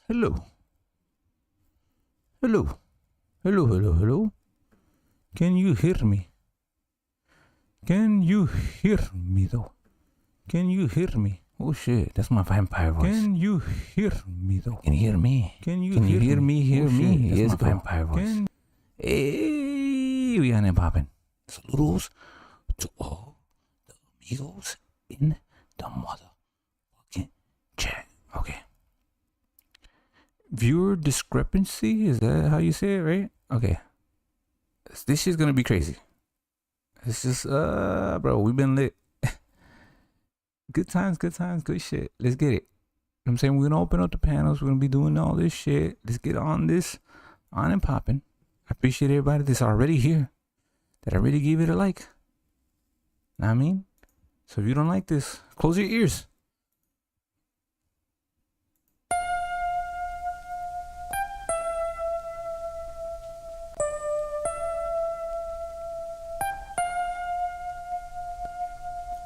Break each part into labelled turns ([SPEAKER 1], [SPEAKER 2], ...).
[SPEAKER 1] Hello. Hello. Hello, hello, hello. Can you hear me? Can you hear me though? Can you hear me? Oh shit, that's my vampire voice. Can you hear me though? Can you hear me? Can you hear me? Hear me? That's my vampire voice. Hey, we on and popping. Saludos to all the amigos in the motherfucking chat. Okay. Viewer discrepancy, is that how you say it, right? Okay. This shit's gonna be crazy. It's just, bro, we've been lit. Good times, good shit. Let's get it. You know what I'm saying? We're gonna open up the panels. We're gonna be doing all this shit. Let's get on this, on and popping. I appreciate everybody that's already here, that already gave it a like. Know what I mean? So if you don't like this, close your ears.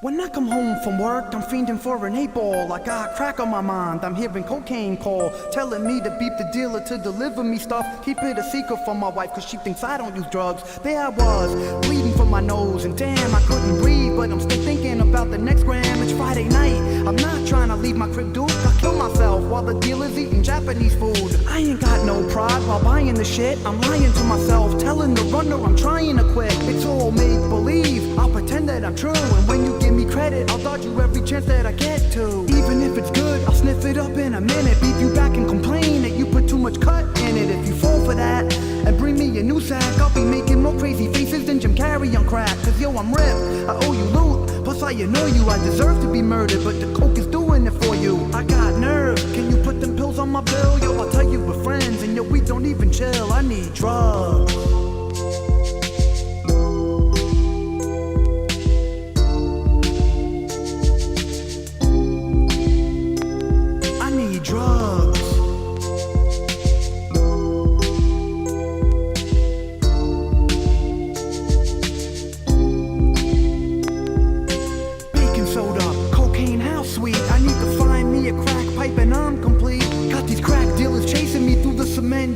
[SPEAKER 2] When I come home from work, I'm fiending for an 8-ball. I got crack on my mind, I'm hearing cocaine call, telling me to beep the dealer to deliver me stuff. Keep it a secret from my wife, cause she thinks I don't use drugs. There I was, bleeding from my nose, and damn, I couldn't breathe, but I'm still thinking about the next gram. It's Friday night, I'm not trying to leave my crib, dude. I kill myself while the dealer's eating Japanese food. I ain't got no pride while buying the shit. I'm lying to myself, telling the runner I'm trying to quit. It's all make-believe, I'll pretend that I'm true, and when you give me credit, I'll dodge you every chance that I get to. Even if it's good, I'll sniff it up in a minute, beat you back and complain that you put too much cut in it. If you fall for that and bring me a new sack, I'll be making more crazy faces than Jim Carrey on crack. Cause yo, I'm ripped, I owe you loot, plus I annoy you. I deserve to be murdered, but the coke is doing it for you. I got nerve, can you put them pills on my bill? Yo, I'll tell you we're friends, and yo, we don't even chill. I need drugs.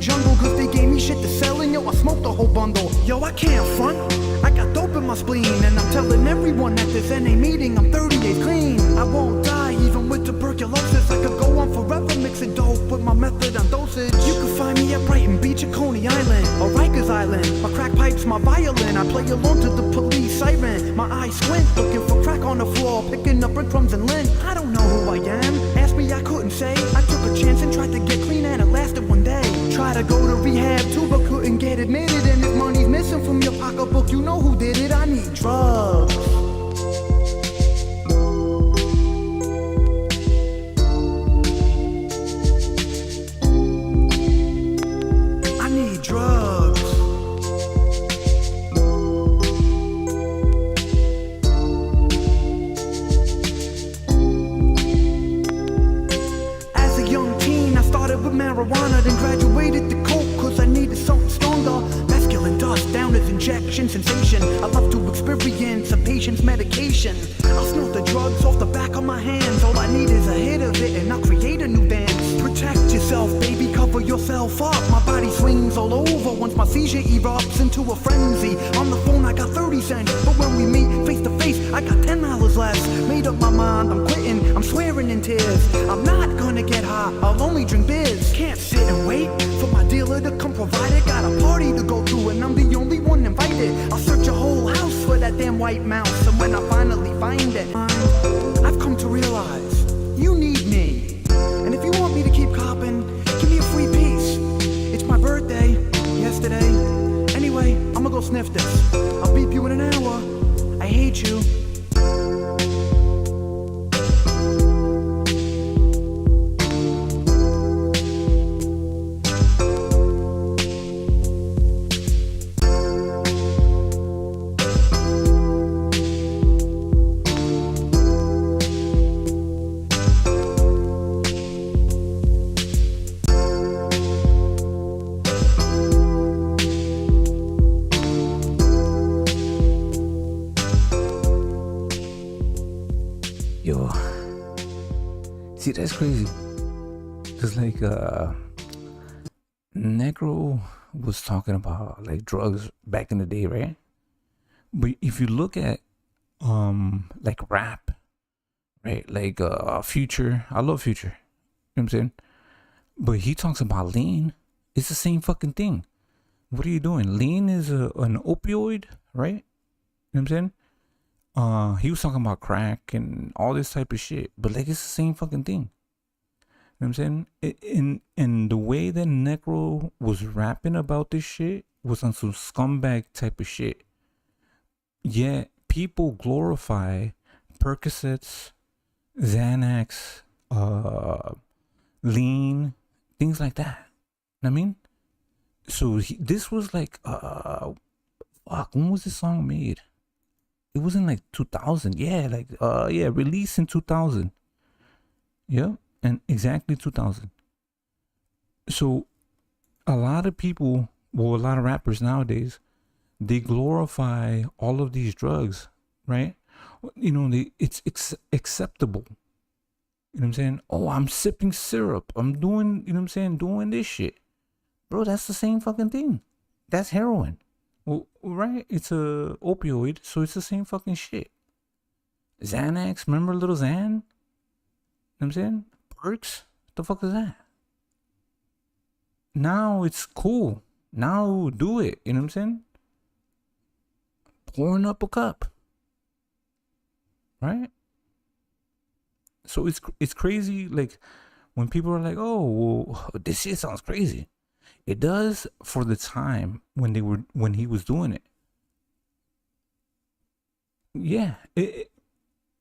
[SPEAKER 2] Jungle, cause they gave me shit to sell, and yo, I smoked the whole bundle. Yo, I can't front, I got dope in my spleen, and I'm telling everyone at this NA meeting I'm 38 clean. I won't die even with tuberculosis. I could go on forever mixing dope with my method on dosage. You can find me at Brighton Beach or Coney Island or Rikers Island. My crack pipe's my violin, I play along to the police siren. My eyes squint, looking for crack on the floor, picking up breadcrumbs and lint. I don't know who I am, ask me I couldn't say. I took a chance and tried to get clean, and it lasted one day. Try to go to rehab too, but couldn't get admitted. And if money's missing from your pocketbook, you know who did it. I need drugs. I need drugs. As a young teen, I started with marijuana, then graduated to coke, cause I needed something stronger. Masculine dust, down as injection sensation. I love to experience a patient's medication. I'll snort the drugs off the back of my hands. All I need is a hit of it, and I'll create a new dance. Protect yourself, baby, cover yourself up. My body swings all over once my seizure erupts into a frenzy. On the phone I got 30 cents, but when we meet face to face I got $10 less. Made up my mind, I'm quitting, I'm swearing in tears. I'm not gonna get high, I'll only drink beers. Can't sit and wait for my dealer to come provide it. Got a party to go to, and I'm the only one invited. I'll search a whole house for that damn white mouse, and when I finally find it, I've come to realize you need me. And if you want me to keep copping, give me a free piece. It's my birthday, yesterday. Anyway, I'ma go sniff this. I'll beep you in an hour. I hate you.
[SPEAKER 1] Yo, see, that's crazy. Cause like Negro was talking about like drugs back in the day, right? But if you look at like rap, right? Like Future, I love Future. You know what I'm saying? But he talks about lean. It's the same fucking thing. What are you doing? Lean is an opioid, right? You know what I'm saying? He was talking about crack and all this type of shit, but like it's the same fucking thing. You know what I'm saying? In the way that Necro was rapping about this shit was on some scumbag type of shit. Yet people glorify Percocets, Xanax, lean, things like that. You know what I mean? So this was like fuck, when was this song made? It was in like 2000. Yeah, like released in 2000. Yeah, and exactly 2000. So a lot of people, well, a lot of rappers nowadays, they glorify all of these drugs, right? You know, it's acceptable. You know what I'm saying? Oh, I'm sipping syrup. I'm doing, you know what I'm saying, doing this shit. Bro, that's the same fucking thing. That's heroin. Well, right? It's a opioid, so it's the same fucking shit. Xanax, remember little Xan? You know what I'm saying? Perks? What the fuck is that? Now it's cool. Now do it. You know what I'm saying? Pouring up a cup. Right? So it's crazy, like when people are like, "Oh, well, this shit sounds crazy." It does for the time when he was doing it. Yeah,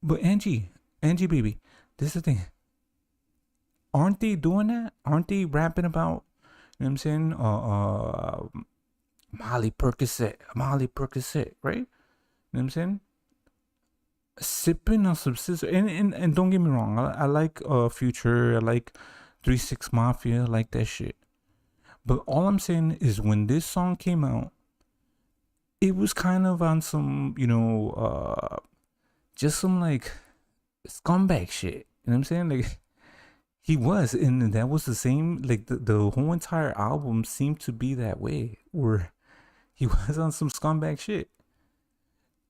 [SPEAKER 1] but Angie, baby, this is the thing. Aren't they doing that? Aren't they rapping about? You know what I'm saying? Molly Percocet, right? You know what I'm saying? Sipping on some scissor, and don't get me wrong, I like Future, I like 3 6 Mafia, I like that shit. But all I'm saying is when this song came out, it was kind of on some, you know, just some like scumbag shit. You know what I'm saying? Like he was, and that was the same. Like the whole entire album seemed to be that way, where he was on some scumbag shit.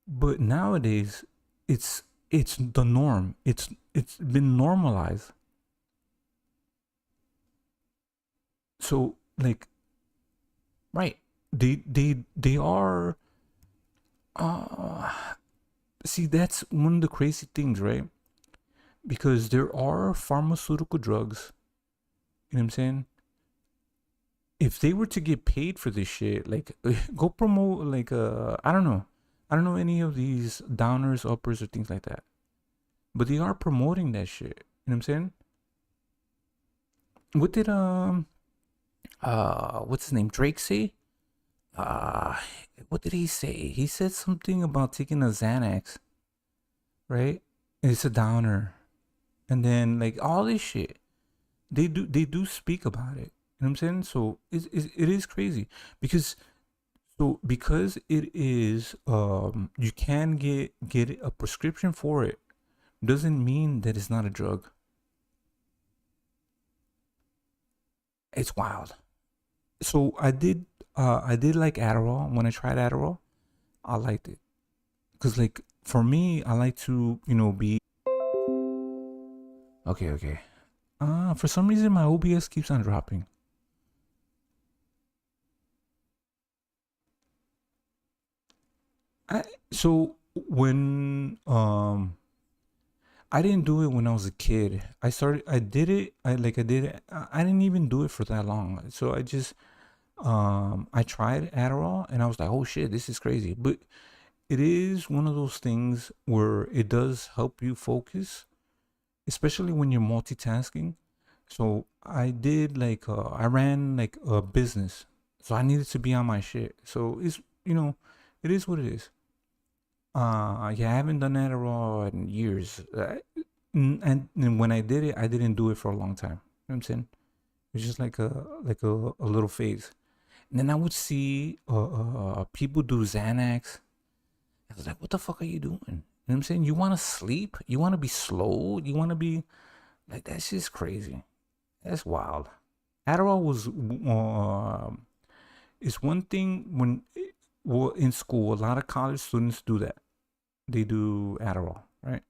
[SPEAKER 1] But nowadays, it's the norm. It's been normalized. So like, right? They are. See, that's one of the crazy things, right? Because there are pharmaceutical drugs. You know what I'm saying? If they were to get paid for this shit, like go promote, like I don't know any of these downers, uppers, or things like that. But they are promoting that shit. You know what I'm saying? What did what's his name? Drake say? What did he say? He said something about taking a Xanax, right? It's a downer. And then like all this shit. They do speak about it. You know what I'm saying? So it is crazy. Because it is you can get a prescription for it, doesn't mean that it's not a drug. It's wild. So I did like Adderall. When I tried Adderall, I liked it. Cause like for me, I like to, you know, be okay. For some reason my OBS keeps on dropping. So when I didn't do it when I was a kid. I did it. I did it. I didn't even do it for that long. So I just I tried Adderall and I was like, oh shit, this is crazy. But it is one of those things where it does help you focus, especially when you're multitasking. So I did like I ran like a business, so I needed to be on my shit. So it's, you know, it is what it is. Yeah, I haven't done Adderall in years. And when I did it, I didn't do it for a long time. You know what I'm saying? It was just like a little phase. And then I would see people do Xanax. I was like, what the fuck are you doing? You know what I'm saying? You want to sleep? You want to be slow? You want to be like, that shit's crazy. That's wild. Adderall was is one thing when well in school. A lot of college students do that. They do Adderall, right?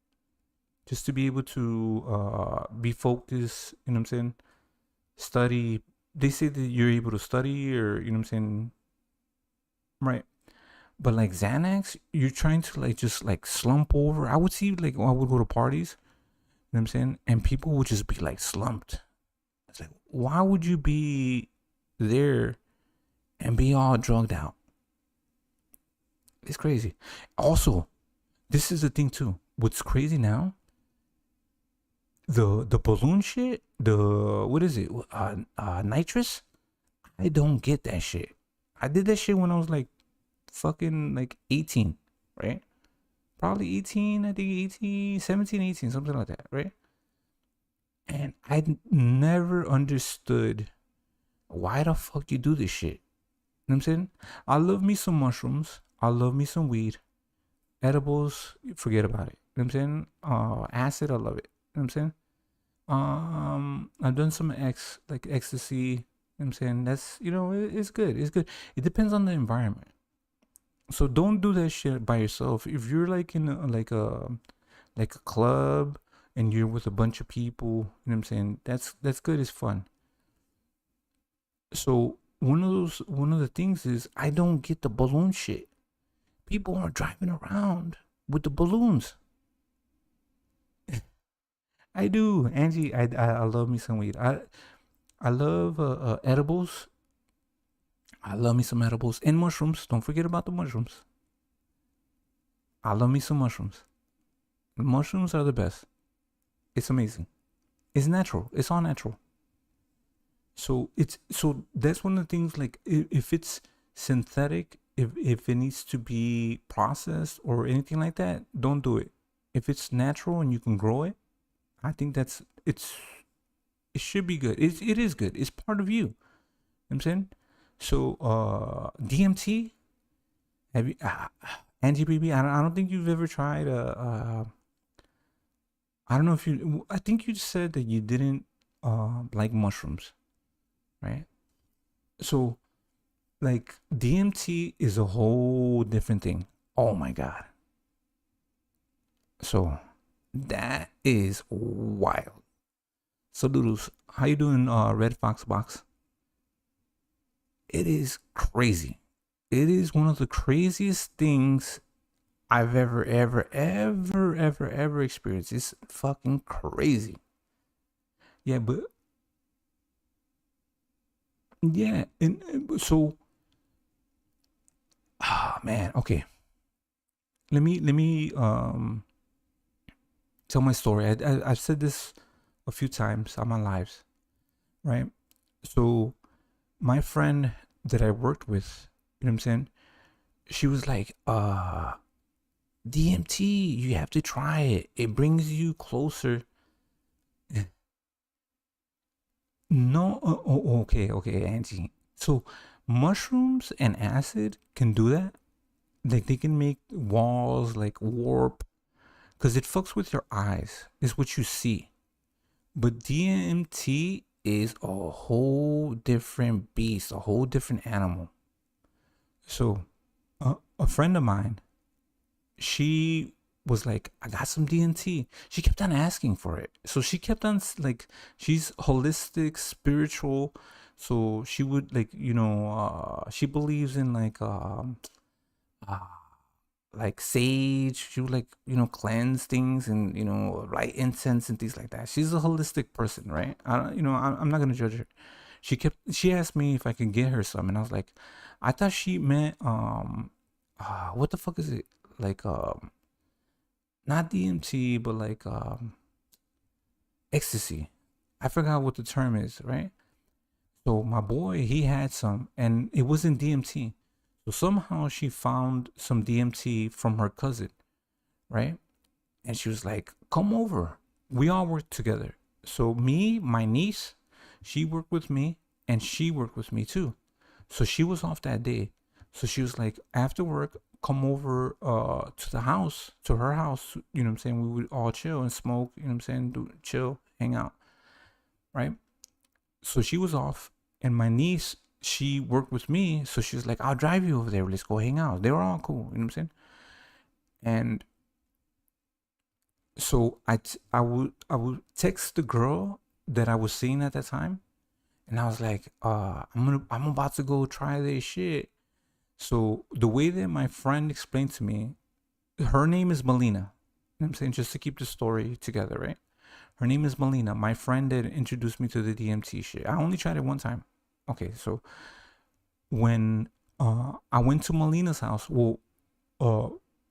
[SPEAKER 1] Just to be able to be focused. You know what I'm saying? Study. They say that you're able to study, or you know what I'm saying, right? But like Xanax, you're trying to like just like slump over. I would see like I would go to parties. You know what I'm saying? And people would just be like slumped. It's like, why would you be there and be all drugged out? It's crazy. Also, this is the thing too. What's crazy now? The balloon shit. The what is it? Nitrous. I don't get that shit. I did that shit when I was like fucking like 18, right? Probably 18. I think 18, 17, 18, something like that, right? And I never understood why the fuck you do this shit. You know what I'm saying? I love me some mushrooms. I love me some weed. Edibles, forget about it. You know what I'm saying? Acid, I love it. You know what I'm saying? I've done some like ecstasy. You know what I'm saying? That's, it's good. It's good. It depends on the environment. So don't do that shit by yourself. If you're like in like a club and you're with a bunch of people, you know what I'm saying? That's good. It's fun. So one of the things is I don't get the balloon shit. People are driving around with the balloons. I do, Angie. I love me some weed. I love edibles. I love me some edibles and mushrooms. Don't forget about the mushrooms. I love me some mushrooms. The mushrooms are the best. It's amazing. It's natural. It's all natural. So that's one of the things. Like if it's synthetic, if it needs to be processed or anything like that, don't do it. If it's natural and you can grow it, I think it should be good. It is good. It's part of you. You know what I'm saying? So DMT, have you Angie baby? I don't think you've ever tried I don't know if you. I think you said that you didn't like mushrooms, right? So like DMT is a whole different thing. Oh my god. So that is wild. So Doodles, how you doing, Red Fox Box? It is crazy. It is one of the craziest things I've ever experienced. It's fucking crazy. Yeah, but yeah, and so man, okay. Let me tell my story. I've said this a few times on my lives, right? So my friend that I worked with, you know what I'm saying? She was like, DMT, you have to try it. It brings you closer. No, okay, Angie. So mushrooms and acid can do that. Like they can make walls like warp because it fucks with your eyes. Is what you see. But DMT is a whole different beast, a whole different animal. So a friend of mine, she was like, I got some DMT. She kept on asking for it. So she kept on like, she's holistic, spiritual. So she would like, she believes in like sage. She would like, cleanse things and, light incense and things like that. She's a holistic person, right? I'm not going to judge her. She asked me if I could get her some. And I was like, I thought she meant, what the fuck is it? Like, not DMT, but like, ecstasy. I forgot what the term is, right? So my boy, he had some and it wasn't DMT. So somehow she found some DMT from her cousin, right? And she was like, come over. We all work together. So me, my niece, she worked with me and she worked with me too. So she was off that day. So she was like, after work, come over to the house, to her house. You know what I'm saying? We would all chill and smoke, you know what I'm saying? Chill, hang out, right? So she was off, and my niece, she worked with me, so she was like, I'll drive you over there, let's go hang out. They were all cool, you know what I'm saying? And so I would text the girl that I was seeing at that time, and I was like, I'm about to go try this shit. So the way that my friend explained to me, her name is Melina. You know what I'm saying? Just to keep the story together, right? Her name is Melina. My friend that introduced me to the DMT shit. I only tried it one time. Okay, so when I went to Melina's house, well,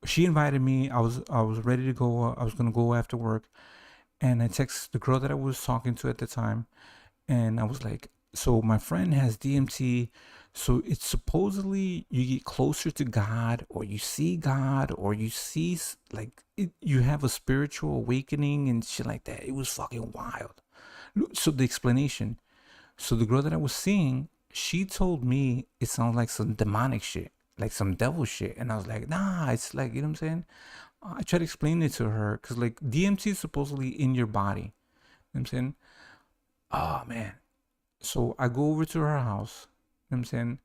[SPEAKER 1] she invited me. I was ready to go. I was gonna go after work, and I texted the girl that I was talking to at the time, and I was like, so my friend has DMT, so it's supposedly you get closer to God, or you see God, or you see like you have a spiritual awakening and shit like that. It was fucking wild. So the explanation. So the girl that I was seeing, she told me it sounds like some demonic shit, like some devil shit, and I was like, nah, it's like, you know what I'm saying? I tried to explain it to her because like DMT is supposedly in your body. You know what I'm saying? Oh man. So I go over to her house. You know what I'm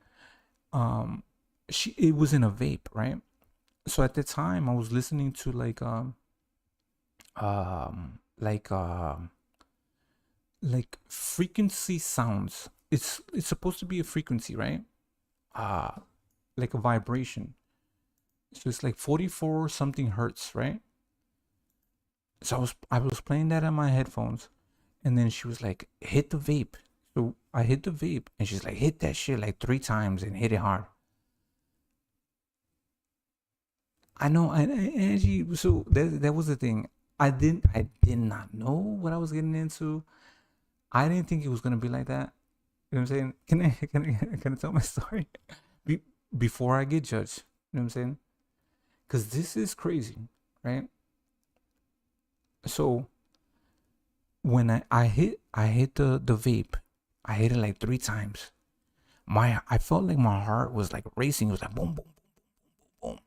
[SPEAKER 1] saying? It was in a vape, right? So at the time I was listening to um like um like frequency sounds. It's supposed to be a frequency, right? Uh like a vibration. So it's like 44 something hertz, right? So I was playing that on my headphones, and then she was like, hit the vape. So I hit the vape, and she's like, hit that shit like 3 times and hit it hard. I know, and she, so that was the thing. I did not know what I was getting into. I didn't think it was gonna be like that. You know what I'm saying? Can I tell my story Be, before I get judged? You know what I'm saying? Because this is crazy, right? So when I hit the vape, I hit it like 3 times. I felt like my heart was like racing. It was like boom, boom, boom, boom.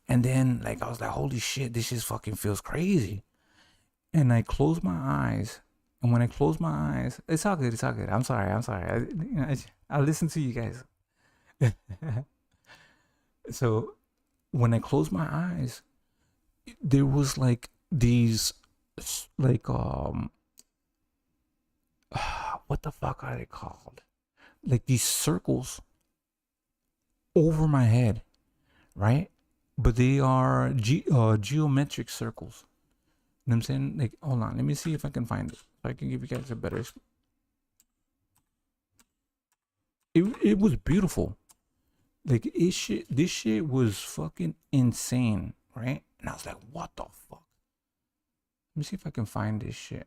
[SPEAKER 1] And then like I was like, holy shit, this just fucking feels crazy. And I closed my eyes. And when I closed my eyes, it's all good. It's all good. I'm sorry. I'm sorry. I listen to you guys. So when I closed my eyes, there was like these like what the fuck are they called? Like these circles over my head, right? But they are geometric circles. You know what I'm saying? Like, hold on, let me see if I can find it. So I can give you guys a better. It was beautiful. Like this shit was fucking insane, right? And I was like, what the fuck? Let me see if I can find this shit.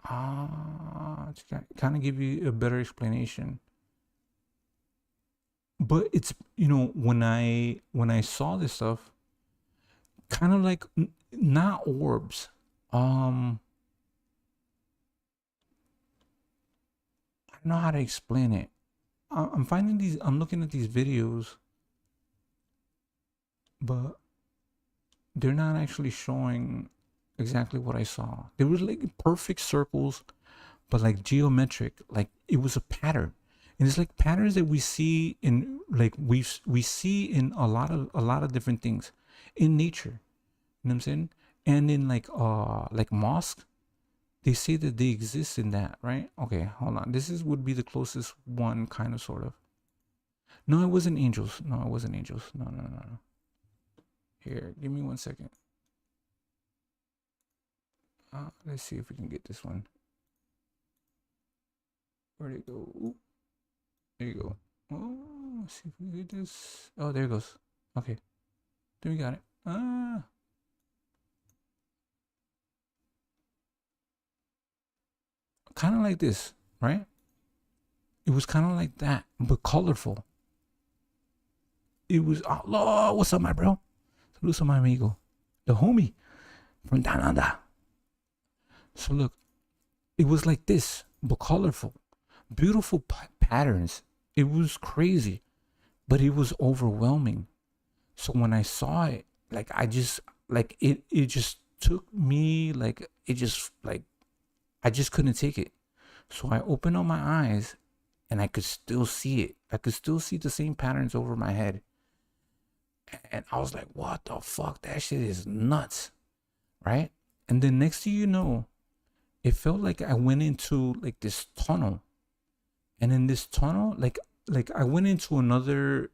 [SPEAKER 1] To kind of give you a better explanation. But it's, when I saw this stuff, kind of like not orbs. I don't know how to explain it. I'm looking at these videos, but they're not actually showing exactly what I saw. There was like perfect circles, but like geometric, like it was a pattern. And it's like patterns that we see in like we see in a lot of different things in nature. You know what I'm saying? And in like mosque, they say that they exist in that, right? Okay, hold on. Would be the closest one, kind of, sort of. No, it wasn't angels. No, it wasn't angels. No, no, no, no. Here, give me 1 second. Let's see if we can get this one. Where'd it go? Ooh. There you go. Oh, let's see if we can get this. Oh, there it goes. Okay. Then we got it. Kind of like this, right? It was kind of like that, but colorful. It was, oh, what's up, my bro? Saludos a my amigo. The homie from down under. So look, it was like this, but colorful. Beautiful patterns. It was crazy, but it was overwhelming. So when I saw it, like I just, like it just took me, like it just, like I just couldn't take it. So I opened up my eyes and I could still see it. I could still see the same patterns over my head. And I was like, what the fuck? That shit is nuts. Right? And then next thing you know, it felt like I went into like this tunnel. And in this tunnel, like I went into another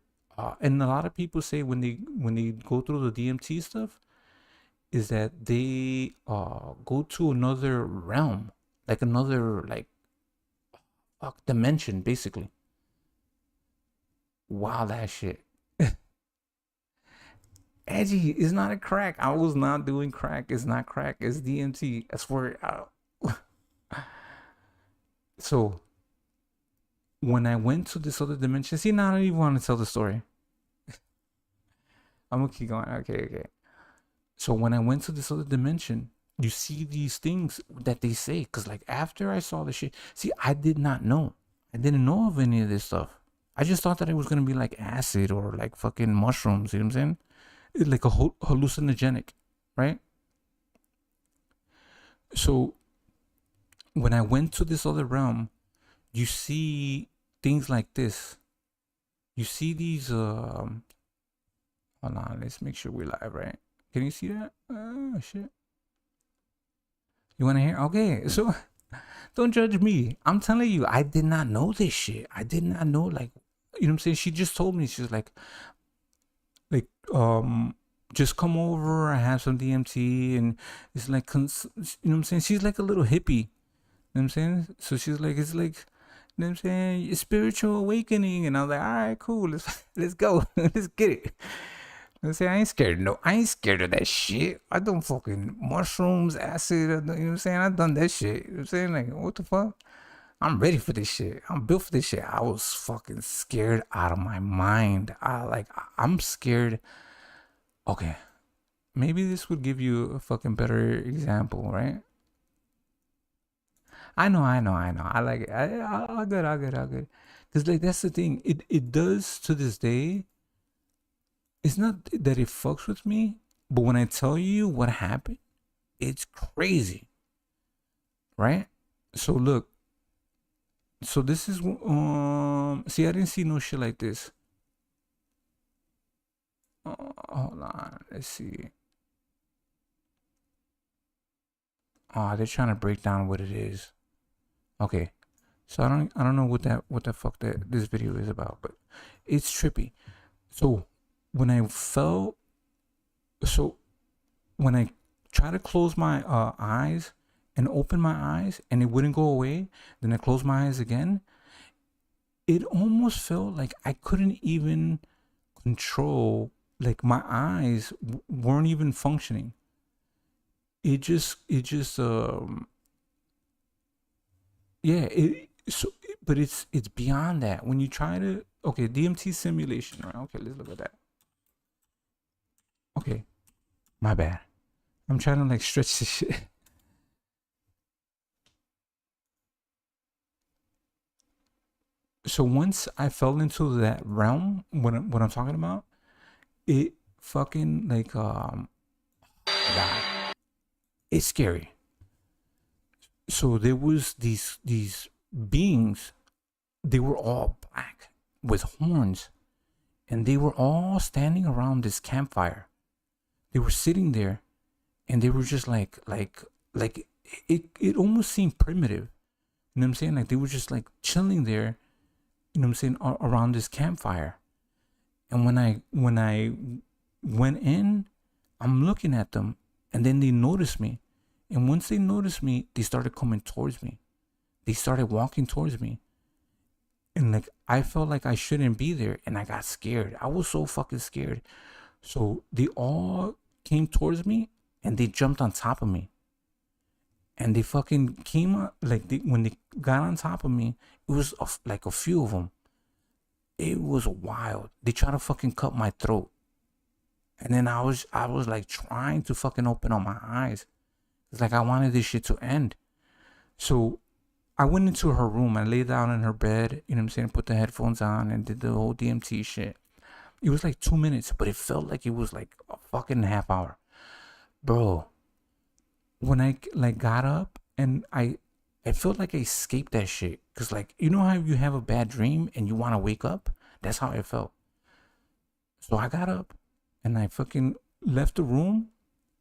[SPEAKER 1] and a lot of people say when they go through the DMT stuff is that they go to another realm, like another like dimension basically. Wow, that shit. Edgy is not a crack. I was not doing crack. It's not crack. It's DMT. I swear. So when I went to this other dimension, see, now I don't even want to tell the story. I'm gonna keep going. Okay. So when I went to this other dimension, you see these things that they say. Because like after I saw the shit, see, I did not know. I didn't know of any of this stuff. I just thought that it was gonna be like acid or like fucking mushrooms. You know what I'm saying? It's like a hallucinogenic, right? So when I went to this other realm, you see things like this. You see these hold on, let's make sure we're live, right? Can you see that? Oh shit. You wanna hear? Okay, so don't judge me. I'm telling you, I did not know this shit. I did not know, like, you know what I'm saying? She just told me, she's like just come over, I have some DMT, and it's like, you know what I'm saying? She's like a little hippie. You know what I'm saying? So she's like, it's like, you know what I'm saying? It's spiritual awakening. And I was like, all right, cool. Let's go. Let's get it. Let's say I ain't scared. No, I ain't scared of that shit. I done fucking mushrooms, acid. You know what I'm saying? I done that shit. You know what I'm saying? Like, what the fuck? I'm ready for this shit. I'm built for this shit. I was fucking scared out of my mind. I'm scared. Okay. Maybe this would give you a fucking better example, right? I know. I like it. I'll good. Cause like that's the thing. It does to this day. It's not that it fucks with me, but when I tell you what happened, it's crazy, right? So look. So this is see, I didn't see no shit like this. Hold on. Let's see. They're trying to break down what it is. Okay, so I don't know what the fuck that this video is about, but it's trippy. So when I try to close my eyes and open my eyes and it wouldn't go away, then I close my eyes again. It almost felt like I couldn't even control, like my eyes weren't even functioning. It just yeah, but it's beyond that. When you try to, okay, DMT simulation, right? Okay, let's look at that. Okay, my bad. I'm trying to like stretch this shit. So once I fell into that realm, what I'm talking about, it fucking like God, it's scary. So there was these beings. They were all black with horns, and they were all standing around this campfire. They were sitting there, and they were just like it almost seemed primitive. You know what I'm saying? Like they were just like chilling there. You know what I'm saying, around this campfire. And when I went in, I'm looking at them, and then they noticed me. And once they noticed me, they started coming towards me. They started walking towards me. And like I felt like I shouldn't be there, and I got scared. I was so fucking scared. So they all came towards me, and they jumped on top of me. And they fucking came like when they got on top of me, it was like a few of them. It was wild. They tried to fucking cut my throat, and then I was like trying to fucking open up my eyes. It's like I wanted this shit to end. So I went into her room. I lay down in her bed. You know what I'm saying? Put the headphones on and did the whole DMT shit. It was like 2 minutes, but it felt like it was like a fucking half hour, bro. When I like got up and I it felt like I escaped that shit. Cause like, you know how you have a bad dream and you want to wake up? That's how it felt. So I got up and I fucking left the room.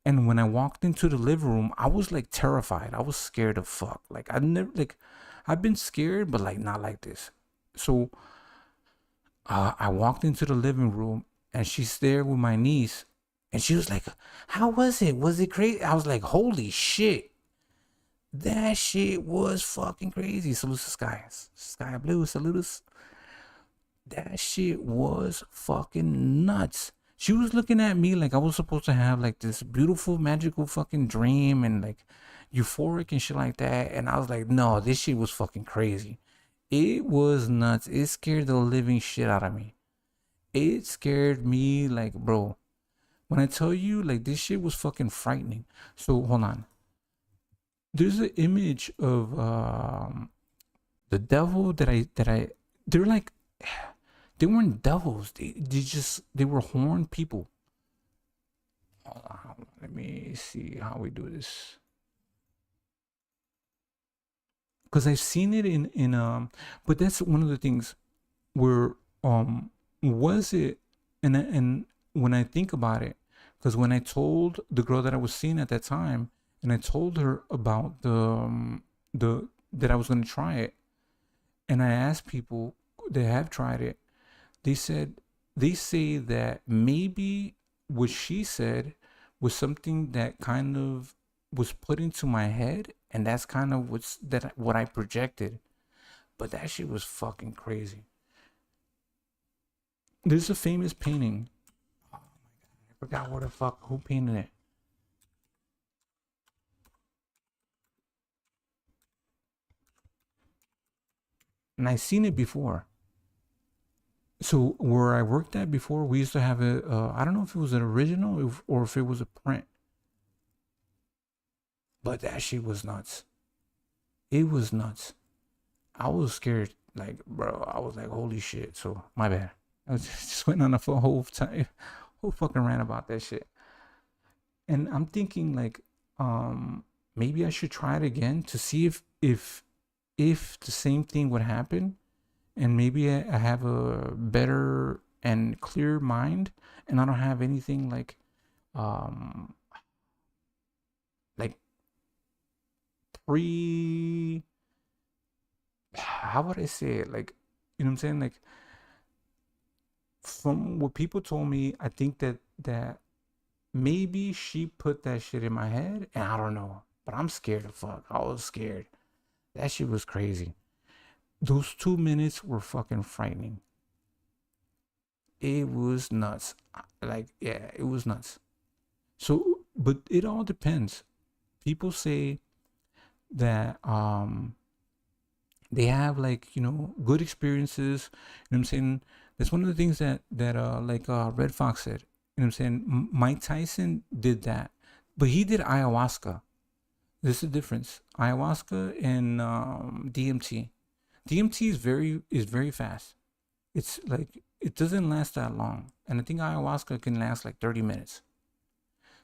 [SPEAKER 1] And when I walked into the living room, I was like terrified. I was scared of fuck. Like I've been scared, but like not like this. So I walked into the living room and she's there with my niece. And she was like, how was it? Was it crazy? I was like, holy shit. That shit was fucking crazy. Salute to Sky. Sky Blue, salute. That shit was fucking nuts. She was looking at me like I was supposed to have like this beautiful, magical fucking dream and like euphoric and shit like that. And I was like, no, this shit was fucking crazy. It was nuts. It scared the living shit out of me. It scared me like, bro. When I tell you, like, this shit was fucking frightening. So hold on. There's an image of the devil they're like, they weren't devils. They were horned people. Hold on, let me see how we do this. Because I've seen it in but that's one of the things where was it and when I think about it, because when I told the girl that I was seeing at that time, and I told her about the that I was gonna try it, and I asked people that have tried it, they say that maybe what she said was something that kind of was put into my head, and that's kind of what I projected. But that shit was fucking crazy. There's a famous painting. Oh my god, I forgot what the fuck who painted it. And I seen it before. So where I worked at before, we used to have I don't know if it was an original or if it was a print. But that shit was nuts. It was nuts. I was scared. Like, bro, I was like, holy shit. So, my bad. I was just went on a whole fucking rant about that shit. And I'm thinking, like, maybe I should try it again to see if the same thing would happen. And maybe I have a better and clear mind, and I don't have anything like pre, how would I say it? Like, you know what I'm saying? Like, from what people told me, I think that maybe she put that shit in my head, and I don't know. But I'm scared of fuck. I was scared. That shit was crazy. Those 2 minutes were fucking frightening. It was nuts. Like, yeah, it was nuts. So, but it all depends. People say that they have, like, you know, good experiences. You know what I'm saying? That's one of the things that Red Fox said. You know what I'm saying? Mike Tyson did that, but he did ayahuasca. There's a difference. Ayahuasca and DMT. DMT is very fast. It's like it doesn't last that long, and I think ayahuasca can last like 30 minutes.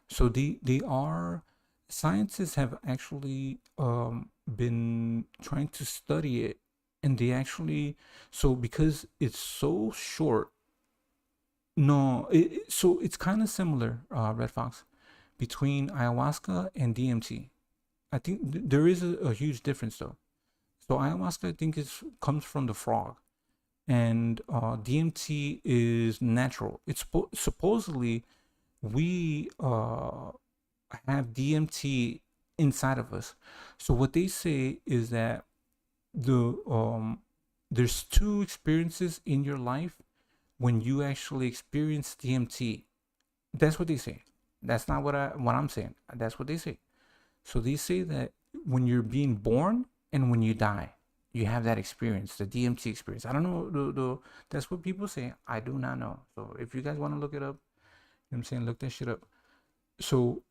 [SPEAKER 1] So they are scientists have actually been trying to study it, and they actually, so because it's so short. No, so it's kind of similar, Red Fox, between ayahuasca and DMT. I think there is a huge difference though. So ayahuasca, I think, comes from the frog, and DMT is natural. It's supposedly we have DMT inside of us. So what they say is that there's two experiences in your life when you actually experience DMT. That's what they say. That's not what I'm saying. That's what they say. So they say that when you're being born and when you die, you have that experience, the DMT experience. I don't know. That's what people say. I do not know. So if you guys want to look it up, you know what I'm saying, look that shit up. So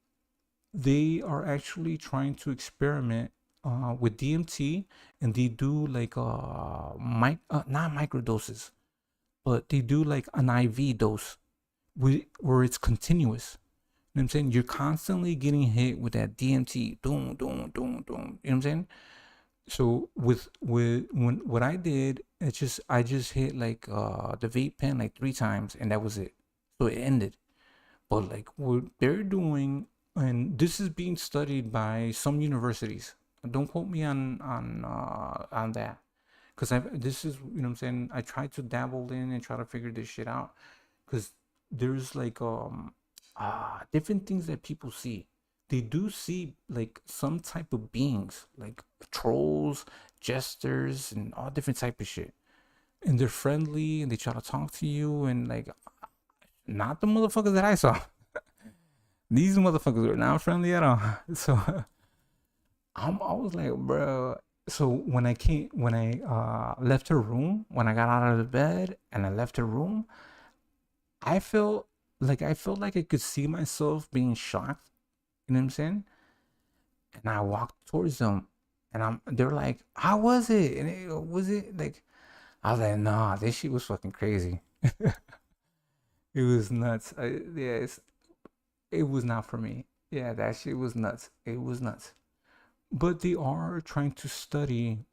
[SPEAKER 1] they are actually trying to experiment with DMT, and they do like not microdoses, but they do like an IV dose where it's continuous. You know what I'm saying? You're constantly getting hit with that DMT. Doom, doom, doom, doom. You know what I'm saying? So with when what I did, I just hit like the vape pen like 3 times, and that was it. So it ended. But like what they're doing, and this is being studied by some universities. Don't quote me on that, because I this is, you know what I'm saying, I try to dabble in and try to figure this shit out, because there's like different things that people see. They do see like some type of beings, like trolls, jesters, and all different type of shit. And they're friendly and they try to talk to you, and like, not the motherfuckers that I saw. These motherfuckers were not friendly at all. So I was like, bro. So when I left her room, when I got out of the bed and I left her room, I felt I felt like I could see myself being shocked. You know what I'm saying? And I walked towards them, and they're like, "How was it?" And was it like, I was like, "Nah, this shit was fucking crazy. It was nuts. Yeah, it was not for me. Yeah, that shit was nuts. It was nuts." But they are trying to study,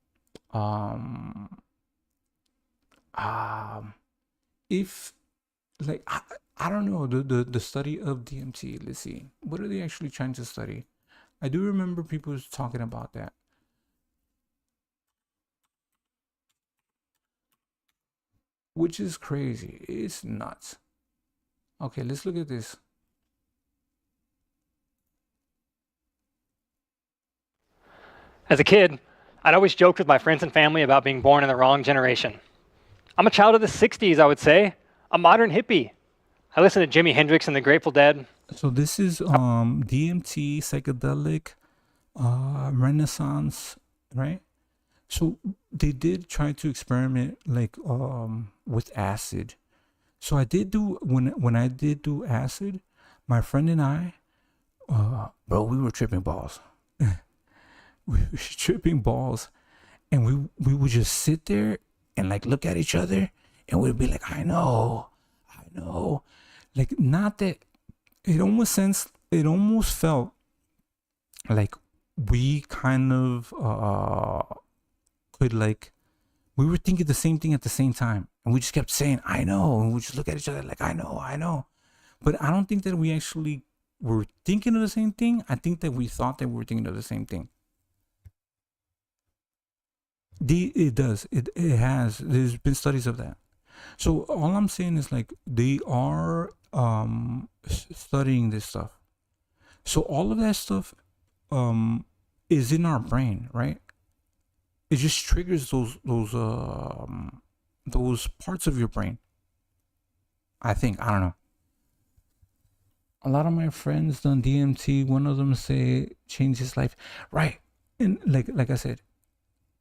[SPEAKER 1] um, um, if like I don't know, the study of DMT. Let's see, what are they actually trying to study? I do remember people talking about that, which is crazy. It's nuts. Okay, let's look at this.
[SPEAKER 3] As a kid, I'd always joked with my friends and family about being born in the wrong generation. I'm a child of the 60s, I would say, a modern hippie. I listen to Jimi Hendrix and the Grateful Dead.
[SPEAKER 1] So this is DMT, psychedelic renaissance, right? So they did try to experiment like with acid. So I did do, when I did do acid, my friend and I, bro, we were tripping balls. We were tripping balls, and we would just sit there and like look at each other, and we'd be like, I know, like, not that, it almost felt like we kind of could, like, we were thinking the same thing at the same time, and we just kept saying, I know, and we just look at each other like, I know. But I don't think that we actually were thinking of the same thing. I think that we thought that we were thinking of the same thing. It does. It has. There's been studies of that. So all I'm saying is, like, they are studying this stuff. So all of that stuff is in our brain, right? It just triggers those parts of your brain. I think, I don't know. A lot of my friends done DMT. One of them say changed his life, right? And like I said,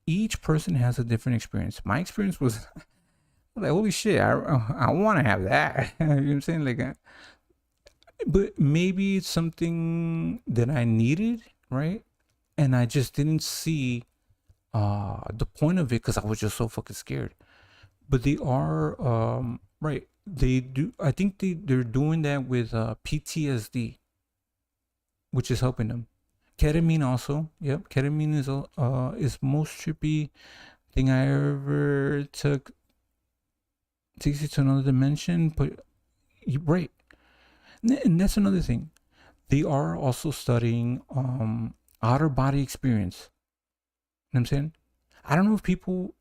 [SPEAKER 1] each person has a different experience. My experience was like, holy shit, I want to have that. You know what I'm saying? Like, but maybe it's something that I needed, right? And I just didn't see the point of it because I was just so fucking scared. But they are right. They do. I think they're doing that with PTSD, which is helping them. Ketamine also. Yep, ketamine is most trippy thing I ever took. Takes you to another dimension, but right. And that's another thing. They are also studying outer body experience. You know what I'm saying? I don't know if people,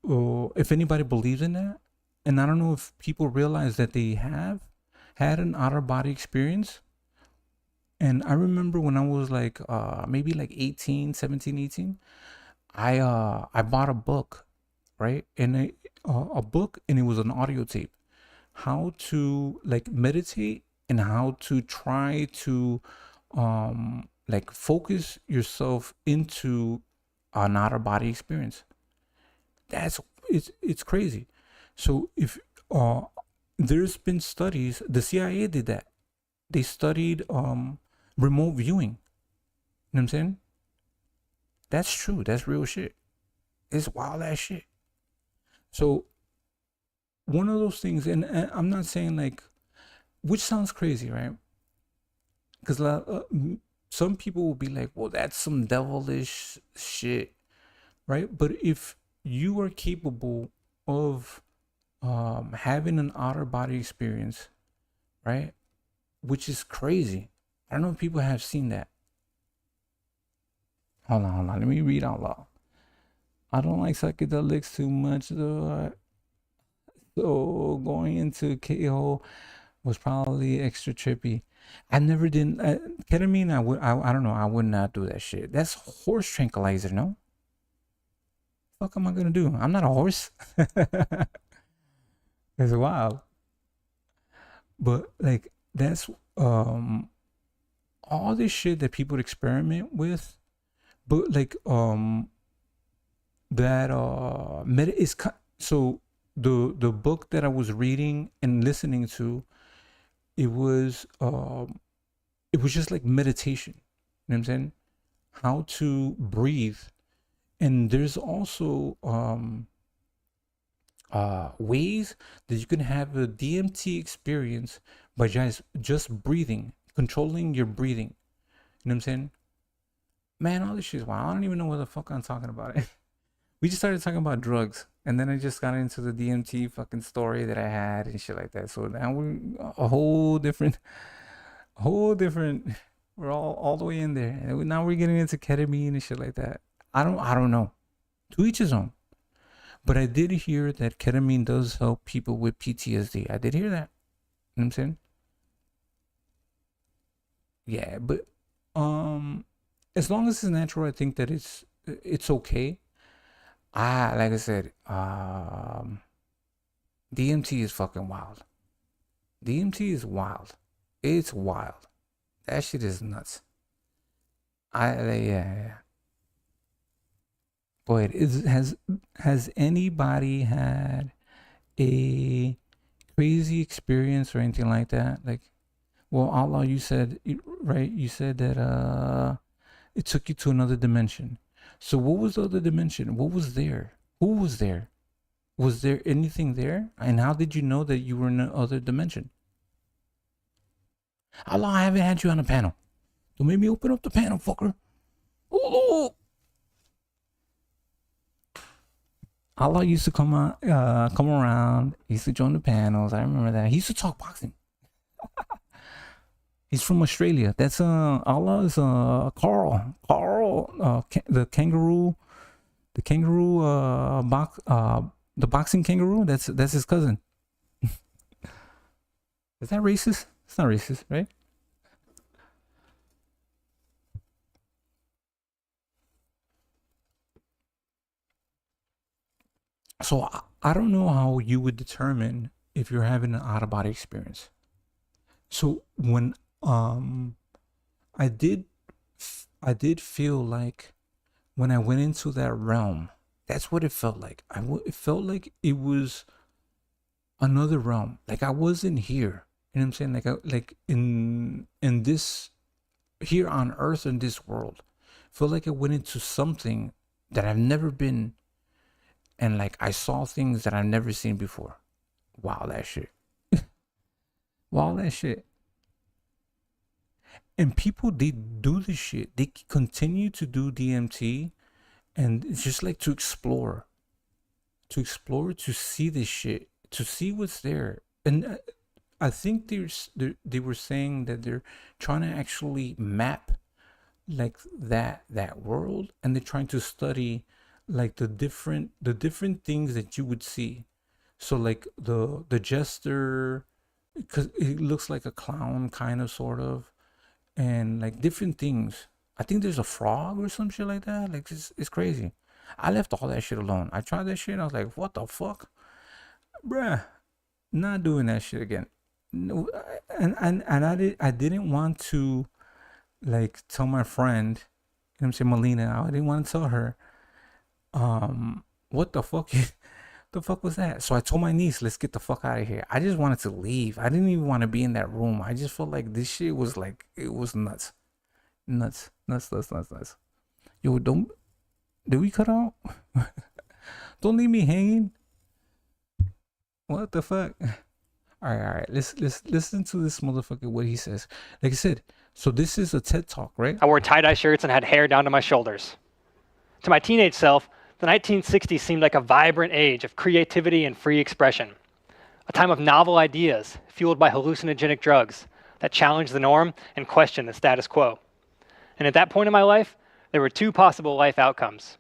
[SPEAKER 1] if anybody believes in that, and I don't know if people realize that they have had an outer body experience. And I remember when I was like maybe like 18, 17, 18, I bought a book, right? And a book, and it was an audio tape, how to like meditate and how to try to like focus yourself into an outer body experience. That's it's crazy. So if there's been studies, the CIA did that. They studied remote viewing. You know what I'm saying? That's true. That's real shit. It's wild ass shit. So one of those things, and I'm not saying like, which sounds crazy, right? Because some people will be like, well, that's some devilish shit. right? But if you are capable of having an outer body experience, right, which is crazy. I don't know if people have seen that. Hold on. Let me read out loud. I don't like psychedelics too much, though. So going into KO was probably extra trippy. I never did ketamine. I don't know. I would not do that shit. That's horse tranquilizer, no? Fuck am I gonna do? I'm not a horse. It's wild. But like that's all this shit that people experiment with, but like that is so the book that I was reading and listening to, it was just like meditation. You know what I'm saying? How to breathe. And there's also ways that you can have a DMT experience by just breathing, controlling your breathing. You know what I'm saying? Man, all this shit is wild. I don't even know what the fuck I'm talking about. We just started talking about drugs, and then I just got into the DMT fucking story that I had and shit like that. So now we're a whole different. We're all the way in there, and now we're getting into ketamine and shit like that. I don't know. To each his own. But I did hear that ketamine does help people with PTSD. I did hear that. You know what I'm saying? Yeah, but as long as it's natural, I think that it's okay. Like I said, DMT is fucking wild. DMT is wild. It's wild. That shit is nuts. Yeah. Boy, has anybody had a crazy experience or anything like that? Like, well, Allah, you said, right? You said that it took you to another dimension. So what was the other dimension? What was there? Who was there? Was there anything there? And how did you know that you were in another dimension? Allah, I haven't had you on a panel. Don't make me open up the panel, fucker. Oh. Allah used to come around. He used to join the panels. I remember that. He used to talk boxing. He's from Australia. That's Allah is Carl. The kangaroo, the boxing kangaroo. That's his cousin. Is that racist? It's not racist, right? So I don't know how you would determine if you're having an out-of-body experience. So when I did feel like when I went into that realm, that's what it felt like. It felt like it was another realm. Like I wasn't here. You know what I'm saying? Like in this here on Earth, in this world, I felt like I went into something that I've never been. And like I saw things that I've never seen before. Wow, that shit. Wow, that shit. And people, they do this shit. They continue to do DMT, and it's just like to explore, to see this shit, to see what's there. And I think they were saying that they're trying to actually map like that world, and they're trying to study like the different things that you would see. So like the jester, because it looks like a clown kind of, sort of, and like different things. I think there's a frog or some shit like that. Like it's crazy. I left all that shit alone. I tried that shit. I was like, what the fuck, bruh? Not doing that shit again. No, and I didn't want to like tell my friend, you know what I'm saying, Melina. I didn't want to tell her. What the fuck? The fuck was that? So I told my niece, let's get the fuck out of here. I just wanted to leave. I didn't even want to be in that room. I just felt like this shit was like, it was nuts. Nuts. Yo, did we cut out? Don't leave me hanging. What the fuck? All right. Let's listen to this motherfucker, what he says. Like I said, so this is a TED Talk, right?
[SPEAKER 3] I wore tie-dye shirts and had hair down to my shoulders. To my teenage self, The 1960s seemed like a vibrant age of creativity and free expression, a time of novel ideas fueled by hallucinogenic drugs that challenged the norm and questioned the status quo. And at that point in my life, there were two possible life outcomes: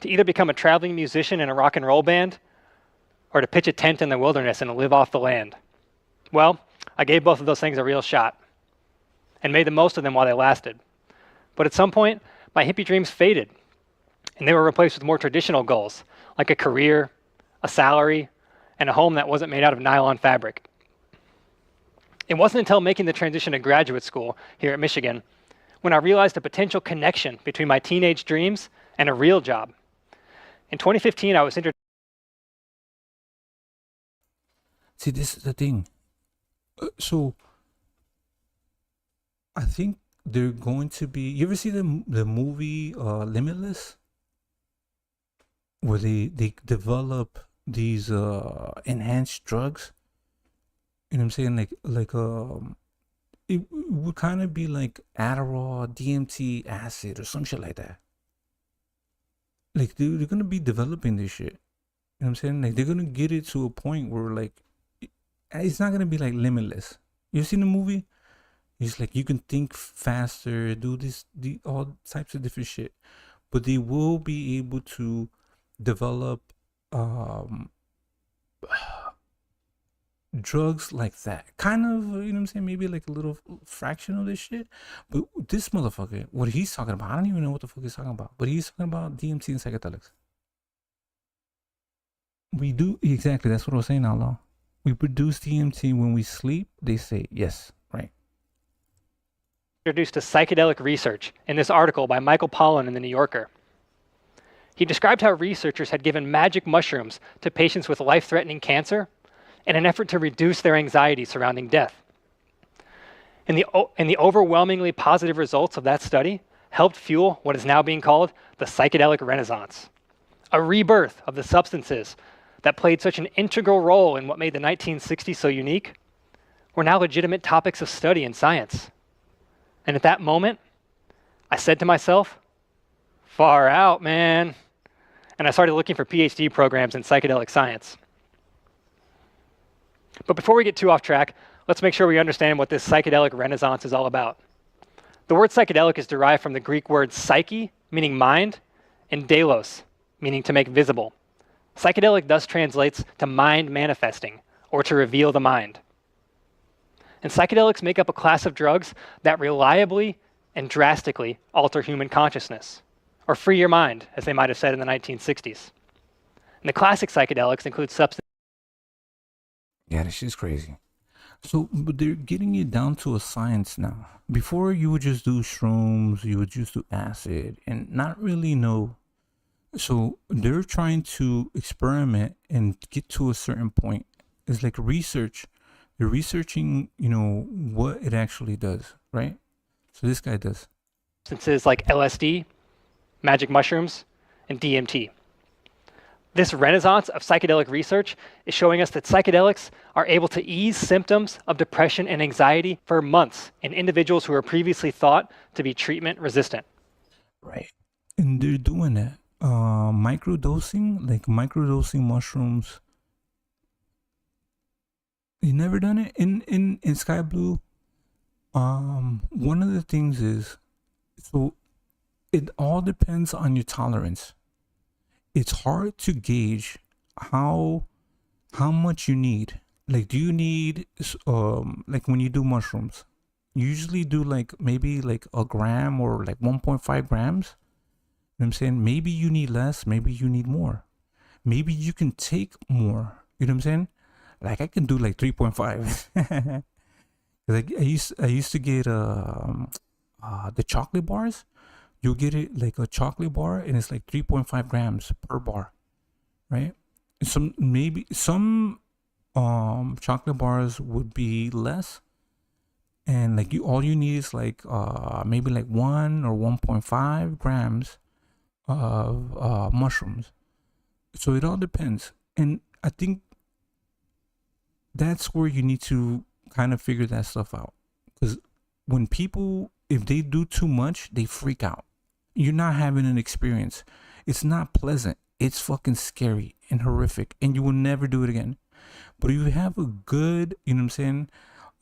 [SPEAKER 3] to either become a traveling musician in a rock and roll band, or to pitch a tent in the wilderness and live off the land. Well, I gave both of those things a real shot and made the most of them while they lasted. But at some point, my hippie dreams faded, and they were replaced with more traditional goals, like a career, a salary, and a home that wasn't made out of nylon fabric. It wasn't until making the transition to graduate school here at Michigan when I realized a potential connection between my teenage dreams and a real job. In 2015, I was introduced.
[SPEAKER 1] See, this is the thing. So, I think they're going to be. You ever see the movie Limitless, where they develop these enhanced drugs? You know what I'm saying? It would kind of be like Adderall, DMT, acid, or some shit like that. Like they're gonna be developing this shit. You know what I'm saying? Like they're gonna get it to a point where like it's not gonna be like limitless. You seen the movie? It's like you can think faster, do all types of different shit, but they will be able to develop drugs like that, kind of, you know what I'm saying, maybe like a little fraction of this shit. But this motherfucker, what he's talking about, I don't even know what the fuck he's talking about, but he's talking about DMT and psychedelics. We do, exactly, that's what I was saying, Allah. We produce DMT when we sleep, they say, yes, right.
[SPEAKER 3] Introduced to psychedelic research in this article by Michael Pollan in The New Yorker. He described how researchers had given magic mushrooms to patients with life-threatening cancer in an effort to reduce their anxiety surrounding death. And the overwhelmingly positive results of that study helped fuel what is now being called the psychedelic renaissance, a rebirth of the substances that played such an integral role in what made the 1960s so unique, were now legitimate topics of study in science. And at that moment, I said to myself, far out, man. And I started looking for PhD programs in psychedelic science. But before we get too off track, let's make sure we understand what this psychedelic renaissance is all about. The word psychedelic is derived from the Greek word psyche, meaning mind, and delos, meaning to make visible. Psychedelic thus translates to mind manifesting, or to reveal the mind. And psychedelics make up a class of drugs that reliably and drastically alter human consciousness, or free your mind, as they might have said in the 1960s. And the classic psychedelics include substances.
[SPEAKER 1] Yeah, this shit's crazy. So, but they're getting it down to a science now. Before, you would just do shrooms, you would just do acid, and not really know. So, they're trying to experiment and get to a certain point. It's like research. They're researching, you know, what it actually does, right? So, this guy does.
[SPEAKER 3] Substances like LSD, magic mushrooms, and DMT. This renaissance of psychedelic research is showing us that psychedelics are able to ease symptoms of depression and anxiety for months in individuals who were previously thought to be treatment resistant.
[SPEAKER 1] Right. And they're doing that. Microdosing mushrooms. You never done it in Sky Blue? One of the things is, so it all depends on your tolerance. It's hard to gauge how much you need. Like, do you need, like when you do mushrooms, you usually do like maybe like a gram or like 1.5 grams. You know what I'm saying? Maybe you need less, maybe you need more. Maybe you can take more. You know what I'm saying? Like I can do like 3.5. Like I used to get the chocolate bars. You'll get it like a chocolate bar and it's like 3.5 grams per bar, right? Some chocolate bars would be less, and like all you need is like maybe like 1 or 1.5 grams of mushrooms. So it all depends, and I think that's where you need to kind of figure that stuff out, because when people, if they do too much, they freak out. You're not having an experience. It's not pleasant. it's fucking scary and horrific, and you will never do it again. But if you have a good, you know what I'm saying,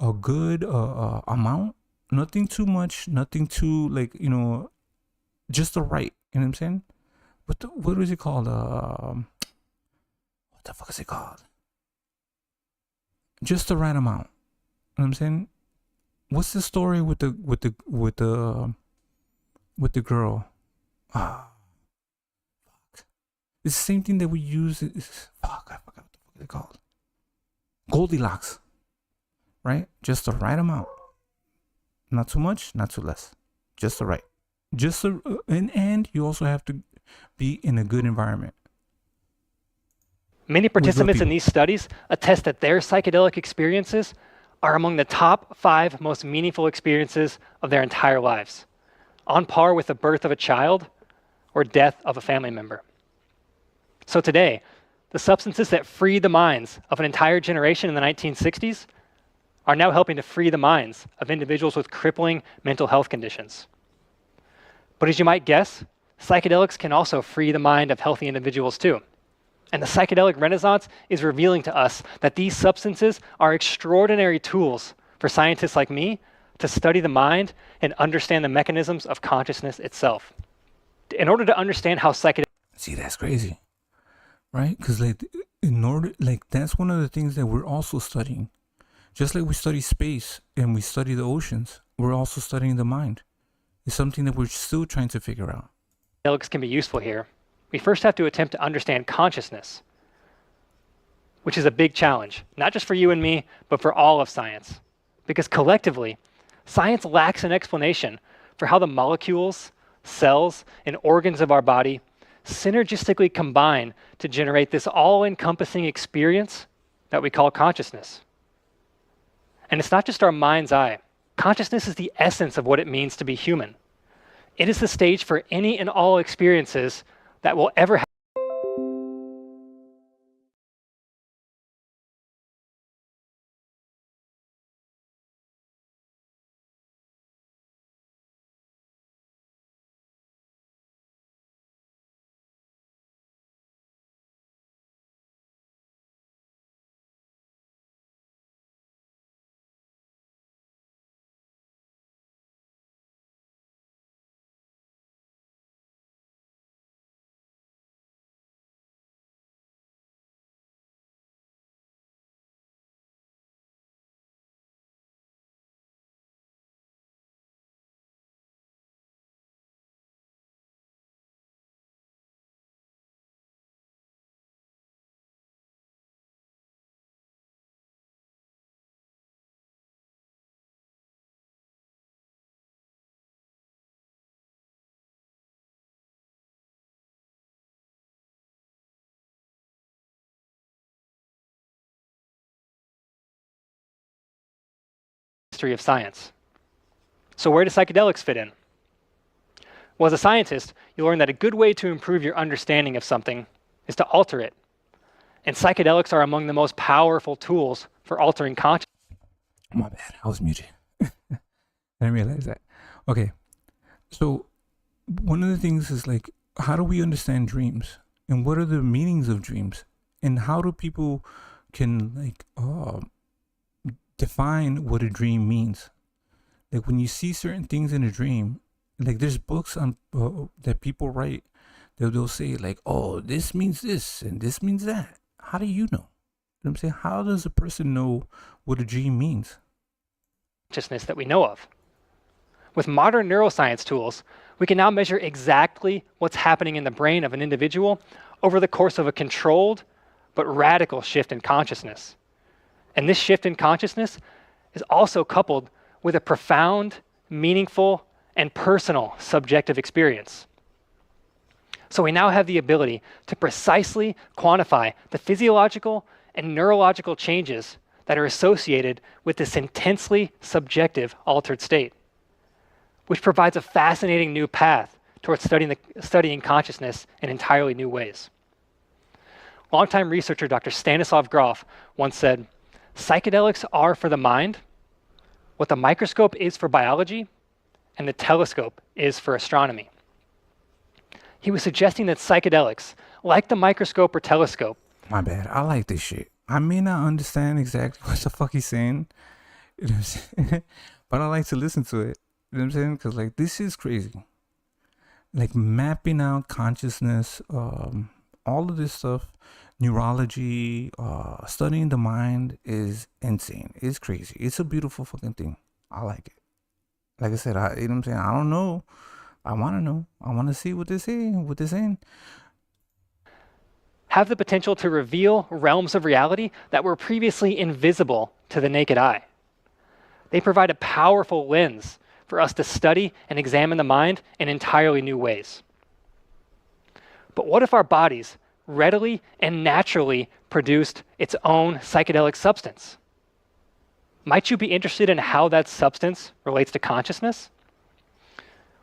[SPEAKER 1] a good amount, nothing too much, nothing too, like, you know, just the right, you know what I'm saying? What is it called? What the fuck is it called? Just the right amount. You know what I'm saying? What's the story with the girl? Ah, fuck. It's the same thing that we use. Fuck, I forgot what the fuck it's called. Goldilocks, right? Just the right amount. Not too much, not too less. Just the right. And you also have to be in a good environment.
[SPEAKER 3] Many participants in these studies attest that their psychedelic experiences are among the top 5 most meaningful experiences of their entire lives, on par with the birth of a child or death of a family member. So today, the substances that freed the minds of an entire generation in the 1960s are now helping to free the minds of individuals with crippling mental health conditions. But as you might guess, psychedelics can also free the mind of healthy individuals too. And the psychedelic renaissance is revealing to us that these substances are extraordinary tools for scientists like me to study the mind and understand the mechanisms of consciousness itself. In order to understand how psychedelics...
[SPEAKER 1] See, that's crazy, right? Because that's one of the things that we're also studying. Just like we study space and we study the oceans, we're also studying the mind. It's something that we're still trying to figure out.
[SPEAKER 3] Psychedelics can be useful here. We first have to attempt to understand consciousness, which is a big challenge, not just for you and me, but for all of science. Because collectively, science lacks an explanation for how the molecules, cells, and organs of our body synergistically combine to generate this all-encompassing experience that we call consciousness. And it's not just our mind's eye. Consciousness is the essence of what it means to be human. It is the stage for any and all experiences that will ever happen. History of science. So where do psychedelics fit in? Well, as a scientist, you learn that a good way to improve your understanding of something is to alter it. And psychedelics are among the most powerful tools for altering consciousness.
[SPEAKER 1] My bad, I was muted. I didn't realize that. Okay, so one of the things is like, how do we understand dreams? And what are the meanings of dreams? And how do people can define what a dream means? Like when you see certain things in a dream, like there's books on that people write, they'll say like, oh, this means this and this means that. How do you know? You know what I'm saying? How does a person know what a dream means?
[SPEAKER 3] Consciousness that we know of. With modern neuroscience tools, we can now measure exactly what's happening in the brain of an individual over the course of a controlled but radical shift in consciousness. And this shift in consciousness is also coupled with a profound, meaningful, and personal subjective experience. So we now have the ability to precisely quantify the physiological and neurological changes that are associated with this intensely subjective altered state, which provides a fascinating new path towards studying consciousness in entirely new ways. Longtime researcher Dr. Stanislav Grof once said, "Psychedelics are for the mind what the microscope is for biology and the telescope is for astronomy." He was suggesting that psychedelics, like the microscope or telescope.
[SPEAKER 1] My bad. I like this shit. I may not understand exactly what the fuck he's saying, you know what I'm saying? But I like to listen to it. You know what I'm saying? Because like this is crazy. Like mapping out consciousness, all of this stuff, neurology, studying the mind is insane. It's crazy. It's a beautiful fucking thing. I like it. Like I said, you know what I'm saying? I don't know. I want to know. I want to see what they're saying.
[SPEAKER 3] Have the potential to reveal realms of reality that were previously invisible to the naked eye. They provide a powerful lens for us to study and examine the mind in entirely new ways. But what if our bodies readily and naturally produced its own psychedelic substance? Might you be interested in how that substance relates to consciousness?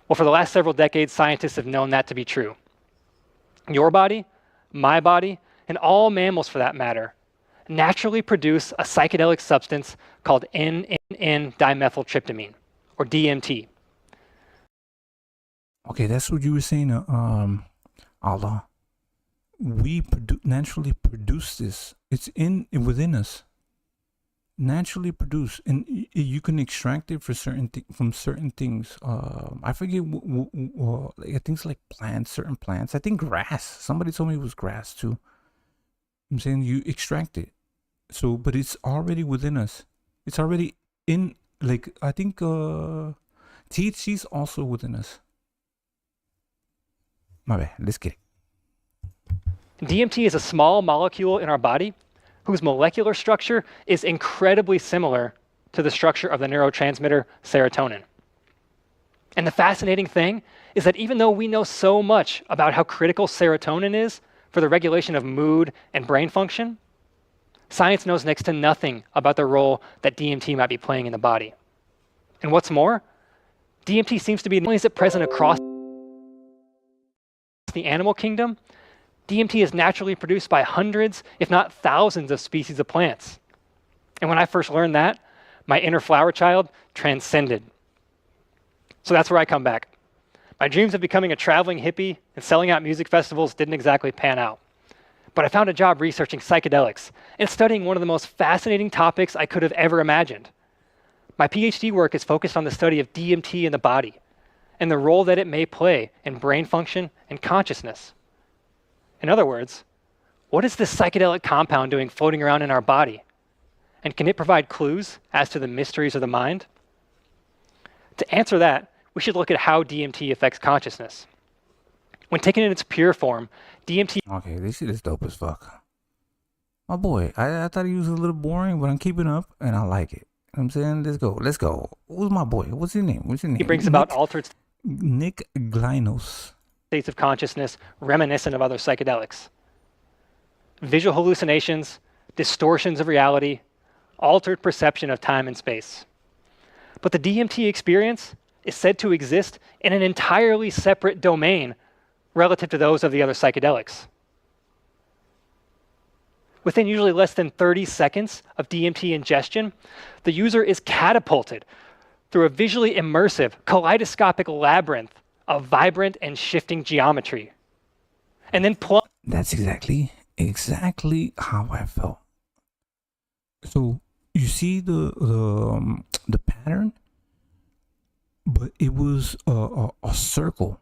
[SPEAKER 3] Well, for the last several decades, scientists have known that to be true. Your body, my body, and all mammals for that matter, naturally produce a psychedelic substance called N-dimethyltryptamine, or DMT.
[SPEAKER 1] Okay, that's what you were saying, Allah. We naturally produce this. It's within us. Naturally produced, and you can extract it for from certain things. I forget like things like plants, certain plants. I think grass. Somebody told me it was grass too. I'm saying you extract it, so but it's already within us. It's already in. Like I think THC is also within us. My bad. Let's get it.
[SPEAKER 3] DMT is a small molecule in our body whose molecular structure is incredibly similar to the structure of the neurotransmitter serotonin. And the fascinating thing is that even though we know so much about how critical serotonin is for the regulation of mood and brain function, science knows next to nothing about the role that DMT might be playing in the body. And what's more, DMT seems to be not only is it present across the animal kingdom, DMT is naturally produced by hundreds, if not thousands, of species of plants. And when I first learned that, my inner flower child transcended. So that's where I come back. My dreams of becoming a traveling hippie and selling out music festivals didn't exactly pan out. But I found a job researching psychedelics and studying one of the most fascinating topics I could have ever imagined. My PhD work is focused on the study of DMT in the body and the role that it may play in brain function and consciousness. In other words, what is this psychedelic compound doing floating around in our body? And can it provide clues as to the mysteries of the mind? To answer that, we should look at how DMT affects consciousness. When taken in its pure form, DMT...
[SPEAKER 1] Okay, this shit is dope as fuck. My boy, I thought he was a little boring, but I'm keeping up, and I like it. You know what I'm saying? Let's go. Who's my boy? What's his name?
[SPEAKER 3] He brings about altered
[SPEAKER 1] Nick Glinos.
[SPEAKER 3] States of consciousness reminiscent of other psychedelics. Visual hallucinations, distortions of reality, altered perception of time and space. But the DMT experience is said to exist in an entirely separate domain relative to those of the other psychedelics. Within usually less than 30 seconds of DMT ingestion, the user is catapulted through a visually immersive, kaleidoscopic labyrinth of vibrant and shifting geometry. And then
[SPEAKER 1] That's exactly how I felt. So you see the pattern, but it was a circle.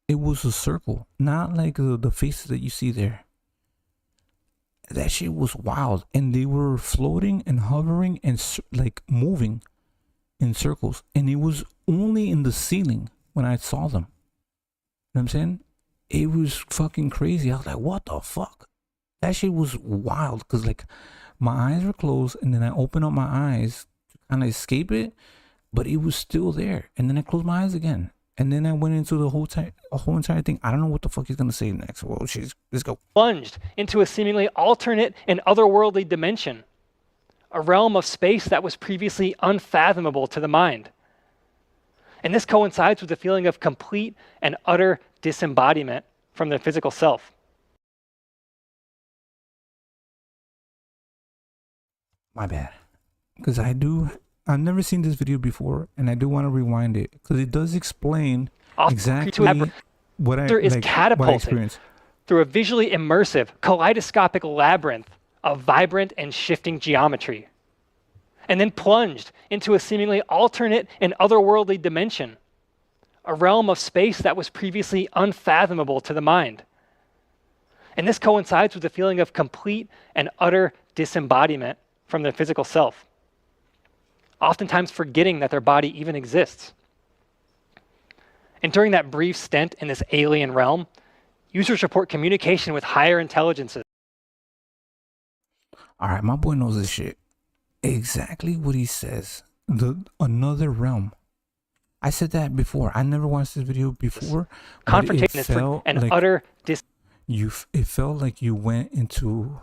[SPEAKER 1] It was a circle, not like the faces that you see there. That shit was wild, and they were floating and hovering and like moving in circles, and it was only in the ceiling when I saw them. You know what I'm saying? It was fucking crazy. I was like, what the fuck? That shit was wild, because like my eyes were closed, and then I opened up my eyes to kind of escape it, but it was still there. And then I closed my eyes again, and then I went into the whole entire thing. I don't know what the fuck he's gonna say next. Well, let's go.
[SPEAKER 3] Plunged into a seemingly alternate and otherworldly dimension, a realm of space that was previously unfathomable to the mind. And this coincides with the feeling of complete and utter disembodiment from the physical self.
[SPEAKER 1] My bad. Because I've never seen this video before, and I do want to rewind it, because it does explain exactly what I experienced.
[SPEAKER 3] through a visually immersive, kaleidoscopic labyrinth of vibrant and shifting geometry, and then plunged into a seemingly alternate and otherworldly dimension, a realm of space that was previously unfathomable to the mind. And this coincides with the feeling of complete and utter disembodiment from their physical self, oftentimes forgetting that their body even exists. And during that brief stint in this alien realm, users report communication with higher intelligences.
[SPEAKER 1] All right, my boy knows this shit. Exactly what he says. Another realm. I said that before. I never watched this video before.
[SPEAKER 3] Confrontation and like utter
[SPEAKER 1] it felt like you went into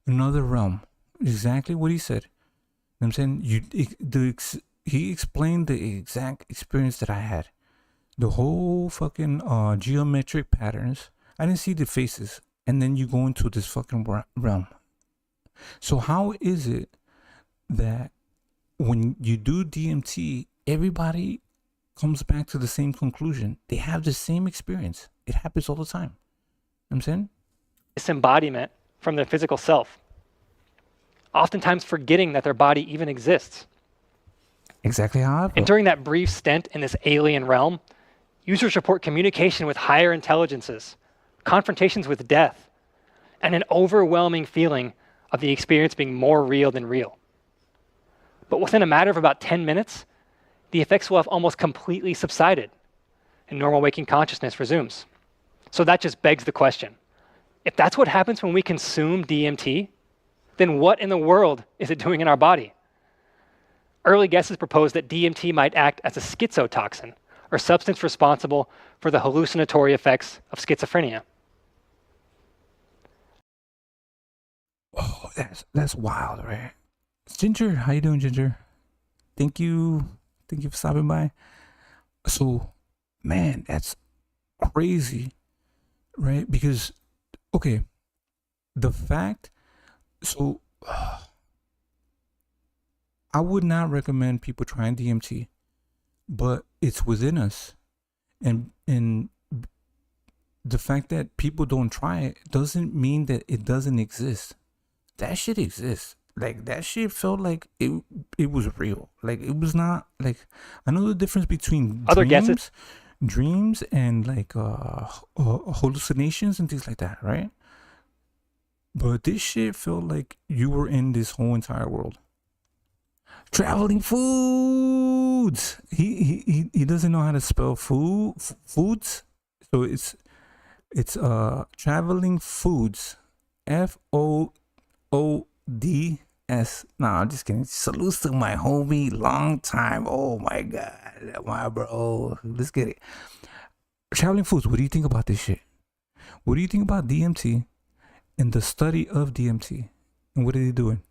[SPEAKER 1] another realm. Exactly what he said. You know what I'm saying? He explained the exact experience that I had. The whole fucking geometric patterns. I didn't see the faces. And then you go into this fucking realm. So how is it that when you do DMT, everybody comes back to the same conclusion? They have the same experience. It happens all the time. You know what I'm saying?
[SPEAKER 3] Disembodiment from their physical self, oftentimes forgetting that their body even exists.
[SPEAKER 1] Exactly how I felt.
[SPEAKER 3] And during that brief stint in this alien realm, users report communication with higher intelligences, confrontations with death, and an overwhelming feeling of the experience being more real than real. But within a matter of about 10 minutes, the effects will have almost completely subsided, and normal waking consciousness resumes. So that just begs the question. If that's what happens when we consume DMT, then what in the world is it doing in our body? Early guesses propose that DMT might act as a schizotoxin, or substance responsible for the hallucinatory effects of schizophrenia.
[SPEAKER 1] Oh, that's wild, right? Ginger, how you doing, Ginger? Thank you for stopping by. So, man, that's crazy, right? Because, okay, the fact, so I would not recommend people trying DMT, but it's within us, and the fact that people don't try it doesn't mean that it doesn't exist. That shit exists. Like, that shit felt like it was real. Like, it was not, like, I know the difference between dreams and like hallucinations and things like that, right? But this shit felt like you were in this whole entire world. Traveling foods. He doesn't know how to spell foods, so it's traveling foods. FOODS. Nah, I'm just kidding. Salutes to my homie, long time. Oh my god, my bro. Let's get it. Traveling foods. What do you think about this shit? What do you think about DMT and the study of DMT? And what are they doing?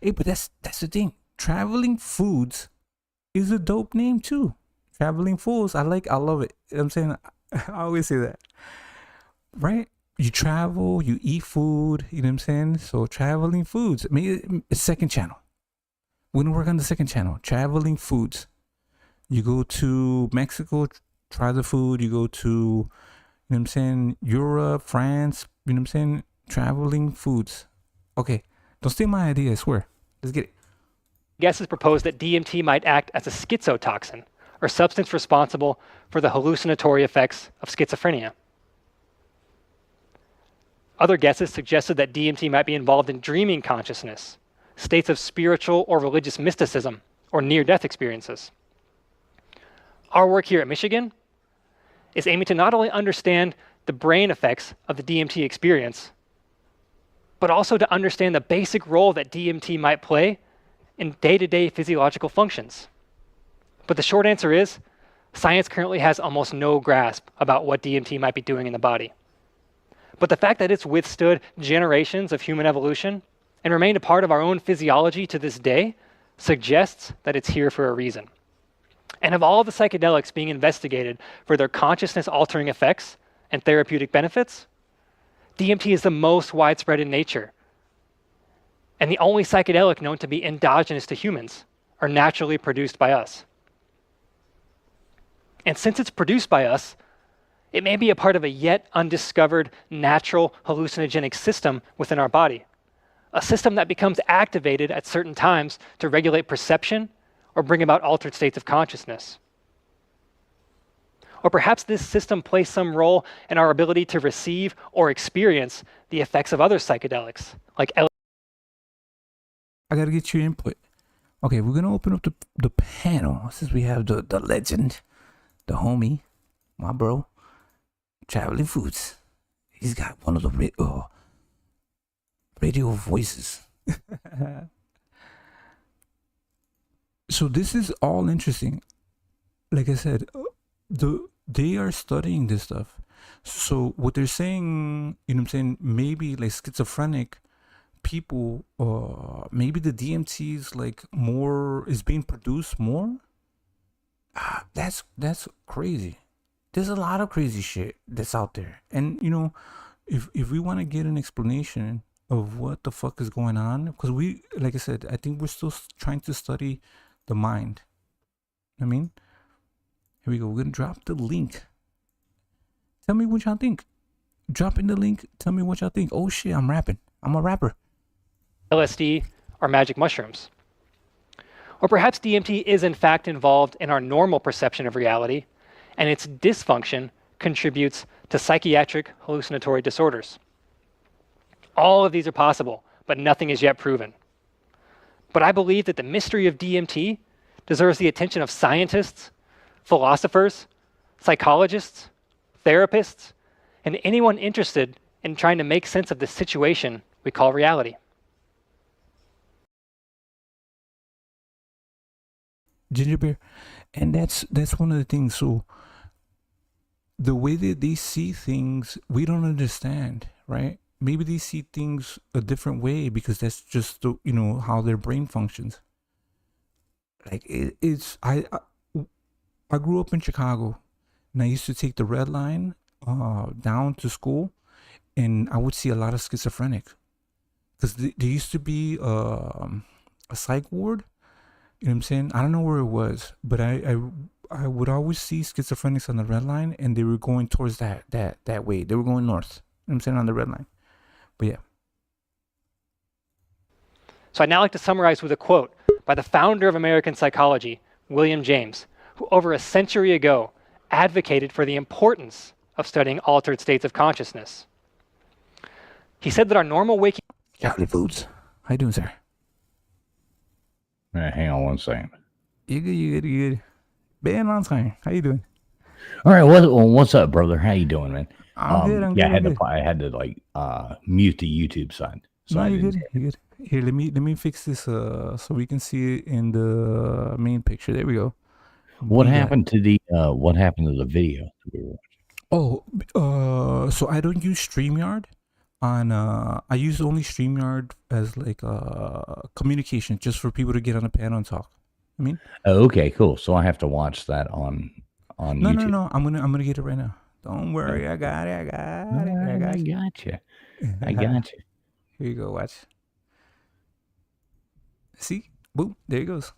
[SPEAKER 1] Hey, but that's the thing. Traveling foods is a dope name too. Traveling foods. I love it. You know what I'm saying, I always say that. Right? You travel, you eat food, you know what I'm saying? So traveling foods. Maybe a second channel. We're gonna work on the second channel. Traveling foods. You go to Mexico, try the food. You go to, you know what I'm saying, Europe, France, you know what I'm saying? Traveling foods. Okay. Don't steal my idea, I swear. Let's get it.
[SPEAKER 3] Guesses propose that DMT might act as a schizotoxin, or substance responsible for the hallucinatory effects of schizophrenia. Other guesses suggested that DMT might be involved in dreaming consciousness, states of spiritual or religious mysticism, or near-death experiences. Our work here at Michigan is aiming to not only understand the brain effects of the DMT experience, but also to understand the basic role that DMT might play in day-to-day physiological functions. But the short answer is, science currently has almost no grasp about what DMT might be doing in the body. But the fact that it's withstood generations of human evolution and remained a part of our own physiology to this day suggests that it's here for a reason. And of all the psychedelics being investigated for their consciousness-altering effects and therapeutic benefits, DMT is the most widespread in nature, and the only psychedelic known to be endogenous to humans, or naturally produced by us. And since it's produced by us, It may be a part of a yet undiscovered natural hallucinogenic system within our body, a system that becomes activated at certain times to regulate perception or bring about altered states of consciousness. Or perhaps this system plays some role in our ability to receive or experience the effects of other psychedelics, like
[SPEAKER 1] I gotta get your input. Okay, we're gonna open up the panel since we have the legend, the homie, my bro, Traveling Foods. He's got one of the radio voices. So this is all interesting. Like I said, they are studying this stuff. So what they're saying, you know what I'm saying, maybe like schizophrenic people, maybe the DMT is like is being produced more. That's crazy. There's a lot of crazy shit that's out there. And you know, if we want to get an explanation of what the fuck is going on, because we, like I said, I think we're still trying to study the mind. I mean, here we go. We're gonna drop the link. Tell me what y'all think. Drop in the link. Tell me what y'all think. Oh shit, I'm rapping. I'm a rapper.
[SPEAKER 3] LSD or magic mushrooms. Or perhaps DMT is in fact involved in our normal perception of reality, and its dysfunction contributes to psychiatric hallucinatory disorders. All of these are possible, but nothing is yet proven. But I believe that the mystery of DMT deserves the attention of scientists, philosophers, psychologists, therapists, and anyone interested in trying to make sense of the situation we call reality.
[SPEAKER 1] Ginger beer, and that's one of the things. So the way that they see things, we don't understand, right? Maybe they see things a different way because that's just the, you know, how their brain functions. Like it's I grew up in Chicago, and I used to take the red line down to school, and I would see a lot of schizophrenic because there used to be a psych ward. You know what I'm saying? I don't know where it was, but I would always see schizophrenics on the red line, and they were going towards that way. They were going north. You know what I'm saying, on the red line. But yeah.
[SPEAKER 3] So I'd now like to summarize with a quote by the founder of American psychology, William James, who over a century ago advocated for the importance of studying altered states of consciousness. He said that our normal waking...
[SPEAKER 1] Charlie Foods. How you doing, sir?
[SPEAKER 4] Hang on one second.
[SPEAKER 1] You good. Been on time. How you doing?
[SPEAKER 4] All right, what's up, brother? How you doing, man?
[SPEAKER 1] I'm good.
[SPEAKER 4] I had to like mute the YouTube side. So
[SPEAKER 1] no, you're good. Here, let me fix this so we can see it in the main picture. There we go.
[SPEAKER 4] What happened to the video that we were watching?
[SPEAKER 1] Oh, so I don't use StreamYard. I use only StreamYard as like communication, just for people to get on the panel and talk. I mean,
[SPEAKER 4] oh, okay, cool. So I have to watch that on YouTube.
[SPEAKER 1] No. I'm gonna get it right now. Don't worry, I got it. I got
[SPEAKER 4] you. I got you.
[SPEAKER 1] Here you go. Watch. See, boom, there it goes.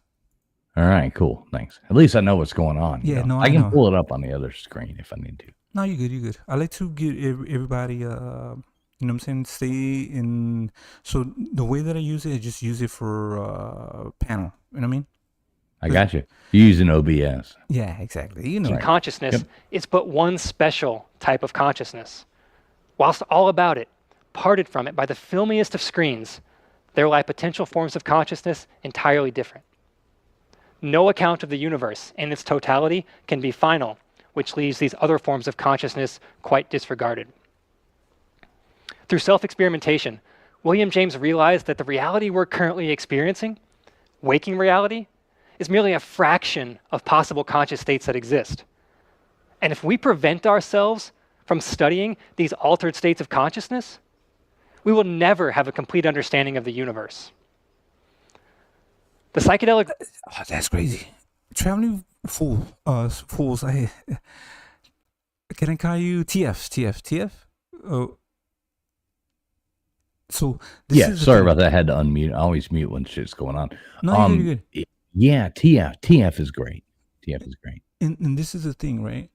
[SPEAKER 4] All right, cool. Thanks. At least I know what's going on.
[SPEAKER 1] Yeah, no,
[SPEAKER 4] I can pull it up on the other screen if I need to.
[SPEAKER 1] No, you're good. I like to give everybody you know what I'm saying, stay in. So the way that I use it, I just use it for panel. You know what I mean?
[SPEAKER 4] I got you. You're using OBS.
[SPEAKER 1] Yeah, exactly. You know,
[SPEAKER 3] right. Consciousness is but one special type of consciousness. Whilst all about it, parted from it by the filmiest of screens, there lie potential forms of consciousness entirely different. No account of the universe in its totality can be final, which leaves these other forms of consciousness quite disregarded. Through self-experimentation, William James realized that the reality we're currently experiencing, waking reality, is merely a fraction of possible conscious states that exist. And if we prevent ourselves from studying these altered states of consciousness, we will never have a complete understanding of the universe. The psychedelic...
[SPEAKER 1] Oh, that's crazy. Traveling fools, can I call you TF? Oh. So
[SPEAKER 4] sorry about that. I had to unmute. I always mute when shit's going on.
[SPEAKER 1] No, you're good.
[SPEAKER 4] Yeah, TF is great. TF is great.
[SPEAKER 1] And this is the thing, right?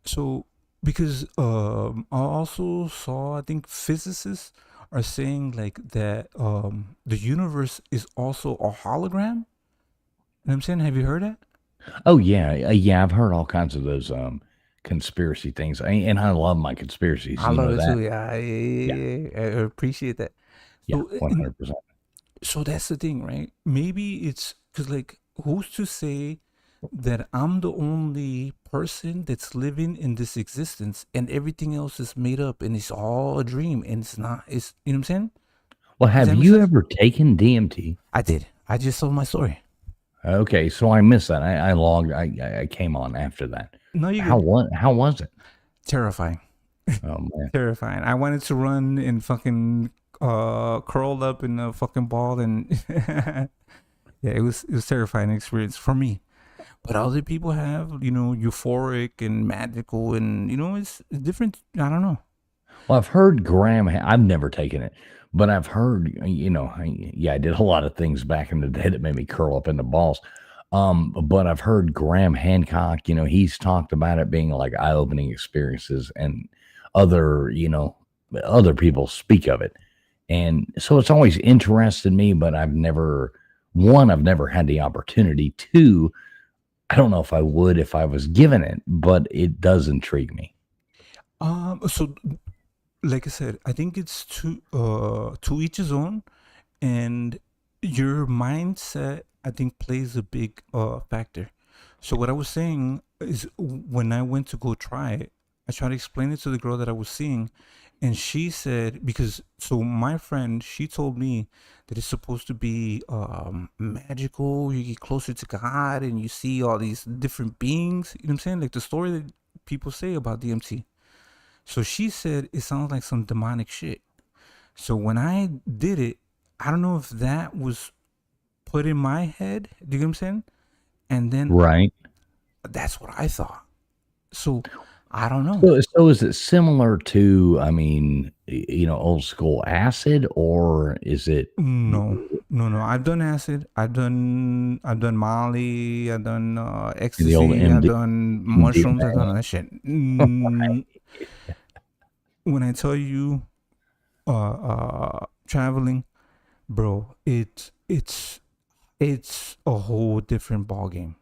[SPEAKER 1] So because I also saw, I think physicists are saying like that the universe is also a hologram. You know what I'm saying? Have you heard that?
[SPEAKER 4] Oh yeah, yeah. I've heard all kinds of those conspiracy things, and I love my conspiracies.
[SPEAKER 1] I
[SPEAKER 4] You
[SPEAKER 1] love
[SPEAKER 4] know
[SPEAKER 1] it
[SPEAKER 4] that?
[SPEAKER 1] too. Yeah,
[SPEAKER 4] Yeah,
[SPEAKER 1] I appreciate that.
[SPEAKER 4] yeah,
[SPEAKER 1] So,
[SPEAKER 4] 100%.
[SPEAKER 1] so that's the thing, right? Maybe it's because, like, who's to say that I'm the only person that's living in this existence and everything else is made up and it's all a dream and it's not, it's, you know what I'm saying?
[SPEAKER 4] Well,
[SPEAKER 1] Does
[SPEAKER 4] have
[SPEAKER 1] that make
[SPEAKER 4] you
[SPEAKER 1] sense?
[SPEAKER 4] ever taken DMT?
[SPEAKER 1] I did. I just told my story.
[SPEAKER 4] Okay, so I missed that. I logged. I came on after that.
[SPEAKER 1] No, you
[SPEAKER 4] How
[SPEAKER 1] good.
[SPEAKER 4] what? How was it?
[SPEAKER 1] Terrifying.
[SPEAKER 4] Oh man.
[SPEAKER 1] Terrifying. I wanted to run and fucking curled up in a fucking ball and yeah, it was terrifying experience for me. But other people have, euphoric and magical and it's different. I don't know.
[SPEAKER 4] Well, I've heard Graham. I've never taken it, but I've heard. I did a lot of things back in the day that made me curl up into balls. But I've heard Graham Hancock. He's talked about it being like eye-opening experiences, and other, other people speak of it. And so it's always interested me, but I've never had the opportunity. Two, I don't know if I would if I was given it, but it does intrigue me.
[SPEAKER 1] So like I said, I think it's to each his own, and your mindset I think plays a big factor. So what I was saying is when I went to go try it, I tried to explain it to the girl that I was seeing, and she said because so my friend she told me that it's supposed to be magical. You get closer to God and you see all these different beings. You know what I'm saying? Like the story that people say about DMT. So she said it sounds like some demonic shit. So when I did it, I don't know if that was put in my head. Do you get what I'm saying? And then
[SPEAKER 4] Right.
[SPEAKER 1] that's what I thought. So I don't know.
[SPEAKER 4] So is it similar to, I mean, old school acid, or is it
[SPEAKER 1] No, no. I've done acid. I've done Molly. I've done
[SPEAKER 4] the old
[SPEAKER 1] ecstasy. I've done mushrooms. I've
[SPEAKER 4] MDMA?
[SPEAKER 1] done all that shit. When I tell you, traveling, bro, it's a whole different ball game.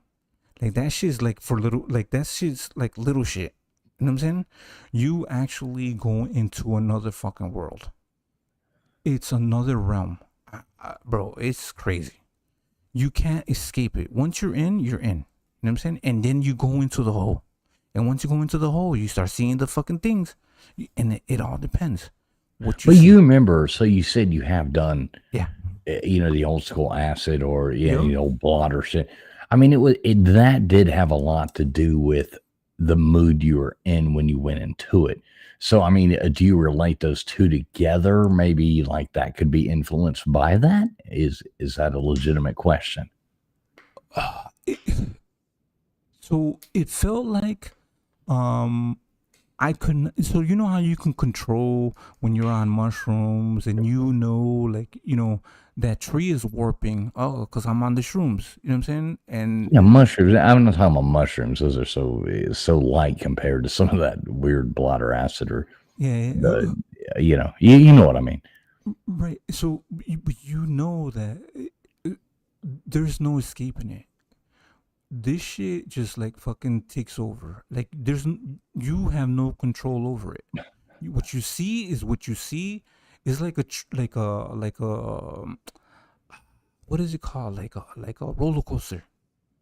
[SPEAKER 1] Like that shit's like for little, like that shit's like little shit. You know what I'm saying? You actually go into another fucking world. It's another realm, bro. It's crazy. You can't escape it. Once you're in, you're in. You know what I'm saying? And then you go into the hole. And once you go into the hole, you start seeing the fucking things. And it all depends what you
[SPEAKER 4] But
[SPEAKER 1] see.
[SPEAKER 4] you remember, so you said you have done,
[SPEAKER 1] Yeah.
[SPEAKER 4] the old school acid or
[SPEAKER 1] Yeah.
[SPEAKER 4] the old blotter shit. I mean, that did have a lot to do with the mood you were in when you went into it. So, I mean, do you relate those two together? Maybe like that could be influenced by that. Is that a legitimate question?
[SPEAKER 1] So it felt like I couldn't. So you know how you can control when you're on mushrooms, and like that tree is warping. Oh, because I'm on the shrooms. You know what I'm saying? And
[SPEAKER 4] Yeah, mushrooms. I'm not talking about mushrooms. Those are so light compared to some of that weird blotter acid or
[SPEAKER 1] yeah,
[SPEAKER 4] the, you know what I mean.
[SPEAKER 1] right. So but you know that there's no escaping it. This shit just like fucking takes over. Like you have no control over it. What you see is what you see. Is like a what is it called? Like a roller coaster.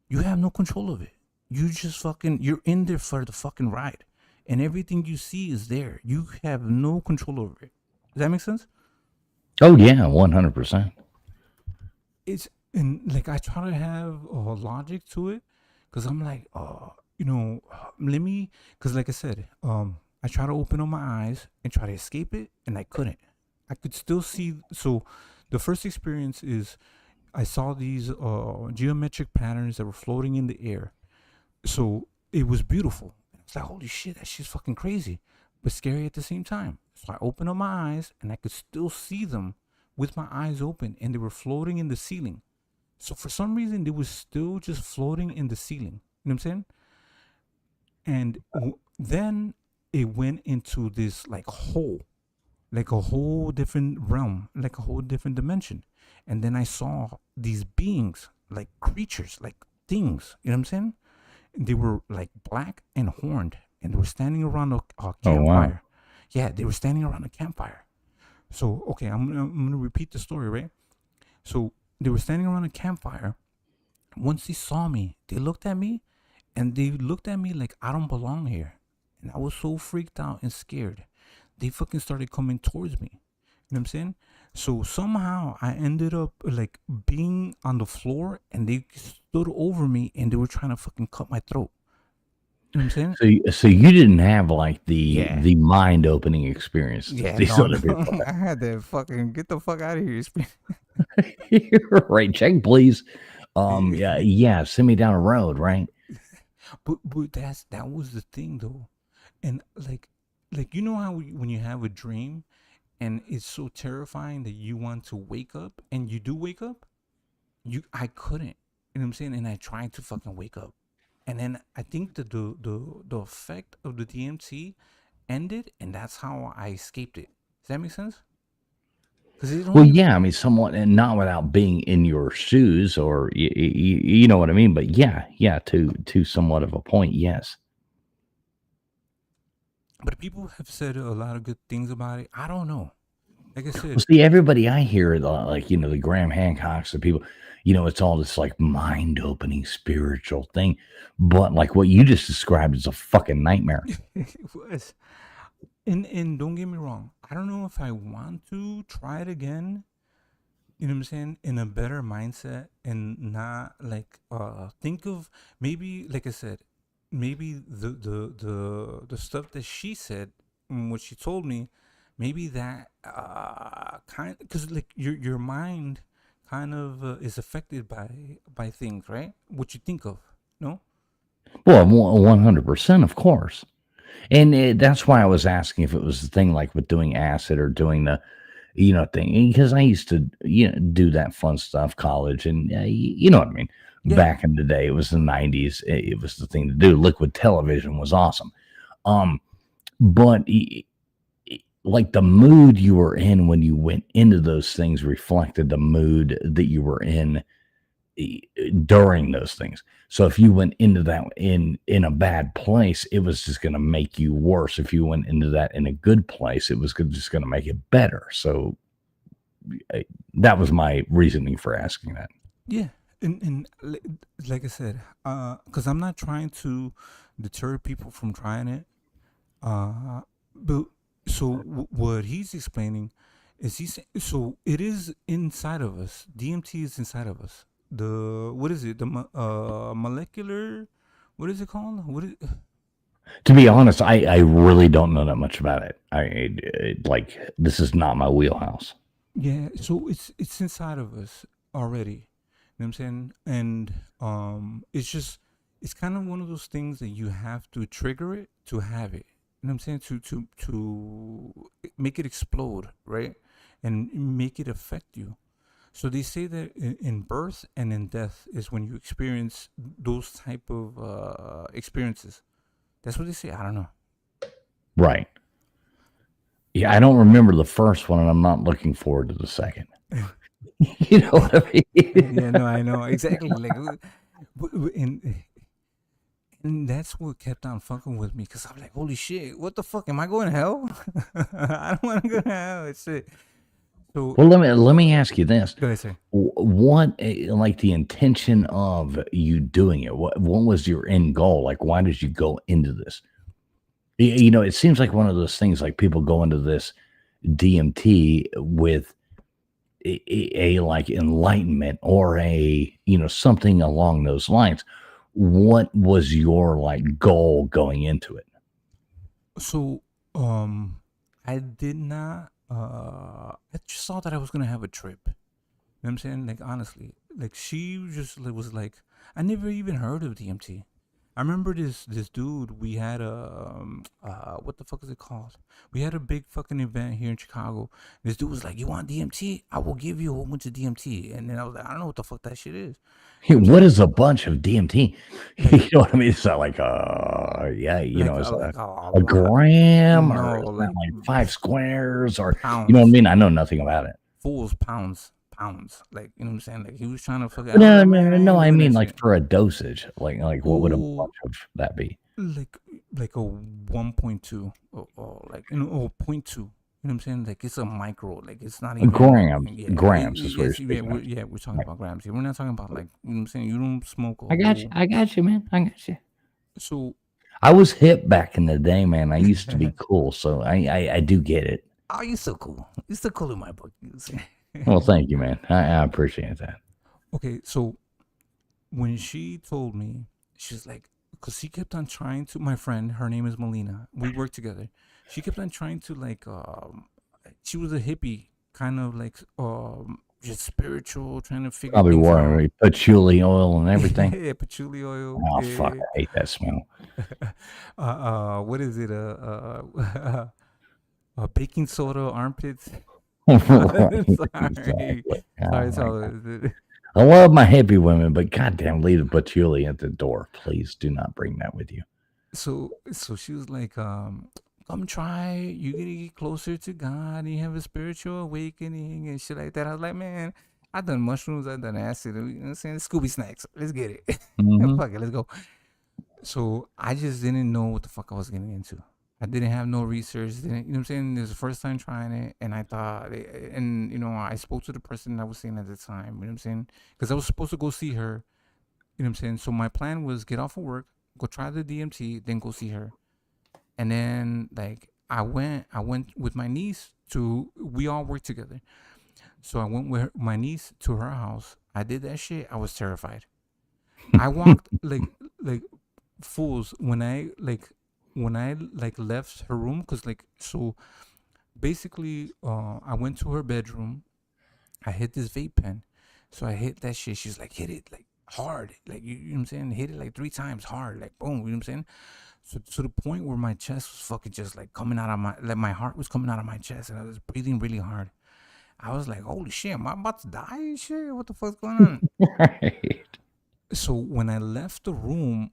[SPEAKER 1] You have no control of it. You just you're in there for the fucking ride, and everything you see is there. You have no control over it. Does that make sense?
[SPEAKER 4] Oh yeah, 100%.
[SPEAKER 1] It's and like I try to have a logic to it, because I'm like, let me, because like I said, I try to open up my eyes and try to escape it, and I couldn't. I could still see. So the first experience is I saw these geometric patterns that were floating in the air. So it was beautiful. It's like, holy shit, that shit's fucking crazy, but scary at the same time. So I opened up my eyes and I could still see them with my eyes open, and they were floating in the ceiling. So for some reason, they was still just floating in the ceiling. You know what I'm saying? And then it went into this like hole, like a whole different realm, like a whole different dimension. And then I saw these beings, like creatures, like things, you know what I'm saying? They were like black and horned, and they were standing around a
[SPEAKER 4] Oh, wow.
[SPEAKER 1] campfire. Yeah, they were standing around a campfire. So, okay, I'm gonna repeat the story, right? So they were standing around a campfire. Once they saw me, they looked at me, and they looked at me like I don't belong here. And I was so freaked out and scared. They fucking started coming towards me. You know what I'm saying? So somehow I ended up like being on the floor, and they stood over me, and they were trying to fucking cut my throat. You know what I'm saying?
[SPEAKER 4] So you didn't have like
[SPEAKER 1] Yeah.
[SPEAKER 4] the mind opening experience that
[SPEAKER 1] Yeah,
[SPEAKER 4] these
[SPEAKER 1] no,
[SPEAKER 4] other
[SPEAKER 1] no.
[SPEAKER 4] people
[SPEAKER 1] I had to fucking get the fuck out of here.
[SPEAKER 4] had. Right. Check, please. Yeah. Send me down a road. Right.
[SPEAKER 1] But that was the thing though, and like you know how when you have a dream, and it's so terrifying that you want to wake up, and you do wake up, I couldn't, you know what I'm saying, and I tried to fucking wake up, and then I think that the effect of the DMT ended, and that's how I escaped it. Does that make sense? Because it
[SPEAKER 4] Well,
[SPEAKER 1] only
[SPEAKER 4] yeah. I mean, somewhat, and not without being in your shoes, or you know what I mean. But yeah. To somewhat of a point, yes.
[SPEAKER 1] but people have said a lot of good things about it. I don't know. Like I
[SPEAKER 4] Well,
[SPEAKER 1] said,
[SPEAKER 4] see, everybody I hear, like, the Graham Hancocks, the people, it's all this like mind opening spiritual thing. But like what you just described is a fucking nightmare.
[SPEAKER 1] it was. And don't get me wrong, I don't know if I want to try it again. You know what I'm saying? In a better mindset, and not like think of, maybe like I said, maybe the stuff that she said, what she told me, maybe that kind, because like your mind kind of is affected by things, right? What you think of, no?
[SPEAKER 4] Well, 100%, of course. And that's why I was asking if it was the thing like with doing acid or doing the, thing. Because I used to, do that fun stuff, college, and you know what I mean.
[SPEAKER 1] Yeah.
[SPEAKER 4] Back in the day, it was the 90s. It was the thing to do. Liquid television was awesome. But like the mood you were in when you went into those things reflected the mood that you were in during those things. So if you went into that in a bad place, it was just going to make you worse. If you went into that in a good place, it was just going to make it better. So that was my reasoning for asking that.
[SPEAKER 1] Yeah, and like I said, because I'm not trying to deter people from trying it. But so what he's explaining is so it is inside of us. DMT is inside of us. The what is it? The molecular. What is it called?
[SPEAKER 4] To be honest, I really don't know that much about it. Like, this is not my wheelhouse.
[SPEAKER 1] Yeah, so it's inside of us already. You know what I'm saying? And it's kind of one of those things that you have to trigger it to have it. You know what I'm saying? To make it explode, right? And make it affect you. So they say that in birth and in death is when you experience those type of experiences. That's what they say. I don't know.
[SPEAKER 4] Right. Yeah, I don't remember the first one, and I'm not looking forward to the second. You know what I mean?
[SPEAKER 1] Yeah, no, I know exactly. Like, and that's what kept on fucking with me, because I'm like, holy shit, what the fuck? Am I going to hell? I don't want to go to hell. It's it. So
[SPEAKER 4] Well, let me ask you this:
[SPEAKER 1] go ahead, say.
[SPEAKER 4] what, like, the intention of you doing it? What was your end goal? Like, why did you go into this? It seems like one of those things, like people go into this DMT with a like enlightenment or a something along those lines. What was your like goal going into it?
[SPEAKER 1] So I did not. I just thought that I was gonna have a trip. You know what I'm saying? Like honestly, like she just was like, I never even heard of DMT. I remember this dude. We had a what the fuck is it called? We had a big fucking event here in Chicago. This dude was like, "You want DMT? I will give you a whole bunch of DMT." And then I was like, "I don't know what the fuck that shit is."
[SPEAKER 4] Hey,
[SPEAKER 1] You know what I'm
[SPEAKER 4] what
[SPEAKER 1] saying?
[SPEAKER 4] is a bunch of DMT? You
[SPEAKER 1] Like,
[SPEAKER 4] know what I mean? It's not like, yeah, it's
[SPEAKER 1] like a
[SPEAKER 4] a
[SPEAKER 1] lot.
[SPEAKER 4] gram, or
[SPEAKER 1] No,
[SPEAKER 4] it's not
[SPEAKER 1] like
[SPEAKER 4] like 5 squares, or you know what I
[SPEAKER 1] pounds,
[SPEAKER 4] mean? I know nothing about it.
[SPEAKER 1] fools, pounds. Like, you know what I'm saying? Like he was trying to fuck it. I was
[SPEAKER 4] No,
[SPEAKER 1] like,
[SPEAKER 4] no,
[SPEAKER 1] man,
[SPEAKER 4] no,
[SPEAKER 1] I
[SPEAKER 4] no.
[SPEAKER 1] ain't
[SPEAKER 4] I
[SPEAKER 1] doing
[SPEAKER 4] mean,
[SPEAKER 1] that
[SPEAKER 4] like
[SPEAKER 1] shit.
[SPEAKER 4] for a dosage, like what would a
[SPEAKER 1] Oh,
[SPEAKER 4] bunch of that be?
[SPEAKER 1] like a 1.2 or like, you know, or point 0.2. You know what I'm saying? Like it's a micro. Like it's not even. Yeah,
[SPEAKER 4] Grams is what you're
[SPEAKER 1] yes, yeah,
[SPEAKER 4] speaking of.
[SPEAKER 1] we're talking
[SPEAKER 4] Right.
[SPEAKER 1] about grams here. We're not talking about like, you know what I'm saying. You don't smoke a
[SPEAKER 4] I got you.
[SPEAKER 1] whole.
[SPEAKER 4] I got you, man. I got you.
[SPEAKER 1] So,
[SPEAKER 4] I was hip back in the day, man. I used to be cool, so I do get it.
[SPEAKER 1] oh, you're so cool. You're so cool in my book. You know what I'm saying?
[SPEAKER 4] Well, thank you, man. I appreciate that.
[SPEAKER 1] Okay, so when she told me, she's like, because she kept on trying to. My friend, her name is Melina. We work together. She kept on trying to like. She was a hippie, kind of like just spiritual, trying to figure
[SPEAKER 4] Probably
[SPEAKER 1] things
[SPEAKER 4] wearing
[SPEAKER 1] out.
[SPEAKER 4] patchouli oil and everything.
[SPEAKER 1] Yeah, patchouli oil.
[SPEAKER 4] Oh fuck, I hate that smell.
[SPEAKER 1] What is it? Baking soda armpits.
[SPEAKER 4] Right,
[SPEAKER 1] Sorry,
[SPEAKER 4] exactly.
[SPEAKER 1] sorry.
[SPEAKER 4] Oh my
[SPEAKER 1] So
[SPEAKER 4] god. I love my hippie women, but goddamn, leave the patchouli at the door. Please do not bring that with you.
[SPEAKER 1] so she was like, come try it. You're gonna get closer to God. You have a spiritual awakening and shit like that. I was like, man, I done mushrooms, I done acid. You know what I'm saying? Scooby snacks. Let's get it.
[SPEAKER 4] Hmm.
[SPEAKER 1] Fuck it, let's go. So I just didn't know what the fuck I was getting into. I didn't have no research. Didn't, you know what I'm saying? It was the first time trying it, and I thought, and you know, I spoke to the person I was seeing at the time. You know what I'm saying? Because I was supposed to go see her. You know what I'm saying? So my plan was get off of work, go try the DMT, then go see her. And then like I went with my niece to. We all work together. So I went with my niece to her house. I did that shit. I was terrified. I walked like fools when I left her room, because like, so basically I went to her bedroom. I hit this vape pen. So I hit that shit. She's like, hit it like hard. Like, you know what I'm saying? Hit it like 3 times hard. Like, boom. You know what I'm saying? So to the point where my chest was fucking just like coming out of like my heart was coming out of my chest, and I was breathing really hard. I was like, holy shit, am I about to die and shit? What the fuck's going on?
[SPEAKER 4] Right.
[SPEAKER 1] So when I left the room,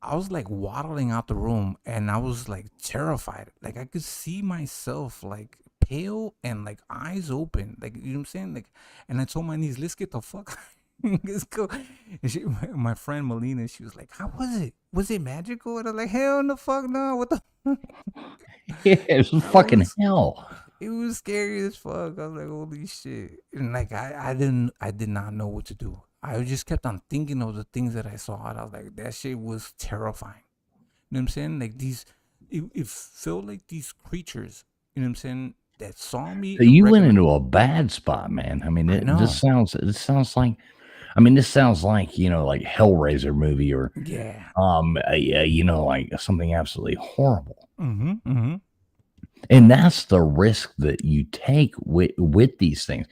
[SPEAKER 1] I was like waddling out the room, and I was like terrified. Like I could see myself like pale and like eyes open. Like, you know what I'm saying? Like, and I told my niece, let's get the fuck let's go. And my friend Melina, she was like, how was it? Was it magical? And I was like, hell no, fuck no. What the
[SPEAKER 4] Yeah, it was
[SPEAKER 1] I
[SPEAKER 4] fucking
[SPEAKER 1] was
[SPEAKER 4] hell.
[SPEAKER 1] it was scary as fuck. I was like, holy shit. And like I did not know what to do. I just kept on thinking of the things that I saw, and I was like, that shit was terrifying. You know what I'm saying? Like it felt like these creatures, you know what I'm saying, that saw me
[SPEAKER 4] So you went
[SPEAKER 1] regular.
[SPEAKER 4] into a bad spot, man. I mean,
[SPEAKER 1] I know.
[SPEAKER 4] this sounds like, I mean, this sounds like, like Hellraiser movie, or
[SPEAKER 1] Yeah.
[SPEAKER 4] yeah, like something absolutely horrible.
[SPEAKER 1] Mm-hmm. Mm-hmm.
[SPEAKER 4] And that's the risk that you take with these things.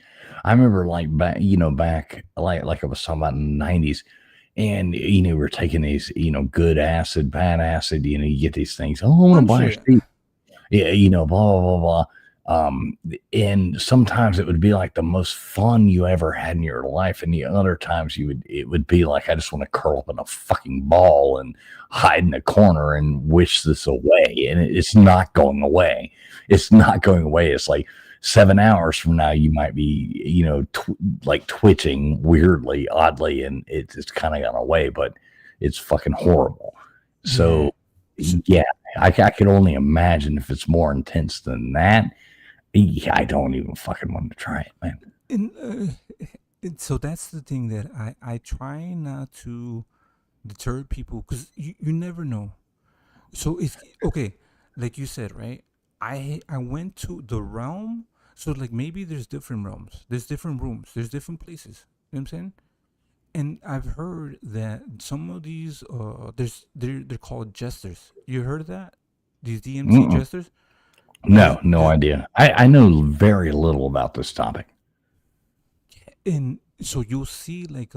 [SPEAKER 4] I remember like back like I was talking about in the 90s, and we're taking these, good acid, bad acid, you get these things. Oh, I want to
[SPEAKER 1] I'm
[SPEAKER 4] buy a
[SPEAKER 1] sure.
[SPEAKER 4] sheet. Yeah, blah blah blah blah. And sometimes it would be like the most fun you ever had in your life, and the other times it would be like, I just want to curl up in a fucking ball and hide in a corner and wish this away, and it's not going away. It's not going away. It's like 7 hours from now, you might be, like twitching weirdly, oddly, and it's kind of gone away, but it's fucking horrible.
[SPEAKER 1] Yeah.
[SPEAKER 4] So yeah, I could only imagine if it's more intense than that. Yeah, I don't even fucking want to try it, man.
[SPEAKER 1] And so that's the thing that I try not to deter people, because you never know. So if okay, like you said, right? I went to the realm. So like maybe there's different realms, there's different rooms, there's different places. You know what I'm saying? And I've heard that some of these they're called jesters. You heard of that? These DMT
[SPEAKER 4] Mm-mm.
[SPEAKER 1] jesters? There's
[SPEAKER 4] No
[SPEAKER 1] there's
[SPEAKER 4] idea. I know very little about this topic.
[SPEAKER 1] and So you'll see like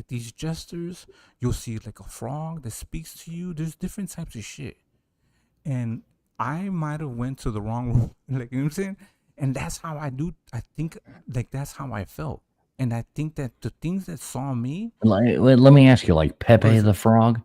[SPEAKER 1] these gestures. You'll see like a frog that speaks to you. There's different types of shit. And I might have went to the wrong room. Like, you know what I'm saying? And that's how I do. I think like that's how I felt. And I think that the things that saw me,
[SPEAKER 4] Like, let me ask you, like Pepe the Frog.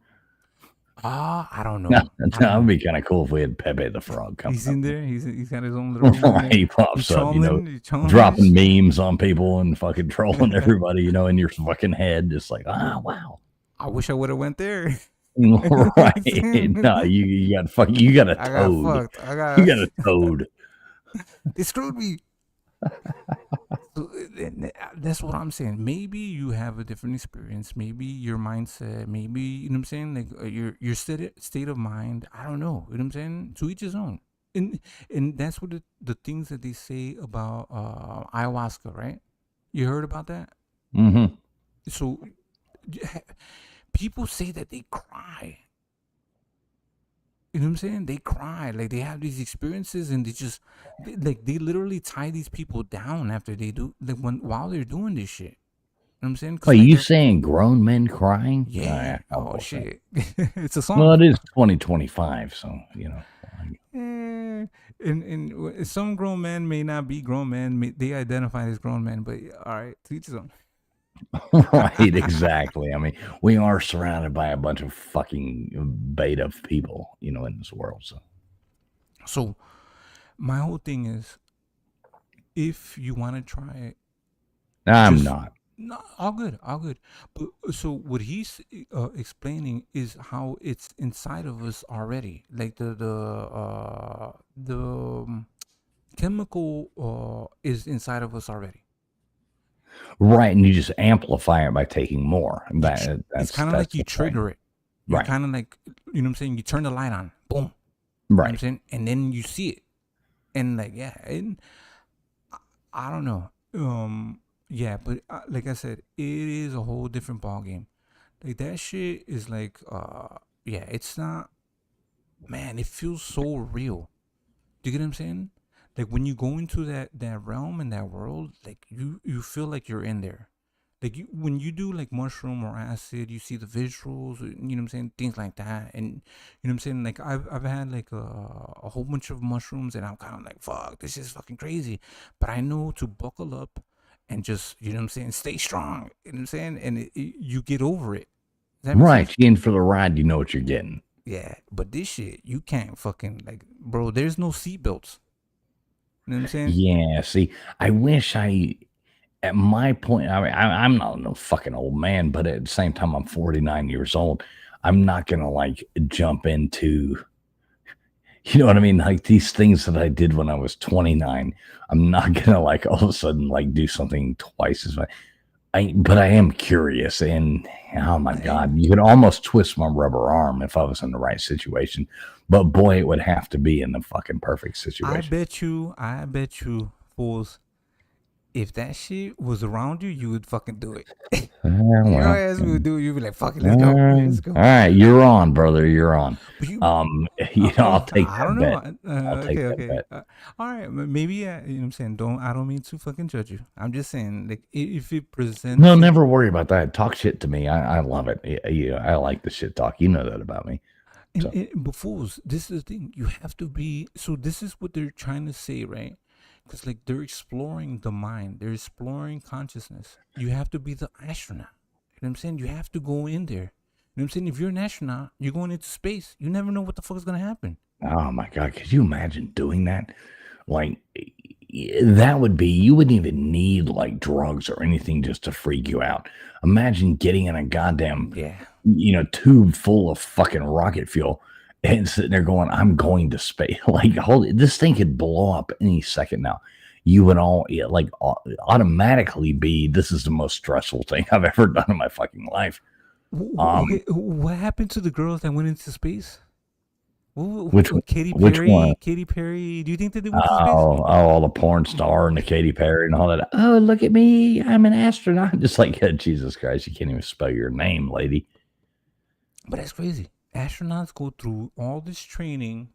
[SPEAKER 1] I don't
[SPEAKER 4] No,
[SPEAKER 1] know. I
[SPEAKER 4] that
[SPEAKER 1] don't
[SPEAKER 4] would
[SPEAKER 1] know.
[SPEAKER 4] be kind of cool if we had Pepe the Frog coming
[SPEAKER 1] He's
[SPEAKER 4] up.
[SPEAKER 1] in there. He's got his own little room in
[SPEAKER 4] Right,
[SPEAKER 1] there.
[SPEAKER 4] he pops up, you know,
[SPEAKER 1] He chilling
[SPEAKER 4] dropping memes on people and fucking trolling everybody, you know, in your fucking head, just like, wow.
[SPEAKER 1] I wish I would have went there.
[SPEAKER 4] Right? No, you got you got a
[SPEAKER 1] I got
[SPEAKER 4] toad.
[SPEAKER 1] fucked.
[SPEAKER 4] You got a toad.
[SPEAKER 1] They screwed me. So, that's what I'm saying. Maybe you have a different experience. Maybe your mindset. Maybe, you know what I'm saying. Like your state of mind. I don't know. You know what I'm saying. To each his own. And that's what the things that they say about ayahuasca, right? You heard about that?
[SPEAKER 4] Mm-hmm.
[SPEAKER 1] So people say that they cry. You know what I'm saying? They cry. Like they have these experiences and they literally tie these people down after they do, like while they're doing this shit. You know what I'm saying?
[SPEAKER 4] Are you saying grown men crying?
[SPEAKER 1] Yeah. Oh shit. It's a song.
[SPEAKER 4] Well, it is 2025, so you know.
[SPEAKER 1] And some grown men may not be grown men. They identify as grown men, but all right, to each his own.
[SPEAKER 4] Right, exactly. I mean, we are surrounded by a bunch of fucking beta people, you know, in this world.
[SPEAKER 1] So my whole thing is, if you want to try it,
[SPEAKER 4] I'm not.
[SPEAKER 1] No, all good, all good. But so what he's explaining is how it's inside of us already, like the chemical is inside of us already.
[SPEAKER 4] Right, and you just amplify it by taking more.
[SPEAKER 1] It's kind of like you trigger it. You're
[SPEAKER 4] Right.
[SPEAKER 1] kind of like, you know what I'm saying? You turn the light on, boom.
[SPEAKER 4] Right.
[SPEAKER 1] You know what I'm saying? And then you see it. And like, yeah, and I don't know. Yeah, but like I said, it is a whole different ball game. Like that shit is like, yeah, it's not, man, it feels so real. Do you get what I'm saying? Like when you go into that realm and that world, like you feel like you're in there. Like when you do like mushroom or acid, you see the visuals, you know what I'm saying, things like that, and you know what I'm saying. Like I've had like a whole bunch of mushrooms, and I'm kind of like, fuck, this is fucking crazy. But I know to buckle up and just, you know what I'm saying, stay strong. You know what I'm saying, and you get over it. Does that make
[SPEAKER 4] Right,
[SPEAKER 1] sense?
[SPEAKER 4] you in for the ride. You know what you're getting.
[SPEAKER 1] Yeah, but this shit, you can't fucking like, bro. There's no seatbelts. You know what I'm saying?
[SPEAKER 4] Yeah. See, I wish at my point, I mean, I'm not no fucking old man, but at the same time, I'm 49 years old. I'm not gonna like jump into, you know what I mean? Like these things that I did when I was 29. I'm not gonna like all of a sudden like do something twice as much. But I am curious, and oh my god, you could almost twist my rubber arm if I was in the right situation. But boy, it would have to be in the fucking perfect situation.
[SPEAKER 1] I bet you, fools, if that shit was around you, you would fucking do it.
[SPEAKER 4] Well,
[SPEAKER 1] Your ass would do it. You'd be like, fuck it, let's go. Let's go.
[SPEAKER 4] All right, you're on, brother. You're on.
[SPEAKER 1] But you,
[SPEAKER 4] You know, I'll take
[SPEAKER 1] I
[SPEAKER 4] that
[SPEAKER 1] don't
[SPEAKER 4] bet.
[SPEAKER 1] know.
[SPEAKER 4] I'll take
[SPEAKER 1] Okay,
[SPEAKER 4] that
[SPEAKER 1] okay.
[SPEAKER 4] bet.
[SPEAKER 1] All right, maybe, you know what I'm saying? I don't mean to fucking judge you. I'm just saying, like, if it presents.
[SPEAKER 4] No, never worry about that. Talk shit to me. I love it. Yeah, I like the shit talk. You know that about me. So.
[SPEAKER 1] But fools, this is the thing. You have to be. So this is what they're trying to say, right? Because like they're exploring the mind. They're exploring consciousness. You have to be the astronaut. You know what I'm saying? You have to go in there. You know what I'm saying? If you're an astronaut, you're going into space. You never know what the fuck is going to happen.
[SPEAKER 4] Oh my god, could you imagine doing that? Like that would be, you wouldn't even need like drugs or anything just to freak you out. Imagine getting in a goddamn tube full of fucking rocket fuel and sitting there going, I'm going to space. Like, this thing could blow up any second now. You would automatically be, this is the most stressful thing I've ever done in my fucking life.
[SPEAKER 1] Okay, what happened to the girls that went into space?
[SPEAKER 4] Which one?
[SPEAKER 1] Katy Perry. Do you think that they went to space?
[SPEAKER 4] All the porn star and the Katy Perry and all that. Oh, look at me. I'm an astronaut. Just like, Jesus Christ, you can't even spell your name, lady.
[SPEAKER 1] But that's crazy. Astronauts go through all this training,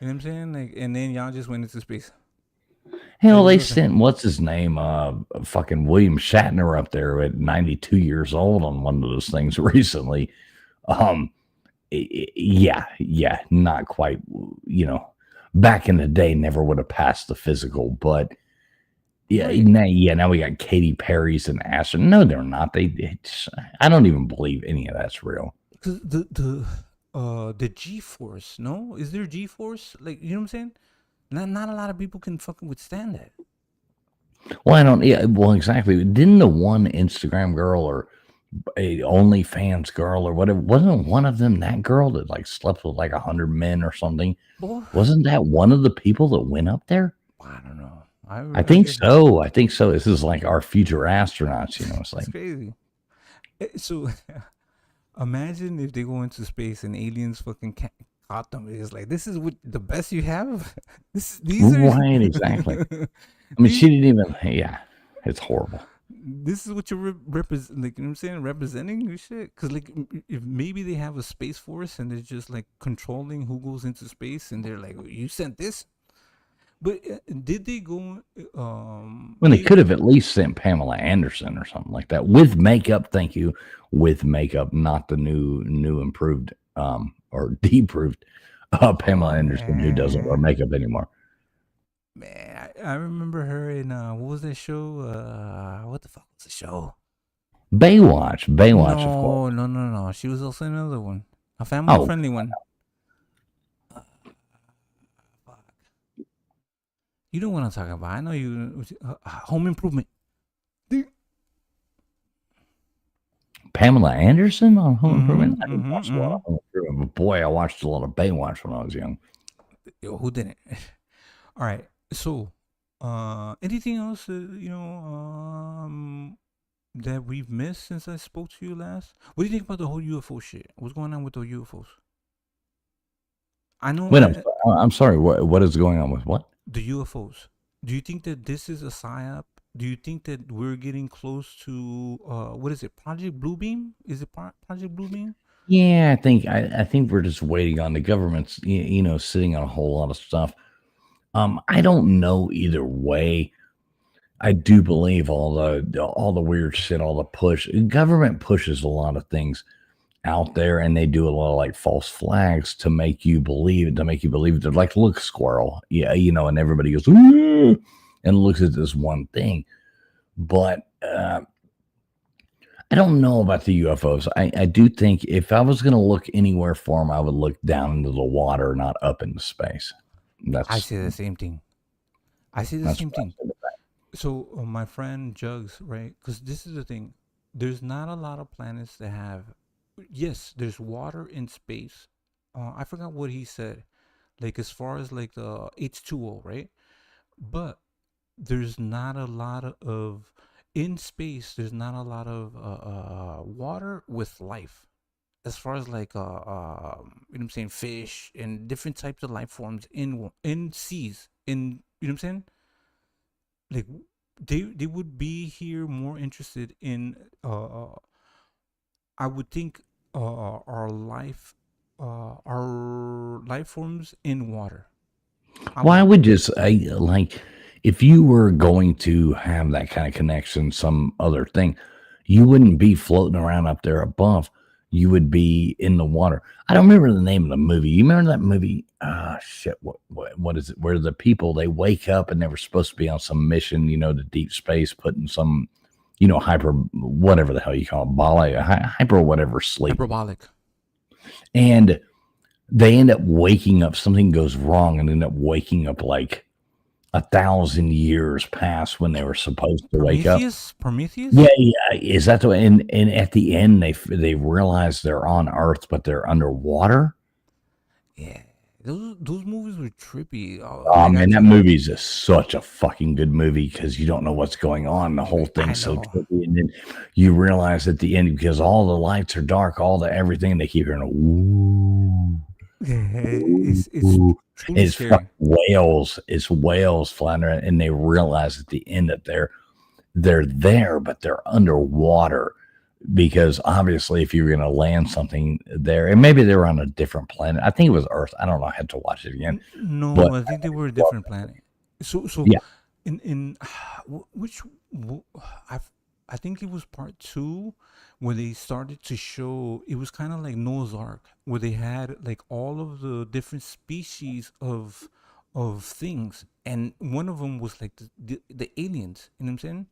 [SPEAKER 1] you know what I'm saying? Like, and then y'all just went into space.
[SPEAKER 4] Hell, they sent what's his name, fucking William Shatner up there at 92 years old on one of those things recently. Yeah, not quite. Back in the day, never would have passed the physical, but yeah, now we got Katy Perry's and Asher. No, they're not. I don't even believe any of that's real.
[SPEAKER 1] Because the G-force, no? Is there G-force? Like, you know what I'm saying? Not a lot of people can fucking withstand that.
[SPEAKER 4] Well, I don't. Yeah, well, exactly. Didn't the one Instagram girl or a OnlyFans girl or whatever, wasn't one of them that girl that like slept with like 100 men or something? Wasn't that one of the people that went up there?
[SPEAKER 1] I don't know.
[SPEAKER 4] I think so. I think so. This is like our future astronauts. It's like
[SPEAKER 1] crazy. So imagine if they go into space and aliens fucking caught them. It's like, this is what the best you have. These are
[SPEAKER 4] right, exactly. I mean, she didn't even. Yeah, it's horrible.
[SPEAKER 1] This is what you're represent, like, you know what I'm saying, representing your shit. Because like, if maybe they have a space force and they're just like controlling who goes into space, and they're like, you sent this. But did they go?
[SPEAKER 4] Well, they could have at least sent Pamela Anderson or something like that with makeup. Thank you, with makeup, not the new improved or deproved Pamela Anderson, who doesn't wear makeup anymore.
[SPEAKER 1] Man, I remember her in what was that show? What the fuck was the show?
[SPEAKER 4] Baywatch,
[SPEAKER 1] No,
[SPEAKER 4] of course.
[SPEAKER 1] No. She was also another one, a family-friendly one. You know what I'm talking about. I know you. Home Improvement.
[SPEAKER 4] Pamela Anderson on Home Improvement? I didn't watch a lot of Home Improvement, but boy, I watched a lot of Baywatch when I was young.
[SPEAKER 1] Yo, who didn't? All right. So, anything else, that we've missed since I spoke to you last? What do you think about the whole UFO shit? What's going on with the UFOs? I know.
[SPEAKER 4] Wait, I'm sorry. What is going on with what?
[SPEAKER 1] The UFOs. Do you think that this is a psyop? Do you think that we're getting close to what is it? Project Bluebeam? Is it Project Bluebeam?
[SPEAKER 4] Yeah, I think we're just waiting on the government's sitting on a whole lot of stuff. I don't know either way. I do believe all the weird shit, all the push. Government pushes a lot of things out there, and they do a lot of like false flags to make you believe they're like, look, squirrel, yeah, and everybody goes and looks at this one thing. But I don't know about the UFOs. I do think if I was going to look anywhere for them, I would look down into the water, not up into space.
[SPEAKER 1] I say the same thing. So my friend Jugs, right? Because this is the thing. There's not a lot of planets that have. Yes, there's water in space. I forgot what he said. Like as far as like the H2O, right? But there's not a lot of in space. There's not a lot of water with life. As far as like you know what I'm saying, fish and different types of life forms in seas, in, you know what I'm saying, like they would be here more interested in I would think our life forms in water.
[SPEAKER 4] I would just like, if you were going to have that kind of connection, some other thing, you wouldn't be floating around up there above. You would be in the water. I don't remember the name of the movie. You remember that movie? Shit. What is it? Where the people, they wake up and they were supposed to be on some mission, to deep space, putting some, hyper, whatever the hell you call it, hyper, whatever, sleep.
[SPEAKER 1] Hyperbolic.
[SPEAKER 4] And they end up waking up. Something goes wrong and end up waking up like 1,000 years past when they were supposed to wake up.
[SPEAKER 1] Prometheus?
[SPEAKER 4] Yeah. Is that the way? And at the end, they realize they're on Earth, but they're underwater.
[SPEAKER 1] Yeah, those movies were trippy.
[SPEAKER 4] Man, that movie is such a fucking good movie because you don't know what's going on. The whole thing's so trippy, and then you realize at the end, because all the lights are dark, all the everything, they keep hearing a woo. It's whales. It's whales flying around, and they realize at the end that they're there, but they're underwater, because obviously if you're going to land something there, and maybe they were on a different planet. I think it was Earth. I don't know. I had to watch it again.
[SPEAKER 1] No, I think they were a different planet. So yeah. in which I I think it was part two where they started to show it was kind of like Noah's Ark where they had like all of the different species of things, and one of them was like the aliens. You know what I'm saying?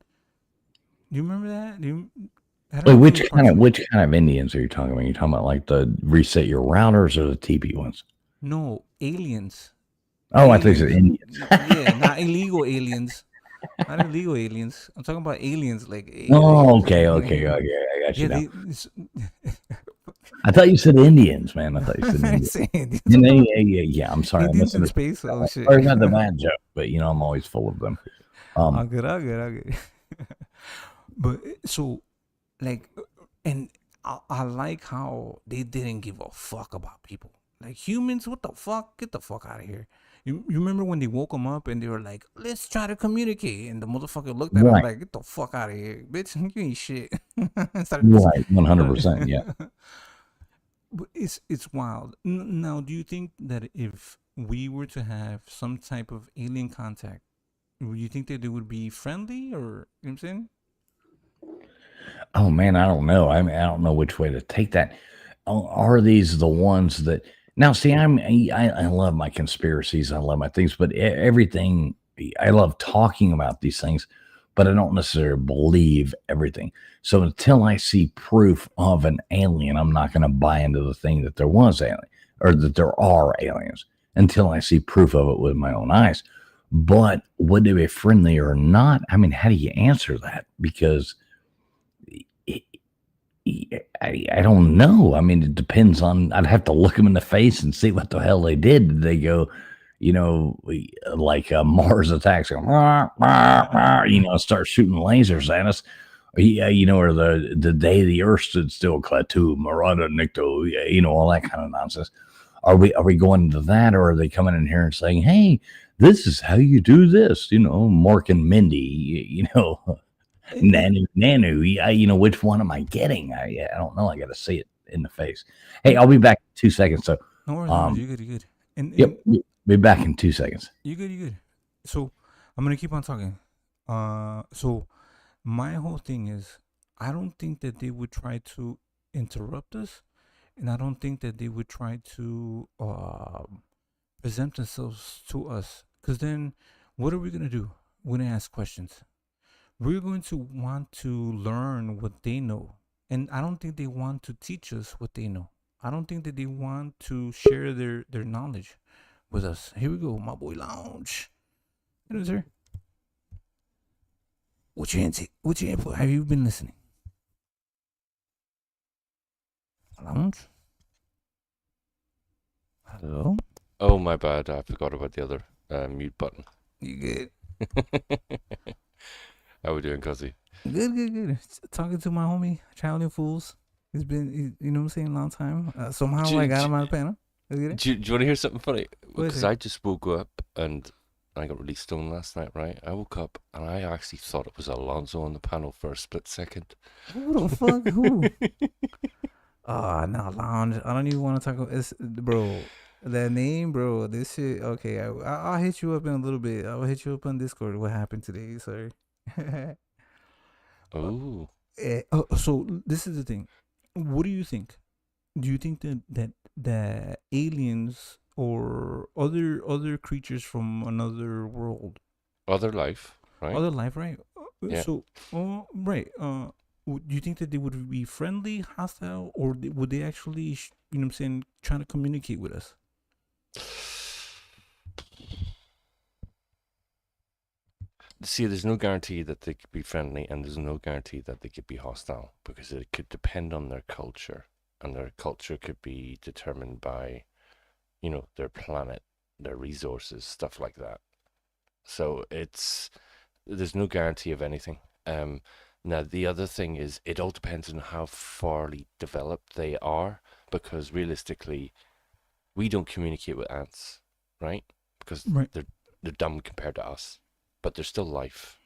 [SPEAKER 1] Do you remember that? I don't
[SPEAKER 4] Wait,
[SPEAKER 1] know if it was part two.
[SPEAKER 4] which kind of Indians are you talking about? You talking about like the reset your routers or the TP ones?
[SPEAKER 1] No, aliens.
[SPEAKER 4] Oh, I thought you said
[SPEAKER 1] Aliens.
[SPEAKER 4] Indians.
[SPEAKER 1] Yeah, not illegal aliens. Not illegal aliens. I'm talking about aliens, like
[SPEAKER 4] Oh,
[SPEAKER 1] aliens.
[SPEAKER 4] okay, okay, okay. I got you
[SPEAKER 1] Yeah,
[SPEAKER 4] now.
[SPEAKER 1] they.
[SPEAKER 4] I thought you said Indians, man. I thought you said
[SPEAKER 1] I
[SPEAKER 4] Indians.
[SPEAKER 1] say Indians.
[SPEAKER 4] And then, yeah, I'm sorry. I
[SPEAKER 1] Indians in
[SPEAKER 4] misunderstood.
[SPEAKER 1] space. Oh shit.
[SPEAKER 4] Sorry about the bad joke, but I'm always full of them.
[SPEAKER 1] I'll get. But so, like, and I like how they didn't give a fuck about people. Like humans, what the fuck? Get the fuck out of here. You remember when they woke him up and they were like, "Let's try to communicate," and the motherfucker looked at him
[SPEAKER 4] Right,
[SPEAKER 1] like, "Get the fuck out of here, bitch! You ain't shit."
[SPEAKER 4] right, 100%. Yeah.
[SPEAKER 1] But it's wild. Now, do you think that if we were to have some type of alien contact, would you think that they would be friendly, or you know what I'm saying?
[SPEAKER 4] Oh man, I don't know. I mean, I don't know which way to take that. Are these the ones that now? See, I love my conspiracies. I love my things, but everything. I love talking about these things, but I don't necessarily believe everything. So until I see proof of an alien, I'm not going to buy into the thing that there was alien or that there are aliens until I see proof of it with my own eyes. But would they be friendly or not? I mean, how do you answer that? Because I don't know. I mean, it depends on. I'd have to look them in the face and see what the hell they did. Did they go, like Mars attacks, start shooting lasers at us? Yeah, or the day the Earth stood still, Klaatu, Marada, Nikto, all that kind of nonsense. Are we going to that, or are they coming in here and saying, "Hey, this is how you do this"? Mork and Mindy, Nanu. Which one am I getting? I don't know. I got to see it in the face. Hey, I'll be back in 2 seconds. So,
[SPEAKER 1] No worries, no worries. You good, you good. And
[SPEAKER 4] yep, be back in 2 seconds.
[SPEAKER 1] you good, you good. So I'm gonna keep on talking. So my whole thing is, I don't think that they would try to interrupt us, and I don't think that they would try to present themselves to us. Because then, what are we gonna do? We're gonna ask questions. We're going to want to learn what they know, and I don't think they want to teach us what they know. I don't think that they want to share their knowledge with us. Here we go, my boy Lounge. Hello, sir. What's your input? Have you been listening? Lounge? Hello?
[SPEAKER 5] Oh, my bad. I forgot about the other mute button.
[SPEAKER 1] You good?
[SPEAKER 5] How we doing, Kozzie?
[SPEAKER 1] Good. Talking to my homie, Traveling Fools. It's been, you know what I'm saying, a long time. Somehow I got him out of Panama.
[SPEAKER 5] Do you want to hear something funny?
[SPEAKER 1] What is
[SPEAKER 5] Because
[SPEAKER 1] it?
[SPEAKER 5] I just woke up and I got really stoned last night, right? I woke up and I actually thought it was Alonso on the panel for a split second.
[SPEAKER 1] Who the fuck? Who? No, Lounge. I don't even want to talk about it. Bro. That name, bro. This shit. Okay, I'll hit you up in a little bit. I'll hit you up on Discord. What happened today? Sorry.
[SPEAKER 5] Oh,
[SPEAKER 1] So this is the thing. What do you think? Do you think that aliens or other creatures from another world,
[SPEAKER 5] other life, right?
[SPEAKER 1] other life, right?
[SPEAKER 5] Yeah.
[SPEAKER 1] So, right. Do you think that they would be friendly, hostile, or would they actually, you know what I'm saying, trying to communicate with us?
[SPEAKER 5] See, there's no guarantee that they could be friendly, and there's no guarantee that they could be hostile because it could depend on their culture, and their culture could be determined by, their planet, their resources, stuff like that. So there's no guarantee of anything. Now the other thing is it all depends on how farly developed they are, because realistically, we don't communicate with ants, right? Because
[SPEAKER 1] Right.
[SPEAKER 5] they're dumb compared to us, but they're still life.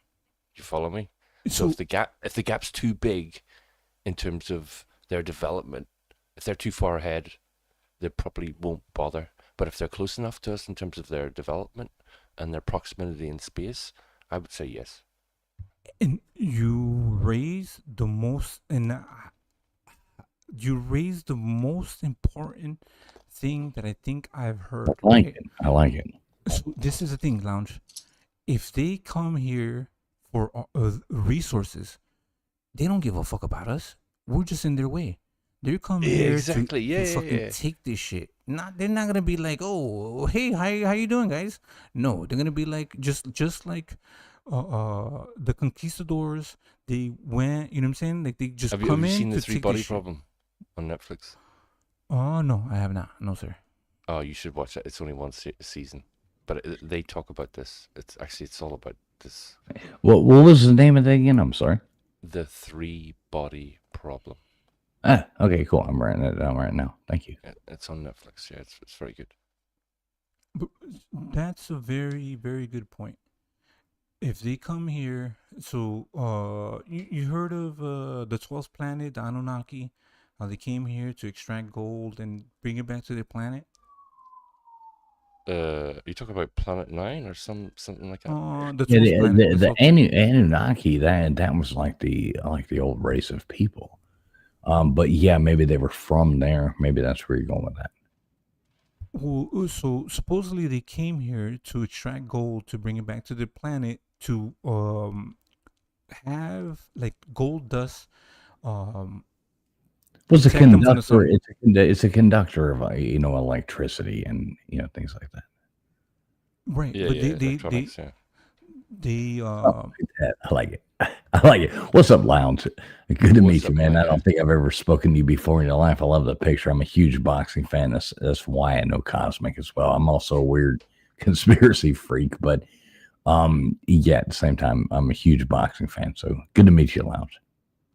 [SPEAKER 5] You follow me? So
[SPEAKER 1] So,
[SPEAKER 5] if the gap's too big in terms of their development, if they're too far ahead, they probably won't bother. But if they're close enough to us in terms of their development and their proximity in space, I would say yes.
[SPEAKER 1] And you raise the most, important thing that I think I've heard.
[SPEAKER 4] I like
[SPEAKER 1] Right?
[SPEAKER 4] it. I like it.
[SPEAKER 1] So this is the thing, Lounge. If they come here for resources, they don't give a fuck about us. We're just in their way. They come here
[SPEAKER 5] Exactly.
[SPEAKER 1] to fucking
[SPEAKER 5] Yeah.
[SPEAKER 1] take this shit. They're not gonna be like, oh, hey, how you doing, guys? No, they're gonna be like just like the conquistadors. They went, you know what I'm saying? Like they just
[SPEAKER 5] Have you
[SPEAKER 1] come in
[SPEAKER 5] seen
[SPEAKER 1] to
[SPEAKER 5] the Three
[SPEAKER 1] take
[SPEAKER 5] Body
[SPEAKER 1] this shit.
[SPEAKER 5] Problem on Netflix?
[SPEAKER 1] Oh no, I have not. No, sir.
[SPEAKER 5] Oh, you should watch it. It's only one season, but they talk about this. It's all about this.
[SPEAKER 4] What was the name of it again? I'm sorry.
[SPEAKER 5] The Three Body Problem.
[SPEAKER 4] Okay, cool. I'm writing it down right now. Thank you.
[SPEAKER 5] It's on Netflix. Yeah, it's very good.
[SPEAKER 1] But that's a very, very good point. If they come here, so you heard of the 12th planet, the Anunnaki, how they came here to extract gold and bring it back to their planet?
[SPEAKER 5] You talk about Planet Nine or something like that?
[SPEAKER 1] The 12th
[SPEAKER 4] Yeah,
[SPEAKER 1] planet.
[SPEAKER 4] the Anunnaki, that was like the old race of people. But yeah, maybe they were from there. Maybe that's where you're going with that.
[SPEAKER 1] Well, so supposedly they came here to extract gold to bring it back to their planet to have like gold dust.
[SPEAKER 4] Was a
[SPEAKER 1] protect them from the sun.
[SPEAKER 4] conductor? It's a conductor of electricity and things like that.
[SPEAKER 1] Right,
[SPEAKER 5] Yeah,
[SPEAKER 1] but
[SPEAKER 5] yeah, electronics, yeah.
[SPEAKER 1] they
[SPEAKER 4] I like it. I like it. What's up, Lounge? Good to meet you,
[SPEAKER 5] up,
[SPEAKER 4] man.
[SPEAKER 5] my
[SPEAKER 4] I
[SPEAKER 5] guy?
[SPEAKER 4] don't think I've ever spoken to you before in your life. I love the picture. I'm a huge boxing fan. That's why I know Cosmic as well. I'm also a weird conspiracy freak, but yeah, at the same time, I'm a huge boxing fan. So good to meet you, Lounge.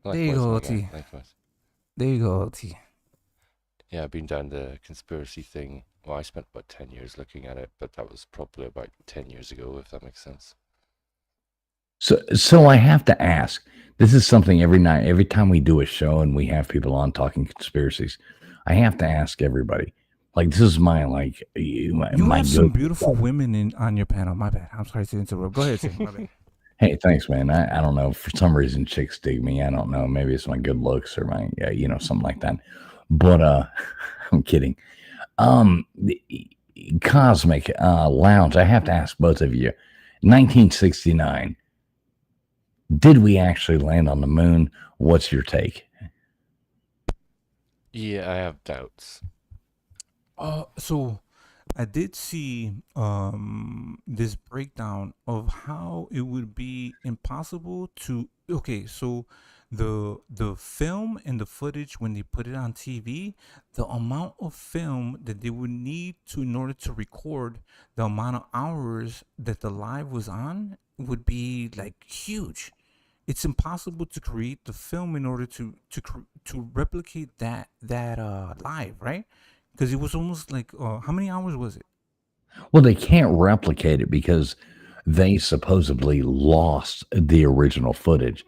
[SPEAKER 1] There you go,
[SPEAKER 5] my guy,
[SPEAKER 1] T.
[SPEAKER 5] likewise.
[SPEAKER 1] There you go, T.
[SPEAKER 5] Yeah, I've been down the conspiracy thing. Well, I spent about 10 years looking at it, but that was probably about 10 years ago, if that makes sense.
[SPEAKER 4] So I have to ask. This is something every time we do a show and we have people on talking conspiracies, I have to ask everybody. Like, this is my
[SPEAKER 1] You have some beautiful women on your panel. My bad. I'm sorry to interrupt. Go ahead, Tim. My bad.
[SPEAKER 4] Hey, thanks, man. I don't know. For some reason, chicks dig me. I don't know. Maybe it's my good looks or my, something like that. But I'm kidding. The Cosmic Lounge. I have to ask both of you. 1969. Did we actually land on the moon? What's your take?
[SPEAKER 5] Yeah, I have doubts.
[SPEAKER 1] So I did see this breakdown of how it would be impossible to. Okay, so the film and the footage when they put it on TV, the amount of film that they would need to in order to record the amount of hours that the live was on would be like huge. It's impossible to create the film in order to replicate that live, right? Because it was almost like how many hours was it?
[SPEAKER 4] Well, they can't replicate it because they supposedly lost the original footage.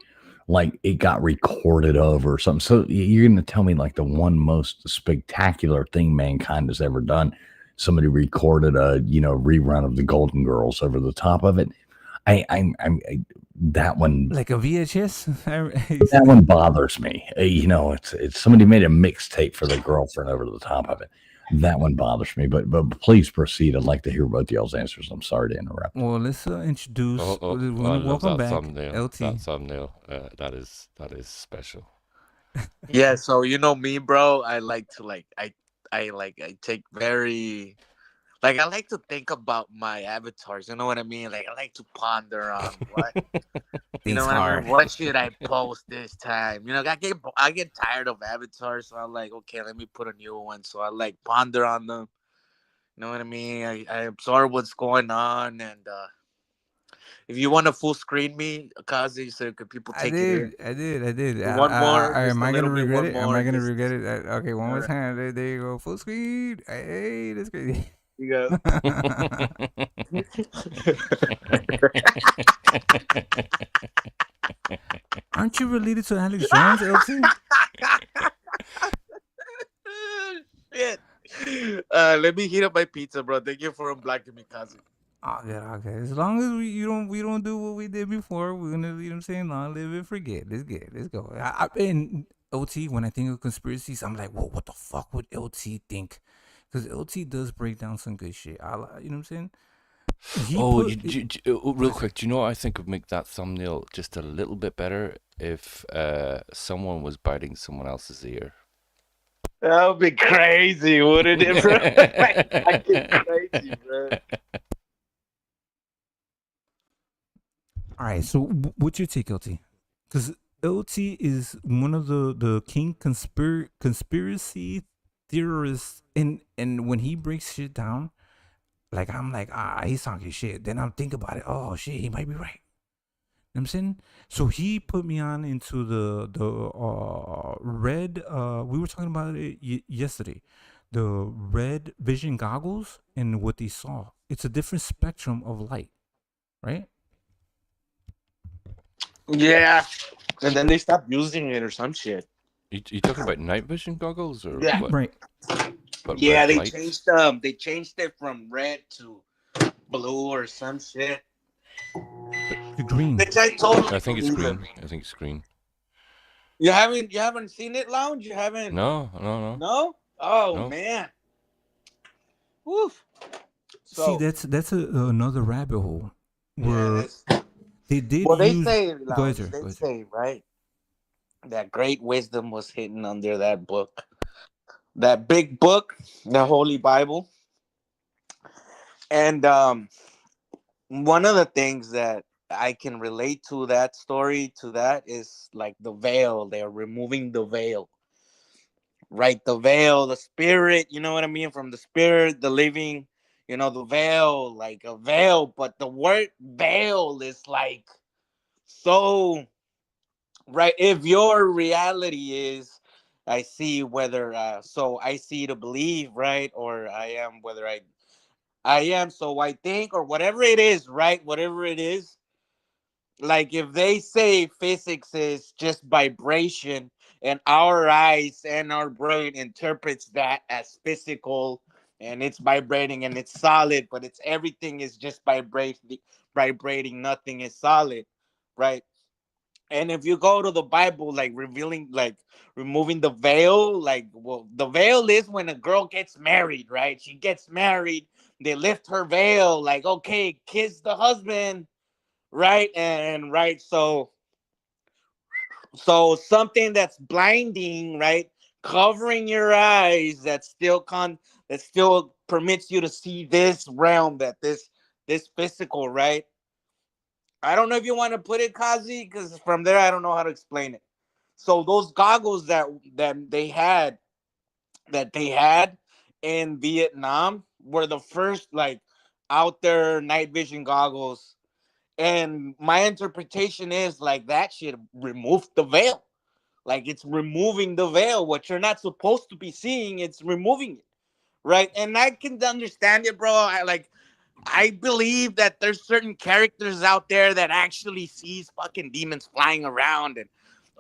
[SPEAKER 4] Like, it got recorded over or something. So you're going to tell me like the one most spectacular thing mankind has ever done, somebody recorded a rerun of the Golden Girls over the top of it. That one,
[SPEAKER 1] Like a VHS.
[SPEAKER 4] that one bothers me. It's somebody made a mixtape for the girlfriend over the top of it. That one bothers me. But please proceed. I'd like to hear both y'all's answers. I'm sorry to interrupt.
[SPEAKER 1] Well, let's introduce.
[SPEAKER 5] I love
[SPEAKER 1] Welcome
[SPEAKER 5] that
[SPEAKER 1] back,
[SPEAKER 5] thumbnail.
[SPEAKER 1] LT.
[SPEAKER 5] That thumbnail. That is special.
[SPEAKER 6] Yeah, so me, bro. I like to I take very I like to think about my avatars. You know what I mean? Like, I like to ponder on what what should I post this time? I get tired of avatars, so I'm like, okay, let me put a new one. So I ponder on them. You know what I mean? I absorb what's going on, and if you want to full screen me, Kozzie, so could people take it in?
[SPEAKER 1] I did.
[SPEAKER 6] One more.
[SPEAKER 1] Am I gonna regret it? Am I gonna
[SPEAKER 6] just-
[SPEAKER 1] regret it? Okay, one more
[SPEAKER 6] Alright.
[SPEAKER 1] time. There you go. Full screen. Hey, that's crazy.
[SPEAKER 6] You go.
[SPEAKER 1] Aren't you related to Alex Jones, LT?
[SPEAKER 6] Shit. Let me heat up my pizza, bro. Thank you for unblocking me, Kozzie.
[SPEAKER 1] Okay. As long as we don't do what we did before, we're gonna, you know what I'm saying, long live and forget. Let's get, let's go. And LT, when I think of conspiracies, I'm like, whoa, what the fuck would LT think? Because LT does break down some good shit. You know what I'm saying?
[SPEAKER 5] Real quick, do you know what I think would make that thumbnail just a little bit better if someone was biting someone else's ear?
[SPEAKER 6] That would be crazy, wouldn't it, bro? Fucking crazy, bro.
[SPEAKER 1] All right, so what's your take, LT? Because LT is one of the king conspiracy theorists, and when he breaks shit down, like I'm like, he's talking shit. Then I'm thinking about it. Oh shit, he might be right. You know what I'm saying? So he put me on into the red. We were talking about it yesterday. The red vision goggles and what they saw. It's a different spectrum of light, right?
[SPEAKER 6] Yeah, and then they stopped using it or some shit.
[SPEAKER 5] You talking about night vision goggles or
[SPEAKER 6] Yeah.
[SPEAKER 5] what?
[SPEAKER 1] Right.
[SPEAKER 5] But
[SPEAKER 6] Yeah,
[SPEAKER 5] red
[SPEAKER 6] they
[SPEAKER 5] lights?
[SPEAKER 6] changed They changed it from red to blue or some shit.
[SPEAKER 1] The green.
[SPEAKER 6] Which I totally
[SPEAKER 5] I think it's
[SPEAKER 6] believe
[SPEAKER 5] green.
[SPEAKER 6] it.
[SPEAKER 5] I think it's green.
[SPEAKER 6] You haven't seen it, Lounge? You haven't?
[SPEAKER 5] No.
[SPEAKER 6] No? Oh
[SPEAKER 5] No.
[SPEAKER 6] man. Woof.
[SPEAKER 1] See, that's another rabbit hole where they did
[SPEAKER 6] well, they
[SPEAKER 1] use.
[SPEAKER 6] say,
[SPEAKER 1] Go ahead,
[SPEAKER 6] Lounge,
[SPEAKER 1] sir.
[SPEAKER 6] they say, right, that great wisdom was hidden under that book. That big book, the Holy Bible. And one of the things that I can relate to that story, to that, is like the veil. They're removing the veil. Right? The veil, the spirit, you know what I mean? From the spirit, the living, the veil, like a veil. But the word veil is like so, right? If your reality is, I see whether, so I see to believe, right? Or I am whether I am, so I think, or whatever it is, right? Whatever it is. Like if they say physics is just vibration and our eyes and our brain interprets that as physical and it's vibrating and it's solid, but it's everything is just vibrating, nothing is solid, right? And if you go to the Bible, like revealing, like removing the veil, like, well, the veil is when a girl gets married, right? She gets married, they lift her veil, like, okay, kiss the husband, right? And right, so something that's blinding, right, covering your eyes, that still permits you to see this realm, that this physical, right? I don't know if you want to put it, Kozzie, because from there I don't know how to explain it. So those goggles that they had in Vietnam were the first, like, out there night vision goggles. And my interpretation is like that shit removed the veil. Like it's removing the veil. What you're not supposed to be seeing, it's removing it. Right. And I can understand it, bro. I believe that there's certain characters out there that actually sees fucking demons flying around and,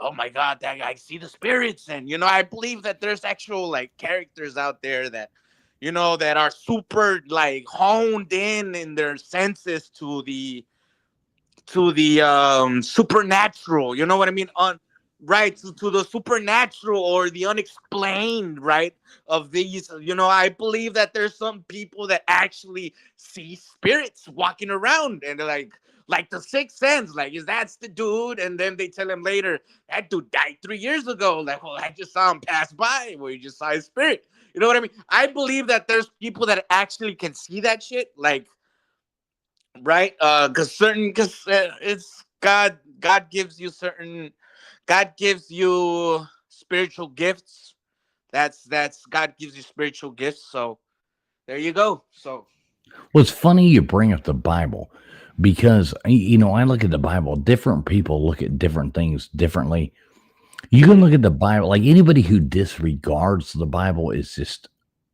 [SPEAKER 6] oh my God, that I see the spirits. And, I believe that there's actual like characters out there that, that are super like honed in their senses to the supernatural, you know what I mean? Right, to the supernatural or the unexplained, right? Of these, I believe that there's some people that actually see spirits walking around and they're like the Sixth Sense, like, is that's the dude? And then they tell him later, that dude died 3 years ago. Like, well, I just saw him pass by, where you just saw his spirit. You know what I mean? I believe that there's people that actually can see that shit, like, right? Because it's God gives you spiritual gifts. That's God gives you spiritual gifts. So there you go. So
[SPEAKER 4] Well, it's funny you bring up the Bible because, I look at the Bible, different people look at different things differently. You can look at the Bible, like anybody who disregards the Bible is just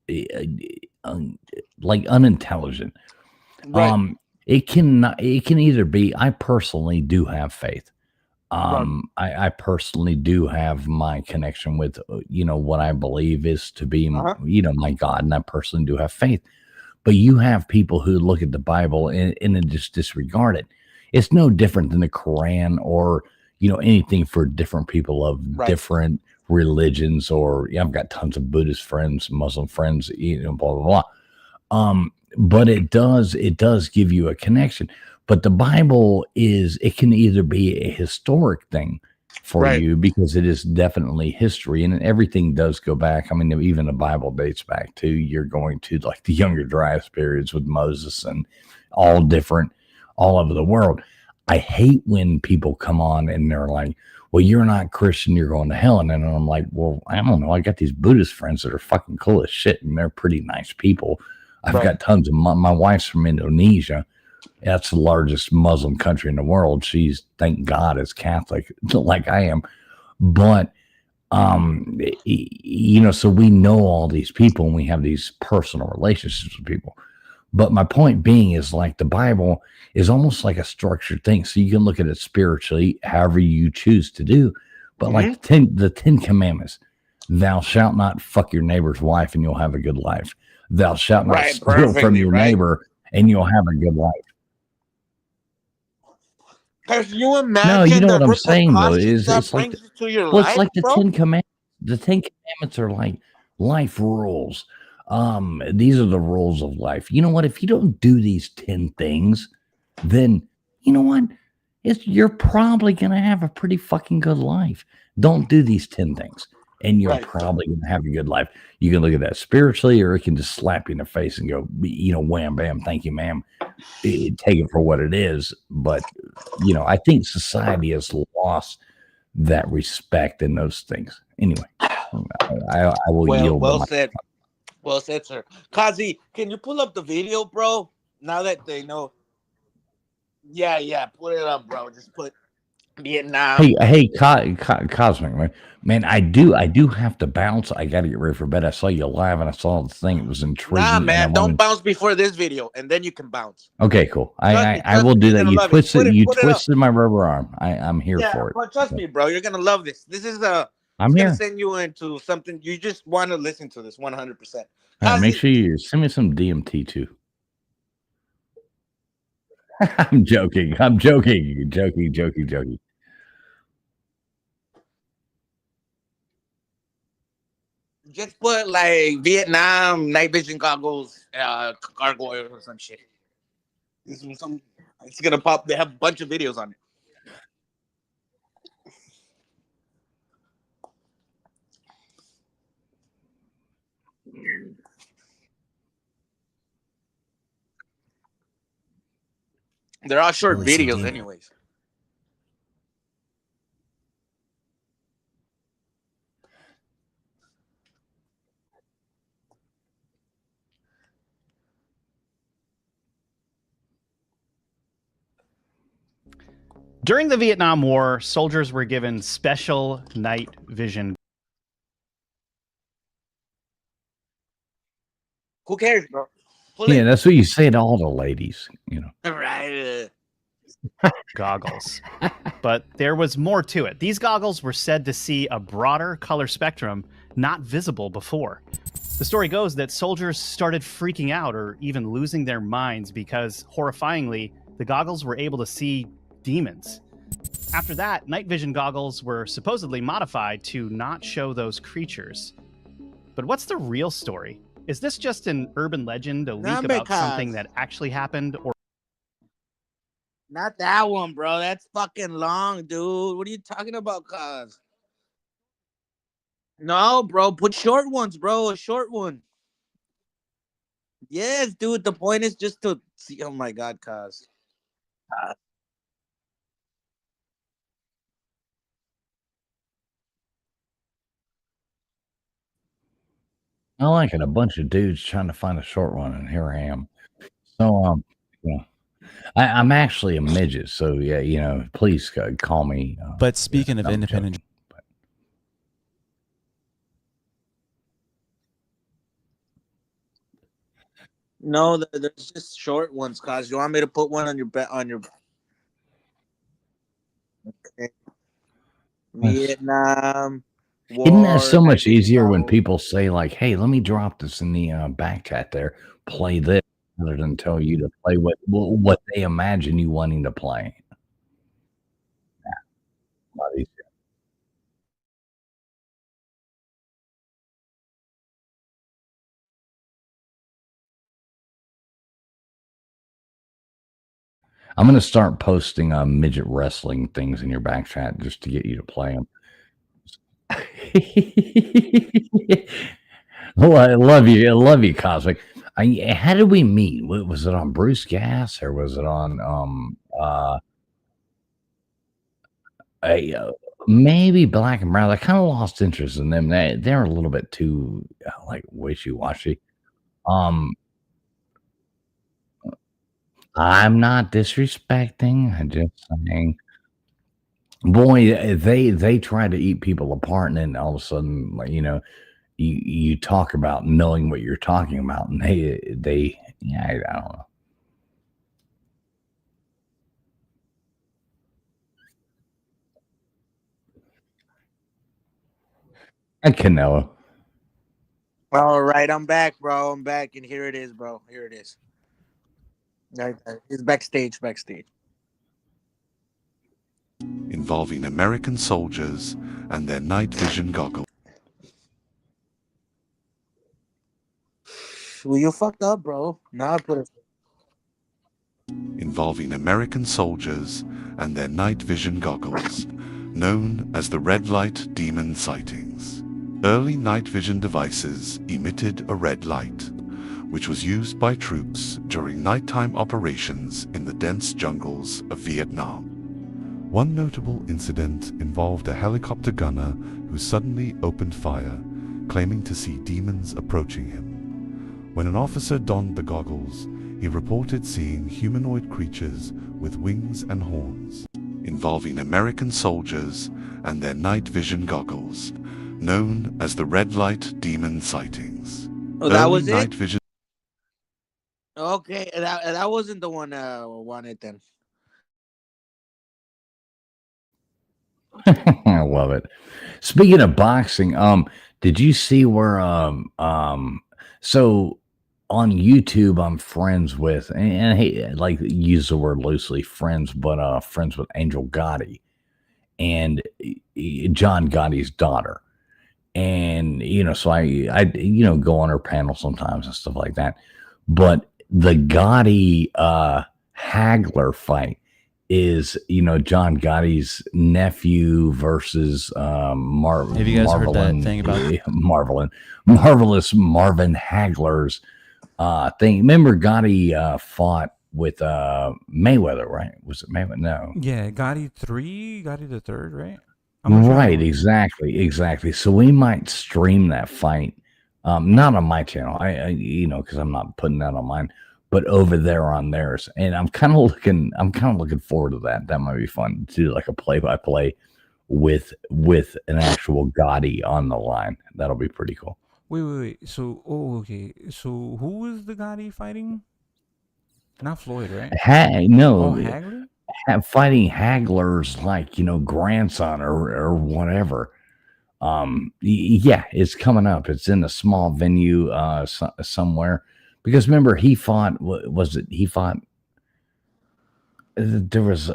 [SPEAKER 4] like unintelligent.
[SPEAKER 6] right.
[SPEAKER 4] It can either be, I personally do have faith. I personally do have my connection with, what I believe is to be,
[SPEAKER 6] Uh-huh.
[SPEAKER 4] my God, and I personally do have faith. But you have people who look at the Bible and then just disregard it. It's no different than the Quran or, anything for different people of different religions. Or I've got tons of Buddhist friends, Muslim friends, blah, blah, blah. But it does give you a connection. But the Bible it can either be a historic thing for you, because it is definitely history, and everything does go back. I mean, even the Bible dates back to, you're going to like the Younger Dryas periods with Moses and all different all over the world. I hate when people come on and they're like, well, you're not Christian, you're going to hell. And then I'm like, well, I don't know. I got these Buddhist friends that are fucking cool as shit, and they're pretty nice people. I've got tons of my wife's from Indonesia. That's the largest Muslim country in the world. She's, thank God, is Catholic, like I am. But, so we know all these people and we have these personal relationships with people. But my point being is, like, the Bible is almost like a structured thing. So you can look at it spiritually, however you choose to do. But like the 10 Commandments, thou shalt not fuck your neighbor's wife and you'll have a good life. Thou shalt not steal from your neighbor and you'll have a good life.
[SPEAKER 6] Can you imagine?
[SPEAKER 4] No, you know what I'm saying though, is
[SPEAKER 6] it's like
[SPEAKER 4] the 10 Commandments. The 10 Commandments are like life rules. These are the rules of life. You know what? If you don't do these 10 things, then you know what? You're probably gonna have a pretty fucking good life. Don't do these 10 things, and you're probably gonna have a good life. You can look at that spiritually, or it can just slap you in the face and go, wham, bam, thank you, ma'am. Take it for what it is. But I think society has lost that respect in those things. Anyway, I will yield.
[SPEAKER 6] Well said. Well said, sir. Kozzie, can you pull up the video, bro? Now that they know. Yeah, put it up, bro. Just put Vietnam.
[SPEAKER 4] Hey, Cosmic, man, I do have to bounce. I got to get ready for bed. I saw you live and I saw the thing. It was intriguing.
[SPEAKER 6] Nah, man, don't bounce before this video, and then you can bounce.
[SPEAKER 4] Okay, cool. I will do that. You twisted my rubber arm. I'm here for it.
[SPEAKER 6] But trust me, bro. You're gonna love this. This is
[SPEAKER 4] I'm here.
[SPEAKER 6] Gonna send you into something. You just want to listen to this 100%.
[SPEAKER 4] Make sure you send me some DMT too. I'm joking. Joking.
[SPEAKER 6] Just put like Vietnam night vision goggles, gargoyle or some shit. It's gonna pop. They have a bunch of videos on it. They're all short videos anyways.
[SPEAKER 7] During the Vietnam War, soldiers were given special night vision.
[SPEAKER 6] Who cares, bro?
[SPEAKER 4] That's what you say to all the ladies,
[SPEAKER 6] Right.
[SPEAKER 7] Goggles. But there was more to it. These goggles were said to see a broader color spectrum not visible before. The story goes that soldiers started freaking out or even losing their minds because, horrifyingly, the goggles were able to see demons. After that, night vision goggles were supposedly modified to not show those creatures. But what's the real story? Is this just an urban legend, a leak about something that actually happened, or
[SPEAKER 6] not that one, bro? That's fucking long, dude. What are you talking about, cuz? No, bro. Put short ones, bro. A short one. Yes, dude. The point is just to see. Oh my God, cuz.
[SPEAKER 4] I like it. A bunch of dudes trying to find a short one, and here I am. So, I'm actually a midget. So yeah, please call me.
[SPEAKER 1] But speaking of independent.
[SPEAKER 6] No, there's just short ones, cuz. You want me to put one on your Okay. Vietnam War.
[SPEAKER 4] Isn't that so much easier when people say like, "Hey, let me drop this in the back chat there. Play this." other than tell you to play what they imagine you wanting to play. Yeah, a lot easier. I'm gonna start posting midget wrestling things in your back chat just to get you to play them. Oh, I love you. I love you, Cosmic. How did we meet? Was it on Bruce Gas or was it on maybe Black and Brown? I kind of lost interest in them. They're a little bit too like wishy washy. I'm not disrespecting. I'm just saying, boy, they try to eat people apart, and then all of a sudden, like, you talk about knowing what you're talking about, and they yeah, I don't know. And Canelo.
[SPEAKER 6] All right, I'm back, bro. I'm back, and here it is, bro. Here it is. It's backstage.
[SPEAKER 8] Involving American soldiers and their night vision goggles.
[SPEAKER 6] Well, you fucked up, bro. Now I put it.
[SPEAKER 8] Involving American soldiers and their night vision goggles, known as the red light demon sightings. Early night vision devices emitted a red light, which was used by troops during nighttime operations in the dense jungles of Vietnam. One notable incident involved a helicopter gunner who suddenly opened fire, claiming to see demons approaching him. When an officer donned the goggles, he reported seeing humanoid creatures with wings and horns. Involving American soldiers and their night vision goggles, known as the red light demon sightings.
[SPEAKER 6] Oh, that
[SPEAKER 8] Early
[SPEAKER 6] was it?
[SPEAKER 8] night vision.
[SPEAKER 6] Okay, that wasn't the one I wanted then.
[SPEAKER 4] I love it. Speaking of boxing, did you see where so on YouTube I'm friends with, and hey, like use the word loosely, friends, but friends with Angel Gotti and John Gotti's daughter. And so I go on her panel sometimes and stuff like that. But the Gotti Hagler fight is John Gotti's nephew versus
[SPEAKER 9] Have you guys heard that thing about
[SPEAKER 4] marvelous Marvin Hagler's thing? Remember Gotti fought with Mayweather, right? Was it Mayweather? No.
[SPEAKER 1] Yeah, Gotti the third, right?
[SPEAKER 4] Right, exactly. So we might stream that fight, not on my channel, I because I'm not putting that on mine, but over there on theirs. And I'm kind of looking forward to that. That might be fun to do like a play-by-play with an actual Gotti on the line. That'll be pretty cool.
[SPEAKER 1] Wait. So, okay. So, who is the Gotti fighting? Not Floyd, right?
[SPEAKER 4] No,
[SPEAKER 1] Hagler?
[SPEAKER 4] Fighting Hagler's like grandson or whatever. Yeah, it's coming up. It's in a small venue somewhere, because remember he fought there was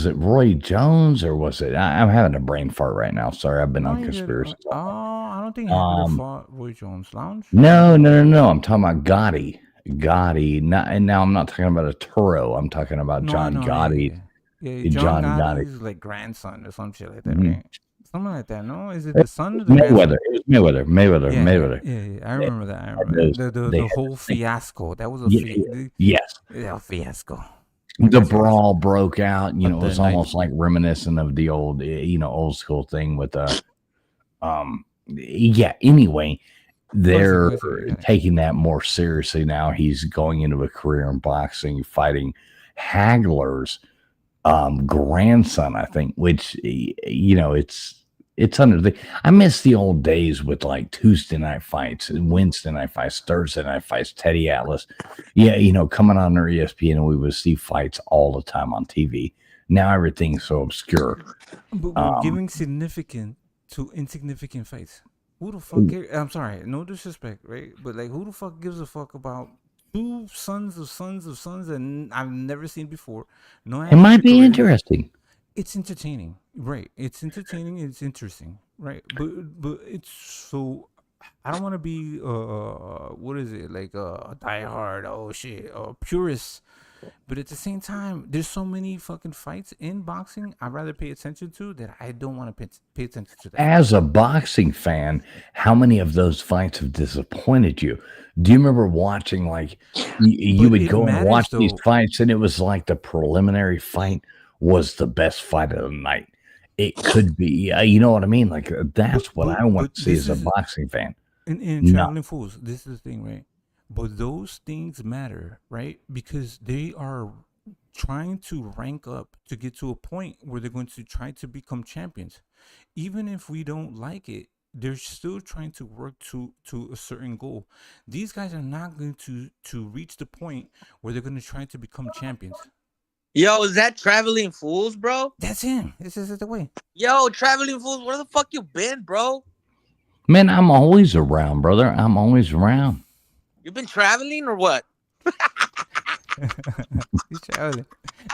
[SPEAKER 4] it Roy Jones, or was it I'm having a brain fart right now, sorry, I've been on conspiracy.
[SPEAKER 1] I don't think Hagler fought Roy Jones. Lounge?
[SPEAKER 4] No, I'm talking about Gotti. And now I'm not talking about a Turo. I'm talking about John Gotti.
[SPEAKER 1] Yeah, John Gotti's like grandson or some shit like that, right? Something like that. No, is it the son of the
[SPEAKER 4] Mayweather? It was Mayweather.
[SPEAKER 1] Yeah. I remember that. I remember the whole fiasco. That was a fiasco.
[SPEAKER 4] The brawl broke out. It was almost like reminiscent of the old, old school thing with yeah. Anyway. They're taking that more seriously now. He's going into a career in boxing, fighting Hagler's grandson, I think, which it's under the. I miss the old days with like Tuesday night fights, Wednesday night fights, Thursday night fights, Teddy Atlas, coming on their ESPN, and we would see fights all the time on TV. Now everything's so obscure.
[SPEAKER 1] But we're giving significance to insignificant fights. Who the fuck cares? I'm sorry, no disrespect, right? But like, who the fuck gives a fuck about two sons that I've never seen before. No,
[SPEAKER 4] It might be
[SPEAKER 1] career.
[SPEAKER 4] interesting.
[SPEAKER 1] It's entertaining, right? It's entertaining. It's interesting, right? But it's so. I don't want to be what is it like a diehard? Oh shit, purist. But at the same time, there's so many fucking fights in boxing I'd rather pay attention to that I don't want to pay attention to that.
[SPEAKER 4] As a boxing fan, how many of those fights have disappointed you? Do you remember watching, like, you would go and watch these fights, and it was like the preliminary fight was the best fight of the night. It could be, you know what I mean? Like, that's what I want to see as a boxing fan.
[SPEAKER 1] In Traveling Fools, this is the thing, right? But those things matter, right? Because they are trying to rank up to get to a point where they're going to try to become champions. Even if we don't like it, they're still trying to work to a certain goal. These guys are not going to reach the point where they're going to try to become champions.
[SPEAKER 6] Yo, is that Traveling Fools, bro?
[SPEAKER 1] That's him. This is the way.
[SPEAKER 6] Yo, Traveling Fools, where the fuck you been, bro?
[SPEAKER 4] Man, I'm always around, brother. I'm always around.
[SPEAKER 6] You been traveling or what?
[SPEAKER 1] He's traveling.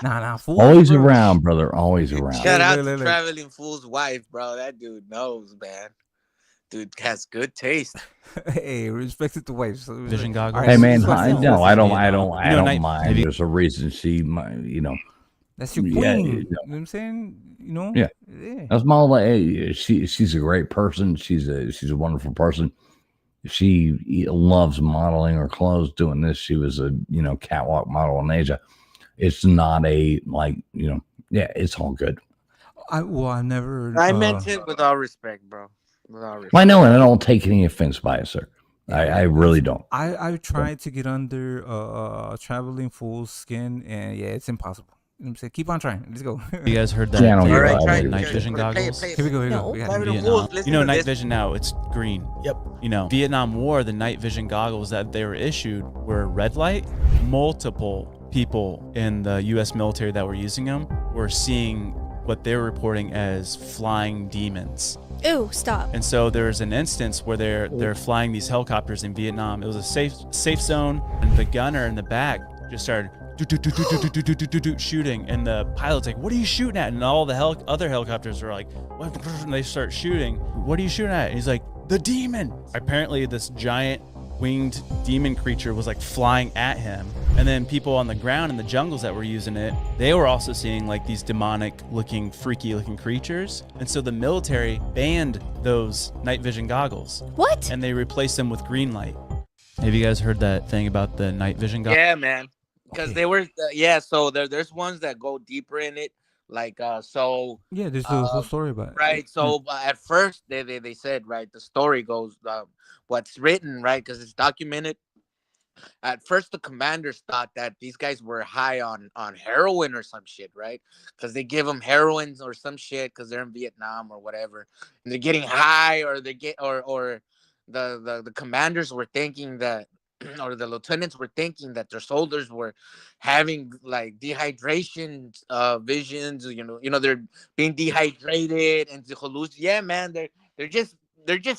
[SPEAKER 1] Nah, fool.
[SPEAKER 4] Always around, brother. Always around.
[SPEAKER 6] Shout out to Traveling Fool's wife, bro. That dude knows, man. Dude has good taste.
[SPEAKER 1] Hey, respect to wife. So
[SPEAKER 9] Vision goggles.
[SPEAKER 4] Hey, man, I don't mind. There's a reason she,
[SPEAKER 1] that's your queen. You know what I'm saying?
[SPEAKER 4] Yeah. That's my lady. She's a great person. She's a wonderful person. She loves modeling her clothes, doing this. She was a catwalk model in Asia. It's not a it's all good.
[SPEAKER 1] I never.
[SPEAKER 6] I meant it with all respect, bro. With all respect.
[SPEAKER 4] I know, and I don't take any offense by it, sir. I really don't.
[SPEAKER 1] I've tried to get under Traveling Fool's skin, and it's impossible. You know what I'm saying? Keep on trying. Let's go.
[SPEAKER 9] You guys heard that thing about night vision goggles?
[SPEAKER 1] Here we go.
[SPEAKER 9] Vietnam. You know, night vision now, it's green. Yep. Vietnam War, the night vision goggles that they were issued were red light. Multiple people in the U.S. military that were using them were seeing what they were reporting as flying demons.
[SPEAKER 10] Ew, stop.
[SPEAKER 9] And so there's an instance where they're flying these helicopters in Vietnam. It was a safe zone, and the gunner in the back just started shooting, and the pilot's like, "What are you shooting at?" And all the other helicopters are like, "What?" And they start shooting. "What are you shooting at?" And he's like, "The demon." Apparently, this giant winged demon creature was like flying at him, and then people on the ground in the jungles that were using it, they were also seeing like these demonic looking, freaky looking creatures. And so the military banned those night vision goggles.
[SPEAKER 10] What?
[SPEAKER 9] And they replaced them with green light. Have you guys heard that thing about the night vision goggles?
[SPEAKER 6] Yeah, man. Because they were, so there's ones that go deeper in it. Like, there's
[SPEAKER 1] a whole story about it.
[SPEAKER 6] Right. So at first they said, right, the story goes, what's written, right, because it's documented. At first, the commanders thought that these guys were high on heroin or some shit, right? Because they give them heroin or some shit because they're in Vietnam or whatever, and they're getting high, or the commanders were thinking that, or the lieutenants were thinking that their soldiers were having like dehydration visions. They're being dehydrated and hallucinate. Yeah, man, they're just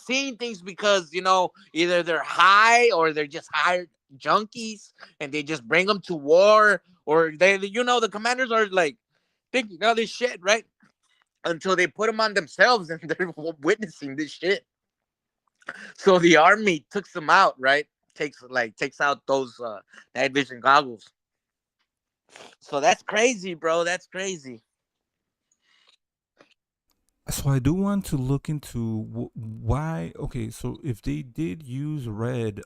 [SPEAKER 6] seeing things because either they're high or they're just hired junkies and they just bring them to war, or the commanders are like thinking all this shit, right? Until they put them on themselves and they're witnessing this shit. So the army took them out, right? Takes out those night vision goggles. So that's crazy, bro. That's crazy.
[SPEAKER 1] So I do want to look into why. Okay, so if they did use red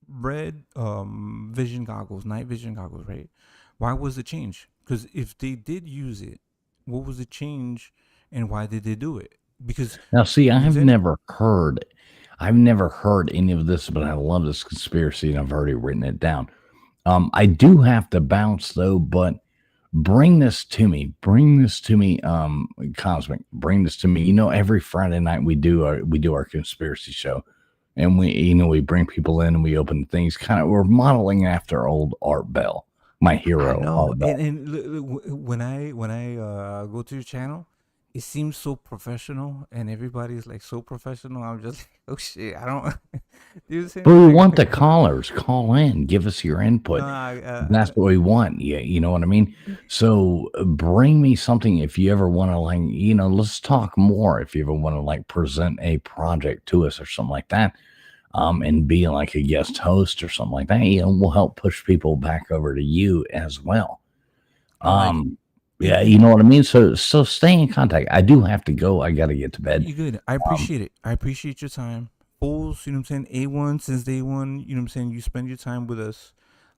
[SPEAKER 1] vision goggles, night vision goggles, right? Why was the change? Because if they did use it, what was the change, and why did they do it? Because
[SPEAKER 4] now, see, I've never heard any of this, but I love this conspiracy, and I've already written it down. I do have to bounce though, but bring this to me, Cosmic, bring this to me. Every Friday night we do our conspiracy show, and we bring people in and we open things. We're modeling after old Art Bell, my hero.
[SPEAKER 1] I know. And when I go to your channel, it seems so professional, and everybody's like so professional. I'm just like, oh shit, I don't. You know what I'm saying?
[SPEAKER 4] But we
[SPEAKER 1] Like,
[SPEAKER 4] want the callers. Call in. Give us your input.
[SPEAKER 1] no,
[SPEAKER 4] That's what we want. Yeah, you know what I mean? So bring me something if you ever want to, like, let's talk more. If you ever want to, like, present a project to us or something like that, and be like a guest host or something like that, we'll help push people back over to you as well. Yeah, you know what I mean? So stay in contact. I do have to go. I got to get to bed.
[SPEAKER 1] you good. I appreciate it. I appreciate your time. Fools, you know what I'm saying? A1 since day one, you know what I'm saying? You spend your time with us.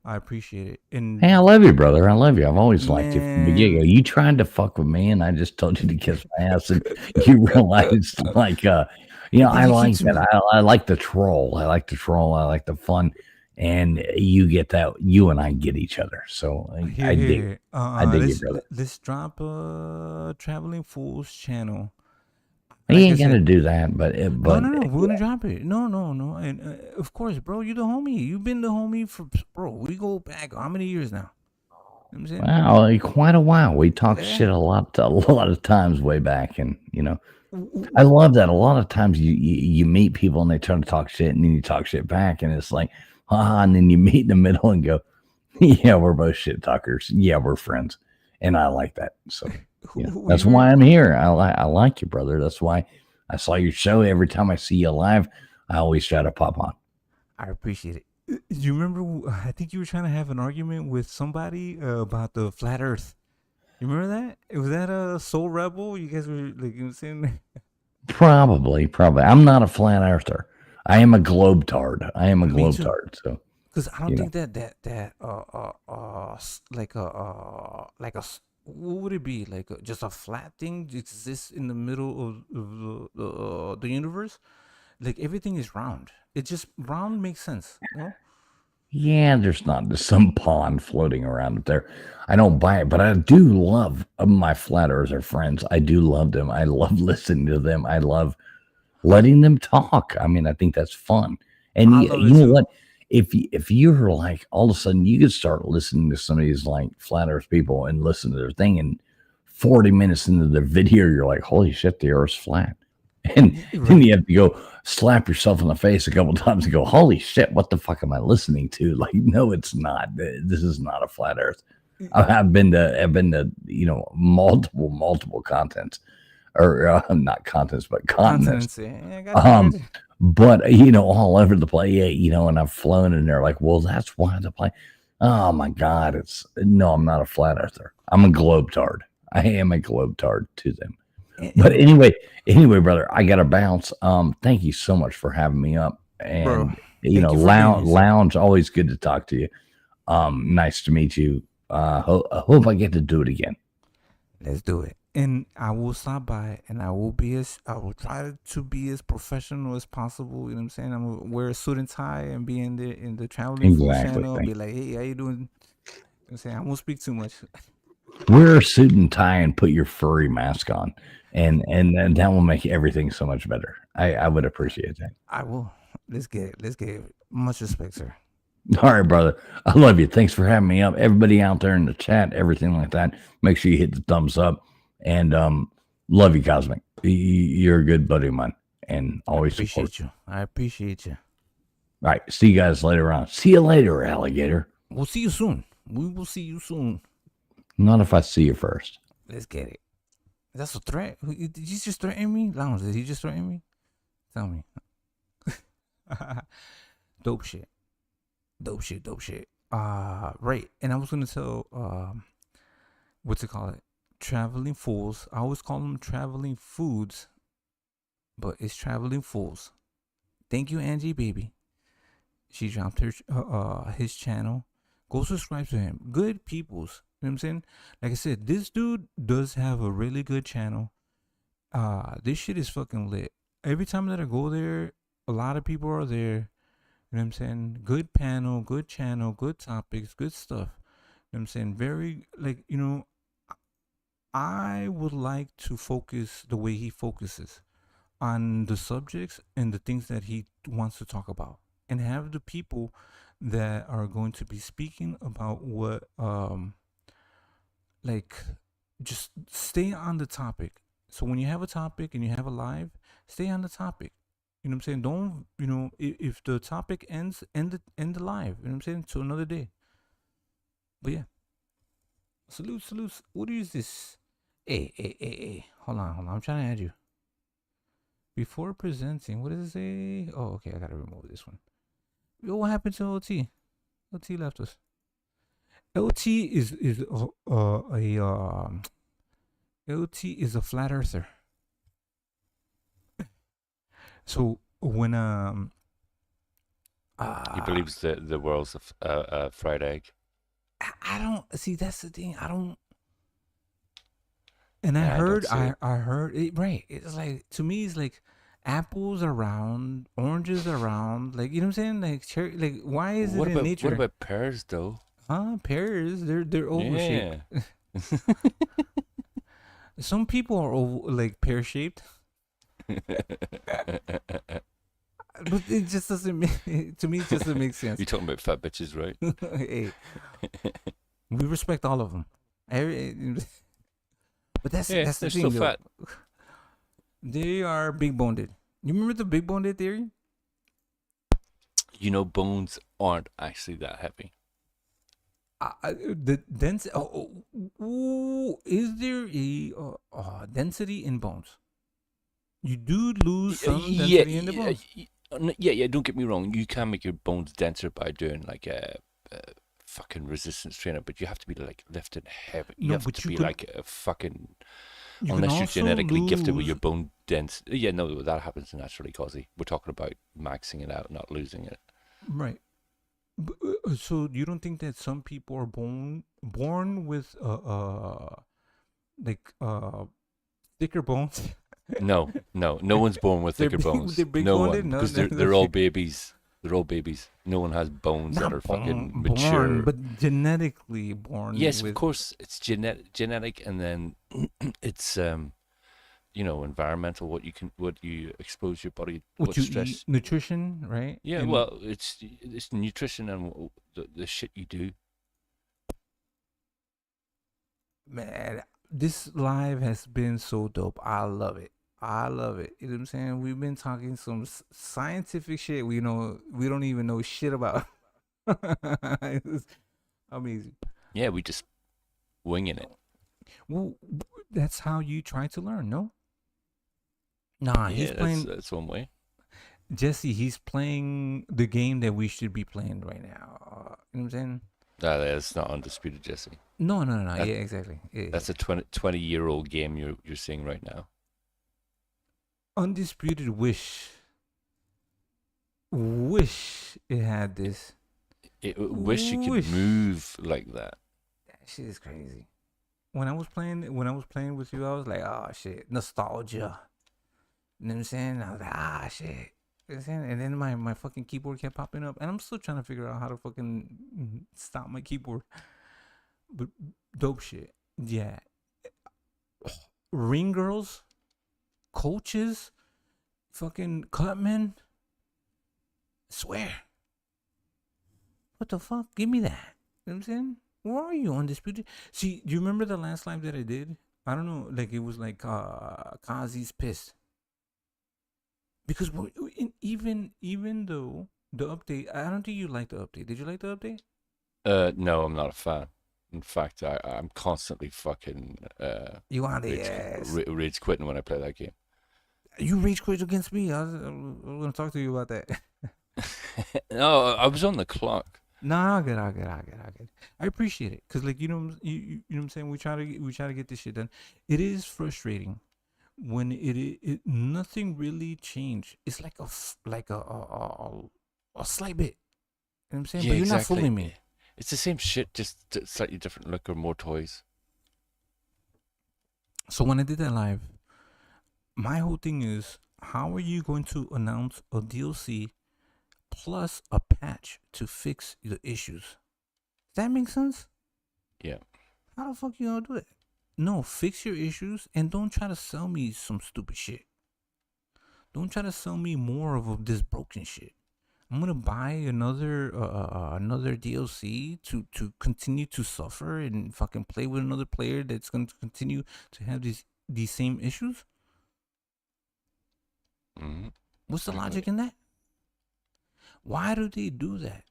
[SPEAKER 1] I appreciate it. And
[SPEAKER 4] Hey, I love you, brother. I love you. I've always liked you from the
[SPEAKER 1] Man.
[SPEAKER 4] get-go. You tried to fuck with me, and I just told you to kiss my ass, and you realized, like, I
[SPEAKER 1] you
[SPEAKER 4] like
[SPEAKER 1] keep to
[SPEAKER 4] that.
[SPEAKER 1] me.
[SPEAKER 4] I like the troll. I like the troll. I like the fun, and you get that. You and I get each other. So I dig.
[SPEAKER 1] Here.
[SPEAKER 4] I dig you, brother.
[SPEAKER 1] Let's drop a Traveling Fools channel.
[SPEAKER 4] You
[SPEAKER 1] Like I
[SPEAKER 4] ain't gonna
[SPEAKER 1] said,
[SPEAKER 4] do that, but
[SPEAKER 1] no. We're gonna drop it. No. And of course, bro, you're the homie. You've been the homie for, bro. We go back how many years now? You know what I'm saying?
[SPEAKER 4] wow, quite a while. We talked
[SPEAKER 1] Yeah.
[SPEAKER 4] shit a lot of times way back, and I love that. A lot of times you meet people and they try to talk shit, and then you talk shit back, and it's like, and then you meet in the middle and go, yeah, we're both shit talkers. Yeah, we're friends, and I like that. So that's why I'm here. I like you, brother. That's why I saw your show. Every time I see you live, I always try to pop on.
[SPEAKER 1] I appreciate it. You remember? I think you were trying to have an argument with somebody about the flat Earth. You remember that? Was that a Soul Rebel? You guys were like, you know what I'm saying?
[SPEAKER 4] Probably. I'm not a flat earther. I am a globetard.
[SPEAKER 1] Me too.
[SPEAKER 4] So
[SPEAKER 1] Because I don't
[SPEAKER 4] you
[SPEAKER 1] think what would it be like? Just a flat thing exists in the middle of the universe. Like everything is round. It just round makes sense. No.
[SPEAKER 4] yeah, there's not some pond floating around up there. I don't buy it, but I do love my flat earther friends. I do love them. I love listening to them. I love letting them talk. I mean, I think that's fun. And
[SPEAKER 1] I
[SPEAKER 4] you
[SPEAKER 1] love it
[SPEAKER 4] know
[SPEAKER 1] too.
[SPEAKER 4] what? If you're like, all of a sudden you could start listening to some of these like flat earth people and listen to their thing, and 40 minutes into the video, you're like, holy shit, the earth's flat. And then you have to go slap yourself in the face a couple times and go, holy shit, what the fuck am I listening to? Like, no, it's not. This is not a flat earth. I've been to multiple contents, or not contents, but continents.
[SPEAKER 1] Yeah, I got you.
[SPEAKER 4] But all over the place. Yeah, and I've flown, and they're like, well, that's why the plane. Oh my God, I'm not a flat earther. I'm a globetard. I am a globetard to them. But anyway, brother, I gotta bounce. Thank you so much for having me up. And
[SPEAKER 1] Bro,
[SPEAKER 4] lounge, always good to talk to you. Nice to meet you. Hope I get to do it again.
[SPEAKER 1] Let's do it. And I will stop by, and I will try to be as professional as possible. You know what I'm saying? I'm gonna wear a suit and tie and be in the Traveling Fool channel. Be like, hey, how you doing? You know what I'm saying? I won't speak too much.
[SPEAKER 4] Wear a suit and tie and put your furry mask on, and that will make everything so much better. I would appreciate that.
[SPEAKER 1] I will. Let's get it. Much respect, sir.
[SPEAKER 4] All right, brother. I love you. Thanks for having me up. Everybody out there in the chat, everything like that, make sure you hit the thumbs up. And love you, Cosmic. You're a good buddy of mine, and always
[SPEAKER 1] appreciate you. I appreciate you.
[SPEAKER 4] All right. See you guys later on. See you later, alligator.
[SPEAKER 1] We'll see you soon. We will see you soon.
[SPEAKER 4] Not if I see you first.
[SPEAKER 1] Let's get it. That's a threat. Did you just threaten me? Lounge, did he just threaten me? Tell me. Dope shit. Right. And I was gonna tell what's it called? Traveling Fools. I always call them Traveling Foods, but it's Traveling Fools. Thank you, Angie, baby. She dropped her his channel. Go subscribe to him. Good peoples. You know what I'm saying? Like I said, this dude does have a really good channel. This shit is fucking lit. Every time that I go there, a lot of people are there. You know what I'm saying? Good panel, good channel, good topics, good stuff. You know what I'm saying? Very, like, I would like to focus the way he focuses on the subjects and the things that he wants to talk about, and have the people that are going to be speaking about what like just stay on the topic, So when you have a topic and you have a live, stay on the topic. You know what I'm saying? Don't, you know, if the topic ends, end the live. You know what I'm saying? To another day. But yeah. Salute. What is this? Hey. Hold on. I'm trying to add you. Before presenting, what does it say? Oh, okay. I gotta remove this one. Yo, what happened to LT? LT left us. LT is LT is a flat earther. So when
[SPEAKER 5] He believes that the world's a fried egg.
[SPEAKER 1] I don't see, that's the thing. I don't. And I
[SPEAKER 5] Yeah, I don't
[SPEAKER 1] heard
[SPEAKER 5] see it.
[SPEAKER 1] I heard it, right. It's like, to me it's like apples are round, oranges are round, like, you know what I'm saying? Like cherry, like, why is it in nature?
[SPEAKER 5] What about pears though?
[SPEAKER 1] Huh? Pears, they're oval shaped.
[SPEAKER 5] Yeah.
[SPEAKER 1] Some people are like pear shaped. But it just doesn't make, to me it just doesn't make sense.
[SPEAKER 5] You're talking about fat bitches, right?
[SPEAKER 1] Hey, we respect all of them. But that's
[SPEAKER 5] Yeah,
[SPEAKER 1] the
[SPEAKER 5] they're
[SPEAKER 1] thing.
[SPEAKER 5] still
[SPEAKER 1] Though.
[SPEAKER 5] fat.
[SPEAKER 1] They are big boned. You remember the big boned theory?
[SPEAKER 5] You know, bones aren't actually that heavy.
[SPEAKER 1] The density. Is there a density in bones? You do lose some density in the bones.
[SPEAKER 5] Yeah. Don't get me wrong. You can make your bones denser by doing like a fucking resistance training, but you have to be like lifting heavy. You have to be like a fucking. Unless you're genetically gifted with your bone dense. Yeah, no, that happens naturally, Kozzie. We're talking about maxing it out, not losing it.
[SPEAKER 1] Right. So you don't think that some people are born with thicker bones?
[SPEAKER 5] No one's born with thicker bones. No one, because they're all babies. They're all babies. No one has bones that are fucking mature.
[SPEAKER 1] But genetically born.
[SPEAKER 5] Yes, of course, it's genetic, and then it's environmental. What you expose your body,
[SPEAKER 1] what you
[SPEAKER 5] stress,
[SPEAKER 1] eat, nutrition, right?
[SPEAKER 5] Yeah,
[SPEAKER 1] and
[SPEAKER 5] well, it's nutrition and the shit you do.
[SPEAKER 1] Man, this live has been so dope. I love it. You know what I'm saying? We've been talking some scientific shit we don't even know shit about. It's amazing.
[SPEAKER 5] Yeah, we just winging it.
[SPEAKER 1] Well, that's how you try to learn, no? Nah, he's playing.
[SPEAKER 5] That's one way.
[SPEAKER 1] Jesse, he's playing the game that we should be playing right now. You know what I'm saying?
[SPEAKER 5] That's not Undisputed, Jesse.
[SPEAKER 1] No. Yeah, exactly. Yeah.
[SPEAKER 5] That's a 20-year-old game you're seeing right now.
[SPEAKER 1] Undisputed wish it had this.
[SPEAKER 5] Wish you could move like that.
[SPEAKER 1] That shit is crazy. When I was playing with you, I was like, oh shit, nostalgia. You know what I'm saying? I was like, shit. You know what I'm saying? And then my fucking keyboard kept popping up, and I'm still trying to figure out how to fucking stop my keyboard. But dope shit. Yeah. Ring girls, coaches, fucking cutmen. Swear. What the fuck? Give me that. You know what I'm saying? Where are you, Undisputed? See, do you remember the last live that I did? I don't know, like it was like Kozzie's pissed. Because even though the update, I don't think you liked the update. Did you like the update?
[SPEAKER 5] No, I'm not a fan. In fact, I'm constantly fucking
[SPEAKER 1] you on the ass.
[SPEAKER 5] Rage quitting when I play that game.
[SPEAKER 1] You rage quit against me. I was gonna talk to you about that.
[SPEAKER 5] No, I was on the clock.
[SPEAKER 1] Nah, good. I appreciate it, cause like you know what I'm saying. We try to get this shit done. It is frustrating when it nothing really changed. It's like a slight bit. You know what I'm saying?
[SPEAKER 5] Yeah,
[SPEAKER 1] but you're
[SPEAKER 5] exactly.
[SPEAKER 1] not fooling me.
[SPEAKER 5] It's the same shit, just slightly different look or more toys.
[SPEAKER 1] So when I did that live, my whole thing is, how are you going to announce a DLC plus a patch to fix the issues? Does that make sense?
[SPEAKER 5] Yeah.
[SPEAKER 1] How the fuck you gonna do it? No, fix your issues and don't try to sell me some stupid shit. Don't try to sell me more of this broken shit. I'm gonna buy another DLC to continue to suffer and fucking play with another player that's gonna continue to have these these same issues?
[SPEAKER 5] Mhm.
[SPEAKER 1] What's the
[SPEAKER 5] I agree.
[SPEAKER 1] logic in that? Why do they do that?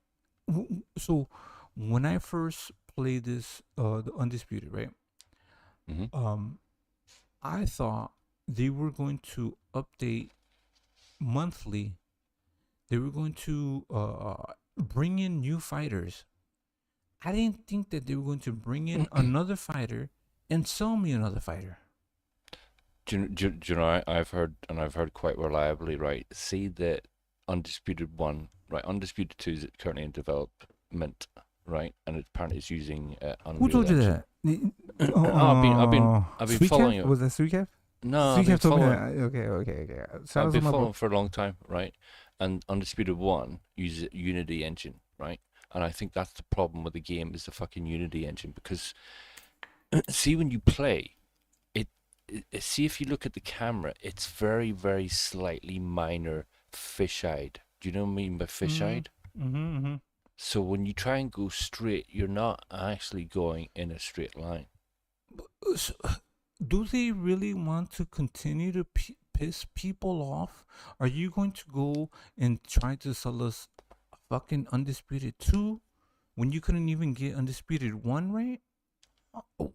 [SPEAKER 1] So when I first played this, the Undisputed, right?
[SPEAKER 5] Mhm.
[SPEAKER 1] I thought they were going to update monthly. They were going to bring in new fighters. I didn't think that they were going to bring in another fighter and sell me another fighter.
[SPEAKER 5] Do you know, I've heard quite reliably, right? See that Undisputed 1, right? Undisputed 2 is currently in development, right? And apparently it's using
[SPEAKER 1] Who
[SPEAKER 5] Unreal
[SPEAKER 1] told you
[SPEAKER 5] Engine.
[SPEAKER 1] that?
[SPEAKER 5] I've been
[SPEAKER 1] Sweet
[SPEAKER 5] following
[SPEAKER 1] Cap?
[SPEAKER 5] it.
[SPEAKER 1] Was that Sweet Cap?
[SPEAKER 5] No,
[SPEAKER 1] Sweet
[SPEAKER 5] I've been
[SPEAKER 1] Cap told me
[SPEAKER 5] following.
[SPEAKER 1] that. Okay. Shout
[SPEAKER 5] I've
[SPEAKER 1] out to
[SPEAKER 5] been
[SPEAKER 1] my bro.
[SPEAKER 5] following for a long time, right? And Undisputed 1 uses Unity Engine, right? And I think that's the problem with the game, is the fucking Unity Engine. Because see, when you play see, if you look at the camera, it's very, very slightly minor fish-eyed. Do you know what I mean by fish-eyed?
[SPEAKER 1] Mm-hmm.
[SPEAKER 5] So when you try and go straight, you're not actually going in a straight line.
[SPEAKER 1] So, do they really want to continue to piss people off? Are you going to go and try to sell us fucking Undisputed 2 when you couldn't even get Undisputed 1 right? Oh.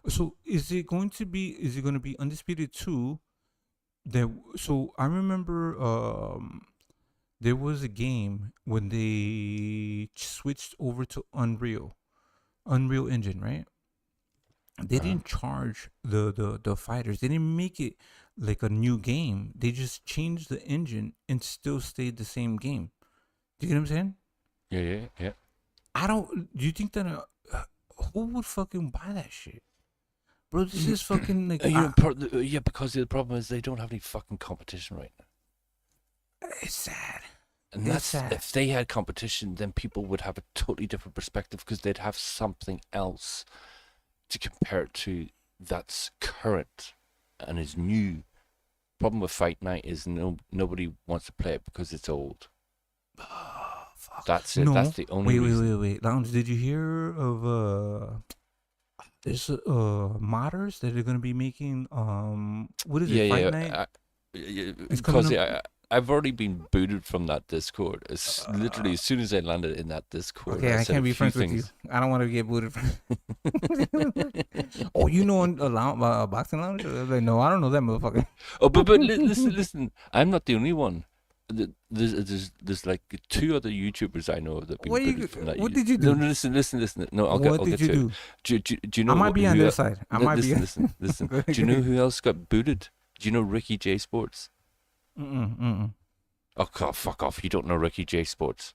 [SPEAKER 1] So is it going to be Undisputed 2 that, so I remember there was a game when they switched over to Unreal Engine, right? They didn't charge the fighters. They didn't make it like a new game. They just changed the engine and still stayed the same game. Do you get what I'm saying?
[SPEAKER 5] Yeah.
[SPEAKER 1] Do you think that who would fucking buy that shit? Bro, this is fucking like
[SPEAKER 5] Because the problem is they don't have any fucking competition right now.
[SPEAKER 1] it's sad.
[SPEAKER 5] And
[SPEAKER 1] It's sad.
[SPEAKER 5] if they had competition, then people would have a totally different perspective, because they'd have something else to compare it to that's current and is new. Problem with Fight Night is nobody wants to play it because it's old.
[SPEAKER 1] Fuck.
[SPEAKER 5] That's it.
[SPEAKER 1] No.
[SPEAKER 5] That's the only reason.
[SPEAKER 1] Wait. Lounge, did you hear of there's modders that are gonna be making what is it, Fight Night? It's coming
[SPEAKER 5] Kozzie,
[SPEAKER 1] up.
[SPEAKER 5] I've already been booted from that Discord. It's literally as soon as I landed in that Discord.
[SPEAKER 1] Okay, I
[SPEAKER 5] said
[SPEAKER 1] can't
[SPEAKER 5] a
[SPEAKER 1] be
[SPEAKER 5] few
[SPEAKER 1] friends with you.
[SPEAKER 5] things.
[SPEAKER 1] I don't want to get booted from. Oh, you know a boxing lounge? Like, no, I don't know that motherfucker.
[SPEAKER 5] Oh, but listen. I'm not the only one. There's like 2 other YouTubers I know that have been booted from that.
[SPEAKER 1] What did you do?
[SPEAKER 5] No, listen. No, I'll
[SPEAKER 1] What
[SPEAKER 5] get
[SPEAKER 1] did you
[SPEAKER 5] to it.
[SPEAKER 1] do?
[SPEAKER 5] Do you know?
[SPEAKER 1] I might be on their side. I might be.
[SPEAKER 5] Listen. Do you know who else got booted? Do you know Ricky J Sports?
[SPEAKER 1] Mm-mm.
[SPEAKER 5] Oh God, fuck off! You don't know Ricky J Sports?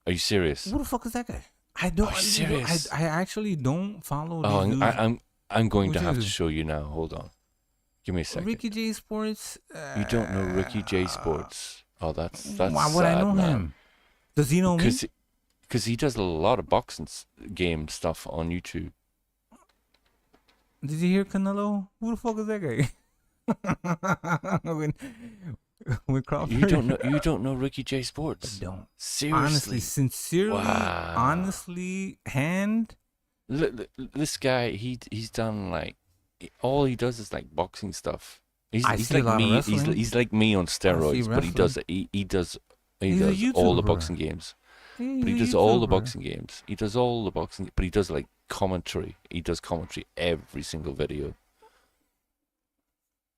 [SPEAKER 5] Are you serious?
[SPEAKER 1] Who the fuck is that guy? I don't.
[SPEAKER 5] Are you serious?
[SPEAKER 1] I actually don't follow.
[SPEAKER 5] Oh,
[SPEAKER 1] these dudes.
[SPEAKER 5] I'm going to
[SPEAKER 1] Which
[SPEAKER 5] have to
[SPEAKER 1] is-
[SPEAKER 5] show you now. Hold on. Give me a second.
[SPEAKER 1] Ricky J Sports.
[SPEAKER 5] You don't know Ricky J Sports? Oh, that's
[SPEAKER 1] Why would I
[SPEAKER 5] sad,
[SPEAKER 1] know
[SPEAKER 5] man.
[SPEAKER 1] him? Does he know me?
[SPEAKER 5] Because he does a lot of boxing game stuff on YouTube.
[SPEAKER 1] Did you hear Canelo? Who the fuck is that guy? when Crawford.
[SPEAKER 5] You don't know Ricky J Sports?
[SPEAKER 1] I don't.
[SPEAKER 5] Seriously.
[SPEAKER 1] Honestly, sincerely,
[SPEAKER 5] Wow.
[SPEAKER 1] honestly,
[SPEAKER 5] This guy, he's done like all he does is like boxing stuff.
[SPEAKER 1] I
[SPEAKER 5] He's
[SPEAKER 1] see a
[SPEAKER 5] like
[SPEAKER 1] lot of
[SPEAKER 5] me.
[SPEAKER 1] wrestling.
[SPEAKER 5] He's like me on steroids, but he does
[SPEAKER 1] He's a
[SPEAKER 5] all the
[SPEAKER 1] YouTuber.
[SPEAKER 5] boxing games. But he
[SPEAKER 1] He's a
[SPEAKER 5] does all the
[SPEAKER 1] YouTuber.
[SPEAKER 5] boxing games. He does all the boxing, but he does like commentary. He does commentary every single video.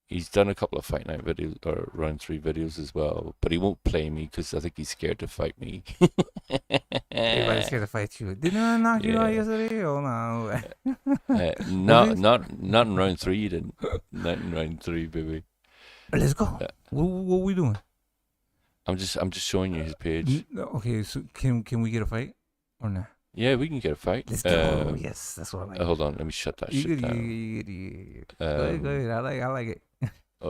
[SPEAKER 5] He's done a couple of Fight Night videos or round 3 videos as well, but he won't play me because I think he's scared to fight me.
[SPEAKER 1] Everybody's scared to fight you. Didn't I knock you out yesterday? Oh no.
[SPEAKER 5] Not in round 3, you didn't. Not in round 3, baby.
[SPEAKER 1] Let's go. What we doing?
[SPEAKER 5] I'm just showing you his page.
[SPEAKER 1] Okay, so can we get a fight or not?
[SPEAKER 5] Yeah, we can get a fight.
[SPEAKER 1] Let's go. Yes, that's what I like.
[SPEAKER 5] Hold on, let me shut that shit down.
[SPEAKER 1] You go ahead. I like it.
[SPEAKER 5] I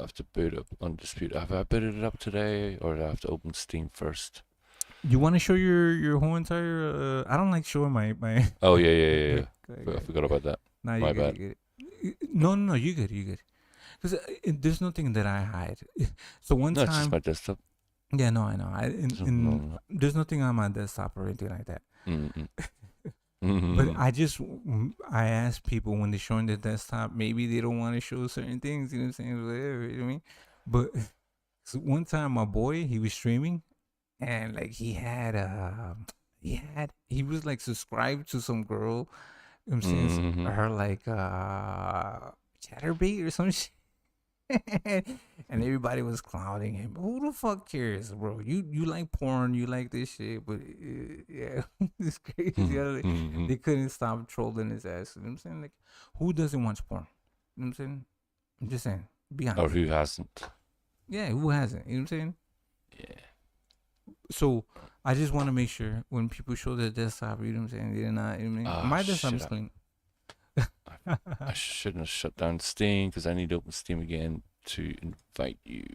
[SPEAKER 5] have to boot up Undisputed. Have I booted it up today, or do I have to open Steam first?
[SPEAKER 1] You want to show your whole entire? I don't like showing my.
[SPEAKER 5] Oh yeah. I forgot about that.
[SPEAKER 1] Nah,
[SPEAKER 5] My
[SPEAKER 1] you
[SPEAKER 5] bad.
[SPEAKER 1] good. No, you good. Because there's nothing that I hide. So one
[SPEAKER 5] No, it's
[SPEAKER 1] time.
[SPEAKER 5] just my desktop.
[SPEAKER 1] Yeah, no, I know.
[SPEAKER 5] No.
[SPEAKER 1] There's nothing on my desktop or anything like that.
[SPEAKER 5] Mm-mm.
[SPEAKER 1] But I ask people when they're showing the desktop, maybe they don't want to show certain things, you know what I'm saying? Whatever, you know what I mean? But so one time my boy, he was streaming and like he was like subscribed to some girl, you know what I'm saying? Her like chatterbait or some shit. And everybody was clowning him. Who the fuck cares, bro? You like porn, you like this shit, but yeah, it's crazy. They couldn't stop trolling his ass. You know what I'm saying? Like, who doesn't watch porn? You know what I'm saying? I'm just saying. Be honest.
[SPEAKER 5] Or who hasn't?
[SPEAKER 1] Yeah, who hasn't? You know what I'm saying?
[SPEAKER 5] Yeah.
[SPEAKER 1] So I just want to make sure when people show their desktop, you know what I'm saying? They're not. You know what I mean? My desktop is clean.
[SPEAKER 5] I shouldn't have shut down Steam because I need to open Steam again to invite you.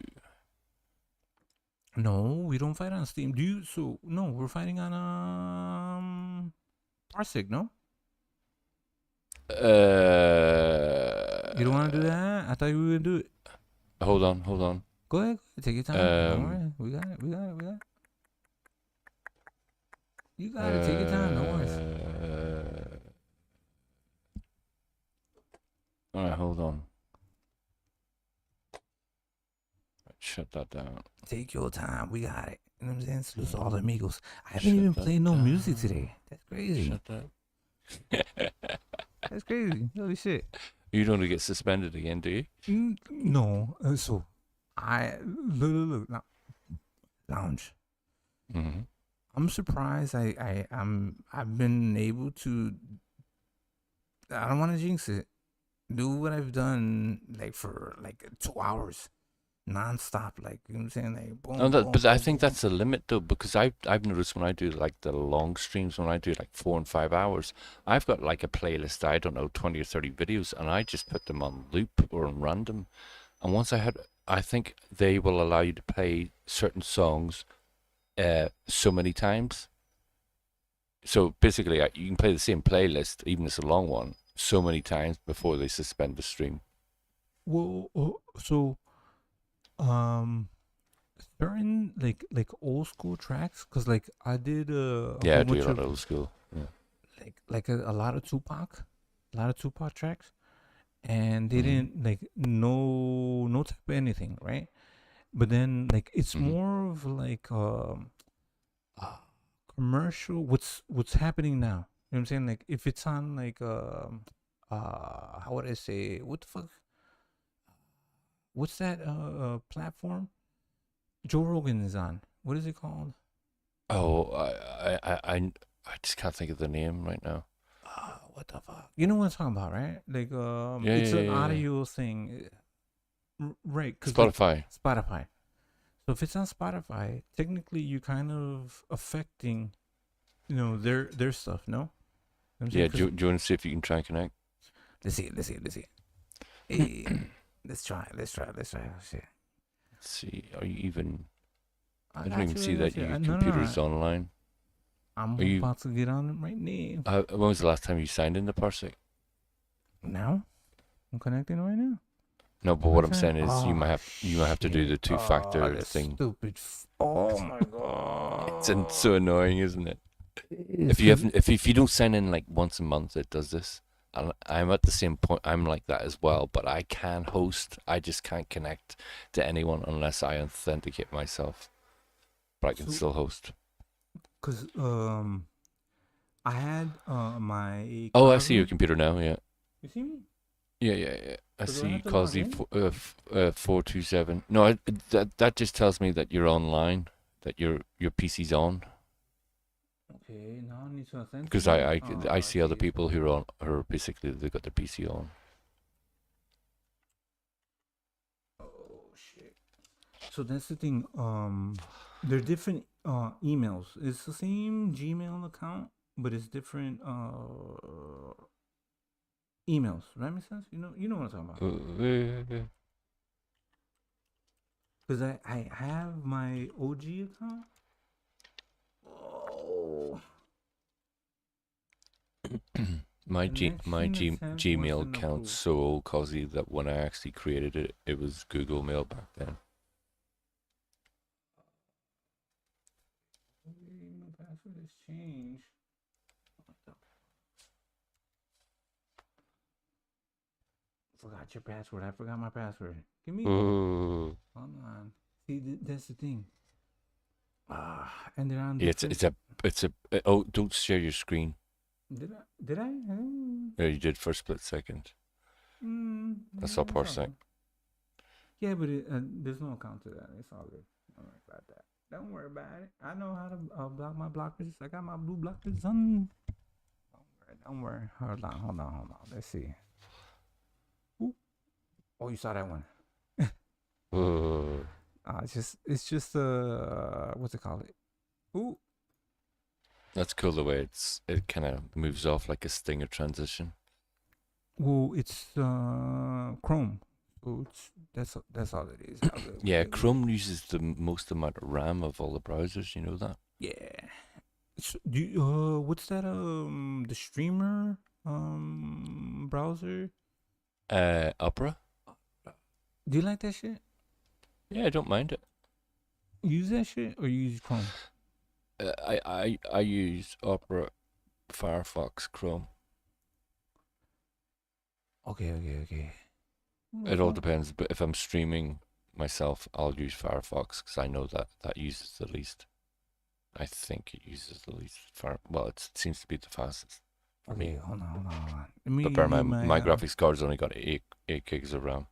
[SPEAKER 1] No, we don't fight on Steam. Do you? So no, we're fighting on Parsec. No, you don't want to do that. I thought you were gonna do it.
[SPEAKER 5] Hold on.
[SPEAKER 1] Go ahead. Take your time. Don't worry. We got it. You got it. Take your time. Don't worry.
[SPEAKER 5] All right, hold on. Shut that down.
[SPEAKER 1] Take your time. We got it. You know what I'm saying? Salute to all the amigos. I haven't even played no music today. That's crazy.
[SPEAKER 5] Shut that.
[SPEAKER 1] That's crazy. Holy shit.
[SPEAKER 5] You don't get suspended again, do you?
[SPEAKER 1] No. So I look now. Lounge.
[SPEAKER 5] Mm-hmm.
[SPEAKER 1] I'm surprised. I've been able to. I don't want to jinx it. Do what I've done like for like 2 hours, nonstop. Like, you know what I'm saying? Like boom.
[SPEAKER 5] No,
[SPEAKER 1] boom,
[SPEAKER 5] but I
[SPEAKER 1] boom,
[SPEAKER 5] think
[SPEAKER 1] boom.
[SPEAKER 5] that's the limit though, because I've noticed when I do like the long streams, when I do like 4 and 5 hours, I've got like a playlist. I don't know, 20 or 30 videos, and I just put them on loop or on random. And once I think they will allow you to play certain songs, so many times. So basically, you can play the same playlist, even if it's a long one, so many times before they suspend the stream.
[SPEAKER 1] Well, so certain like old school tracks, cause like I did a
[SPEAKER 5] Yeah, I
[SPEAKER 1] whole
[SPEAKER 5] do a
[SPEAKER 1] bunch
[SPEAKER 5] lot
[SPEAKER 1] of
[SPEAKER 5] of old school. Yeah.
[SPEAKER 1] like a lot of Tupac, tracks, and they didn't like no type of anything, right? But then like it's more of like commercial. What's happening now? You know what I'm saying? Like if it's on like how would I say, what the fuck? What's that platform Joe Rogan is on? What is it called?
[SPEAKER 5] Oh, I just can't think of the name right now.
[SPEAKER 1] What the fuck? You know what I'm talking about, right? Like
[SPEAKER 5] Yeah,
[SPEAKER 1] it's an
[SPEAKER 5] yeah.
[SPEAKER 1] audio thing, right?
[SPEAKER 5] Spotify.
[SPEAKER 1] Spotify. So if it's on Spotify, technically you're kind of affecting, you know, their stuff. No. You know what I'm saying?
[SPEAKER 5] Yeah, do you want to see if you can try and connect?
[SPEAKER 1] Let's see. Hey, let's try. Oh, shit.
[SPEAKER 5] Let's see. Are you even? I don't
[SPEAKER 1] got
[SPEAKER 5] even
[SPEAKER 1] you,
[SPEAKER 5] see
[SPEAKER 1] I got
[SPEAKER 5] that
[SPEAKER 1] you.
[SPEAKER 5] your
[SPEAKER 1] No,
[SPEAKER 5] computer's online.
[SPEAKER 1] I'm
[SPEAKER 5] Are you-
[SPEAKER 1] about to get on it right now.
[SPEAKER 5] When was the last time you signed into Parsec?
[SPEAKER 1] Now? I'm connecting right now.
[SPEAKER 5] No, but what I'm
[SPEAKER 1] Okay.
[SPEAKER 5] saying is you
[SPEAKER 1] Oh,
[SPEAKER 5] might have to do the
[SPEAKER 1] shit.
[SPEAKER 5] two-factor
[SPEAKER 1] that
[SPEAKER 5] thing.
[SPEAKER 1] Stupid. Oh my god.
[SPEAKER 5] It's so annoying, isn't it?
[SPEAKER 1] It's
[SPEAKER 5] If you haven't, if you don't sign in like once a month, it does this. And I'm at the same point. I'm like that as well. But I can host. I just can't connect to anyone unless I authenticate myself. But I can
[SPEAKER 1] So-
[SPEAKER 5] still host.
[SPEAKER 1] Cause I had my.
[SPEAKER 5] Oh, I see your
[SPEAKER 1] Kozzie-
[SPEAKER 5] computer now. Yeah.
[SPEAKER 1] You see me?
[SPEAKER 5] Yeah. I
[SPEAKER 1] So do I
[SPEAKER 5] see
[SPEAKER 1] have to log
[SPEAKER 5] Kozzie
[SPEAKER 1] in?
[SPEAKER 5] 427. No, that just tells me that you're online, that your PC's on.
[SPEAKER 1] Okay, now I need to authenticate.
[SPEAKER 5] Because I see other people who are basically they've got their PC on.
[SPEAKER 1] Oh shit. So that's the thing. They're different emails. It's the same Gmail account, but it's different emails. That makes sense. You know what I'm talking about. Because I have my OG account. Oh.
[SPEAKER 5] My
[SPEAKER 1] Connection attempt
[SPEAKER 5] Gmail
[SPEAKER 1] wasn't
[SPEAKER 5] account's
[SPEAKER 1] approved.
[SPEAKER 5] so old, Kozzie, that when I actually created it, it was Google Mail back then.
[SPEAKER 1] My password has changed. What the forgot your password. I forgot my password. Give me.
[SPEAKER 5] Ooh.
[SPEAKER 1] Hold on. See, that's the thing. And they're on.
[SPEAKER 5] Yeah, it's a. Oh, don't share your screen.
[SPEAKER 1] Did I? Did I?
[SPEAKER 5] Yeah, you did for a split second. I saw Parsec.
[SPEAKER 1] Yeah, but there's no account to that. It's all good. Don't worry about that. Don't worry about it. I know how to block my blockers. I got my blue blockers on. Don't worry. Hold on. Let's see. Ooh. Oh, you saw that one. It's just what's it called? Ooh.
[SPEAKER 5] That's cool the way it kind of moves off like a stinger transition.
[SPEAKER 1] Well, it's Chrome. So that's all it is.
[SPEAKER 5] Yeah, Chrome uses the most amount of RAM of all the browsers. You know that?
[SPEAKER 1] Yeah. What's that? The streamer browser.
[SPEAKER 5] Opera.
[SPEAKER 1] Do you like that shit?
[SPEAKER 5] Yeah, I don't mind it.
[SPEAKER 1] Use that shit or you use Chrome?
[SPEAKER 5] I use Opera, Firefox, Chrome.
[SPEAKER 1] Okay.
[SPEAKER 5] It all depends, but if I'm streaming myself, I'll use Firefox because I know that uses the least. I think it uses the least. Well, it seems to be the fastest.
[SPEAKER 1] Okay, hold on.
[SPEAKER 5] But bear in mind, my graphics card's only got 8 gigs of RAM.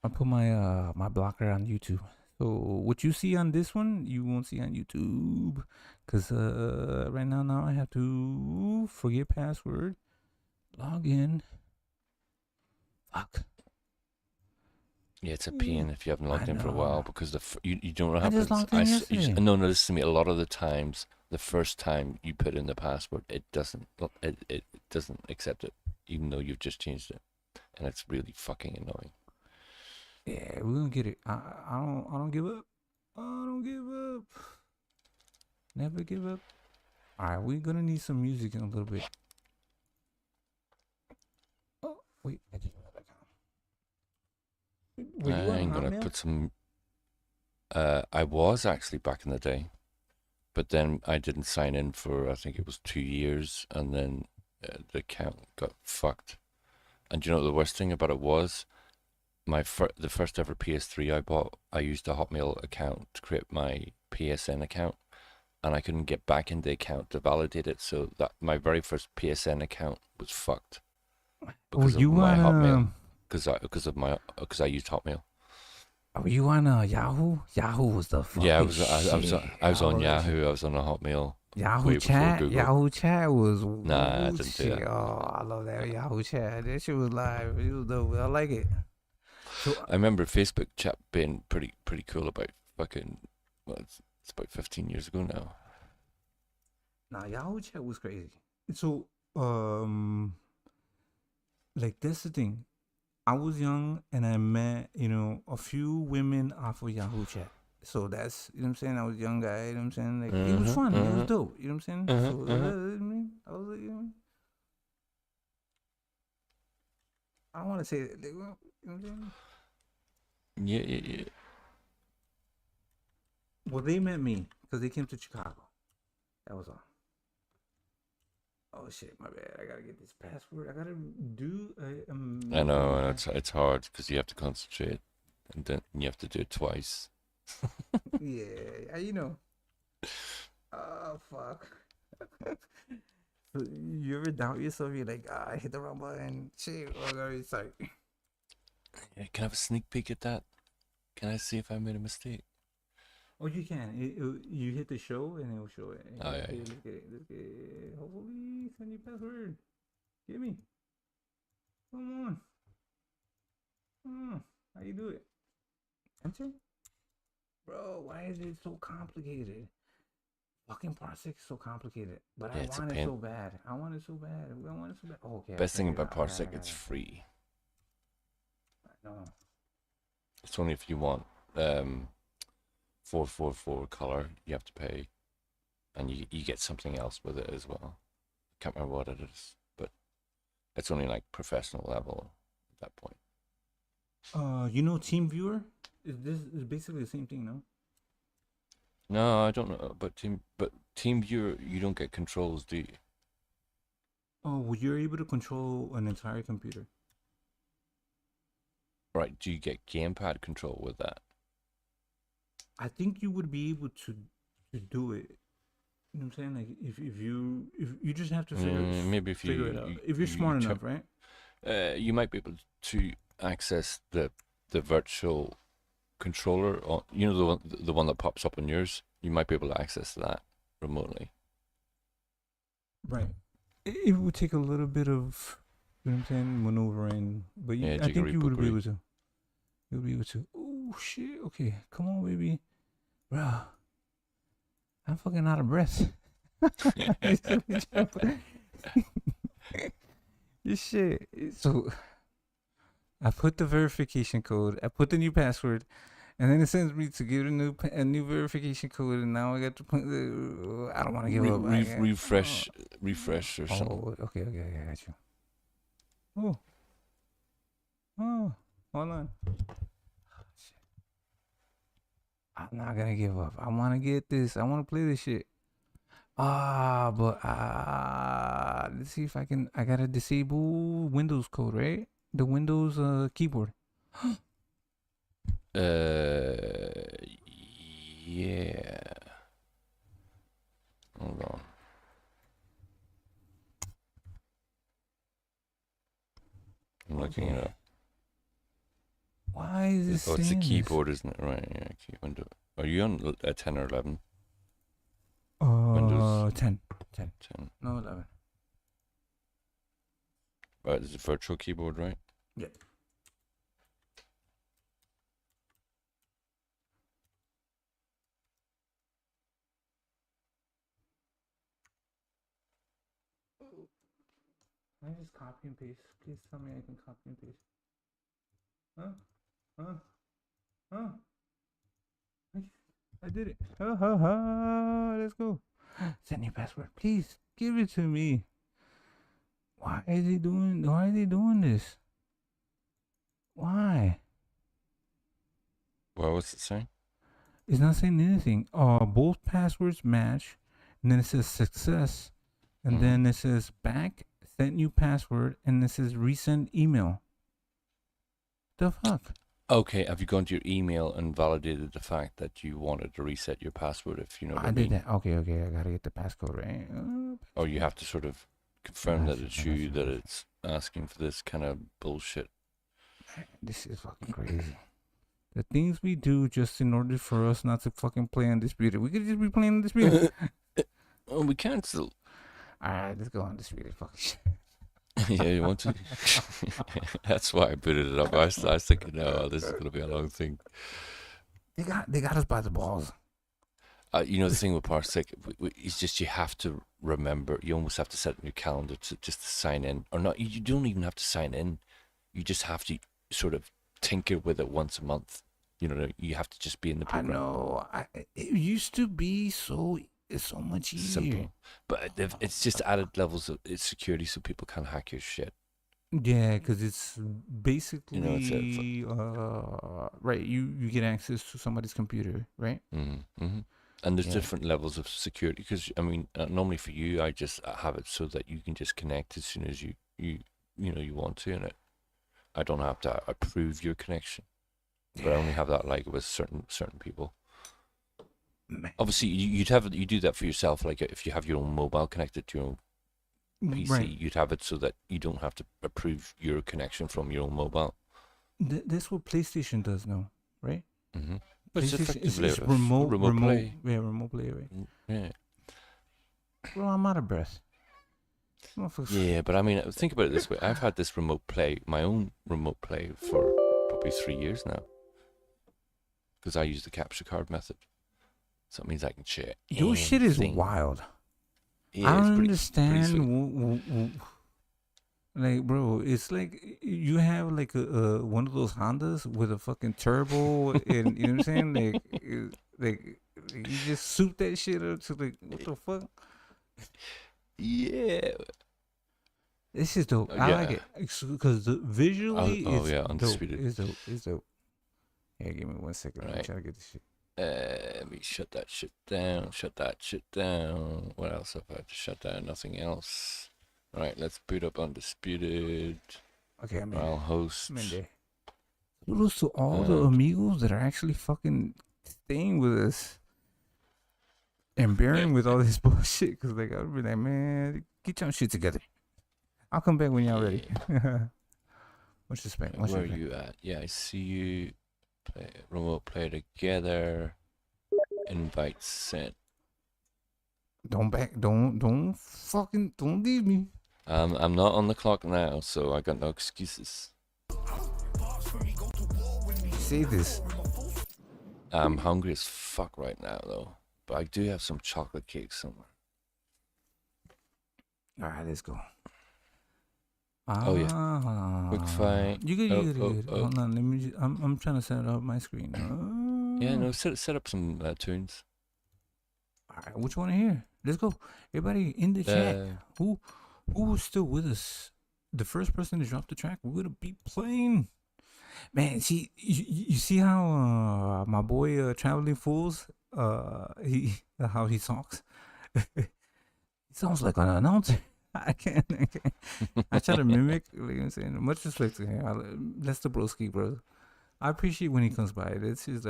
[SPEAKER 1] I put my my blocker on YouTube. So what you see on this one, you won't see on YouTube, cause right now I have to forget password, log in. Fuck.
[SPEAKER 5] Yeah, it's a pain if you haven't logged in for a while because you don't know what
[SPEAKER 1] I just
[SPEAKER 5] happens.
[SPEAKER 1] logged in yesterday.
[SPEAKER 5] No, listen to me. A lot of the times, the first time you put in the password, it doesn't accept it, even though you've just changed it, and it's really fucking annoying.
[SPEAKER 1] Yeah, we're gonna get it. I don't give up. I don't give up. Never give up. Alright, we're gonna need some music in a little bit. Oh, wait, I just got back on.
[SPEAKER 5] I'm gonna put some. I was actually back in the day, but then I didn't sign in for I think it was 2 years, and then the account got fucked. And do you know what the worst thing about it was? The first ever PS3 I bought, I used a Hotmail account to create my PSN account, and I couldn't get back in the account to validate it. So that my very first PSN account was fucked because of my Hotmail. Because I used Hotmail.
[SPEAKER 1] Are you on Yahoo? Yahoo was the fucking
[SPEAKER 5] Yeah, I was on Yahoo. I was on a Hotmail.
[SPEAKER 1] Yahoo Chat. Yahoo Chat was.
[SPEAKER 5] Nah, I didn't do that.
[SPEAKER 1] Oh, I love that Yahoo Chat. That shit was live. It was dope. I like it. So,
[SPEAKER 5] I remember Facebook chat being pretty cool about fucking. Well, it's about 15 years ago now.
[SPEAKER 1] Nah, Yahoo Chat was crazy. So, like that's the thing. I was young and I met, a few women off of Yahoo Chat. So that's, what I'm saying? I was a young guy, what I'm saying? Like, it was fun. It was dope, what I'm saying? So, I was like, I don't want to say it. Like, what I'm saying?
[SPEAKER 5] Yeah.
[SPEAKER 1] Well, they met me because they came to Chicago. That was all. Oh shit, my bad. I gotta get this password. I gotta do
[SPEAKER 5] I know, and it's hard because you have to concentrate, and then you have to do it twice.
[SPEAKER 1] Yeah, Oh fuck. So you ever doubt yourself? You're like, I hit the wrong button. Shit. Sorry.
[SPEAKER 5] Yeah, can I have a sneak peek at that? Can I see if I made a mistake?
[SPEAKER 1] Oh, you can. You hit the show and it will show it.
[SPEAKER 5] Oh, yeah.
[SPEAKER 1] Let's get it. Hopefully, send your password. Give me. Come on. How you do it? Enter? Bro, why is it so complicated? Fucking Parsec is so complicated. But
[SPEAKER 5] Yeah,
[SPEAKER 1] I
[SPEAKER 5] it's a
[SPEAKER 1] want it
[SPEAKER 5] pain.
[SPEAKER 1] so bad. I want it so bad. Oh, okay.
[SPEAKER 5] Best thing about Parsec, it's free.
[SPEAKER 1] I know.
[SPEAKER 5] It's only if you want 444 color, you have to pay, and you get something else with it as well. Can't remember what it is, but it's only like professional level at that point.
[SPEAKER 1] TeamViewer? This is basically the same thing, no?
[SPEAKER 5] No, I don't know, but TeamViewer, you don't get controls, do you?
[SPEAKER 1] Oh, well, you're able to control an entire computer.
[SPEAKER 5] Right. Do you get gamepad control with that?
[SPEAKER 1] I think you would be able to do it. You know what I'm saying? Like if you just have to
[SPEAKER 5] maybe if
[SPEAKER 1] figure it out. If you're smart enough, right?
[SPEAKER 5] You might be able to access the virtual controller, or the one that pops up on yours. You might be able to access that remotely.
[SPEAKER 1] Right. It would take a little bit of, you know what I'm saying, maneuvering, but
[SPEAKER 5] Yeah,
[SPEAKER 1] I think you would be
[SPEAKER 5] jiggery-pokery.
[SPEAKER 1] able to. You'll be able to. Oh shit! Okay, come on, baby, bro. I'm fucking out of breath. This shit. So I put the verification code. I put the new password, and then it sends me to give a new verification code, and now I got to put the. I don't want to give up.
[SPEAKER 5] Refresh or something.
[SPEAKER 1] Oh, okay, I got you. Oh, hold on. Shit. I'm not gonna give up. I want to get this. I want to play this shit. But let's see if I can. I gotta disable Windows code, right? The Windows keyboard.
[SPEAKER 5] Yeah. Hold on. I'm looking it up.
[SPEAKER 1] Why is this?
[SPEAKER 5] Oh, it's a
[SPEAKER 1] saying
[SPEAKER 5] keyboard, isn't it? Right. Yeah. Window. Are you on a 10 or 11?
[SPEAKER 1] this?
[SPEAKER 5] Windows
[SPEAKER 1] 10.
[SPEAKER 5] 10.
[SPEAKER 1] No, 11.
[SPEAKER 5] Right. It's a virtual keyboard, right?
[SPEAKER 1] Yeah. Can I just copy and paste? Please tell me I can copy and paste. Huh? I did it. Let's go. Send your password. Please give it to me. Why are they doing this? Why?
[SPEAKER 5] Well, what's it saying?
[SPEAKER 1] It's not saying anything. Both passwords match, and then it says success, and then it says back, sent new password, and it says resend email. The fuck?
[SPEAKER 5] Okay, have you gone to your email and validated the fact that you wanted to reset your password, if you know what I mean?
[SPEAKER 1] did that. Okay, I gotta get the passcode right.
[SPEAKER 5] Or you have to sort of confirm that it's you, that it's asking for this kind of bullshit.
[SPEAKER 1] This is fucking crazy. The things we do just in order for us not to fucking play Undisputed. We could just be playing Undisputed.
[SPEAKER 5] Oh, we can't still.
[SPEAKER 1] Alright, let's go Undisputed. Fuck shit.
[SPEAKER 5] Yeah, you want to? That's why I put it up. I was thinking, no, this is going to be a long thing.
[SPEAKER 1] They got us by the balls.
[SPEAKER 5] The thing with Parsec, it's just you have to remember, you almost have to set in your calendar to sign in. Or not, you don't even have to sign in. You just have to sort of tinker with it once a month. You have to just be in the program.
[SPEAKER 1] I know. It used to be it's so much easier.
[SPEAKER 5] Simple. But it's just added levels of security so people can't hack your shit.
[SPEAKER 1] Yeah, because it's basically
[SPEAKER 5] it's
[SPEAKER 1] right. You get access to somebody's computer, right?
[SPEAKER 5] Mm-hmm. And there's different levels of security. Because normally for you, I just have it so that you can just connect as soon as you want to, and I don't have to approve your connection. But I only have that with certain people.
[SPEAKER 1] Man.
[SPEAKER 5] Obviously, you do that for yourself. Like if you have your own mobile connected to your own PC,
[SPEAKER 1] right.
[SPEAKER 5] You'd have it so that you don't have to approve your connection from your own mobile.
[SPEAKER 1] That's what PlayStation does now, right?
[SPEAKER 5] Mm-hmm. But it's effectively
[SPEAKER 1] it's remote
[SPEAKER 5] play.
[SPEAKER 1] Yeah, remote play, right?
[SPEAKER 5] Yeah.
[SPEAKER 1] Bro, I'm out of breath.
[SPEAKER 5] Yeah, but think about it this way. I've had this my own remote play for probably 3 years now. Because I use the capture card method. So it means I can share
[SPEAKER 1] your shit is wild.
[SPEAKER 5] Yeah,
[SPEAKER 1] I don't understand. Like, bro, it's like you have like a one of those Hondas with a fucking turbo, and you know what I'm saying? Like you just soup that shit up to what the fuck?
[SPEAKER 5] Yeah.
[SPEAKER 1] This is dope. I like it because visually,
[SPEAKER 5] Undisputed.
[SPEAKER 1] It's dope. Yeah, give me 1 second.
[SPEAKER 5] Right.
[SPEAKER 1] I'm trying to get this shit.
[SPEAKER 5] Let me shut that shit down. What else have I had to shut down? Nothing else. Right, let's boot up Undisputed.
[SPEAKER 1] Okay,
[SPEAKER 5] I'll host.
[SPEAKER 1] I'm in there. Kudos to all the amigos that are actually fucking staying with us and bearing with all this bullshit. Cause like I'll be like, man, get your shit together. I'll come back when y'all ready. Much respect. Much
[SPEAKER 5] Where are
[SPEAKER 1] respect.
[SPEAKER 5] you at? Yeah, I see you. Play, remote play together. Invite sent.
[SPEAKER 1] Don't leave me.
[SPEAKER 5] I'm not on the clock now, so I got no excuses.
[SPEAKER 1] Say this.
[SPEAKER 5] I'm hungry as fuck right now, though. But I do have some chocolate cake somewhere.
[SPEAKER 1] All right, let's go.
[SPEAKER 5] Oh yeah. Quick fight.
[SPEAKER 1] You good? You good?
[SPEAKER 5] Oh.
[SPEAKER 1] Hold on. Let me. I'm trying to set up my screen.
[SPEAKER 5] Yeah, no. Set up some tunes.
[SPEAKER 1] All right. What you want to hear? Let's go. Everybody in the chat. Who's still with us? The first person to drop the track, we're gonna be playing. Man, see, you see how my boy Traveling Fools, how he talks. He sounds like an announcer. I can't. I try to mimic. Like, you know what I'm saying, much respect to him. That's the broski, bro. I appreciate when he comes by. That's just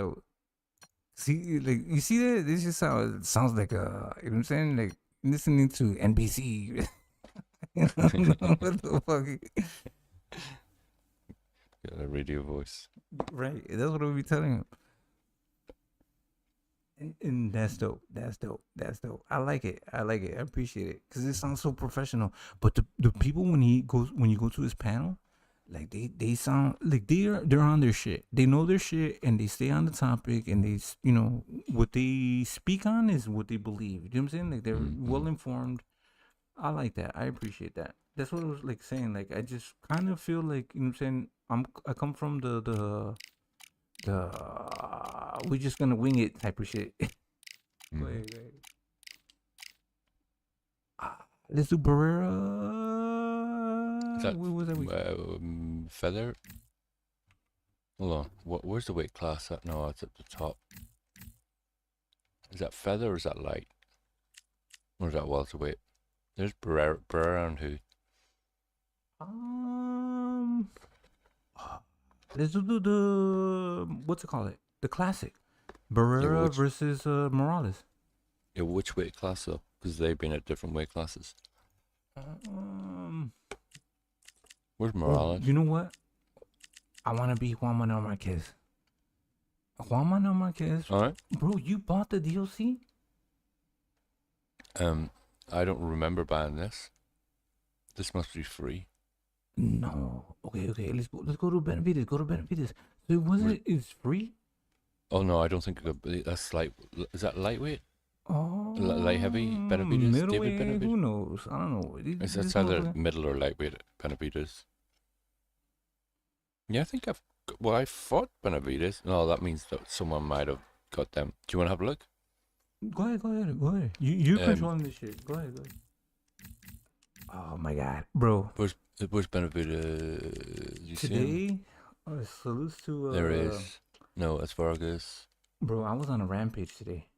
[SPEAKER 1] see, like you see that. This is how it sounds like. You know what I'm saying, like listening to NBC. What the fuck?
[SPEAKER 5] Got a radio voice.
[SPEAKER 1] Right. That's what I'll be telling him. And that's dope. That's dope. I like it. I appreciate it because it sounds so professional. But the people when you go to his panel, like they sound like they're on their shit. They know their shit and they stay on the topic and they what they speak on is what they believe. You know what I'm saying? Like they're well informed. I like that. I appreciate that. That's what I was like saying. Like I just kind of feel like, you know what I'm saying, I come from the we're just gonna wing it type of shit. Wait. Let's do Barrera.
[SPEAKER 5] Is that,
[SPEAKER 1] what was that
[SPEAKER 5] Feather? Hold on. Where's the weight class at? No, it's at the top. Is that Feather or is that Light? Or is that welterweight? There's Barrera and who?
[SPEAKER 1] Let's do the what's it called? The classic. Barrera versus Morales.
[SPEAKER 5] Yeah, which weight class though? Because they've been at different weight classes. Where's Morales?
[SPEAKER 1] You know what? I want to be Juan Manuel Marquez. Juan Manuel Marquez.
[SPEAKER 5] All right.
[SPEAKER 1] Bro, you bought the DLC?
[SPEAKER 5] I don't remember buying this. This must be free.
[SPEAKER 1] No. Okay. Let's go to Benavides. So it's free?
[SPEAKER 5] Oh no, I don't think it could, that's light. Is that lightweight?
[SPEAKER 1] Oh,
[SPEAKER 5] light heavy Benavides? David Benavides?
[SPEAKER 1] Who knows? I don't know.
[SPEAKER 5] It's either middle or lightweight Benavides. Yeah, I think I fought Benavides. No, that means that someone might have got them. Do you want to have a look?
[SPEAKER 1] Go ahead. You're controlling this shit. Go ahead. Oh my god, bro.
[SPEAKER 5] Where's Benavides? You see him?
[SPEAKER 1] Today, salutes to.
[SPEAKER 5] There is. No, it's Vargas.
[SPEAKER 1] Bro, I was on a rampage today.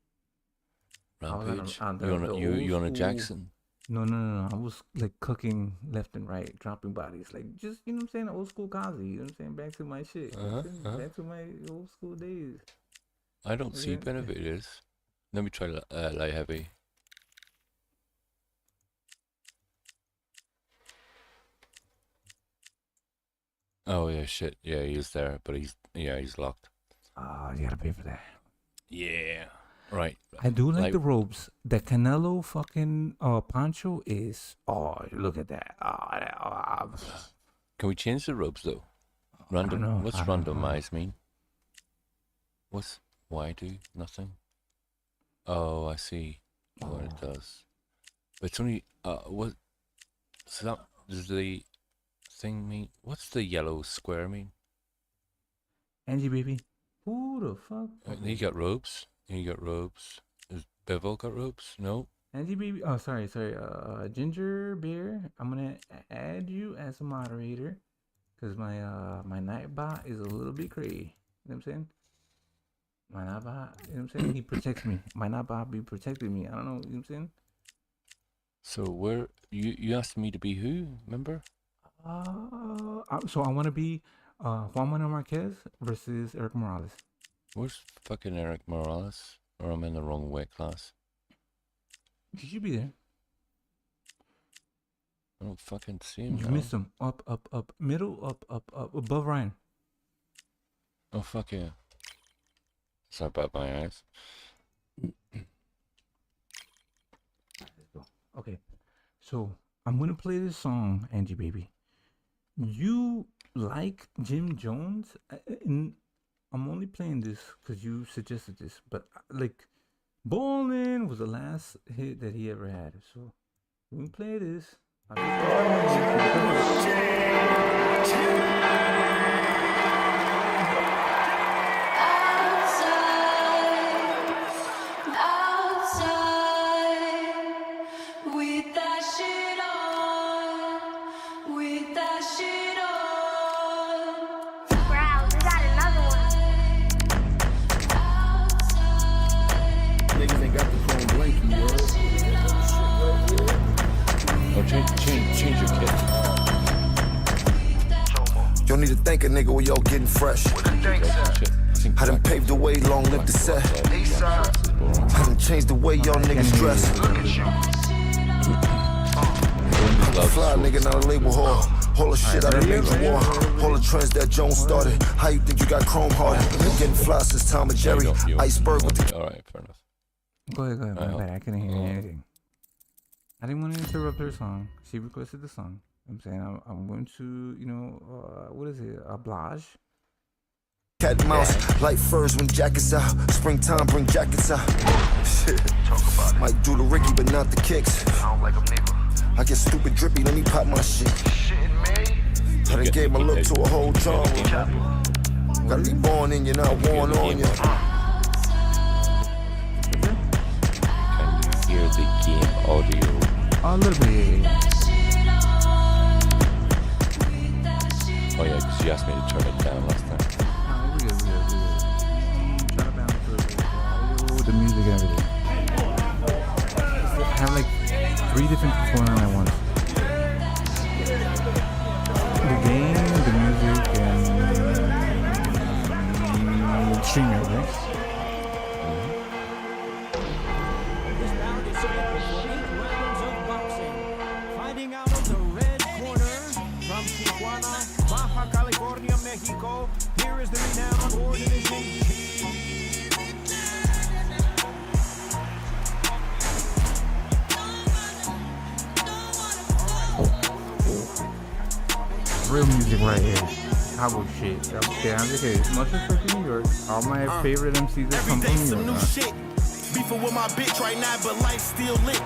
[SPEAKER 5] Rampage?
[SPEAKER 1] You
[SPEAKER 5] on a Jackson?
[SPEAKER 1] No. I was like cooking left and right, dropping bodies. Like, just, you know what I'm saying? Old school Kozzie. You know what I'm saying? Back to my shit. Back to my old school days.
[SPEAKER 5] I don't see Benavides. Let me try light heavy. Oh yeah, shit. Yeah, he is there, but he's locked.
[SPEAKER 1] Oh, you gotta pay for that.
[SPEAKER 5] Yeah. Right.
[SPEAKER 1] I do like the robes. The Canelo fucking poncho is. Oh, look at that.
[SPEAKER 5] Can we change the robes though? Random. What's randomize mean? What's why do nothing? Oh, I see what it does. But it's only what? So that does the thing mean? What's the yellow square mean?
[SPEAKER 1] Angie baby. Who the fuck?
[SPEAKER 5] You got robes. Has Bevel got robes? No.
[SPEAKER 1] Angie baby. Oh, sorry. Ginger Bear. I'm gonna add you as a moderator because my Nightbot is a little bit crazy. You know what I'm saying? My Nightbot. You know what I'm saying? He protects me. My Nightbot be protecting me. I don't know. You know what I'm saying?
[SPEAKER 5] So where you asked me to be who? Remember?
[SPEAKER 1] So I want to be Juan Manuel Marquez versus Eric Morales.
[SPEAKER 5] Where's fucking Eric Morales? Or I'm in the wrong weight class.
[SPEAKER 1] He should be there.
[SPEAKER 5] I don't fucking see him.
[SPEAKER 1] You missed him. Up, up, up. Middle, up, up, up. Above Ryan.
[SPEAKER 5] Oh, fuck yeah. Sorry about my eyes.
[SPEAKER 1] Okay. So, I'm going to play this song, Angie Baby. You like Jim Jones? I'm only playing this because you suggested this. But, like, Ballin' was the last hit that he ever had. So, we can play this.
[SPEAKER 5] Change your kit.
[SPEAKER 10] Y'all need to thank a nigga when y'all getting fresh. I done paved the way, long live the set. I done changed the way y'all niggas dress. Fly nigga, not a label whore. All the shit out of major war. All the trends that Jones started. How you think you got chrome hearted? Getting fly since Tom and Jerry. Iceberg with the...
[SPEAKER 5] Alright, fair enough.
[SPEAKER 1] Go ahead. My bad. I couldn't hear anything. I didn't want to interrupt her song. She requested the song. I'm saying I'm going to, what is it? Oblige.
[SPEAKER 10] Cat and mouse, light furs when jackets out. Springtime bring jackets out. Shit. Might do the Ricky, but not the kicks. I don't like them neither. I get stupid drippy, let me pop my shit. I done gave my look to a whole genre. Gotta be born in you, not worn on you.
[SPEAKER 5] Can you hear the game audio?
[SPEAKER 1] A little bit.
[SPEAKER 5] Oh yeah, because you asked me to turn it down last time.
[SPEAKER 1] We good. Try to balance the music and everything. I have like 3 different things going on at once. The game, the music, and streaming, right?
[SPEAKER 11] Here is the renowned organization.
[SPEAKER 1] Real music right here. How about shit? Okay, much respect to New York. All my favorite MCs that come from New York.
[SPEAKER 11] Shit. Beefing with my bitch right now, but life still lit.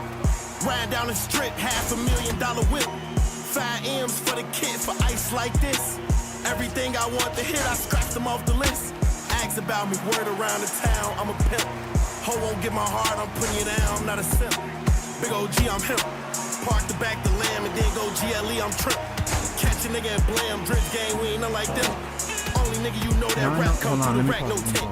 [SPEAKER 11] Riding down the strip, $500,000 whip. 5 M's for the kid for ice like this. Everything I want to hit, I scratched them off the list. Ask about me, word around the town, I'm a pimp. Ho won't get my heart, I'm putting you down, I'm not a simp. Big OG, I'm him. Park the back the lamb and then go GLE, I'm trip. Catch a nigga and blam, drench game, we ain't nothing like them. Only nigga you know that rap come through the rack, no tint.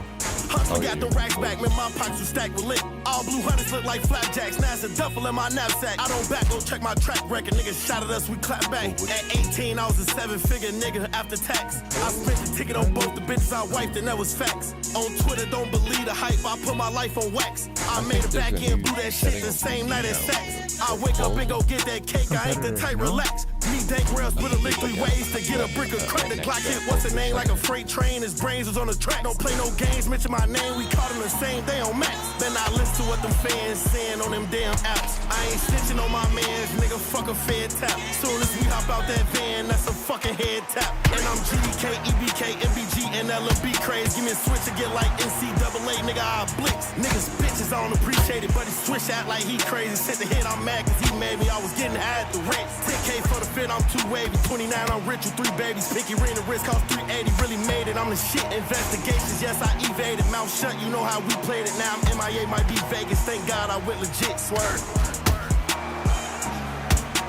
[SPEAKER 11] Hustler got the racks back, man, my pockets are stacked with lit. All blue hunters look like flapjacks, now it's a duffel in my knapsack. I don't back, go check my track record, niggas shot at us, we clap back. At 18, I was a 7-figure nigga after tax. I spent the ticket on both the bitches I wiped, and that was facts. On Twitter, don't believe the hype, I put my life on wax. I made a back end, blew that shit the same night as sex. I wake up and go get that cake, I ain't the type, relax. Me dank rails with a lick 3 ways to get a brick of crack. The clock hit, what's the name, like a freight train, his brains was on the track. Don't play no games, mention my name, we caught him the same day on Max. Then I listen to what them fans saying on them damn apps. I ain't snitching on my mans, nigga, fuck a fed tap. Soon as we hop out that van, that's a fucking head tap. And I'm GDK, EBK, MBG, and LB craze. Give me a switch to get like NCAA, nigga, I blitz. Niggas bitches, I don't appreciate it, but he switch out like he crazy. Sit the hit, I'm mad cause he made me, I was getting high at the rent. 10K for the fit, I'm too wavy. 29, I'm rich with 3 babies. Pinky ring, the wrist cost 380, really made it, I'm the shit. Investigations, yes, I evaded. Mouth shut, you know how we played it. Now I'm MIA, might be Vegas. Thank God I went legit, swerve.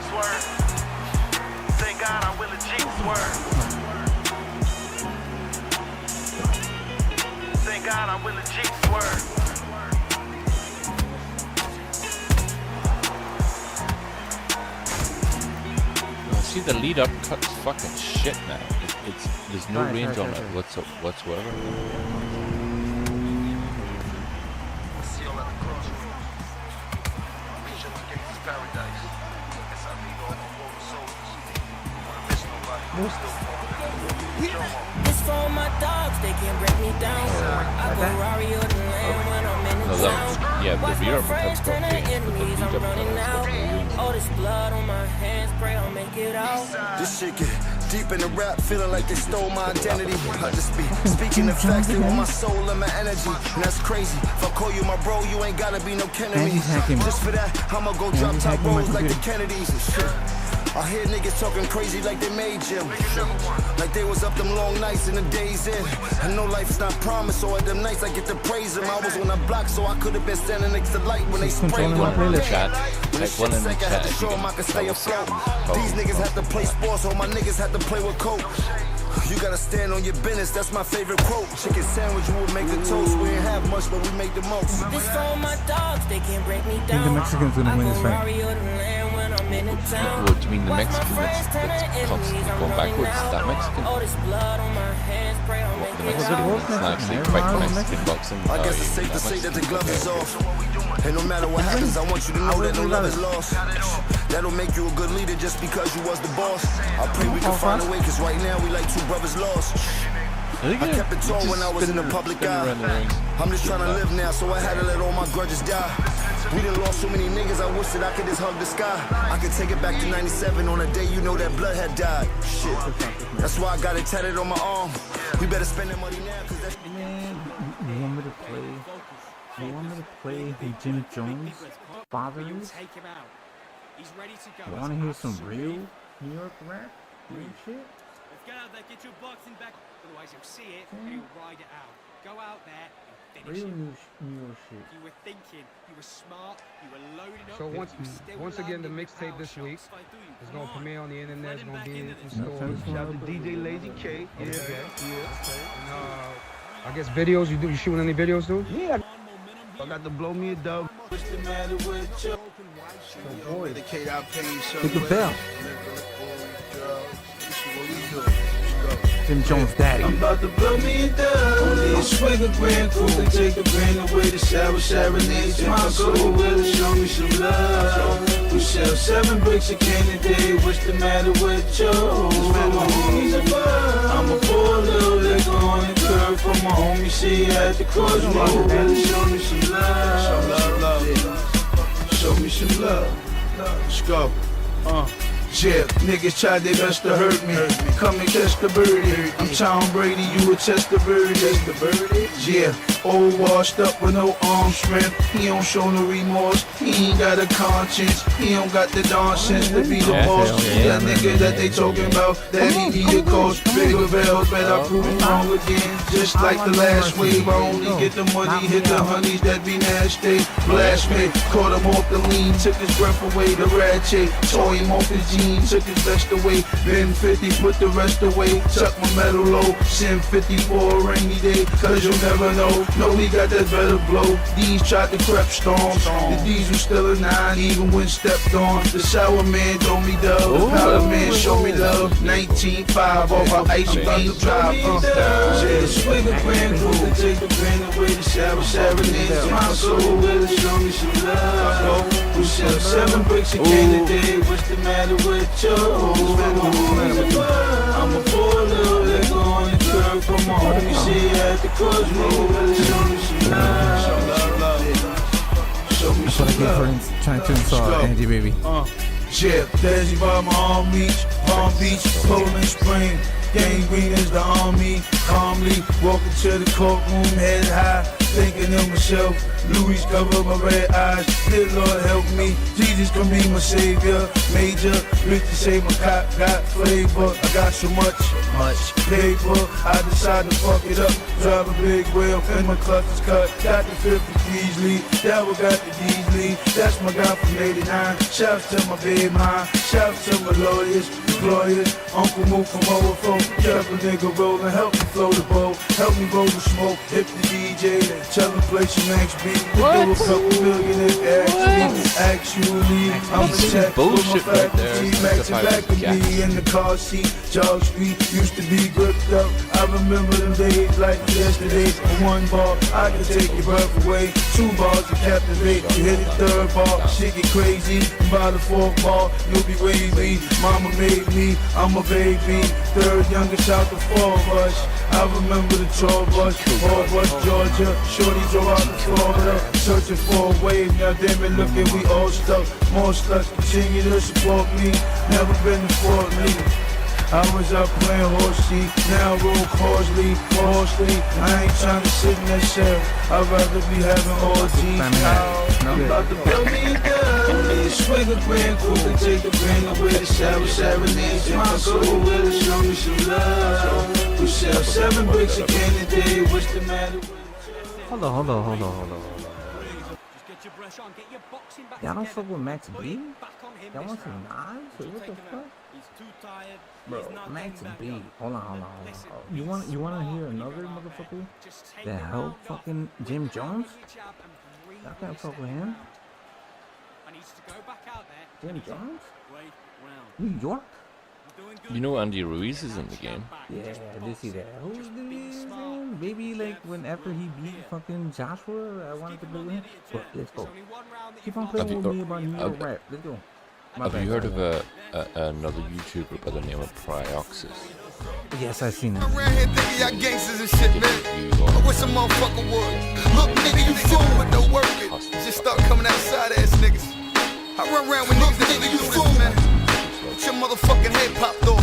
[SPEAKER 11] Swerve. Thank God I went legit, swerve. Thank God I went legit, swerve.
[SPEAKER 5] See the lead up cut's fucking shit now. There's no range on it whatsoever.
[SPEAKER 12] It's for my dogs, they can't break me down. I go Rari or the land when I'm in the town.
[SPEAKER 5] Yeah,
[SPEAKER 12] Watch
[SPEAKER 5] the
[SPEAKER 12] my
[SPEAKER 5] beer
[SPEAKER 12] friends turn to enemies, I'm running out. All this blood on my hands, pray I'll make it out.
[SPEAKER 10] This shit get deep in the rap, feeling like they stole my identity. I just be speaking the facts, they want my soul and my energy. And that's crazy. If I call you my bro, you ain't gotta be no Kennedy. Just for that, I'ma go drop top rolls like the Kennedys and shit. I hear niggas talking crazy like they made Jim. Like they was up them long nights and the days in. I know life's not promised, so at them nights I get to praise them. I was on the block, so I could have been standing next to light when they sprayed them. When the shit sank, I had to show them I could stay afloat. These niggas have to play sports, all my niggas have to play with coke. You gotta stand on your business, that's my favorite quote. Chicken sandwich, we would make the toast. We ain't have much, but we make the most.
[SPEAKER 12] This for my dogs, they can't break me down.
[SPEAKER 1] The Mexicans gonna win this fight.
[SPEAKER 12] What
[SPEAKER 5] do you mean the Mexican that's constantly going backwards? That Mexican?
[SPEAKER 12] All this blood on my hands, pray I'll make it out.
[SPEAKER 5] It's not actually quite Mexican boxing.
[SPEAKER 10] I guess it's safe to say that the glove is off. And no matter what happens, I want you to know that no love is lost. That'll make you a good leader just because you was the boss. I pray we can find a way, cause right now we like two brothers lost. I kept it tall when I was in the public eye. I'm just trying to live now, so I had to let all my grudges die. We done lost so many niggas, I wish that I could just hug the sky. I could take it back to 97 on a day you know that blood had died. Shit, that's why I got it tatted on my arm. We better spend that money now, cause that's...
[SPEAKER 1] Man, you want me to play? You want me to play the Jim Jones father? You want to hear some real New York rap? Real shit?
[SPEAKER 13] Let's get out there, get your boxing back. Otherwise you'll see it and you'll ride it out. Go out there and finish
[SPEAKER 1] Real
[SPEAKER 13] it.
[SPEAKER 1] New York shit.
[SPEAKER 13] You were thinking, you were smart, you were loading up.
[SPEAKER 14] So once again, the mixtape this week is going to premiere on the internet. It's going to be in stores.
[SPEAKER 15] Shout out to DJ Lazy K.
[SPEAKER 14] And, I guess videos. You shooting any videos, dude?
[SPEAKER 15] Yeah. I got to blow me a dub. What's the matter with you?
[SPEAKER 1] Oh boy. Take a bell. Jim Jones' daddy.
[SPEAKER 15] I'm about to blow me a dub. Only a swig of Grand Crew can take a brain away. The shower serenades my soul. Will show me some love. We sell 7 bricks a can a day. What's the matter with you? I'm a poor little liquor on the curb from my homie. See you at the crossroad. Will show me some love. Show me some love. Let's go. Yeah, niggas tried their best to hurt me. Come and catch the birdie. I'm Tom Brady, you a test the birdie. Yeah, old washed up with no arm strength. He don't show no remorse. He ain't got a conscience. He don't got the nonsense to be the boss. That nigga that they talking about, that he be a coach. Bigger bells, bet I prove him wrong again. Just like the last wave, I only get the money, hit the honeys that be nasty. Blast me, caught him off the lean, took his breath away. The ratchet, tore him off his jeans, took his vest away. Then 50, put the rest away. Tuck my metal low, send 50 for a rainy day. Cause you'll never know, no he got that better blow. These tried to crep storms, the diesel still a 9 even when stepped on. The sour man told me dub, the powder man show me love. 19.5 off our ice beam drive. Yeah, swing a Grand Crew to take the pain away. The shower serenades my soul. Will show me some love. We sell 7 bricks a can a day. What's the matter with you? I'm a poor little liquor on the curb from my homie. See you at the crossroad. Will show me some love. Show me some love.
[SPEAKER 1] That's what I get for trying to install Angie Baby.
[SPEAKER 15] Yeah, Desi by my Palm Beach, Poland Spring. Gang green is the army, calmly walking to the courtroom, head high, thinking of myself. Louis cover my red eyes. Dear Lord help me, Jesus can be my savior. Major, rich to say my cop got flavor. I got so much. paper. I decide to fuck it up. Drive a big wheel and my clutch is cut. Got the 53s lead. Devil got the D's lead. That's my guy from 89. Shouts to my babe mine. Shouts to my lawyers, employers. Uncle Mook from overflow. Kept a nigga rolling. Help me flow the boat. Help me roll the smoke. Hit the DJ. Tell him play some next beat. Do a couple million if actually. I'm a check for my faculty. Back to back with me in the car seat. Jog Street used to be gripped up. I remember them days like yesterday. For one ball, I can take your breath away. 2 balls to captivate. You hit the 3rd ball, shit get crazy. By the 4th ball, you'll be wavy. Mama made me, I'm a baby. 3rd youngest out the 4 of us. I remember the tour bus, Georgia. Shorty drove out to Florida, searching for a wave. Now damn it, look at we all stuck. More sluts continue to support me. Never been to Fort Lee. I was up playing horsey, now roll Kozzie, I ain't trying to sit in that cell. I'd rather be having orgies. I'm about to build me a gun. Swing a grand coupe and take a bang away the shower, serenade my soul. Will show me some love. We sell 7 bricks again a day. What's the matter with
[SPEAKER 1] Hold on. Y'all don't fuck with Max B? Y'all want some knives? What the fuck? Bro, Max B. Hold on. You wanna hear another motherfucker that helped fucking Jim Jones? Y'all can't fuck with him. Jim Jones? New York?
[SPEAKER 5] You know Andy Ruiz is in the game.
[SPEAKER 1] Yeah, I did see that. Who's this? Maybe like when after he beat fucking Joshua, I wanted to play with him. But let's go. Keep on playing with me about New York rap. Let's go.
[SPEAKER 5] Have you heard of another YouTuber by the name of Prioxis?
[SPEAKER 1] Yes, I seen it.
[SPEAKER 16] Around here thinking y'all gangsters and shit, man. I wish a motherfucker would. Look, nigga, you fool with no working. Just start coming outside ass niggas. I run around with niggas that nigga you fool, man. Get your motherfucking head popped off.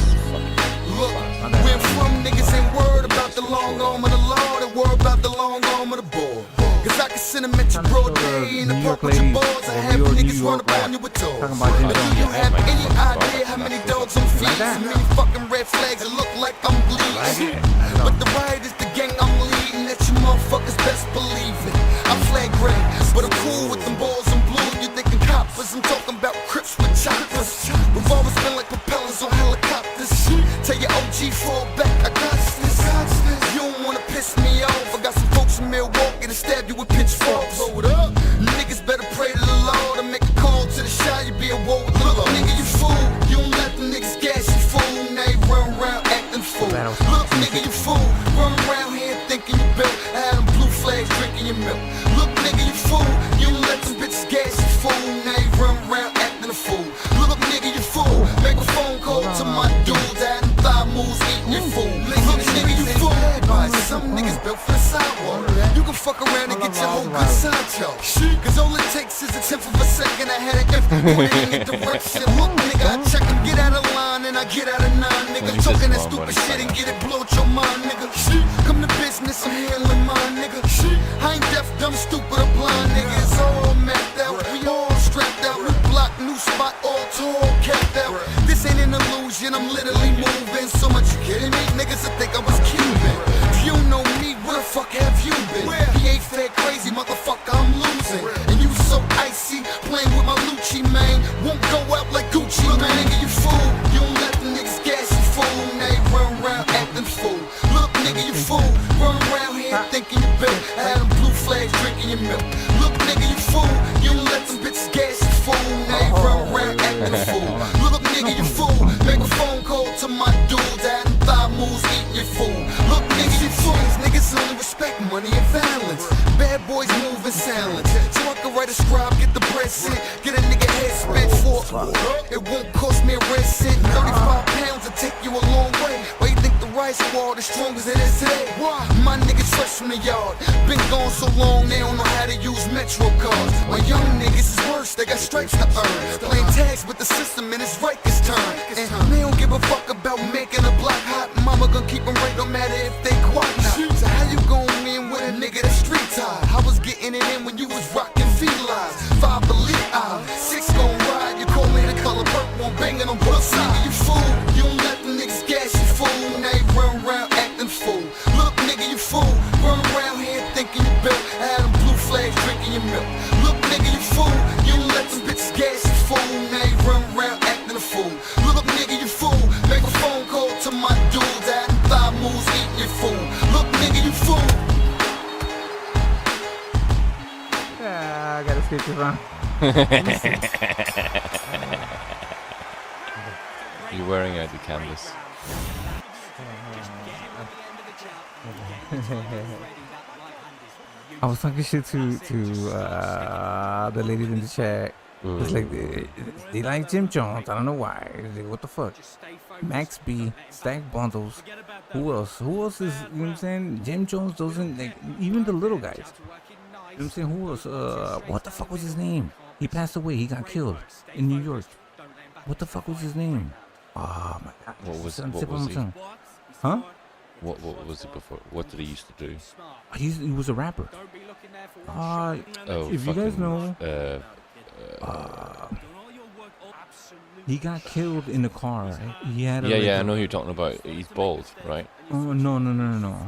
[SPEAKER 16] Look, where I'm from, niggas ain't worried about the long arm of the law. They worry about the long arm of the ball. Cause I can send them at your broad day in the park with your balls. I have niggas run up on you with toes. But do you have any idea how many dogs I'm feeding? So many fucking red flags that look like I'm bleeding. But the riot is the gang I'm leading. That you motherfuckers best believe it. I'm flag gray, but I'm cool with them balls and blue. You thinking coppers? I'm talking about Crips with choppers. Revolvers spin like propellers on helicopters. Tell your OG fall back, I got this. You don't wanna piss me off. I got some folks in Milwaukee to stab you with pitchforks. Roll it up. Niggas better pray to the Lord and make a call to the shot. You be a war with the Lord. Nigga, you fool. You don't let the niggas gas you, fool. Now you run around acting fool. Look, nigga, you fool. Run around here thinking you built. I had them blue flags drinking your milk. Look, nigga, you fool. You don't let them bitches gas you, fool. Now you run around acting a fool. Look, nigga, you fool. Make a phone call to my dudes. I had them thigh moves eating your fool. Look, nigga, you fool. Some niggas built for the sidewalk. You can fuck around and get your whole good side choke. Cause all it takes is a tenth of a second. I had an F going in the direction. Look, nigga, I check and get out of line and I get out of 9, nigga. Talking that stupid shit and get it blow at your mind, nigga. Come to business, I'm handling mine, nigga. I ain't deaf, dumb, stupid, or blind, nigga. It's all mapped out. We all strapped out. New block, new spot, all tall, capped out. This ain't an illusion, I'm literally moving. So much you kidding me? Niggas that think I was Cuban. You know me, where the fuck have you been? He ain't fair crazy, motherfucker, I'm losing. And you so icy, playing with my Lucci, man. Won't go out like Gucci, man. Nigga, you fool. You don't let the niggas gas you, fool. Now you run around acting fool. Look, nigga, you fool. Run around here thinking you built. I had them blue flags drinking your milk. Look, nigga, you fool. You don't let them bitches gas you, fool. Now you run around acting a fool. Look, nigga, you fool. Make a phone call to my dudes. I had them thigh moves eating your fool. Look, nigga, you fools. Niggas only respect money and violence. Bad boys move in silence. So I can write a scribe, get the bread sent. Get a nigga head spit for it won't cost me a red cent. 35 pounds will take you a long way. Why you think the right squad is strong as it is today? Why? My niggas fresh from the yard. Been gone so long, they don't know how to use Metro cards. My young niggas is worse, they got stripes to earn. Playing tags with the system and it's right this turn. And they don't give a fuck about making a block hot. Mama gon' keep them right no matter if they quack not. So how you gon' win with a nigga that's street tied? I was getting it in when you was rockin' felines. 5 elite eye, 6 gon' ride. You call me the color purple, I'm banging on both sides. You fool, you don't let the niggas gas you, fool. Now you run around who's eating your food. Look, nigga, you fool.
[SPEAKER 1] I gotta skip this one.
[SPEAKER 5] You're wearing out the canvas.
[SPEAKER 1] I was talking shit to the ladies in the chat. It's like they like Jim Jones. I don't know why. Like, what the fuck? Max B, Stack Bundles. Who else? Who else is, you know what I'm saying? Jim Jones doesn't, like, even the little guys. You know what I'm saying? Who else? What the fuck was his name? He passed away. He got killed in New York. What the fuck was his name? Oh my god.
[SPEAKER 5] What was he?
[SPEAKER 1] Huh?
[SPEAKER 5] What was he before? What did he used to do?
[SPEAKER 1] He was a rapper. If you guys know, he got killed in the car. He had
[SPEAKER 5] I know who you're talking about. He's bald, right?
[SPEAKER 1] Oh no.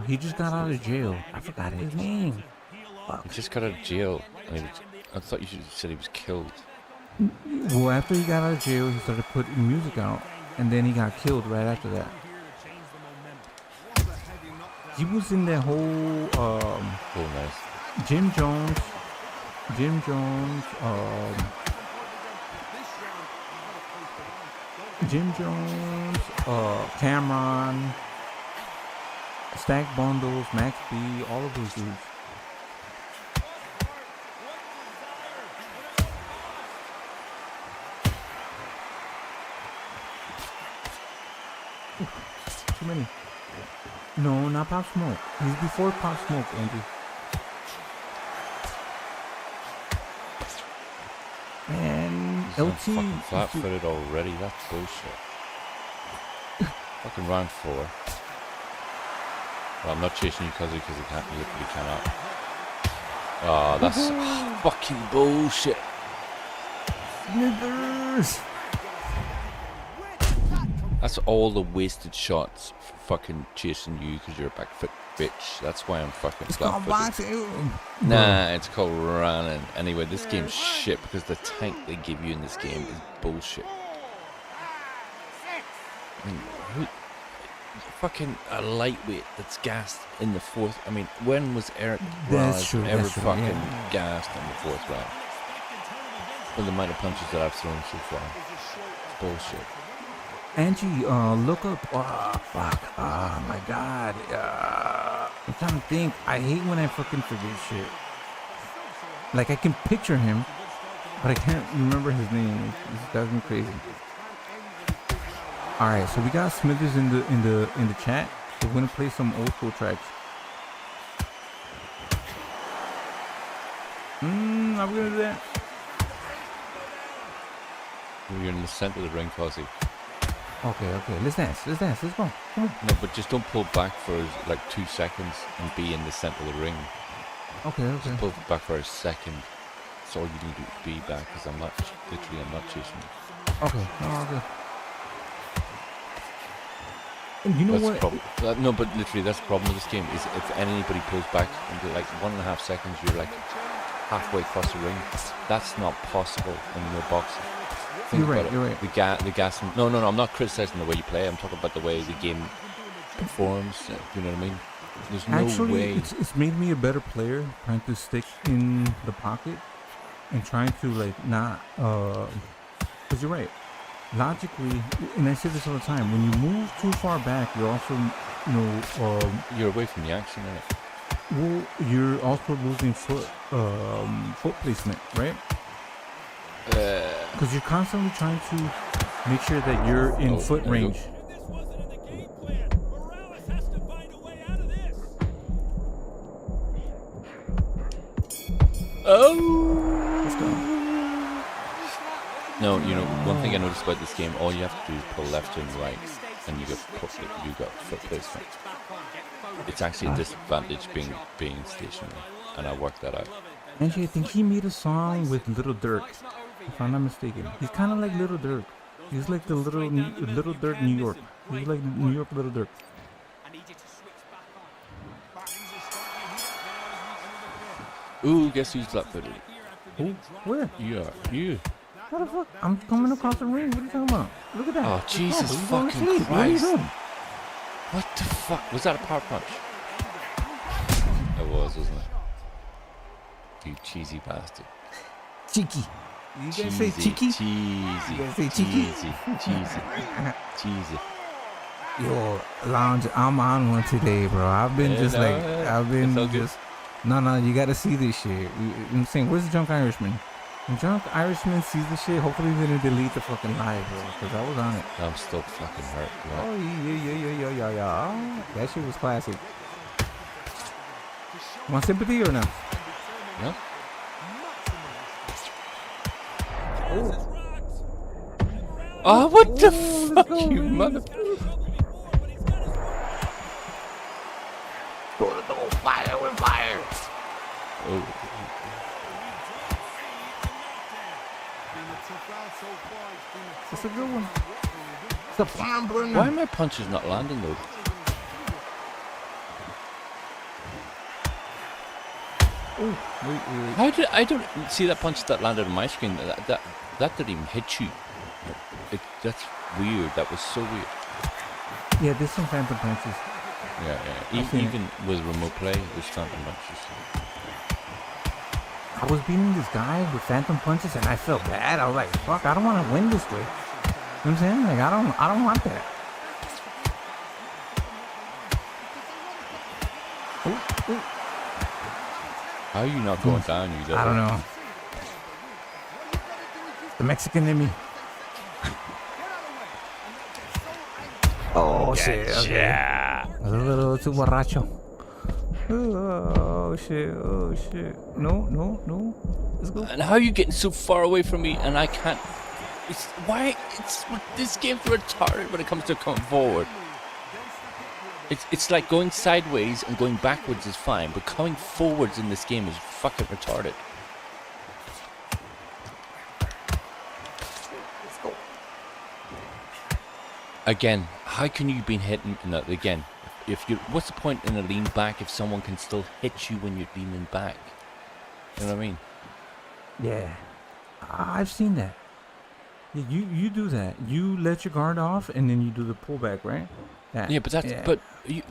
[SPEAKER 1] He just got out of jail. I forgot his name.
[SPEAKER 5] He just got out of jail. I thought you said he was killed.
[SPEAKER 1] Well, after he got out of jail, he started putting music out, and then he got killed right after that. He was in that whole
[SPEAKER 5] nice.
[SPEAKER 1] Jim Jones, Cameron, Stack Bundles, Max B, all of those dudes. Too many. No, not Pop Smoke. He's before Pop Smoke, Andy. And
[SPEAKER 5] He's
[SPEAKER 1] LT.
[SPEAKER 5] fucking flat-footed already. That's bullshit. Fucking round 4. Well, I'm not chasing you, Kozzie, because he cannot. Oh, that's fucking bullshit.
[SPEAKER 1] Smithers.
[SPEAKER 5] That's all the wasted shots for fucking chasing you because you're a back foot bitch. That's why I'm fucking flat-footed. Nah, it's called running. Anyway, this game's shit because the tank they give you in this game is bullshit. I mean, fucking a lightweight that's gassed in the 4th. I mean, when was Eric Ross ever fucking gassed in the 4th round? For the amount of punches that I've thrown so far. It's bullshit.
[SPEAKER 1] Angie, look up. Oh, fuck. Oh, my God. I'm trying to think. I hate when I fucking forget shit. Like, I can picture him, but I can't remember his name. This drives me crazy. All right, so we got Smithers in the chat. We're gonna play some old school tracks. I'm gonna do that.
[SPEAKER 5] You're in the center of the ring, Kozzie.
[SPEAKER 1] Okay. Let's dance. Let's go. Come on.
[SPEAKER 5] No, but just don't pull back for like 2 seconds and be in the center of the ring.
[SPEAKER 1] Okay.
[SPEAKER 5] Just pull back for a second. That's all you need to be back, because I'm not chasing you.
[SPEAKER 1] Okay. Okay. And you know
[SPEAKER 5] that's
[SPEAKER 1] what?
[SPEAKER 5] The problem. No, but literally, that's the problem with this game. Is if anybody pulls back into like 1.5 seconds, you're like halfway across the ring. That's not possible in your boxing. You're right. The gas. No. I'm not criticizing the way you play. I'm talking about the way the game performs. You know what I mean? There's no way.
[SPEAKER 1] It's made me a better player, trying to stick in the pocket and trying to like not. Because you're right. Logically, and I say this all the time, when you move too far back, you're also,
[SPEAKER 5] you're away from the action, right?
[SPEAKER 1] Well, you're also losing foot placement, right? Because you're constantly trying to make sure that you're in foot range.
[SPEAKER 5] Let's go. No, one thing I noticed about this game, all you have to do is pull left and right, and you got foot placement. It's actually a disadvantage being stationary, and I worked that out.
[SPEAKER 1] Actually, I think he made a song with Little Dirk, if I'm not mistaken. He's kind of like Little Dirk. He's like the Little Dirk New York. He's like New York Little Dirk.
[SPEAKER 5] Ooh, guess who's flat-footed?
[SPEAKER 1] Who? Where?
[SPEAKER 5] You.
[SPEAKER 1] What the fuck? I'm coming across the ring. What are you talking about? Look at that.
[SPEAKER 5] Oh, Jesus fucking Christ. What the fuck? Was that a power punch? It was, wasn't it? You cheesy bastard.
[SPEAKER 1] Cheeky. You
[SPEAKER 5] Cheesy,
[SPEAKER 1] guys say cheeky?
[SPEAKER 5] cheesy,
[SPEAKER 1] You guys say cheeky?
[SPEAKER 5] cheesy.
[SPEAKER 1] Yo, Lounge, I'm on one today, bro. I've been I've been just. No, you gotta see this shit. I'm saying, where's the Drunk Irishman? When Drunk Irishman sees this shit, hopefully they're gonna delete the fucking live, bro. Because I was on it.
[SPEAKER 5] I'm still fucking hurt. Yeah.
[SPEAKER 1] Oh, yeah. Oh, that shit was classic. Want sympathy or no?
[SPEAKER 5] No. Oh, what the fuck, you mother...
[SPEAKER 1] Fire with fire.
[SPEAKER 5] Oh.
[SPEAKER 1] That's a good one. It's a farm burner.
[SPEAKER 5] Why are my punches not landing though?
[SPEAKER 1] Wait.
[SPEAKER 5] How did I don't see that punch that landed on my screen? That didn't even hit you. That's weird. That was so weird.
[SPEAKER 1] Yeah, there's some phantom punches.
[SPEAKER 5] Yeah. Even with remote play, there's phantom punches.
[SPEAKER 1] I was beating this guy with phantom punches and I felt bad. I was like, fuck, I don't want to win this way. You know what I'm saying? Like, I don't want that. Ooh.
[SPEAKER 5] How are you not going down? You
[SPEAKER 1] I don't know. The Mexican in me. Oh, shit. Okay.
[SPEAKER 5] Yeah.
[SPEAKER 1] A little too borracho. Oh, shit. No. Let's go.
[SPEAKER 5] And how are you getting so far away from me and I can't... This game's retarded when it comes to coming forward. It's like going sideways and going backwards is fine, but coming forwards in this game is fucking retarded.
[SPEAKER 1] Let's go.
[SPEAKER 5] Again, how can you be hitting that again? What's the point in a lean back if someone can still hit you when you're leaning back? You know what I mean?
[SPEAKER 1] Yeah, I've seen that. Yeah, you do that. You let your guard off and then you do the pullback, right?
[SPEAKER 5] Yeah, but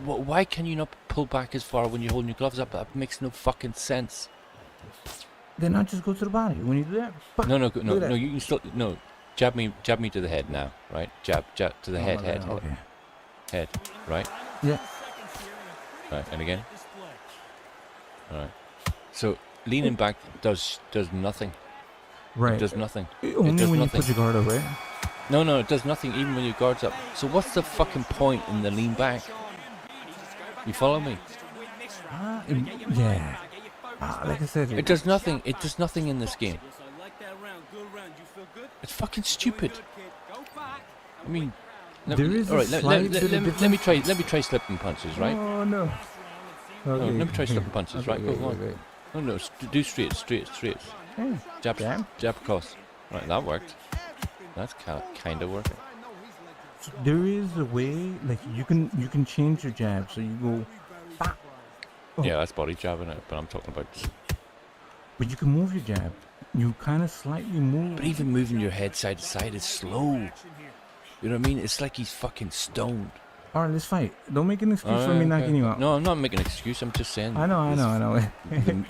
[SPEAKER 5] why can you not pull back as far when you're holding your gloves up? That makes no fucking sense.
[SPEAKER 1] Then I'll just go to the body when you do that.
[SPEAKER 5] No. You can still jab me to the head now, right? Jab to the head.
[SPEAKER 1] Okay.
[SPEAKER 5] Head, right?
[SPEAKER 1] Yeah.
[SPEAKER 5] Right, and again. All right. So leaning back does nothing.
[SPEAKER 1] Right.
[SPEAKER 5] It does nothing.
[SPEAKER 1] Only when you put your guard up, right?
[SPEAKER 5] No, it does nothing even when your guard's up. So what's the fucking point in the lean back? You follow me?
[SPEAKER 1] Yeah. Like I said,
[SPEAKER 5] it does nothing. It does nothing in this game. It's fucking stupid. I mean,
[SPEAKER 1] there is
[SPEAKER 5] all right. Let me try slipping punches, right?
[SPEAKER 1] Oh no. Okay.
[SPEAKER 5] No, let me try slipping punches, right? Go on.
[SPEAKER 1] Wait.
[SPEAKER 5] No, do straights.
[SPEAKER 1] Hey,
[SPEAKER 5] Jab across. Right, that worked. That's kind of working.
[SPEAKER 1] There is a way, like you can change your jab, so you go. Oh.
[SPEAKER 5] Yeah, that's body jabbing it, but I'm talking about.
[SPEAKER 1] But you can move your jab. You kind of slightly move.
[SPEAKER 5] But even moving your head side to side is slow. You know what I mean? It's like he's fucking stoned.
[SPEAKER 1] All right, let's fight. Don't make an excuse for me knocking you out.
[SPEAKER 5] No, I'm not making an excuse. I'm just saying.
[SPEAKER 1] I know.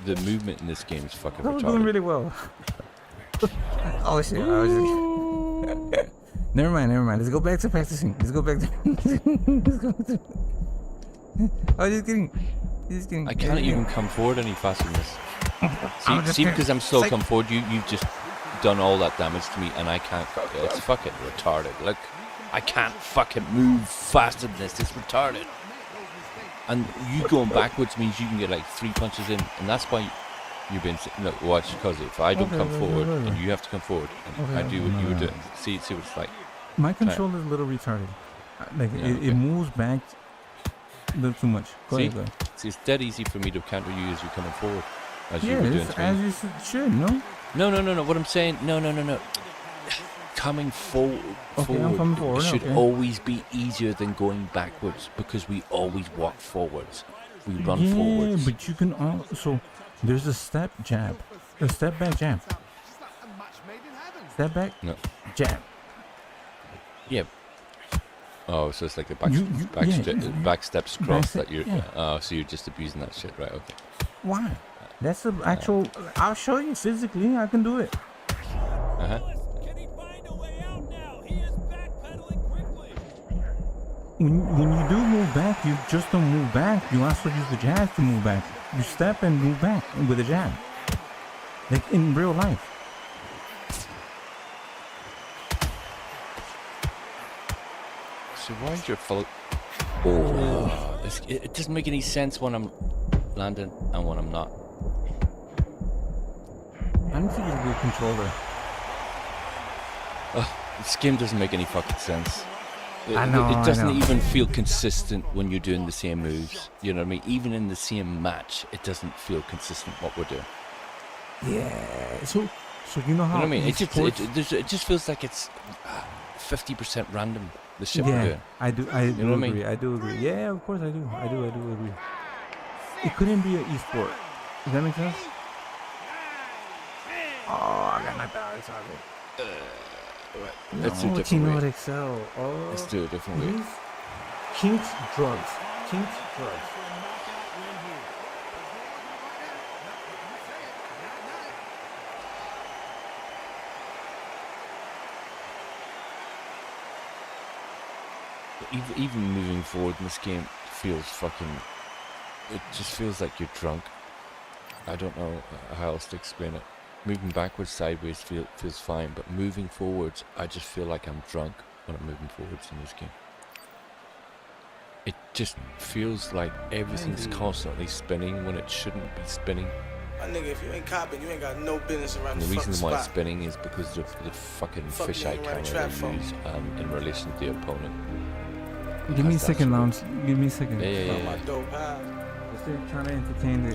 [SPEAKER 5] the movement in this game is fucking
[SPEAKER 1] retarded. We're doing really well. Oh shit! Never mind. Let's go back to practicing. I was just kidding.
[SPEAKER 5] I can't even come forward any faster than this. See, because I'm slow come forward, you've just done all that damage to me, and I can't. It's fucking retarded. Look, I can't fucking move faster than this. It's retarded. And you going backwards means you can get like 3 punches in, and that's why you've been. Look, watch, because if I don't come forward and you have to come forward, and I do what you were doing. See what it's like.
[SPEAKER 1] My control is a little retarded. Like it moves back a little too much. Go ahead.
[SPEAKER 5] See, it's dead easy for me to counter you as you're coming forward. As you were doing to me.
[SPEAKER 1] As you should, no?
[SPEAKER 5] No. What I'm saying, no. Coming forward should always be easier than going backwards because we always walk forwards. We run forwards.
[SPEAKER 1] Yeah, but you can also. There's a step jab, a step back jab. Step back.
[SPEAKER 5] No.
[SPEAKER 1] Jab.
[SPEAKER 5] Yeah. Oh, so it's like a back steps cross that you're. So you're just abusing that shit, right? Okay.
[SPEAKER 1] Why? That's the actual. I'll show you physically. I can do it. When you do move back, you just don't move back. You also use the jab to move back. You step and move back with a jab, like in real life.
[SPEAKER 5] So why is your follow? Oh, it doesn't make any sense when I'm landing and when I'm not.
[SPEAKER 1] I need to get a good controller.
[SPEAKER 5] This game doesn't make any fucking sense.
[SPEAKER 1] I know.
[SPEAKER 5] It doesn't even feel consistent when you're doing the same moves. You know what I mean? Even in the same match, it doesn't feel consistent what we're doing.
[SPEAKER 1] Yeah. So you know how?
[SPEAKER 5] You know what I mean? It just feels like it's 50% random. The shit we're doing.
[SPEAKER 1] I do agree. I do agree. Yeah, of course I do. I do agree. It couldn't be an esport. Does that make sense? Oh, I got knocked out. It's all good.
[SPEAKER 5] Let's do a different way.
[SPEAKER 1] Excel. Oh,
[SPEAKER 5] let's do a different way.
[SPEAKER 1] Kinked drugs.
[SPEAKER 5] Even moving forward in this game feels fucking. It just feels like you're drunk. I don't know how else to explain it. Moving backwards, sideways feels fine, but moving forwards, I just feel like I'm drunk when I'm moving forwards in this game. It just feels like everything's constantly spinning when it shouldn't be spinning.
[SPEAKER 11] My nigga, if you ain't copping, you ain't got no business around
[SPEAKER 5] the
[SPEAKER 11] the
[SPEAKER 5] reason
[SPEAKER 11] fucking
[SPEAKER 5] why
[SPEAKER 11] spot.
[SPEAKER 5] it's spinning is because of the fucking fisheye camera they use in relation to the opponent.
[SPEAKER 1] Give me a second, Lounge. Give me a second.
[SPEAKER 5] Yeah.
[SPEAKER 1] Just trying to entertain the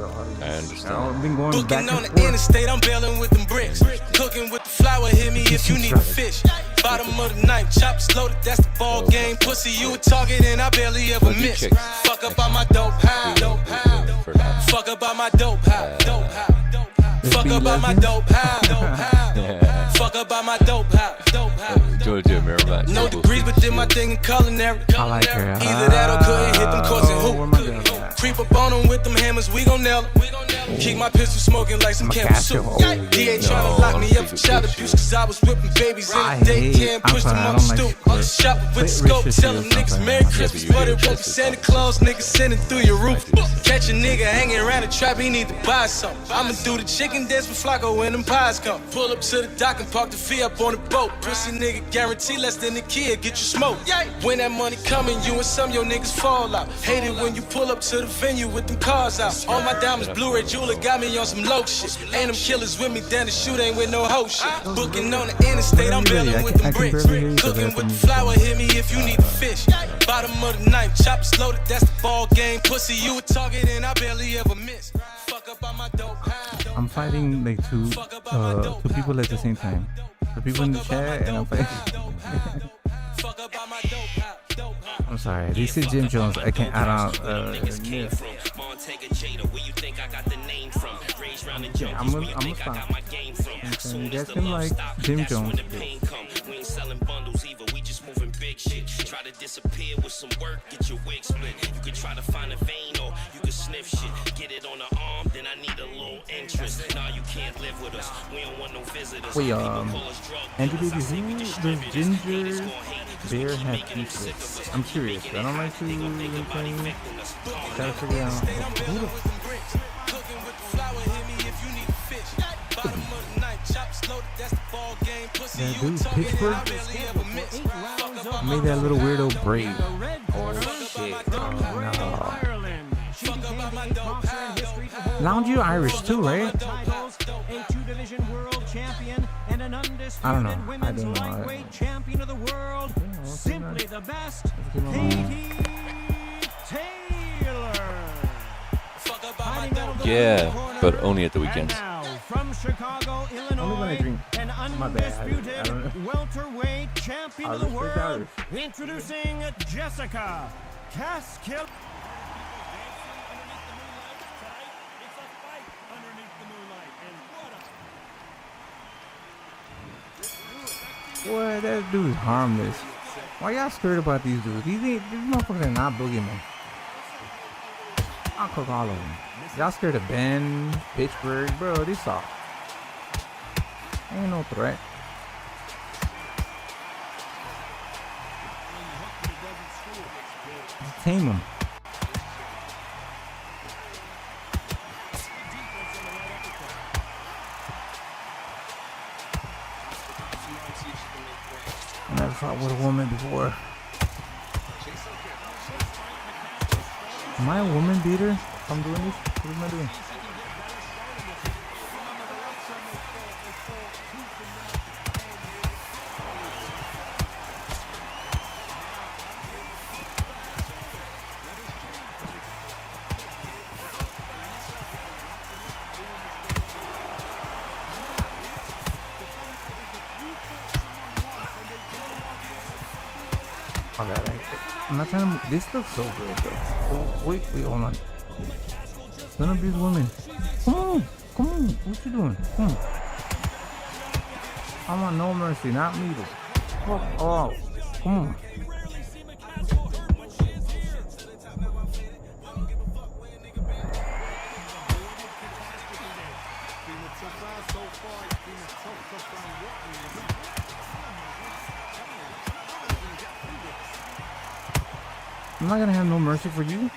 [SPEAKER 1] audience.
[SPEAKER 5] I understand.
[SPEAKER 1] I've been going
[SPEAKER 11] Booking
[SPEAKER 1] back and
[SPEAKER 11] on
[SPEAKER 1] forth.
[SPEAKER 11] the interstate, I'm bailing with them bricks. Cooking with the flour, hit me if you need a fish. Bottom of the knife, chops loaded, that's the ball game. Pussy, you a target and I barely ever miss. Fuck up on my dope high. Fuck up on my dope high. Fuck up on my dope high. Fuck up on my dope high.
[SPEAKER 5] Do a mirror match.
[SPEAKER 11] No degrees, but did my thing in culinary.
[SPEAKER 1] I like her.
[SPEAKER 11] Either that or couldn't hit them courts and hoop. Creep up on them with them hammers, we gon' nail it. Keep my pistol smoking like some camel soup. DA tryna lock me up for child abuse, cause I was whipping babies in the daycare and pushed them on the stoop. Shopping with the scope, tell them niggas Merry Christmas, but it won't be Santa Claus, niggas sending through your roof. Catch a nigga hanging around the trap, he need to buy something. I'ma do the chicken dance with Flacco when them pies come. Pull up to the dock and park the fee up on the boat. Pussy nigga guarantee less than a kid, get you smoked. When that money coming, you and some your niggas fall out. Hate it when you pull up to the venue with them cars out. All my diamonds Blu-ray jeweler got me on some low shit. Ain't them killers with me, down the shoot ain't with no hoe shit. Booking on the interstate, I'm bailing with them bricks. Cooking with the flour, hit me if you need the fish. Bottom of the knife, chops loaded, that's the ball game. Pussy, you a target and I barely ever miss. Fuck up on my dope high.
[SPEAKER 1] I'm fighting like two people at the same time. The people in the chat and I'm fighting. I'm sorry. This is Jim Jones. I don't. Yeah, I'm gonna stop. You guys can like Jim Jones.
[SPEAKER 12] We ain't selling bundles either, we just moving big shit. Try to disappear with some work, get your wig split. You could try to find a vein or you could sniff shit. Get it on the arm, then I need a little interest. Nah, you can't live with us, we don't want no visitors.
[SPEAKER 1] Wait, Andrew Baby, who does Ginger Bear have beef with? I'm curious. I don't like to try to figure out who the that dude, Pittsburgh, made that little weirdo braid. Oh shit! Oh no. Lounge, you Irish too, right? I don't know. I don't know.
[SPEAKER 13] Champion of the world, simply the best, Katie Taylor.
[SPEAKER 5] Yeah, but only at the weekends.
[SPEAKER 13] From Chicago, Illinois, an undisputed welterweight champion of the world, introducing Jessica Caskill.
[SPEAKER 1] Boy, that dude's harmless. Why y'all scared about these dudes? These motherfuckers are not boogeymen. I'll cook all of them. Y'all scared of Ben, Pittsburgh, bro? These suck. Ain't no threat. Just tame them. I never fought with a woman before. Am I a woman beater? If I'm doing this? What am I doing? I'm not trying to. This looks so good, though. Oh, wait, hold on. Don't abuse women. Come on. What you doing? Come on. I want no mercy, not me, though. Oh, come on. I'm not gonna have no mercy for you.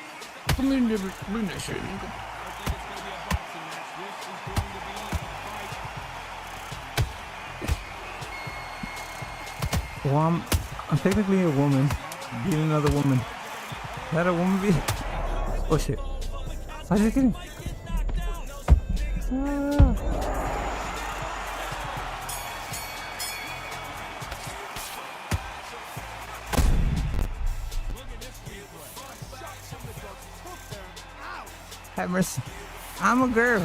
[SPEAKER 1] Come in there, bring that shit. Well, I'm technically a woman beating another woman. Is that a woman beat? Oh shit. I was just kidding. Have mercy. I'm a girl.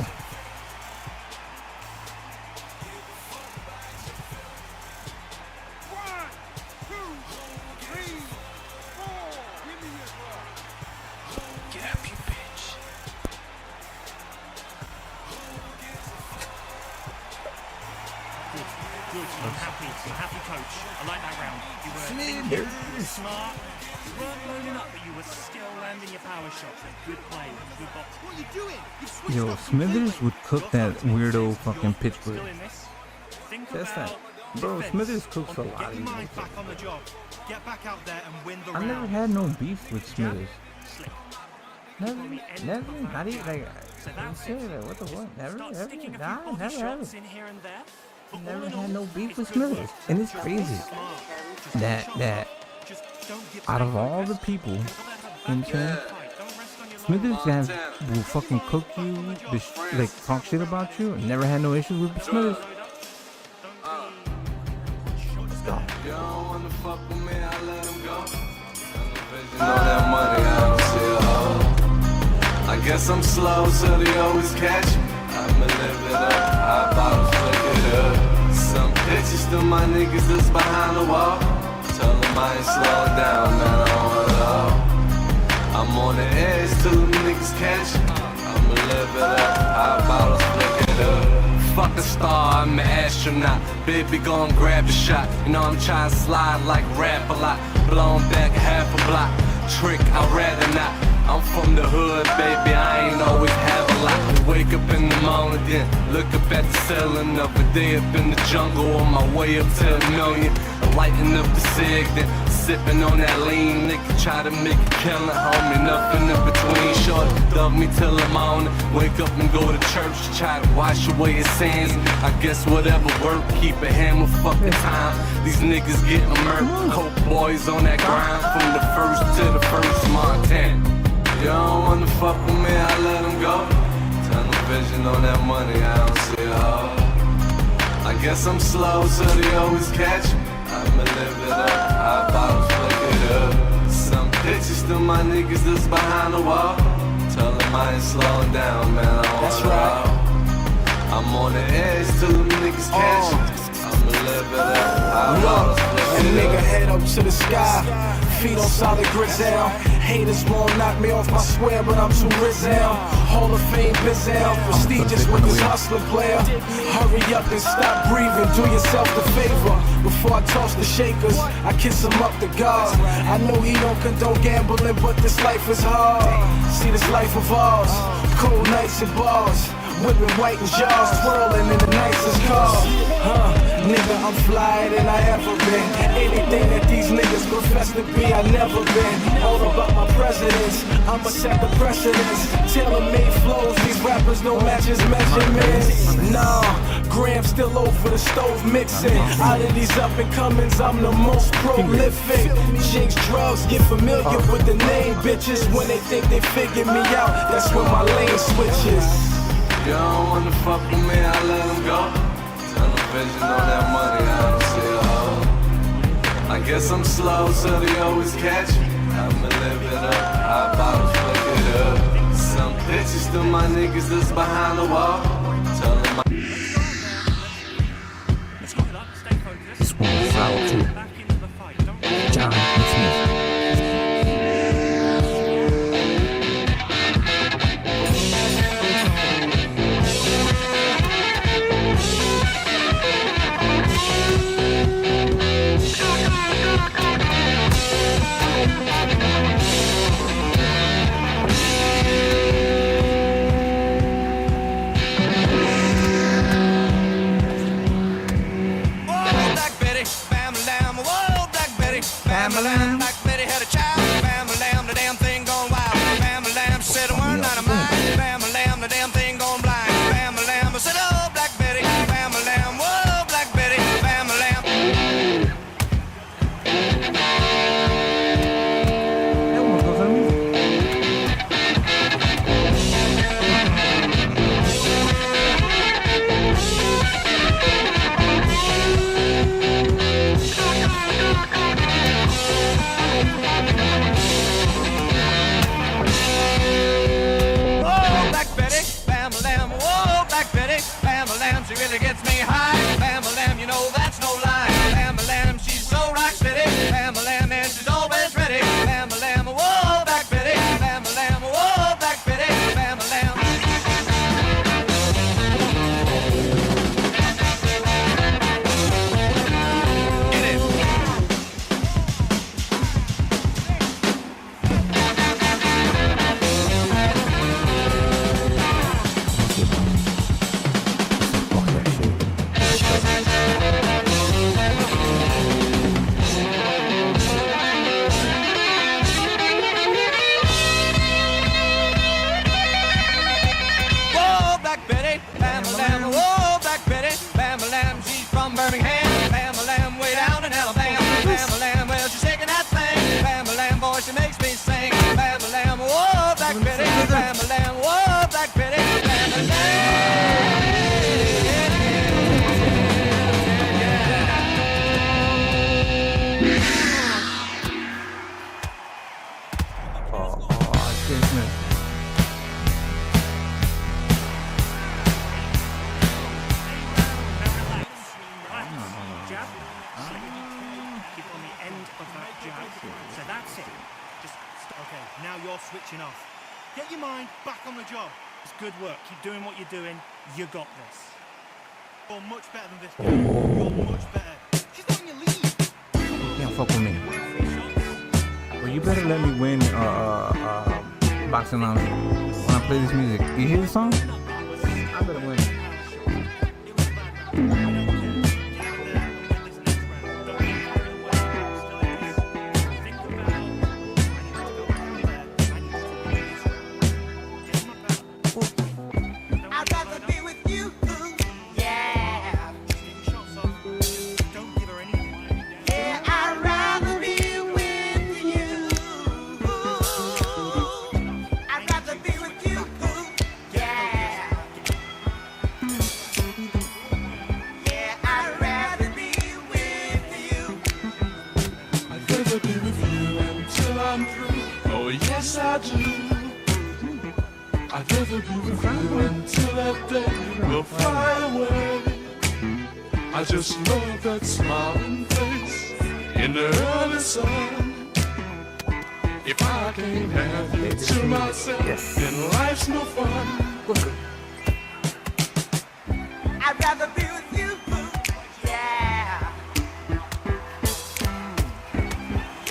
[SPEAKER 12] Get up, you bitch. Good. I'm happy, coach. I like that round. You were thinking, you were smart. You weren't loading up, but you were still landing your power shots. Good play, good box. What are you doing?
[SPEAKER 1] Yo, Smithers would cook that weirdo fucking Pittsburgh. That's that. Bro, Smithers cooks a lot of these.
[SPEAKER 13] Back on the job. Get back out there and win the
[SPEAKER 1] I've never had no beef with Smithers. Never, not even like, what the what? Never had no beef with Smithers. And it's crazy that out of all the people, you know what I'm saying? Smithers will fucking cook you, like talk shit about you, and never had no issues with Smithers. Let's go.
[SPEAKER 17] You don't wanna fuck with me, I let him go. Know that money, I don't see a hole. I guess I'm slow, so they always catch me. I'ma live it up, high bottles, flick it up. Some pictures to my niggas that's behind the wall. Tell them I ain't slowing down, man, I want it all. I'm on the edge till them niggas catch me. I'ma live it up, high bottles, flick it up. Fuck a star, I'm an astronaut. Baby, go and grab the shot. You know I'm trying to slide like rap a lot. Blown back half a block. Trick, I'd rather not. I'm from the hood, baby, I ain't always have a lot. Wake up in the morning, then look up at the ceiling of a day up in the jungle on my way up to a million. Lighting up the cig, then sipping on that lean. Nigga try to make a killing, homie, nothing in between. Short, dub me till the morning. Wake up and go to church, try to wash away his sins. I guess whatever work, keep a hammer, fuck the time. These niggas getting murdered, coke boys on that grind. From the first to the first, Montana. You don't wanna fuck with me, I let him go. Tunnel vision on that money, I don't see a hole. I guess I'm slow, so they always catch me. I'ma live it up, high bottles, flick it up. Some pictures to my niggas that's behind the wall. Tell them I ain't slowing down, man, I want it all. I'm on the edge till them niggas catch me. I'ma live live it up. How about
[SPEAKER 11] And nigga head up to the sky, feet on solid griselle. Haters won't knock me off my square, but I'm too Rizal. Hall of Fame Bizzell, prestigious with this hustler player. Hurry up and stop breathing, do yourself the favor. Before I toss the shakers, I kiss him up to God. I know he don't condone gambling, but this life is hard. See this life of ours, cold nights and bars. Whipping white and jars, twirling in the nicest cars. Nigga, I'm flyer than I ever been. Anything that these niggas profess to be, I never been. All about my presidents, I'ma set the precedence. Tailor-made flows, these rappers don't match his measurements. Nah, Graham still over the stove mixing. Out of these up and comings, I'm the most prolific. Jinx drugs, get familiar with the name, bitches. When they think they figure me out, that's when my lane switches.
[SPEAKER 17] you don't wanna fuck with me, I let them go. Television on that money, I don't see a hoe. I guess I'm slow, so they always catch me. I'ma live it up, high bottles, fuck it up. Some pictures to my niggas that's behind the wall. Tell them
[SPEAKER 1] This one is sour too. John Smith.
[SPEAKER 18] Black Betty had a child. Bam-a-lam, the damn thing gone wild. Bam-a-lam, she said a word not of mine. Bam-a-lam, the damn thing gone blind. Bam-a-lam, I said, oh, Black Betty. Bam-a-lam, whoa, Black Betty. Bam-a-lam. She really gets me high. Bam-a-lam, you know that's no lie. Bam-a-lam, she's so rock steady. Bam-a-lam, and she's always ready. Bam-a-lam, whoa, Black Betty. Bam-a-lam, whoa, Black Betty. Bam-a-lam. Get it. Birmingham, Bam-a-lam, way down in Alabama. Bam-a-lam, well, she's shaking that thing. Bam-a-lam, boy, she makes me sing. Bam-a-lam, whoa, Black Betty. Bam-a-lam, whoa, Black Betty.
[SPEAKER 13] So that's it. Just okay, now you're switching off. Get your mind back on the job. It's good work. Keep doing what you're doing. You got this. You're much better than this. You're much better. She's letting you leave.
[SPEAKER 1] You can't fuck with me. Well, you better let me win boxing on when I play this music. You hear the song? I better win.
[SPEAKER 17] I'd rather be with you until that day will fly away. I just love that smiling face in the early sun. If I can't have you to myself, then life's no fun.
[SPEAKER 18] I'd rather be with you, yeah.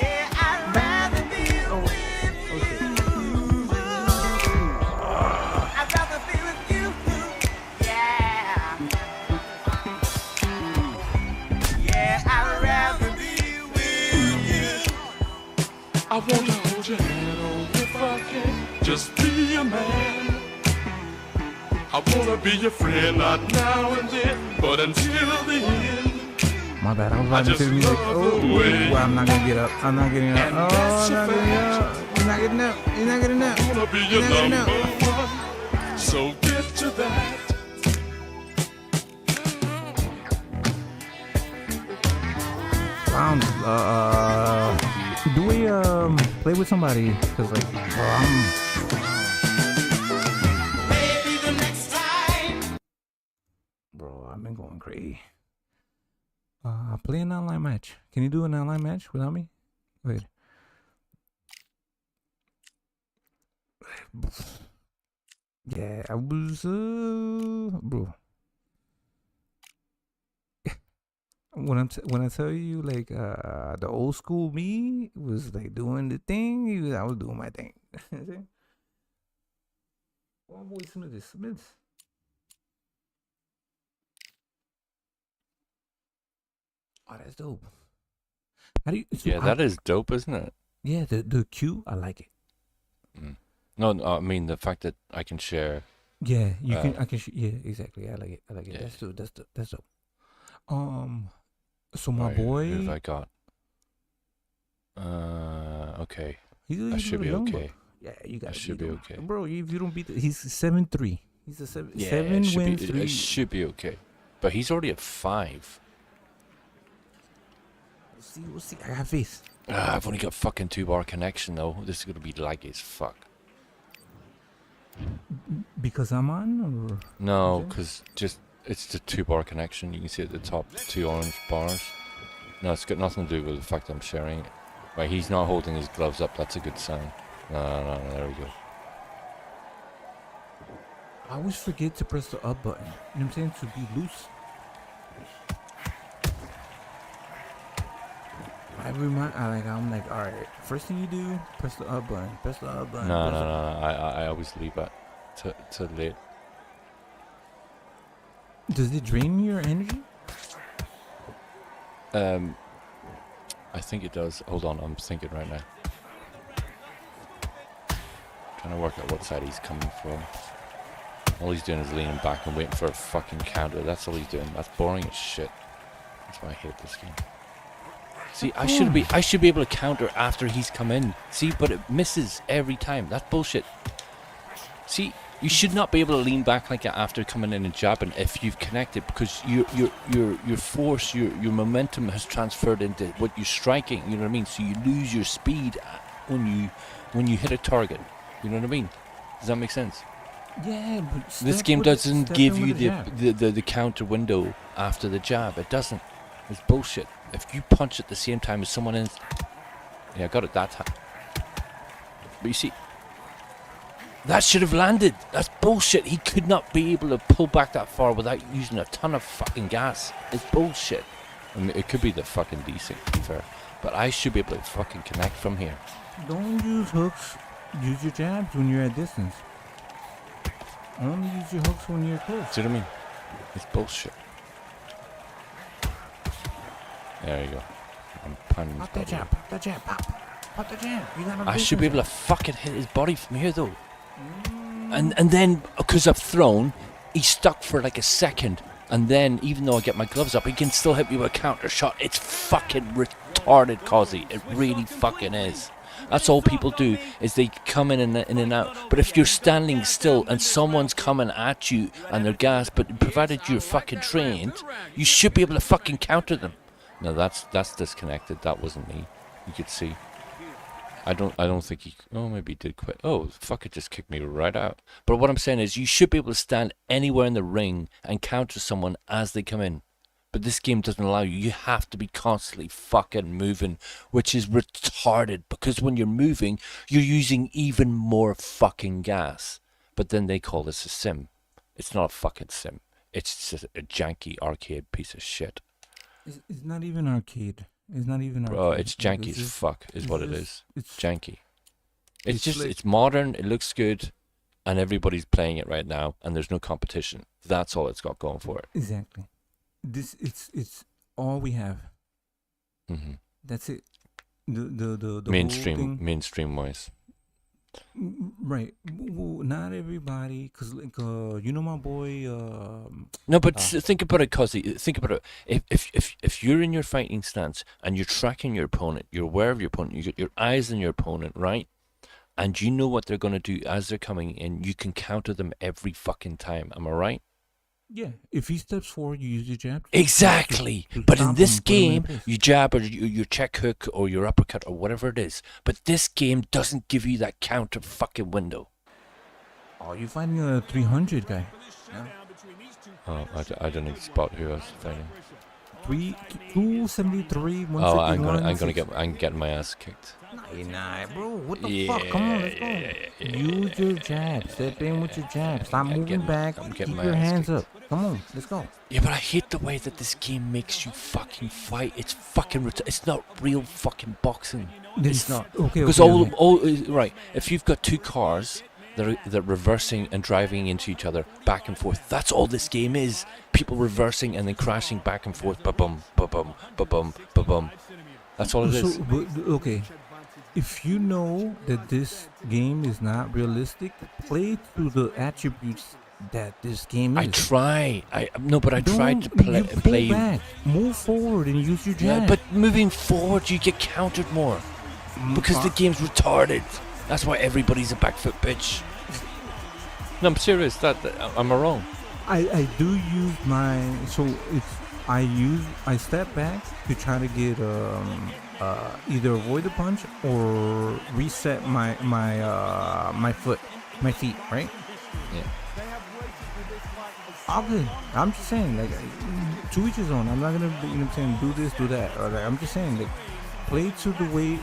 [SPEAKER 18] Yeah, I'd rather be with you. I'd rather be with you, yeah. Yeah, I'd rather be with you.
[SPEAKER 17] I want to hold your hand on if I can. Just be a man. I wanna be your friend, not now and then, but until the end.
[SPEAKER 1] My bad. I was watching the music. Oh, I'm not gonna get up. I'm not getting up. Oh, I'm not getting up. He's not getting up. He's not getting up.
[SPEAKER 17] I wanna be your number one. So get to that.
[SPEAKER 1] Do we play with somebody? Cause like,
[SPEAKER 18] Maybe the next time.
[SPEAKER 1] bro, I've been going crazy. Play an online match. Can you do an online match without me? Wait. Yeah, I was bro. When I tell you like the old school me was like doing the thing, I was doing my thing. Oh boy, Smiths. Oh, that's dope. How do you? So
[SPEAKER 5] Yeah, that is dope, isn't it?
[SPEAKER 1] Yeah, the Q, I like it.
[SPEAKER 5] No, I mean the fact that I can share.
[SPEAKER 1] Yeah, you can. I can. Yeah, exactly. I like it. Yeah. That's dope. That's dope. So my boy.
[SPEAKER 5] Who have I got? Okay.
[SPEAKER 1] He's
[SPEAKER 5] I should be okay.
[SPEAKER 1] Yeah, you got.
[SPEAKER 5] I should be okay.
[SPEAKER 1] Bro, if you don't beat, he's 7-3. He's a 7
[SPEAKER 5] it should
[SPEAKER 1] wins,
[SPEAKER 5] be,
[SPEAKER 1] 3.
[SPEAKER 5] It should be okay, but he's already at 5.
[SPEAKER 1] We'll see. I got faith.
[SPEAKER 5] I've only got fucking 2-bar connection though. This is gonna be laggy as fuck.
[SPEAKER 1] Because I'm on, or
[SPEAKER 5] No, because just it's the 2-bar connection. You can see at the top 2 orange bars. No, it's got nothing to do with the fact I'm sharing it. Right, he's not holding his gloves up. That's a good sign. No, there we go.
[SPEAKER 1] I always forget to press the up button. You know what I'm saying? To be loose. I'm like, all right. First thing you do, press the up button. Press the up button.
[SPEAKER 5] No. I always leave that to late.
[SPEAKER 1] Does it drain your energy?
[SPEAKER 5] I think it does. Hold on, I'm thinking right now. Trying to work out what side he's coming from. All he's doing is leaning back and waiting for a fucking counter. That's all he's doing. That's boring as shit. That's why I hate this game. See, I should be able to counter after he's come in. See, but it misses every time. That's bullshit. See, you should not be able to lean back like that after coming in and jabbing if you've connected, because your force, your momentum has transferred into what you're striking. You know what I mean? So you lose your speed when you hit a target. You know what I mean? Does that make sense?
[SPEAKER 1] Yeah, but
[SPEAKER 5] This game doesn't give you the counter window after the jab. It doesn't. It's bullshit. If you punch at the same time as someone else, yeah, I got it that time. But you see, that should have landed. That's bullshit. He could not be able to pull back that far without using a ton of fucking gas. It's bullshit. I mean, it could be the fucking DC, to be fair. But I should be able to fucking connect from here.
[SPEAKER 1] Don't use hooks. Use your jabs when you're at distance. Only use your hooks when you're close.
[SPEAKER 5] See what I mean? It's bullshit. There you go. I'm punning his
[SPEAKER 1] Pop that
[SPEAKER 5] body.
[SPEAKER 1] jab. Pop that jab. Pop the jab. You gotta
[SPEAKER 5] I
[SPEAKER 1] do
[SPEAKER 5] should be
[SPEAKER 1] something.
[SPEAKER 5] able to fucking hit his body from here though. And then, because I've thrown, he's stuck for like a second. And then, even though I get my gloves up, he can still hit me with a counter shot. It's fucking retarded, Kozzie. It really fucking is. That's all people do, is they come in and out. But if you're standing still and someone's coming at you and they're gassed, but provided you're fucking trained, you should be able to fucking counter them. No, that's disconnected. That wasn't me. You could see. I don't think he. Oh, maybe he did quit. Oh, fuck! It just kicked me right out. But what I'm saying is, you should be able to stand anywhere in the ring and counter someone as they come in. But this game doesn't allow you. You have to be constantly fucking moving, which is retarded, because when you're moving, you're using even more fucking gas. But then they call this a sim. It's not a fucking sim. It's just a janky arcade piece of shit.
[SPEAKER 1] It's not even arcade. It's not even arcade.
[SPEAKER 5] Bro, it's janky as fuck, is what it is. It's janky. It's just, it's modern, it looks good, and everybody's playing it right now, and there's no competition. That's all it's got going for it.
[SPEAKER 1] Exactly. It's all we have.
[SPEAKER 5] Mm-hmm.
[SPEAKER 1] That's it. The
[SPEAKER 5] mainstream wise.
[SPEAKER 1] Right. Well, not everybody, because like you know my boy.
[SPEAKER 5] No, but think about it, Kozzie. Think about it. If you're in your fighting stance and you're tracking your opponent, you're aware of your opponent, you got your eyes on your opponent, right? And you know what they're gonna do as they're coming in. You can counter them every fucking time. Am I right?
[SPEAKER 1] Yeah, if he steps forward, you use your jab.
[SPEAKER 5] Exactly. But in this game, you jab or your check hook or your uppercut or whatever it is. But this game doesn't give you that counter fucking window.
[SPEAKER 1] Oh, you're fighting a 300 guy. Yeah.
[SPEAKER 5] Oh, I don't need to spot who I was fighting.
[SPEAKER 1] 273, 151.
[SPEAKER 5] Oh, I'm getting my ass kicked.
[SPEAKER 1] Nah, bro. What the fuck? Come on, let's go. Use your jab. Step in with your jab. Stop moving back. Keep your hands up. Come on, let's go.
[SPEAKER 5] Yeah, but I hate the way that this game makes you fucking fight. It's fucking it's not real fucking boxing. It's not.
[SPEAKER 1] Okay.
[SPEAKER 5] Because right, if you've got two cars that are reversing and driving into each other back and forth, that's all this game is. People reversing and then crashing back and forth. Ba-bum, ba-bum, ba-bum, ba-bum. That's all it is.
[SPEAKER 1] Okay. If you know that this game is not realistic, play through the attributes that this game is.
[SPEAKER 5] I try. I tried to play.
[SPEAKER 1] Back. Move forward and use your jab.
[SPEAKER 5] Yeah, but moving forward, you get countered more because the game's retarded. That's why everybody's a back foot bitch. No, I'm serious. Am I wrong?
[SPEAKER 1] I do use my I step back to try to get either avoid the punch or reset my feet, right?
[SPEAKER 5] Yeah.
[SPEAKER 1] All good. I'm just saying, like, to each his own. I'm not gonna, do this, do that. Or like, I'm just saying, like, play to the way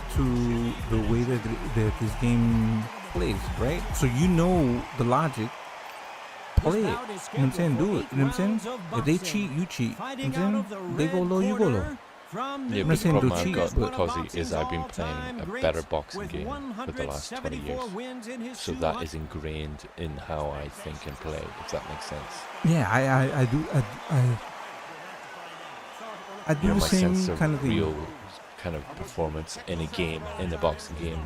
[SPEAKER 1] that this game plays, right? So you know the logic. Play it. You know what I'm saying? Do it. You know what I'm saying? If they cheat, you cheat. You know what I'm saying? They go low, you go low.
[SPEAKER 5] Yeah, but the problem I've got with Kozzie is I've been playing a better boxing game for the last 20 years. So that is ingrained in how I think and play, if that makes sense.
[SPEAKER 1] Yeah, I do. I do the same kind of thing.
[SPEAKER 5] Real kind of performance in a game, in a boxing game,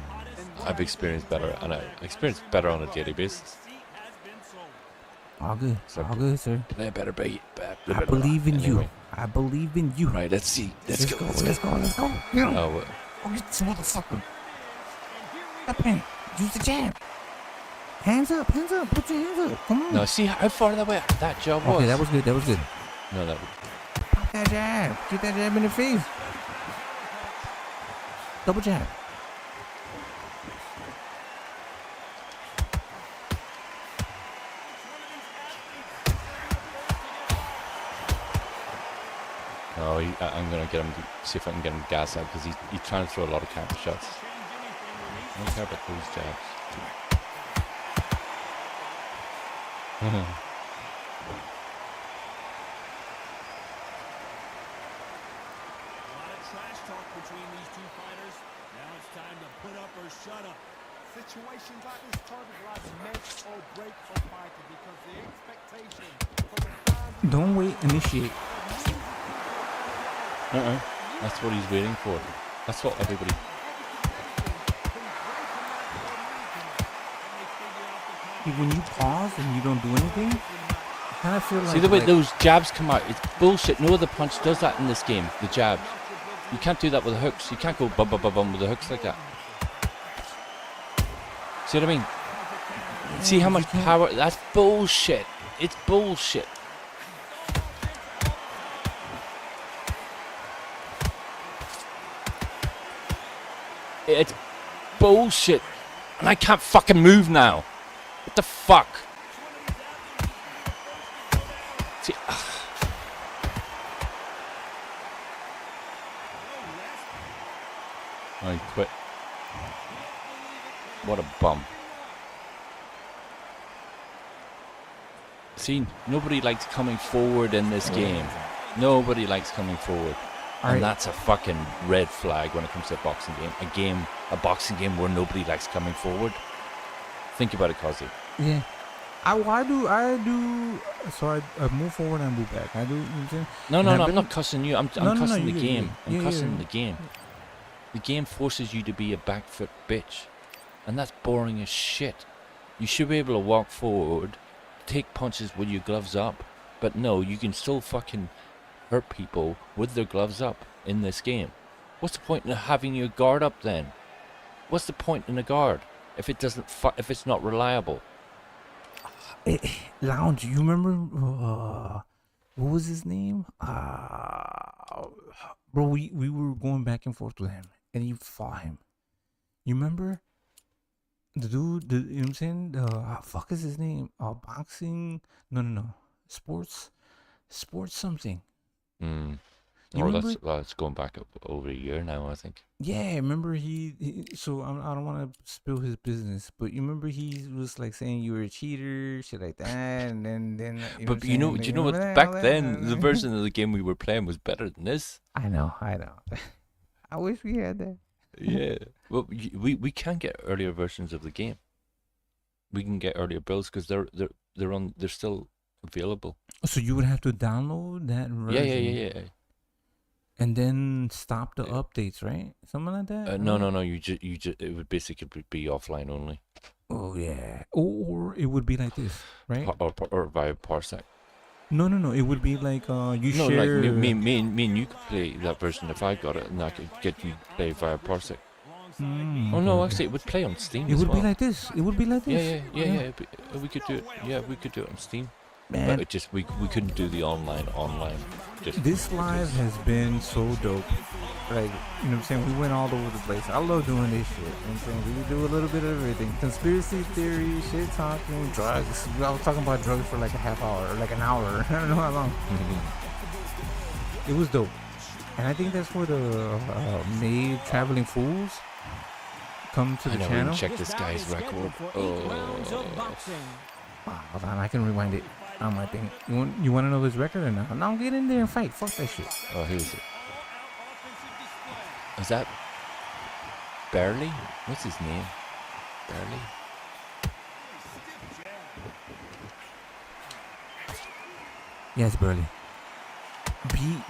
[SPEAKER 5] I've experienced better, and I experience better on a daily basis.
[SPEAKER 1] All good. So all good, sir.
[SPEAKER 5] Play better,
[SPEAKER 1] I believe in you. I believe in you.
[SPEAKER 5] Right, let's see. Let's go.
[SPEAKER 1] Let's go.
[SPEAKER 5] Oh,
[SPEAKER 1] get this motherfucker. Stop in. Use the jab. Hands up. Put your hands up. Come on.
[SPEAKER 5] No, see how far away that jab was.
[SPEAKER 1] Okay, that was good.
[SPEAKER 5] No, that.
[SPEAKER 1] Pop that jab. Get that jab in the face. Double jab.
[SPEAKER 5] Oh, I'm going to get him to see if I can get him gas out because he's trying to throw a lot of counter shots. I don't care about those jabs.
[SPEAKER 13] Situations like this target like make or break for fighter because the expectation.
[SPEAKER 1] Don't wait, initiate.
[SPEAKER 5] That's what he's waiting for. That's what everybody.
[SPEAKER 1] When you pause and you don't do anything, I kind of feel like.
[SPEAKER 5] See the way those jabs come out? It's bullshit. No other punch does that in this game. The jabs. You can't do that with the hooks. You can't go bum bum bum bum with the hooks like that. See what I mean? See how much power? That's bullshit. It's bullshit. It's bullshit. And I can't fucking move now. What the fuck? See, I quit. What a bum. See, nobody likes coming forward in this game. Nobody likes coming forward. And that's a fucking red flag when it comes to a boxing game. A boxing game where nobody likes coming forward. Think about it, Kozzie.
[SPEAKER 1] Yeah. I do. So I move forward and move back. I do. You know what I'm saying?
[SPEAKER 5] No, I'm not cussing you. I'm cussing the game. I'm cussing the
[SPEAKER 1] game.
[SPEAKER 5] game. The game forces you to be a back foot bitch. And that's boring as shit. You should be able to walk forward, take punches with your gloves up. But no, you can still fucking hurt people with their gloves up in this game. What's the point in having your guard up then? What's the point in a guard if it doesn't if it's not reliable?
[SPEAKER 1] Lounge, you remember what was his name? Bro, we were going back and forth with him and you fought him. You remember? The dude, you know what I'm saying? Fuck is his name? Boxing? No. Sports something.
[SPEAKER 5] That's going back up over a year now, I think.
[SPEAKER 1] Yeah, remember he so I don't want to spill his business, but you remember he was like saying you were a cheater, shit like that, and then
[SPEAKER 5] do you know what? Back then, the version of the game we were playing was better than this.
[SPEAKER 1] I know. I wish we had that.
[SPEAKER 5] Yeah, well, we can get earlier versions of the game. We can get earlier builds because they're still available.
[SPEAKER 1] So you would have to download that version.
[SPEAKER 5] Yeah.
[SPEAKER 1] And then stop the updates, right? Something like that.
[SPEAKER 5] No. You just it would basically be offline only.
[SPEAKER 1] Oh yeah. Or it would be like this, right?
[SPEAKER 5] Or via Parsec.
[SPEAKER 1] No. It would be like you
[SPEAKER 5] No,
[SPEAKER 1] share.
[SPEAKER 5] like me and you could play that version if I got it, and I could get you to play via Parsec. Oh no, actually, it would play on Steam.
[SPEAKER 1] It would be like this. It would be like this.
[SPEAKER 5] Yeah. We could do it. Yeah, we could do it on Steam.
[SPEAKER 1] Man.
[SPEAKER 5] But it just we couldn't do the online.
[SPEAKER 1] This live has been so dope. Like, you know what I'm saying? We went all over the place. I love doing this shit. You know what I'm saying? We do a little bit of everything. Conspiracy theory, shit talking, drugs. I was talking about drugs for like a half hour or like an hour. I don't know how long. It was dope. And I think that's where the Made Traveling Fools come to the channel.
[SPEAKER 5] Check this guy's record.
[SPEAKER 1] Hold on, I can rewind it on my thing. You want to know his record or not? No, get in there and fight. Fuck that shit.
[SPEAKER 5] Oh, here's it. Is that Barely? What's his name? Barely?
[SPEAKER 1] Yes, Burley. Bearly.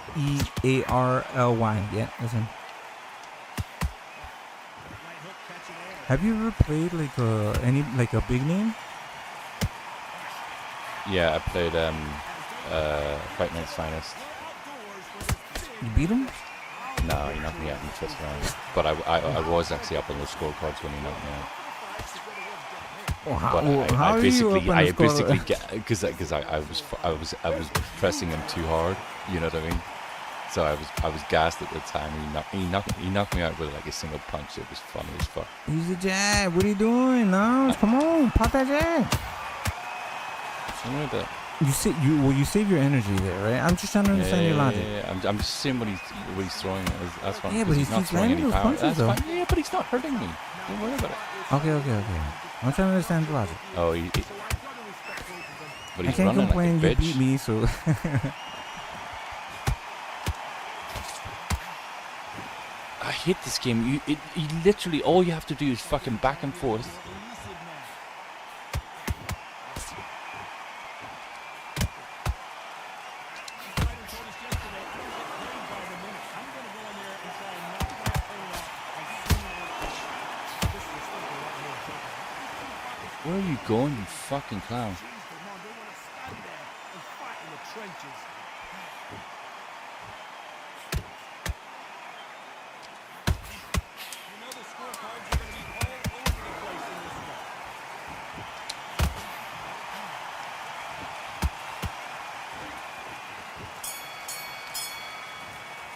[SPEAKER 1] Yeah, that's him. Have you ever played like a big name?
[SPEAKER 5] Yeah, I played Fight Night's Finest.
[SPEAKER 1] You beat him?
[SPEAKER 5] No, he knocked me out in the first round. But I was actually up on the scorecards when he knocked me out.
[SPEAKER 1] Well, how are you up on the
[SPEAKER 5] basically because I was pressing him too hard. You know what I mean? So I was gassed at the time. He knocked me out with like a single punch. It was funny as fuck.
[SPEAKER 1] Use the jab. What are you doing? No, come on, pop that jab.
[SPEAKER 5] Something like that.
[SPEAKER 1] You save your energy there, right? I'm just trying to understand your logic.
[SPEAKER 5] Yeah. I'm just seeing what he's throwing. That's fine.
[SPEAKER 1] Yeah, but he's not throwing any power.
[SPEAKER 5] That's fine. Yeah, but he's not hurting me. Don't worry about it.
[SPEAKER 1] Okay. I'm trying to understand the logic.
[SPEAKER 5] Oh, but he's
[SPEAKER 1] I can't complain.
[SPEAKER 5] Like
[SPEAKER 1] you beat me, so.
[SPEAKER 5] I hate this game. You literally all you have to do is fucking back and forth. Where are you going, you fucking clown?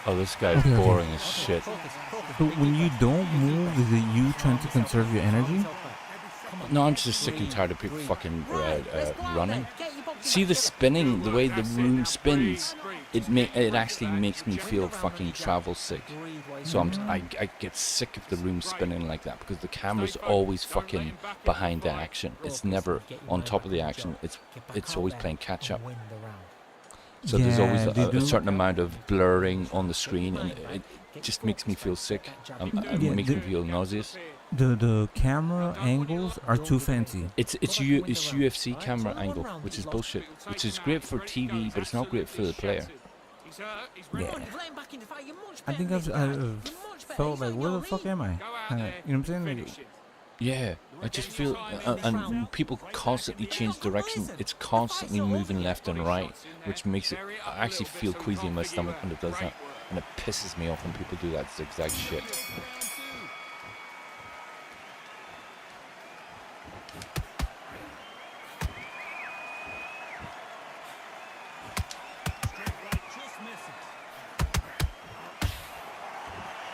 [SPEAKER 5] Oh, this guy's boring as shit.
[SPEAKER 1] So when you don't move, is it you trying to conserve your energy?
[SPEAKER 5] No, I'm just sick and tired of people fucking running. See the spinning, the way the room spins. it actually makes me feel fucking travel sick. So I get sick of the room spinning like that because the camera's always fucking behind the action. It's never on top of the action. It's always playing catch up. So there's always a certain amount of blurring on the screen, and it just makes me feel sick. It makes me feel nauseous.
[SPEAKER 1] The camera angles are too fancy.
[SPEAKER 5] It's UFC camera angle, which is bullshit. Which is great for TV, but it's not great for the player.
[SPEAKER 1] Yeah. I think I've felt like, where the fuck am I? You know what I'm saying? Like,
[SPEAKER 5] yeah, I just feel, and people constantly change direction. It's constantly moving left and right, which makes it. I actually feel queasy in my stomach when it does that, and it pisses me off when people do that zigzag shit.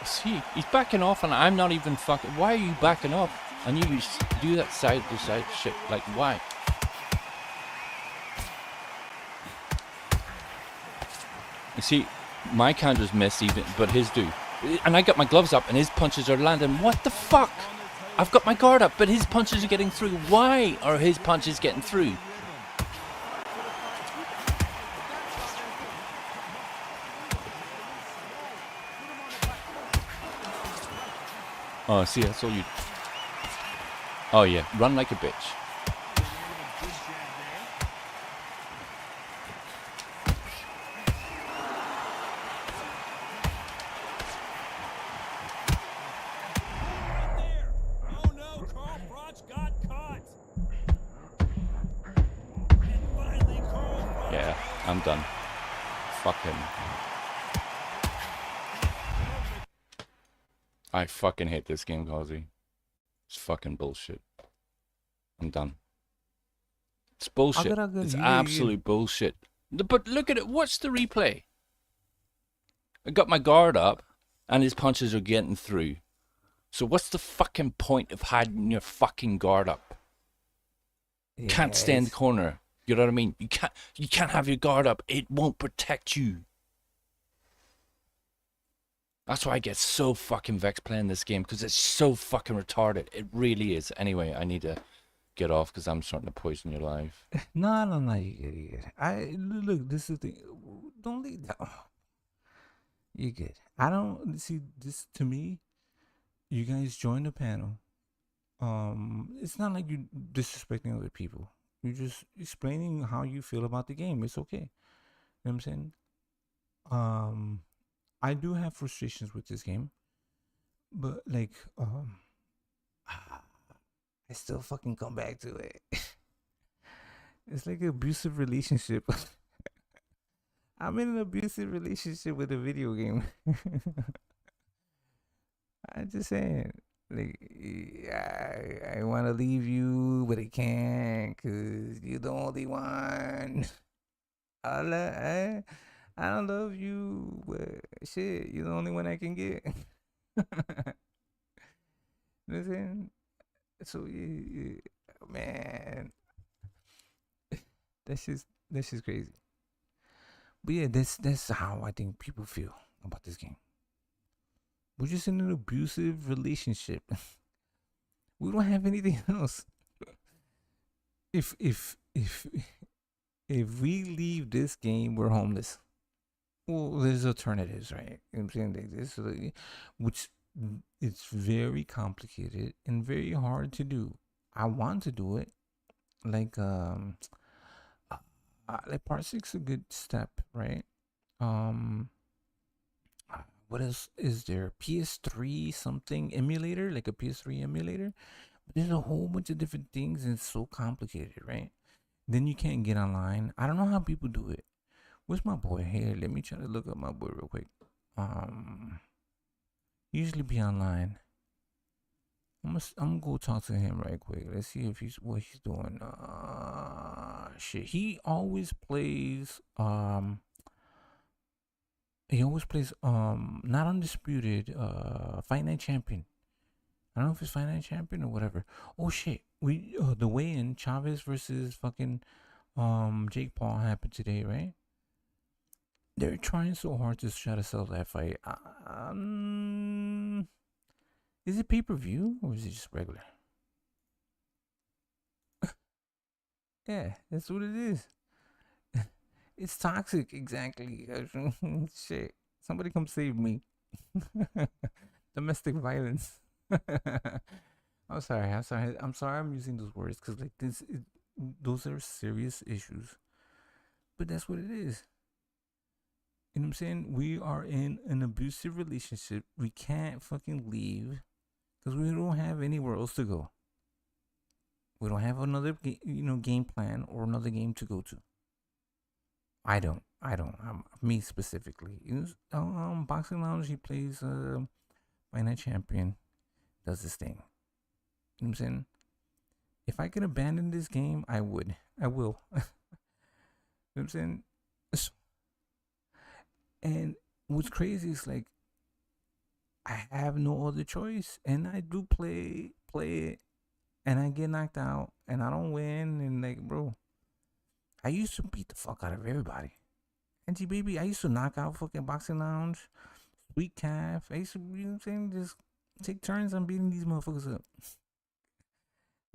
[SPEAKER 5] See, he's backing off, and I'm not even fucking. Why are you backing up? And you do that side to side shit. Like, why? You see, my counters miss even, but his do. And I got my gloves up, and his punches are landing. What the fuck? I've got my guard up, but his punches are getting through. Why are his punches getting through? Oh, see, that's all you. Oh, yeah, run like a bitch. Yeah, I'm done. Fuck him. I fucking hate this game, Kozzie. It's fucking bullshit. I'm done. It's bullshit. It's absolute bullshit. But look at it. Watch the replay. I got my guard up, and his punches are getting through. So what's the fucking point of hiding your fucking guard up? Yeah, can't stay in the corner. You know what I mean? You can't have your guard up. It won't protect you. That's why I get so fucking vexed playing this game, because it's so fucking retarded. It really is. Anyway, I need to get off because I'm starting to poison your life.
[SPEAKER 1] No, you get. Look, this is the thing. Don't leave that. You good. I don't see this. To me, you guys join the panel. It's not like you disrespecting other people. You're just explaining how you feel about the game. It's okay. You know what I'm saying? I do have frustrations with this game, but like, I still fucking come back to it. It's like an abusive relationship. I'm in an abusive relationship with a video game. I'm just saying, like, I want to leave you, but I can't, cause you're the only one. I don't love you, but shit, you're the only one I can get. You know what I'm saying? So yeah, man, that's just crazy. But yeah, that's how I think people feel about this game. We're just in an abusive relationship. We don't have anything else. If we leave this game, we're homeless. Well, there's alternatives, right? You know what I'm saying? Like this, which it's very complicated and very hard to do. I want to do it. Like part 6 is a good step, right? What else is there? PS3 something emulator, like a PS3 emulator. But there's a whole bunch of different things, and it's so complicated, right? Then you can't get online. I don't know how people do it. Where's my boy? Here, let me try to look up my boy real quick. Usually be online. I'm gonna go talk to him right quick. Let's see if what he's doing. Shit. He always plays not Undisputed, Fight Night Champion. I don't know if it's Fight Night Champion or whatever. Oh shit. The weigh-in, Chavez versus fucking Jake Paul happened today, right? They're trying so hard to try to sell that fight. Is it pay-per-view or is it just regular? Yeah, that's what it is. It's toxic, exactly. Shit. Somebody come save me. Domestic violence. I'm sorry I'm using those words because like those are serious issues. But that's what it is. You know what I'm saying? We are in an abusive relationship. We can't fucking leave because we don't have anywhere else to go. We don't have another game plan or another game to go to. I don't. Me specifically. Boxing Lounge, he plays Fight Night Champion, does this thing. You know what I'm saying? If I could abandon this game, I would. I will. You know what I'm saying? And what's crazy is like I have no other choice, and I do play it, and I get knocked out, and I don't win, and like, bro, I used to beat the fuck out of everybody. Angie baby, I used to knock out fucking Boxing Lounge, Sweet Calf. I used to, you know what I'm saying, just take turns on beating these motherfuckers up.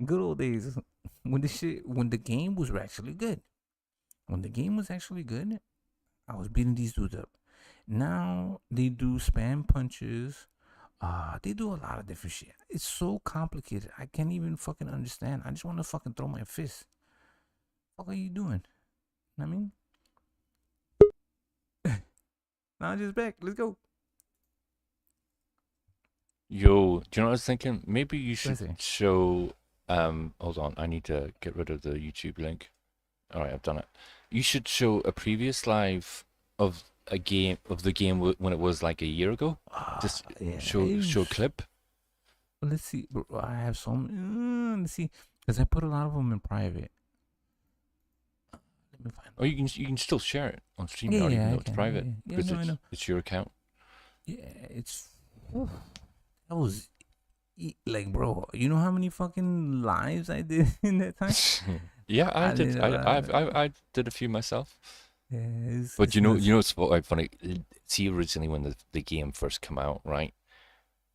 [SPEAKER 1] Good old days when the game was actually good. When the game was actually good, I was beating these dudes up. Now they do spam punches. They do a lot of different shit. It's so complicated. I can't even fucking understand. I just want to fucking throw my fist. What are you doing? You know what I mean? Now I'm just back. Let's go.
[SPEAKER 5] Yo, do you know what I was thinking? Maybe you should show. Hold on. I need to get rid of the YouTube link. All right, I've done it. You should show a previous live of the game when it was like a year ago. Just show a clip.
[SPEAKER 1] Well, let's see. I have some. Let's see, because I put a lot of them in private. Let me find.
[SPEAKER 5] Oh, you can still share it on stream, even though it's private, because it's your account.
[SPEAKER 1] Yeah, it's. That was like, bro. You know how many fucking lives I did in that time?
[SPEAKER 5] Yeah, I did. I did a few myself.
[SPEAKER 1] Yeah,
[SPEAKER 5] but you know it's quite funny. See, originally when the game first came out, right?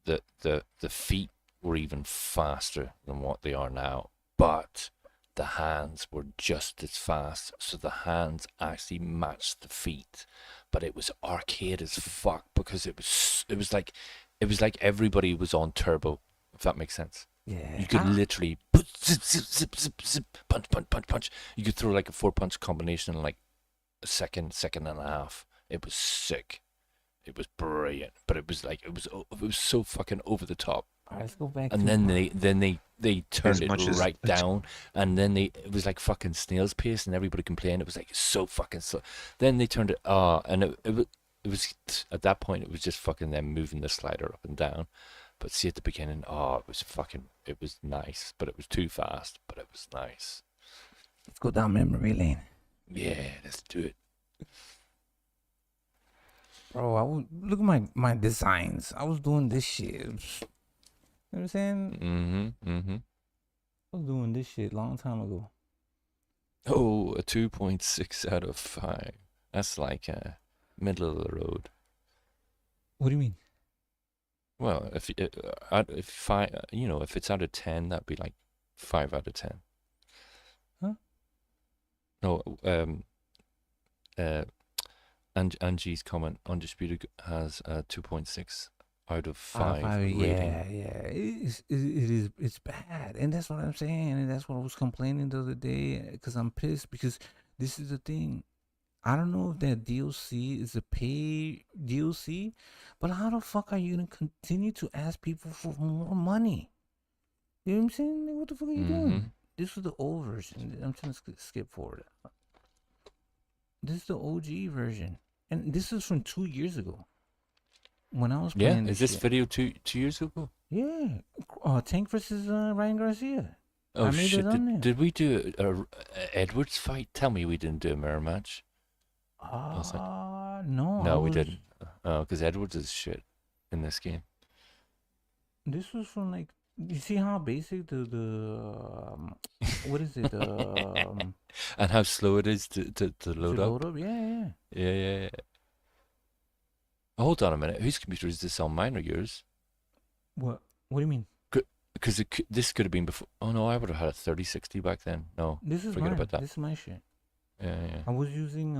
[SPEAKER 5] The feet were even faster than what they are now, but the hands were just as fast. So the hands actually matched the feet, but it was arcade as fuck because it was like everybody was on turbo. If that makes sense.
[SPEAKER 1] Yeah.
[SPEAKER 5] You could literally zip, zip, zip, zip, zip, punch, punch, punch, punch. You could throw like a 4-punch combination in like a second and a half. It was sick. It was brilliant. But it was so fucking over the top.
[SPEAKER 1] All right, let's go back.
[SPEAKER 5] And then they turned it right down, and then it was like fucking snail's pace, and everybody complained it was like so fucking slow. Then they turned it and it was at that point it was just fucking them moving the slider up and down. But see, at the beginning, it was nice, but it was too fast, but it was nice.
[SPEAKER 1] Let's go down memory lane.
[SPEAKER 5] Yeah, let's do it.
[SPEAKER 1] Bro, look at my designs. I was doing this shit. You know what I'm saying? I was doing this shit a long time ago.
[SPEAKER 5] Oh, a 2.6 out of 5. That's like middle of the road.
[SPEAKER 1] What do you mean?
[SPEAKER 5] Well, if it's out of 10, that'd be like 5 out of 10.
[SPEAKER 1] Huh?
[SPEAKER 5] No, Angie's comment, Undisputed has a 2.6 out of 5 rating.
[SPEAKER 1] Yeah. It's bad, and that's what I'm saying, and that's what I was complaining the other day, because I'm pissed, because this is the thing. I don't know if that DLC is a pay DLC, but how the fuck are you gonna continue to ask people for more money? You know what I'm saying? Like, what the fuck are you doing? This was the old version. I'm trying to skip forward. This is the OG version, and this is from 2 years ago. When I was playing
[SPEAKER 5] is this video two years ago?
[SPEAKER 1] Yeah, Tank versus Ryan Garcia.
[SPEAKER 5] Oh shit! Did we do a Edwards fight? Tell me we didn't do a mirror match.
[SPEAKER 1] No.
[SPEAKER 5] No, we didn't. Because Edwards is shit in this game.
[SPEAKER 1] This was from like, you see how basic the what is it?
[SPEAKER 5] And how slow it is to load up.
[SPEAKER 1] Yeah.
[SPEAKER 5] Hold on a minute. Whose computer is this on? Mine or yours?
[SPEAKER 1] What do you mean?
[SPEAKER 5] Because this could have been before. Oh no, I would have had a 3060 back then. No,
[SPEAKER 1] This is
[SPEAKER 5] forget
[SPEAKER 1] mine.
[SPEAKER 5] about that.
[SPEAKER 1] This is my shit.
[SPEAKER 5] Yeah.
[SPEAKER 1] I was using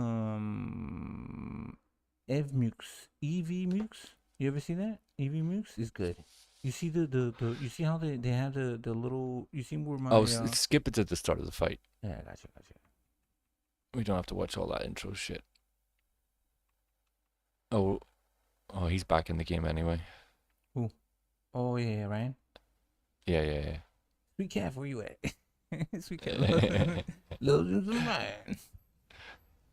[SPEAKER 1] EVMux. EVMux. You ever see that? EVMux is good. You see the you see how they have the little, you see where my
[SPEAKER 5] Oh, skip it at the start of the fight.
[SPEAKER 1] Yeah, gotcha.
[SPEAKER 5] We don't have to watch all that intro shit. Oh, he's back in the game anyway.
[SPEAKER 1] Who? Oh yeah, Ryan.
[SPEAKER 5] Yeah.
[SPEAKER 1] Sweet cat, where you at? Sweet cat. Love you some mine.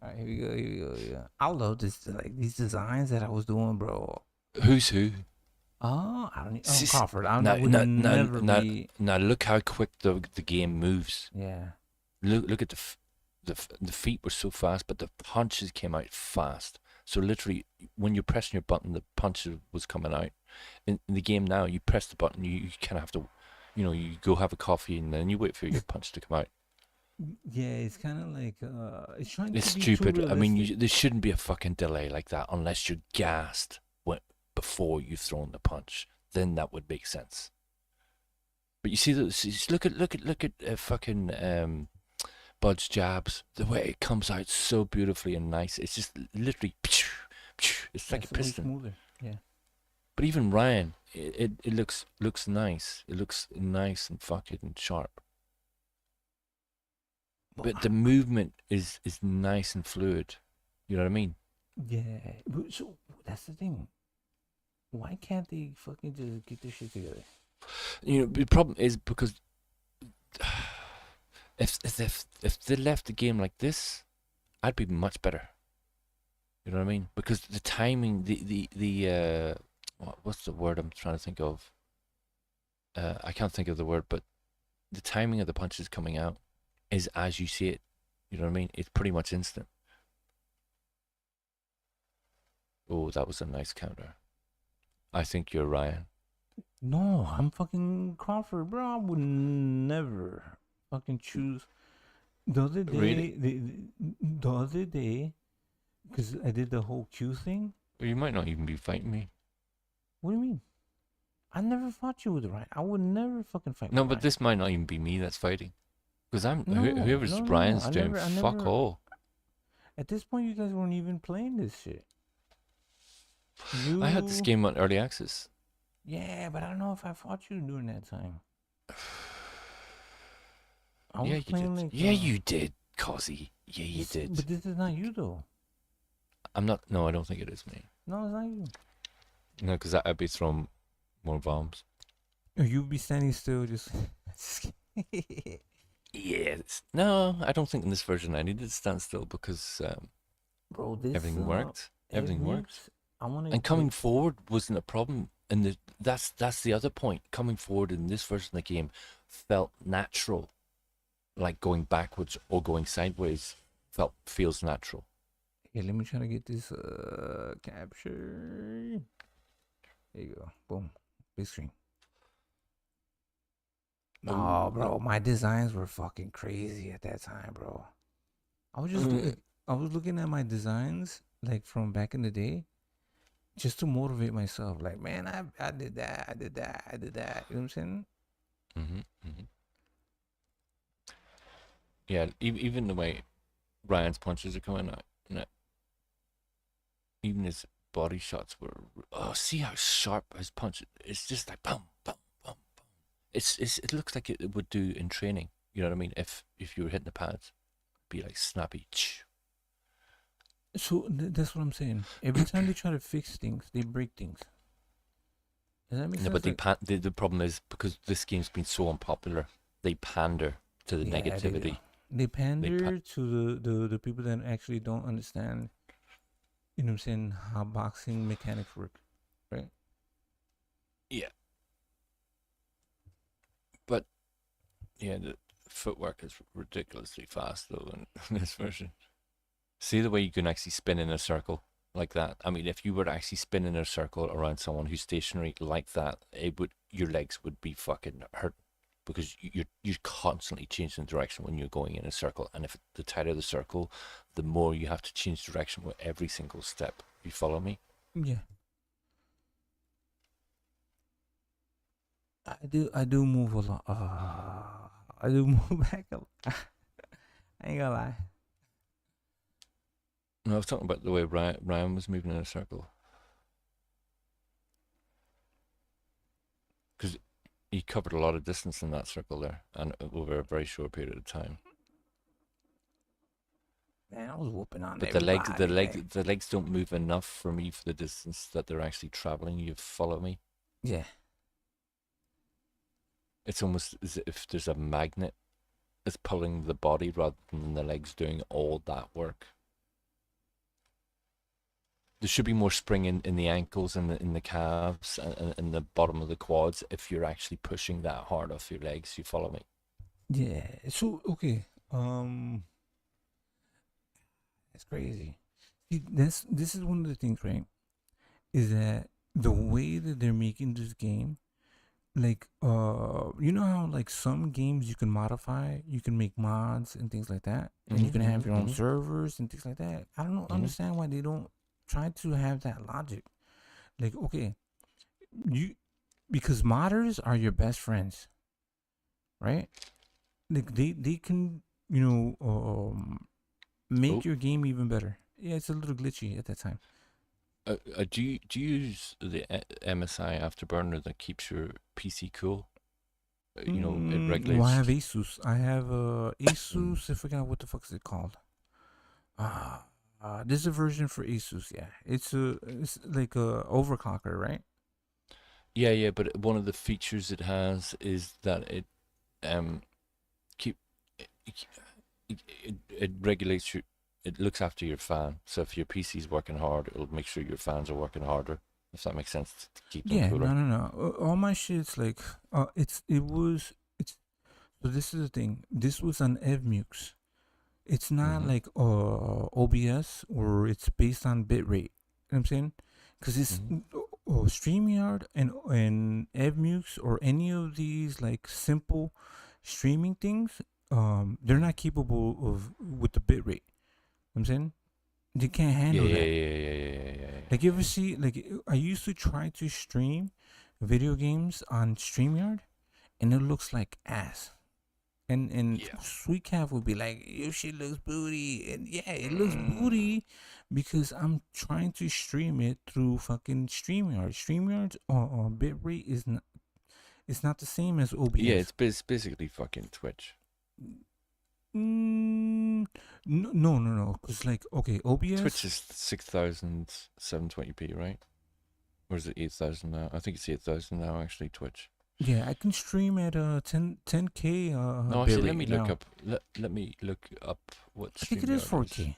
[SPEAKER 1] All right, here we go. Yeah. I love this, like these designs that I was doing, bro.
[SPEAKER 5] Who's who?
[SPEAKER 1] Oh, I don't need. Oh, Crawford.
[SPEAKER 5] Now,
[SPEAKER 1] never be.
[SPEAKER 5] Now look how quick the game moves.
[SPEAKER 1] Yeah.
[SPEAKER 5] Look at the feet were so fast, but the punches came out fast. So literally, when you're pressing your button, the punch was coming out. In the game now, you press the button, you kind of have to, you go have a coffee and then you wait for your punch to come out.
[SPEAKER 1] Yeah, it's kind of like it's trying.
[SPEAKER 5] It's
[SPEAKER 1] to be
[SPEAKER 5] stupid.
[SPEAKER 1] Too
[SPEAKER 5] I mean, there shouldn't be a fucking delay like that unless you're gassed before you've thrown the punch. Then that would make sense. But you see, look at fucking Bud's jabs. The way it comes out so beautifully and nice. It's just literally, it's like a piston.
[SPEAKER 1] Smoother. Yeah.
[SPEAKER 5] But even Ryan, it looks nice. It looks nice and fucking sharp. But the movement is nice and fluid. You know what I mean?
[SPEAKER 1] Yeah. So that's the thing. Why can't they fucking just get this shit together?
[SPEAKER 5] The problem is because if they left the game like this, I'd be much better. You know what I mean? Because the timing, the what's the word I'm trying to think of? I can't think of the word, but the timing of the punches coming out is as you see it. You know what I mean? It's pretty much instant. Oh, that was a nice counter. I think you're Ryan.
[SPEAKER 1] No, I'm fucking Crawford, bro. I would never fucking choose. The other day,
[SPEAKER 5] Really?
[SPEAKER 1] the other day, because I did the whole Q thing.
[SPEAKER 5] Well, you might not even be fighting me.
[SPEAKER 1] What do you mean? I never fought you with Ryan. I would never fucking fight.
[SPEAKER 5] No,
[SPEAKER 1] with
[SPEAKER 5] but
[SPEAKER 1] Ryan.
[SPEAKER 5] this might not even be me that's fighting. Because
[SPEAKER 1] No,
[SPEAKER 5] whoever's
[SPEAKER 1] no,
[SPEAKER 5] Ryan's
[SPEAKER 1] I
[SPEAKER 5] doing,
[SPEAKER 1] never-
[SPEAKER 5] fuck all.
[SPEAKER 1] At this point, you guys weren't even playing this shit.
[SPEAKER 5] I had this game on early access.
[SPEAKER 1] Yeah, but I don't know if I fought you during that time. I
[SPEAKER 5] Yeah,
[SPEAKER 1] was
[SPEAKER 5] you
[SPEAKER 1] playing
[SPEAKER 5] did.
[SPEAKER 1] like,
[SPEAKER 5] Yeah, you did, Kozzie. Yeah, you did.
[SPEAKER 1] But this is not you though.
[SPEAKER 5] I'm not. No, I don't think it is me.
[SPEAKER 1] No, it's not you.
[SPEAKER 5] No, because I'd be throwing more bombs.
[SPEAKER 1] Or you'd be standing still, just.
[SPEAKER 5] Yes. No, I don't think in this version I needed to stand still because
[SPEAKER 1] Bro, this
[SPEAKER 5] everything worked. Everything worked.
[SPEAKER 1] I want
[SPEAKER 5] And coming forward wasn't a problem. And that's the other point. Coming forward in this version of the game felt natural. Like going backwards or going sideways feels natural.
[SPEAKER 1] Okay, let me try to get this capture. There you go. Boom. Big screen. Oh, bro, my designs were fucking crazy at that time, bro. I was just I was looking at my designs like from back in the day, just to motivate myself. Like, man, I did that, I did that, I did that. You know what I'm saying?
[SPEAKER 5] Mm-hmm. Yeah, even the way Ryan's punches are coming out, even his body shots were. Oh, see how sharp his punch! It's just like boom, boom, boom, boom. It looks like it would do in training. You know what I mean? If you were hitting the pads, be like snappy.
[SPEAKER 1] So that's what I'm saying. Every time they try to fix things, they break things. Does that make
[SPEAKER 5] No,
[SPEAKER 1] sense?
[SPEAKER 5] but the problem is because this game's been so unpopular, they pander to the
[SPEAKER 1] Yeah,
[SPEAKER 5] negativity.
[SPEAKER 1] They pander to the people that actually don't understand, you know what I'm saying, how boxing mechanics work, right?
[SPEAKER 5] Yeah. But, yeah, the footwork is ridiculously fast, though, in this version. See the way you can actually spin in a circle like that? I mean, if you were to actually spin in a circle around someone who's stationary like that, your legs would be fucking hurt. Because you're constantly changing direction when you're going in a circle, and if the tighter the circle, the more you have to change direction with every single step. You follow me?
[SPEAKER 1] Yeah. I do move a lot. I do move back a lot. I ain't gonna lie.
[SPEAKER 5] No, I was talking about the way Ryan was moving in a circle. Because he covered a lot of distance in that circle there, and over a very short period of time.
[SPEAKER 1] Man, I was whooping on
[SPEAKER 5] But
[SPEAKER 1] everybody.
[SPEAKER 5] the legs don't move enough for me for the distance that they're actually traveling. You follow me?
[SPEAKER 1] Yeah.
[SPEAKER 5] It's almost as if there's a magnet that's pulling the body rather than the legs doing all that work. There should be more spring in the ankles and in the calves and in the bottom of the quads if you're actually pushing that hard off your legs. You follow me?
[SPEAKER 1] Yeah. So okay. It's crazy. See, this is one of the things, right? Is that the way that they're making this game, like you know how like some games you can modify, you can make mods and things like that, and you can have your own servers and things like that. I don't understand why they don't try to have that logic. Like, okay, because modders are your best friends, right? Like they can make your game even better. Yeah, it's a little glitchy at that time.
[SPEAKER 5] Do you use the MSI Afterburner that keeps your PC cool? It regulates.
[SPEAKER 1] Well, I have Asus. I have Asus. I forgot what the fuck is it called. There's a version for Asus. Yeah, it's like a overclocker, right?
[SPEAKER 5] Yeah, but one of the features it has is that it regulates your. It looks after your fan. So if your PC's working hard, it'll make sure your fans are working harder. If that makes sense, to keep them cooler.
[SPEAKER 1] No. All my shit's like so this is the thing. This was on EVMux. It's not like OBS or it's based on bitrate. You know what I'm saying? Because it's StreamYard and EVMux or any of these like simple streaming things, they're not capable of with the bitrate. You know what I'm saying? They can't handle that.
[SPEAKER 5] Yeah.
[SPEAKER 1] Like, you ever see, like, I used to try to stream video games on StreamYard, and it looks like ass. And Sweet Calf would be like, your shit looks booty. And yeah, it looks booty because I'm trying to stream it through fucking StreamYard. StreamYard's bitrate is not, it's not the same as OBS.
[SPEAKER 5] Yeah, it's basically fucking Twitch.
[SPEAKER 1] No. Because, like, okay, OBS.
[SPEAKER 5] Twitch is 6,720p, right? Or is it 8,000 now? I think it's 8,000 now, actually, Twitch.
[SPEAKER 1] Yeah, I can stream at 10K.
[SPEAKER 5] No, actually, let me look up. Let me look up what.
[SPEAKER 1] I think it is 4K.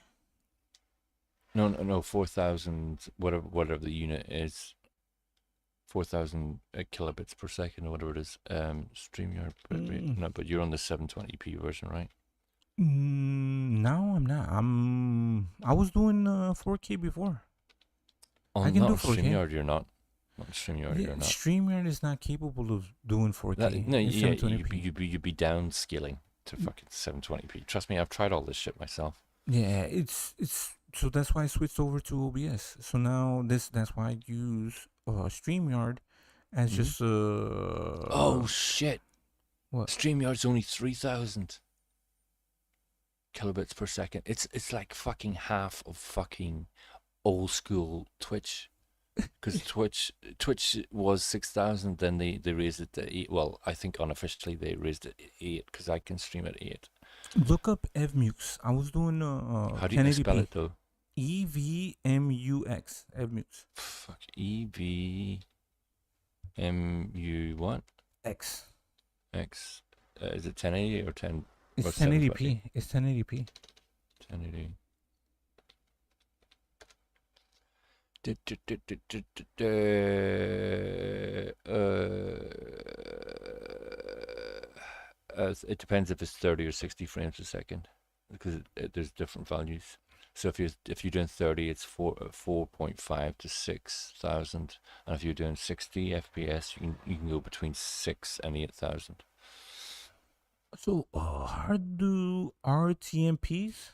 [SPEAKER 5] No, 4,000. Whatever the unit is. 4,000 kilobits per second, or whatever it is. StreamYard. No, but you're on the 720p version, right?
[SPEAKER 1] No, I'm not. I was doing 4K before.
[SPEAKER 5] I can do 4K. StreamYard, you're not. On StreamYard, you're not.
[SPEAKER 1] StreamYard is not capable of doing 4K.
[SPEAKER 5] You'd be downscaling to fucking 720p. Trust me, I've tried all this shit myself.
[SPEAKER 1] Yeah, it's so that's why I switched over to OBS. So now that's why I use StreamYard as just
[SPEAKER 5] oh shit!
[SPEAKER 1] What?
[SPEAKER 5] StreamYard's only 3,000 kilobits per second. It's like fucking half of fucking old school Twitch. Because Twitch was 6,000, then they raised it to 8. Well, I think unofficially they raised it to 8 because I can stream at 8.
[SPEAKER 1] Look up EVMux. I was doing
[SPEAKER 5] How do you spell it though?
[SPEAKER 1] EVMUX. EVMux.
[SPEAKER 5] Fuck. EVMU what?
[SPEAKER 1] X.
[SPEAKER 5] Is it 1080 or 10?
[SPEAKER 1] It's 1080p. It's 1080p.
[SPEAKER 5] 1080. It depends if it's 30 or 60 frames a second, because there's different values. So if you're doing 30, it's 4.5 to 6,000, and if you're doing 60 FPS, you can go between 6 and 8,000.
[SPEAKER 1] So how do RTMPs?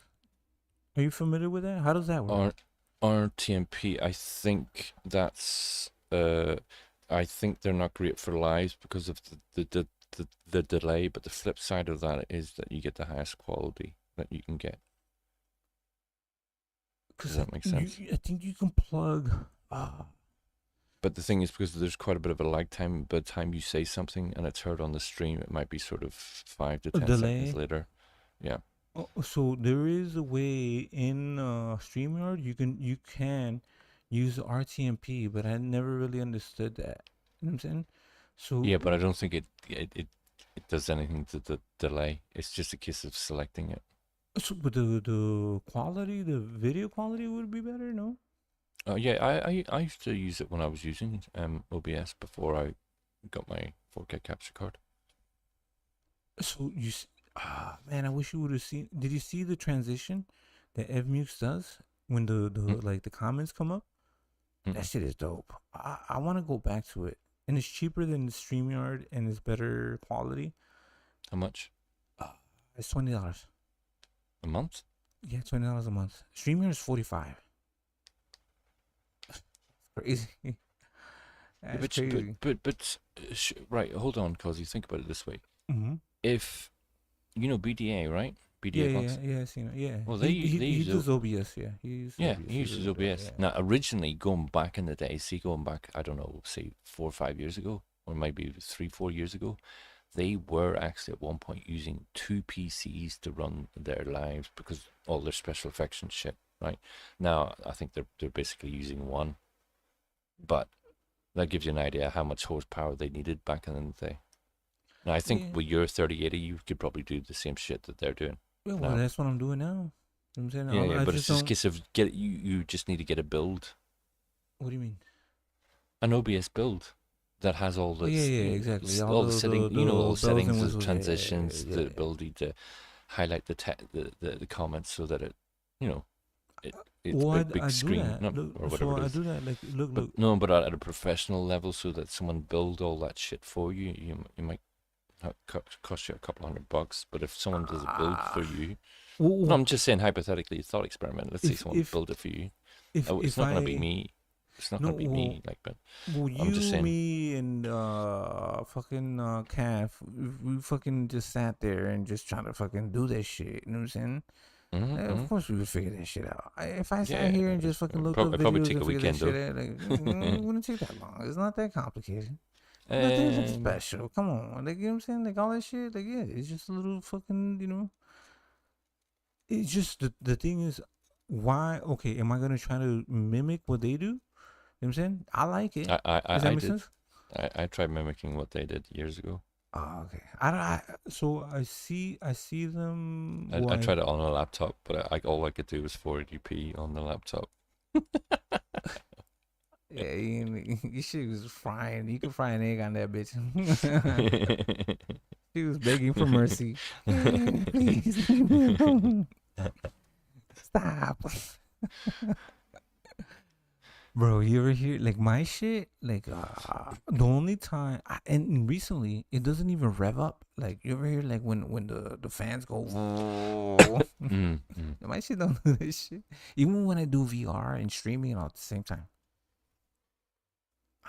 [SPEAKER 1] Are you familiar with that? How does that work?
[SPEAKER 5] RTMP, I think that's I think they're not great for lives because of the delay. But the flip side of that is that you get the highest quality that you can get. Does that make sense?
[SPEAKER 1] I think you can plug.
[SPEAKER 5] But the thing is, because there's quite a bit of a lag time, by the time you say something and it's heard on the stream, it might be sort of 5 to 10 seconds later. Yeah.
[SPEAKER 1] Oh, so there is a way in StreamYard you can use RTMP, but I never really understood that. You know what I'm saying? So
[SPEAKER 5] Yeah, but I don't think it does anything to the delay. It's just a case of selecting it.
[SPEAKER 1] So, but the quality, the video quality would be better, no?
[SPEAKER 5] Oh yeah, I used to use it when I was using OBS before I got my 4K capture card.
[SPEAKER 1] So man, I wish you would have seen. Did you see the transition that Evmux does when the like the comments come up? That shit is dope. I want to go back to it, and it's cheaper than the StreamYard, and it's better quality.
[SPEAKER 5] How much?
[SPEAKER 1] It's $20
[SPEAKER 5] a month.
[SPEAKER 1] Yeah, $20 a month. StreamYard is $45. Crazy. That's crazy.
[SPEAKER 5] But right, hold on, Kozzie. Think about it this way.
[SPEAKER 1] Mm-hmm.
[SPEAKER 5] If you know BDA, right? BDA Box.
[SPEAKER 1] Yeah, I've seen it. Yeah.
[SPEAKER 5] Well,
[SPEAKER 1] he
[SPEAKER 5] use
[SPEAKER 1] does OBS. Yeah, he
[SPEAKER 5] uses OBS. Now, originally, going back in the day, going back, I don't know, say 4 or 5 years ago, or maybe 3-4 years ago, they were actually at one point using 2 PCs to run their lives because all their special effects and shit. Right now, I think they're basically using one. But that gives you an idea how much horsepower they needed back in the day. Now, I think with your 3080, you could probably do the same shit that they're doing.
[SPEAKER 1] Yeah, well, that's what I'm doing now. You know what I'm saying?
[SPEAKER 5] Yeah, but it's just a case of you just need to get a build.
[SPEAKER 1] What do you mean?
[SPEAKER 5] An OBS build that has all the
[SPEAKER 1] exactly.
[SPEAKER 5] all the settings, all the settings, the transitions,
[SPEAKER 1] the
[SPEAKER 5] ability to highlight the comments so that it, it's
[SPEAKER 1] well,
[SPEAKER 5] big screen or whatever it is.
[SPEAKER 1] I do that. Like, look.
[SPEAKER 5] No, but at a professional level, so that someone build all that shit for you, you might cost you a couple $100. But if someone does a build for you, no, I'm just saying hypothetically, thought experiment. Let's say someone build it for you. It's not gonna be me. It's not gonna be me. Like, but I'm just saying.
[SPEAKER 1] Me and fucking Calf, we fucking just sat there and just trying to fucking do that shit. You know what I'm saying? Of course we would figure that shit out. If I sat here and just fucking looked up videos
[SPEAKER 5] probably take a
[SPEAKER 1] and figure
[SPEAKER 5] weekend,
[SPEAKER 1] that shit out, like, it wouldn't take that long. It's not that complicated. Nothing special. Come on, like, you know what I'm saying? Like, all that shit, like, yeah, it's just a little fucking, It's just the thing is, why? Okay, am I gonna try to mimic what they do? You know what I'm saying? I like it. Does that make sense?
[SPEAKER 5] I tried mimicking what they did years ago.
[SPEAKER 1] Oh, okay. So I see them.
[SPEAKER 5] I tried it on a laptop, but all I could do was 480p on the laptop.
[SPEAKER 1] Yeah, you shit was frying. You could fry an egg on that bitch. She was begging for mercy. Please, leave me alone. Stop. Bro, you ever hear like my shit? Like the only time, and recently it doesn't even rev up. Like, you ever hear like when the fans go, my shit don't do this shit. Even when I do VR and streaming all at the same time.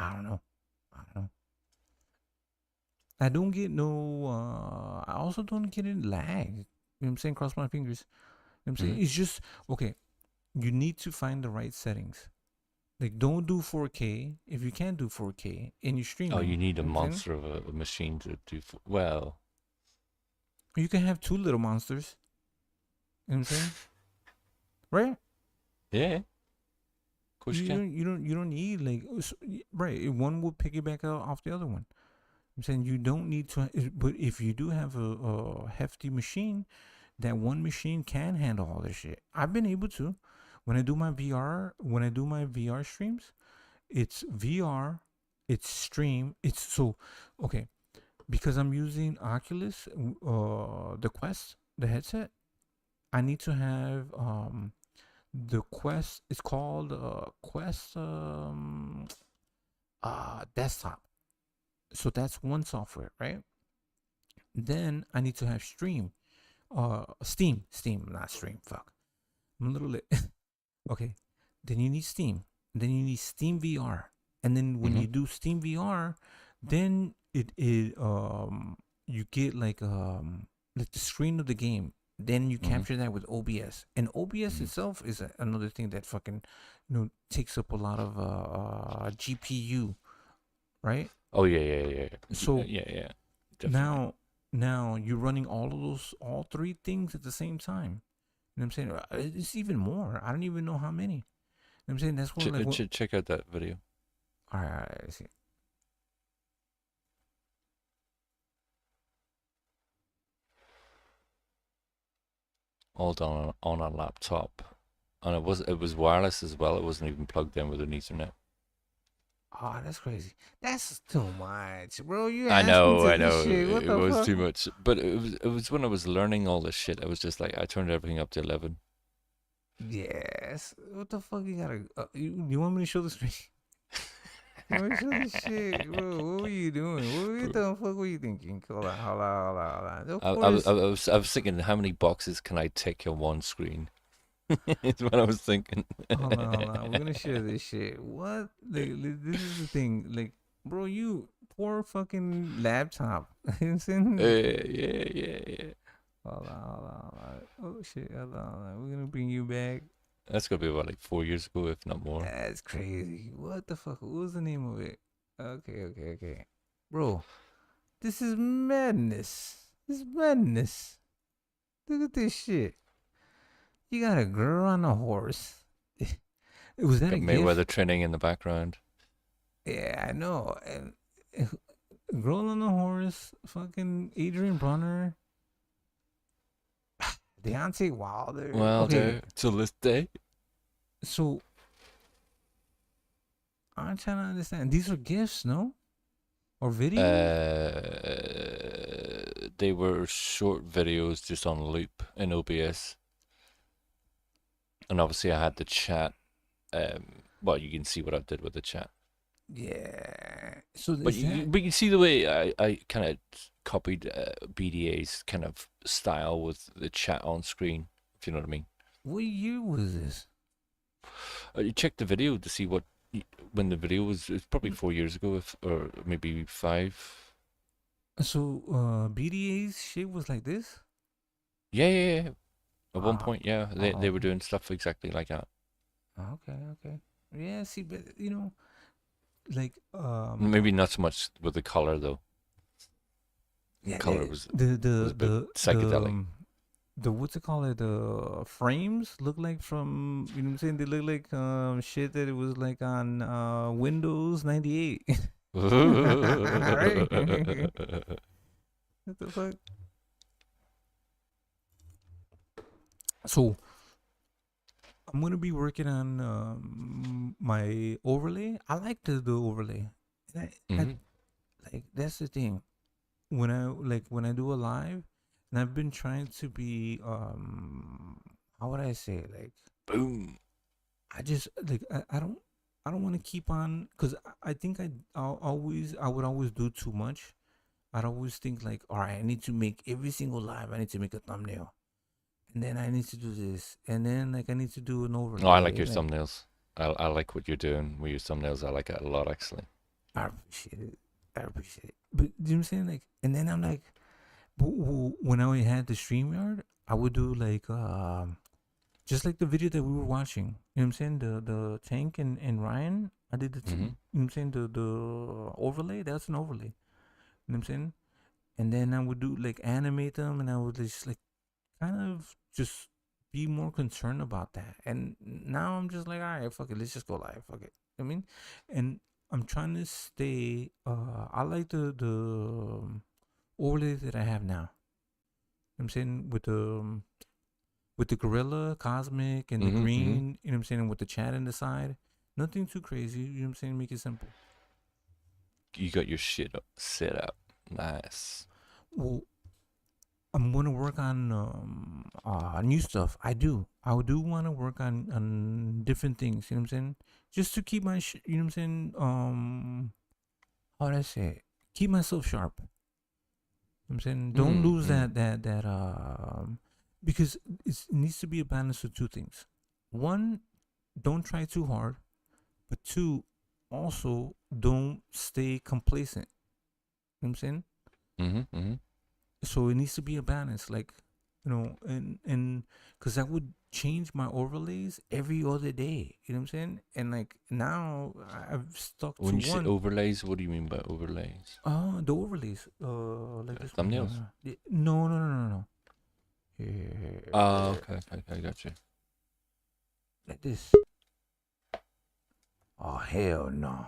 [SPEAKER 1] I don't know. I don't get no. I also don't get any lag. You know what I'm saying? Cross my fingers. You know what I'm saying? It's just okay. You need to find the right settings. Like, don't do 4K if you can't do 4K and you stream.
[SPEAKER 5] Oh, you need a monster of a machine to do. Well,
[SPEAKER 1] you can have 2 little monsters. You know what I'm saying? Right?
[SPEAKER 5] Yeah. Of course you can.
[SPEAKER 1] You don't need like right. One will piggyback off the other one. I'm saying you don't need to. But if you do have a hefty machine, that one machine can handle all this shit. I've been able to. When I do my VR streams, it's VR, it's stream, it's so okay. Because I'm using Oculus, the Quest, the headset, I need to have the Quest. It's called Quest desktop. So that's one software, right? Then I need to have Steam, not Stream. Fuck, I'm a little lit. Okay, then you need Steam. Then you need Steam VR. And then when
[SPEAKER 5] Mhm.
[SPEAKER 1] you do Steam VR, then it you get like the screen of the game. Then you
[SPEAKER 5] Mhm.
[SPEAKER 1] capture that with OBS, and OBS itself is another thing that fucking takes up a lot of GPU, right?
[SPEAKER 5] Oh yeah.
[SPEAKER 1] So
[SPEAKER 5] Yeah. Definitely.
[SPEAKER 1] now you're running all three things at the same time. You know what I'm saying? It's even more. I don't even know how many. You know what I'm saying? That's where like
[SPEAKER 5] Check out that video.
[SPEAKER 1] all right, I see.
[SPEAKER 5] All done on a laptop, and it was wireless as well. It wasn't even plugged in with an Ethernet.
[SPEAKER 1] Oh, that's crazy. That's too much, bro. You
[SPEAKER 5] I
[SPEAKER 1] asked me
[SPEAKER 5] know,
[SPEAKER 1] to
[SPEAKER 5] I
[SPEAKER 1] this
[SPEAKER 5] know.
[SPEAKER 1] shit. What
[SPEAKER 5] It
[SPEAKER 1] the
[SPEAKER 5] was
[SPEAKER 1] fuck?
[SPEAKER 5] too much, but it was when I was learning all this shit. I was just like, I turned everything up to 11.
[SPEAKER 1] Yes. What the fuck? You gotta. You want me to show the screen? You want me to show this shit, bro? What were you doing? What the fuck were you thinking? Hold on. Of course.
[SPEAKER 5] I was thinking, how many boxes can I tick on one screen? It's what I was thinking.
[SPEAKER 1] Hold on. We're gonna share this shit. What? This is the thing. Like, bro, you poor fucking laptop. You know what I'm saying?
[SPEAKER 5] Yeah.
[SPEAKER 1] Hold on. Oh shit. Hold on. We're gonna bring you back.
[SPEAKER 5] That's gonna be about like 4 years ago, if not more.
[SPEAKER 1] That's crazy. What the fuck? What was the name of it? Okay. Bro, this is madness. This is madness. Look at this shit. You got a girl on a horse. Was that
[SPEAKER 5] Got
[SPEAKER 1] a
[SPEAKER 5] Mayweather
[SPEAKER 1] gift?
[SPEAKER 5] training in the background.
[SPEAKER 1] Yeah, I know. And girl on a horse, fucking Adrian Bronner, Deontay Wilder.
[SPEAKER 5] Well,
[SPEAKER 1] Okay,
[SPEAKER 5] till this day.
[SPEAKER 1] so I'm trying to understand. These are gifts, no? Or videos?
[SPEAKER 5] They were short videos just on loop in OBS. And obviously I had the chat. Well, you can see what I did with the chat.
[SPEAKER 1] Yeah. So
[SPEAKER 5] But you can see the way I kind of copied BDA's kind of style with the chat on screen, if you know what I mean.
[SPEAKER 1] What year was this?
[SPEAKER 5] You check the video to see when the video was. It's probably 4 years ago, or maybe 5.
[SPEAKER 1] So BDA's shit was like this?
[SPEAKER 5] Yeah. At one
[SPEAKER 1] Ah,
[SPEAKER 5] point, yeah, they were doing stuff exactly like that.
[SPEAKER 1] Okay. Yeah, see, but like
[SPEAKER 5] Maybe not so much with the color though.
[SPEAKER 1] yeah,
[SPEAKER 5] Color was
[SPEAKER 1] the
[SPEAKER 5] a bit psychedelic.
[SPEAKER 1] the what's it called? The frames look like from, you know what I'm saying? They look like shit that it was like on Windows 98. Right? What the fuck? So I'm gonna be working on my overlay. I like the overlay. Like that's the thing. When I do a live, and I've been trying to be how would I say it? Like
[SPEAKER 5] boom.
[SPEAKER 1] I just like I don't want to keep on, because I think I would always do too much. I'd always think like, all right, I need to make every single live. I need to make a thumbnail, and then I need to do this, and then like I need to do an overlay.
[SPEAKER 5] No, I like your
[SPEAKER 1] like,
[SPEAKER 5] thumbnails. I like what you're doing with your thumbnails. I like it a lot, actually.
[SPEAKER 1] I appreciate it. But you know what I'm saying? Like, and then I'm like, when I had the StreamYard, I would do like just like the video that we were watching. You know what I'm saying? The Tank and Ryan. I did the you know what I'm saying, the overlay. That's an overlay. You know what I'm saying? And then I would do like animate them, and I would just like kind of just be more concerned about that. And now I'm just like, all right, fuck it, let's just go live. Fuck it. I mean, and I'm trying to stay. I like the overlay that I have now. I'm saying with the gorilla, cosmic, and the green. You know what I'm saying, with the chat in the side. Nothing too crazy. You know what I'm saying. Make it simple.
[SPEAKER 5] You got your shit set up. Nice.
[SPEAKER 1] Well, I'm gonna work on new stuff. I do want to work on different things. You know what I'm saying? Just to keep my you know what I'm saying? How do I say it? Keep myself sharp. You know what I'm saying? Don't lose that because it needs to be a balance of two things. One, don't try too hard, but two, also don't stay complacent. You know what I'm saying?
[SPEAKER 5] Mm-hmm.
[SPEAKER 1] So it needs to be a balance, like, and because I would change my overlays every other day. You know what I'm saying? And like now I've stuck to
[SPEAKER 5] When you say
[SPEAKER 1] one.
[SPEAKER 5] overlays, what do you mean by overlays?
[SPEAKER 1] The overlays, like this one.
[SPEAKER 5] Thumbnails?
[SPEAKER 1] No. Here,
[SPEAKER 5] Okay, I got you.
[SPEAKER 1] like this. Oh hell no!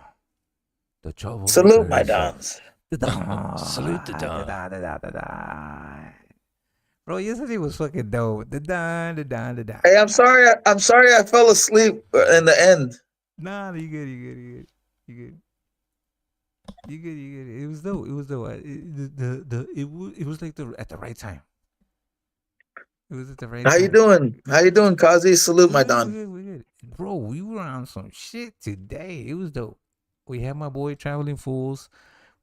[SPEAKER 1] The trouble.
[SPEAKER 6] Salute my dons.
[SPEAKER 5] Salute the Don.
[SPEAKER 1] Bro, yesterday was fucking dope. The don.
[SPEAKER 6] Hey, I'm sorry I fell asleep in the end.
[SPEAKER 1] Nah, you good. It was dope. It was like at the right time. It was at the right
[SPEAKER 6] How
[SPEAKER 1] time.
[SPEAKER 6] you doing? How you doing, Kozzie? Salute my don.
[SPEAKER 1] We good. Bro, we were on some shit today. It was dope. We had my boy Traveling Fools.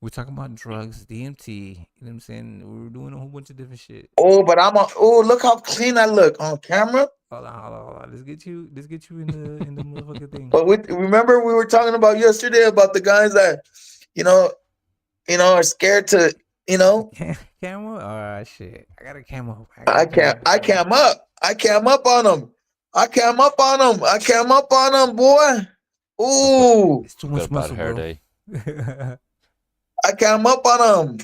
[SPEAKER 1] We're talking about drugs, DMT. You know what I'm saying? We were doing a whole bunch of different shit.
[SPEAKER 6] Oh, but look how clean I look on camera.
[SPEAKER 1] Hold on. Let's get you in the motherfucking thing.
[SPEAKER 6] But remember we were talking about yesterday about the guys that, are scared to,
[SPEAKER 1] Camera? Oh shit. I got a camo.
[SPEAKER 6] I cam up. I cam up on them. I cam up on them, boy. Ooh.
[SPEAKER 1] It's too much muscle,
[SPEAKER 5] hair
[SPEAKER 1] bro.
[SPEAKER 5] day.
[SPEAKER 6] I cam up on them.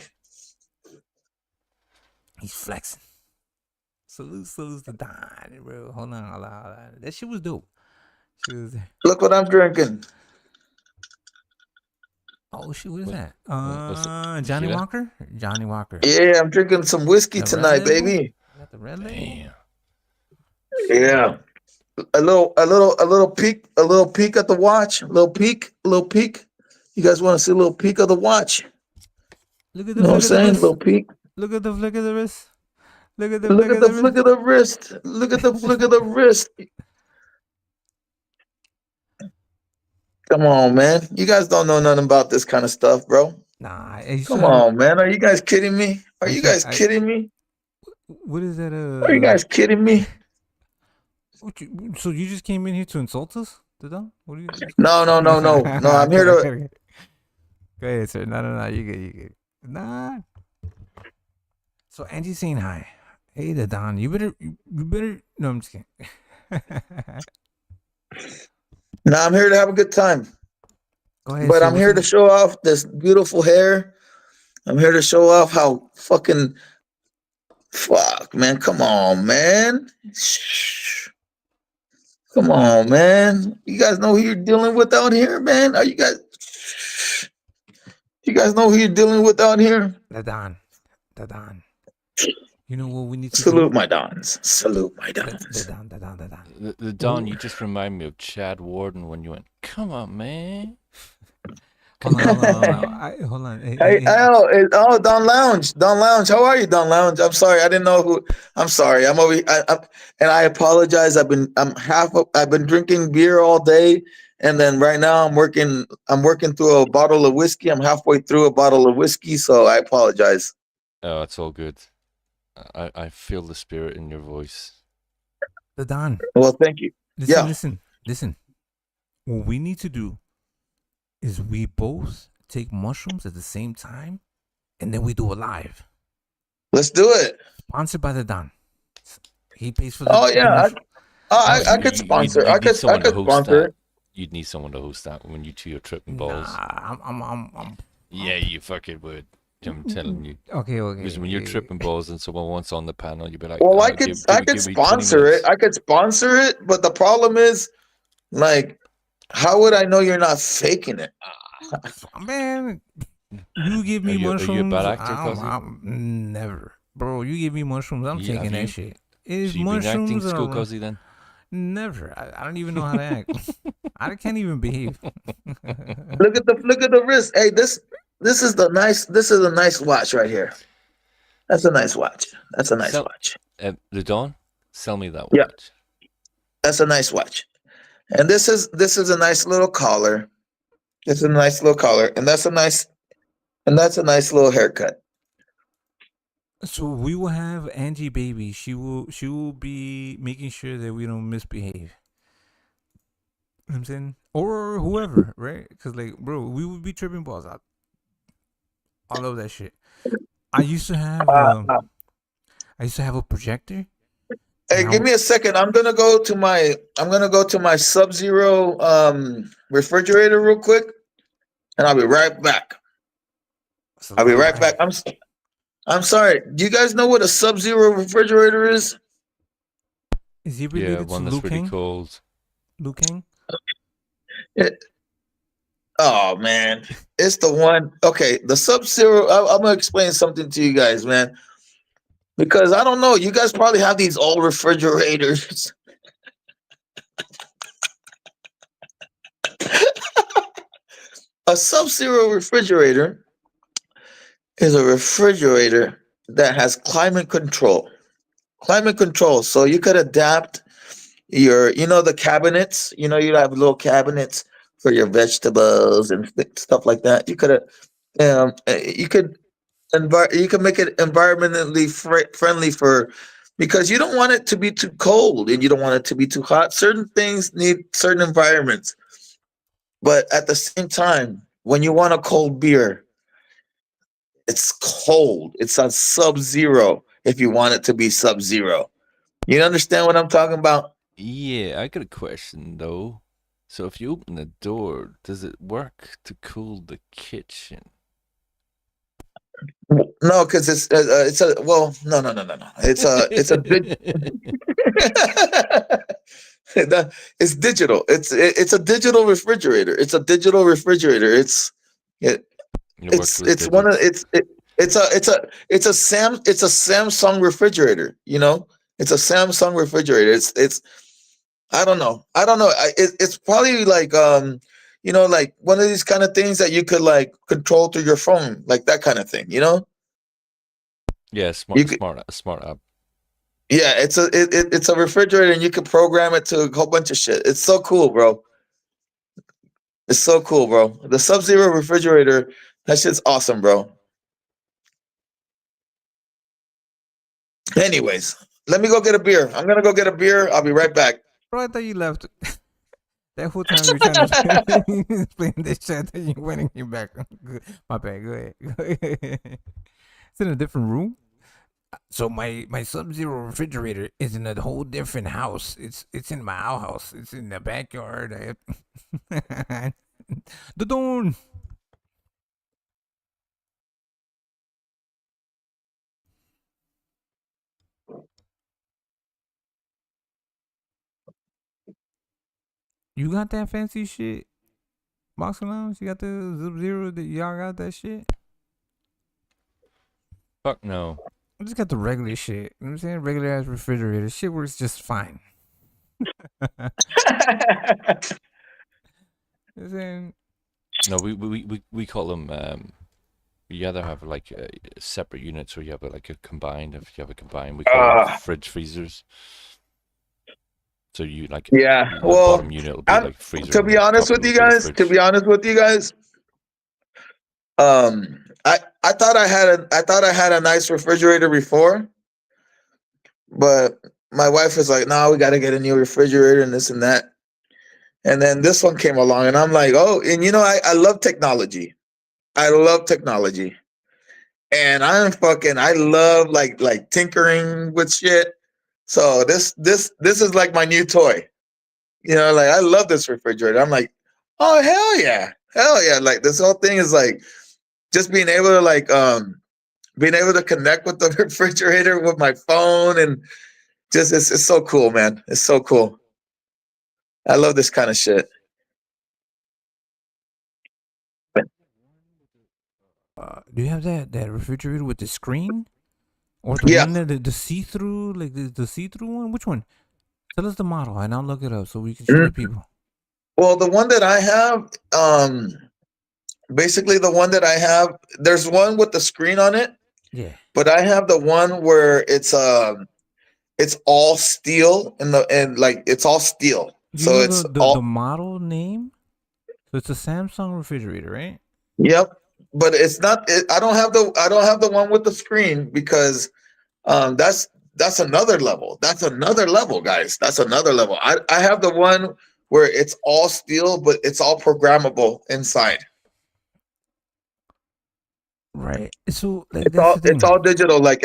[SPEAKER 1] He's flexing. Salute the Don, bro. Hold on. That shit was dope.
[SPEAKER 6] Look what I'm drinking.
[SPEAKER 1] Oh shit, what is that? Johnny Walker? Johnny Walker.
[SPEAKER 6] Yeah, I'm drinking some whiskey tonight, baby.
[SPEAKER 1] Got the red label?
[SPEAKER 6] Yeah. A little peek at the watch. A little peek. You guys want to see a little peek of the watch?
[SPEAKER 1] Look at
[SPEAKER 6] the flick of the wrist. Little peek.
[SPEAKER 1] Look at the flick of the wrist.
[SPEAKER 6] Look at the flick of the wrist. Look at the flick of the wrist. Come on, man. You guys don't know nothing about this kind of stuff, bro.
[SPEAKER 1] Nah.
[SPEAKER 6] Come on, man. Are you guys kidding me? Are you guys kidding me?
[SPEAKER 1] What is that?
[SPEAKER 6] Are you guys kidding me?
[SPEAKER 1] So you just came in here to insult us? What are you?
[SPEAKER 6] No. I'm here to.
[SPEAKER 1] Go ahead, sir. No. You good. Nah. So Angie's saying hi. Hey, the Don. You better. No, I'm just kidding.
[SPEAKER 6] No, I'm here to have a good time.
[SPEAKER 1] Go ahead.
[SPEAKER 6] But I'm here to show off this beautiful hair. I'm here to show off how fucking. Fuck, man. Come on, man. Shh. Come on, man. You guys know who you're dealing with out here, man? Are you guys? You guys know who you're dealing with out here?
[SPEAKER 1] The Don. You know what we need to
[SPEAKER 6] Salute
[SPEAKER 1] do?
[SPEAKER 6] my dons. Salute my dons.
[SPEAKER 5] The Don, you just remind me of Chad Warden when you went, come on, man.
[SPEAKER 1] Hold on.
[SPEAKER 6] Hey, Don Lounge. How are you, Don Lounge? I'm sorry, I didn't know who. I'm sorry. I'm over. And I apologize. I've been drinking beer all day, and then right now I'm working through a bottle of whiskey. I'm halfway through a bottle of whiskey, so I apologize.
[SPEAKER 5] Oh, it's all good. I feel the spirit in your voice.
[SPEAKER 1] The Don.
[SPEAKER 6] Well, thank you.
[SPEAKER 1] Listen. What we need to do is we both take mushrooms at the same time, and then we do a live.
[SPEAKER 6] Let's do it.
[SPEAKER 1] Sponsored by the Don. He pays for the.
[SPEAKER 6] Oh yeah, I could sponsor. I could sponsor it.
[SPEAKER 5] You'd need someone to host that when you two are tripping balls.
[SPEAKER 1] I'm
[SPEAKER 5] Yeah, you fucking would. I'm telling you.
[SPEAKER 1] Okay.
[SPEAKER 5] Because when you're tripping balls and someone wants on the panel, you'd be like,
[SPEAKER 6] well, I could sponsor it. I could sponsor it, but the problem is, like, how would I know you're not faking it?
[SPEAKER 1] Man, you give me mushrooms.
[SPEAKER 5] Are you a bad actor, Kozzie?
[SPEAKER 1] Never, bro. You give me mushrooms, I'm taking that shit.
[SPEAKER 5] So you've been acting school, Kozzie, then?
[SPEAKER 1] Never. I don't even know how to act. I can't even behave.
[SPEAKER 6] Look at the wrist. Hey, this is a nice watch right here. That's a nice watch. Watch.
[SPEAKER 5] The Don, sell me that watch.
[SPEAKER 6] Yeah, that's a nice watch. And this is a nice little collar. This is a nice little collar, and that's a nice little haircut.
[SPEAKER 1] So we will have Angie baby. She will be making sure that we don't misbehave. know what I'm saying? Or whoever, right? Because, like, bro, we would be tripping balls out. I love that shit. I used to have a projector.
[SPEAKER 19] Hey, give me a second. I'm gonna go to my Sub-Zero refrigerator real quick, and I'll be right back. I'll be right back. I'm sorry. Do you guys know what a Sub-Zero refrigerator is?
[SPEAKER 1] Is he related
[SPEAKER 5] one
[SPEAKER 1] to
[SPEAKER 5] that's
[SPEAKER 1] Liu
[SPEAKER 5] really
[SPEAKER 1] Kang?
[SPEAKER 5] cold.
[SPEAKER 1] Liu Kang?
[SPEAKER 19] Oh man, it's the one. Okay, the Sub-Zero. I'm gonna explain something to you guys, man, because I don't know. You guys probably have these old refrigerators. A Sub-Zero refrigerator is a refrigerator that has climate control. Climate control, so you could adapt your, the cabinets. You have little cabinets for your vegetables and stuff like that. You could, you could you can make it environmentally friendly because you don't want it to be too cold and you don't want it to be too hot. Certain things need certain environments, but at the same time, when you want a cold beer, it's cold. It's on Sub-Zero if you want it to be Sub-Zero. You understand what I'm talking about?
[SPEAKER 5] Yeah, I got a question though. So if you open the door, does it work to cool the kitchen?
[SPEAKER 19] No, because it's a no. It's digital. It's a digital refrigerator. It's a digital refrigerator. It's one of it's a Samsung refrigerator. It's a Samsung refrigerator. It's I don't know. It's probably like like one of these kind of things that you could like control through your phone, like that kind of thing.
[SPEAKER 5] Yeah, smart app.
[SPEAKER 19] Yeah, it's a refrigerator and you can program it to a whole bunch of shit. It's so cool, bro. It's so cool, bro. The Sub-Zero refrigerator, that shit's awesome, bro. Anyways, let me go get a beer. I'm gonna go get a beer. I'll be right back.
[SPEAKER 1] Bro, I thought you left. That whole time you were trying to explain this shit, then you went and came back. My bad. Go ahead. It's in a different room. So my Sub-Zero refrigerator is in a whole different house. It's in my outhouse. It's in the backyard. The dawn. You got that fancy shit? Boxing Lounge? You got the Sub-Zero? Y'all got that shit?
[SPEAKER 5] Fuck no.
[SPEAKER 1] I just got the regular shit. You know what I'm saying? Regular ass refrigerator. Shit works just fine. You know what I'm saying?
[SPEAKER 5] No, we call them. You either have like separate units or you have like a combined. If you have a combined, we call it fridge freezers. So you like
[SPEAKER 19] yeah.
[SPEAKER 5] The
[SPEAKER 19] Well,
[SPEAKER 5] bottom unit will be like freezer.
[SPEAKER 19] To be honest with you guys, I thought I had a nice refrigerator before, but my wife was like, "No, we got to get a new refrigerator and this and that." And then this one came along, and I'm like, "Oh!" And I love technology. I love technology, and I love like tinkering with shit. So this is like my new toy. Like I love this refrigerator. I'm like, oh hell yeah. Like this whole thing is like just being able to connect with the refrigerator with my phone and just it's so cool, man. It's so cool. I love this kind of shit.
[SPEAKER 1] Do you have that refrigerator with the screen? Or the one that the see-through, like the see-through one? Which one? Tell us the model and I'll look it up so we can show the people.
[SPEAKER 19] Well, the one that I have, basically the one that I have, there's one with the screen on it.
[SPEAKER 1] Yeah.
[SPEAKER 19] But I have the one where it's all steel and like it's all steel.
[SPEAKER 1] So it's the model name? So it's a Samsung refrigerator, right?
[SPEAKER 19] Yep. But it's not I don't have the one with the screen because that's another level. That's another level, guys. That's another level. I have the one where it's all steel, but it's all programmable inside.
[SPEAKER 1] Right. So like
[SPEAKER 19] It's all digital. Like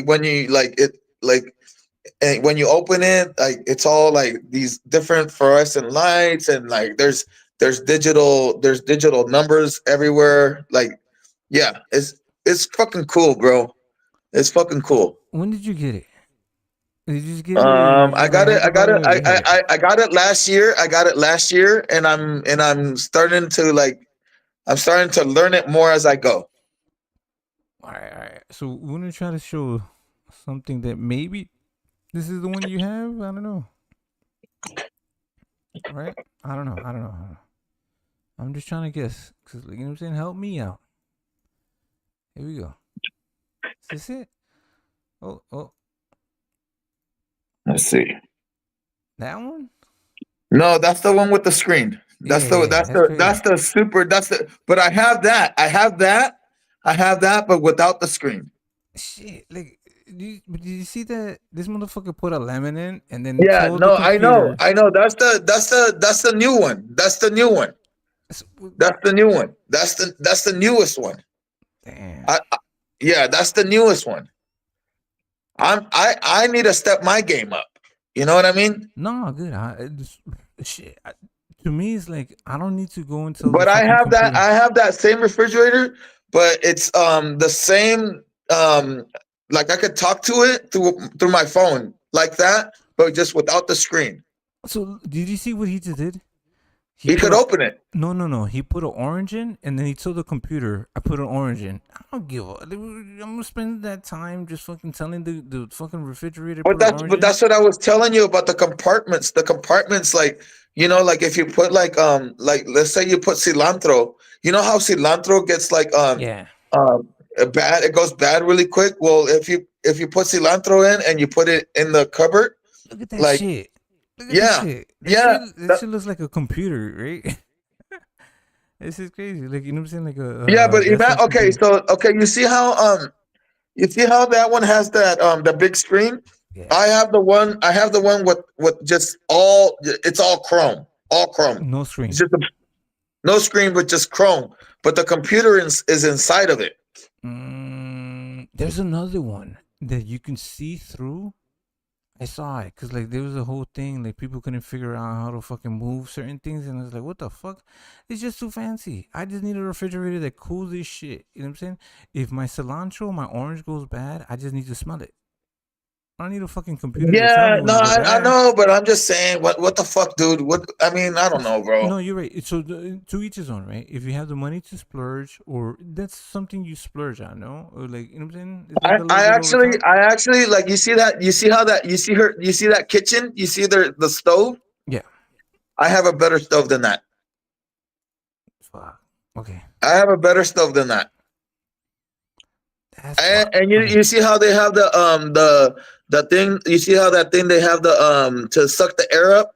[SPEAKER 19] when you like it like and when you open it, like it's all like these different fluorescent lights, and like there's digital numbers everywhere. Like, yeah, it's fucking cool, bro. It's fucking cool.
[SPEAKER 1] When did you get it? Did you just get it? Or you
[SPEAKER 19] I
[SPEAKER 1] like,
[SPEAKER 19] got it.
[SPEAKER 1] hype about it, or you had it?
[SPEAKER 19] I got it last year. I got it last year, and I'm starting to learn it more as I go.
[SPEAKER 1] All right. So we're gonna try to show something that maybe this is the one you have. I don't know. Right? I don't know. I'm just trying to guess. Cause you know what I'm saying. Help me out. Here we go. Is this it? Oh.
[SPEAKER 19] Let's see.
[SPEAKER 1] That one?
[SPEAKER 19] No, that's the one with the screen. But I have that, but without the screen.
[SPEAKER 1] Shit, like, did you see that this motherfucker put a lemon in and then
[SPEAKER 19] Yeah,
[SPEAKER 1] told
[SPEAKER 19] no,
[SPEAKER 1] the
[SPEAKER 19] I know.
[SPEAKER 1] computer?
[SPEAKER 19] That's the new one. That's the new one. That's the newest one.
[SPEAKER 1] Damn.
[SPEAKER 19] Yeah, that's the newest one. I need to step my game up. You know what I mean?
[SPEAKER 1] No, good. To me, it's like I don't need to go until.
[SPEAKER 19] But I have that same refrigerator, but it's the same like I could talk to it through my phone like that, but just without the screen.
[SPEAKER 1] So did you see what he just did?
[SPEAKER 19] He could open it.
[SPEAKER 1] No. He put an orange in, and then he told the computer, "I put an orange in." I don't give a. I'm gonna spend that time just fucking telling the fucking refrigerator.
[SPEAKER 19] But that's what I was telling you about the compartments. The compartments, like, you know, like if you put like let's say you put cilantro. You know how cilantro gets like bad? It goes bad really quick. Well, if you put cilantro in and you put it in the cupboard,
[SPEAKER 1] look at that shit. Look at that shit. That shit looks like a computer, right? This is crazy. Like, you know what I'm saying? Like
[SPEAKER 19] but you see how that one has that the big screen? Yeah. I have the one with just it's all chrome. All chrome.
[SPEAKER 1] No screen.
[SPEAKER 19] It's just no screen, but just chrome. But the computer is inside of it.
[SPEAKER 1] There's another one that you can see through. I saw it because like there was a whole thing like people couldn't figure out how to fucking move certain things, and I was like, what the fuck? It's just too fancy. I just need a refrigerator that cools this shit. You know what I'm saying? If my cilantro, my orange goes bad, I just need to smell it. I don't need a fucking computer.
[SPEAKER 19] Yeah, no, I know, but I'm just saying, what the fuck, dude? What I mean, I don't know, bro.
[SPEAKER 1] No, you're right. So to each his own, right? If you have the money to splurge, or that's something you splurge on, no? Or like, you know what I'm saying?
[SPEAKER 19] I actually like you see that kitchen, you see the stove?
[SPEAKER 1] Yeah.
[SPEAKER 19] I have a better stove than that.
[SPEAKER 1] Fuck. Okay.
[SPEAKER 19] I have a better stove than that. And you see how they have the thing, you see how that thing they have the to suck the air up?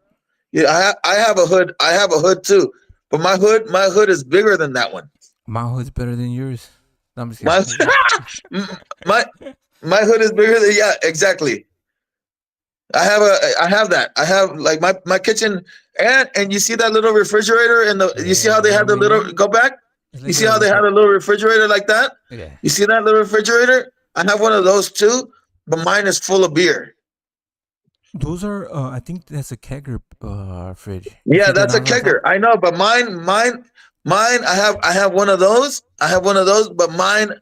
[SPEAKER 19] Yeah, I have a hood. I have a hood too. But my hood is bigger than that one.
[SPEAKER 1] My hood's better than yours. I'm just
[SPEAKER 19] my hood is bigger than, yeah, exactly. I have that. I have like my kitchen, and you see that little refrigerator and you see how they have the little go back? You see how they have a little refrigerator like that?
[SPEAKER 1] Yeah.
[SPEAKER 19] You see that little refrigerator? I have one of those too, but mine is full of beer.
[SPEAKER 1] Those are I think that's a kegger fridge.
[SPEAKER 19] Yeah, that's a kegger. I know, but mine I have one of those. I have one of those, but mine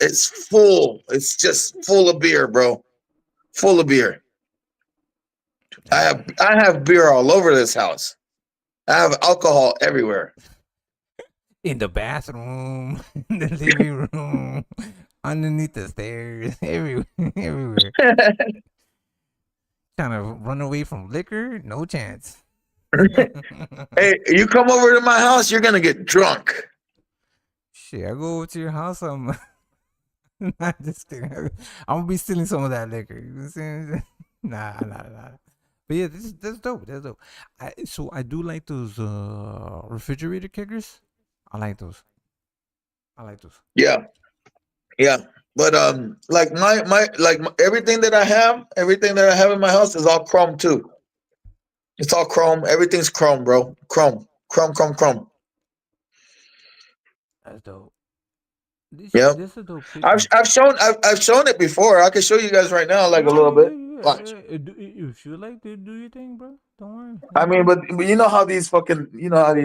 [SPEAKER 19] it's full. It's just full of beer, bro. Full of beer. I have beer all over this house. I have alcohol everywhere.
[SPEAKER 1] In the bathroom, in the living room, underneath the stairs, everywhere. Trying to run away from liquor? No chance.
[SPEAKER 19] Hey, you come over to my house, you're gonna get drunk.
[SPEAKER 1] Shit, I go over to your house, I'm not just kidding. I'm gonna be stealing some of that liquor. You know what I'm saying? Nah. But yeah, that's dope. That's dope. So I do like those refrigerator keggers. I like those.
[SPEAKER 19] Yeah. But like my, everything that I have in my house is all chrome too.
[SPEAKER 1] All right.
[SPEAKER 19] Everything that I have in my house is all chrome too. Like my everything that I have in my house is all chrome too. Like my everything that I have in my house is all chrome too. Like my everything that I have in my house is all chrome too. Like my everything that I have in my house is all chrome too. It's all chrome. Everything's chrome, bro. Chrome.
[SPEAKER 1] That's dope.
[SPEAKER 19] Yep.
[SPEAKER 1] This is a dope kitchen.
[SPEAKER 19] I've shown it before. I can show you guys right now, like a little bit. Watch.
[SPEAKER 1] If you like to do your thing, bro, don't worry.
[SPEAKER 19] I mean, but you know how these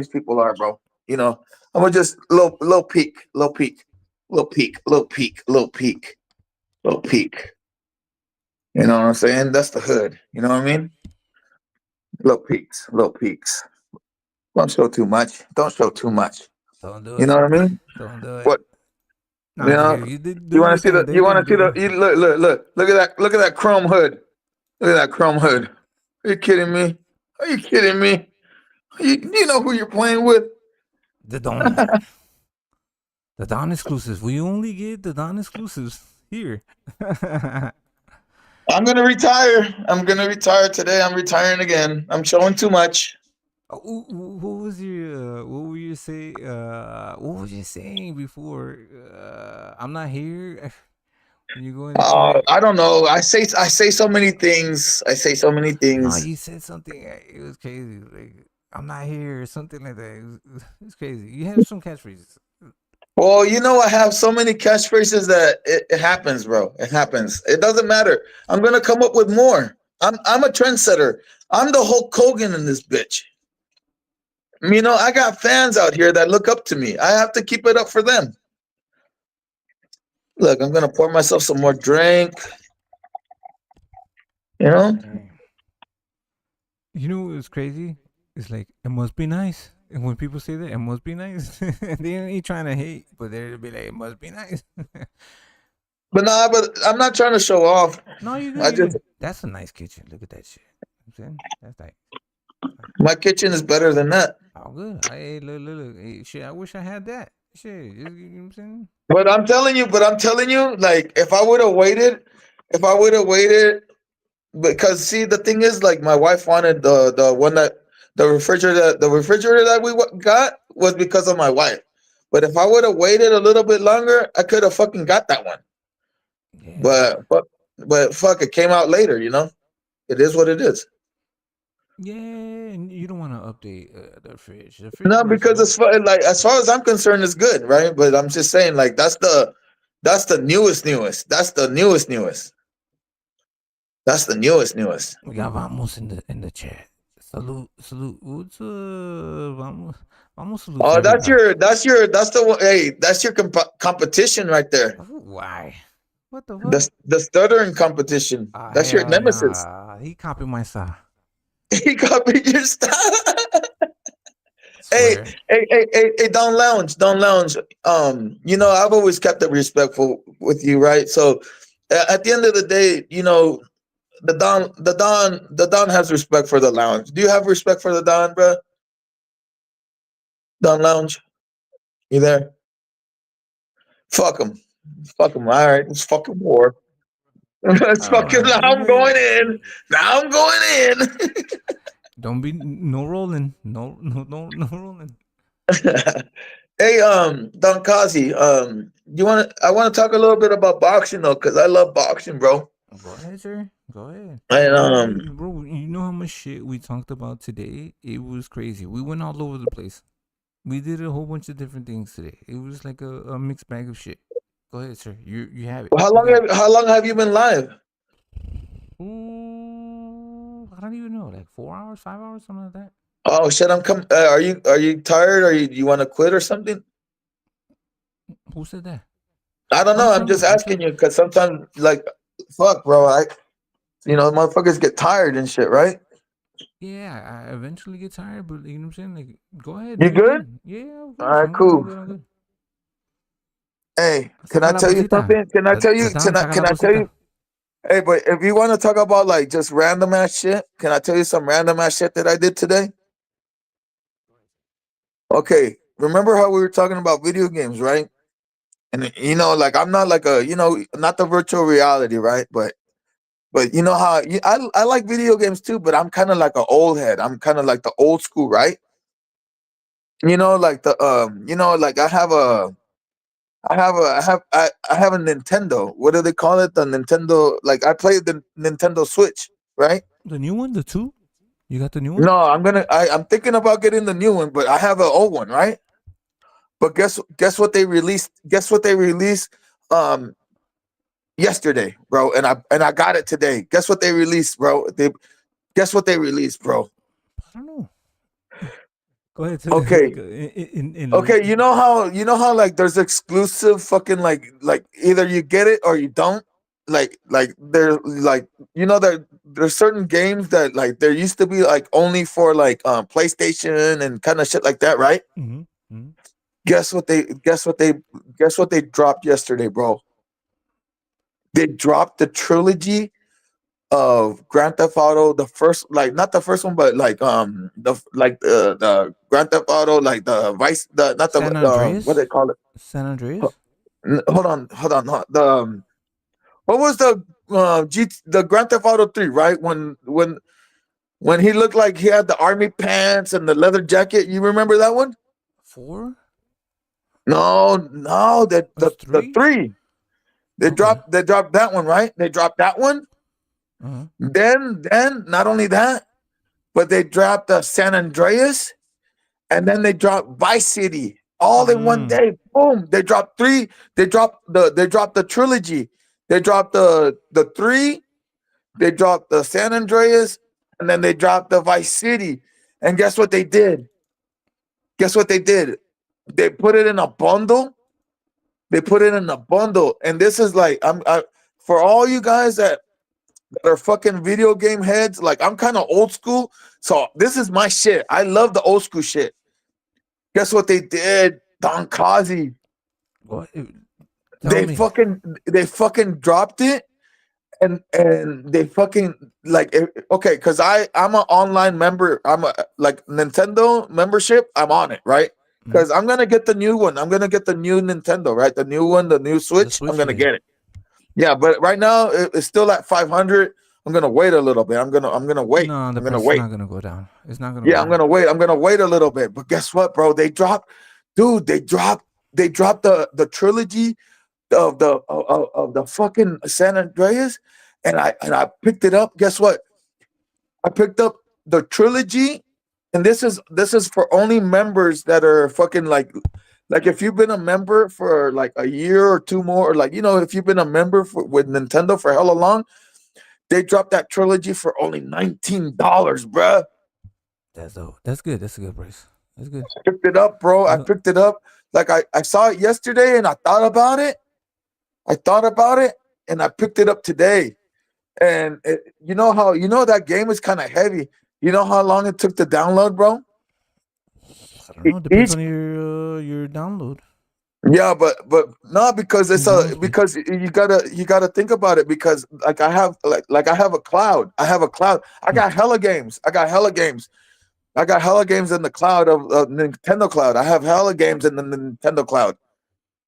[SPEAKER 19] people are, bro. You know, I'm gonna just little peek. You know what I'm saying? That's the hood. You know what I mean? Little peaks. Don't show too much.
[SPEAKER 1] Don't do it.
[SPEAKER 19] You know what I mean?
[SPEAKER 1] Don't do it.
[SPEAKER 19] What?
[SPEAKER 1] No,
[SPEAKER 19] You know? You want to see the? You want to see the? Look at that! Look at that chrome hood! Look at that chrome hood! Are you kidding me? You know who you're playing with?
[SPEAKER 1] The Don. The Don exclusives. We only get the Don exclusives here.
[SPEAKER 19] I'm gonna retire. Today. I'm retiring again. I'm showing too much.
[SPEAKER 1] What was your what were you say what was you saying before? I'm not here. When you go in
[SPEAKER 19] I don't know. I say so many things.
[SPEAKER 1] No, you said something. It was crazy. Like, I'm not here or something like that. It's crazy. You have some catchphrases.
[SPEAKER 19] Well, you know, I have so many catchphrases that it happens, bro. It happens. It doesn't matter. I'm gonna come up with more. I'm a trendsetter. I'm the Hulk Hogan in this bitch. You know, I got fans out here that look up to me. I have to keep it up for them. Look, I'm gonna pour myself some more drink. You know?
[SPEAKER 1] You know what's crazy? It's like, it must be nice. And when people say that, it must be nice. They ain't trying to hate, but they'll be like, it must be nice.
[SPEAKER 19] But I'm not trying to show off.
[SPEAKER 1] No, you good. That's a nice kitchen. Look at that shit. I'm saying that's nice.
[SPEAKER 19] My kitchen is better than that.
[SPEAKER 1] Oh, good. Hey, look. Hey, shit, I wish I had that. Shit, you know what I'm saying?
[SPEAKER 19] But I'm telling you, like, if I would have waited, because see, the thing is, like, my wife wanted the one that the refrigerator that we got was because of my wife. But if I would have waited a little bit longer, I could have fucking got that one. Yeah. But fuck, it came out later. You know, it is what it is.
[SPEAKER 1] Yeah, and you don't want to update the fridge.
[SPEAKER 19] No, because as far as I'm concerned, it's good, right? But I'm just saying, like, that's the newest. That's the newest.
[SPEAKER 1] We got Vamos in the chat. Salute. What's Vamos. Salute.
[SPEAKER 19] Oh, that's the one. Hey, that's your competition right there.
[SPEAKER 1] Why? What the fuck?
[SPEAKER 19] The stuttering competition. That's your nemesis.
[SPEAKER 1] He copied my style.
[SPEAKER 19] He copied your style. Hey, Don Lounge. You know, I've always kept it respectful with you, right? So at the end of the day, you know, the Don has respect for the lounge. Do you have respect for the Don, bro? Don Lounge? You there? Fuck him. All right, it's fucking war. It's fucking. Now I'm going in.
[SPEAKER 1] Don't be no rolling. No rolling.
[SPEAKER 19] Hey, Don Kozzie, I want to talk a little bit about boxing though, because I love boxing, bro.
[SPEAKER 1] Go ahead, sir. Go ahead.
[SPEAKER 19] And
[SPEAKER 1] bro, you know how much shit we talked about today? It was crazy. We went all over the place. We did a whole bunch of different things today. It was like a mixed bag of shit. Go ahead, sir. You have it.
[SPEAKER 19] How long have you been live?
[SPEAKER 1] I don't even know. Like 4 hours, 5 hours, something like that.
[SPEAKER 19] Oh shit! I'm coming. Are you tired? Or you want to quit or something?
[SPEAKER 1] Who said that?
[SPEAKER 19] I don't know. I'm just asking you because sometimes, like, fuck, bro. Motherfuckers get tired and shit, right?
[SPEAKER 1] Yeah, I eventually get tired, but you know what I'm saying? Like, go ahead.
[SPEAKER 19] You good?
[SPEAKER 1] Yeah.
[SPEAKER 19] All right, cool.
[SPEAKER 1] I'm good.
[SPEAKER 19] Hey, can I tell you something? Can I tell you? Hey, but if you want to talk about like just random ass shit, can I tell you some random ass shit that I did today? Okay, remember how we were talking about video games, right? And you know, like I'm not like not the virtual reality, right? But you know how I like video games too, but I'm kind of like an old head. I'm kind of like the old school, right? You know, like like I have a Nintendo. What do they call it? The Nintendo. Like I played the Nintendo Switch, right?
[SPEAKER 1] The new one, the 2. You got the new one?
[SPEAKER 19] No, I'm thinking about getting the new one, but I have an old one, right? But guess what they released? Guess what they released yesterday, bro? And I got it today. Guess what they released, bro? Guess what they released, bro?
[SPEAKER 1] I don't know. Go ahead.
[SPEAKER 19] Okay.
[SPEAKER 1] In
[SPEAKER 19] Okay, you know how like there's exclusive fucking like either you get it or you don't. Like there like there's certain games that like there used to be like only for like PlayStation and kind of shit like that, right?
[SPEAKER 1] Mm-hmm.
[SPEAKER 19] Guess what they dropped yesterday, bro? They dropped the trilogy of Grand Theft Auto, the first, like not the first one, but like the Grand Theft Auto, like the Vice, the not
[SPEAKER 1] San
[SPEAKER 19] the
[SPEAKER 1] Andreas?
[SPEAKER 19] what they call it?
[SPEAKER 1] San Andreas?
[SPEAKER 19] Hold on. The what was the Grand Theft Auto 3, right? When he looked like he had the army pants and the leather jacket, you remember that one?
[SPEAKER 1] 4?
[SPEAKER 19] No, the 3. They dropped that one, right? They dropped that one.
[SPEAKER 1] Uh-huh.
[SPEAKER 19] Then not only that, but they dropped San Andreas, and then they dropped Vice City all in one day. Boom! They dropped 3. They dropped the trilogy. They dropped the 3. They dropped the San Andreas, and then they dropped the Vice City. And guess what they did? They put it in a bundle. And this is like for all you guys that are fucking video game heads. Like I'm kind of old school, so this is my shit. I love the old school shit. Guess what they did? Don Kozzie.
[SPEAKER 1] What?
[SPEAKER 19] They fucking dropped it, and they fucking like okay, because I'm an online member. I'm a like Nintendo membership. I'm on it, right? Because I'm gonna get the new one. I'm gonna get the new Nintendo, right? The new one, the new Switch. I'm gonna get it. Yeah, but right now it's still at 500. I'm gonna wait a little bit. I'm gonna wait.
[SPEAKER 1] No, the
[SPEAKER 19] I'm gonna
[SPEAKER 1] price
[SPEAKER 19] wait.
[SPEAKER 1] is not gonna go down. It's not gonna.
[SPEAKER 19] Yeah,
[SPEAKER 1] go
[SPEAKER 19] I'm gonna wait. I'm gonna wait a little bit. But guess what, bro? They dropped the trilogy of the fucking San Andreas, and I picked it up. Guess what? I picked up the trilogy, and this is for only members that are fucking like if you've been a member for like a year or two more, or like if you've been a member with Nintendo for hella long, they dropped that trilogy for only $19, bruh.
[SPEAKER 1] That's good. That's a good price. That's good.
[SPEAKER 19] I picked it up, bro. I picked it up. Like I saw it yesterday and I thought about it. And I picked it up today. And you know that game is kind of heavy. You know how long it took to download, bro?
[SPEAKER 1] I don't know. Depends on your download.
[SPEAKER 19] Yeah, but no, because it's because you gotta think about it, because like I have a cloud. I got hella games. I got hella games in the cloud of Nintendo Cloud. I have hella games in the Nintendo Cloud.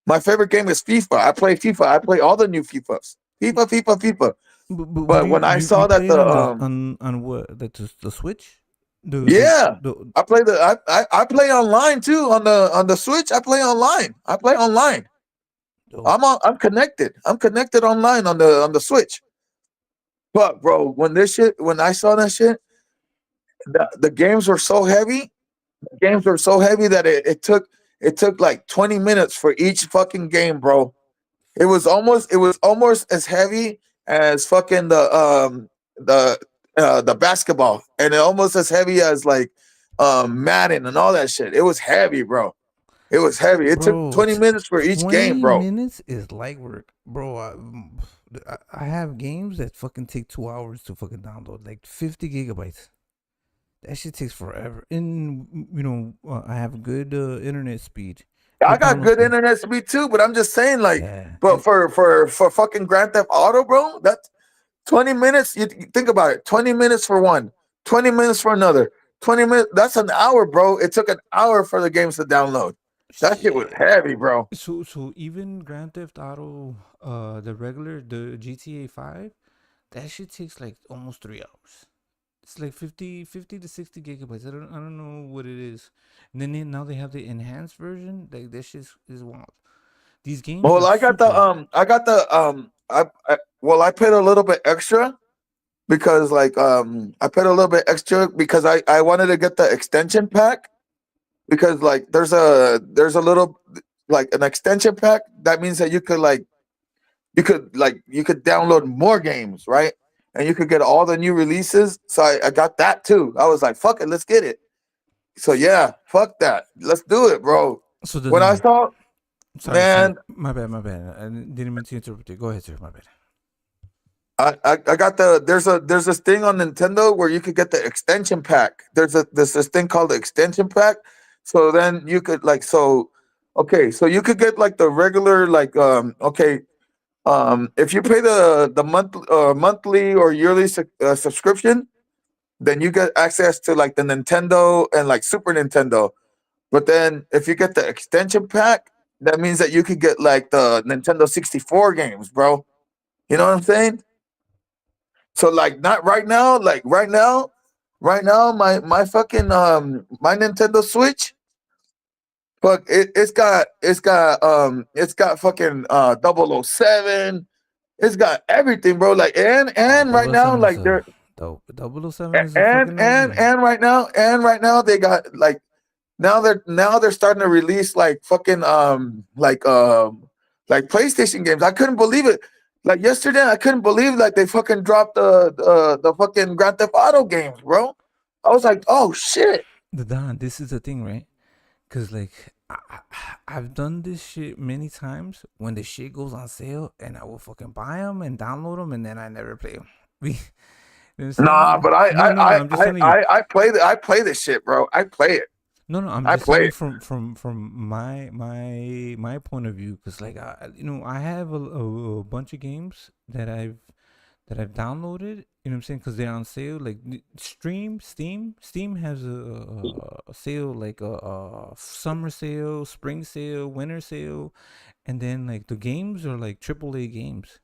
[SPEAKER 19] My favorite game is FIFA. I play FIFA. I play all the new FIFAs. FIFA. But when I saw that
[SPEAKER 1] on what the Switch.
[SPEAKER 19] I play I play online too on the Switch. I play online. I'm connected. I'm connected online on the Switch. But bro, when I saw that shit, the games were so heavy. That it took like 20 minutes for each fucking game, bro. It was almost as heavy as fucking the basketball, and it almost as heavy as like Madden and all that shit. It was heavy, bro. It was heavy. It took 20 minutes for each game, bro.
[SPEAKER 1] 20 minutes is light work, bro. I have games that fucking take 2 hours to fucking download, like 50 gigabytes. That shit takes forever. And I have good internet speed.
[SPEAKER 19] I got good internet speed too, but I'm just saying, like, but for fucking Grand Theft Auto, bro, that's 20 minutes. You think about it. 20 minutes for one, 20 minutes for another, 20 minutes. That's an hour, bro. It took an hour for the games to download. That shit was heavy, bro.
[SPEAKER 1] So even Grand Theft Auto, the GTA 5, that shit takes like almost 3 hours. It's like 50 to 60 gigabytes. I don't know what it is. And then now they have the enhanced version. Like this shit is wild. These games.
[SPEAKER 19] Well, I paid a little bit extra because like I paid a little bit extra because I wanted to get the extension pack because like there's a little like an extension pack that means that you could download more games, right? And you could get all the new releases. So I got that too. I was like, fuck it, let's get it. So yeah, fuck that. Let's do it, bro.
[SPEAKER 1] So the
[SPEAKER 19] When I saw
[SPEAKER 1] sorry,
[SPEAKER 19] man,
[SPEAKER 1] my bad. I didn't mean to interrupt you. Go ahead, sir. My bad.
[SPEAKER 19] I got there's this thing on Nintendo where you could get the extension pack. There's this thing called the extension pack. So then you could so you could get like the regular if you pay the monthly or yearly subscription, then you get access to like the Nintendo and like Super Nintendo. But then if you get the extension pack, that means that you could get like the Nintendo 64 games, bro. You know what I'm saying? So like not right now, like right now my fucking my Nintendo Switch, fuck it's got fucking 007. It's got everything, bro. Like and right now
[SPEAKER 1] 007 is
[SPEAKER 19] like
[SPEAKER 1] a
[SPEAKER 19] they're
[SPEAKER 1] 007 is a fucking OG.
[SPEAKER 19] and right now they got like now they're starting to release like fucking like PlayStation games. I couldn't believe it. Like yesterday, I couldn't believe like they fucking dropped the fucking Grand Theft Auto games, bro. I was like, oh shit.
[SPEAKER 1] The Don, this is the thing, right? Because like I've done this shit many times when the shit goes on sale, and I will fucking buy them and download them, and then I never play them. You
[SPEAKER 19] Nah,
[SPEAKER 1] understand?
[SPEAKER 19] but
[SPEAKER 1] No, I'm just telling you.
[SPEAKER 19] I play this shit, bro. I play it.
[SPEAKER 1] No, I'm
[SPEAKER 19] I
[SPEAKER 1] just
[SPEAKER 19] play
[SPEAKER 1] telling you
[SPEAKER 19] it.
[SPEAKER 1] from my point of view, because like I have a bunch of games that I've downloaded. You know what I'm saying? Because they're on sale. Like Steam has a sale, like a summer sale, spring sale, winter sale, and then like the games are like AAA games.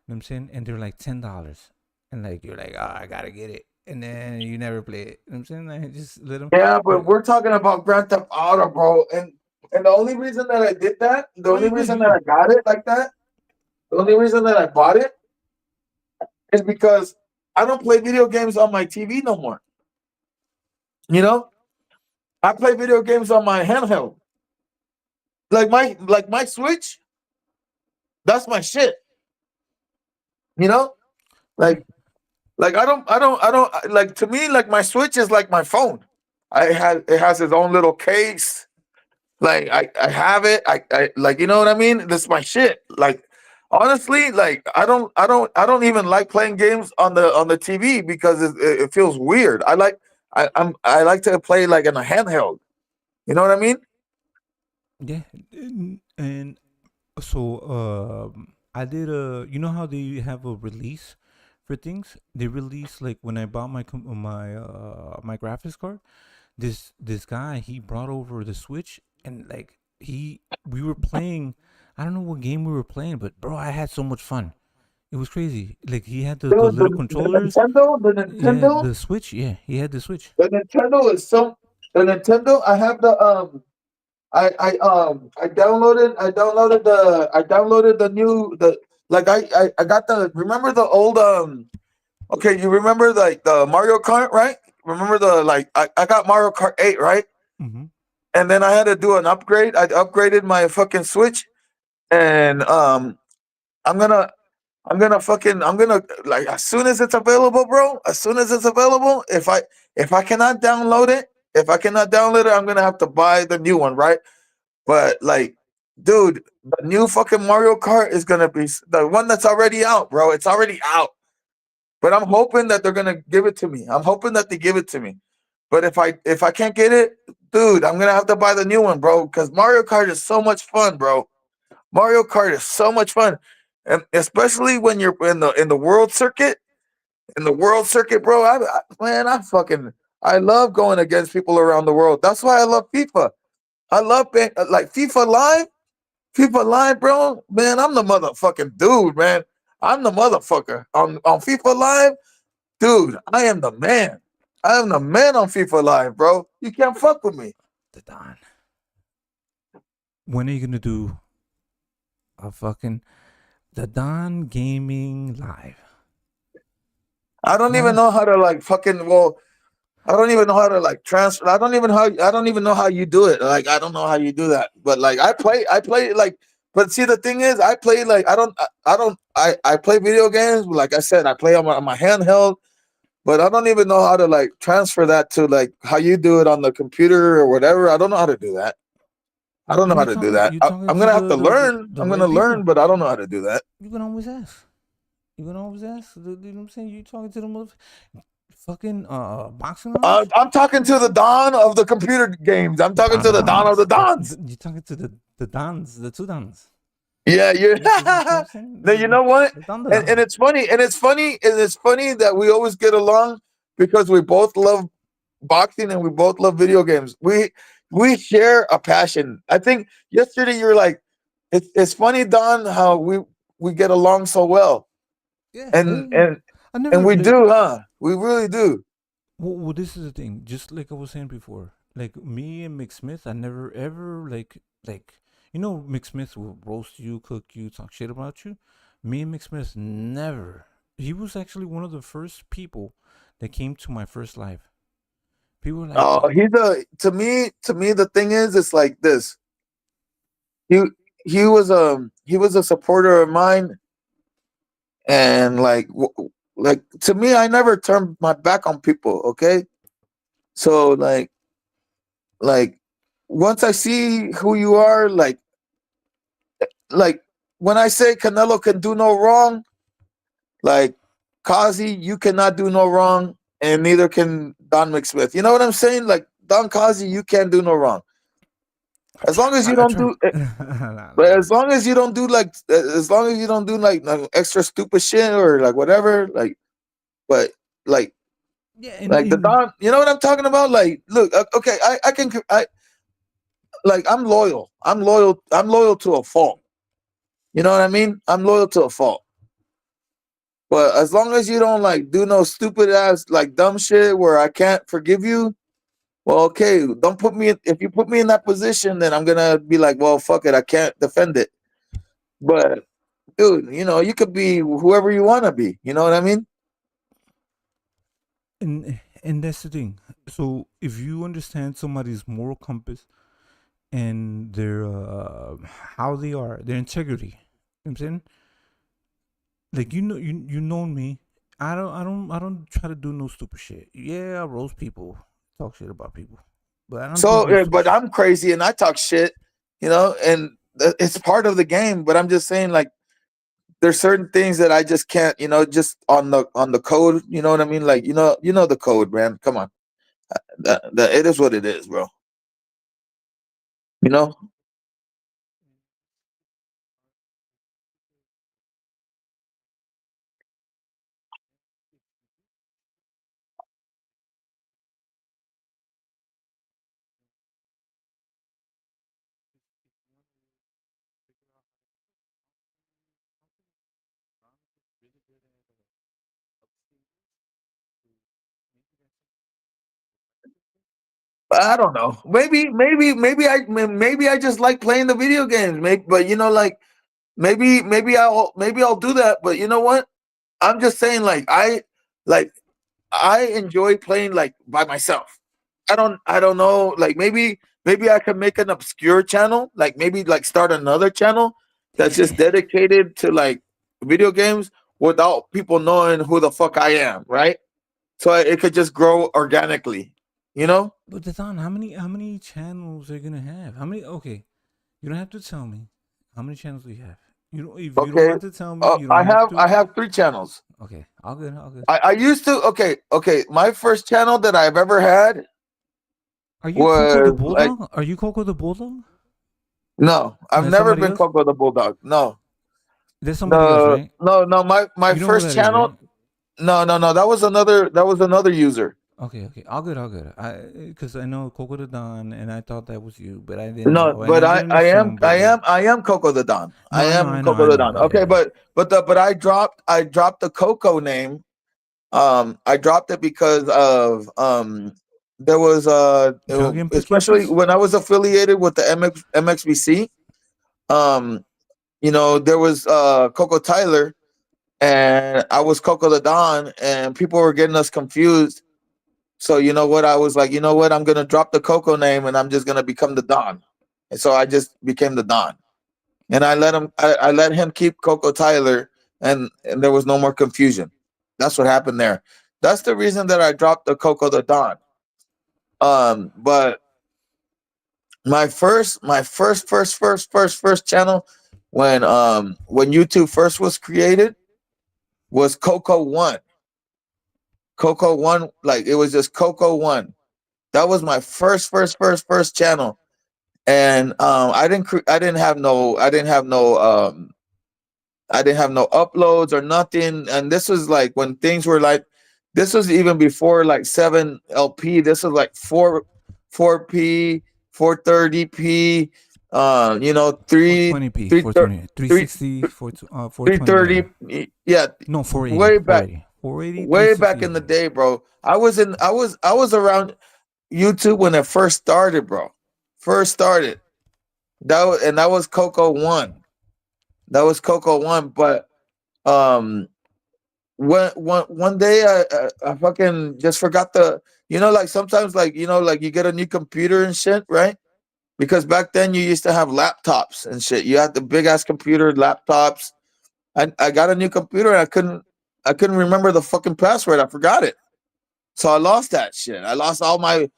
[SPEAKER 1] You know what I'm saying? And they're like $10, and like you're like, oh, I gotta get it, and then you never play it. You know what I'm saying? Like just let them.
[SPEAKER 19] Yeah, but we're talking about Grand Theft Auto, bro. And the only reason that I did that, the only reason that I got it like that, the only reason that I bought it is because I don't play video games on my TV no more. You know, I play video games on my handheld. Like my Switch, that's my shit. You know, like I don't like to me like my Switch is like my phone. It has its own little case. Like I have it. I like you know what I mean. This is my shit. Like honestly, like I don't even like playing games on the TV because it feels weird. I like to play like in a handheld. You know what I mean?
[SPEAKER 1] Yeah, and so I did a. You know how they have a release for things? They release like when I bought my graphics card. This guy, he brought over the Switch, and like we were playing. I don't know what game we were playing, but bro, I had so much fun. It was crazy. Like he had the
[SPEAKER 19] Dude,
[SPEAKER 1] little controllers.
[SPEAKER 19] The
[SPEAKER 1] Yeah,
[SPEAKER 19] Nintendo,
[SPEAKER 1] the Switch. Yeah, he had the Switch.
[SPEAKER 19] the Nintendo is so the Nintendo. I have the I downloaded the new the like I got the remember the old okay, you remember like the Mario Kart, right? Remember the like I got Mario Kart 8, right?
[SPEAKER 1] Mm-hmm.
[SPEAKER 19] And then I had to do an upgrade. I upgraded my fucking Switch, and I'm gonna I'm gonna like as soon as it's available, bro. As soon as it's available, if I cannot download it, I'm gonna have to buy the new one, right? But like, dude, the new fucking Mario Kart is gonna be the one that's already out, bro. It's already out. But I'm hoping that they're gonna give it to me. I'm hoping that they give it to me. But if I can't get it, dude, I'm gonna have to buy the new one, bro. Because Mario Kart is so much fun, bro. Mario Kart is so much fun, and especially when you're in the world circuit. In the world circuit, bro, man, I love going against people around the world. That's why I love FIFA. I love being like FIFA Live. FIFA Live, bro. Man, I'm the motherfucking dude, man. I'm the motherfucker on FIFA Live, dude. I am the man. I am the man on FIFA Live, bro. You can't fuck with me.
[SPEAKER 1] The Don. When are you gonna do a fucking the Don Gaming Live?
[SPEAKER 19] I don't even know how to like fucking well. I don't even know how to like transfer. I don't even know how you do it. Like I don't know how you do that. But like I play like. But see, the thing is, I play like I play video games. Like I said, I play on my handheld. But I don't even know how to like transfer that to like how you do it on the computer or whatever. I don't know how to do that. I don't know how to do that. I'm gonna have to learn. I'm gonna learn, but I don't know how to do that.
[SPEAKER 1] You can always ask. You know what I'm saying? You talking to the fucking boxing.
[SPEAKER 19] I'm talking to the Don of the computer games. I'm talking to the Don of the Dons.
[SPEAKER 1] You're talking to the Dons, the two Dons.
[SPEAKER 19] Yeah, you're. Now you know what? And it's funny. It's funny that we always get along because we both love boxing and we both love video games. We share a passion. I think yesterday you were like, it's funny, Don, how we get along so well.
[SPEAKER 1] Yeah,
[SPEAKER 19] and we do, huh? We really do.
[SPEAKER 1] Well, this is the thing. Just like I was saying before, like me and Mick Smith, I never ever like Mick Smith will roast you, cook you, talk shit about you. Me and Mick Smith never. He was actually one of the first people that came to my first live. People were like,
[SPEAKER 19] oh, to me the thing is, it's like this. He was a supporter of mine, and like to me, I never turned my back on people. Okay, so like once I see who you are, like when I say Canelo can do no wrong, like Kozzie, you cannot do no wrong, and neither can Don McSmith. You know what I'm saying? Like Don Kozzie, you can't do no wrong. As long as you don't do, but as long as you don't do like extra stupid shit or like whatever, like, but like,
[SPEAKER 1] yeah,
[SPEAKER 19] like the Don, you know what I'm talking about? Like, look, okay, I'm loyal. I'm loyal to a fault. You know what I mean? I'm loyal to a fault. But as long as you don't like do no stupid ass like dumb shit where I can't forgive you, well, okay, don't put me. If you put me in that position, then I'm gonna be like, well, fuck it, I can't defend it. But dude, you could be whoever you want to be. You know what I mean?
[SPEAKER 1] And that's the thing. So if you understand somebody's moral compass and their how they are, their integrity, you know what I'm saying? Like you know me. I don't try to do no stupid shit. Yeah, I roast people, talk shit about people, but I don't.
[SPEAKER 19] So, but I'm crazy and I talk shit, and it's part of the game. But I'm just saying, like, there's certain things that I just can't, just on the code. You know what I mean? Like, you know the code, man. Come on, it is what it is, bro. You know. I don't know. Maybe I just like playing the video games. Maybe, but like maybe I'll do that. But you know what? I'm just saying, like I enjoy playing like by myself. I don't know. Like maybe I could make an obscure channel. Like maybe like start another channel that's just dedicated to like video games without people knowing who the fuck I am, right? So it could just grow organically, you know?
[SPEAKER 1] But Don, how many channels are you gonna have? How many? Okay, you don't have to tell me how many channels do you have. If you don't want to tell me, you don't
[SPEAKER 19] I have 3 channels.
[SPEAKER 1] Okay, all good.
[SPEAKER 19] I used to. Okay. My first channel that I've ever had.
[SPEAKER 1] Are you Coco the Bulldog? Are you Coco the Bulldog?
[SPEAKER 19] No, I've never been Coco the Bulldog. No.
[SPEAKER 1] There's somebody else, right?
[SPEAKER 19] No. My first channel. Is, right? No. That was another user.
[SPEAKER 1] Okay. All good. Because I know Coco the Don, and I thought that was you, but I didn't.
[SPEAKER 19] No, but I am Coco the Don. No, I am Coco the Don. Okay, but I dropped the Coco name. I dropped it because of there was especially when I was affiliated with the MXBC. There was Coco Tyler, and I was Coco the Don, and people were getting us confused. So you know what? I was like, you know what? I'm gonna drop the Coco name, and I'm just gonna become the Don. And so I just became the Don, and I let him. I let him keep Coco Tyler, and there was no more confusion. That's what happened there. That's the reason that I dropped the Coco the Don. But my first channel when YouTube first was created was Coco One. Coco One, like it was just Coco One. That was my first channel, and I didn't have no uploads or nothing. And this was like when things were like, this was even before like 7LP. This was like 4P, 430p,
[SPEAKER 1] 420p, 420, 360, 420.
[SPEAKER 19] 330. Yeah,
[SPEAKER 1] No, 480.
[SPEAKER 19] way back,
[SPEAKER 1] 480,
[SPEAKER 19] way back in the day, bro. I was around YouTube when it first started, bro. First started. That was Coco One. That was Coco One. But one day I fucking just forgot like sometimes like like you get a new computer and shit, right? Because back then you used to have laptops and shit. You had the big ass computer, laptops. I got a new computer and I couldn't remember the fucking password. I forgot it. So I lost that shit. I lost all my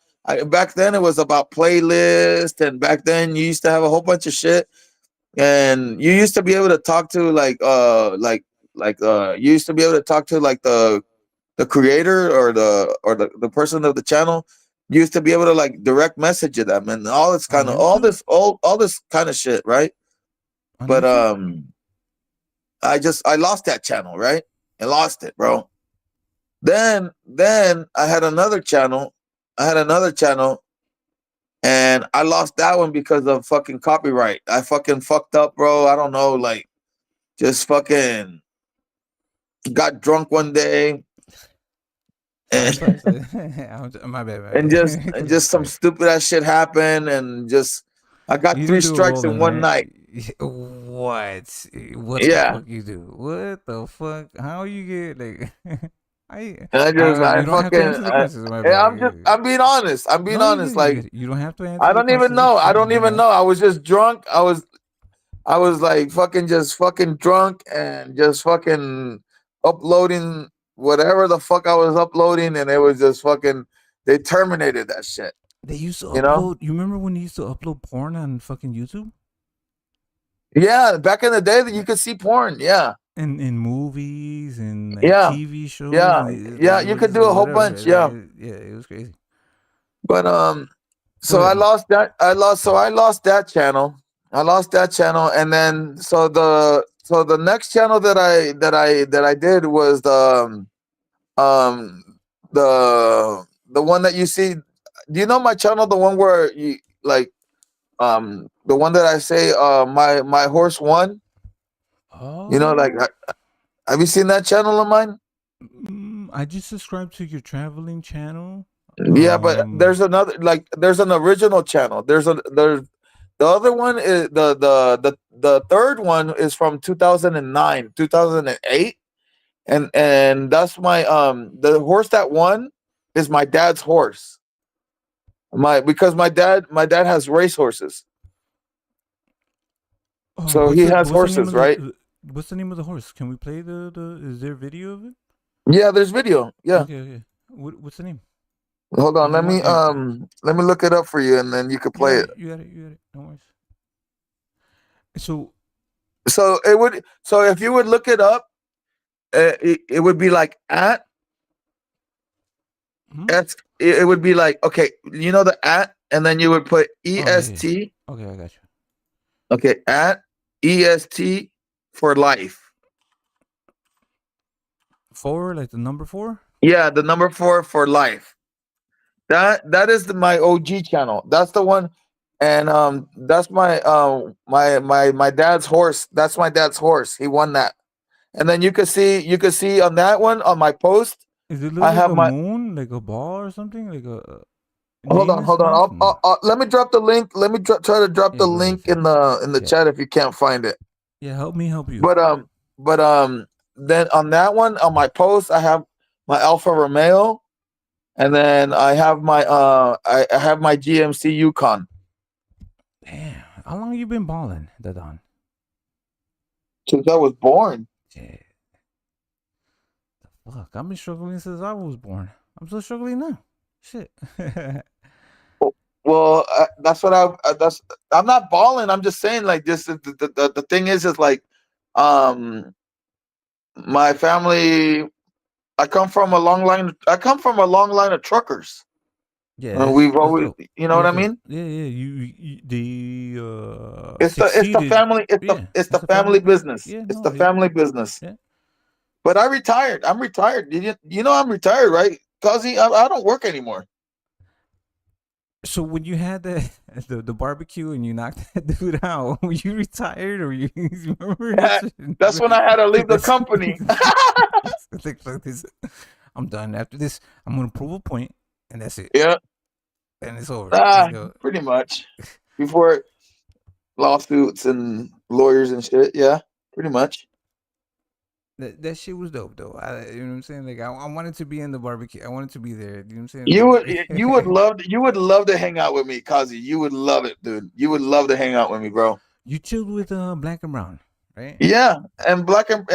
[SPEAKER 19] back then it was about playlist, and back then you used to have a whole bunch of shit, and you used to be able to talk to you used to be able to talk to like the creator or the person of the channel. You used to be able to like direct message to them and all this kind of all this kind of shit, right? But I lost that channel, right? I lost it, bro. Then I had another channel. And I lost that one because of fucking copyright. I fucking fucked up, bro. I don't know, like just fucking got drunk one day. And,
[SPEAKER 1] my bad.
[SPEAKER 19] and just some stupid ass shit happened, and just I got 3 strikes in one night.
[SPEAKER 1] What
[SPEAKER 19] Yeah.
[SPEAKER 1] the fuck you do? What the fuck? How you get like?
[SPEAKER 19] I'm being honest. I'm being honest. Like
[SPEAKER 1] you don't have to answer.
[SPEAKER 19] I don't even know. I was just drunk. I was like just fucking drunk and just fucking uploading whatever the fuck I was uploading, and it was just fucking. They terminated that shit.
[SPEAKER 1] They used to
[SPEAKER 19] You
[SPEAKER 1] upload.
[SPEAKER 19] know?
[SPEAKER 1] You remember when they used to upload porn on fucking YouTube?
[SPEAKER 19] Yeah, back in the day that you could see porn. Yeah.
[SPEAKER 1] In movies and like
[SPEAKER 19] Yeah.
[SPEAKER 1] TV shows.
[SPEAKER 19] Yeah.
[SPEAKER 1] and
[SPEAKER 19] Yeah. You could do a whole bunch. Yeah.
[SPEAKER 1] Yeah, it was crazy.
[SPEAKER 19] But so I lost that. I lost that channel. And then so the next channel that I did was the one that you see. Do you know my channel? The one where you like the one that I say my horse won.
[SPEAKER 1] Oh.
[SPEAKER 19] You know, like have you seen that channel of mine?
[SPEAKER 1] I just subscribed to your traveling channel.
[SPEAKER 19] Yeah, but there's another, like there's an original channel. There's the other one is the third one is from 2009, 2008. And that's my the horse that won is my dad's horse. Because my dad has race horses. So he has horses, right?
[SPEAKER 1] What's the name of the horse? Can we play the is there video of it?
[SPEAKER 19] Yeah, there's video. Yeah.
[SPEAKER 1] Okay. What's the name?
[SPEAKER 19] Hold on, let me look it up for you, and then you can play it.
[SPEAKER 1] You got it. No worries. So
[SPEAKER 19] if you would look it up, it would be like at it would be like, okay, you know the at, and then you would put EST.
[SPEAKER 1] Okay, I got you.
[SPEAKER 19] Okay, at EST for life.
[SPEAKER 1] 4, like the number 4?
[SPEAKER 19] Yeah, the number 4 for life. That is my OG channel. That's the one, and that's my my dad's horse. That's my dad's horse. He won that, and then you could see on that one on my post.
[SPEAKER 1] Is it like a moon, like a ball or something, like a?
[SPEAKER 19] Hold on. I'll let me drop the link. Let me try to drop the link in the chat if you can't find it.
[SPEAKER 1] Yeah, help me help you.
[SPEAKER 19] But then on that one, on my post, I have my Alfa Romeo, and then I have my I have my GMC Yukon.
[SPEAKER 1] Damn, how long you been balling, the Don?
[SPEAKER 19] Since I was born.
[SPEAKER 1] Yeah. Fuck, I've been struggling since I was born. I'm still struggling now. Shit.
[SPEAKER 19] Well, that's what I'm not balling. I'm just saying, like, this. The thing is like, my family. I come from a long line. I come from a long line of truckers.
[SPEAKER 1] Yeah,
[SPEAKER 19] And we've always,
[SPEAKER 1] dope.
[SPEAKER 19] you know what I mean.
[SPEAKER 1] Yeah, yeah.
[SPEAKER 19] It's the family. It's the family business.
[SPEAKER 1] Yeah,
[SPEAKER 19] it's the family business.
[SPEAKER 1] Yeah.
[SPEAKER 19] But I retired. I'm retired. You know I'm retired, right? Kozzie, I don't work anymore.
[SPEAKER 1] So when you had the barbecue and you knocked that dude out, were you retired or you remember?
[SPEAKER 19] That's when I had to leave the company.
[SPEAKER 1] Like, fuck this. I'm done. After this, I'm gonna prove a point, and that's it.
[SPEAKER 19] Yeah.
[SPEAKER 1] And it's over. Let's go.
[SPEAKER 19] Pretty much. Before lawsuits and lawyers and shit. Yeah, pretty much.
[SPEAKER 1] That shit was dope though. You know what I'm saying? Like I wanted to be in the barbecue. I wanted to be there. You know what I'm saying?
[SPEAKER 19] You would love to hang out with me, Kozzie. You would love it, dude. You would love to hang out with me, bro.
[SPEAKER 1] You chilled with Black and Brown, right?
[SPEAKER 19] Yeah, and Black and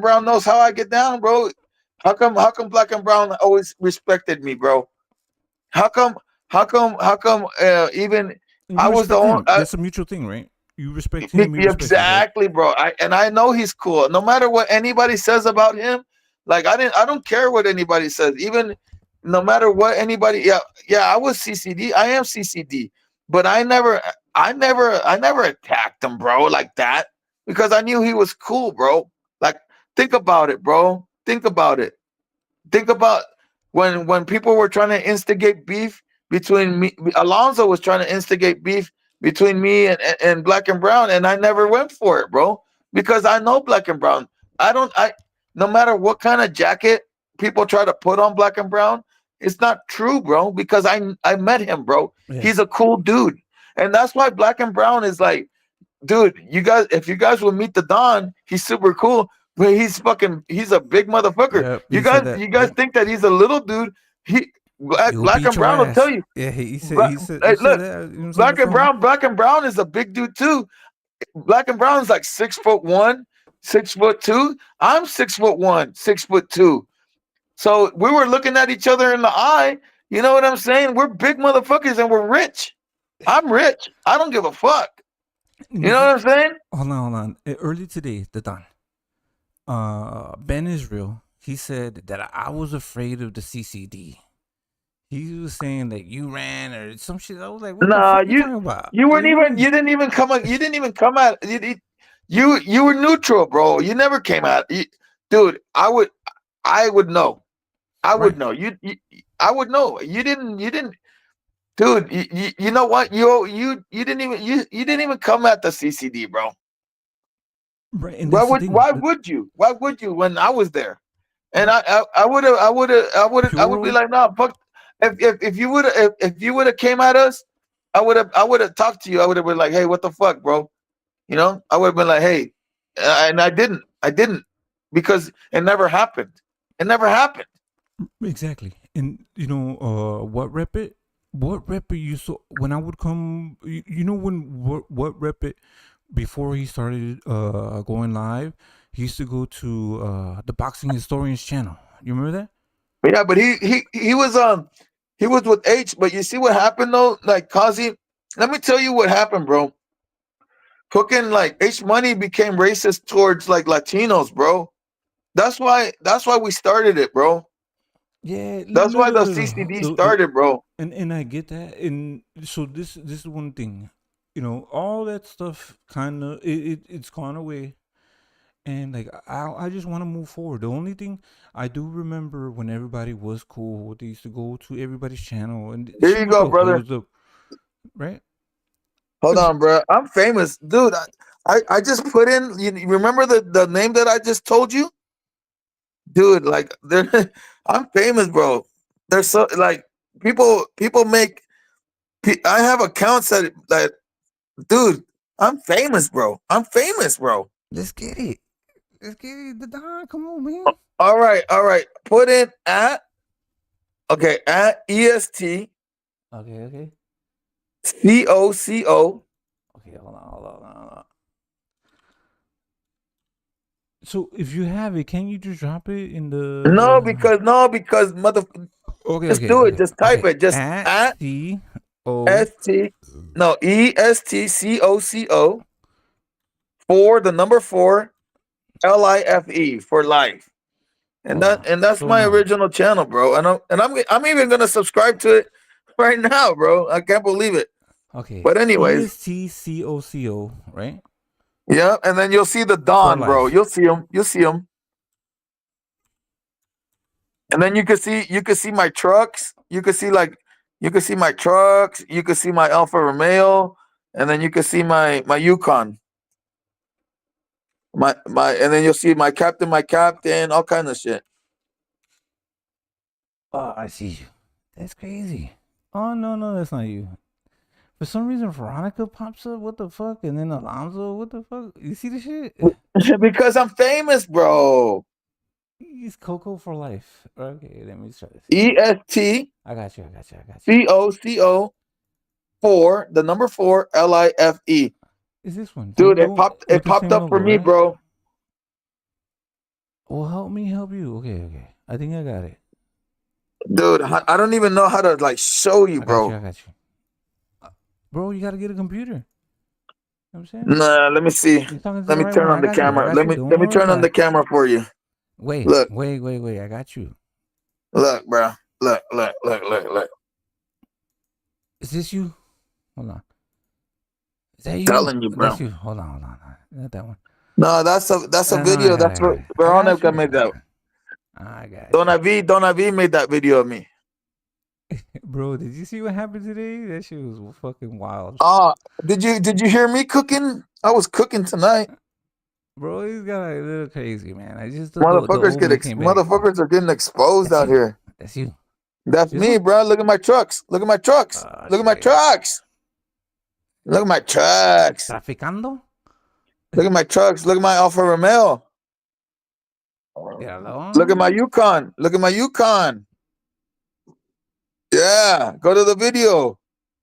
[SPEAKER 19] Brown knows how I get down, bro. How come Black and Brown always respected me, bro? How come even I was the only.
[SPEAKER 1] That's a mutual thing, right? You respect him.
[SPEAKER 19] Exactly, bro. I know he's cool. No matter what anybody says about him, like I don't care what anybody says. Even no matter what anybody. Yeah. I was CCD. I am CCD, but I never attacked him, bro, like that because I knew he was cool, bro. Like think about it, bro. Think about it. Think about when people were trying to instigate beef between me. Alonzo was trying to instigate beef between me and Black and Brown, and I never went for it, bro, because I know Black and Brown. No matter what kind of jacket people try to put on Black and Brown, it's not true, bro, because I met him, bro. Yeah. He's a cool dude. And that's why Black and Brown is like, dude, if you guys will meet the Don, he's super cool, but he's a big motherfucker. Yeah, you guys think that he's a little dude. Black and Brown will tell you.
[SPEAKER 1] Yeah, he said.
[SPEAKER 19] Look, Black and Brown is a big dude too. Black and Brown is like 6'1", 6'2". I'm 6'1", 6'2". So we were looking at each other in the eye. You know what I'm saying? We're big motherfuckers and we're rich. I'm rich. I don't give a fuck. You know what I'm saying?
[SPEAKER 1] Hold on. Early today, the Don. Ben Israel. He said that I was afraid of the CCD. He was saying that you ran or some shit. I was like, what the fuck are you talking about?
[SPEAKER 19] You didn't even come out. You were neutral, bro. You never came out. Dude, I would know. I would know. I would know. You didn't. Dude, you know what? You didn't even come at the CCD, bro.
[SPEAKER 1] Right.
[SPEAKER 19] Why would you? Why would you when I was there? And I would be like, nah, fuck. If you would have came at us, I would have talked to you. I would have been like, hey, what the fuck, bro? You know, I would have been like, hey, and I didn't because it never happened. It never happened.
[SPEAKER 1] Exactly. And you know, what rep it you saw when I would come, you know, what rep it before he started going live, he used to go to the Boxing Historians channel. You remember that?
[SPEAKER 19] Yeah, but he was with H, but you see what happened though? Like Kozzie, let me tell you what happened, bro. Fucking like H Money became racist towards like Latinos, bro. That's why we started it, bro.
[SPEAKER 1] Yeah,
[SPEAKER 19] that's why the CCD started, bro.
[SPEAKER 1] And I get that. And so this is one thing, you know, all that stuff kind of it's gone away. And like I just want to move forward. The only thing I do remember when everybody was cool, they used to go to everybody's channel. And
[SPEAKER 19] there you go, brother.
[SPEAKER 1] Right?
[SPEAKER 19] Hold on, bro. I'm famous, dude. I just put in. You remember the name that I just told you, dude? Like, I'm famous, bro. There's so like people make. I have accounts that, dude. I'm famous, bro. I'm famous, bro.
[SPEAKER 1] Let's get it. Let's get it. The Don, come on, man.
[SPEAKER 19] All right. Put in at EST
[SPEAKER 1] Okay.
[SPEAKER 19] COCO.
[SPEAKER 1] Okay, hold on. So if you have it, can you just drop it in the?
[SPEAKER 19] No, because mother.
[SPEAKER 1] Okay,
[SPEAKER 19] just do it. Just type it. Just at
[SPEAKER 1] ESTCOCO
[SPEAKER 19] for the number 4 LIFE for life. And that's
[SPEAKER 1] so
[SPEAKER 19] my
[SPEAKER 1] now.
[SPEAKER 19] original channel, bro. And I'm even gonna subscribe to it right now, bro. I can't believe it.
[SPEAKER 1] Okay.
[SPEAKER 19] But anyways,
[SPEAKER 1] ESTCOCO, right?
[SPEAKER 19] Yeah, and then you'll see the Don, bro. You'll see him. And then you can see my trucks. You can see my trucks. You can see my Alfa Romeo, and then you can see my Yukon. And then you'll see my captain, all kind of shit.
[SPEAKER 1] Oh, I see you. That's crazy. Oh no, that's not you. For some reason, Veronica pops up. What the fuck? And then Alonzo. What the fuck? You see the shit?
[SPEAKER 19] Because I'm famous, bro.
[SPEAKER 1] He's Coco for life. Okay, let me try this.
[SPEAKER 19] EST.
[SPEAKER 1] I got you.
[SPEAKER 19] COCO 4, the number 4 LIFE.
[SPEAKER 1] Is this one?
[SPEAKER 19] Dude, it popped up for me, bro.
[SPEAKER 1] Well, help me help you. Okay. I think I got it.
[SPEAKER 19] Dude, I don't even know how to show you, bro.
[SPEAKER 1] I got you. Bro, you gotta get a computer. You know what I'm saying?
[SPEAKER 19] Nah, let me see. Let me turn on the camera. Let me turn on the camera for you.
[SPEAKER 1] Wait. I got you.
[SPEAKER 19] Look, bro. Look.
[SPEAKER 1] Is this you? Hold on. Is that you?
[SPEAKER 19] Telling you, bro.
[SPEAKER 1] That's you. Hold on. Not that one.
[SPEAKER 19] No, that's a video. That's what Veronica made that.
[SPEAKER 1] I got
[SPEAKER 19] Donavi made that video of me.
[SPEAKER 1] Bro, did you see what happened today? That shit was fucking wild.
[SPEAKER 19] Did you hear me cooking? I was cooking tonight.
[SPEAKER 1] Bro, he's got a little crazy, man. I just
[SPEAKER 19] motherfuckers are getting exposed out here.
[SPEAKER 1] That's you.
[SPEAKER 19] That's me, bro. Look at my trucks. Look at my trucks.
[SPEAKER 1] Traficando?
[SPEAKER 19] Look at my trucks. Look at my Alfa Romeo. Look at my Yukon. Yeah, go to the video.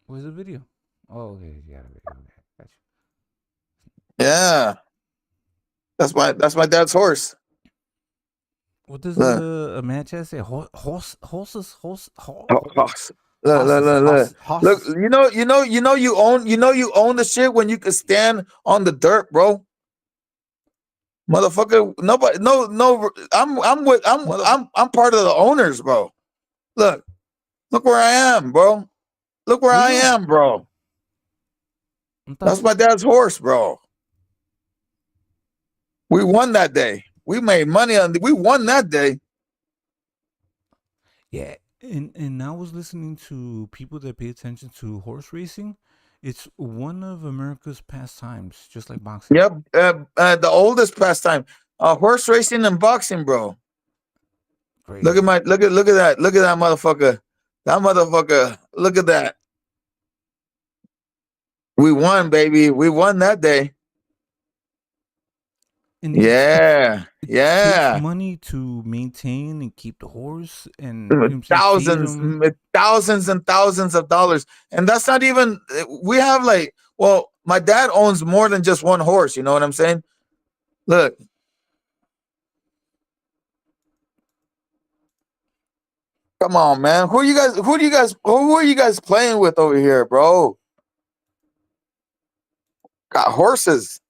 [SPEAKER 1] Where's the video? Oh, okay. Yeah, okay. Gotcha.
[SPEAKER 19] Yeah. That's my dad's horse.
[SPEAKER 1] What does a man chat say? Horses.
[SPEAKER 19] Look, you own the shit when you can stand on the dirt, bro. Motherfucker, nobody, no. I'm part of the owners, bro. Look where I am, bro. Look where I am, bro. That's my dad's horse, bro. We won that day. We made money we won that day.
[SPEAKER 1] Yeah, and I was listening to people that pay attention to horse racing. It's one of America's pastimes, just like boxing.
[SPEAKER 19] Yep, the oldest pastime, horse racing and boxing, bro. Crazy. Look at that motherfucker. That motherfucker. Look at that. We won, baby. We won that day.
[SPEAKER 1] And
[SPEAKER 19] it
[SPEAKER 1] takes money to maintain and keep the horse, and
[SPEAKER 19] thousands and thousands of dollars. And that's not even. We have my dad owns more than just one horse. You know what I'm saying? Look. Come on, man. Who are you guys playing with over here, bro? Got horses.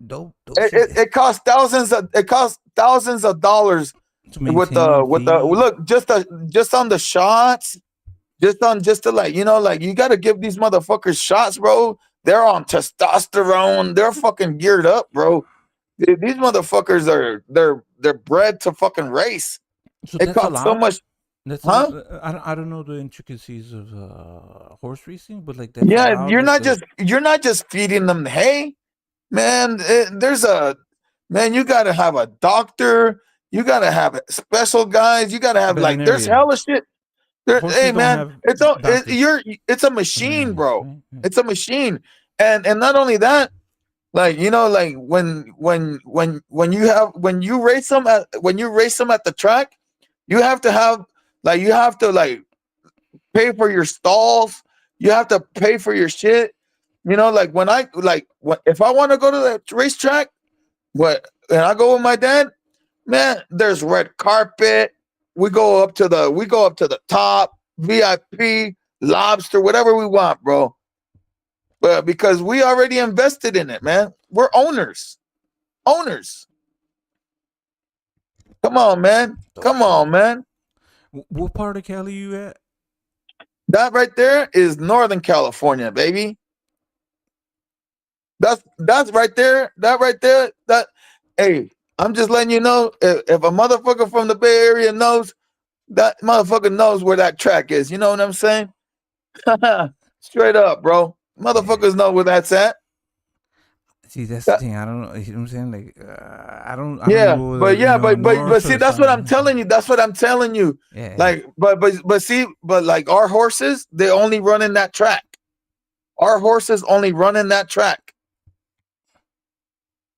[SPEAKER 1] Dope
[SPEAKER 19] it costs thousands of dollars with the look just on the shots, just to you got to give these motherfuckers shots, bro. They're on testosterone. They're fucking geared up, bro. These motherfuckers they're bred to fucking race.
[SPEAKER 1] So
[SPEAKER 19] it costs so much.
[SPEAKER 1] I don't know the intricacies of horse racing, but that's
[SPEAKER 19] you're not just feeding them hay, man. You gotta have a doctor, you gotta have special guys, you gotta have there's hella shit. Hey man, it's a machine, bro. It's a machine, and not only that, Like, you know, like when you race them at the track, you have to have like pay for your stalls. You have to pay for your shit. You know, like if I want to go to the racetrack, and I go with my dad, man, there's red carpet. We go up to the top, VIP, lobster, whatever we want, bro. But because we already invested in it, man. We're owners. Owners. Come on, man. Come on, man.
[SPEAKER 1] What part of Cali you at?
[SPEAKER 19] That right there is Northern California, baby. That's right there. That right there. That hey, I'm just letting you know if a motherfucker from the Bay Area knows, that motherfucker knows where that track is. You know what I'm saying? Straight up, bro. Motherfuckers know where that's at.
[SPEAKER 1] See, that's the thing. I don't know. You know what I'm saying? Like, I don't know.
[SPEAKER 19] But see, that's what I'm telling you. That's what I'm telling you.
[SPEAKER 1] Yeah.
[SPEAKER 19] Like, but like our horses, they only run in that track. Our horses only run in that track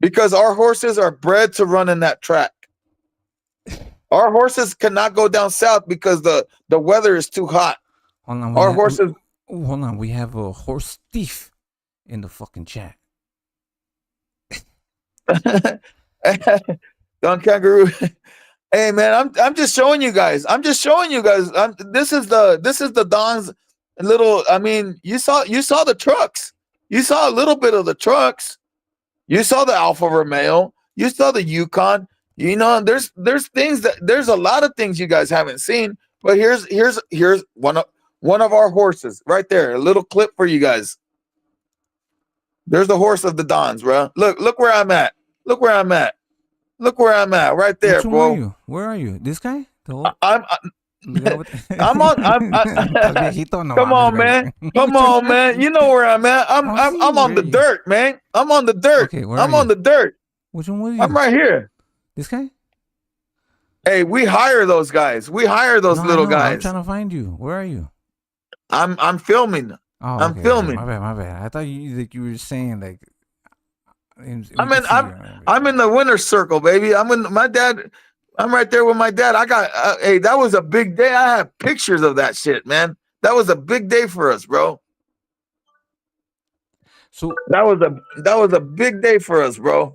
[SPEAKER 19] because our horses are bred to run in that track. Our horses cannot go down south because the weather is too hot.
[SPEAKER 1] Hold on, hold on. We have a horse thief in the fucking chat.
[SPEAKER 19] Don Kangaroo. Hey man, I'm just showing you guys. This is the Don's little. I mean, you saw the trucks. You saw a little bit of the trucks. You saw the Alfa Romeo. You saw the Yukon. You know, there's a lot of things you guys haven't seen. But here's one of our horses right there. A little clip for you guys. There's the horse of the Dons, bro. Look where I'm at. Look where I'm at right there,
[SPEAKER 1] Which one
[SPEAKER 19] bro.
[SPEAKER 1] are you? Where are you? This guy?
[SPEAKER 19] I'm on. Come on, man. Come on, man. You know where I'm at. I'm on the dirt, man. I'm on the dirt.
[SPEAKER 1] Okay,
[SPEAKER 19] I'm on the dirt.
[SPEAKER 1] Which one was you?
[SPEAKER 19] I'm right here.
[SPEAKER 1] This guy?
[SPEAKER 19] Hey, we hire those guys. We hire those little guys.
[SPEAKER 1] I'm trying to find you. Where are you?
[SPEAKER 19] I'm filming.
[SPEAKER 1] Oh,
[SPEAKER 19] I'm filming.
[SPEAKER 1] My bad. I thought you were saying like.
[SPEAKER 19] I'm in the winner's circle, baby. I'm right there with my dad. I got hey, that was a big day. I have pictures of that shit, man. That was a big day for us, bro.
[SPEAKER 1] So
[SPEAKER 19] that was a big day for us, bro.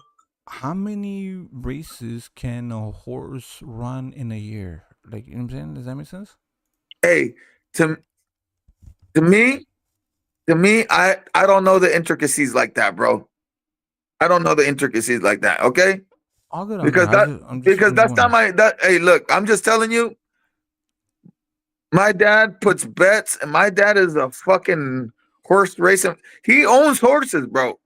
[SPEAKER 1] How many races can a horse run in a year? Like, you know what I'm saying? Does that make sense?
[SPEAKER 19] Hey, to me, I don't know the intricacies like that, bro. I don't know the intricacies like that. Okay.
[SPEAKER 1] All good.
[SPEAKER 19] Because that's not my. Hey, look, I'm just telling you. My dad puts bets, and my dad is a fucking horse racing. He owns horses, bro.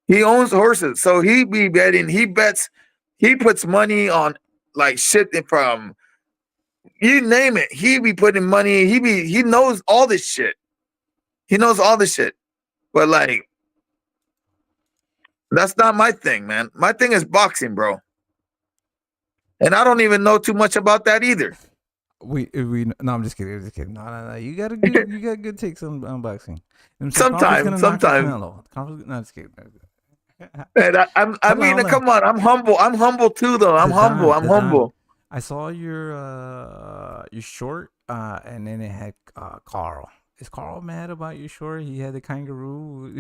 [SPEAKER 19] He owns horses, so he be betting. He bets. He puts money on like shit from you name it. He be putting money. He knows all this shit. He knows all this shit, but like. That's not my thing, man. My thing is boxing, bro. And I don't even know too much about that either.
[SPEAKER 1] No, I'm just kidding. No. You got good takes on boxing.
[SPEAKER 19] Sometimes.
[SPEAKER 1] No, just kidding.
[SPEAKER 19] And I mean, come on. I'm humble. I'm humble too, though. I'm humble.
[SPEAKER 1] I saw your short, and then it had Carl. Is Carl mad about your short? He had the kangaroo.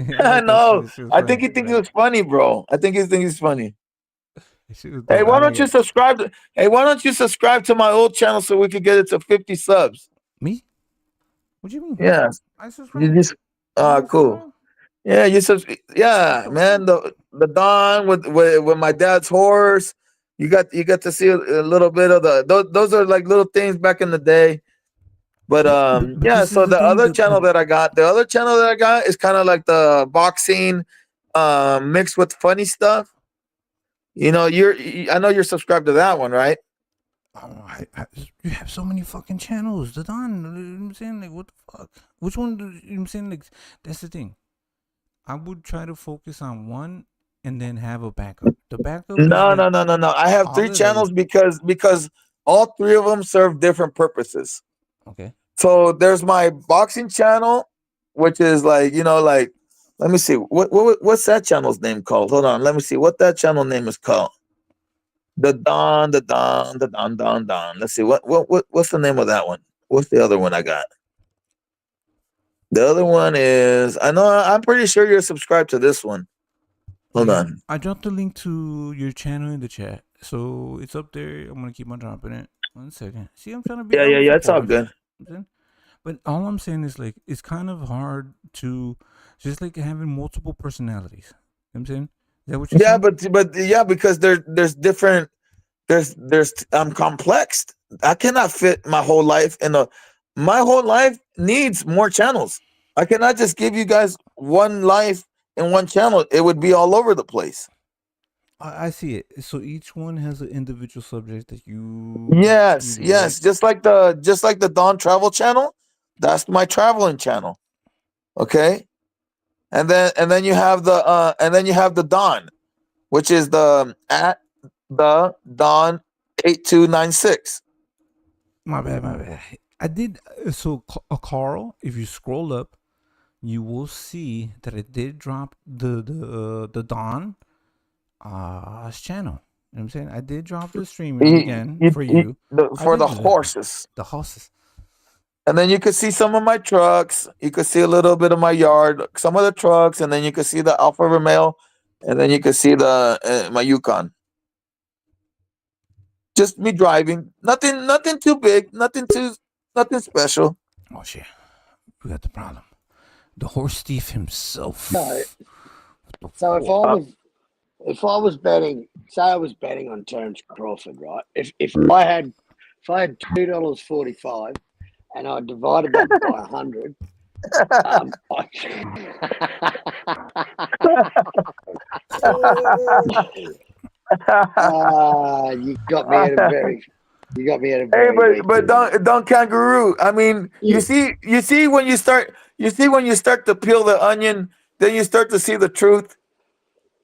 [SPEAKER 19] No, I think he thinks it's funny, bro. I think he thinks it's funny. Hey, why don't you subscribe? Why don't you subscribe to my old channel so we could get it to 50 subs?
[SPEAKER 1] Me? What do you mean?
[SPEAKER 19] Yeah,
[SPEAKER 1] I subscribe.
[SPEAKER 19] You just cool. Yeah, yeah, man. The Don with my dad's horse. You got to see a little bit of those are like little things back in the day. But yeah, so the other channel that I got is kind of like the boxing mixed with funny stuff. You know, I know you're subscribed to that one, right?
[SPEAKER 1] Oh, you have so many fucking channels. The Don, you know what I'm saying? Like, what the fuck? Which one? You know what I'm saying? Like, that's the thing. I would try to focus on one and then have a backup. The backup.
[SPEAKER 19] No. I have 3 channels because all 3 of them serve different purposes.
[SPEAKER 1] Okay.
[SPEAKER 19] So there's my boxing channel, which is like, you know, like Let me see. What's that channel's name called? Hold on. Let me see what that channel name is called. The Don. Let's see. What's the name of that one? What's the other one I got? The other one is I'm pretty sure you're subscribed to this one. Hold on.
[SPEAKER 1] I dropped the link to your channel in the chat, so it's up there. I'm gonna keep on dropping it. 1 second. See, I'm trying to be.
[SPEAKER 19] Yeah. It's all good.
[SPEAKER 1] But all I'm saying is, like, it's kind of hard to just like having multiple personalities. You know what I'm saying? Is that what you're saying?
[SPEAKER 19] But because there's different. I'm complex. I cannot fit my whole life in a. My whole life needs more channels. I cannot just give you guys one life in one channel. It would be all over the place.
[SPEAKER 1] I see it. So each one has an individual subject that you.
[SPEAKER 19] Yes,
[SPEAKER 1] you like.
[SPEAKER 19] just like the Dawn Travel channel. That's my traveling channel. Okay, and then you have the Dawn, which is the at the Dawn 8296.
[SPEAKER 1] My bad. I did so. Carl, if you scroll up, you will see that I did drop the Dawn channel. You know what I'm saying? I did drop the stream again for you.
[SPEAKER 19] For the horses.
[SPEAKER 1] The horses.
[SPEAKER 19] And then you could see some of my trucks. You could see a little bit of my yard, some of the trucks, and then you could see the Alfa Romeo, and then you could see the my Yukon. Just me driving. Nothing too big. Nothing special.
[SPEAKER 1] Oh shit, we got the problem. The horse thief himself.
[SPEAKER 20] No. So if I was betting, say I was betting on Terence Crawford, right? If I had $2.45 and I divided that by 100, you got me at a very.
[SPEAKER 19] Hey, but Don Kangaroo. I mean, you see when you start to peel the onion, then you start to see the truth.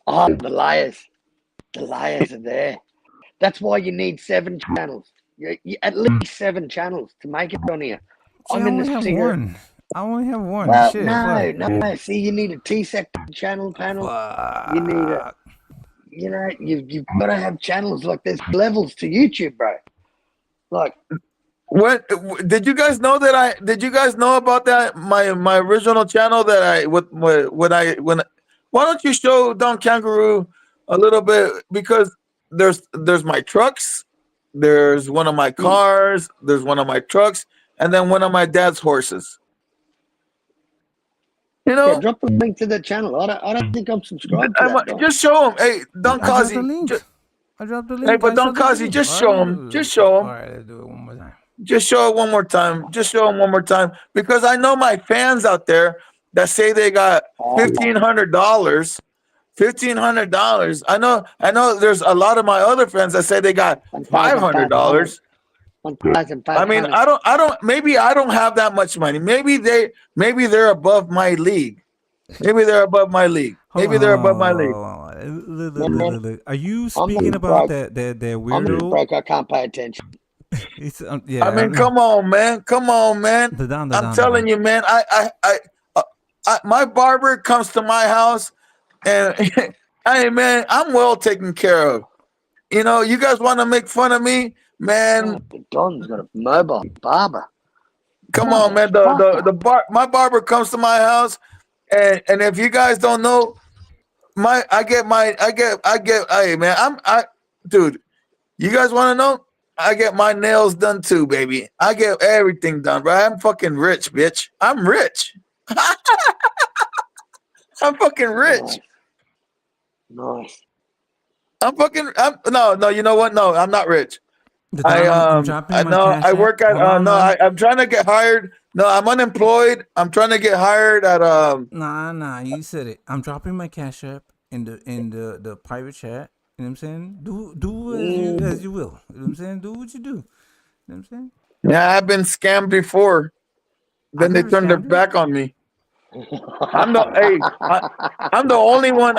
[SPEAKER 20] Oh, the layers are there. That's why you need 7 channels. You at least 7 channels to make it on here.
[SPEAKER 1] See, I only have one. I only have one.
[SPEAKER 20] Well,
[SPEAKER 1] Shit,
[SPEAKER 20] no. See, you need a T-sector channel panel. You need you've got to have channels. Like there's levels to YouTube, bro. Like,
[SPEAKER 19] what did you guys know that did you guys know about that? My original channel that why don't you show Don Kangaroo a little bit? Because there's my trucks, there's one of my cars, there's one of my trucks, and then one of my dad's horses. You know,
[SPEAKER 20] drop a link to that channel. I don't think I'm subscribed to that.
[SPEAKER 19] Just show him. Hey, Don Kozzie.
[SPEAKER 1] I dropped the link.
[SPEAKER 19] Hey, but Don Kozzie, just show him. Just show him.
[SPEAKER 1] All right, let's do it one more time.
[SPEAKER 19] Just show it one more time. Just show him one more time. Because I know my fans out there that say they got $1,500. $1,500. I know there's a lot of my other friends that say they got $500. I mean, I don't maybe I don't have that much money. Maybe they're above my league. Maybe they're above my league. Maybe they're above my league.
[SPEAKER 1] Look. Are you speaking about that weirdo?
[SPEAKER 20] I'm broke. I can't pay attention.
[SPEAKER 19] I mean, come on, man. I'm telling you, man. I my barber comes to my house, and hey, man, I'm well taken care of. You know, you guys want to make fun of me, man?
[SPEAKER 20] Don's got a mobile barber.
[SPEAKER 19] Come on, man. My barber comes to my house, and if you guys don't know, hey, man, dude. You guys want to know? I get my nails done too, baby. I get everything done, bro. I'm fucking rich, bitch. I'm rich. I'm fucking rich.
[SPEAKER 20] Nice.
[SPEAKER 19] No, you know what? No, I'm not rich. I'm trying to get hired. No, I'm unemployed. I'm trying to get hired at
[SPEAKER 1] Nah, you said it. I'm dropping my Cash App in the private chat. You know what I'm saying? Do as you will. You know what I'm saying? Do what you do. You know what I'm saying?
[SPEAKER 19] Yeah, I've been scammed before. Then they turned their back on me. I'm the only one.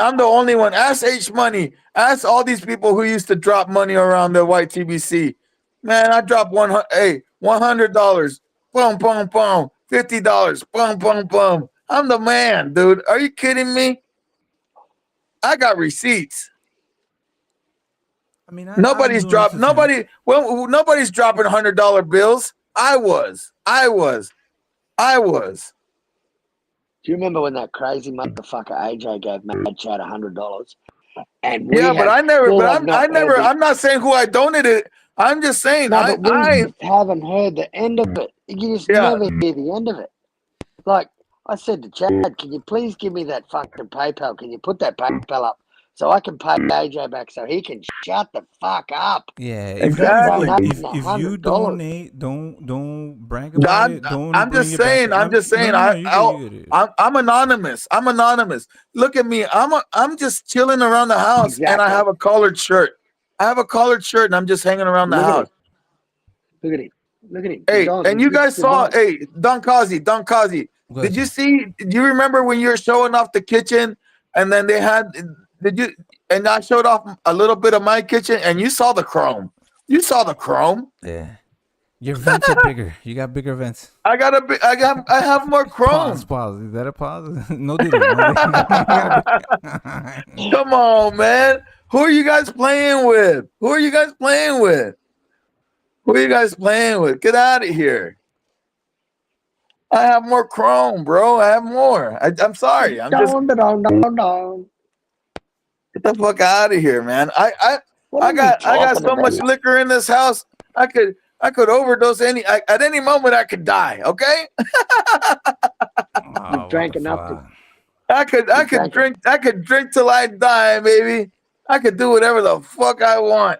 [SPEAKER 19] Ask H Money. Ask all these people who used to drop money around the YTBC. Man, I dropped $100. Boom, boom, boom. $50. Boom, boom, boom. I'm the man, dude. Are you kidding me? I got receipts.
[SPEAKER 1] I mean, I've
[SPEAKER 19] Nobody's
[SPEAKER 1] been doing this
[SPEAKER 19] dropped.
[SPEAKER 1] for 10.
[SPEAKER 19] Nobody's dropping $100 bills. I was.
[SPEAKER 20] Do you remember when that crazy motherfucker AJ gave Mad Chad $100? And we
[SPEAKER 19] Yeah, but
[SPEAKER 20] have
[SPEAKER 19] I never.
[SPEAKER 20] still
[SPEAKER 19] But
[SPEAKER 20] have not heard
[SPEAKER 19] I'm not saying who I donated. I'm just saying.
[SPEAKER 20] No, but we haven't heard the end of it. You just
[SPEAKER 19] Yeah.
[SPEAKER 20] never hear the end of it. Like I said to Chad, can you please give me that fucking PayPal? Can you put that PayPal up so I can pay AJ back so he can shut the fuck up?
[SPEAKER 1] Yeah,
[SPEAKER 19] Exactly.
[SPEAKER 1] If you donate, don't brag about it. Don't
[SPEAKER 19] I'm
[SPEAKER 1] bring
[SPEAKER 19] just
[SPEAKER 1] it back.
[SPEAKER 19] saying. I'm just saying.
[SPEAKER 1] No, you get it.
[SPEAKER 19] I'm anonymous. I'm anonymous. Look at me. I'm just chilling around the house, and I have a collared shirt. And I'm just hanging around the house.
[SPEAKER 20] Look at him. Look at him.
[SPEAKER 19] Hey,
[SPEAKER 20] Don,
[SPEAKER 19] and you
[SPEAKER 20] look
[SPEAKER 19] guys
[SPEAKER 20] at
[SPEAKER 19] saw.
[SPEAKER 20] Don.
[SPEAKER 19] Hey, Don Kozzie. Did you see? Do you remember when you were showing off the kitchen, and then they had? Did you? And I showed off a little bit of my kitchen, and you saw the chrome.
[SPEAKER 1] Yeah, your vents are bigger. You got bigger vents.
[SPEAKER 19] I have more chrome.
[SPEAKER 1] Pause. Is that a pause? No, did
[SPEAKER 19] Come on, man. Who are you guys playing with? Get out of here. I have more chrome, bro. I have more. I'm sorry. I'm just
[SPEAKER 20] Don.
[SPEAKER 19] get the fuck out of here, man. I got so much liquor in this house. I could overdose at any moment. I could die. Okay.
[SPEAKER 20] You drank enough to.
[SPEAKER 19] I could drink till I die, baby. I could do whatever the fuck I want,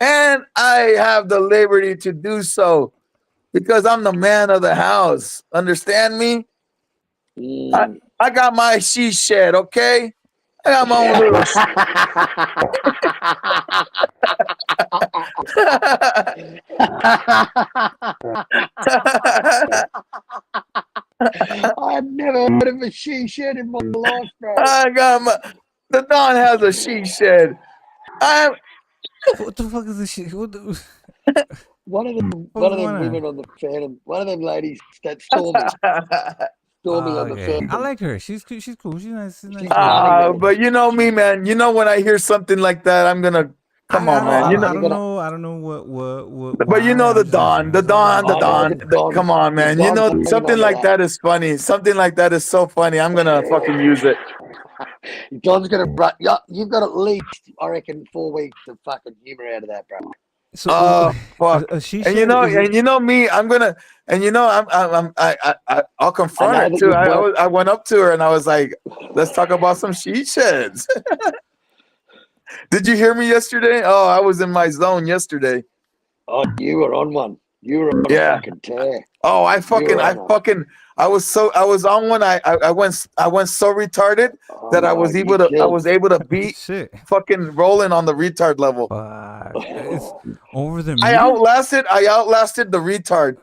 [SPEAKER 19] and I have the liberty to do so because I'm the man of the house. Understand me? I got my she shed. Okay. I got my own little.
[SPEAKER 20] I've never heard of a she shed in my life, bro.
[SPEAKER 19] The Don has a she shed.
[SPEAKER 1] What the fuck is this shit?
[SPEAKER 20] One of them women on the Phantom, one of them ladies that Stormy on the Phantom.
[SPEAKER 1] I like her. She's cool. She's nice.
[SPEAKER 19] But you know me, man. You know when I hear something like that, I'm gonna come on, man.
[SPEAKER 1] I don't know what.
[SPEAKER 19] But you know the Don. Come on, man. You know something like that is funny. Something like that is so funny. I'm gonna fucking use it.
[SPEAKER 20] Don's gonna run. You've got at least, I reckon, 4 weeks of fucking humor out of that, bro.
[SPEAKER 19] So, fuck. And you know me. I'm gonna. And you know I'll confront her too. I went up to her and I was like, "Let's talk about some she sheds." Did you hear me yesterday? Oh, I was in my zone yesterday.
[SPEAKER 20] Oh, you were on one. You were on a fucking tear.
[SPEAKER 19] Oh, I was on one. I went so retarded that I was able to beat fucking rolling on the retard level.
[SPEAKER 1] It's over the.
[SPEAKER 19] I outlasted the retard.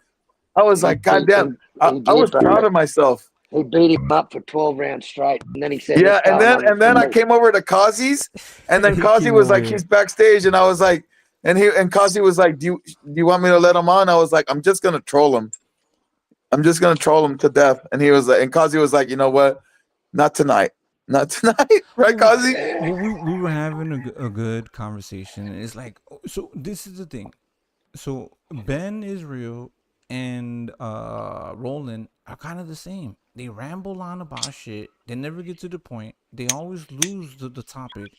[SPEAKER 19] I was like, God damn. I was proud of myself.
[SPEAKER 20] He beat him up for 12 rounds straight, and then he said,
[SPEAKER 19] "Yeah." And then I came over to Kozzie's, and then Kozzie was like, he's backstage, and I was like, and Kozzie was like, "Do you want me to let him on?" I was like, "I'm just gonna troll him. I'm just gonna troll him to death." And he was like, and Kozzie was like, "You know what? Not tonight, right, Kozzie?"
[SPEAKER 1] Well, we were having a good conversation. It's like, so this is the thing. So Ben Israel and Roland are kind of the same. They ramble on about shit. They never get to the point. They always lose the topic. You know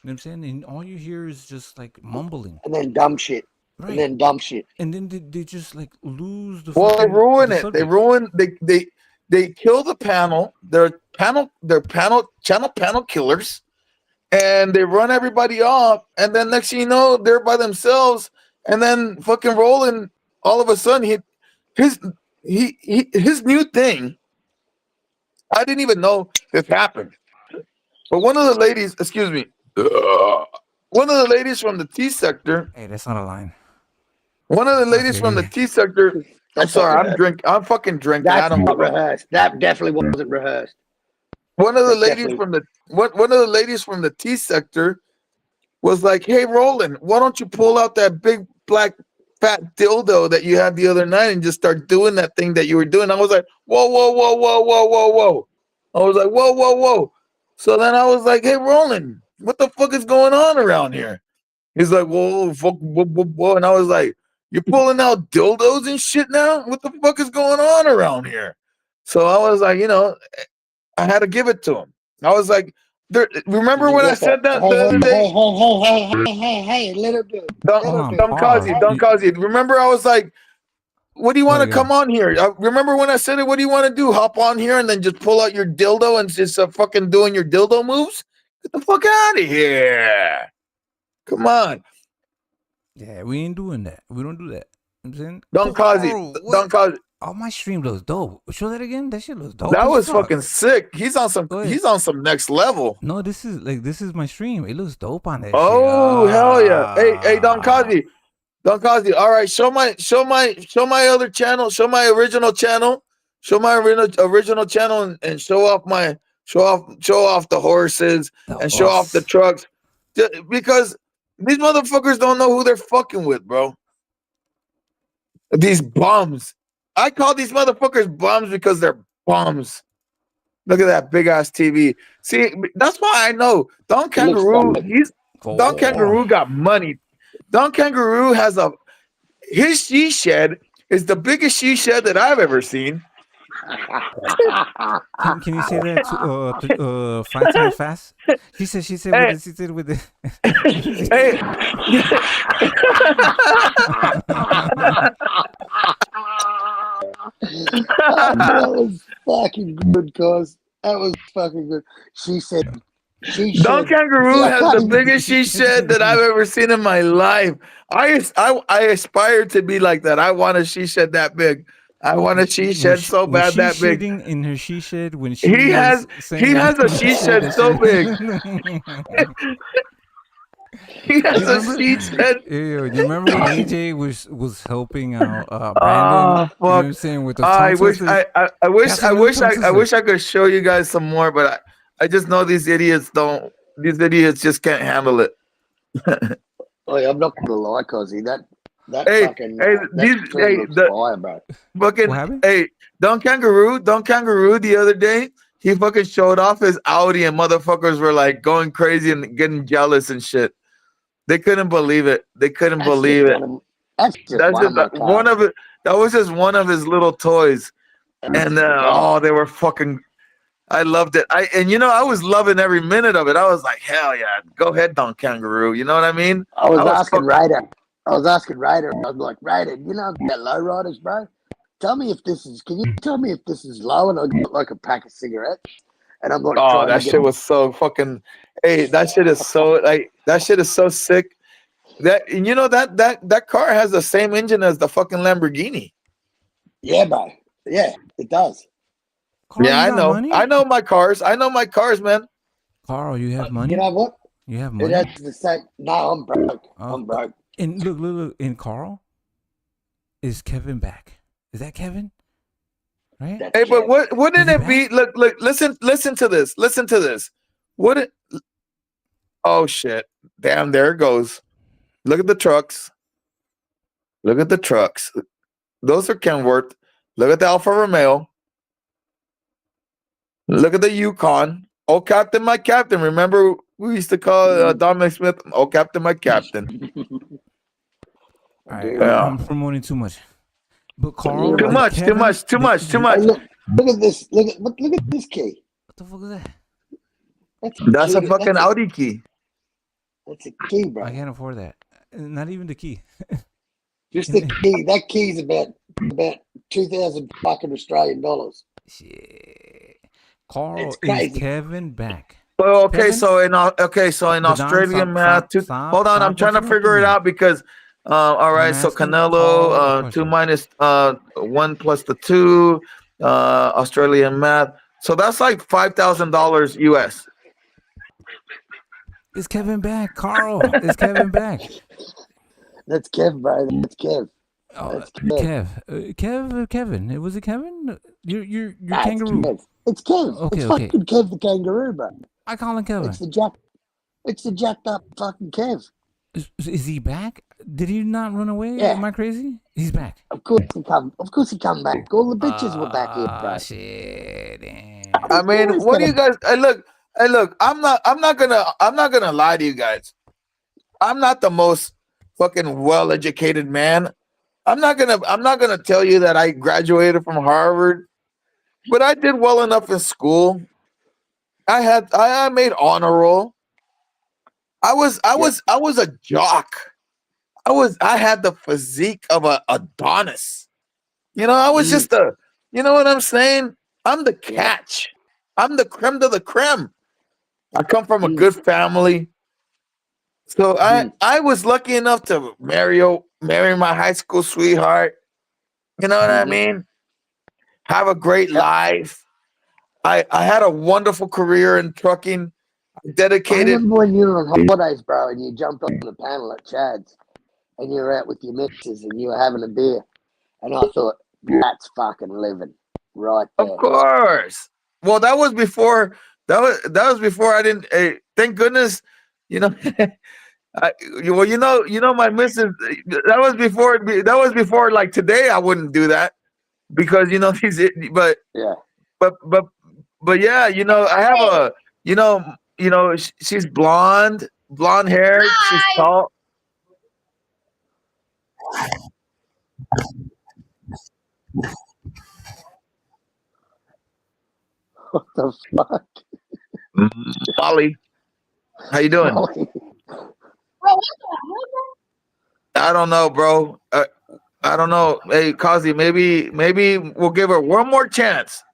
[SPEAKER 1] what I'm saying? And all you hear is just like mumbling.
[SPEAKER 20] And then dumb shit.
[SPEAKER 1] Right.
[SPEAKER 20] And then dumb shit.
[SPEAKER 1] And then they just like lose the.
[SPEAKER 19] Well, they ruin it. They ruin. They kill the panel. They're channel panel killers, and they run everybody off. And then next thing you know, they're by themselves. And then fucking Roland, all of a sudden, his new thing. I didn't even know this happened. But one of the ladies, excuse me, one of the ladies from the T sector.
[SPEAKER 1] Hey, that's not a line.
[SPEAKER 19] One of the ladies from the T sector. I'm sorry, I'm fucking drinking.
[SPEAKER 20] That's not rehearsed. That definitely wasn't rehearsed.
[SPEAKER 19] One of the ladies from the T sector was like, "Hey, Roland, why don't you pull out that big black fat dildo that you had the other night and just start doing that thing that you were doing. I was like, whoa, whoa, whoa, whoa, whoa, whoa, whoa. I was like, whoa, whoa, whoa. So then I was like, hey, Roland, what the fuck is going on around here? He's like, whoa, fuck, whoa, whoa, whoa. And I was like, you're pulling out dildos and shit now? What the fuck is going on around here? So I was like, I had to give it to him. I was like, remember when I said that the other day?
[SPEAKER 20] Hey, little dude.
[SPEAKER 19] Don Kozzie. Remember I was like, what do you want to come on here? Remember when I said it? What do you want to do? Hop on here and then just pull out your dildo and just fucking doing your dildo moves? Get the fuck out of here. Come on.
[SPEAKER 1] Yeah, we ain't doing that. We don't do that. I'm saying
[SPEAKER 19] Don Kozzie.
[SPEAKER 1] Oh, my stream looks dope. Show that again. That shit looks dope.
[SPEAKER 19] That was fucking sick. He's on some next level.
[SPEAKER 1] No, this is my stream. It looks dope on that.
[SPEAKER 19] Oh, hell yeah. Hey, Don Kozzie. Don Kozzie. All right, show my other channel. Show my original channel. Show my original channel and show off the horses and show off the trucks. Because these motherfuckers don't know who they're fucking with, bro. These bums. I call these motherfuckers bums because they're bums. Look at that big ass TV. See, that's why I know Don Kangaroo. Don Kangaroo got money. Don Kangaroo has his she shed is the biggest she shed that I've ever seen.
[SPEAKER 1] Can you say that 5 times fast? She said with the
[SPEAKER 19] Hey.
[SPEAKER 20] That was fucking good, cuz. That was fucking good. She said.
[SPEAKER 19] Don Kangaroo has the biggest she shed that I've ever seen in my life. I aspire to be like that. I want a she shed that big. I want a she shed so bad that big.
[SPEAKER 1] In her she shed when
[SPEAKER 19] he has a she shed so big. He has a she shed.
[SPEAKER 1] You remember when AJ was helping out Brandon?
[SPEAKER 19] Fuck.
[SPEAKER 1] You know what I'm saying with the
[SPEAKER 19] I wish I could show you guys some more, but I just know these idiots just can't handle it.
[SPEAKER 20] I'm not gonna lie, Kozzie. That fire, bro.
[SPEAKER 19] Fucking Don Kangaroo the other day, he fucking showed off his Audi and motherfuckers were like going crazy and getting jealous and shit. They couldn't believe it. That's just one of it. That was just one of his little toys. And they were fucking. I loved it. I was loving every minute of it. I was like, hell yeah, go ahead, Don Kangaroo. You know what I mean?
[SPEAKER 20] I was asking Ryder. I was like, Ryder, that low riders, bro. Can you tell me if this is low? And I got like a pack of cigarettes. And I'm like,
[SPEAKER 19] that shit was so fucking. Hey, that shit is so sick. That car has the same engine as the fucking Lamborghini.
[SPEAKER 20] Yeah, bro. Yeah, it does.
[SPEAKER 1] Carl,
[SPEAKER 19] yeah, I know.
[SPEAKER 1] Money?
[SPEAKER 19] I know my cars. Man.
[SPEAKER 1] Carl, you have money?
[SPEAKER 20] You know what?
[SPEAKER 1] You have money?
[SPEAKER 20] That's the same. No, I'm broke. I'm broke.
[SPEAKER 1] And look. In Carl, is Kevin back? Is that Kevin? Right?
[SPEAKER 20] That's
[SPEAKER 19] hey, but wouldn't it be? Look. Listen to this. Oh shit! Damn, there it goes. Look at the trucks. Those are Kenworth. Look at the Alfa Romeo. Look at the Yukon. Oh, Captain, my Captain. Remember we used to call Dominic Smith, oh, Captain, my Captain.
[SPEAKER 1] I'm promoting too much. But Carl,
[SPEAKER 19] too much.
[SPEAKER 20] Look at this. Look at this key.
[SPEAKER 1] What the fuck is that?
[SPEAKER 19] That's a fucking Audi key.
[SPEAKER 20] That's a key, bro.
[SPEAKER 1] I can't afford that. Not even the key.
[SPEAKER 20] Just the key. That key's about 2,000 fucking Australian dollars.
[SPEAKER 1] Shit. Carl, is Kevin back?
[SPEAKER 19] Well, okay,
[SPEAKER 1] Kevin?
[SPEAKER 19] so in Australian math, hold on, I'm trying to figure it out because all right, so Canelo 2 minus 1 plus the 2 Australian math. So that's like $5,000 US.
[SPEAKER 1] Is Kevin back, Carl? Is Kevin back?
[SPEAKER 20] That's Kev, bro. That's Kev.
[SPEAKER 1] Oh,
[SPEAKER 20] that's Kev.
[SPEAKER 1] Kevin. Was it Kevin? You're
[SPEAKER 20] Nah,
[SPEAKER 1] kangaroo.
[SPEAKER 20] It's Kev.
[SPEAKER 1] Okay,
[SPEAKER 20] it's fucking Kev the kangaroo, bro.
[SPEAKER 1] I call him Kevin.
[SPEAKER 20] It's the jacked up fucking Kev.
[SPEAKER 1] Is he back? Did he not run away?
[SPEAKER 20] Yeah.
[SPEAKER 1] Am I crazy? He's back.
[SPEAKER 20] Of course he come. Of course he come back. All the bitches were back here, bro.
[SPEAKER 1] Shit. Damn.
[SPEAKER 19] I mean,
[SPEAKER 20] Always
[SPEAKER 19] what do you
[SPEAKER 20] gonna-
[SPEAKER 19] guys? Hey, look. I'm not gonna lie to you guys. I'm not the most fucking well-educated man. I'm not gonna tell you that I graduated from Harvard, but I did well enough in school. I made honor roll. I was a jock. I had the physique of a Adonis. You know, I was just you know what I'm saying? I'm the catch. I'm the creme de la creme. I come from a good family. So I was lucky enough to marry my high school sweetheart. You know what I mean? Have a great life. I had a wonderful career in trucking.
[SPEAKER 20] I
[SPEAKER 19] Dedicated.
[SPEAKER 20] remember when you were on holidays, bro, and you jumped on the panel at Chad's, and you were out with your missus, and you were having a beer, and I thought, that's fucking living right there.
[SPEAKER 19] Of course. Well, that was before. That was before I didn't. Thank goodness, you know. My missus. That was before. That was before. Like today, I wouldn't do that because these. But
[SPEAKER 20] yeah.
[SPEAKER 19] But yeah, I have a. She's blonde hair. She's tall.
[SPEAKER 20] What the fuck?
[SPEAKER 19] Molly, how you doing? I don't know, bro. I don't know. Hey, Kozzie, maybe we'll give her one more chance.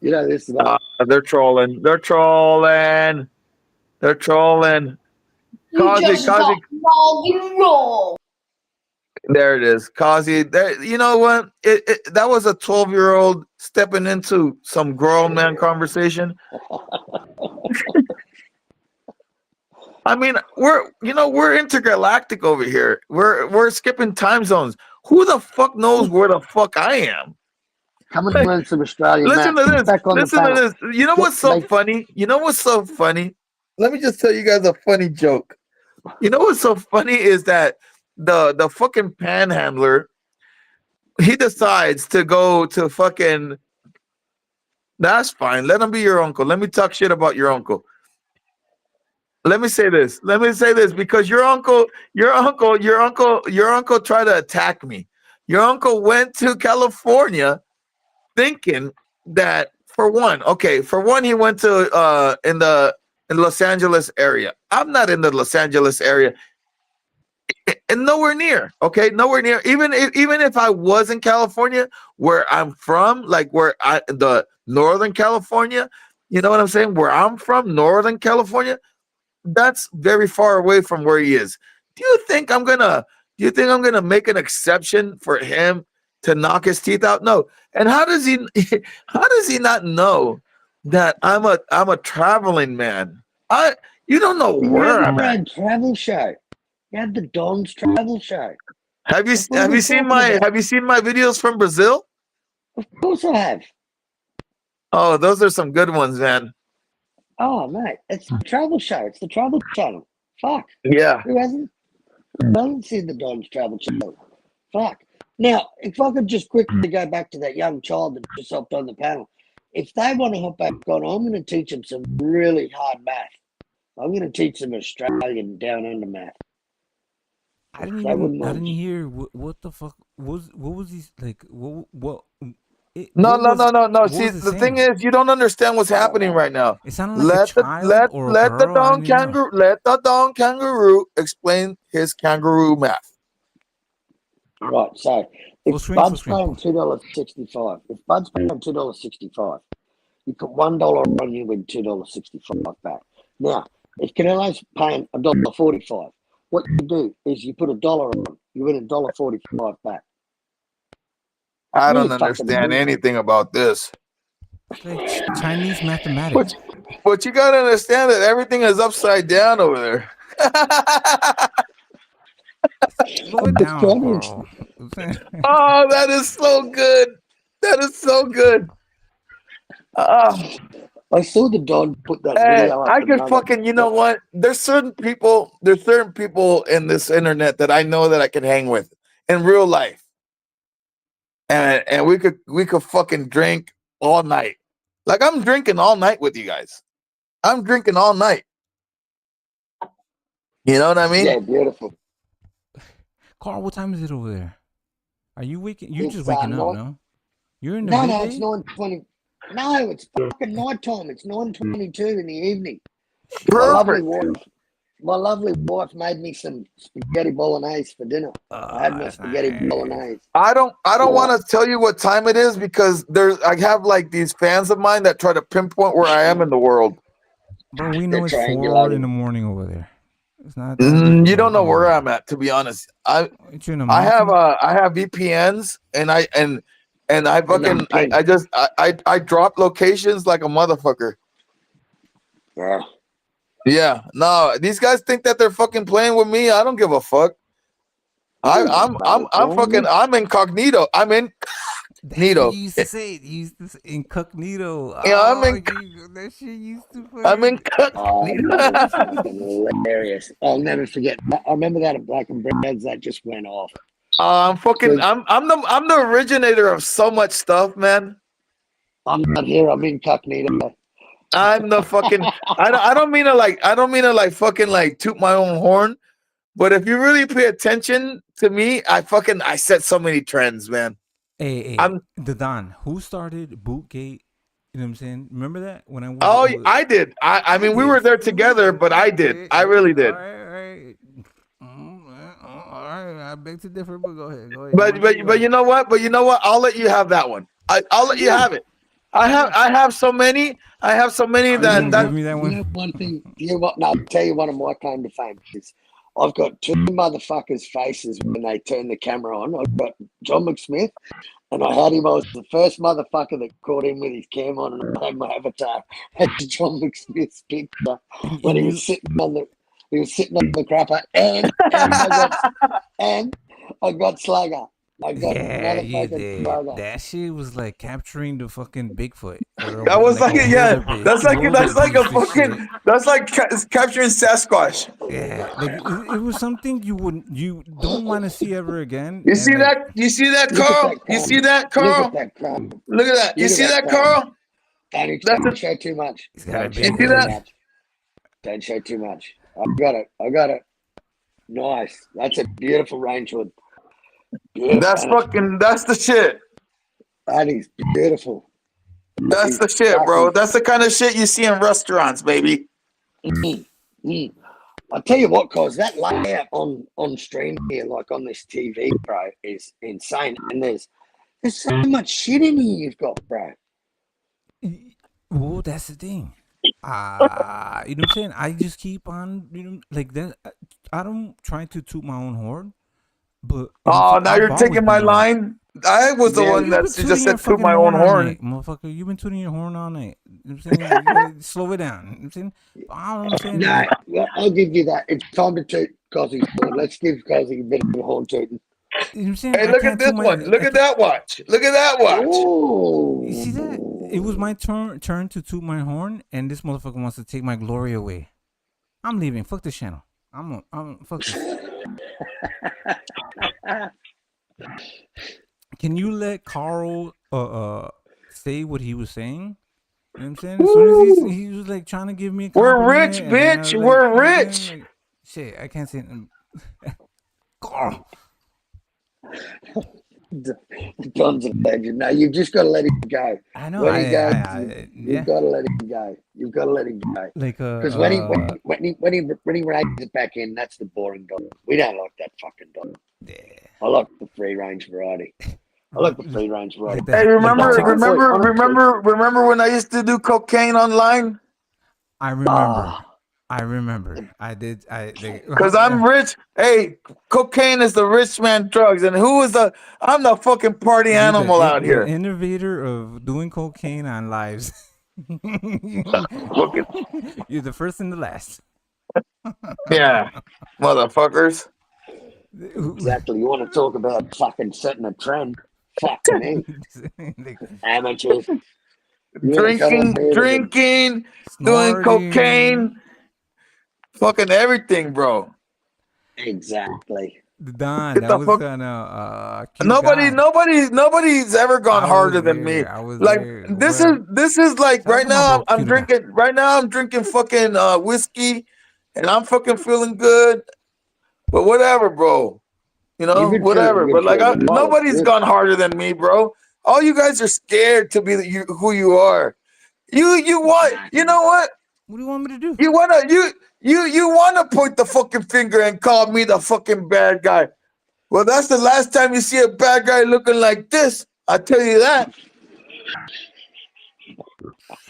[SPEAKER 20] You know this.
[SPEAKER 19] They're trolling. They're trolling. They're trolling. Kozzie. There it is, Kozzie. You know what? That was a 12-year-old stepping into some grown man conversation. I mean, we're intergalactic over here. We're skipping time zones. Who the fuck knows where the fuck I am?
[SPEAKER 20] Come and learn some Australian.
[SPEAKER 19] Listen to this. Listen to this. You know what's so funny? You know what's so funny? Let me just tell you guys a funny joke. You know what's so funny is that the fucking panhandler, he decides to go to fucking. That's fine. Let him be your uncle. Let me talk shit about your uncle. Let me say this. Because your uncle tried to attack me. Your uncle went to California thinking that for one, he went to in Los Angeles area. I'm not in the Los Angeles area. And nowhere near, nowhere near. Even if I was in California, where I'm from, like the Northern California, you know what I'm saying? Where I'm from, Northern California, that's very far away from where he is. Do you think I'm gonna make an exception for him to knock his teeth out? No. And how does he not know that I'm a traveling man? You don't know where I'm at.
[SPEAKER 20] Travel show. You had the Don's travel show.
[SPEAKER 19] Have you seen my videos from Brazil?
[SPEAKER 20] Of course I have.
[SPEAKER 19] Oh, those are some good ones, man.
[SPEAKER 20] Oh mate, it's the travel show. It's the travel channel. Fuck.
[SPEAKER 19] Yeah.
[SPEAKER 20] Who hasn't seen the Don's travel show? Fuck. Now, if I could just quickly go back to that young child that just hopped on the panel, if they want to hop back on, I'm going to teach them some really hard math. I'm going to teach them Australian down under math.
[SPEAKER 1] I didn't hear what the fuck what was he like? What?
[SPEAKER 19] No. See, the thing is, you don't understand what's happening right now.
[SPEAKER 1] It sounded like
[SPEAKER 19] let the Don kangaroo explain his kangaroo math.
[SPEAKER 20] Right. So if Bud's paying $2.65, you put $1 on, you win $2.65 back. Now, if Canelo's paying $1.45, what you do is you put $1 on, you win $1.45 back.
[SPEAKER 19] I don't understand anything about this.
[SPEAKER 1] Like Chinese mathematics.
[SPEAKER 19] But you gotta understand that everything is upside down over there.
[SPEAKER 1] Slow it down, Carl.
[SPEAKER 19] Oh, that is so good. That is so good.
[SPEAKER 20] I saw the Don put that
[SPEAKER 19] And
[SPEAKER 20] video up.
[SPEAKER 19] I
[SPEAKER 20] and
[SPEAKER 19] could
[SPEAKER 20] like,
[SPEAKER 19] fucking, you know what? There's certain people in this internet that I know that I can hang with in real life. And we could fucking drink all night. Like I'm drinking all night with you guys. I'm drinking all night. You know what I mean?
[SPEAKER 20] Yeah, beautiful.
[SPEAKER 1] Carl, what time is it over there? Are you waking? You're
[SPEAKER 20] It's,
[SPEAKER 1] just waking up,
[SPEAKER 20] nine-
[SPEAKER 1] no? You're in the
[SPEAKER 20] No,
[SPEAKER 1] midday?
[SPEAKER 20] it's 9:20. No, it's fucking night time. It's 9:22 in the evening. My lovely wife made me some spaghetti bolognese for dinner. I had my spaghetti bolognese.
[SPEAKER 19] I don't want to tell you what time it is because I have like these fans of mine that try to pinpoint where I am in the world.
[SPEAKER 1] Bro, we know it's 4 in the morning over there. It's not.
[SPEAKER 19] You don't know where I'm at, to be honest. I have VPNs and I fucking I drop locations like a motherfucker.
[SPEAKER 20] Yeah.
[SPEAKER 19] Yeah. No, these guys think that they're fucking playing with me. I don't give a fuck. I'm incognito. I'm incognito.
[SPEAKER 1] He used to say it. He used to say incognito.
[SPEAKER 19] Yeah, I'm
[SPEAKER 1] that shit used to.
[SPEAKER 19] I'm incognito.
[SPEAKER 20] That's fucking hilarious. I'll never forget. I remember that at Black and Breads that just went off.
[SPEAKER 19] I'm the originator of so much stuff, man.
[SPEAKER 20] I'm not here. I'm incognito.
[SPEAKER 19] I'm the fucking. I don't mean to like fucking like toot my own horn, but if you really pay attention to me, I set so many trends, man.
[SPEAKER 1] Hey, the Don. Who started Bootgate? You know what I'm saying? Remember that when I was?
[SPEAKER 19] I did. I mean, we were there together, but I did. I really did.
[SPEAKER 1] All right. I beg to differ, but go ahead.
[SPEAKER 19] But you know what? I'll let you have that one. I'll let you have it. I have so many. That
[SPEAKER 1] give me that one.
[SPEAKER 20] You know one thing. You know what? No, I'll tell you one of my claim to fame is I've got two motherfuckers' faces when they turn the camera on. I've got John McSmith, and I had him. I was the first motherfucker that caught him with his cam on, and I had my avatar had John McSmith's picture when he was sitting on the crapper, and I got Slugger. I got motherfucking Slugger.
[SPEAKER 1] That shit was like capturing the fucking Bigfoot.
[SPEAKER 19] That was that's like capturing Sasquatch.
[SPEAKER 1] Yeah, like it was something you don't want to see ever again.
[SPEAKER 19] You see that, Carl? You see that, Carl? Look at that. You see that, Carl?
[SPEAKER 20] Don't show too much.
[SPEAKER 19] You see that?
[SPEAKER 20] Don't show too much. I got it. Nice. That's a beautiful range hood.
[SPEAKER 19] That's the shit.
[SPEAKER 20] That is beautiful.
[SPEAKER 19] That's the shit, bro. That's the kind of shit you see in restaurants, baby.
[SPEAKER 20] I'll tell you what, cause that layout on stream here, like on this TV, bro, is insane. And there's so much shit in here you've got, bro.
[SPEAKER 1] Well, that's the thing. You know what I'm saying? I just keep on, like that. I don't try to toot my own horn, but
[SPEAKER 19] now you're taking my line. I was the one that just said toot my own horn.
[SPEAKER 1] Motherfucker, you've been tooting your horn all night. You know what I'm saying? Slow it down. You know what I'm saying? I don't understand.
[SPEAKER 20] No, I'll give you that. It's time to toot Kozzie's horn. Let's give Kozzie a bit of a horn tooting.
[SPEAKER 1] You know what I'm saying?
[SPEAKER 19] Hey, look at this one. Look at that watch. Look at that watch.
[SPEAKER 20] Ooh.
[SPEAKER 1] You see that? It was my turn to toot my horn, and this motherfucker wants to take my glory away. I'm leaving. Fuck this channel. I'm fuck this. Can you let Carl say what he was saying? You know what I'm saying? As soon as he was like trying to give me a
[SPEAKER 19] We're
[SPEAKER 1] compliment,
[SPEAKER 19] rich,
[SPEAKER 1] and then I
[SPEAKER 19] bitch.
[SPEAKER 1] was like,
[SPEAKER 19] We're
[SPEAKER 1] man,
[SPEAKER 19] rich.
[SPEAKER 1] like, shit, I can't say it. Carl.
[SPEAKER 20] Don's a legend. No, you've just got to let him go.
[SPEAKER 1] I know.
[SPEAKER 20] When he goes, you've got to let him go. You've got to let him go.
[SPEAKER 1] Like
[SPEAKER 20] because when he raises it back in, that's the boring dog. We don't like that fucking dog.
[SPEAKER 1] Yeah.
[SPEAKER 20] I like the free range variety. I like the free range variety.
[SPEAKER 19] Hey, remember when I used to do cocaine online?
[SPEAKER 1] I remember. I remember. I did.
[SPEAKER 19] Because I'm rich. Hey, cocaine is the rich man drugs, and I'm the fucking party animal out here.
[SPEAKER 1] The innovator of doing cocaine on lives. You're the first and the last.
[SPEAKER 19] Yeah, motherfuckers.
[SPEAKER 20] Exactly. You want to talk about fucking setting a trend? Fuck me. Amateurs.
[SPEAKER 19] drinking, doing
[SPEAKER 1] Snorting.
[SPEAKER 19] cocaine, fucking everything, bro.
[SPEAKER 20] Exactly.
[SPEAKER 1] Don,
[SPEAKER 19] Get
[SPEAKER 1] that
[SPEAKER 19] the
[SPEAKER 1] was
[SPEAKER 19] fuck.
[SPEAKER 1] kind of cute guy.
[SPEAKER 19] Nobody's ever gone
[SPEAKER 1] I was
[SPEAKER 19] harder than me.
[SPEAKER 1] there. I was
[SPEAKER 19] Like
[SPEAKER 1] there.
[SPEAKER 19] this
[SPEAKER 1] Well,
[SPEAKER 19] is like
[SPEAKER 1] shout out
[SPEAKER 19] right
[SPEAKER 1] to my
[SPEAKER 19] now
[SPEAKER 1] bro,
[SPEAKER 19] I'm
[SPEAKER 1] cute guy.
[SPEAKER 19] drinking. Right now I'm drinking fucking whiskey, and I'm fucking feeling good. But whatever, bro. You know,
[SPEAKER 20] You've been
[SPEAKER 19] whatever.
[SPEAKER 20] feeling good
[SPEAKER 19] But like,
[SPEAKER 20] for a while.
[SPEAKER 19] nobody's
[SPEAKER 20] Good.
[SPEAKER 19] gone harder than me, bro. All you guys are scared to be who you are. You want. You know what?
[SPEAKER 1] What do you want me to do?
[SPEAKER 19] You wanna you wanna point the fucking finger and call me the fucking bad guy. Well, that's the last time you see a bad guy looking like this. I tell you that.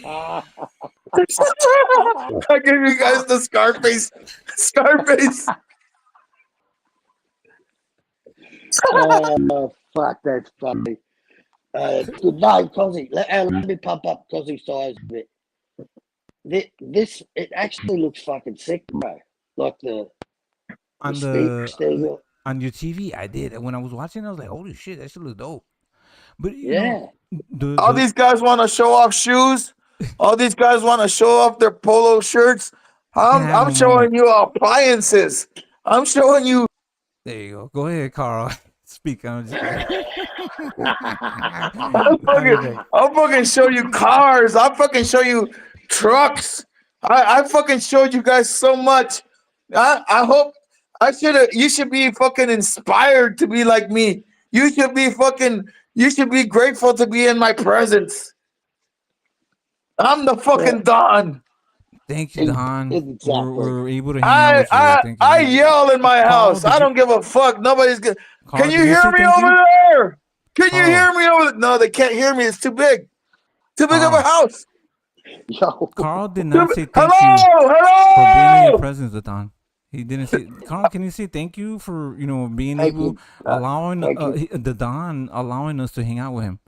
[SPEAKER 19] I give you guys the Scarface. Scarface.
[SPEAKER 20] Oh, fuck, that's funny. Good night, Kozzie. Let me pump up Kozzie's size a bit. This, it actually looks fucking sick, bro. Like the
[SPEAKER 1] On
[SPEAKER 20] sticks there.
[SPEAKER 1] on your TV, I did. And when I was watching, I was like, "Holy shit, that shit looks dope." But you
[SPEAKER 20] Yeah.
[SPEAKER 1] know,
[SPEAKER 19] All these guys want to show off shoes. All these guys want to show off their polo shirts. I'm showing you appliances. I'm showing you.
[SPEAKER 1] There you go. Go ahead, Carl. Speak. I'm just kidding.
[SPEAKER 19] I'll fucking show you cars. I'll fucking show you trucks. I fucking showed you guys so much. I hope you should be fucking inspired to be like me. You should be grateful to be in my presence. I'm the fucking Don.
[SPEAKER 1] Thank you, Don.
[SPEAKER 20] Exactly.
[SPEAKER 1] We're able to hang out with you. Thank you.
[SPEAKER 19] I yell in my house. I don't give a fuck. Nobody's gonna. Can you hear me over there? Can you hear me over there? No, they can't hear me. It's too big. Too big of a house.
[SPEAKER 1] Carl did not say thank
[SPEAKER 19] Hello,
[SPEAKER 1] you for being in
[SPEAKER 19] hello.
[SPEAKER 1] your presence, Don. He didn't say. Carl, can you say thank you for being able allowing the Don allowing us to hang out with him?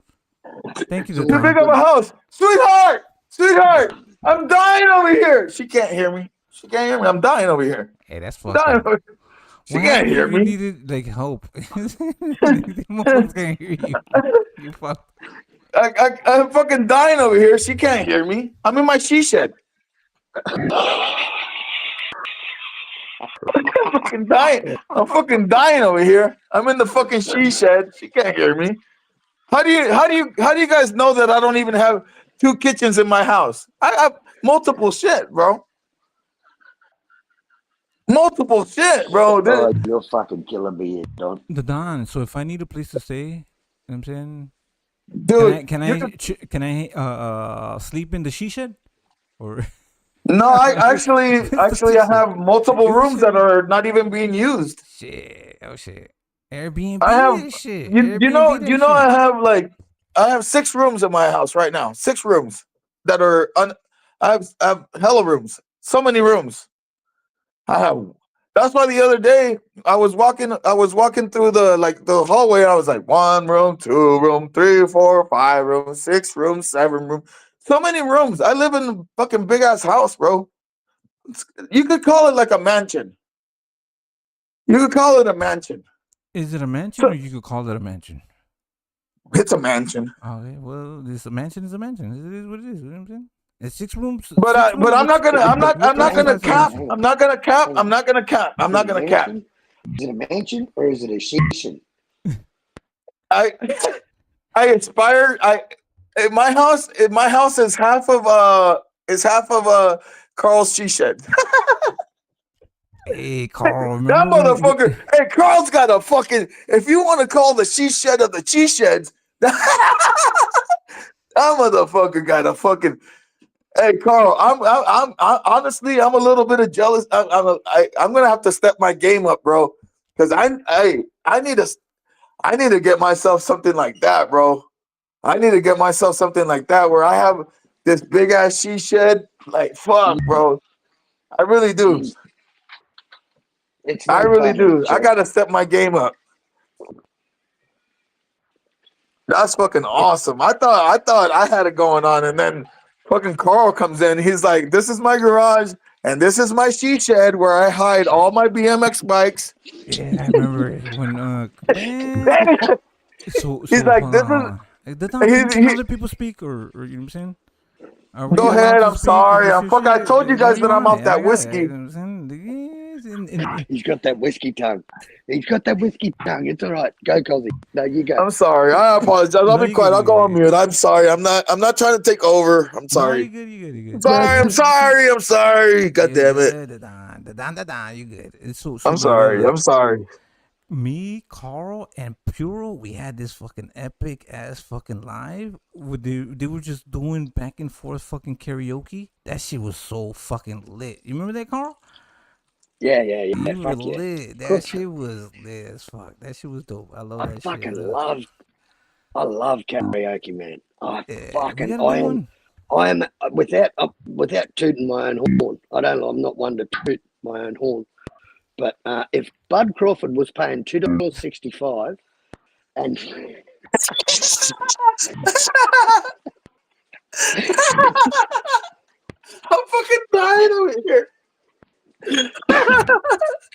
[SPEAKER 1] Thank you,
[SPEAKER 19] Too
[SPEAKER 1] Don.
[SPEAKER 19] big of a house, sweetheart. I'm dying over here. She can't hear me. She can't hear me. I'm dying over here.
[SPEAKER 1] Hey, that's
[SPEAKER 19] I'm
[SPEAKER 1] fucked
[SPEAKER 19] dying
[SPEAKER 1] up.
[SPEAKER 19] over here. She
[SPEAKER 1] What
[SPEAKER 19] can't
[SPEAKER 1] happened
[SPEAKER 19] hear
[SPEAKER 1] if you
[SPEAKER 19] me.
[SPEAKER 1] needed like help? Motherfuckers can't hear you. You fuck.
[SPEAKER 19] I'm fucking dying over here. She can't hear me. I'm in my she shed. I'm fucking dying. I'm fucking dying over here. I'm in the fucking she shed. She can't hear me. How do you guys know that I don't even have 2 kitchens in my house? I have multiple shit, bro. Multiple shit, bro.
[SPEAKER 20] Oh, you're fucking killing me, Don.
[SPEAKER 1] The Don. So if I need a place to stay, you know what I'm saying,
[SPEAKER 19] dude,
[SPEAKER 1] can I sleep in the she shed, or?
[SPEAKER 19] No, I actually I have multiple rooms that are not even being used.
[SPEAKER 1] Shit. Oh shit. Airbnb.
[SPEAKER 19] I have
[SPEAKER 1] that shit.
[SPEAKER 19] you know
[SPEAKER 1] Airbnb that
[SPEAKER 19] I have 6 rooms in my house right now. 6 rooms that are I have hella rooms. So many rooms. That's why the other day I was walking through the hallway. I was like 1 room, 2 room, 3, 4, 5 rooms, 6 rooms, 7 rooms. So many rooms. I live in a fucking big ass house, bro. You could call it like a mansion. You could call it a mansion.
[SPEAKER 1] Is it a mansion, or you could call it a mansion?
[SPEAKER 19] It's a mansion.
[SPEAKER 1] Okay, well, this a mansion is a mansion. It is what it is. You know what I'm saying? It's 6 rooms.
[SPEAKER 19] But I'm not gonna cap.
[SPEAKER 20] Is
[SPEAKER 19] I'm not gonna cap.
[SPEAKER 20] it a mansion or is it a station?
[SPEAKER 19] I aspire. My house is half of Carl's she shed.
[SPEAKER 1] Hey, Carl,
[SPEAKER 19] That motherfucker. Hey, Carl's got a fucking. If you want to call the she shed of the she sheds, that motherfucker got a fucking. Hey, Carl. I'm honestly, I'm a little bit of jealous. I'm gonna have to step my game up, bro, because I need to get myself something like that, bro. I need to get myself something like that where I have this big ass she shed. Like, fuck, bro. I really do. I really do. I gotta step my game up. That's fucking awesome. I thought I had it going on, and then fucking Carl comes in. He's like, "This is my garage, and this is my she shed where I hide all my BMX bikes."
[SPEAKER 1] Yeah, I remember when. So
[SPEAKER 19] he's like, "This is."
[SPEAKER 1] Can other people speak, or you know what I'm saying?
[SPEAKER 19] Go ahead. I'm sorry. I told you guys that I'm off that whiskey.
[SPEAKER 20] He's got that whiskey tongue. He's got that whiskey tongue. It's all right. Go, Kozzie. No, you go.
[SPEAKER 19] I'm sorry. I apologize. I'll be quiet. I'll go on mute. I'm sorry. I'm not trying to take over. I'm sorry.
[SPEAKER 1] No, you good.
[SPEAKER 19] I'm sorry. God damn it.
[SPEAKER 1] You good.
[SPEAKER 19] I'm sorry.
[SPEAKER 1] Me, Carl, and Puro, we had this fucking epic ass fucking live. They were just doing back and forth fucking karaoke. That shit was so fucking lit. You remember that, Carl?
[SPEAKER 20] Yeah.
[SPEAKER 1] You were
[SPEAKER 20] Fuck yeah.
[SPEAKER 1] lit. That shit was lit as fuck. That shit was dope. I love that shit.
[SPEAKER 20] I love karaoke, man. I am without tooting my own horn. I'm not one to toot my own horn. But if Bud Crawford was paying $2.65 and
[SPEAKER 19] I'm fucking dying over here.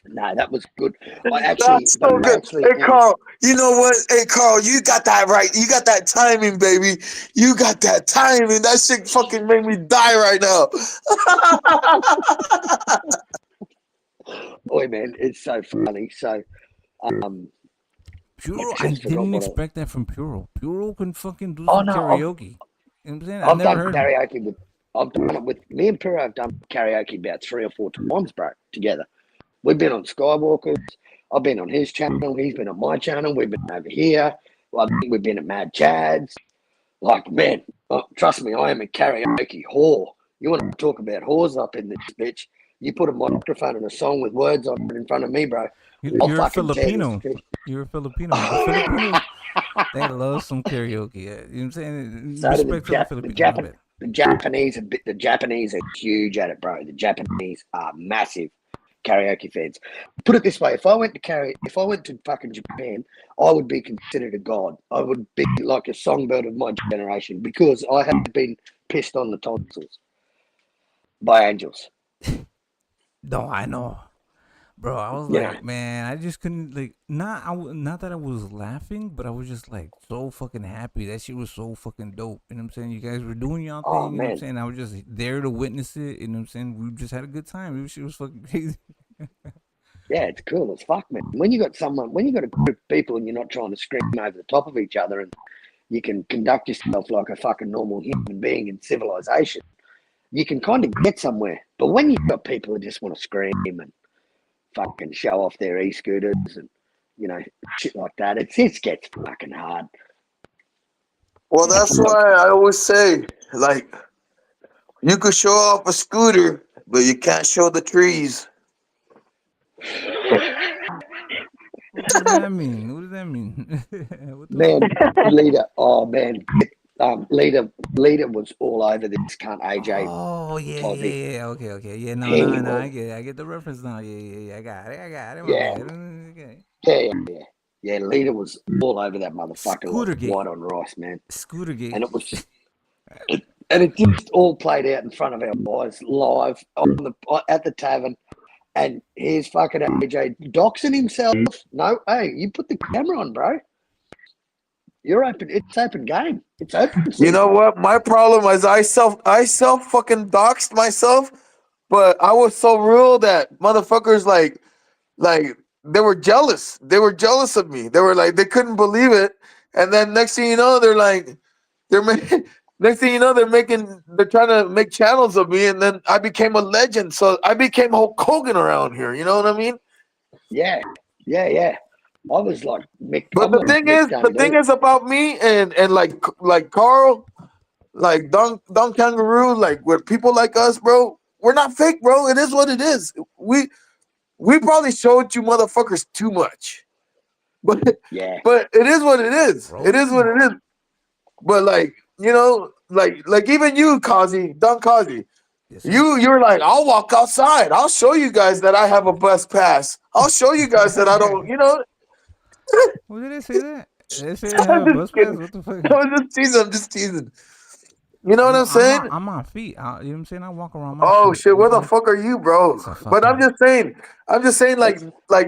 [SPEAKER 20] No, that was good.
[SPEAKER 19] That's so good. Hey, Carl, you know what? Hey, Carl, you got that right. You got that timing, baby. You got that timing. That shit fucking made me die right now.
[SPEAKER 20] Boy, man, it's so funny. So,
[SPEAKER 1] Puro, I didn't expect that from Puro. Puro can fucking do some karaoke. You know what I'm saying? I've
[SPEAKER 20] done karaoke I've done it with me and Puro. I've done karaoke about 3 or 4 times, bro, together. We've been on Skywalkers. I've been on his channel. He's been on my channel. We've been over here. I think we've been at Mad Chad's. Like, man, trust me, I am a karaoke whore. You want to talk about whores up in this bitch? You put a microphone and a song with words on it in front of me, bro.
[SPEAKER 1] You're a Filipino. You're a Filipino. The Filipinos, they love some karaoke. You know what I'm saying?
[SPEAKER 20] So
[SPEAKER 1] the
[SPEAKER 20] Japanese are huge at it, bro. The Japanese are massive karaoke fans. Put it this way: if I went to fucking Japan, I would be considered a god. I would be like a songbird of my generation because I have been pissed on the tonsils by angels.
[SPEAKER 1] No, I know, bro. I was like, man, I just couldn't not that I was laughing, but I was just like so fucking happy. That shit was so fucking dope. You know what I'm saying? You guys were doing y'all thing. You know what I'm saying? I was just there to witness it. You know what I'm saying? We just had a good time. It was fucking crazy.
[SPEAKER 20] Yeah, it's cool as fuck, man. When you got a group of people and you're not trying to scream over the top of each other, and you can conduct yourself like a fucking normal human being in civilization, you can kind of get somewhere. But when you've got people who just want to scream and fucking show off their e-scooters and, you know, shit like that, it just gets fucking hard.
[SPEAKER 19] Well, that's why I always say, like, you could show off a scooter, but you can't show the trees.
[SPEAKER 1] What does that mean?
[SPEAKER 20] Man, Leader was all over this cunt, AJ.
[SPEAKER 1] Oh, yeah,
[SPEAKER 20] Kozzie.
[SPEAKER 1] yeah. Okay. Yeah, no, I get the reference now. Yeah. I got it.
[SPEAKER 20] Yeah, Leader was all over that motherfucker like
[SPEAKER 1] Scootergate.
[SPEAKER 20] white on rice, man.
[SPEAKER 1] Scootergate.
[SPEAKER 20] And it was just... it just all played out in front of our eyes, live, at the tavern. And here's fucking AJ doxing himself. No, hey, you put the camera on, bro. You're open. It's open game. It's open.
[SPEAKER 19] You know what? My problem is I self fucking doxed myself, but I was so real that motherfuckers like they were jealous. They were jealous of me. They were like, they couldn't believe it. And then next thing you know, they're trying to make channels of me, and then I became a legend. So I became Hulk Hogan around here. You know what I mean?
[SPEAKER 20] Yeah. I was like, Mick.
[SPEAKER 19] But the thing is about me and like Carl, like Don Kangaroo, like with people like us, bro, we're not fake, bro. It is what it is. We probably showed you motherfuckers too much. But it is what it is. Bro. It is what it is. But like, you know, like even you, Kozzie, Don Kozzie, you're like, I'll walk outside. I'll show you guys that I have a bus pass. I'll show you guys that I don't, you know.
[SPEAKER 1] What did they say that? Did they say I have a bus pass? What the fuck?
[SPEAKER 19] I'm just teasing. You know what I'm saying?
[SPEAKER 1] I'm on feet. You know what I'm saying? I walk around my
[SPEAKER 19] Oh
[SPEAKER 1] shit.
[SPEAKER 19] shit, where the
[SPEAKER 1] Mhm.
[SPEAKER 19] fuck are you, bro?
[SPEAKER 1] It's a
[SPEAKER 19] But I'm
[SPEAKER 1] fucking.
[SPEAKER 19] just saying, like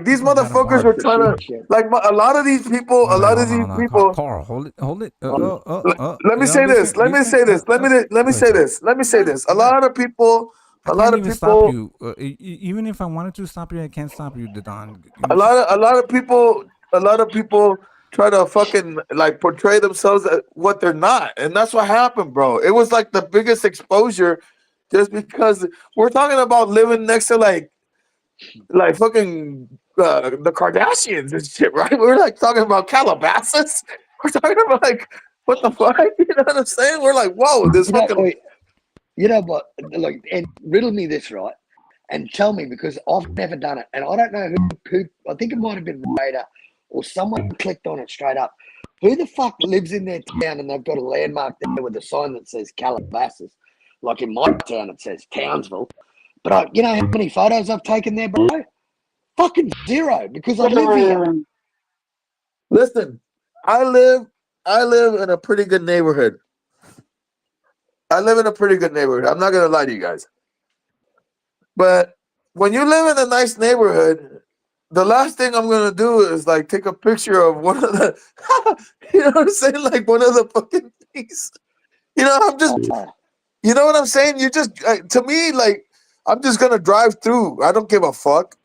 [SPEAKER 19] these
[SPEAKER 1] I got a
[SPEAKER 19] motherfuckers were
[SPEAKER 1] bar.
[SPEAKER 19] trying to, like a lot of these people,
[SPEAKER 1] My bad. Hold on, hold on. Carl, hold it, hold it.
[SPEAKER 19] Let me
[SPEAKER 1] Y'all
[SPEAKER 19] say this.
[SPEAKER 1] listen,
[SPEAKER 19] Let me
[SPEAKER 1] listen.
[SPEAKER 19] say this. Let me
[SPEAKER 1] Go ahead,
[SPEAKER 19] say
[SPEAKER 1] sir.
[SPEAKER 19] this. Let me say this. A lot of people,
[SPEAKER 1] I
[SPEAKER 19] a lot
[SPEAKER 1] can't
[SPEAKER 19] of
[SPEAKER 1] even stop
[SPEAKER 19] people,
[SPEAKER 1] you. Even if I wanted to stop you, I can't stop you, Don.
[SPEAKER 19] a lot of people, a lot of people try to fucking like portray themselves as what they're not, and that's what happened, bro. It was like the biggest exposure, just because we're talking about living next to like fucking the Kardashians and shit, right? We're like talking about Calabasas. We're talking about like what the fuck? You know what I'm saying? We're like, whoa, this
[SPEAKER 20] You know,
[SPEAKER 19] fucking.
[SPEAKER 20] you know what? Look, and riddle me this, right? And tell me, because I've never done it, and I don't know who. I think it might have been Raider or someone clicked on it straight up. Who the fuck lives in their town and they've got a landmark there with a sign that says Calabasas? Like in my town, it says Townsville. But you know how many photos I've taken there, bro? Fucking zero, because I live here.
[SPEAKER 19] Listen, I live in a pretty good neighborhood. I live in a pretty good neighborhood. I'm not gonna lie to you guys. But when you live in a nice neighborhood, the last thing I'm gonna do is like take a picture of one of the, you know what I'm saying, like one of the fucking things. You know, I'm just, you know what I'm saying. You just to me like I'm just gonna drive through. I don't give a fuck.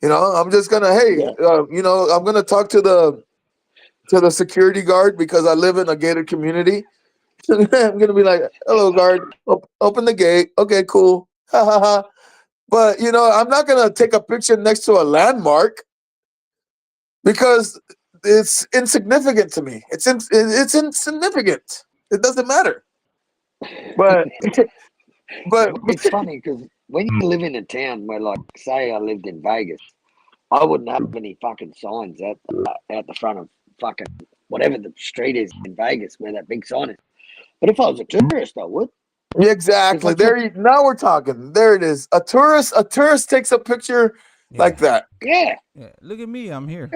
[SPEAKER 19] You know, I'm just gonna you know, I'm gonna talk to the security guard because I live in a gated community. I'm gonna be like, "Hello, guard. Open the gate. Okay, cool. Ha ha ha." But you know, I'm not gonna take a picture next to a landmark because it's insignificant to me. It's insignificant. It doesn't matter. But but
[SPEAKER 20] It's funny because when you live in a town where, like, say, I lived in Vegas, I wouldn't have any fucking signs out the front of fucking whatever the street is in Vegas where that big sign is. But if I was a tourist, I would.
[SPEAKER 19] exactly. Now we're talking. There it is. A tourist takes a picture like that.
[SPEAKER 20] Yeah.
[SPEAKER 1] Yeah. Look at me. I'm here.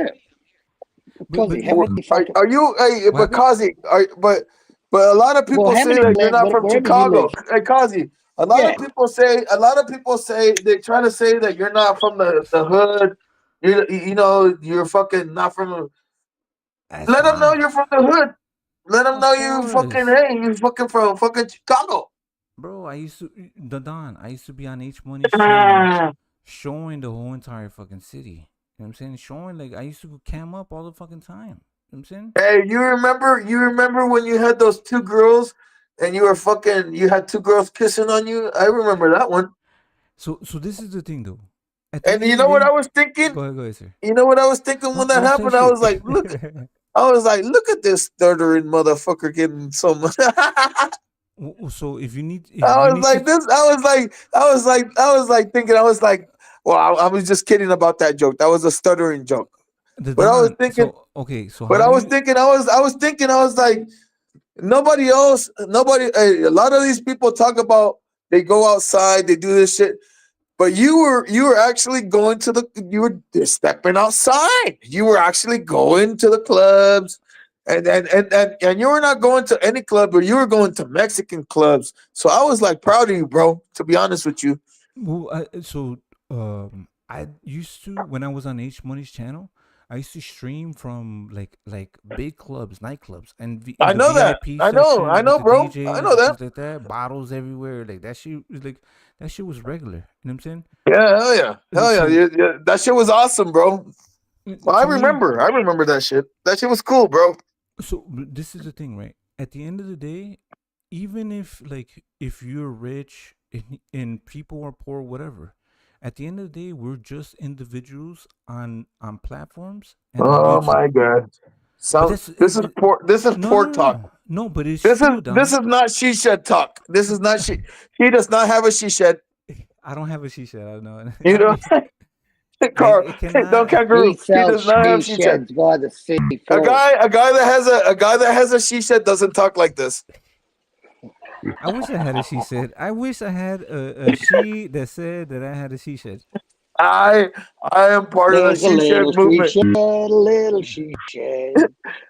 [SPEAKER 20] Kozzie, how many fucking...
[SPEAKER 19] Are you? Hey, but Kozzie, but a lot of people
[SPEAKER 20] how
[SPEAKER 19] say
[SPEAKER 20] many
[SPEAKER 19] that you're not from
[SPEAKER 20] wherever you
[SPEAKER 19] Chicago.
[SPEAKER 20] live?
[SPEAKER 19] Hey, Kozzie, a lot of people say they try to say that you're not from the hood. You know you're fucking not from. Let them know you're from the hood. Let them know you fucking you fucking from fucking Chicago.
[SPEAKER 1] Bro, I used to Don. I used to be on H Money's channel, showing the whole entire fucking city. You know what I'm saying? Showing like I used to cam up all the fucking time. You know what I'm saying?
[SPEAKER 19] Hey, you remember when you had those two girls and you had two girls kissing on you? I remember that one.
[SPEAKER 1] So this is the thing though.
[SPEAKER 19] And you know what I was thinking?
[SPEAKER 1] Go ahead, sir.
[SPEAKER 19] You know what I was thinking when that
[SPEAKER 1] Don't say
[SPEAKER 19] happened? I
[SPEAKER 1] shit.
[SPEAKER 19] was like, look at this stuttering motherfucker getting so much.
[SPEAKER 1] So if you need,
[SPEAKER 19] I was like this. I was like thinking. I was like, well, I was just kidding about that joke. That was a stuttering joke. But I was thinking.
[SPEAKER 1] So
[SPEAKER 19] But
[SPEAKER 1] how
[SPEAKER 19] I
[SPEAKER 1] do
[SPEAKER 19] was
[SPEAKER 1] you?
[SPEAKER 19] thinking. I was thinking. I was like, nobody else. Nobody. A lot of these people talk about they go outside. They do this shit. But you were actually going to you're stepping outside. You were actually going to the clubs, and you were not going to any club, but you were going to Mexican clubs. So I was like proud of you, bro. To be honest with you.
[SPEAKER 1] Well, I used to when I was on H Money's channel. I used to stream from like big clubs, nightclubs, and in
[SPEAKER 19] I
[SPEAKER 1] the
[SPEAKER 19] know that.
[SPEAKER 1] VIP
[SPEAKER 19] I
[SPEAKER 1] section with
[SPEAKER 19] know,
[SPEAKER 1] the
[SPEAKER 19] bro.
[SPEAKER 1] DJs
[SPEAKER 19] I know
[SPEAKER 1] and
[SPEAKER 19] that.
[SPEAKER 1] things like that. Bottles everywhere, like that shit was like that shit was regular. You know what I'm saying?
[SPEAKER 19] Yeah, hell yeah, hell yeah.
[SPEAKER 1] So
[SPEAKER 19] Yeah. That shit was awesome, bro. Well, I
[SPEAKER 1] to me,
[SPEAKER 19] remember that shit. That shit was cool, bro.
[SPEAKER 1] so this is the thing, right? At the end of the day, even if you're rich and people are poor, whatever. At the end of the day, we're just individuals on platforms and on
[SPEAKER 19] Oh
[SPEAKER 1] YouTube.
[SPEAKER 19] my god.
[SPEAKER 1] But
[SPEAKER 19] So
[SPEAKER 1] that's
[SPEAKER 19] this is poor. This is
[SPEAKER 1] no,
[SPEAKER 19] poor
[SPEAKER 1] no,
[SPEAKER 19] talk.
[SPEAKER 1] no, no. But it's
[SPEAKER 19] This is
[SPEAKER 1] true,
[SPEAKER 19] this
[SPEAKER 1] Don.
[SPEAKER 19] is not she shed talk. This is not she. He does not have a she shed.
[SPEAKER 1] I don't have a shisha. I don't know.
[SPEAKER 19] You know, Carl,
[SPEAKER 1] It
[SPEAKER 19] don't
[SPEAKER 1] cannot.
[SPEAKER 19] kangaroo.
[SPEAKER 20] He
[SPEAKER 19] He
[SPEAKER 20] sells
[SPEAKER 19] does not have
[SPEAKER 20] she
[SPEAKER 19] she shed.
[SPEAKER 20] sheds by the sea
[SPEAKER 19] A
[SPEAKER 20] floor.
[SPEAKER 19] guy that has a she shed doesn't talk like this.
[SPEAKER 1] I wish I had a she said. I wish I had a she that said that I had a she said.
[SPEAKER 19] I am part of the
[SPEAKER 20] There's a
[SPEAKER 19] she shed
[SPEAKER 20] little she
[SPEAKER 19] movement.
[SPEAKER 20] shed, a little she shed.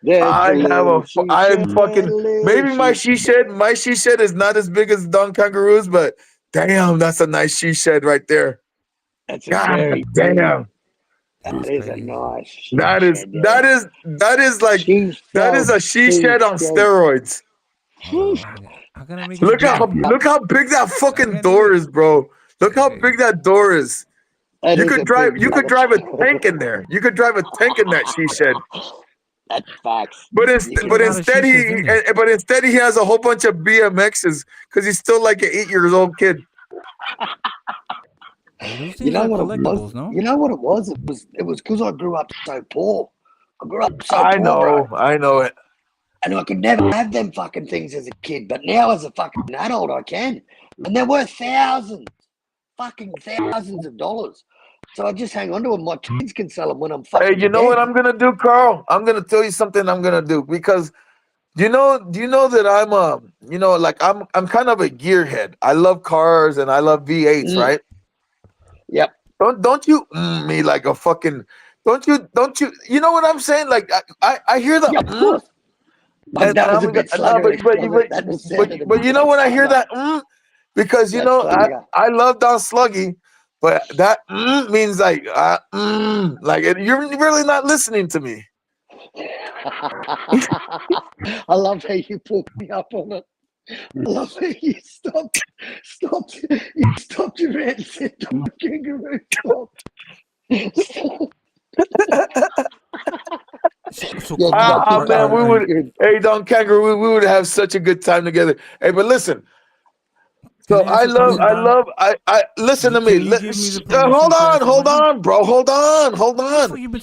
[SPEAKER 20] There's a little she
[SPEAKER 19] I'm
[SPEAKER 20] shed,
[SPEAKER 19] fucking,
[SPEAKER 20] little
[SPEAKER 19] maybe my
[SPEAKER 20] she
[SPEAKER 19] my she shed is not as big as Don Kangaroo's, but damn, that's a nice she shed right there.
[SPEAKER 20] That's a
[SPEAKER 19] God
[SPEAKER 20] very
[SPEAKER 19] damn.
[SPEAKER 20] That is a nice she
[SPEAKER 19] That is
[SPEAKER 20] shed.
[SPEAKER 19] that is like that is a she shed on steroids.
[SPEAKER 1] How can I make it
[SPEAKER 19] Look how big that fucking door is, bro. Look how big that door is.
[SPEAKER 20] That
[SPEAKER 19] You
[SPEAKER 20] is
[SPEAKER 19] could
[SPEAKER 20] a
[SPEAKER 19] drive
[SPEAKER 20] big
[SPEAKER 19] you could
[SPEAKER 20] brother.
[SPEAKER 19] drive a tank in there. You could drive a tank in that she shed.
[SPEAKER 20] That's facts.
[SPEAKER 19] But
[SPEAKER 20] You can-
[SPEAKER 19] instead he has a whole bunch of BMXs because he's still like an 8-year-old kid.
[SPEAKER 1] Those
[SPEAKER 20] You
[SPEAKER 1] things
[SPEAKER 20] know
[SPEAKER 1] are
[SPEAKER 20] what it
[SPEAKER 1] collectibles,
[SPEAKER 20] was?
[SPEAKER 1] no?
[SPEAKER 20] You know what it was? It was because I grew up so poor. I grew up so
[SPEAKER 19] I
[SPEAKER 20] poor, bro.
[SPEAKER 19] know it.
[SPEAKER 20] And I could never have them fucking things as a kid, but now as a fucking adult I can. And they're worth fucking thousands of dollars. So I just hang on to them. My kids can sell them when I'm fucking
[SPEAKER 19] Hey, you know
[SPEAKER 20] dead.
[SPEAKER 19] what I'm gonna do, Carl? I'm gonna tell you something I'm gonna do because do you know that I'm like I'm kind of a gearhead. I love cars and I love V8s, right?
[SPEAKER 20] Yep.
[SPEAKER 19] Don't you me like a fucking don't you know what I'm saying? Like I hear the
[SPEAKER 20] of course. But that was a bit sluggerish.
[SPEAKER 19] But you know when I hear that because you know I love Don Sluggy, but that means like you're really not listening to me.
[SPEAKER 20] I love how you pulled me up on it. I love how you stopped your rant and said Don Kangaroo Club.
[SPEAKER 19] Man, we would. Hey, Don Kangaroo, we would have such a good time together. Hey, but listen. So I listen to me. Hold on, bro. Hold on.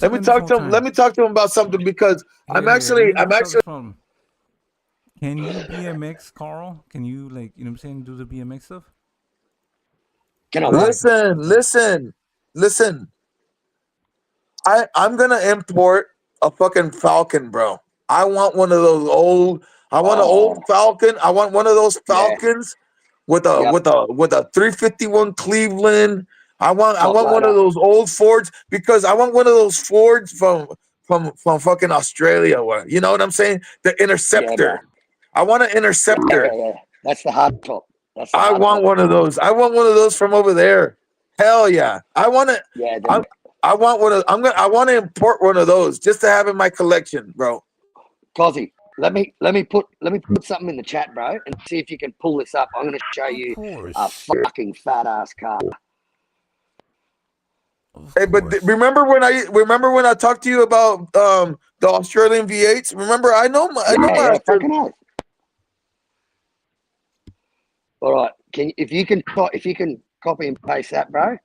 [SPEAKER 19] Let me talk to him. Let me talk to him about something because I'm actually.
[SPEAKER 1] Can you BMX, Carl? Can you you know what I'm saying, do the BMX stuff?
[SPEAKER 19] Listen. I'm gonna import a fucking Falcon, bro. I want one of those old. I want an old Falcon. I want one of those Falcons with a 351 Cleveland. I want one of those old Fords because I want one of those Fords from fucking Australia. You know what I'm saying? The Interceptor. I want an Interceptor.
[SPEAKER 20] Yeah. That's the hard top.
[SPEAKER 19] I want one of those. I want one of those from over there. Hell yeah! I want it.
[SPEAKER 20] Yeah.
[SPEAKER 19] I want one of. I want to import one of those just to have in my collection, bro.
[SPEAKER 20] Kozzie, let me put something in the chat, bro, and see if you can pull this up. I'm going to show you a fucking fat ass car.
[SPEAKER 19] Hey, but remember when I talked to you about the Australian V8s? Remember, I know my
[SPEAKER 20] fucking hell. All right, if you can copy and paste that, bro,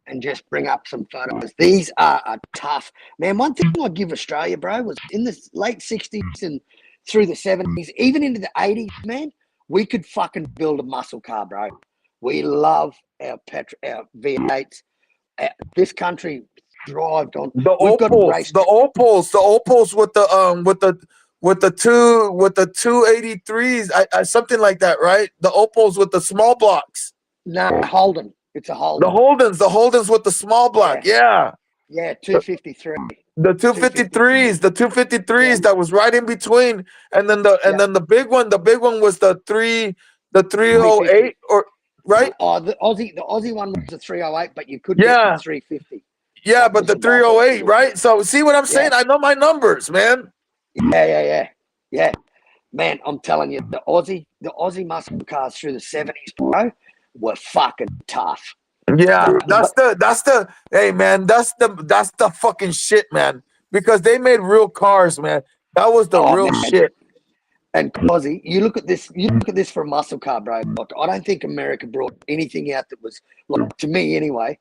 [SPEAKER 20] and just bring up some photos. These are tough, man. One thing I give Australia, bro, was in the late 60s and through the 70s, even into the 80s, man. We could fucking build a muscle car, bro. We love our V8s. This country thrived on
[SPEAKER 19] the opals with the 283s, something like that, right? The opals with the small blocks.
[SPEAKER 20] No, Holden. It's a Holden.
[SPEAKER 19] The Holdens with the small block. Yeah.
[SPEAKER 20] Yeah, 253.
[SPEAKER 19] The 253s, that was right in between, and then the big one was the 308 or right?
[SPEAKER 20] The Aussie one was the 308, but you could get the 350.
[SPEAKER 19] Yeah, but the 308, right? So see what I'm saying? I know my numbers, man.
[SPEAKER 20] Yeah. Man, I'm telling you, the Aussie muscle cars through the 70s, bro, were fucking tough.
[SPEAKER 19] Yeah, that's the hey man, that's the fucking shit, man. Because they made real cars, man. That was the real shit.
[SPEAKER 20] And Kozzie, you look at this for a muscle car, bro. Like, I don't think America brought anything out that was, like, to me anyway.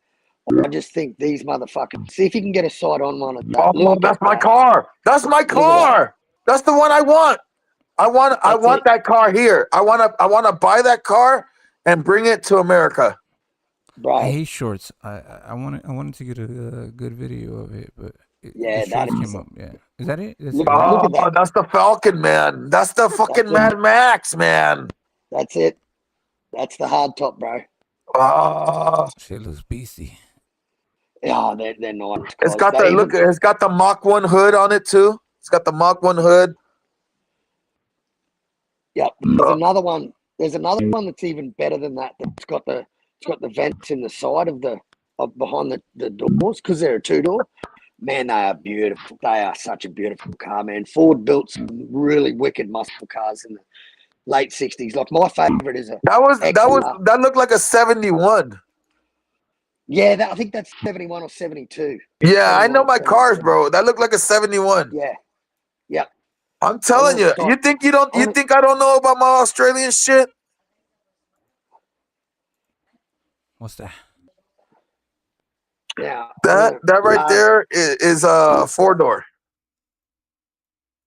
[SPEAKER 20] I just think these motherfuckers. See if you can get a sight on one of that.
[SPEAKER 19] That's my car. That's my car. That's the one I want. I want that car here. I want to buy that car and bring it to America.
[SPEAKER 20] Bro.
[SPEAKER 1] I hate shorts. I wanted to get a good video of it, but
[SPEAKER 20] that
[SPEAKER 1] came up. Yeah, is that it?
[SPEAKER 20] Look at that.
[SPEAKER 19] That's the Falcon, man. That's the fucking Mad Max, man.
[SPEAKER 20] That's it. That's the hard top, bro.
[SPEAKER 1] Shit looks beastie.
[SPEAKER 20] Oh, they're nice.
[SPEAKER 19] It's
[SPEAKER 20] Cos.
[SPEAKER 19] got
[SPEAKER 20] They
[SPEAKER 19] the look.
[SPEAKER 20] even-
[SPEAKER 19] It's got the Mach 1 hood on it too. It's got the Mach 1 hood.
[SPEAKER 20] Yep. There's another one. There's another one that's even better than that. It's got the vents in the side of behind the doors because they're a 2-door. Man, they are beautiful. They are such a beautiful car, man. Ford built some really wicked muscle cars in the late 60s. Like my favorite is a
[SPEAKER 19] that looked like a 71.
[SPEAKER 20] Yeah, I think that's 71 or 72.
[SPEAKER 19] Yeah, I
[SPEAKER 20] 71
[SPEAKER 19] know
[SPEAKER 20] or
[SPEAKER 19] my
[SPEAKER 20] 72.
[SPEAKER 19] cars, bro. That looked like a 71.
[SPEAKER 20] Yeah. Yep.
[SPEAKER 19] I'm telling you. You think I don't know about my Australian shit?
[SPEAKER 1] What's that?
[SPEAKER 20] Yeah.
[SPEAKER 19] That right there is a 4-door.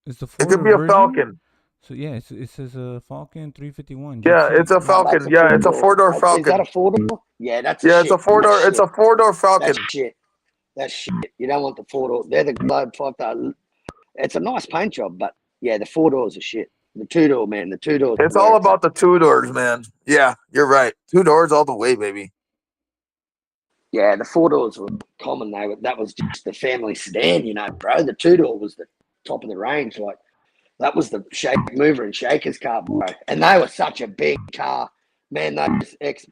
[SPEAKER 1] It's the
[SPEAKER 19] It could be
[SPEAKER 1] version?
[SPEAKER 19] a Falcon.
[SPEAKER 1] So yeah, it says a Falcon 351.
[SPEAKER 19] Yeah,
[SPEAKER 1] GT.
[SPEAKER 19] it's a Falcon. Yeah, it's a 4-door Falcon.
[SPEAKER 20] Is that a 4-door? Yeah, that's
[SPEAKER 19] yeah,
[SPEAKER 20] shit.
[SPEAKER 19] it's a 4-door. It's a 4-door Falcon.
[SPEAKER 20] That's shit. That's shit. You don't want the 4-door. They're the Globe 5. It's a nice paint job, but yeah, the 4-doors are shit. The 2-door, man. The 2-doors.
[SPEAKER 19] It's all about the 2-doors, man. Yeah, you're right. 2 doors all the way, baby.
[SPEAKER 20] Yeah, the 4-doors were common. That was just the family sedan, you know, bro. The 2-door was the top of the range. Like that was the shake mover and shakers car, bro. And they were such a big car, man. Those XB,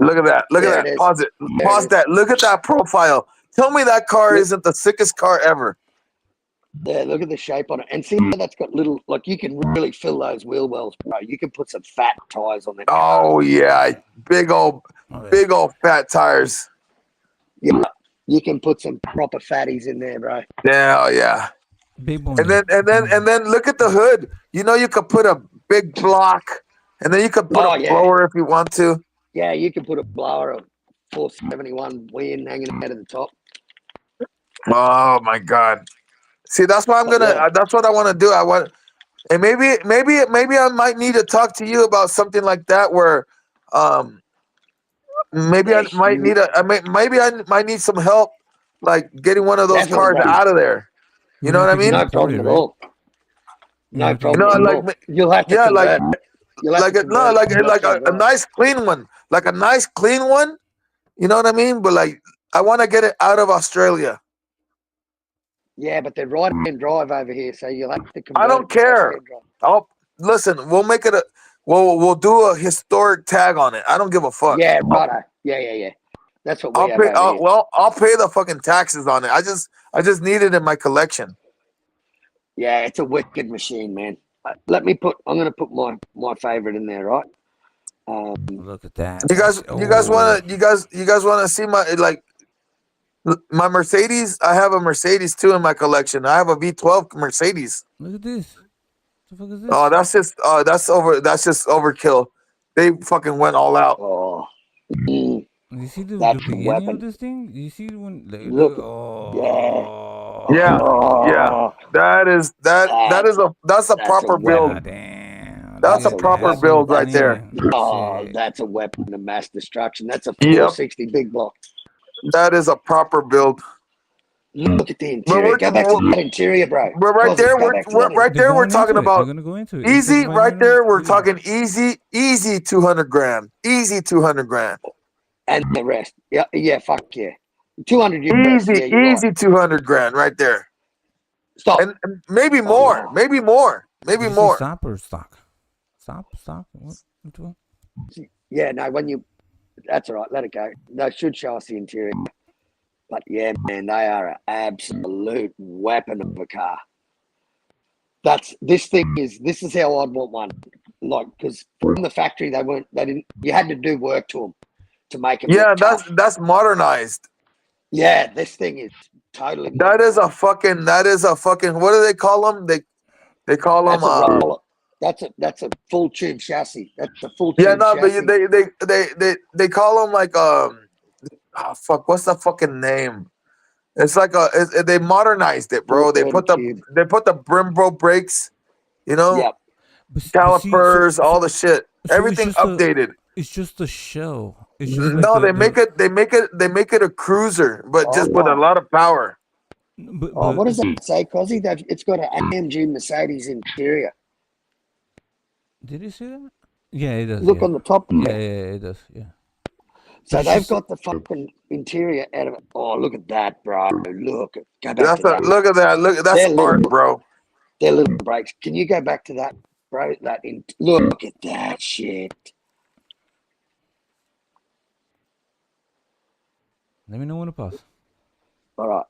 [SPEAKER 19] Look at that. Look at that. Pause it. Pause that. Look at that profile. Tell me that car isn't the sickest car ever.
[SPEAKER 20] Yeah, look at the shape on it. And see how that's got little, like you can really fill those wheel wells, bro. You can put some fat tires on that.
[SPEAKER 19] Oh, yeah. Big old fat tires.
[SPEAKER 20] Yeah. You can put some proper fatties in there, bro.
[SPEAKER 19] Yeah, yeah.
[SPEAKER 1] Big
[SPEAKER 19] and then look at the hood. You know you could put a big block and then you could put a blower if you want to.
[SPEAKER 20] Yeah, you can put a blower of 471 wind hanging out of the top.
[SPEAKER 19] Oh my God. See, that's why that's what I want to do. And maybe I might need to talk to you about something like that where maybe I might need some help like getting one of those cars out of there. You know what I mean?
[SPEAKER 20] No problem at all. No problem at all. You'll have to convert it.
[SPEAKER 19] Like a nice clean one. Like a nice clean one. You know what I mean? But like I want to get it out of Australia.
[SPEAKER 20] Yeah, but they're right-hand drive over here, so you'll have to convert.
[SPEAKER 19] I don't care. Listen, we'll make it we'll do a historic tag on it. I don't give a fuck.
[SPEAKER 20] Yeah, righto. Yeah. That's what
[SPEAKER 19] I'll pay the fucking taxes on it. I just need it in my collection.
[SPEAKER 20] Yeah, it's a wicked machine, man. I'm gonna put my favorite in there, right?
[SPEAKER 1] Look at that.
[SPEAKER 19] You guys wanna see my Mercedes? I have a Mercedes too in my collection. I have a V12 Mercedes.
[SPEAKER 1] Look at this. What the fuck is this?
[SPEAKER 19] Oh, that's just overkill. They fucking went all out.
[SPEAKER 20] Oh.
[SPEAKER 1] You see the beginning of this thing? You see when
[SPEAKER 19] Yeah. That's a proper build. That's a proper build right there.
[SPEAKER 20] Oh, that's a weapon of mass destruction. That's a 460 big block.
[SPEAKER 19] That is a proper build.
[SPEAKER 20] Look at the interior. Go back to that interior, bro.
[SPEAKER 19] We're right there. We're talking about easy. Right there, we're talking easy 200 grand. Easy 200 grand.
[SPEAKER 20] And the rest. Yeah, fuck yeah. 200
[SPEAKER 19] easy 200 grand right there.
[SPEAKER 20] Stop.
[SPEAKER 19] And maybe more. Maybe more. Maybe more.
[SPEAKER 1] Stop or stock? Stop. What?
[SPEAKER 20] Yeah, no, that's all right. Let it go. They should show us the interior. But yeah, man, they are an absolute weapon of a car. This is how I'd want one. Like, because from the factory, you had to do work to them to make it.
[SPEAKER 19] Yeah, that's modernized.
[SPEAKER 20] Yeah, this thing is totally.
[SPEAKER 19] That is a fucking. What do they call them? They call them.
[SPEAKER 20] That's a full tube chassis. That's a full tube.
[SPEAKER 19] Yeah, no,
[SPEAKER 20] chassis.
[SPEAKER 19] but they call them like what's the fucking name? It's like they modernized it, bro. They put the Brembo brakes, you know,
[SPEAKER 20] yep.
[SPEAKER 19] calipers, all the shit, everything updated.
[SPEAKER 1] It's just a shell. It's
[SPEAKER 19] just they make it a cruiser, but just with a lot of power.
[SPEAKER 20] What does that say, Kozzie? It's got an AMG Mercedes interior.
[SPEAKER 1] Did you see that? Yeah, it does.
[SPEAKER 20] Look on the top.
[SPEAKER 1] Yeah, it does. Yeah.
[SPEAKER 20] So they've got the fucking interior out of it. Oh, look at that, bro. Look. Go back to
[SPEAKER 15] That's
[SPEAKER 20] that.
[SPEAKER 15] look at that. Look, that's
[SPEAKER 20] They're
[SPEAKER 15] art,
[SPEAKER 20] little,
[SPEAKER 15] bro.
[SPEAKER 20] they're little breaks. Can you go back to that, bro? Look at that shit.
[SPEAKER 1] Let me know when to pause.
[SPEAKER 20] All right.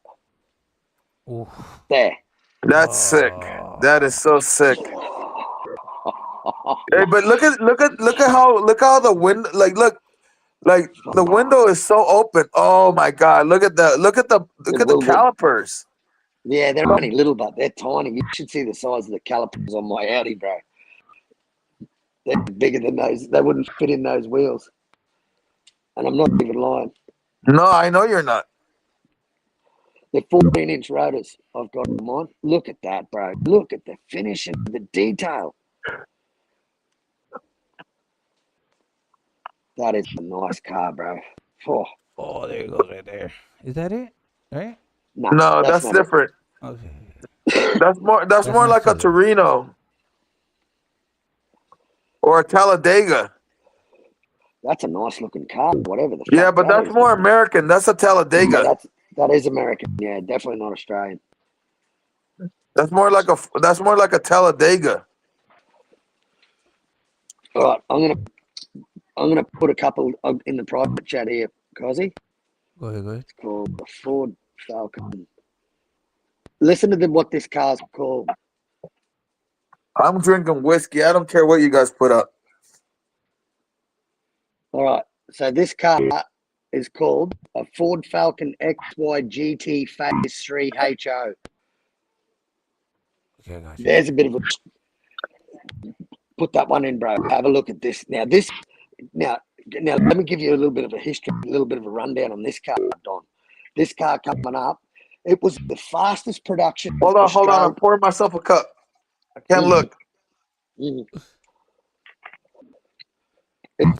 [SPEAKER 1] Ooh.
[SPEAKER 20] There.
[SPEAKER 15] That's sick. That is so sick. Hey, but look at how the window look the window is so open. Oh my god, look at the calipers.
[SPEAKER 20] Yeah, they're only little, but they're tiny. You should see the size of the calipers on my Audi, bro. They're bigger than those. They wouldn't fit in those wheels. And I'm not even lying.
[SPEAKER 15] No, I know you're not.
[SPEAKER 20] They're 14-inch rotors I've got them on. Look at that, bro. Look at the finish and the detail. That is a nice car, bro.
[SPEAKER 1] Oh, there you go, right there. Is that it? Right?
[SPEAKER 15] No, that's different.
[SPEAKER 1] Okay.
[SPEAKER 15] That's more like a Torino or a Talladega.
[SPEAKER 20] That's a nice looking car, whatever the fuck.
[SPEAKER 15] Yeah, but that's more American. That's a Talladega.
[SPEAKER 20] Yeah, that is American. Yeah, definitely not Australian.
[SPEAKER 15] That's more like a Talladega.
[SPEAKER 20] All right, I'm gonna put a couple in the private chat here, Kozzie.
[SPEAKER 1] Go ahead.
[SPEAKER 20] It's called the Ford Falcon. Listen to what this car's called.
[SPEAKER 15] I'm drinking whiskey. I don't care what you guys put up.
[SPEAKER 20] All right, so this car is called a Ford Falcon XY GT Phase 3 HO.
[SPEAKER 1] Okay, I got you.
[SPEAKER 20] There's a bit of a... Put that one in, bro. Have a look at this. Now, let me give you a little bit of a history, a little bit of a rundown on this car, Don. This car coming up, it was the fastest production.
[SPEAKER 15] Hold on. I'm pouring myself a cup. I can't look.
[SPEAKER 20] It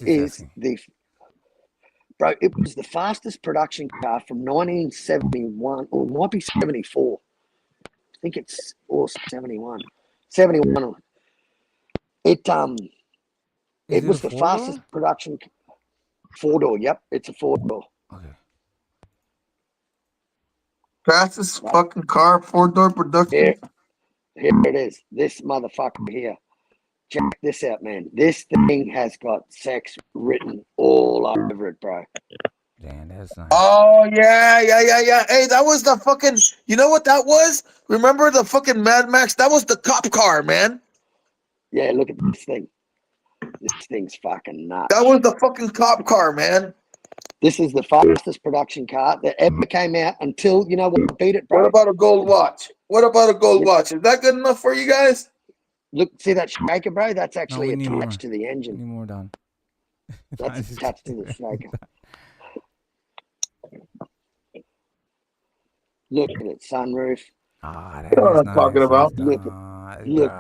[SPEAKER 20] was the fastest production car from 1971, or it might be 74. I think it's 71. 71. It was the fastest production 4-door. Yep, it's a 4-door.
[SPEAKER 1] Okay.
[SPEAKER 15] Fastest fucking car, 4-door production.
[SPEAKER 20] Here it is. This motherfucker here. Check this out, man. This thing has got sex written all over it, bro.
[SPEAKER 1] Damn, that's nice.
[SPEAKER 15] Oh yeah. Hey, that was the fucking. You know what that was? Remember the fucking Mad Max? That was the cop car, man.
[SPEAKER 20] Yeah, look at this thing. This thing's fucking nuts.
[SPEAKER 15] That was the fucking cop car, man.
[SPEAKER 20] This is the fastest production car that ever came out until, you know what, beat it, bro.
[SPEAKER 15] What about a gold watch? Watch? Is that good enough for you guys?
[SPEAKER 20] Look, see that shaker, bro? That's actually
[SPEAKER 1] we need
[SPEAKER 20] attached to the engine.
[SPEAKER 1] Need more, Don.
[SPEAKER 20] That's attached to the shaker. Look at it, sunroof.
[SPEAKER 15] That's what I'm talking about.
[SPEAKER 20] Look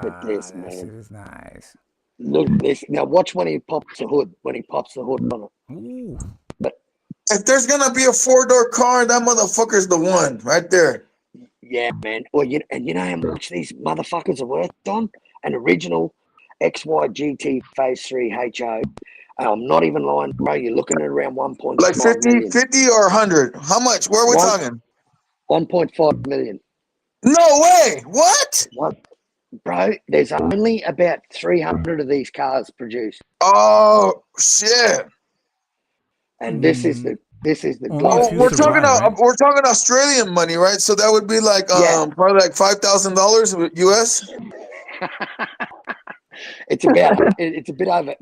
[SPEAKER 20] at this, man.
[SPEAKER 1] This is nice.
[SPEAKER 20] Look at this. Now watch when he pops the hood. When he pops the hood on it.
[SPEAKER 1] Ooh.
[SPEAKER 20] But
[SPEAKER 15] if there's gonna be a 4-door car, that motherfucker's the one right there.
[SPEAKER 20] Yeah, man. Well, you know how much these motherfuckers are worth, Don? An original XY GT Phase 3 HO. I'm not even lying, bro. You're looking at around 1.5
[SPEAKER 15] like 50 or 100. How much? Where are we talking?
[SPEAKER 20] 1.5 million.
[SPEAKER 15] No way. What?
[SPEAKER 20] Bro, there's only about 300 of these cars produced.
[SPEAKER 15] Oh shit.
[SPEAKER 20] And this is the
[SPEAKER 15] Oh, we're talking Australian money, right? So that would be like probably like $5,000 US.
[SPEAKER 20] It's a bit over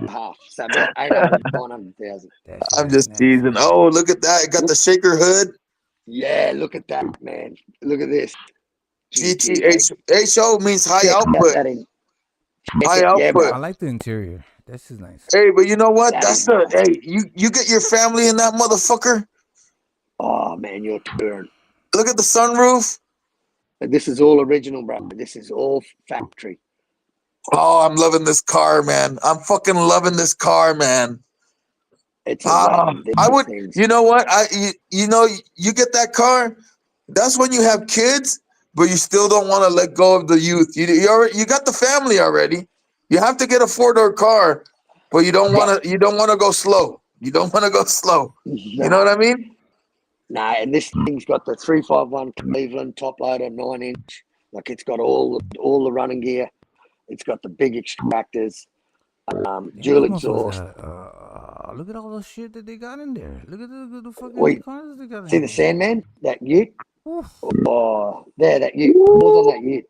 [SPEAKER 20] half. So about 800, 900,000.
[SPEAKER 15] I'm just teasing. Oh, look at that. It got the shaker hood.
[SPEAKER 20] Yeah, look at that, man. Look at this.
[SPEAKER 15] GTHO means high output. High output.
[SPEAKER 1] I like the interior. This is nice.
[SPEAKER 15] Hey, but you know what? Hey, you get your family in that motherfucker.
[SPEAKER 20] Oh man, your turn.
[SPEAKER 15] Look at the sunroof.
[SPEAKER 20] This is all original, bro. This is all factory.
[SPEAKER 15] Oh, I'm loving this car, man. I'm fucking loving this car, man.
[SPEAKER 20] It's
[SPEAKER 15] I would. You know what? You get that car. That's when you have kids, but you still don't want to let go of the youth. You got the family already. You have to get a 4-door car, but you don't want to. You don't want to go slow.
[SPEAKER 19] You don't want to go slow. You know what I mean?
[SPEAKER 20] Nah, and this thing's got the 351 Cleveland top loader 9-inch. Like it's got all the running gear. It's got the big extractors, dual exhaust.
[SPEAKER 1] Look at all the shit that they got in there. Look at the fucking
[SPEAKER 20] Wait,
[SPEAKER 1] cars they got in
[SPEAKER 20] see
[SPEAKER 1] there.
[SPEAKER 20] the Sandman? That Ute? Oh, there, that Ute. Pause on that Ute.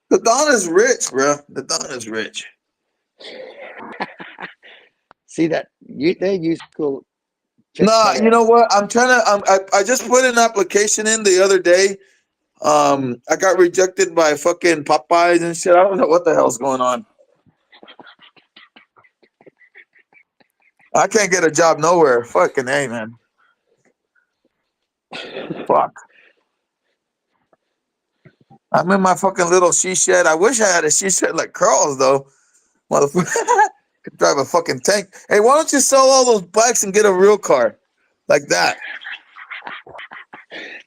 [SPEAKER 19] The Don is rich, bro. The Don is rich.
[SPEAKER 20] See that Ute there? Use cool.
[SPEAKER 19] Nah, you know what? I'm trying to. I just put an application in the other day. I got rejected by fucking Popeyes and shit. I don't know what the hell's going on. I can't get a job nowhere. Fucking A, man. Fuck. I'm in my fucking little she shed. I wish I had a she shed like Carl's though. Motherfucker. Could drive a fucking tank. Hey, why don't you sell all those bikes and get a real car? Like that.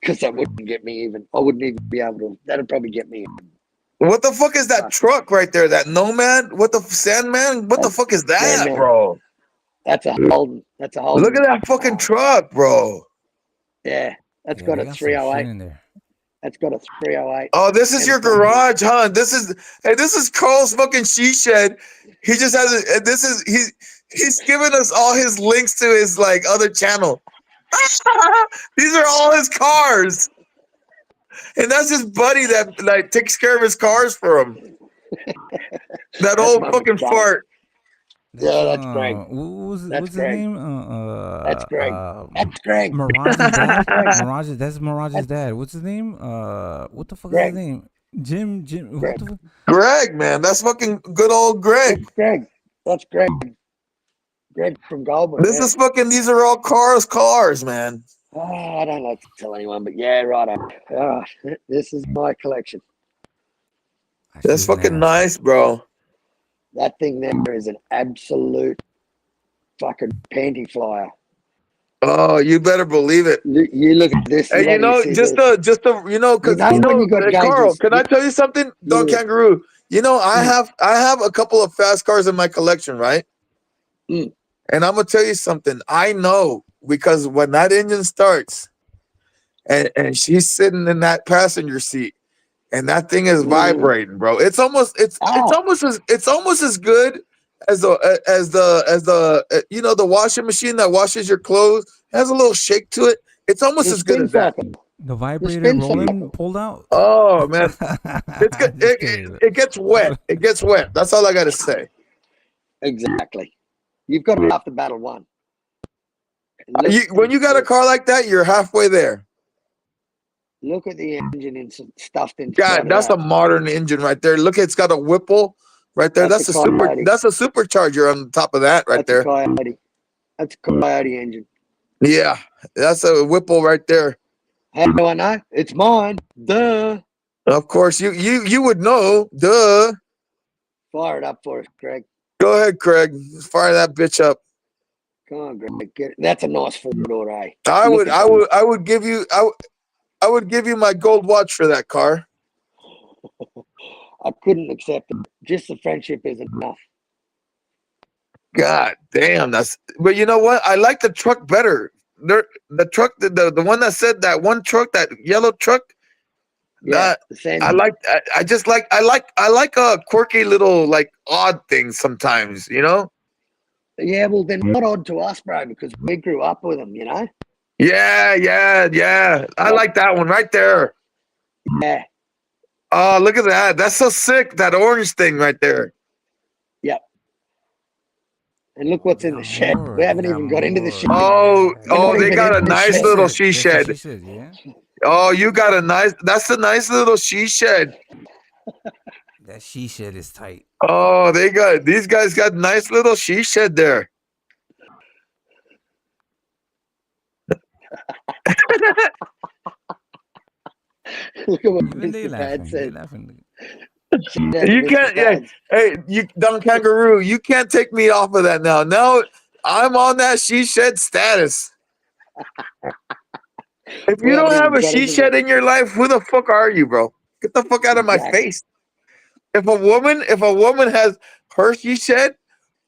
[SPEAKER 20] Because that wouldn't get me even. I wouldn't even be able to. That'd probably get me.
[SPEAKER 19] What the fuck is that truck right there? That Nomad? What the Sandman? What the fuck is that,
[SPEAKER 20] Sandman.
[SPEAKER 19] bro?
[SPEAKER 20] That's a Holden. That's a Holden.
[SPEAKER 19] Look at that fucking truck, bro.
[SPEAKER 20] Yeah, that's
[SPEAKER 1] Yeah,
[SPEAKER 20] got
[SPEAKER 1] they
[SPEAKER 20] a
[SPEAKER 1] got some shit
[SPEAKER 20] 308.
[SPEAKER 1] in there.
[SPEAKER 20] That's got a 308.
[SPEAKER 19] Oh, this is your garage, huh? This is Carl's fucking she shed. He just has it. He's giving us all his links to his like other channel. These are all his cars. And that's his buddy that like takes care of his cars for him. That old fucking fart.
[SPEAKER 20] Yeah, that's Greg.
[SPEAKER 1] What's
[SPEAKER 20] That's
[SPEAKER 1] his
[SPEAKER 20] Greg.
[SPEAKER 1] name?
[SPEAKER 20] That's Greg. That's Greg.
[SPEAKER 1] Mirage's dad.
[SPEAKER 20] Greg.
[SPEAKER 1] That's Mirage's dad. What's his name? What the fuck
[SPEAKER 20] Greg.
[SPEAKER 1] is his name? Jim.
[SPEAKER 20] Greg.
[SPEAKER 1] What the fuck?
[SPEAKER 19] Greg, man. That's fucking good old Greg.
[SPEAKER 20] That's Greg. That's Greg. Greg from Goldman.
[SPEAKER 19] This is fucking, these are all cars, man.
[SPEAKER 20] Oh, I don't like to tell anyone, but yeah, right. This is my collection.
[SPEAKER 19] That's fucking nice, bro.
[SPEAKER 20] That thing there is an absolute fucking panty flyer.
[SPEAKER 19] Oh, you better believe it.
[SPEAKER 20] You look at this.
[SPEAKER 19] Hey, you know, because
[SPEAKER 20] when you got
[SPEAKER 19] Carl,
[SPEAKER 20] gauges,
[SPEAKER 19] can I tell you something, Don Kangaroo? You know, I have a couple of fast cars in my collection, right? And I'm gonna tell you something. I know because when that engine starts, and she's sitting in that passenger seat, and that thing is vibrating, bro. It's almost as good as the you know, the washing machine that washes your clothes. It has a little shake to it. It's almost as good as that.
[SPEAKER 1] The vibrator rolling pulled out.
[SPEAKER 19] Oh man, it's good. It gets wet. It gets wet. That's all I gotta say.
[SPEAKER 20] Exactly. You've got half the battle won.
[SPEAKER 19] When you got a car like that, you're halfway there.
[SPEAKER 20] Look at the engine stuffed into.
[SPEAKER 19] God, that's a modern engine right there. Look, it's got a Whipple right there. That's a supercharger on top of that right there.
[SPEAKER 20] That's a Coyote engine.
[SPEAKER 19] Yeah, that's a Whipple right there.
[SPEAKER 20] How do I know? It's mine. Duh.
[SPEAKER 19] Of course, you would know. Duh.
[SPEAKER 20] Fire it up for us, Greg.
[SPEAKER 19] Go ahead, Craig. Fire that bitch up.
[SPEAKER 20] Come on, Greg. Get it. That's a nice 4-door, eh?
[SPEAKER 19] I would give you my gold watch for that car.
[SPEAKER 20] I couldn't accept it. Just the friendship isn't enough.
[SPEAKER 19] God damn, but you know what? I like the truck better. The truck, the one that said that one truck, that yellow truck.
[SPEAKER 20] Yeah,
[SPEAKER 19] I like quirky little like odd things sometimes, you know?
[SPEAKER 20] Yeah, well, they're not odd to us, bro, because we grew up with them, you know?
[SPEAKER 19] Yeah. I like that one right there.
[SPEAKER 20] Yeah.
[SPEAKER 19] Oh, look at that. That's so sick, that orange thing right there.
[SPEAKER 20] Yep. And look what's in the shed. We haven't even got into the shed.
[SPEAKER 19] Oh, they got a nice little she shed. Oh, you got that's a nice little she shed.
[SPEAKER 1] That she shed is tight.
[SPEAKER 19] Oh, these guys got nice little she shed there.
[SPEAKER 20] Look at what
[SPEAKER 1] Even they
[SPEAKER 20] Mr. Bad said.
[SPEAKER 19] You can't, Don Kangaroo, you can't take me off of that now. Now I'm on that she shed status. If you don't have a she shed in your life, who the fuck are you, bro? Get the fuck out of my face. If a woman has her she shed,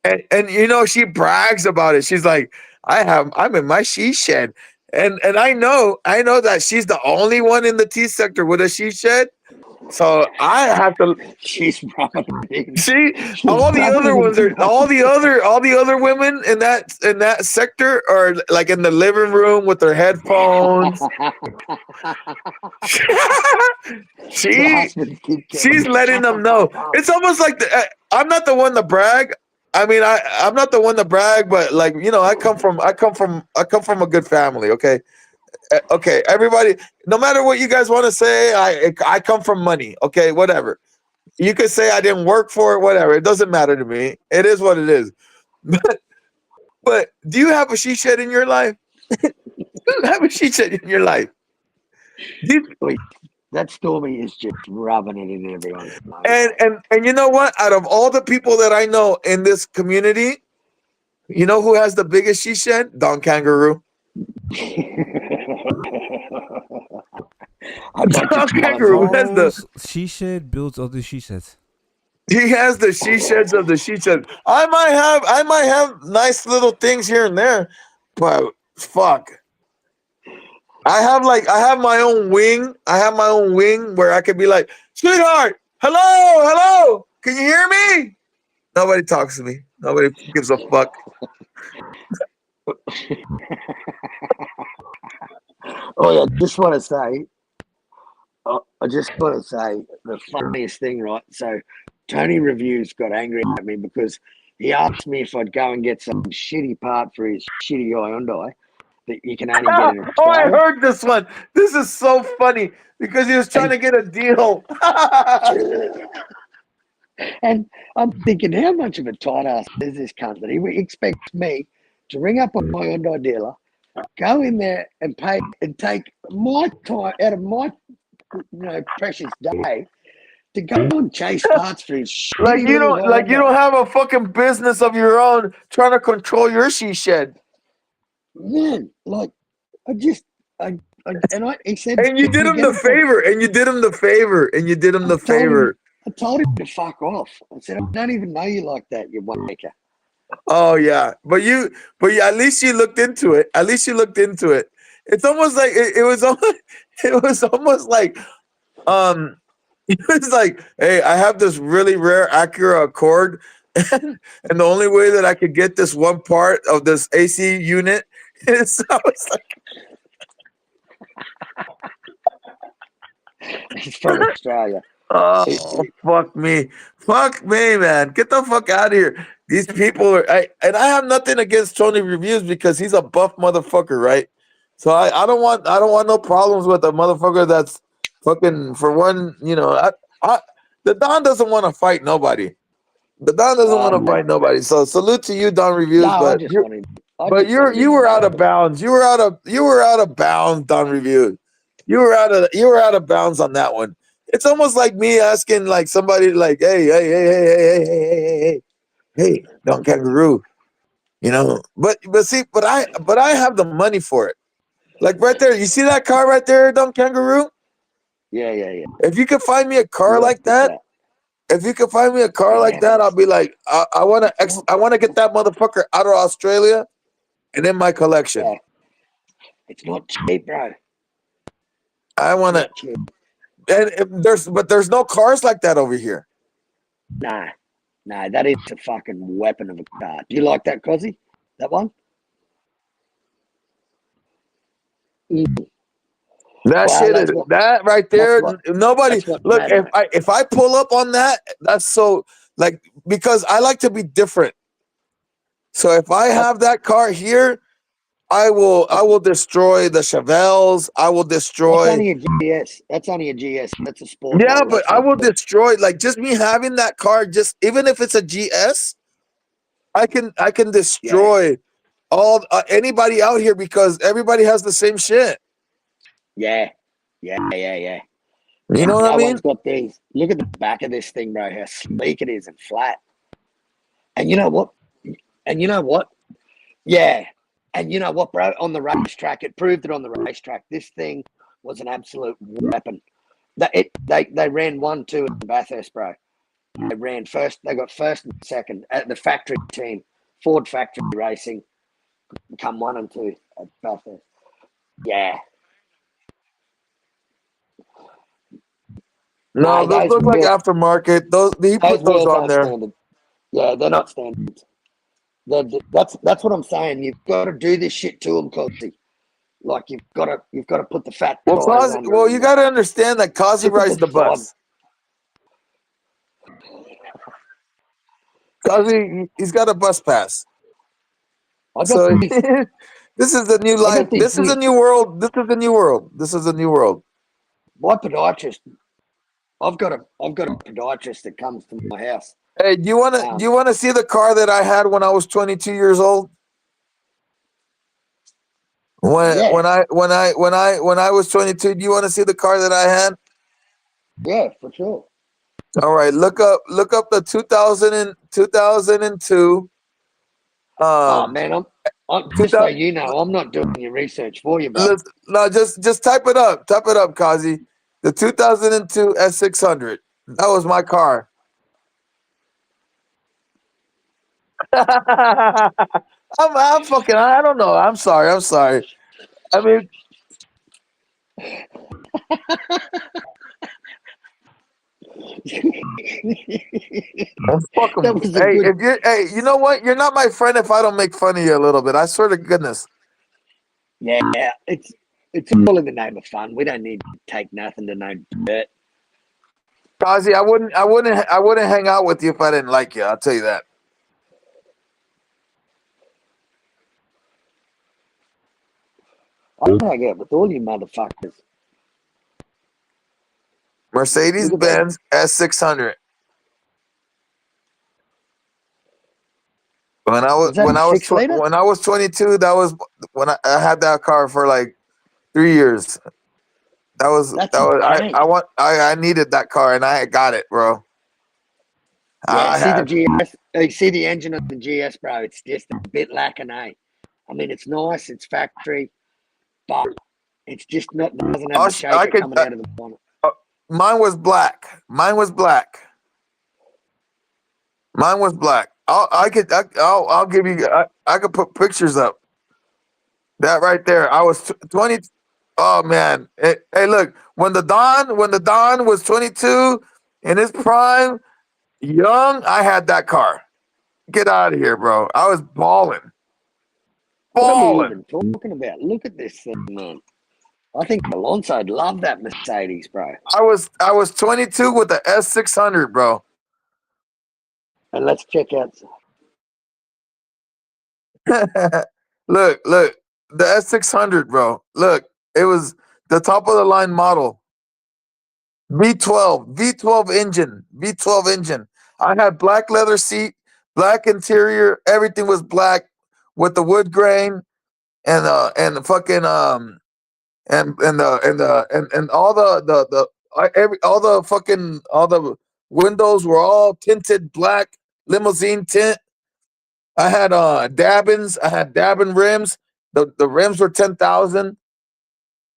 [SPEAKER 19] and you know, she brags about it. She's like, I'm in my she shed. And I know that she's the only one in the T sector with a she shed. So I have to.
[SPEAKER 20] She's rubbing it in.
[SPEAKER 19] See,
[SPEAKER 20] She's
[SPEAKER 19] all the
[SPEAKER 20] rubbing
[SPEAKER 19] other
[SPEAKER 20] it
[SPEAKER 19] ones
[SPEAKER 20] in.
[SPEAKER 19] are all the other women in that sector are like in the living room with their headphones. She's letting them know. It's almost like I'm not the one to brag. I mean, I'm not the one to brag, but like, you know, I come from a good family. Okay, okay, everybody. No matter what you guys want to say, I come from money. Okay, whatever. You could say I didn't work for it, whatever. It doesn't matter to me. It is what it is. But do you have a she shed in your life? Do you have a she shed in your life?
[SPEAKER 20] That Stormy is just rubbing it in everyone's nose.
[SPEAKER 19] And you know what? Out of all the people that I know in this community, you know who has the biggest she shed? Don Kangaroo. Don Kangaroo has the
[SPEAKER 1] she shed builds other she sheds.
[SPEAKER 19] He has the she sheds of the she sheds. I might have nice little things here and there, but fuck. I have my own wing. I have my own wing where I could be like, sweetheart, hello, can you hear me? Nobody talks to me. Nobody gives a fuck.
[SPEAKER 20] Oh, I just want to say, the funniest thing, right? So Tony Reviews got angry at me because he asked me if I'd go and get some shitty part for his shitty Hyundai that you can only get in a
[SPEAKER 19] Oh, I heard this one. This is so funny because he was trying to get a deal.
[SPEAKER 20] And I'm thinking, how much of a tight ass is this cunt that he expects me to ring up a Hyundai dealer, go in there and pay and take my time out of my precious day to go and chase parts for his shitty
[SPEAKER 19] Like you
[SPEAKER 20] little
[SPEAKER 19] don't have a fucking business of your own trying to control your she shed.
[SPEAKER 20] Man, like he said,
[SPEAKER 19] and you did him the favor, and you did him the favor, and you did him the favor.
[SPEAKER 20] I told him to fuck off. I said, I don't even know you like that, you wanker.
[SPEAKER 19] Oh yeah, but at least you looked into it. At least you looked into it. It's almost like it was almost like it was like, hey, I have this really rare Acura Accord, and the only way that I could get this one part of this AC unit is I was like.
[SPEAKER 20] He's from Australia.
[SPEAKER 19] Oh, fuck me, man! Get the fuck out of here. These people are. I have nothing against Tony Reviews because he's a buff motherfucker, right? So I don't want no problems with a motherfucker that's fucking for one. You know, the Don doesn't want to fight nobody. The Don doesn't want to fight nobody. So salute to you, Don Reviews.
[SPEAKER 20] No,
[SPEAKER 19] but you were out of bounds. You were out of bounds, Don Reviews. You were out of bounds on that one. It's almost like me asking like somebody like, hey, Don Kangaroo, you know. But I have the money for it. Like right there, you see that car right there, Don Kangaroo?
[SPEAKER 20] Yeah.
[SPEAKER 19] If you could find me a car like that, I'll be like, I want to get that motherfucker out of Australia and in my collection.
[SPEAKER 20] Yeah. It's not cheap, bro.
[SPEAKER 19] I want to. And there's no cars like that over here.
[SPEAKER 20] Nah, that is a fucking weapon of a car. Do you like that, Kozzie? That one?
[SPEAKER 19] That right there. Nobody look. If I pull up on that, that's so like because I like to be different. So if I have that car here, I will destroy the Chevelles. I will destroy.
[SPEAKER 20] That's only a GS. That's a sport.
[SPEAKER 19] Yeah, but I will destroy like just me having that car. Just even if it's a GS, I can destroy all anybody out here because everybody has the same shit.
[SPEAKER 20] Yeah.
[SPEAKER 19] You know what I mean?
[SPEAKER 20] Got these. Look at the back of this thing, bro. How sleek it is and flat. And you know what? Yeah. And you know what, bro? On the racetrack, it proved it on the racetrack. This thing was an absolute weapon. They ran 1-2 in Bathurst, bro. they ran first. They got first and second at the factory team, Ford Factory Racing. Come 1 and 2 at Bathurst. Yeah.
[SPEAKER 19] No, those look like aftermarket. He put those
[SPEAKER 20] wheels
[SPEAKER 19] on
[SPEAKER 20] aren't
[SPEAKER 19] there.
[SPEAKER 20] standard. Yeah, they're not standard. That's what I'm saying. You've got to do this shit to them, Kozzie. Like you've got to put the fat tires under.
[SPEAKER 19] Well, you got to understand that Kozzie rides the bus. Kozzie, he's got a bus pass. So this is the new life. This is a new world. This is a new world. This is a new world.
[SPEAKER 20] My podiatrist. I've got a podiatrist that comes to my house.
[SPEAKER 19] Hey, do you want to see the car that I had when I was 22 years old? When I was 22, do you want to see the car that I had?
[SPEAKER 20] Yeah, for sure.
[SPEAKER 19] All right, look up the 2002.
[SPEAKER 20] Oh man, I'm just so you know, I'm not doing your research for you, bro.
[SPEAKER 19] No, just type it up. Type it up, Kozzie. The 2002 S600. That was my car. I'm fucking. I don't know. I'm sorry. I mean. Hey, you know what? You're not my friend if I don't make fun of you a little bit. I swear to goodness.
[SPEAKER 20] Yeah, it's all in the name of fun. We don't need to take nothing to no dirt.
[SPEAKER 19] Kozzie, I wouldn't hang out with you if I didn't like you. I'll tell you that.
[SPEAKER 20] I don't hang out with all you motherfuckers.
[SPEAKER 19] Mercedes-Benz S600. When I was 22, that was when I had that car for like 3 years. I needed that car and I got it, bro.
[SPEAKER 20] Yeah, the GS. You see the engine of the GS, bro. It's just a bit lacking, eh? I mean, it's nice, it's factory, but it's just not doesn't have the shaker coming out of the bonnet.
[SPEAKER 19] Mine was black. I'll give you. I could put pictures up. That right there. I was 20. Oh man. Hey, look. When the Don was 22 in his prime, young, I had that car. Get out of here, bro. I was balling.
[SPEAKER 20] What are we even talking about? Look at this thing, man. I think Alonso'd love that Mercedes, bro.
[SPEAKER 19] I was 22 with the S600, bro.
[SPEAKER 20] And let's check out.
[SPEAKER 19] Look, the S600, bro. Look, it was the top of the line model. V12 engine. I had black leather seat, black interior. Everything was black with the wood grain and the fucking and all the windows were all tinted black, limousine tint. I had Dabbins. I had Dabbin rims. The rims were 10,000.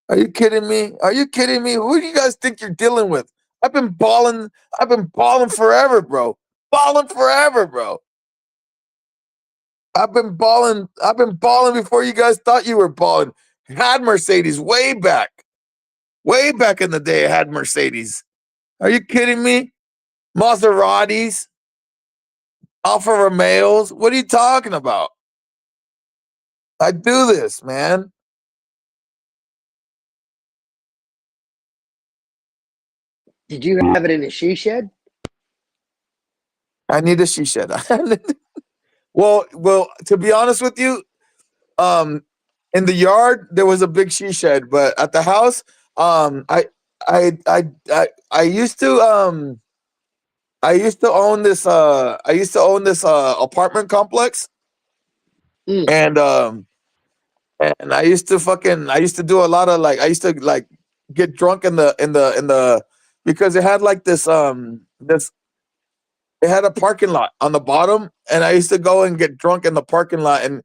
[SPEAKER 19] Are you kidding me? Who do you guys think you're dealing with? I've been balling forever, bro. I've been balling before you guys thought you were balling. Had Mercedes way back in the day. I had Mercedes. Are you kidding me? Maseratis, Alfa Romeos. What are you talking about? I do this, man.
[SPEAKER 20] Did you have it in a she shed?
[SPEAKER 19] I need a she shed. Well, to be honest with you, in the yard there was a big she shed, but at the house, I used to own this apartment complex, and I used to do a lot of I used to get drunk in the because it had like this it had a parking lot on the bottom, and I used to go and get drunk in the parking lot and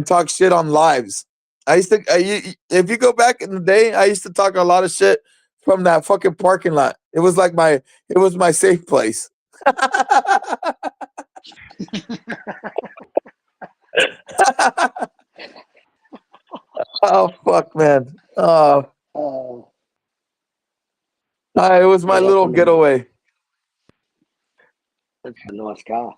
[SPEAKER 19] talk shit on lives. If you go back in the day, I used to talk a lot of shit from that fucking parking lot. It was my safe place. Oh fuck, man. Oh,
[SPEAKER 20] Oh,
[SPEAKER 19] it was my little getaway.
[SPEAKER 20] that's a nice car.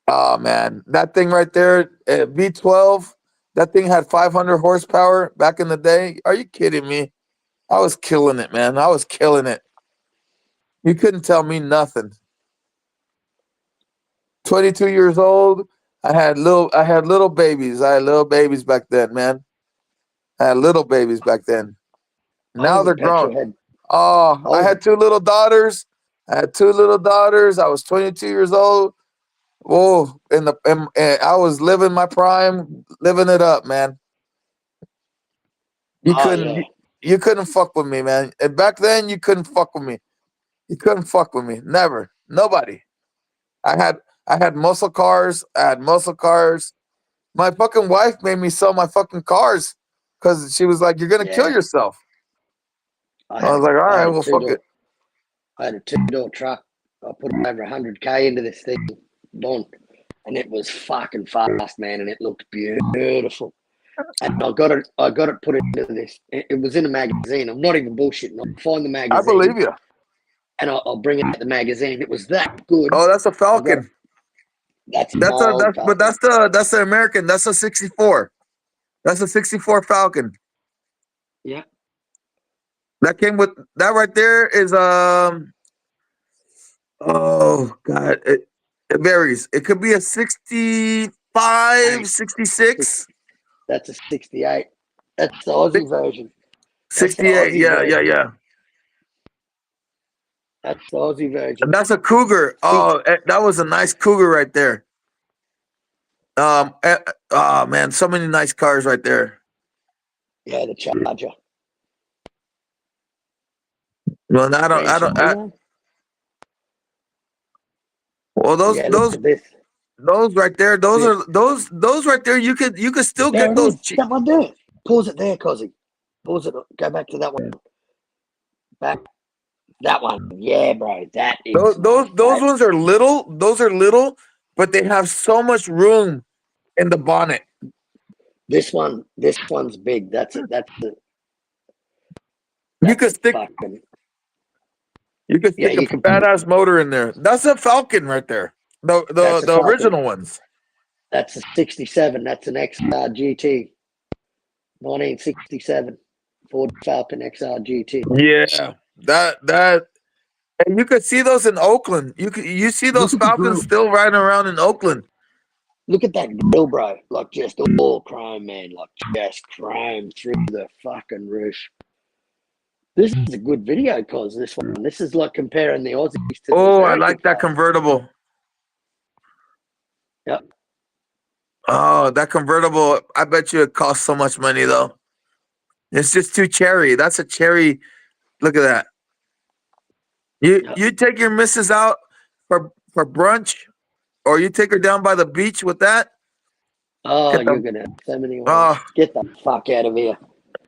[SPEAKER 19] Oh man, that thing right there, V12. That thing had 500 horsepower back in the day. Are you kidding me? I was killing it, man. I was killing it. You couldn't tell me nothing. 22 years old. I had little babies. I had little babies back then, man. I had little babies back then.
[SPEAKER 20] I
[SPEAKER 19] Now
[SPEAKER 20] was a
[SPEAKER 19] they're grown.
[SPEAKER 20] petrol head.
[SPEAKER 19] Oh, I had 2 little daughters. I was 22 years old. Oh, and I was living my prime, living it up, man. You
[SPEAKER 20] Oh,
[SPEAKER 19] couldn't
[SPEAKER 20] yeah.
[SPEAKER 19] you couldn't fuck with me, man. And back then you couldn't fuck with me. You couldn't fuck with me. Never. Nobody. I had muscle cars. I had muscle cars. My fucking wife made me sell my fucking cars because she was like, "You're gonna kill
[SPEAKER 20] Yeah.
[SPEAKER 19] yourself."
[SPEAKER 20] I
[SPEAKER 19] I was like, "All
[SPEAKER 20] I
[SPEAKER 19] right,
[SPEAKER 20] had a
[SPEAKER 19] well, fuck it."
[SPEAKER 20] I had a 2-door truck. I put over 100K into this thing, Don, and it was fucking fast, man, and it looked beautiful. And I got it put into this. It was in a magazine. I'm not even bullshitting. I'll find the magazine.
[SPEAKER 19] I believe you.
[SPEAKER 20] And I'll bring out the magazine. It was that good.
[SPEAKER 19] Oh, that's a Falcon.
[SPEAKER 20] That's
[SPEAKER 19] the American. That's a 64. That's a 64 Falcon.
[SPEAKER 20] Yeah.
[SPEAKER 19] That came with that right there is oh god, it varies. It could be a 65, 66.
[SPEAKER 20] That's a 68. That's the Aussie version.
[SPEAKER 19] 68. Yeah.
[SPEAKER 20] That's the Aussie version.
[SPEAKER 19] And that's a Cougar. Oh, that was a nice Cougar right there. Oh man, so many nice cars right there.
[SPEAKER 20] Yeah, the Charger.
[SPEAKER 19] Well, I don't. Well, those right there, those right there. You could still
[SPEAKER 20] There
[SPEAKER 19] get
[SPEAKER 20] it
[SPEAKER 19] those
[SPEAKER 20] is.
[SPEAKER 19] cheap.
[SPEAKER 20] That one there. Pause it there, Kozzie. Pause it. Go back to that one. Back. That one. Yeah, bro. That is
[SPEAKER 19] Those ones are little. Those are little, but they have so much room in the bonnet.
[SPEAKER 20] This one's big. That's it.
[SPEAKER 19] You could stick a badass motor in there. That's a Falcon right there. The original ones.
[SPEAKER 20] That's a 67. That's an XR GT. 1967 Ford Falcon XR GT.
[SPEAKER 19] Yeah, that. And you could see those in Oakland. You see those Falcons still riding around in Oakland.
[SPEAKER 20] Look at that grill, bro. Like just all chrome, man. Like just chrome through the fucking roof. This is a good video, cause this one. This is like comparing the Aussies to.
[SPEAKER 19] Oh, I like that convertible.
[SPEAKER 20] Yep.
[SPEAKER 19] Oh, that convertible. I bet you it costs so much money though. It's just too cherry. That's a cherry. Look at that. You take your missus out for brunch, or you take her down by the beach with that.
[SPEAKER 20] Oh, you're gonna have so many ones. Get the fuck out of here.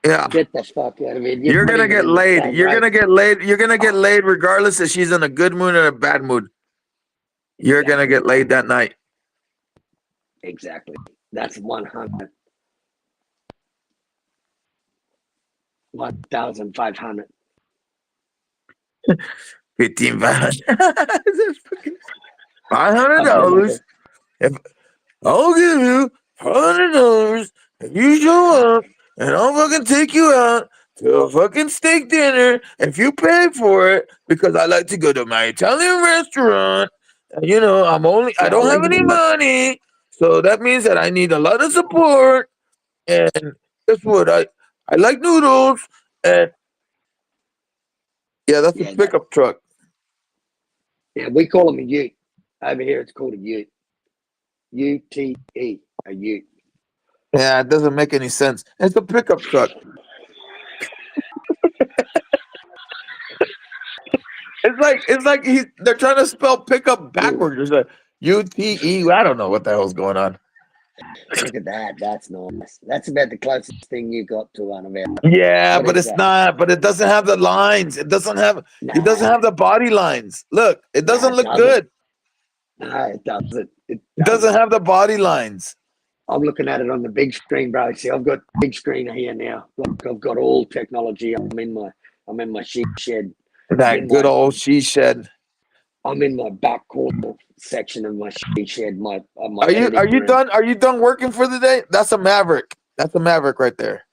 [SPEAKER 19] Yeah.
[SPEAKER 20] Get the fuck out of here.
[SPEAKER 19] You're gonna get laid. You're gonna get laid. You're gonna get laid regardless if she's in a good mood or a bad mood. You're gonna get laid that night.
[SPEAKER 20] Exactly. That's 100. 1,500.
[SPEAKER 19] 1,500. $500. If I'll give you $500 if you show up, and I'll fucking take you out to a fucking steak dinner if you pay for it, because I like to go to my Italian restaurant. And, I don't have any money, so that means that I need a lot of support. And guess what? I like noodles, and yeah, that's a pickup truck.
[SPEAKER 20] Yeah, we call them a ute. Over here, it's called a ute. UTE, a ute.
[SPEAKER 19] Yeah, it doesn't make any sense. It's a pickup truck. It's like they're trying to spell pickup backwards. There's a UTE. I don't know what the hell's going on.
[SPEAKER 20] Look at that. That's nice. That's about the closest thing you got to one of our.
[SPEAKER 19] Yeah,
[SPEAKER 20] What
[SPEAKER 19] but
[SPEAKER 20] is
[SPEAKER 19] it's
[SPEAKER 20] that?
[SPEAKER 19] not. But it doesn't have the lines. It doesn't have. It doesn't have the body lines. Look, it doesn't look good.
[SPEAKER 20] No, it doesn't. It
[SPEAKER 19] doesn't have the body lines.
[SPEAKER 20] I'm looking at it on the big screen, bro. See, I've got big screen here now. Like I've got all technology. I'm in my sheep shed.
[SPEAKER 19] That good old she shed.
[SPEAKER 20] I'm in my back corner section of my sheep shed. My
[SPEAKER 19] Are you
[SPEAKER 20] editing room.
[SPEAKER 19] done? Are you done working for the day? That's a Maverick. That's a Maverick right there.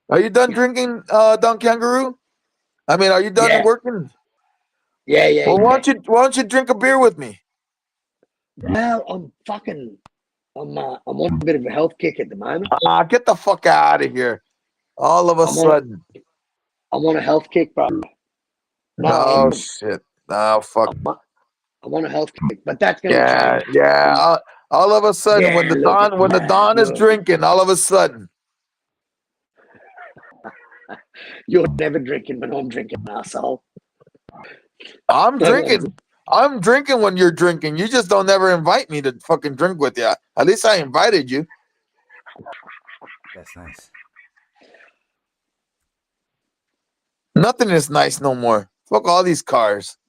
[SPEAKER 19] Are you done drinking, Don Kangaroo? I mean, are you done working?
[SPEAKER 20] Yeah.
[SPEAKER 19] Well, why don't you drink a beer with me?
[SPEAKER 20] Well, I'm on a bit of a health kick at the moment.
[SPEAKER 19] Get the fuck out of here! All of a sudden.
[SPEAKER 20] I'm on a health kick, bro.
[SPEAKER 19] No shit. No fuck.
[SPEAKER 20] I'm on a health kick, but that's gonna change.
[SPEAKER 19] Yeah. All of a sudden, when the
[SPEAKER 20] look,
[SPEAKER 19] Don is drinking, all of a sudden.
[SPEAKER 20] You're never drinking when I'm drinking, asshole.
[SPEAKER 19] I'm drinking. I'm drinking when you're drinking. You just don't ever invite me to fucking drink with you. At least I invited you.
[SPEAKER 1] That's nice.
[SPEAKER 19] Nothing is nice no more. Fuck all these cars.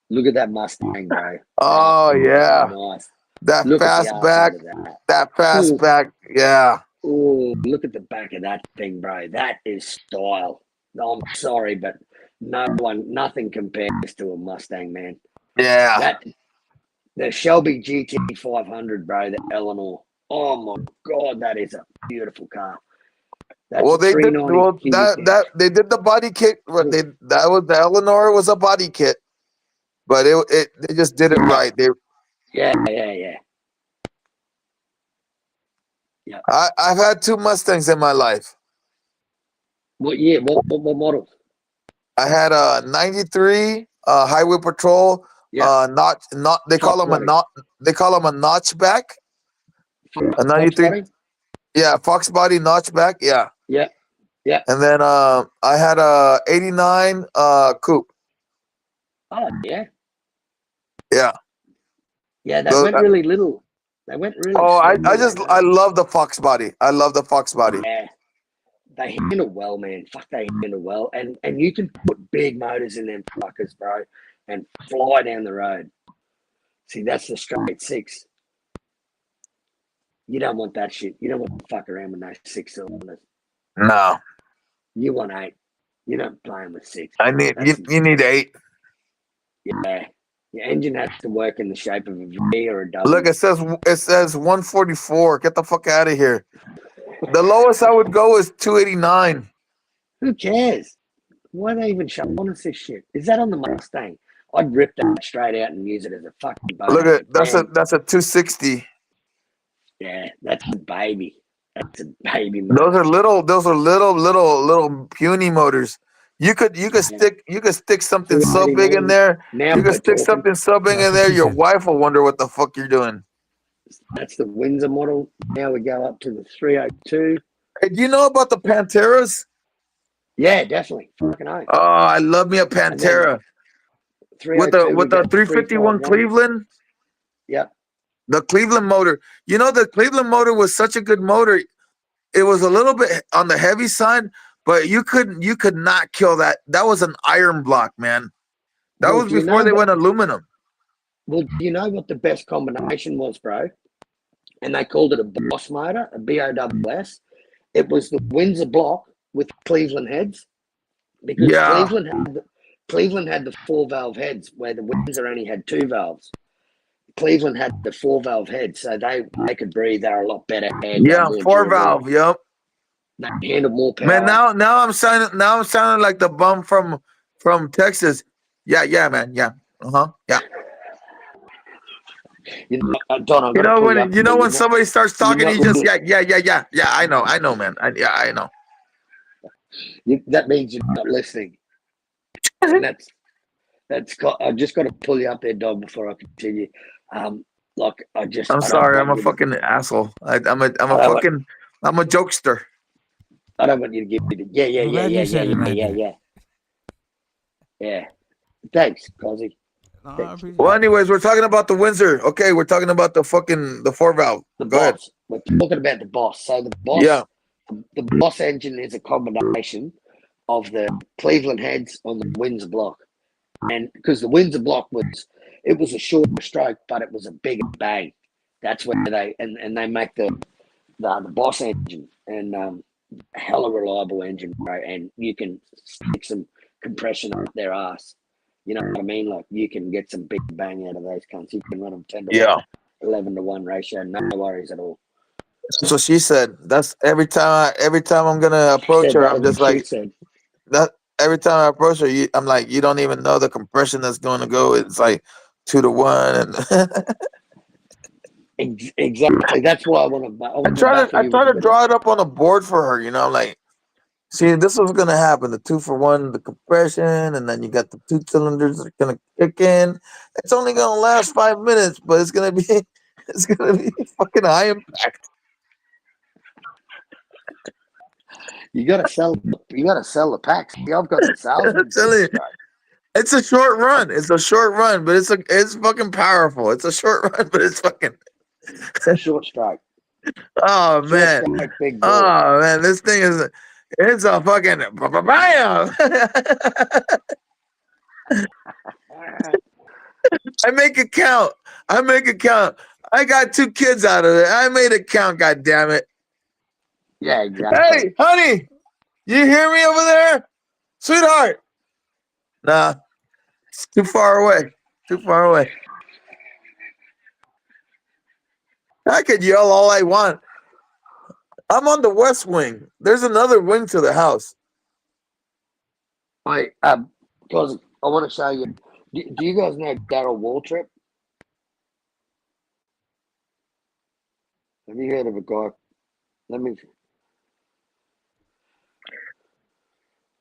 [SPEAKER 20] Look at that Mustang, bro.
[SPEAKER 19] Oh yeah.
[SPEAKER 20] Nice.
[SPEAKER 19] That
[SPEAKER 20] Look at the
[SPEAKER 19] fastback.
[SPEAKER 20] outside of
[SPEAKER 19] That fastback. Yeah.
[SPEAKER 20] Oh, look at the back of that thing, bro. That is style. No, I'm sorry, but nothing compares to a Mustang, man.
[SPEAKER 19] Yeah.
[SPEAKER 20] The Shelby GT 500, bro. The Eleanor. Oh my God, that is a beautiful car. That's
[SPEAKER 19] Well, they did. Well,
[SPEAKER 20] that
[SPEAKER 19] they did the body kit. The Eleanor was a body kit, but they just did it right.
[SPEAKER 20] Yeah.
[SPEAKER 19] I've had 2 Mustangs in my life.
[SPEAKER 20] What year? What model?
[SPEAKER 19] I had a '93 Highway Patrol. They call them a notchback. A '93. Yeah, Fox body notchback. Yeah.
[SPEAKER 20] Yeah.
[SPEAKER 19] And then I had a '89 coupe.
[SPEAKER 20] Oh yeah.
[SPEAKER 19] Yeah.
[SPEAKER 20] Yeah, that went really little. They went really.
[SPEAKER 19] Oh, I love the Fox body. I love the Fox body.
[SPEAKER 20] Yeah. They handle well, man. Fuck, they handle well. And you can put big motors in them fuckers, bro, and fly down the road. See, that's the straight 6. You don't want that shit. You don't want to fuck around with those 6 cylinders.
[SPEAKER 19] No.
[SPEAKER 20] You want 8. You're not playing with 6.
[SPEAKER 19] You need 8.
[SPEAKER 20] Yeah. Your engine has to work in the shape of a V or a W.
[SPEAKER 19] Look, it says 144. Get the fuck out of here. The lowest I would go is 289.
[SPEAKER 20] Who cares? Why they even show us this shit? Is that on the Mustang? I'd rip that straight out and use it as a fucking boat.
[SPEAKER 19] Look at that's a 260.
[SPEAKER 20] Yeah, that's a baby. That's a baby motor.
[SPEAKER 19] Those are little puny motors. You could stick something so big in there. You could stick something so big in there. Your wife will wonder what the fuck you're doing.
[SPEAKER 20] That's the Windsor model. Now we go up to the 302.
[SPEAKER 19] Hey, do you know about the Panteras?
[SPEAKER 20] Yeah, definitely. Fucking hell.
[SPEAKER 19] Oh, I love me a Pantera. With the 351 Cleveland.
[SPEAKER 20] Yep.
[SPEAKER 19] The Cleveland motor. You know, the Cleveland motor was such a good motor. It was a little bit on the heavy side, but you could not kill that. That was an iron block, man. That was before they went aluminum.
[SPEAKER 20] Well, do you know what the best combination was, bro? And they called it a Boss motor, a BOWS. It was the Windsor block with Cleveland heads, because Cleveland had the 4-valve heads, where the Windsor only had 2 valves. Cleveland had the 4-valve heads, so they could breathe. They're a lot better.
[SPEAKER 19] Yeah, 4-valve. Yep.
[SPEAKER 20] They handle more power.
[SPEAKER 19] Man, now I'm sounding like the bum from Texas. Yeah, man. Yeah. Yeah. When somebody starts talking, he just yeah. I know, man. I know.
[SPEAKER 20] That means you're not listening. And I just got to pull you up there, dog, before I continue.
[SPEAKER 19] I'm sorry, I'm a fucking asshole. I'm a jokester.
[SPEAKER 20] I don't want you to give me the yeah. Thanks, Kozzie.
[SPEAKER 1] No, I appreciate
[SPEAKER 19] Well,
[SPEAKER 1] it.
[SPEAKER 19] anyways, we're talking about the Windsor. Okay, we're talking about the 4-valve.
[SPEAKER 20] The
[SPEAKER 19] Go ahead.
[SPEAKER 20] boss. We're talking about the boss. So the boss,
[SPEAKER 19] Yeah.
[SPEAKER 20] the boss engine is a combination of the Cleveland heads on the Windsor block, and because the Windsor block it was a shorter stroke, but it was a bigger bang. That's where they they make the boss engine, and hella reliable engine, bro. And you can stick some compression up their ass. You know what I mean? Like you can get some big bang out of those cunts. You can run them 10 to
[SPEAKER 19] Yeah.
[SPEAKER 20] 1, 11 to 1 ratio, no worries at all.
[SPEAKER 19] That's what she said. That's every time I'm gonna approach her, I'm just like that. Every time I approach her, I'm like, you don't even know the compression that's going to go. It's like 2 to 1, and
[SPEAKER 20] Exactly. That's why I want to.
[SPEAKER 19] I try to draw it up on a board for her. You know, like, see, this was gonna happen. The 2 for 1, the compression, and then you got the 2 cylinders that are gonna kick in. It's only gonna last 5 minutes, but it's gonna be fucking high impact.
[SPEAKER 20] You gotta sell the packs. See, I've got the sales.
[SPEAKER 19] I'm telling you, it's a short run. It's a short run, but it's fucking powerful. It's a short run, but it's fucking
[SPEAKER 20] short strike.
[SPEAKER 19] Oh man!
[SPEAKER 20] Strike, big ball.
[SPEAKER 19] Oh man! This thing it's a fucking bam! I make it count. I got 2 kids out of it. I made it count. God damn it!
[SPEAKER 20] Yeah, exactly.
[SPEAKER 19] Hey, honey, you hear me over there, sweetheart? Nah, it's too far away. Too far away. I could yell all I want. I'm on the west wing. There's another wing to the house.
[SPEAKER 20] Wait, because I want to show you. Do you guys know Daryl Waltrip? Have you heard of a guy? Let me.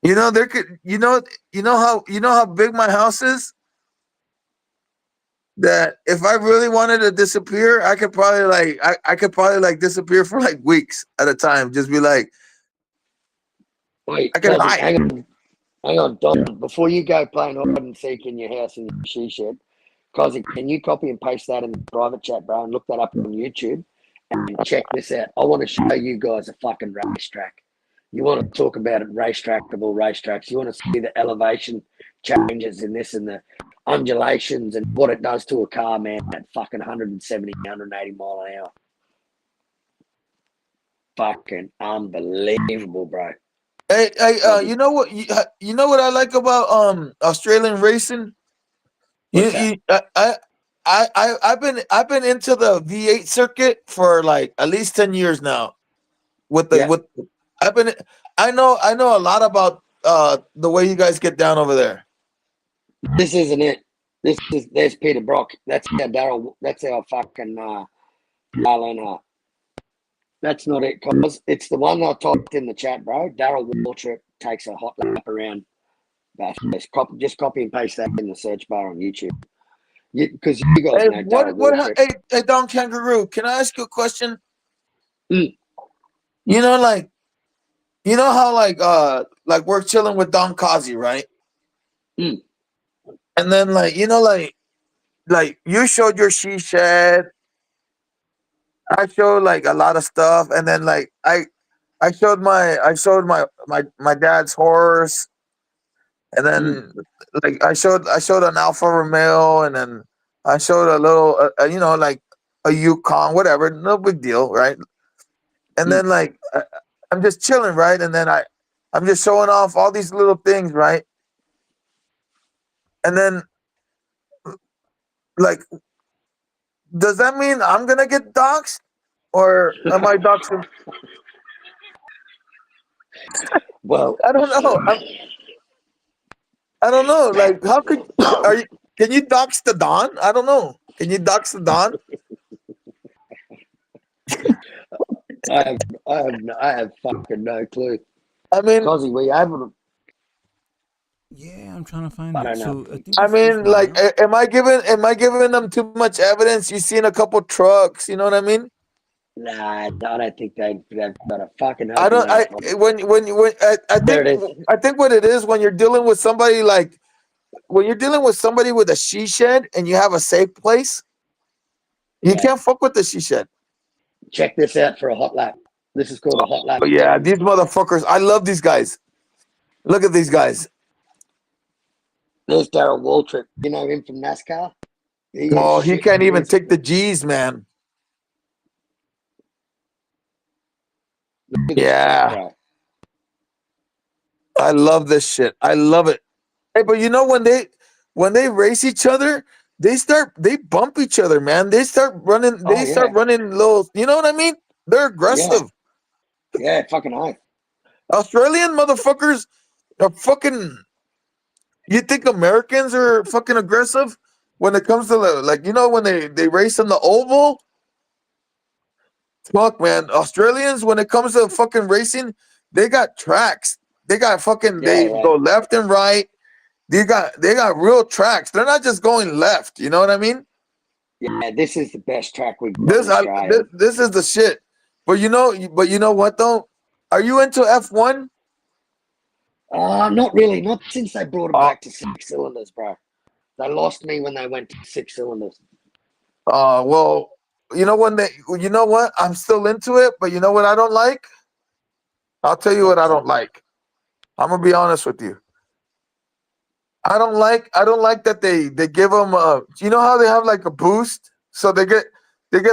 [SPEAKER 19] You know there could. You know how big my house is. That if I really wanted to disappear, I could probably disappear for like weeks at a time. Just be like,
[SPEAKER 20] wait,
[SPEAKER 19] I could hide.
[SPEAKER 20] Hang on, Don. Before you go playing hide and seek in your house in your she shed, Kozzie, can you copy and paste that in the private chat, bro, and look that up on YouTube and check this out? I want to show you guys a fucking racetrack. You want to talk about it, racetrack of all racetracks. You want to see the elevation changes in this and the undulations and what it does to a car, man, at fucking 170, 180 mile an hour. Fucking unbelievable, bro.
[SPEAKER 19] Hey, you know what? You know what I like about Australian racing? I've been into the V8 circuit for like at least 10 years now. I know a lot about the way you guys get down over there.
[SPEAKER 20] This isn't it. There's Peter Brock. That's our Daryl. That's our fucking Darlene. That's not it, cause it's the one I typed in the chat, bro. Daryl Waltrip takes a hot lap around. Just copy and paste that in the search bar on YouTube. Because you guys know Daryl Waltrip.
[SPEAKER 19] Hey, Don Kangaroo, can I ask you a question?
[SPEAKER 20] Mm.
[SPEAKER 19] You know, how like we're chilling with Don Kozzie, right?
[SPEAKER 20] Mm.
[SPEAKER 19] And then like you showed your she shed. I showed like a lot of stuff, and then like I showed my dad's horse, and then like I showed an Alfa Romeo, and then I showed a little like a Yukon, whatever, no big deal, right? And then like I'm just chilling, right? And then I'm just showing off all these little things, right? And then like, does that mean I'm gonna get doxxed? Or am I doxing?
[SPEAKER 20] Well,
[SPEAKER 19] I don't know. I don't know. Like, can you dox the Don? I don't know. Can you dox the Don?
[SPEAKER 20] I have fucking no clue.
[SPEAKER 19] I mean,
[SPEAKER 20] Kozzie, were you able to?
[SPEAKER 1] Yeah, I'm trying to find
[SPEAKER 20] I
[SPEAKER 1] it.
[SPEAKER 20] don't know.
[SPEAKER 1] So
[SPEAKER 19] I mean, like, am I giving them too much evidence? You seen a couple trucks, you know what I mean?
[SPEAKER 20] Nah, I don't think they've got a fucking.
[SPEAKER 19] I think what it is when you're dealing with somebody like when you're dealing with somebody with a she shed and you have a safe place, you can't fuck with the she shed.
[SPEAKER 20] Check this out for a hot lap. This is called a hot lap.
[SPEAKER 19] But yeah, these motherfuckers. I love these guys. Look at these guys.
[SPEAKER 20] There's Darryl Waltrip. You know him from NASCAR?
[SPEAKER 19] Oh, he can't even take the G's, man. Yeah. I love this shit. I love it. Hey, but you know when they race each other, they bump each other, man. They start running. They start running low. You know what I mean? They're aggressive.
[SPEAKER 20] Yeah, fucking high.
[SPEAKER 19] Australian motherfuckers are fucking. You think Americans are fucking aggressive when it comes to like when they race in the oval? Fuck, man. Australians, when it comes to fucking racing, they got tracks. They got fucking. They go left and right. They got real tracks. They're not just going left. You know what I mean?
[SPEAKER 20] Yeah, this is the best track we've got
[SPEAKER 19] This
[SPEAKER 20] in Australia.
[SPEAKER 19] this is the shit. But you know what though? Are you into F1?
[SPEAKER 20] Not really. Not since they brought them back to 6 cylinders, bro. They lost me when they went to 6 cylinders.
[SPEAKER 19] Well, you know what? I'm still into it, but you know what I don't like? I'll tell you what I don't like. I'm gonna be honest with you. I don't like that they give them you know how they have like a boost, so they get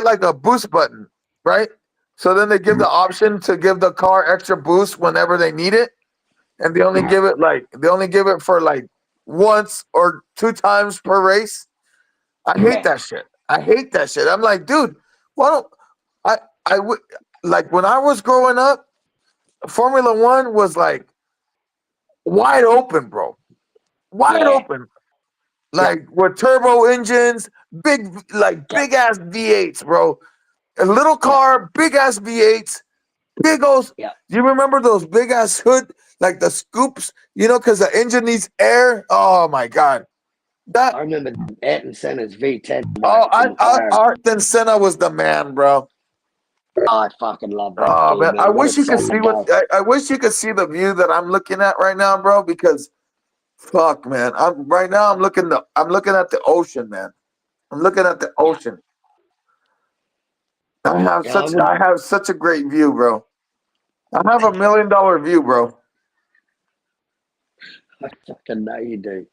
[SPEAKER 19] like a boost button, right? So then they give the option to give the car extra boost whenever they need it, and they only give it for like once or 2 times per race. I hate that shit. I hate that shit. I'm like, dude, why don't I would like when I was growing up, Formula One was like wide open, bro. Wide open. Like with turbo engines, big ass V8s, bro. A little car, big ass V8s, big old. You remember those big ass hood, like the scoops, because the engine needs air. Oh my god.
[SPEAKER 20] I remember Ayrton Senna's V10.
[SPEAKER 19] Ayrton Senna was the man, bro.
[SPEAKER 20] I fucking love that.
[SPEAKER 19] Oh
[SPEAKER 20] thing,
[SPEAKER 19] man,
[SPEAKER 20] man.
[SPEAKER 19] I
[SPEAKER 20] What
[SPEAKER 19] wish
[SPEAKER 20] a
[SPEAKER 19] you could
[SPEAKER 20] song
[SPEAKER 19] see
[SPEAKER 20] to go.
[SPEAKER 19] I wish you could see the view that I'm looking at right now, bro. Because, fuck, man, I'm looking at the ocean, man. I'm looking at the ocean. I have such a great view, bro. I have $1 million view, bro.
[SPEAKER 20] I fucking know you do.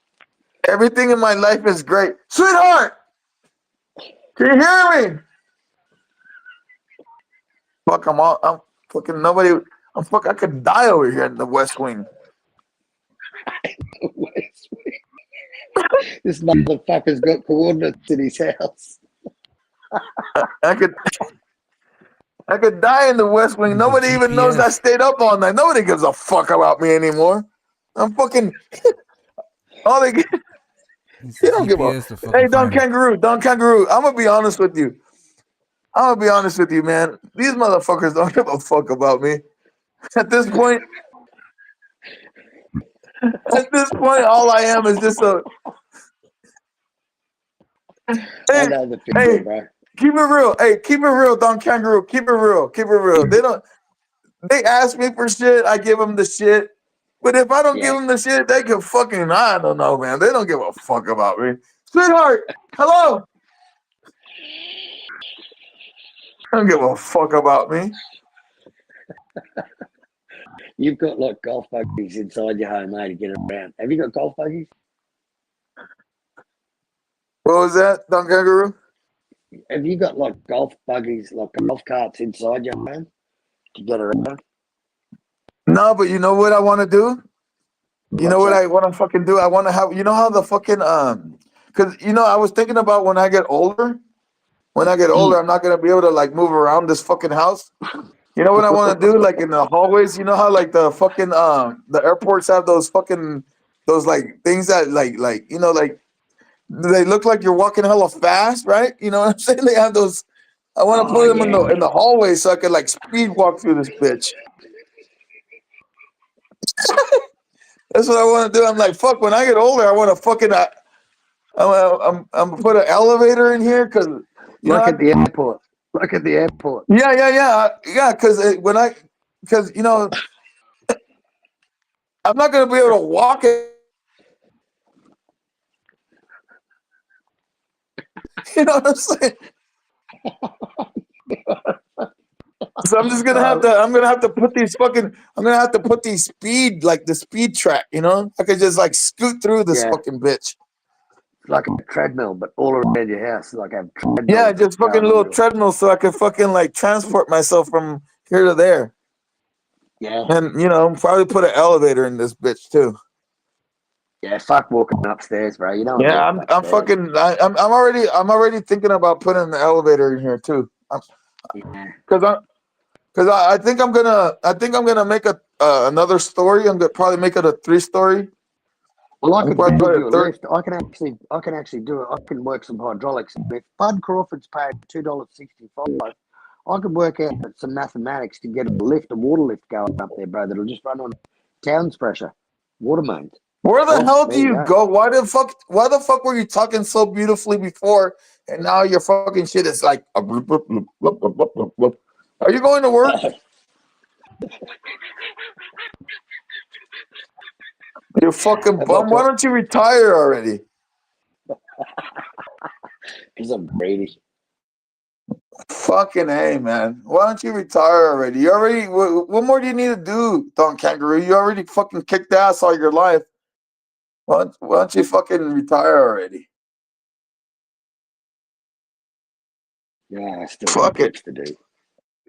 [SPEAKER 19] Everything in my life is great, sweetheart. Can you hear me? Fuck, I'm fucking nobody. I could die over here in the West Wing.
[SPEAKER 20] This motherfucker's got coordinates in his house.
[SPEAKER 19] I could die in the West Wing. Nobody even knows I stayed up all night. Nobody gives a fuck about me anymore. I'm fucking. All they get. You don't give a. Hey, Don Kangaroo. I'm gonna be honest with you. Man. These motherfuckers don't give a fuck about me. At this point, all I am is just a. Hey, keep it real. Hey, keep it real, Don Kangaroo. Keep it real. They ask me for shit, I give them the shit. But if I don't give them the shit, they can fucking, I don't know, man. They don't give a fuck about me. Sweetheart, hello. They don't give a fuck about me.
[SPEAKER 20] You've got like golf buggies inside your home, mate, to get around. Have you got golf buggies?
[SPEAKER 19] What was that, Don Kangaroo?
[SPEAKER 20] Have you got like golf buggies, like golf carts inside your home to get around?
[SPEAKER 19] No, but you know what I want to do? You know what I want to fucking do? I want to have, how the fucking, because, I was thinking about when I get older, I'm not going to be able to like move around this fucking house. You know what I want to do? Like in the hallways, you know how like the fucking, the airports have those fucking, those like things that like, they look like you're walking hella fast, right? You know what I'm saying? They have those, I want to put them in the hallway so I could like speed walk through this bitch. That's what I want to do. I'm like, fuck, when I get older, I want to fucking, I'm gonna put an elevator in here because
[SPEAKER 20] at the airport. Look at the airport.
[SPEAKER 19] Yeah. Because I'm not gonna be able to walk it. You know what I'm saying? So I'm just gonna have to. I'm gonna have to put these fucking. I'm gonna have to put these speed, like the speed track. You know, I could just like scoot through this
[SPEAKER 20] Yeah.
[SPEAKER 19] fucking bitch.
[SPEAKER 20] Like a treadmill, but all around your house. Like a treadmill.
[SPEAKER 19] Yeah, just fucking little treadmill, so I could fucking like transport myself from here to there.
[SPEAKER 20] Yeah.
[SPEAKER 19] And you know, probably put an elevator in this bitch too.
[SPEAKER 20] Yeah, fuck walking upstairs, bro. You know.
[SPEAKER 19] Yeah, I'm fucking. I'm already thinking about putting an elevator in here too. Because I think I'm gonna make another story. I'm gonna probably make it a 3-story.
[SPEAKER 20] Well, I
[SPEAKER 19] I'm
[SPEAKER 20] could
[SPEAKER 19] probably
[SPEAKER 20] build
[SPEAKER 19] put
[SPEAKER 20] you
[SPEAKER 19] a
[SPEAKER 20] a
[SPEAKER 19] third.
[SPEAKER 20] lift. I can actually do it. I can work some hydraulics. If Bud Crawford's paid $2.65, I could work out some mathematics to get a water lift going up there, bro. That'll just run on town's pressure, water mains.
[SPEAKER 19] Where the hell do
[SPEAKER 20] there
[SPEAKER 19] you go? Why the fuck were you talking so beautifully before, and now your fucking shit is like a bloop, bloop, bloop, bloop, bloop, bloop, bloop, bloop. Are you going to work? You fucking bum. Why don't you retire already?
[SPEAKER 20] Because I'm Brady.
[SPEAKER 19] Fucking hey, man. Why don't you retire already? You already. What more do you need to do, Don Kangaroo? You already fucking kicked ass all your life. Why don't you fucking retire already?
[SPEAKER 20] Yeah, I still
[SPEAKER 19] Fuck
[SPEAKER 20] got
[SPEAKER 19] it.
[SPEAKER 20] to do.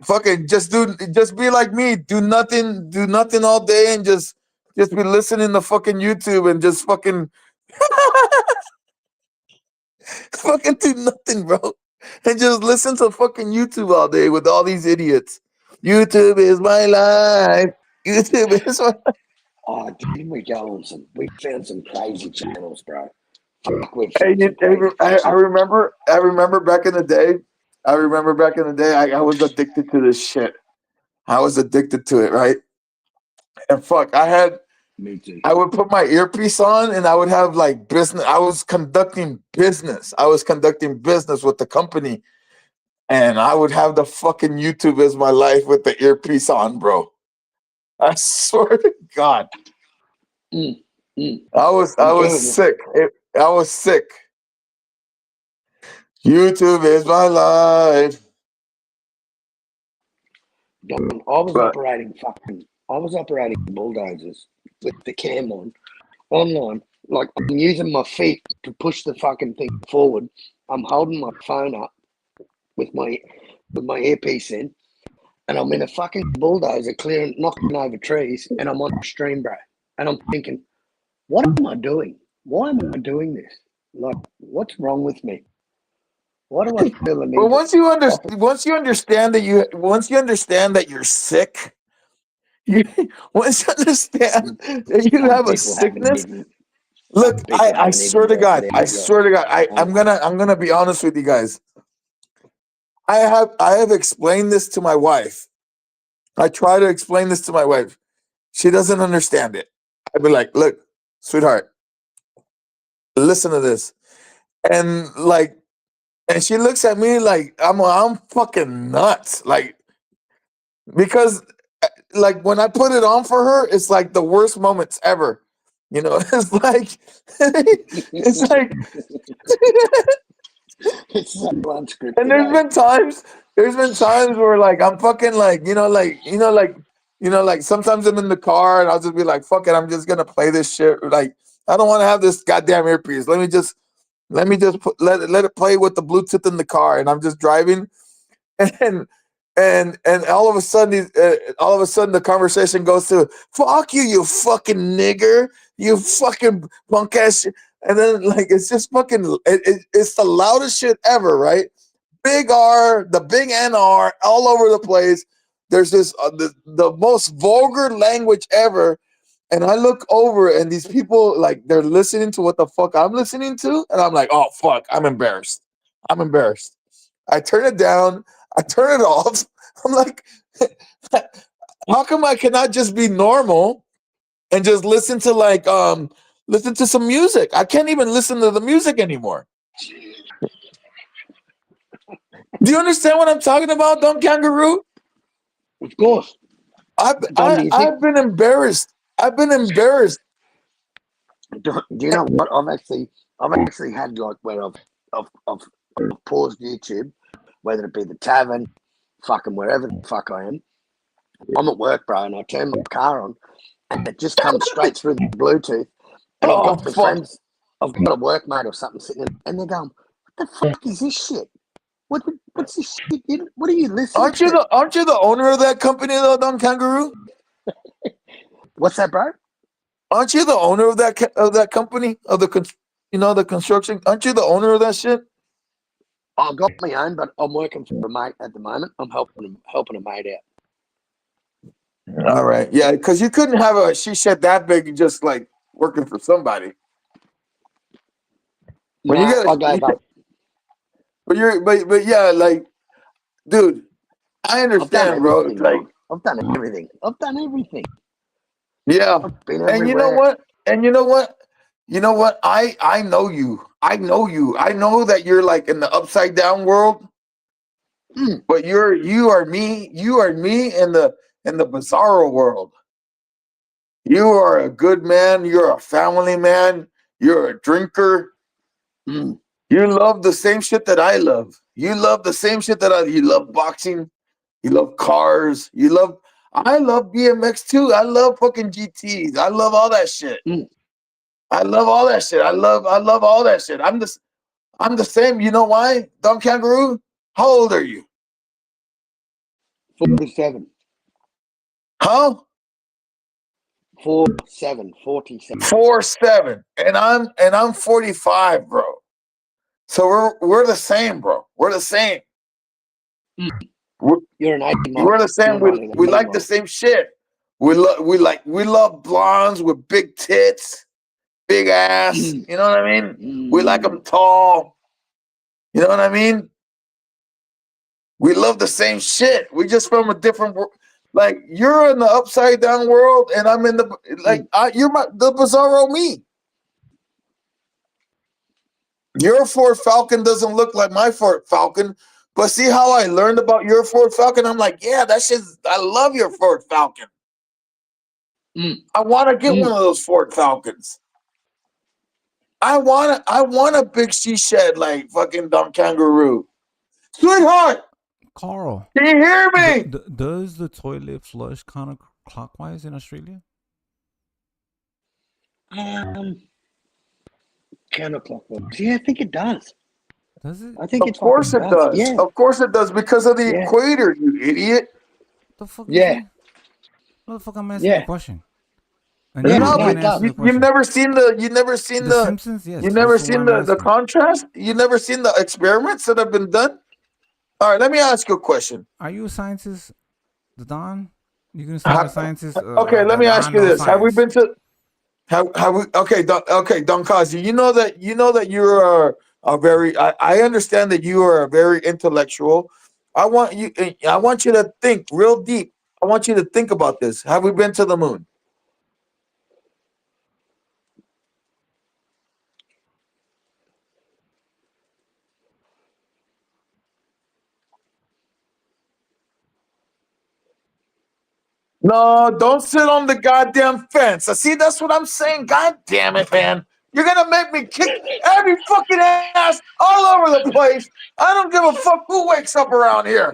[SPEAKER 19] Fucking just be like me. Do nothing all day and just be listening to fucking YouTube and just fucking fucking do nothing, bro. And just listen to fucking YouTube all day with all these idiots. YouTube is my life. YouTube is my life.
[SPEAKER 20] Oh, didn't we go on some? We found some crazy channels, bro. Fuck, we
[SPEAKER 19] Hey,
[SPEAKER 20] found some crazy.
[SPEAKER 19] I remember back in the day. I was addicted to this shit. I was addicted to it, right? And fuck,
[SPEAKER 20] Me too.
[SPEAKER 19] I would put my earpiece on and I would have like business. I was conducting business. With the company. And I would have the fucking YouTube as my life with the earpiece on, bro. I swear to God. I was sick. I was sick. YouTube is my life.
[SPEAKER 20] I was operating bulldozers with the cam on online. Like I'm using my feet to push the fucking thing forward. I'm holding my phone up with my earpiece in, and I'm in a fucking bulldozer knocking over trees, and I'm on stream, bro. And I'm thinking, what am I doing? Why am I doing this? Like, what's wrong with me? Why do I feel the need?
[SPEAKER 19] Well, once you understand that you're sick, once you understand that you have a sickness. Look, I swear to God, I'm gonna be honest with you guys. I have explained this to my wife. I try to explain this to my wife. She doesn't understand it. I'd be like, look, sweetheart, listen to this. And she looks at me like I'm fucking nuts. Like, because like when I put it on for her, it's like the worst moments ever. You know, it's like
[SPEAKER 20] It's so unscripted.
[SPEAKER 19] And there's been times where like I'm fucking like sometimes I'm in the car and I'll just be like, fuck it, I'm just gonna play this shit. Like, I don't want to have this goddamn earpiece. Let me just let it play with the Bluetooth in the car, and I'm just driving, and all of a sudden the conversation goes to fuck you, you fucking nigger, you fucking punk ass shit. And then like it's just fucking it's the loudest shit ever, right? Big R, the big NR all over the place. There's this the most vulgar language ever. And I look over and these people, like, they're listening to what the fuck I'm listening to, and I'm like, oh fuck, I'm embarrassed. I turn it down, I turn it off. I'm like, how come I cannot just be normal and just listen to some music? I can't even listen to the music anymore. Do you understand what I'm talking about, Don Kangaroo?
[SPEAKER 20] Of course.
[SPEAKER 19] I've been embarrassed.
[SPEAKER 20] Do you know what? I've actually had like where I've I've paused YouTube, whether it be the tavern, fucking wherever the fuck I am. I'm at work, bro, and I turn my car on, and it just comes straight through the Bluetooth. And I've got my friends, I've got a workmate or something sitting there, and they're going, "What the fuck is this shit? What's this shit? What are you listening to?"
[SPEAKER 19] Aren't you the owner of that company though, Don Kangaroo?
[SPEAKER 20] What's that, bro?
[SPEAKER 19] Aren't you the owner of that company of the the construction? Aren't you the owner of that shit?
[SPEAKER 20] I've got my own, but I'm working for a mate at the moment. I'm helping a mate out.
[SPEAKER 19] All right, yeah, because you couldn't have a she shed that big and just like working for somebody. When you
[SPEAKER 20] I
[SPEAKER 19] got
[SPEAKER 20] gave up.
[SPEAKER 19] But yeah, like, dude, I understand, bro. It's like,
[SPEAKER 20] I've done everything. I've done everything.
[SPEAKER 19] yeah,
[SPEAKER 20] I've been
[SPEAKER 19] and you know
[SPEAKER 20] everywhere.
[SPEAKER 19] what? And you know what? You know what? I know you. I know you. I know that you're like in the upside down world, but you are me. You are me in the bizarro world. You are a good man. You're a family man. You're a drinker. You love the same shit that I love. You love the same shit that you love boxing. You love cars. I love BMX too. I love fucking GTs. I love all that shit. I love all that shit. I love all that shit. I'm the same. You know why? Don Kangaroo? How old are you?
[SPEAKER 20] 47.
[SPEAKER 19] Huh?
[SPEAKER 20] 47.
[SPEAKER 19] 47. And I'm 45, bro. So we're the same, bro. We're the same.
[SPEAKER 20] You're an 80 model.
[SPEAKER 19] We're the same. We like the same shit. We love blondes with big tits, big ass. You know what I mean? We like them tall. You know what I mean? We love the same shit. We just from a different world. Like, you're in the upside down world, and I'm in the you're the bizarro me. Your Ford Falcon doesn't look like my Ford Falcon, but see how I learned about your Ford Falcon? I'm like, yeah, that shit's. I love your Ford Falcon. I want to get one of those Ford Falcons. I want a big she shed like fucking Don Kangaroo. Sweetheart,
[SPEAKER 1] Carl,
[SPEAKER 19] can you hear me?
[SPEAKER 1] Does the toilet flush counterclockwise in Australia?
[SPEAKER 20] Counterclockwise. Yeah, I think it does.
[SPEAKER 1] Does it?
[SPEAKER 20] I think
[SPEAKER 19] Of course it does.
[SPEAKER 20] Yeah.
[SPEAKER 19] Of course it does because of the
[SPEAKER 20] Yeah.
[SPEAKER 19] equator, you idiot.
[SPEAKER 1] The fuck?
[SPEAKER 20] Yeah.
[SPEAKER 1] What the fuck? I'm asking you a question. And
[SPEAKER 20] Yeah,
[SPEAKER 1] you
[SPEAKER 20] no,
[SPEAKER 1] didn't
[SPEAKER 20] it does.
[SPEAKER 1] answer the
[SPEAKER 19] You've
[SPEAKER 1] question.
[SPEAKER 19] never seen
[SPEAKER 1] The Simpsons? Yes.
[SPEAKER 19] you never
[SPEAKER 1] that's
[SPEAKER 19] seen
[SPEAKER 1] what I'm
[SPEAKER 19] the
[SPEAKER 1] asking.
[SPEAKER 19] contrast? You never seen the experiments that have been done? All right, let me ask you a question.
[SPEAKER 1] Are you a scientist, the Don? You gonna start a scientist?
[SPEAKER 19] Okay, let me ask you this. Have we been to have we okay, Don Kozzie, you know that you're a very I understand that you are a very intellectual. I want you to think real deep. I want you to think about this. Have we been to the moon? No, don't sit on the goddamn fence. See, that's what I'm saying. God damn it, man. You're gonna make me kick every fucking ass all over the place. I don't give a fuck who wakes up around here.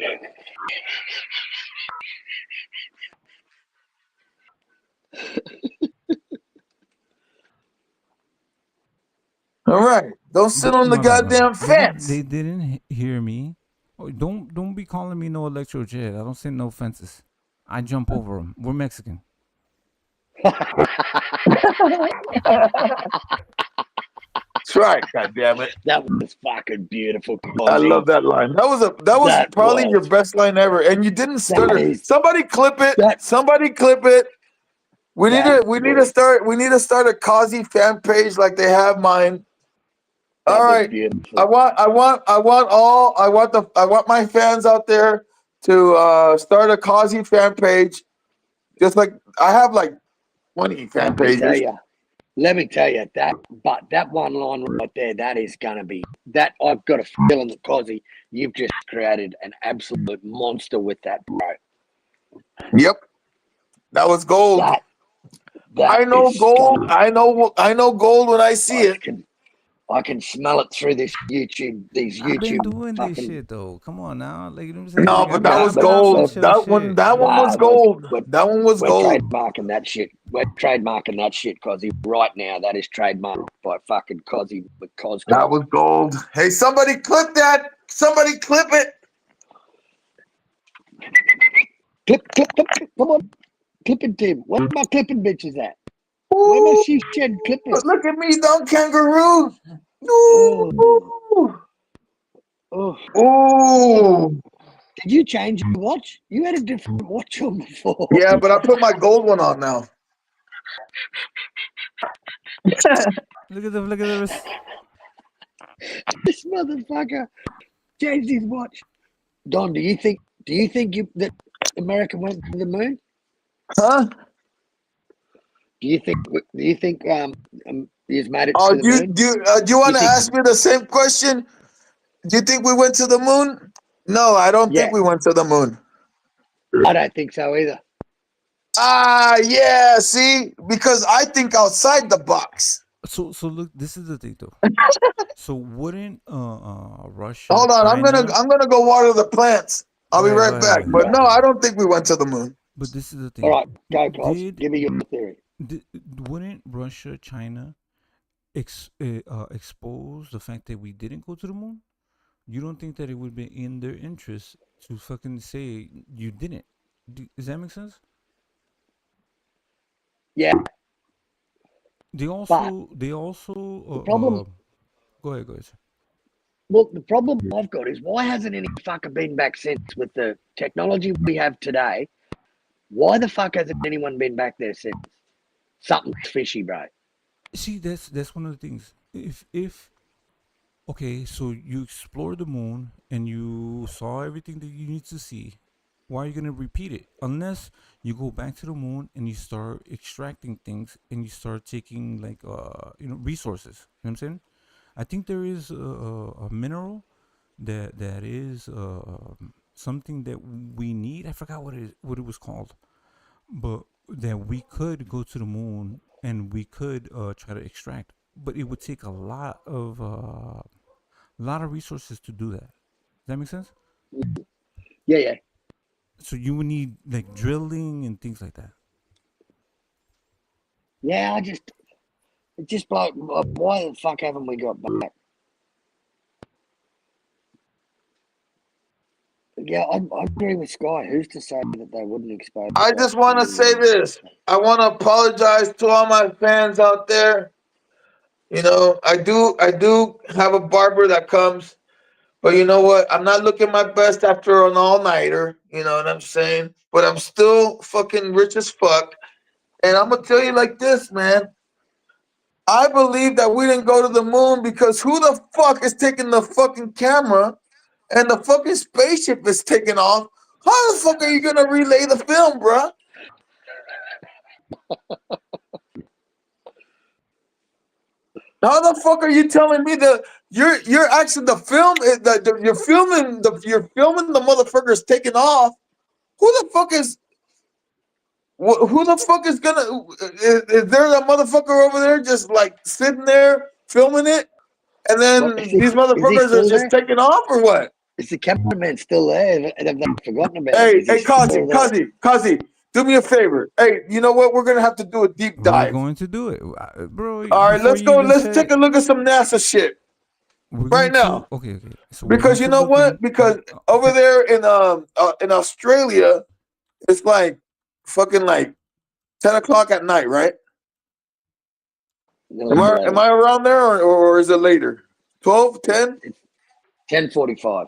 [SPEAKER 19] All right. Don't sit on the goddamn fence.
[SPEAKER 1] They didn't hear me. Oh, don't be calling me no electro jet. I don't say no fences. I jump over them. We're Mexican.
[SPEAKER 19] That's right. God damn it.
[SPEAKER 20] That was fucking beautiful.
[SPEAKER 19] I love that line. That was probably your best line ever, and you didn't stutter. Somebody clip it. Somebody clip it. We need to start a Kozzie fan page like they have mine. All right. I want my fans out there to start a Kozzie fan page. Just like I have like 20 fan pages.
[SPEAKER 20] Let me tell you that one line right there, that is gonna be that. I've got a feeling that Kozzie, you've just created an absolute monster with that, bro.
[SPEAKER 19] Yep, that was gold. I know gold. I know gold when I see it.
[SPEAKER 20] I can smell it through this YouTube. These
[SPEAKER 1] I've been
[SPEAKER 20] YouTube
[SPEAKER 1] doing this
[SPEAKER 20] fucking.
[SPEAKER 1] shit though. Come on now, like you know what I'm saying.
[SPEAKER 19] No,
[SPEAKER 1] Like,
[SPEAKER 19] but
[SPEAKER 1] I've
[SPEAKER 19] that
[SPEAKER 1] been,
[SPEAKER 19] was
[SPEAKER 1] I've been on some
[SPEAKER 19] gold.
[SPEAKER 1] chill
[SPEAKER 19] That
[SPEAKER 1] shit.
[SPEAKER 19] one was gold. That one was
[SPEAKER 20] We're
[SPEAKER 19] gold.
[SPEAKER 20] trademarking that shit. We're trademarking that shit, Kozzie. Right now, that is trademarked by fucking Kozzie with Kozzie.
[SPEAKER 19] That was gold. Hey, somebody clip that. Somebody clip it.
[SPEAKER 20] Clip, come on. Clipping team. Where my clipping bitches at? Where my she shed clippers?
[SPEAKER 19] Look at me, dumb kangaroo.
[SPEAKER 20] Oh. Oh.
[SPEAKER 19] Ooh.
[SPEAKER 20] Did you change your watch? You had a different watch on before.
[SPEAKER 19] Yeah, but I put my gold one on now.
[SPEAKER 1] Look at the wrist.
[SPEAKER 20] This motherfucker changed his watch. Don, do you think that America went to the moon?
[SPEAKER 19] Huh?
[SPEAKER 20] Do you think he's made it
[SPEAKER 19] Oh,
[SPEAKER 20] to the moon?
[SPEAKER 19] do you want to ask me the same question? Do you think we went to the moon? No, I don't think we went to the moon.
[SPEAKER 20] I don't think so either.
[SPEAKER 19] Yeah, see? Because I think outside the box.
[SPEAKER 1] So look, this is the thing though. So wouldn't Russia?
[SPEAKER 19] Hold on, I'm
[SPEAKER 1] China,
[SPEAKER 19] gonna go water the plants. I'll be
[SPEAKER 1] Go
[SPEAKER 19] right
[SPEAKER 1] ahead,
[SPEAKER 19] back.
[SPEAKER 1] go ahead.
[SPEAKER 19] But no, I don't think we went to the moon.
[SPEAKER 1] But this is the thing.
[SPEAKER 20] All right, go, Klaus. Give me your theory.
[SPEAKER 1] Wouldn't Russia, China expose the fact that we didn't go to the moon? You don't think that it would be in their interest to fucking say you didn't? Does that make sense?
[SPEAKER 20] Yeah.
[SPEAKER 1] They also
[SPEAKER 20] the problem.
[SPEAKER 1] Go ahead, sir.
[SPEAKER 20] Look, the problem I've got is why hasn't any fucker been back since with the technology we have today? Why the fuck hasn't anyone been back there since? Something's fishy, bro.
[SPEAKER 1] See, that's one of the things. If okay, so you explore the moon and you saw everything that you need to see. Why are you gonna repeat it? Unless you go back to the moon and you start extracting things and you start taking like resources. You know what I'm saying? I think there is a mineral that is something that we need. I forgot what it was called, but that we could go to the moon and we could try to extract, but it would take a lot of resources to do that. Does that make sense?
[SPEAKER 20] Yeah.
[SPEAKER 1] So you would need like drilling and things like that.
[SPEAKER 20] Yeah, it just like, why the fuck haven't we got back? Yeah, I agree with Sky. Who's to say that they wouldn't expose?
[SPEAKER 19] I just want to say this. I want to apologize to all my fans out there. You know, I do have a barber that comes, but you know what? I'm not looking my best after an all-nighter. You know what I'm saying? But I'm still fucking rich as fuck. And I'm gonna tell you like this, man. I believe that we didn't go to the moon because who the fuck is taking the fucking camera and the fucking spaceship is taking off? How the fuck are you gonna relay the film, bruh? How the fuck are you telling me that you're actually the film you're filming the motherfuckers taking off? Who the fuck is gonna is there a motherfucker over there just like sitting there filming it and then these motherfuckers are just taking off or what?
[SPEAKER 20] Is the cameraman still there? Have they forgotten about
[SPEAKER 19] Hey,
[SPEAKER 20] it? Is he still there?
[SPEAKER 19] Kozzie, do me a favor. Hey, you know what? We're gonna have to do a deep dive.
[SPEAKER 1] We're going to do it, bro.
[SPEAKER 19] All right, let's go. Let's take a look at some NASA shit right now.
[SPEAKER 1] Okay. So
[SPEAKER 19] because you know what? Because over there in Australia, it's like fucking like 10 o'clock at night, right? Am I around there or is it later? 12, 10?
[SPEAKER 20] 10:45.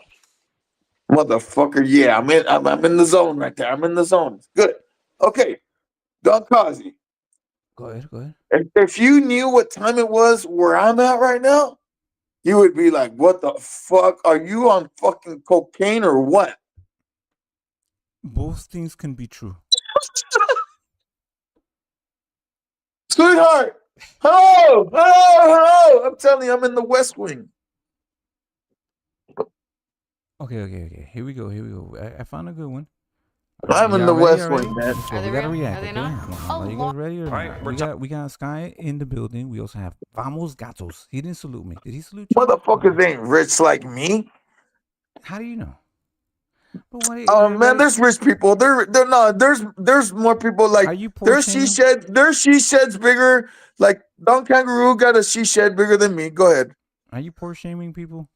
[SPEAKER 19] Motherfucker, yeah, I'm in the zone right there. I'm in the zone. Good. Okay, Don Kozzie.
[SPEAKER 1] Go ahead.
[SPEAKER 19] If you knew what time it was where I'm at right now, you would be like, what the fuck? Are you on fucking cocaine or what?
[SPEAKER 1] Both things can be true.
[SPEAKER 19] Sweetheart! Hello! I'm telling you, I'm in the West Wing.
[SPEAKER 1] Okay. Here we go. I found a good one.
[SPEAKER 19] I'm in
[SPEAKER 1] Y'all
[SPEAKER 19] the
[SPEAKER 1] ready
[SPEAKER 19] West
[SPEAKER 1] already?
[SPEAKER 19] Wing, man.
[SPEAKER 1] Let's go. We gotta react. Okay? Are you guys ready or not? We got Sky in the building. We also have Vamos Gatos. He didn't salute me. Did he salute you?
[SPEAKER 19] Motherfuckers ain't rich like me.
[SPEAKER 1] How do you know? But what,
[SPEAKER 19] Oh man, there's rich people. There's more people like
[SPEAKER 1] Are you
[SPEAKER 19] there's she shed. There's she sheds bigger. Like Don Kangaroo got a she shed bigger than me. Go ahead.
[SPEAKER 1] Are you poor shaming people?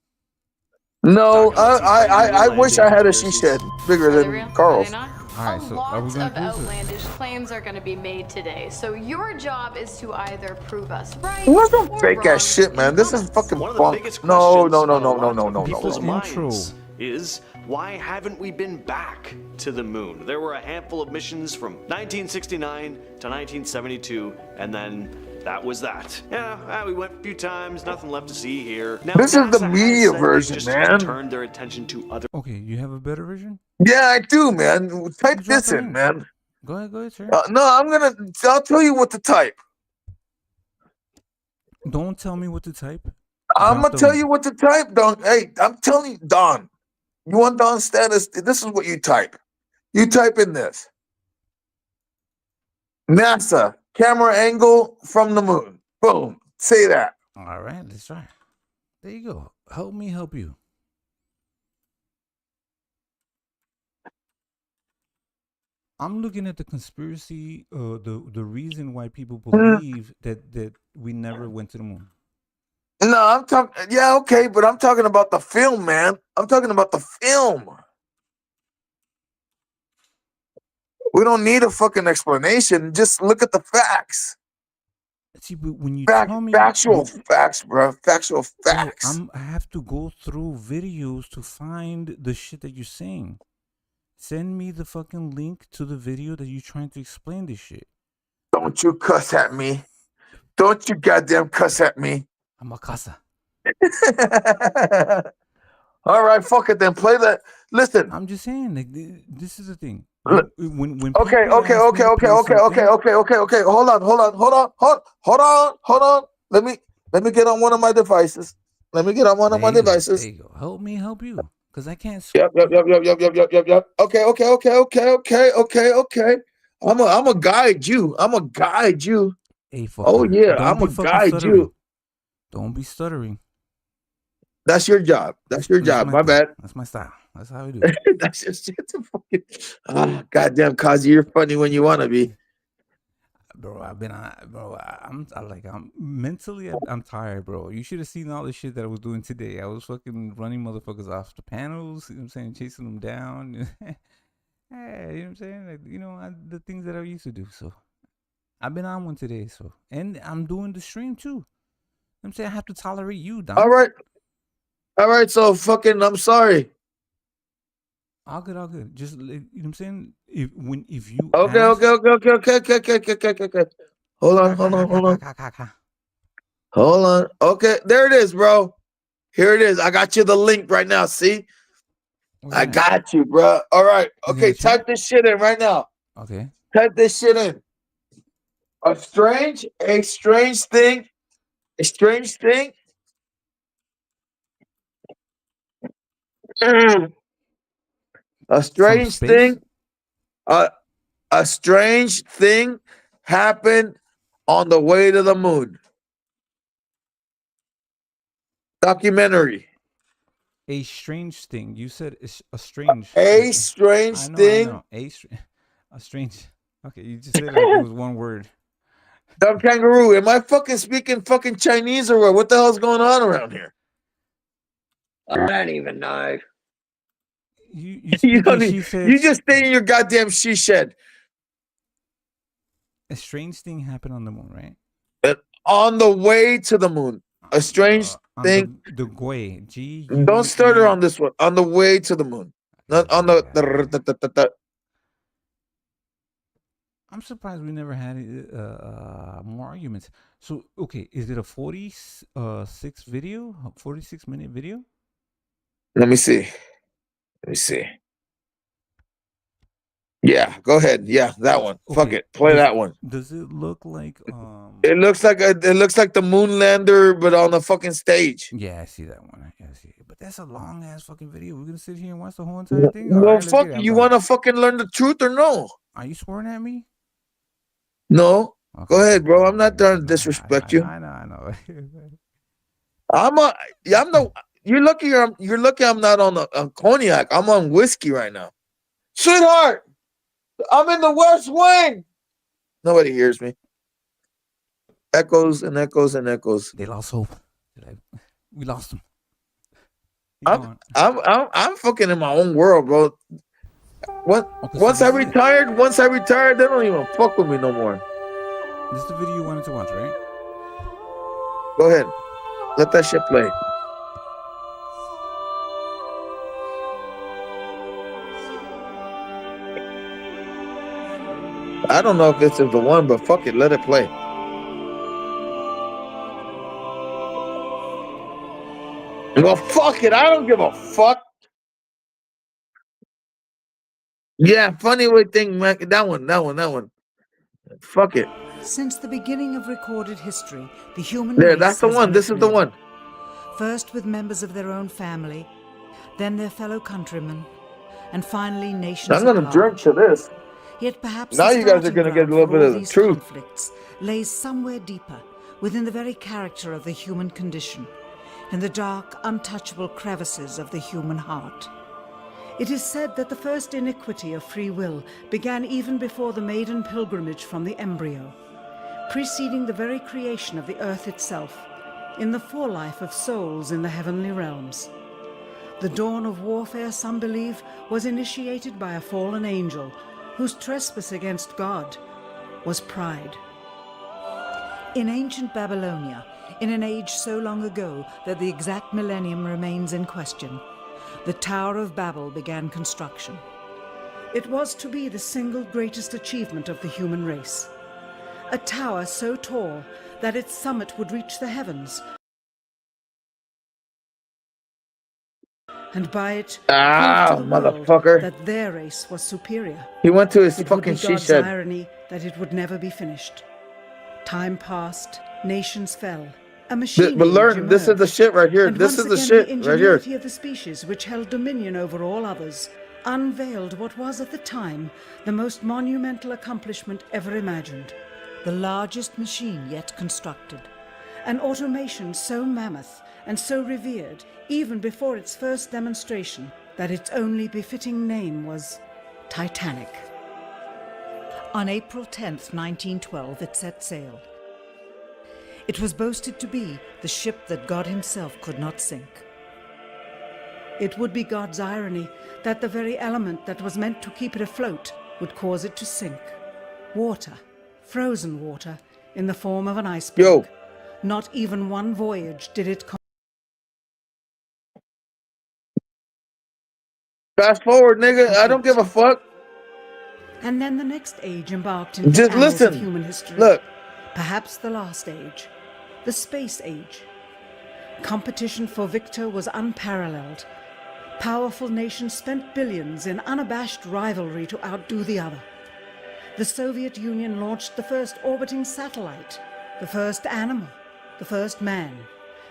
[SPEAKER 19] No, I wish I had a she shed bigger than Carl's.
[SPEAKER 1] All right, so are we
[SPEAKER 21] Lots
[SPEAKER 1] gonna
[SPEAKER 21] of
[SPEAKER 1] cruise it?
[SPEAKER 21] outlandish claims are going to be made today, so your job is to either prove us right
[SPEAKER 19] What's some
[SPEAKER 21] or
[SPEAKER 19] fake
[SPEAKER 21] wrong.
[SPEAKER 19] ass shit, man? This is fucking
[SPEAKER 22] One of the
[SPEAKER 19] funk.
[SPEAKER 22] biggest
[SPEAKER 19] No,
[SPEAKER 22] questions
[SPEAKER 19] no,
[SPEAKER 22] on a lot of
[SPEAKER 19] no.
[SPEAKER 22] people's minds is why haven't we been back to the moon? There were a handful of missions from 1969 to 1972, and then that was that. Yeah, we went a few times, nothing left to see here. Now,
[SPEAKER 19] This is the
[SPEAKER 22] NASA has
[SPEAKER 19] media
[SPEAKER 22] said they've
[SPEAKER 19] version,
[SPEAKER 22] just
[SPEAKER 19] man.
[SPEAKER 22] turned their attention to other.
[SPEAKER 1] Okay, you have a better version?
[SPEAKER 19] Yeah, I do, man. Type this in, man.
[SPEAKER 1] Go ahead, sir.
[SPEAKER 19] No, I'll tell you what to type.
[SPEAKER 1] Don't tell me what to type.
[SPEAKER 19] I'm gonna tell you what to type, Don. Hey, I'm telling you, Don. You want Don status? This is what you type. You type in this. NASA camera angle from the moon. Boom. Say that.
[SPEAKER 1] All right, let's try. There you go. Help me help you. I'm looking at the conspiracy, the reason why people believe that we never went to the moon.
[SPEAKER 19] No, I'm talking. Yeah, okay, but I'm talking about the film, man. I'm talking about the film. We don't need a fucking explanation. Just look at the facts.
[SPEAKER 1] See, but when you tell me
[SPEAKER 19] factual facts, bro, factual facts.
[SPEAKER 1] I have to go through videos to find the shit that you're saying. Send me the fucking link to the video that you're trying to explain this shit.
[SPEAKER 19] Don't you cuss at me. Don't you goddamn cuss at me.
[SPEAKER 1] I'm a cusser.
[SPEAKER 19] All right, fuck it then. Play that. Listen.
[SPEAKER 1] I'm just saying, like, this is the thing.
[SPEAKER 19] Okay. Hold on. Let me get on one of my devices. There you go.
[SPEAKER 1] Help me help you. Because I can't.
[SPEAKER 19] Yep. Okay. I'm a guide you.
[SPEAKER 1] Hey,
[SPEAKER 19] oh yeah,
[SPEAKER 1] don't
[SPEAKER 19] I'm
[SPEAKER 1] be
[SPEAKER 19] a
[SPEAKER 1] fucking
[SPEAKER 19] guide
[SPEAKER 1] stuttering.
[SPEAKER 19] you.
[SPEAKER 1] Don't be stuttering.
[SPEAKER 19] That's your job. That's your job. My bad.
[SPEAKER 1] That's my style. That's how we do.
[SPEAKER 19] That's just to fucking. Goddamn, Kozzie, you're funny when you want to be.
[SPEAKER 1] Bro, I'm mentally, I'm tired, bro. You should have seen all the shit that I was doing today. I was fucking running motherfuckers off the panels, you know what I'm saying, chasing them down. Hey, you know what I'm saying? Like, the things that I used to do. So I've been on one today, so, and I'm doing the stream too. You know what I'm saying? I have to tolerate you, Don.
[SPEAKER 19] All right, so fucking, I'm sorry.
[SPEAKER 1] All good. Just, you know what I'm saying? If you
[SPEAKER 19] Okay. Hold on. Okay, there it is, bro. Here it is. I got you the link right now. See? I got you, bro. All right. Okay, type this shit in right now.
[SPEAKER 1] Okay.
[SPEAKER 19] Type this shit in. A strange thing. A strange thing. A strange thing. A strange thing happened on the way to the moon. Documentary.
[SPEAKER 1] A strange thing. You said it's a strange.
[SPEAKER 19] A strange thing.
[SPEAKER 1] I know. A strange. Okay, you just said it like it was one word.
[SPEAKER 19] Dumb kangaroo. Am I fucking speaking fucking Chinese or what? What the hell's going on around here?
[SPEAKER 20] I don't even know.
[SPEAKER 19] You just stay in your goddamn she shed.
[SPEAKER 1] A strange thing happened on the moon, right?
[SPEAKER 19] On the way to the moon. A strange thing.
[SPEAKER 1] The way.
[SPEAKER 19] Don't start her on this one. On the way to the moon. Not on the.
[SPEAKER 1] I'm surprised we never had more arguments. So, okay, is it a 46 video? 46-minute video?
[SPEAKER 19] Let me see. Yeah, go ahead. Yeah, that one.
[SPEAKER 1] Okay.
[SPEAKER 19] Fuck it. Play that one.
[SPEAKER 1] Does it look like
[SPEAKER 19] It looks like the moon lander, but on the fucking stage.
[SPEAKER 1] Yeah, I see that one. I see it. But But that's a long ass fucking video. We're gonna sit here and watch the whole entire thing. All
[SPEAKER 19] Well,
[SPEAKER 1] right, let's
[SPEAKER 19] fuck,
[SPEAKER 1] get it. I'm
[SPEAKER 19] you
[SPEAKER 1] going.
[SPEAKER 19] want to fucking learn the truth or no?
[SPEAKER 1] Are you swearing at me?
[SPEAKER 19] No.
[SPEAKER 1] Okay.
[SPEAKER 19] Go ahead, bro. I'm not trying to disrespect you.
[SPEAKER 1] I know.
[SPEAKER 19] I'm the. You're lucky. You're lucky. I'm not on cognac. I'm on whiskey right now, sweetheart. I'm in the West Wing. Nobody hears me. Echoes and echoes and echoes.
[SPEAKER 1] They lost hope. We lost them.
[SPEAKER 19] I'm fucking in my own world, bro. Once I retired, they don't even fuck with me no more.
[SPEAKER 1] This is the video you wanted to watch, right?
[SPEAKER 19] Go ahead. Let that shit play. I don't know if this is the one, but fuck it, let it play. Well, fuck it, I don't give a fuck. Yeah, funny way thing, that one. Fuck it.
[SPEAKER 2] Since the beginning of recorded history, the human
[SPEAKER 19] There,
[SPEAKER 2] race
[SPEAKER 19] that's the
[SPEAKER 2] has
[SPEAKER 19] one.
[SPEAKER 2] been
[SPEAKER 19] This
[SPEAKER 2] at
[SPEAKER 19] is the
[SPEAKER 2] war.
[SPEAKER 19] one.
[SPEAKER 2] First with members of their own family, then their fellow countrymen, and finally nations
[SPEAKER 19] I'm gonna
[SPEAKER 2] at
[SPEAKER 19] drink
[SPEAKER 2] large.
[SPEAKER 19] to this.
[SPEAKER 2] Yet perhaps
[SPEAKER 19] Now
[SPEAKER 2] the
[SPEAKER 19] you guys are
[SPEAKER 2] starting
[SPEAKER 19] gonna get a
[SPEAKER 2] ground
[SPEAKER 19] little
[SPEAKER 2] for
[SPEAKER 19] bit
[SPEAKER 2] all
[SPEAKER 19] of the
[SPEAKER 2] these
[SPEAKER 19] truth.
[SPEAKER 2] conflicts lays somewhere deeper, within the very character of the human condition, in the dark, untouchable crevices of the human heart. It is said that the first iniquity of free will began even before the maiden pilgrimage from the embryo, preceding the very creation of the earth itself, in the forelife of souls in the heavenly realms. The dawn of warfare, some believe, was initiated by a fallen angel whose trespass against God was pride. In ancient Babylonia, in an age so long ago that the exact millennium remains in question, the Tower of Babel began construction. It was to be the single greatest achievement of the human race. A tower so tall that its summit would reach the heavens, and by it prove to the world
[SPEAKER 19] motherfucker.
[SPEAKER 2] that their race was superior.
[SPEAKER 19] He went to his
[SPEAKER 2] It would
[SPEAKER 19] fucking
[SPEAKER 2] be
[SPEAKER 19] she
[SPEAKER 2] God's
[SPEAKER 19] shed.
[SPEAKER 2] irony that it would never be finished. Time passed, nations fell. A machine
[SPEAKER 19] But
[SPEAKER 2] age
[SPEAKER 19] learn, this is
[SPEAKER 2] emerged,
[SPEAKER 19] the shit right here.
[SPEAKER 2] and
[SPEAKER 19] This
[SPEAKER 2] once
[SPEAKER 19] is the
[SPEAKER 2] again
[SPEAKER 19] shit
[SPEAKER 2] the
[SPEAKER 19] right here.
[SPEAKER 2] ingenuity of the species which held dominion over all others unveiled what was at the time the most monumental accomplishment ever imagined. The largest machine yet constructed. An automation so mammoth and so revered, even before its first demonstration, that its only befitting name was Titanic. On April 10th, 1912, it set sail. It was boasted to be the ship that God himself could not sink. It would be God's irony that the very element that was meant to keep it afloat would cause it to sink. Water, frozen water, in the form of an iceberg. Not even one voyage did it
[SPEAKER 19] Fast forward, nigga. I don't give a fuck.
[SPEAKER 2] And then the next age embarked into
[SPEAKER 19] Just
[SPEAKER 2] the annals
[SPEAKER 19] listen.
[SPEAKER 2] of human history.
[SPEAKER 19] Look.
[SPEAKER 2] Perhaps the last age. The space age. Competition for victor was unparalleled. Powerful nations spent billions in unabashed rivalry to outdo the other. The Soviet Union launched the first orbiting satellite, the first animal, the first man.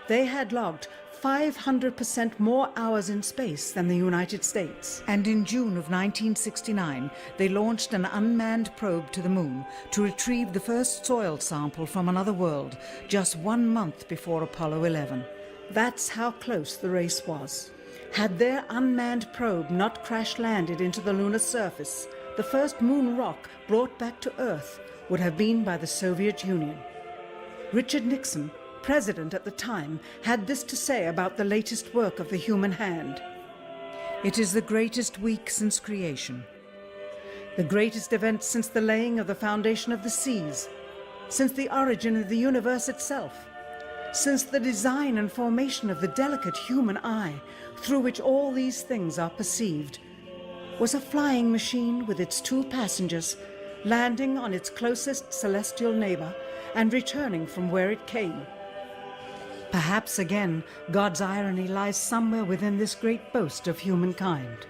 [SPEAKER 2] They had logged 500% more hours in space than the United States. And in June of 1969, they launched an unmanned probe to the moon to retrieve the first soil sample from another world, just 1 month before Apollo 11. That's how close the race was. Had their unmanned probe not crash-landed into the lunar surface, the first moon rock brought back to Earth would have been by the Soviet Union. Richard Nixon, president at the time, had this to say about the latest work of the human hand. It is the greatest week since creation, the greatest event since the laying of the foundation of the seas, since the origin of the universe itself, since the design and formation of the delicate human eye through which all these things are perceived, was a flying machine with its 2 passengers landing on its closest celestial neighbor and returning from where it came. Perhaps again, God's irony lies somewhere within this great boast of humankind.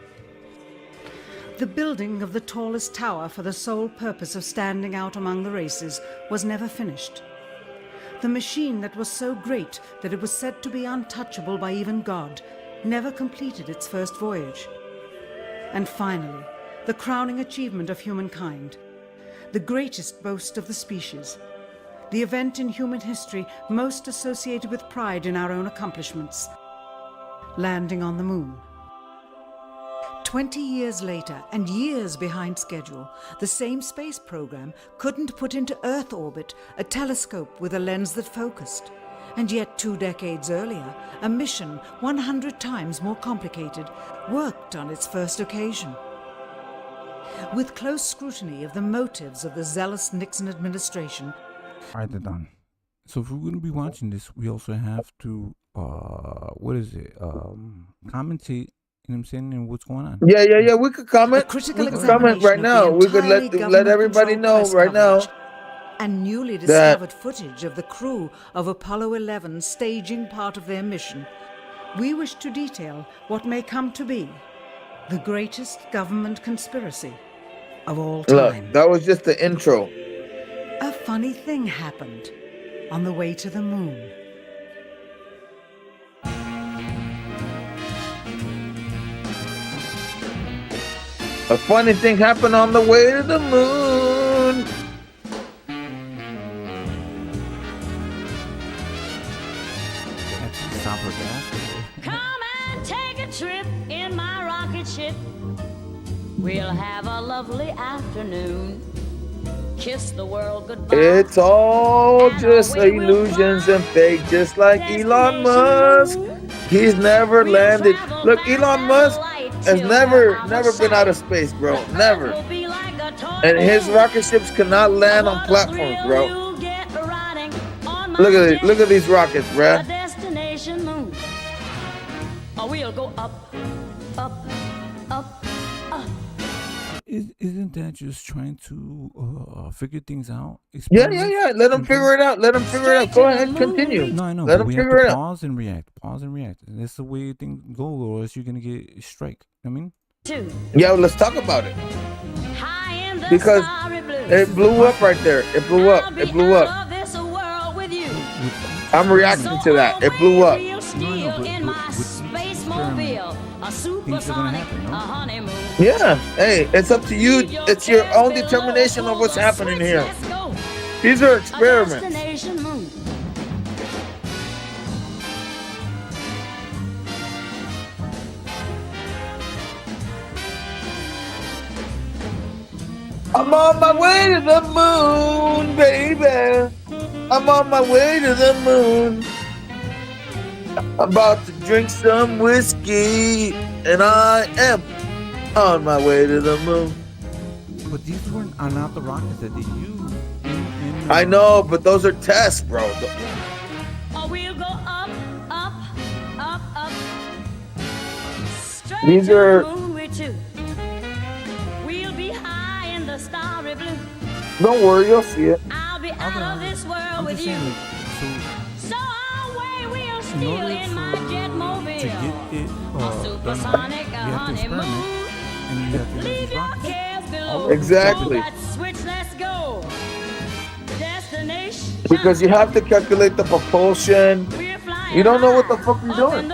[SPEAKER 2] The building of the tallest tower for the sole purpose of standing out among the races was never finished. The machine that was so great that it was said to be untouchable by even God never completed its first voyage. And finally, the crowning achievement of humankind, the greatest boast of the species, the event in human history most associated with pride in our own accomplishments, landing on the moon. 20 years later, and years behind schedule, the same space program couldn't put into Earth orbit a telescope with a lens that focused. And yet 2 decades earlier, a mission 100 times more complicated worked on its first occasion. With close scrutiny of the motives of the zealous Nixon administration.
[SPEAKER 1] All right, they're done. So if we're going to be watching this, we also have to, commentate, you know what I'm saying, and what's going on.
[SPEAKER 19] Yeah. We could comment. We could comment right now. We could let everybody know right now.
[SPEAKER 2] And newly discovered footage of the crew of Apollo 11 staging part of their mission. We wish to detail what may come to be the greatest government conspiracy of all time.
[SPEAKER 19] Look, that was just the intro.
[SPEAKER 2] A funny thing happened on the way to the moon.
[SPEAKER 19] A funny thing happened on the way to the moon.
[SPEAKER 3] Come and take a trip in my rocket ship. We'll have a lovely afternoon. Kiss the world goodbye.
[SPEAKER 19] It's all just illusions and fake, just like Elon Musk. He's never landed. Look, Elon Musk has never been out of space, bro. Never. And his rocket ships cannot land on platforms, bro. Look at it. Look at these rockets, bro.
[SPEAKER 3] Destination moon. Or we'll go up, up, up, up.
[SPEAKER 1] Isn't that just trying to figure things out?
[SPEAKER 19] Yeah. Let them figure it out. Go ahead, continue.
[SPEAKER 1] No, I know.
[SPEAKER 19] Let them figure it out.
[SPEAKER 1] Pause and react. That's the way things go, or else you're gonna get strike. I mean.
[SPEAKER 19] Yeah, let's talk about it. Because it blew up right there. It blew up. I'm reacting to that. It blew up.
[SPEAKER 1] Things are gonna happen, no?
[SPEAKER 19] Yeah. Hey, it's up to you. It's your own determination of what's happening here. These are experiments. I'm on my way to the moon, baby. I'm on my way to the moon. About to drink some whiskey, and I am on my way to the moon.
[SPEAKER 1] But these are not the rockets that they use.
[SPEAKER 19] I know, but those are tests, bro.
[SPEAKER 3] Or we'll go up, up, up, up. Straight
[SPEAKER 19] These
[SPEAKER 3] to
[SPEAKER 19] are.
[SPEAKER 3] the moon we're to. We'll be high in the starry blue.
[SPEAKER 19] Don't worry, you'll see it.
[SPEAKER 3] I'll be out of this world with you. So away we'll steal in my jet mobile.
[SPEAKER 1] To get it
[SPEAKER 3] supersonic honeymoon.
[SPEAKER 1] And you have to
[SPEAKER 3] Leave your cares below.
[SPEAKER 19] Exactly.
[SPEAKER 3] That switch, let's go. Destination.
[SPEAKER 19] Because you have to calculate the propulsion. You don't know what the fuck you're doing.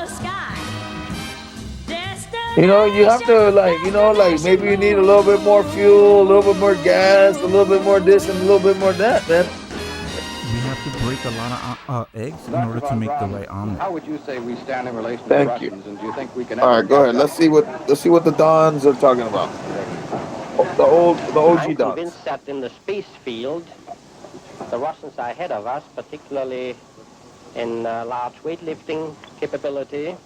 [SPEAKER 19] You know, you have to maybe you need a little bit more fuel, a little bit more gas, a little bit more this and a little bit more that, man.
[SPEAKER 1] You have to break a lot of eggs in order to make the right omelet.
[SPEAKER 7] How would you say we stand in relation to
[SPEAKER 19] Thank
[SPEAKER 7] the
[SPEAKER 19] you.
[SPEAKER 7] Russians, and do you think we can?
[SPEAKER 19] All right, go ahead. Let's see what the Dons are talking about. The OG
[SPEAKER 23] I'm
[SPEAKER 19] Dons.
[SPEAKER 23] convinced that in the space field, the Russians are ahead of us, particularly in large weightlifting capability,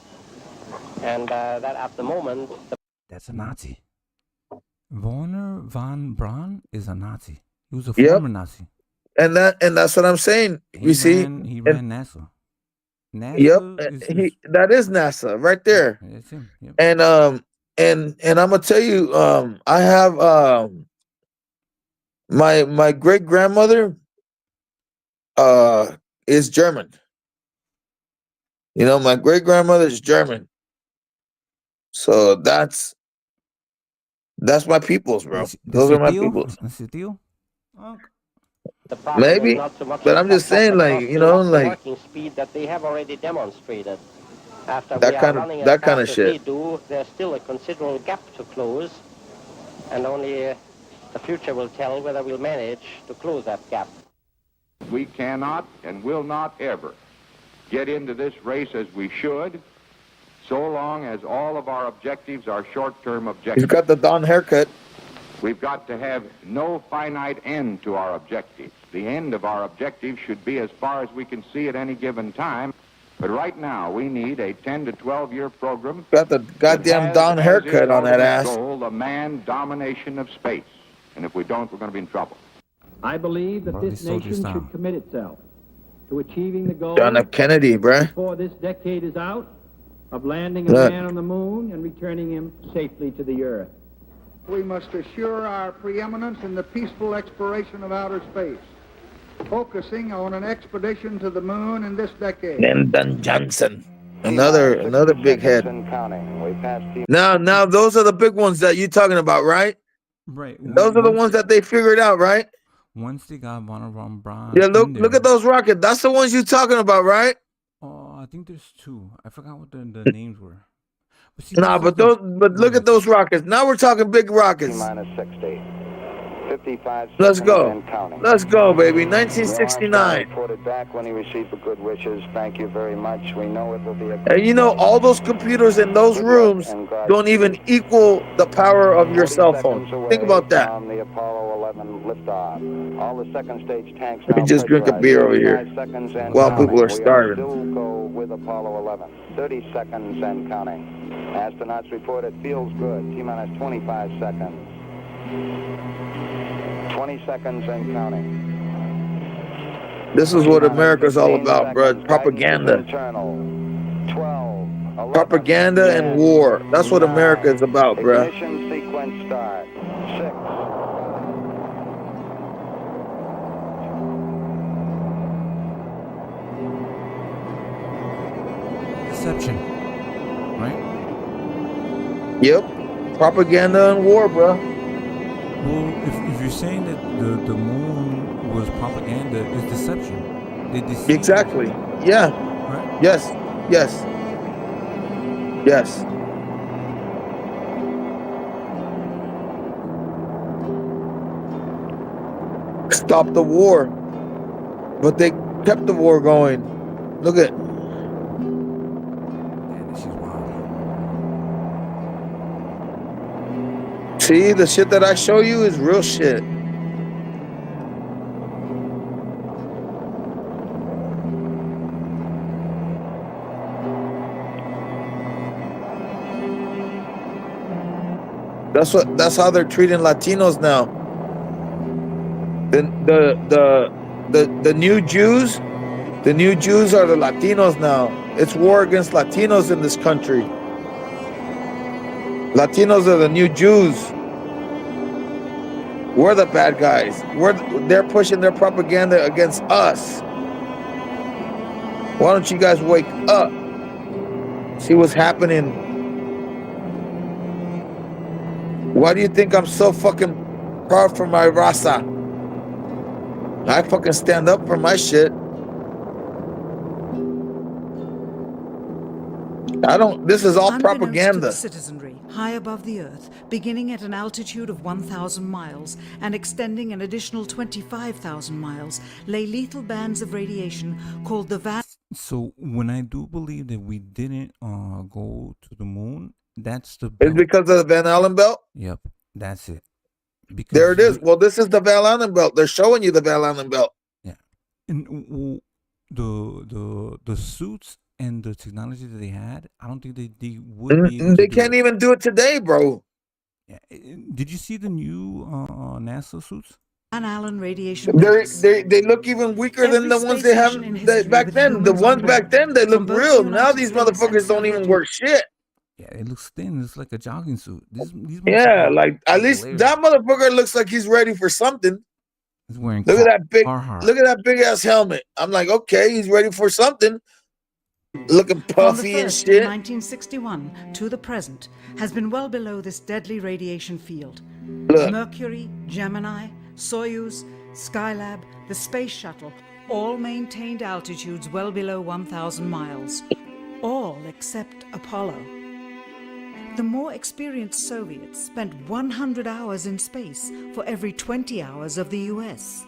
[SPEAKER 23] and that at the moment.
[SPEAKER 1] That's a Nazi. Werner von Braun is a Nazi. He was a former Nazi.
[SPEAKER 19] And that's what I'm saying.
[SPEAKER 1] He ran NASA. NASA
[SPEAKER 19] that is NASA right there.
[SPEAKER 1] That's him. Yep.
[SPEAKER 19] And I'm gonna tell you, I have my great grandmother is German. You know, my great grandmother is German. So that's my peoples, bro. Those are my peoples. Maybe, but I'm just saying, like, you know, like.
[SPEAKER 23] Working speed that they have already demonstrated. After
[SPEAKER 19] That
[SPEAKER 23] we
[SPEAKER 19] kind
[SPEAKER 23] are
[SPEAKER 19] of
[SPEAKER 23] running
[SPEAKER 19] that
[SPEAKER 23] as
[SPEAKER 19] kind
[SPEAKER 23] fast
[SPEAKER 19] of
[SPEAKER 23] as
[SPEAKER 19] shit.
[SPEAKER 23] we do, there's still a considerable gap to close, and only the future will tell whether we'll manage to close that gap.
[SPEAKER 4] We cannot and will not ever get into this race as we should, so long as all of our objectives are short-term objectives.
[SPEAKER 19] He's got the Don haircut.
[SPEAKER 4] We've got to have no finite end to our objectives. The end of our objectives should be as far as we can see at any given time. But right now, we need a 10 to 12-year program.
[SPEAKER 19] Got the goddamn Don haircut on that ass.
[SPEAKER 4] Goal, the man domination of space. And if we don't, we're going to be in trouble.
[SPEAKER 8] I believe that this nation should commit itself to achieving the goal
[SPEAKER 19] John F. Kennedy, bruh.
[SPEAKER 8] before this decade is out of landing a
[SPEAKER 19] Look.
[SPEAKER 8] man on the moon and returning him safely to the earth.
[SPEAKER 9] We must assure our preeminence in the peaceful exploration of outer space, focusing on an expedition to the moon in this decade.
[SPEAKER 19] Lyndon Johnson. Another big head. Now those are the big ones that you're talking about, right?
[SPEAKER 1] Right.
[SPEAKER 19] Those are the ones that they figured out, right?
[SPEAKER 1] Once they got von Braun.
[SPEAKER 19] Yeah, look at those rockets. That's the ones you're talking about, right?
[SPEAKER 1] Oh, I think there's two. I forgot what the names were. But see,
[SPEAKER 19] Nah, but look at those rockets. Now we're talking big rockets.
[SPEAKER 23] Minus 60. 55
[SPEAKER 19] Let's
[SPEAKER 23] seconds
[SPEAKER 19] go.
[SPEAKER 23] and counting.
[SPEAKER 19] Let's go, baby. 1969.
[SPEAKER 23] Reported back when he received the good wishes. Thank you very much. We know it will be a
[SPEAKER 19] And you know, all those computers in those rooms don't even equal the power of your cell phone. Think about that.
[SPEAKER 23] from the Apollo 11 liftoff. All the second stage tanks
[SPEAKER 19] Let me
[SPEAKER 23] now
[SPEAKER 19] just drink a
[SPEAKER 23] pressurized.
[SPEAKER 19] beer over here
[SPEAKER 23] 35 seconds and
[SPEAKER 19] while
[SPEAKER 23] counting.
[SPEAKER 19] people are
[SPEAKER 23] We
[SPEAKER 19] starving.
[SPEAKER 23] still go with Apollo 11. 30 seconds and counting. Astronauts report it feels good. T-minus 25 seconds. 20 seconds and counting.
[SPEAKER 19] This is what America's all about, bro. Propaganda.
[SPEAKER 23] 12.
[SPEAKER 19] Propaganda and war. That's what America is about, bro.
[SPEAKER 23] Ignition sequence start. 6.
[SPEAKER 1] Deception. Right?
[SPEAKER 19] Yep. Propaganda and war, bro.
[SPEAKER 1] Well, if you're saying that the moon was propaganda, it's deception. They deceive.
[SPEAKER 19] Exactly. Yeah.
[SPEAKER 1] Right?
[SPEAKER 19] Yes. Yes. Yes. Stop the war. But they kept the war going. Look at. See, the shit that I show you is real shit. That's how they're treating Latinos now. The new Jews, the new Jews are the Latinos now. It's war against Latinos in this country. Latinos are the new Jews. We're the bad guys. They're pushing their propaganda against us. Why don't you guys wake up? See what's happening. Why do you think I'm so fucking proud for my raza? I fucking stand up for my shit. This is all
[SPEAKER 2] Unbeknownst
[SPEAKER 19] propaganda.
[SPEAKER 2] to the citizenry, high above the earth, beginning at an altitude of 1,000 miles and extending an additional 25,000 miles, lay lethal bands of radiation called the Van.
[SPEAKER 1] So when I do believe that we didn't go to the moon, that's the
[SPEAKER 19] It's because of the Van Allen belt?
[SPEAKER 1] Yep, that's it. Because
[SPEAKER 19] There it is. Well, this is the Van Allen belt. They're showing you the Van Allen belt.
[SPEAKER 1] Yeah, and the suits and the technology that they had, I don't think they would be able to
[SPEAKER 19] They
[SPEAKER 1] do
[SPEAKER 19] can't
[SPEAKER 1] it.
[SPEAKER 19] even do it today, bro.
[SPEAKER 1] Yeah. Did you see the new NASA suits?
[SPEAKER 2] Van Allen radiation.
[SPEAKER 19] They look even weaker than the ones they have back then. The ones back then, they look real. Now these motherfuckers don't even work shit.
[SPEAKER 1] Yeah, it looks thin. It's like a jogging suit. These
[SPEAKER 19] Yeah,
[SPEAKER 1] motherfuckers
[SPEAKER 19] like at least
[SPEAKER 1] hilarious.
[SPEAKER 19] that motherfucker looks like he's ready for something.
[SPEAKER 1] He's wearing
[SPEAKER 19] Look at that big,
[SPEAKER 1] Carhartt.
[SPEAKER 19] look at that big ass helmet. I'm like, okay, he's ready for something. Looking
[SPEAKER 2] From the
[SPEAKER 19] puffy and
[SPEAKER 2] first in
[SPEAKER 19] shit.
[SPEAKER 2] 1961 to the present has been well below this deadly radiation field.
[SPEAKER 19] Look.
[SPEAKER 2] Mercury, Gemini, Soyuz, Skylab, the space shuttle, all maintained altitudes well below 1,000 miles. all except Apollo. The more experienced Soviets spent 100 hours in space for every 20 hours of the US.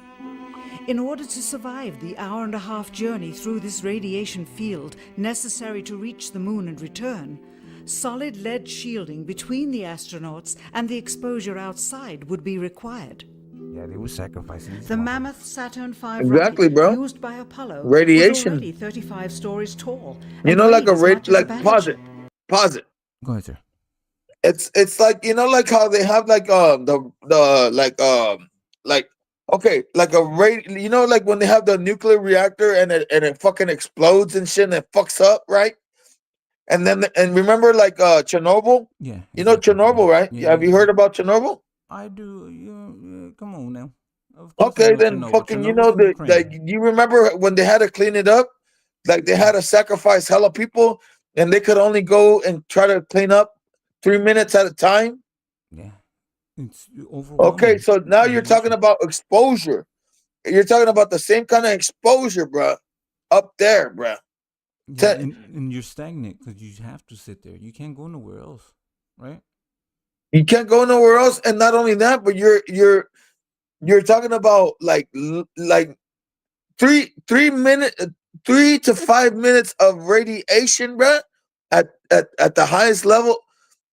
[SPEAKER 2] In order to survive the hour-and-a-half journey through this radiation field necessary to reach the moon and return, solid lead shielding between the astronauts and the exposure outside would be required.
[SPEAKER 1] Yeah, they were sacrificing.
[SPEAKER 2] The mammoth Saturn V
[SPEAKER 19] Exactly,
[SPEAKER 2] rocket
[SPEAKER 19] bro.
[SPEAKER 2] used by Apollo
[SPEAKER 19] Radiation.
[SPEAKER 2] was already 35 stories tall.
[SPEAKER 19] You
[SPEAKER 2] and
[SPEAKER 19] know, like
[SPEAKER 2] weighed
[SPEAKER 19] a
[SPEAKER 2] as much as a
[SPEAKER 19] pause it,
[SPEAKER 2] battleship.
[SPEAKER 19] pause it.
[SPEAKER 1] Go ahead, sir.
[SPEAKER 19] It's like, you know, like how they have like okay, like a you know, like when they have the nuclear reactor and it fucking explodes and shit and it fucks up, right? And then and remember like Chernobyl?
[SPEAKER 1] Yeah.
[SPEAKER 19] You know Chernobyl, right?
[SPEAKER 1] Yeah,
[SPEAKER 19] Have you heard about Chernobyl?
[SPEAKER 1] I do. Come on now. Of course I
[SPEAKER 19] Okay,
[SPEAKER 1] know
[SPEAKER 19] then
[SPEAKER 1] Chernobyl.
[SPEAKER 19] fucking, you
[SPEAKER 1] Chernobyl's
[SPEAKER 19] know,
[SPEAKER 1] in Ukraine.
[SPEAKER 19] like you remember when they had to clean it up? Like they had to sacrifice hella people and they could only go and try to clean up 3 minutes at a time.
[SPEAKER 1] Yeah. It's overwhelming.
[SPEAKER 19] Okay, so now you're talking about exposure. You're talking about the same kind of exposure, bruh, up there, bruh.
[SPEAKER 1] Yeah, and you're stagnant because you have to sit there. You can't go nowhere else, right?
[SPEAKER 19] You can't go nowhere else, and not only that, but you're talking about like 3 to 5 minutes of radiation, bruh, at the highest level.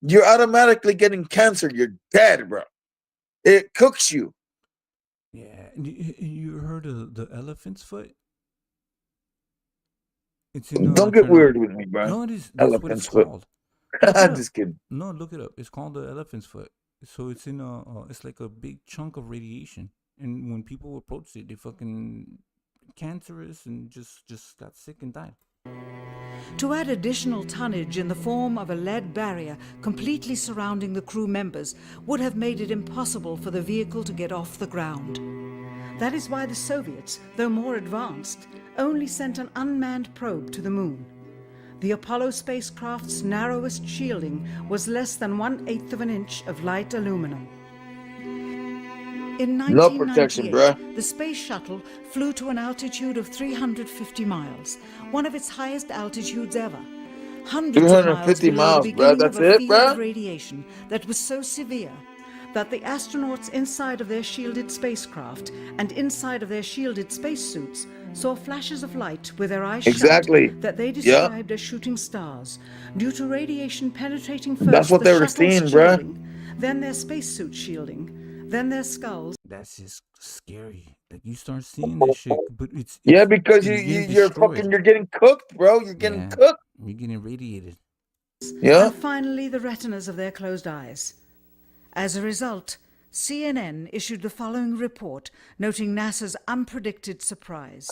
[SPEAKER 19] You're automatically getting cancer. You're dead, bro. It cooks you.
[SPEAKER 1] Yeah. You heard of the elephant's foot? It's in
[SPEAKER 19] Don't get weird with me, bro.
[SPEAKER 1] No, it is. That's what it's
[SPEAKER 19] Elephant's foot.
[SPEAKER 1] called.
[SPEAKER 19] I'm just kidding.
[SPEAKER 1] No, look it up. It's called the elephant's foot. So it's in it's like a big chunk of radiation, and when people approached it, they fucking cancerous and just got sick and died.
[SPEAKER 2] To add additional tonnage in the form of a lead barrier completely surrounding the crew members would have made it impossible for the vehicle to get off the ground. That is why the Soviets, though more advanced, only sent an unmanned probe to the moon. The Apollo spacecraft's narrowest shielding was less than 1/8 of an inch of light aluminum. In
[SPEAKER 19] No protection,
[SPEAKER 2] 1998,
[SPEAKER 19] bruh.
[SPEAKER 2] the space shuttle flew to an altitude of 350 miles, one of its highest altitudes ever. Hundreds of miles
[SPEAKER 19] 350
[SPEAKER 2] below
[SPEAKER 19] miles,
[SPEAKER 2] the
[SPEAKER 19] bruh.
[SPEAKER 2] beginning
[SPEAKER 19] That's
[SPEAKER 2] of a
[SPEAKER 19] it,
[SPEAKER 2] field of
[SPEAKER 19] bruh.
[SPEAKER 2] radiation that was so severe that the astronauts inside of their shielded spacecraft and inside of their shielded spacesuits saw flashes of light with their eyes
[SPEAKER 19] Exactly.
[SPEAKER 2] shut that they
[SPEAKER 19] Yeah.
[SPEAKER 2] described as shooting stars due to radiation penetrating first
[SPEAKER 19] That's what
[SPEAKER 2] the
[SPEAKER 19] they were
[SPEAKER 2] shuttle's
[SPEAKER 19] seeing, bruh.
[SPEAKER 2] shielding, then their spacesuit shielding, then their skulls.
[SPEAKER 1] That's just scary. Like you start seeing this shit, but it's
[SPEAKER 19] Yeah, because
[SPEAKER 1] you're getting
[SPEAKER 19] you're
[SPEAKER 1] destroyed.
[SPEAKER 19] you're getting cooked, bro. You're getting
[SPEAKER 1] Yeah.
[SPEAKER 19] cooked.
[SPEAKER 1] You're getting radiated.
[SPEAKER 19] Yeah.
[SPEAKER 2] And finally the retinas of their closed eyes. As a result, CNN issued the following report noting NASA's unpredicted surprise.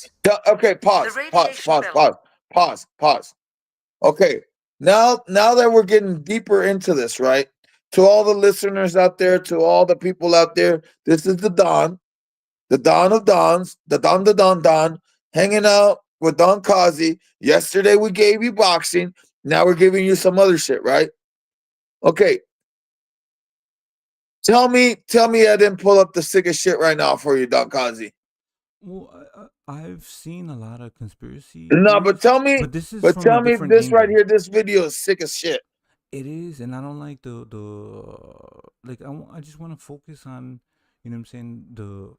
[SPEAKER 19] Okay, pause.
[SPEAKER 2] The
[SPEAKER 19] Pause.
[SPEAKER 2] radiation
[SPEAKER 19] Pause.
[SPEAKER 2] belt.
[SPEAKER 19] Pause. Pause. Pause. Okay. Now that we're getting deeper into this, right? To all the listeners out there, to all the people out there, this is the Don of Dons, the Don, hanging out with Don Kozzie. Yesterday we gave you boxing. Now we're giving you some other shit, right? Okay. Tell me I didn't pull up the sickest shit right now for you, Don Kozzie.
[SPEAKER 1] Well, I've seen a lot of conspiracy.
[SPEAKER 19] No,
[SPEAKER 1] theories,
[SPEAKER 19] but tell me,
[SPEAKER 1] but this is
[SPEAKER 19] but
[SPEAKER 1] from
[SPEAKER 19] tell
[SPEAKER 1] a
[SPEAKER 19] me
[SPEAKER 1] different
[SPEAKER 19] this
[SPEAKER 1] angle.
[SPEAKER 19] right here, this video is sick as shit.
[SPEAKER 1] It is, and I don't like the like. I just want to focus on, you know what I'm saying, the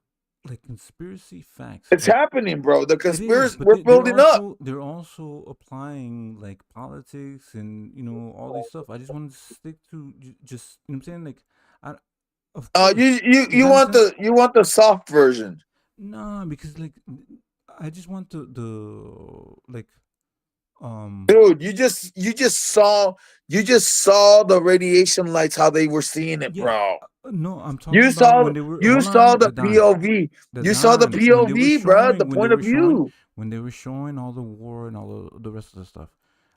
[SPEAKER 1] like conspiracy facts.
[SPEAKER 19] It's
[SPEAKER 1] like,
[SPEAKER 19] happening, bro. The
[SPEAKER 1] it is,
[SPEAKER 19] conspiracy,
[SPEAKER 1] but
[SPEAKER 19] we're building up.
[SPEAKER 1] They're also applying like politics and all these stuff. I just want to stick to just you know what I'm saying, like of course,
[SPEAKER 19] You want the soft version.
[SPEAKER 1] No, because like I just want the like
[SPEAKER 19] Dude, you just saw the radiation lights, how they were seeing it, bro.
[SPEAKER 1] No, I'm talking
[SPEAKER 19] You
[SPEAKER 1] about
[SPEAKER 19] saw
[SPEAKER 1] when they were
[SPEAKER 19] you
[SPEAKER 1] hold
[SPEAKER 19] saw
[SPEAKER 1] on,
[SPEAKER 19] the
[SPEAKER 1] Don.
[SPEAKER 19] POV. You saw the
[SPEAKER 1] Don, when they were
[SPEAKER 19] POV, bro. The
[SPEAKER 1] showing- when they
[SPEAKER 19] point of
[SPEAKER 1] were showing-
[SPEAKER 19] view.
[SPEAKER 1] when they were showing all the war and all the rest of the stuff.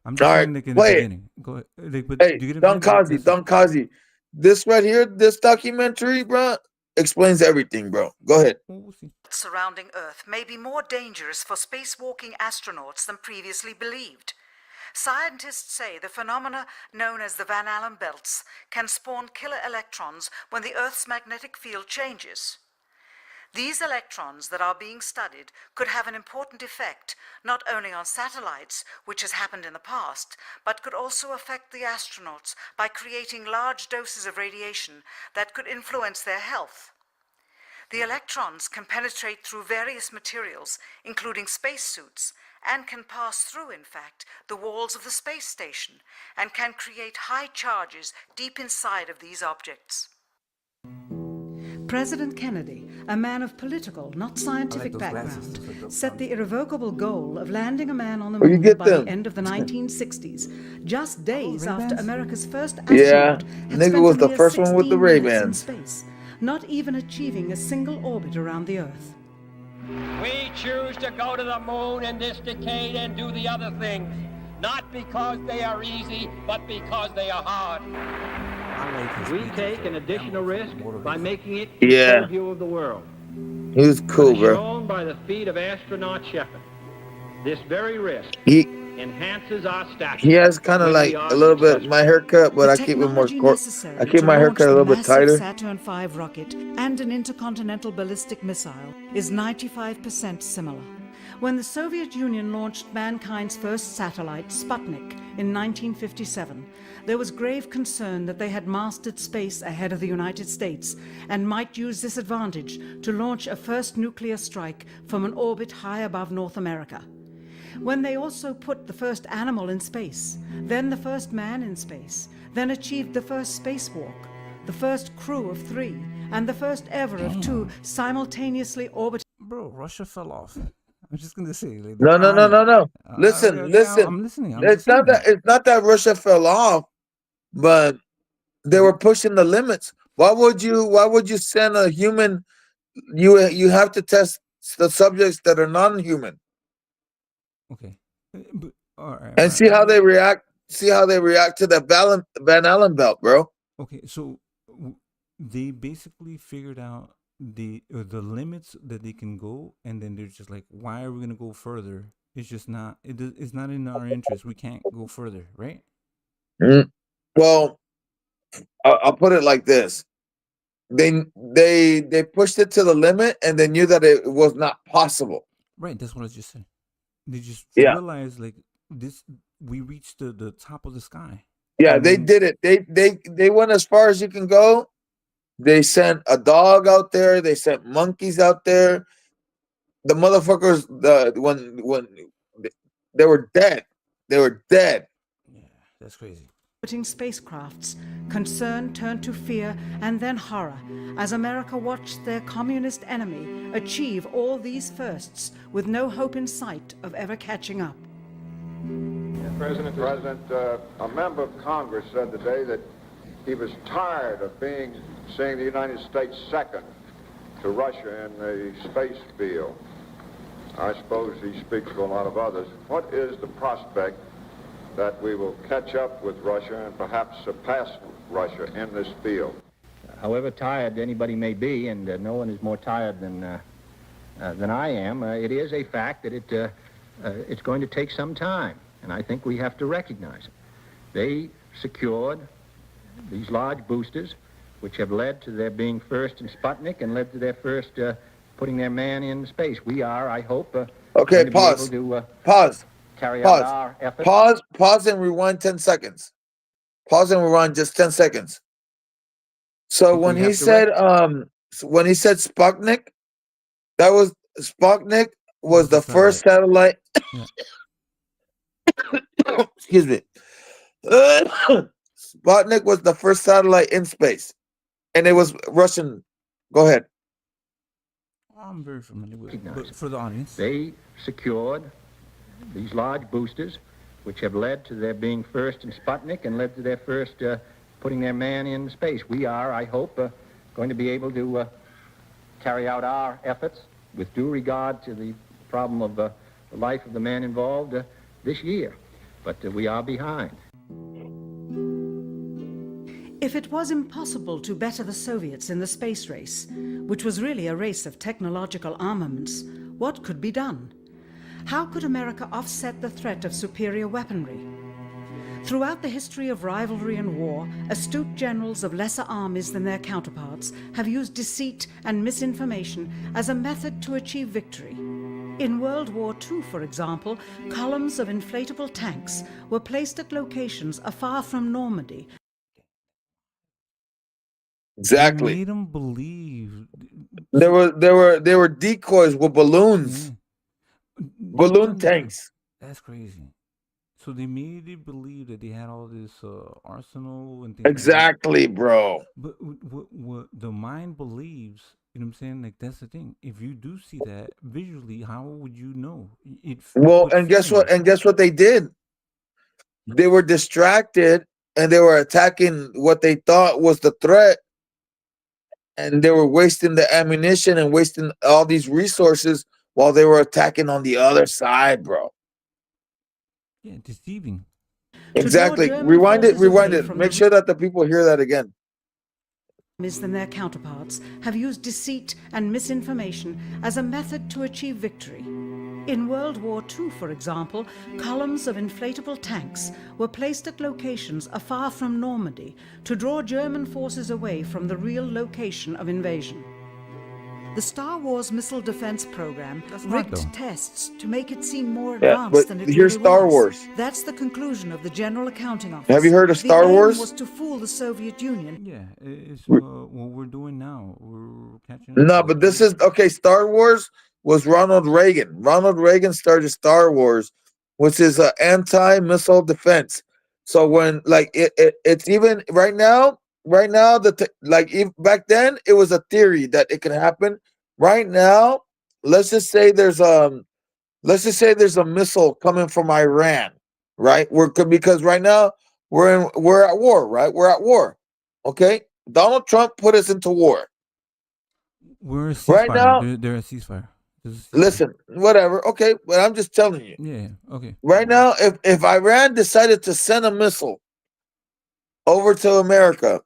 [SPEAKER 1] I'm just
[SPEAKER 19] All
[SPEAKER 1] saying
[SPEAKER 19] right,
[SPEAKER 1] like in
[SPEAKER 19] play
[SPEAKER 1] the
[SPEAKER 19] it.
[SPEAKER 1] beginning. Go ahead. Like, but
[SPEAKER 19] Hey,
[SPEAKER 1] do you get
[SPEAKER 19] Don
[SPEAKER 1] what I'm saying?
[SPEAKER 19] Kozzie, Don Kozzie. This right here, this documentary, bro, explains everything, bro. Go ahead.
[SPEAKER 1] We'll see.
[SPEAKER 2] Surrounding Earth may be more dangerous for spacewalking astronauts than previously believed. Scientists say the phenomena known as the Van Allen belts can spawn killer electrons when the Earth's magnetic field changes. These electrons that are being studied could have an important effect, not only on satellites, which has happened in the past, but could also affect the astronauts by creating large doses of radiation that could influence their health. The electrons can penetrate through various materials, including spacesuits, and can pass through, in fact, the walls of the space station, and can create high charges deep inside of these objects. President Kennedy, a man of political, not scientific background, set the irrevocable goal of landing a man on the moon by the end of the 1960s, just days after America's first astronaut had spent
[SPEAKER 19] was the
[SPEAKER 2] a mere
[SPEAKER 19] first one with the
[SPEAKER 2] 16 minutes in
[SPEAKER 19] Ray-Bans.
[SPEAKER 2] space, not even achieving a single orbit around the Earth.
[SPEAKER 10] We choose to go to the moon in this decade and do the other things, not because they are easy, but because they are hard.
[SPEAKER 8] We take an additional risk by making it
[SPEAKER 19] Yeah.
[SPEAKER 8] full view of the world.
[SPEAKER 19] He was cool, bro.
[SPEAKER 8] Shown by the feat of astronaut Shepard. This very risk enhances our stature.
[SPEAKER 19] He has kind of like a little bit my haircut, but I keep it more I keep my haircut a little bit tighter.
[SPEAKER 2] Saturn V rocket and an intercontinental ballistic missile is 95% similar. When the Soviet Union launched mankind's first satellite, Sputnik, in 1957, there was grave concern that they had mastered space ahead of the United States and might use this advantage to launch a first nuclear strike from an orbit high above North America. When they also put the first animal in space, then the first man in space, then achieved the first spacewalk, the first crew of 3, and the first ever of 2 simultaneously orbiting.
[SPEAKER 1] Bro, Russia fell off. I'm just gonna say. Like,
[SPEAKER 19] No. Listen.
[SPEAKER 1] I'm listening.
[SPEAKER 19] It's not that Russia fell off, but they were pushing the limits. Why would you send a human? You have to test the subjects that are non-human.
[SPEAKER 1] Okay. But,
[SPEAKER 19] and see how they react. See how they react to the Van Allen belt, bro.
[SPEAKER 1] Okay, so they basically figured out the limits that they can go, and then they're just like, why are we gonna go further? It's just not. It's not in our interest. We can't go further, right?
[SPEAKER 19] Well, I'll put it like this: they pushed it to the limit, and they knew that it was not possible.
[SPEAKER 1] Right. That's what I just said. They just realized like this. We reached the top of the sky.
[SPEAKER 19] Yeah, they did it. They went as far as you can go. They sent a dog out there. They sent monkeys out there. The motherfuckers, when they were dead. They were dead.
[SPEAKER 1] Yeah, that's crazy.
[SPEAKER 2] Spacecrafts, concern turned to fear and then horror as America watched their communist enemy achieve all these firsts with no hope in sight of ever catching up.
[SPEAKER 4] President, a member of Congress said today that he was tired of seeing the United States second to Russia in the space field. I suppose he speaks for a lot of others. What is the prospect that we will catch up with Russia and perhaps surpass Russia in this field?
[SPEAKER 8] However tired anybody may be, and no one is more tired than I am, it is a fact that it's going to take some time, and I think we have to recognize it. They secured these large boosters, which have led to their being first in Sputnik and led to their first putting their man in space. We are, I hope,
[SPEAKER 19] okay, pause. Pause.
[SPEAKER 8] Carry out our efforts.
[SPEAKER 19] Pause and rewind 10 seconds. Pause and rewind just 10 seconds. So when he said Sputnik, Sputnik was the first satellite. Excuse me. Sputnik was the first satellite in space, and it was Russian. Go ahead.
[SPEAKER 1] I'm very familiar with it, but for the audience.
[SPEAKER 8] They secured these large boosters, which have led to their being first in Sputnik and led to their first putting their man in space. We are, I hope, going to be able to carry out our efforts with due regard to the problem of the life of the man involved this year. But we are behind.
[SPEAKER 2] If it was impossible to better the Soviets in the space race, which was really a race of technological armaments, what could be done? How could America offset the threat of superior weaponry? Throughout the history of rivalry and war, astute generals of lesser armies than their counterparts have used deceit and misinformation as a method to achieve victory. In World War II, for example, columns of inflatable tanks were placed at locations afar from Normandy.
[SPEAKER 19] Exactly.
[SPEAKER 1] They made them believe.
[SPEAKER 19] There were decoys with balloons, balloon tanks.
[SPEAKER 1] That's crazy. So they made it believe that they had all this arsenal and things.
[SPEAKER 19] Exactly,
[SPEAKER 1] like that.
[SPEAKER 19] bro.
[SPEAKER 1] But what the mind believes, you know what I'm saying? Like, that's the thing. If you do see that visually, how would you know?
[SPEAKER 19] Well, and guess what? And guess what they did? They were distracted and they were attacking what they thought was the threat. And they were wasting the ammunition and wasting all these resources while they were attacking on the other side, bro.
[SPEAKER 1] Yeah, deceiving.
[SPEAKER 19] Exactly. Rewind it. Make sure that the people hear that again.
[SPEAKER 2] Than their counterparts have used deceit and misinformation as a method to achieve victory. In World War II, for example, columns of inflatable tanks were placed at locations afar from Normandy to draw German forces away from the real location of invasion. The Star Wars missile defense program rigged tests to make it seem more advanced than it
[SPEAKER 19] here's
[SPEAKER 2] really
[SPEAKER 19] Star
[SPEAKER 2] was.
[SPEAKER 19] Wars.
[SPEAKER 2] That's the conclusion of the General Accounting Office.
[SPEAKER 19] Have you heard of Star
[SPEAKER 2] the
[SPEAKER 19] Wars?
[SPEAKER 2] aim was to fool the Soviet Union.
[SPEAKER 1] Yeah, it's what we're doing now. We're catching up.
[SPEAKER 19] No, but this is okay. Star Wars was Ronald Reagan. Ronald Reagan started Star Wars, which is an anti-missile defense. So when it's even right now, back then it was a theory that it could happen. Right now, let's just say there's a missile coming from Iran, right? Because right now we're at war, right? We're at war. Okay, Donald Trump put us into war.
[SPEAKER 1] We're a ceasefire.
[SPEAKER 19] Right now,
[SPEAKER 1] they're a ceasefire.
[SPEAKER 19] Listen, whatever. Okay, but I'm just telling you.
[SPEAKER 1] Yeah. Okay.
[SPEAKER 19] Right now, if Iran decided to send a missile over to America,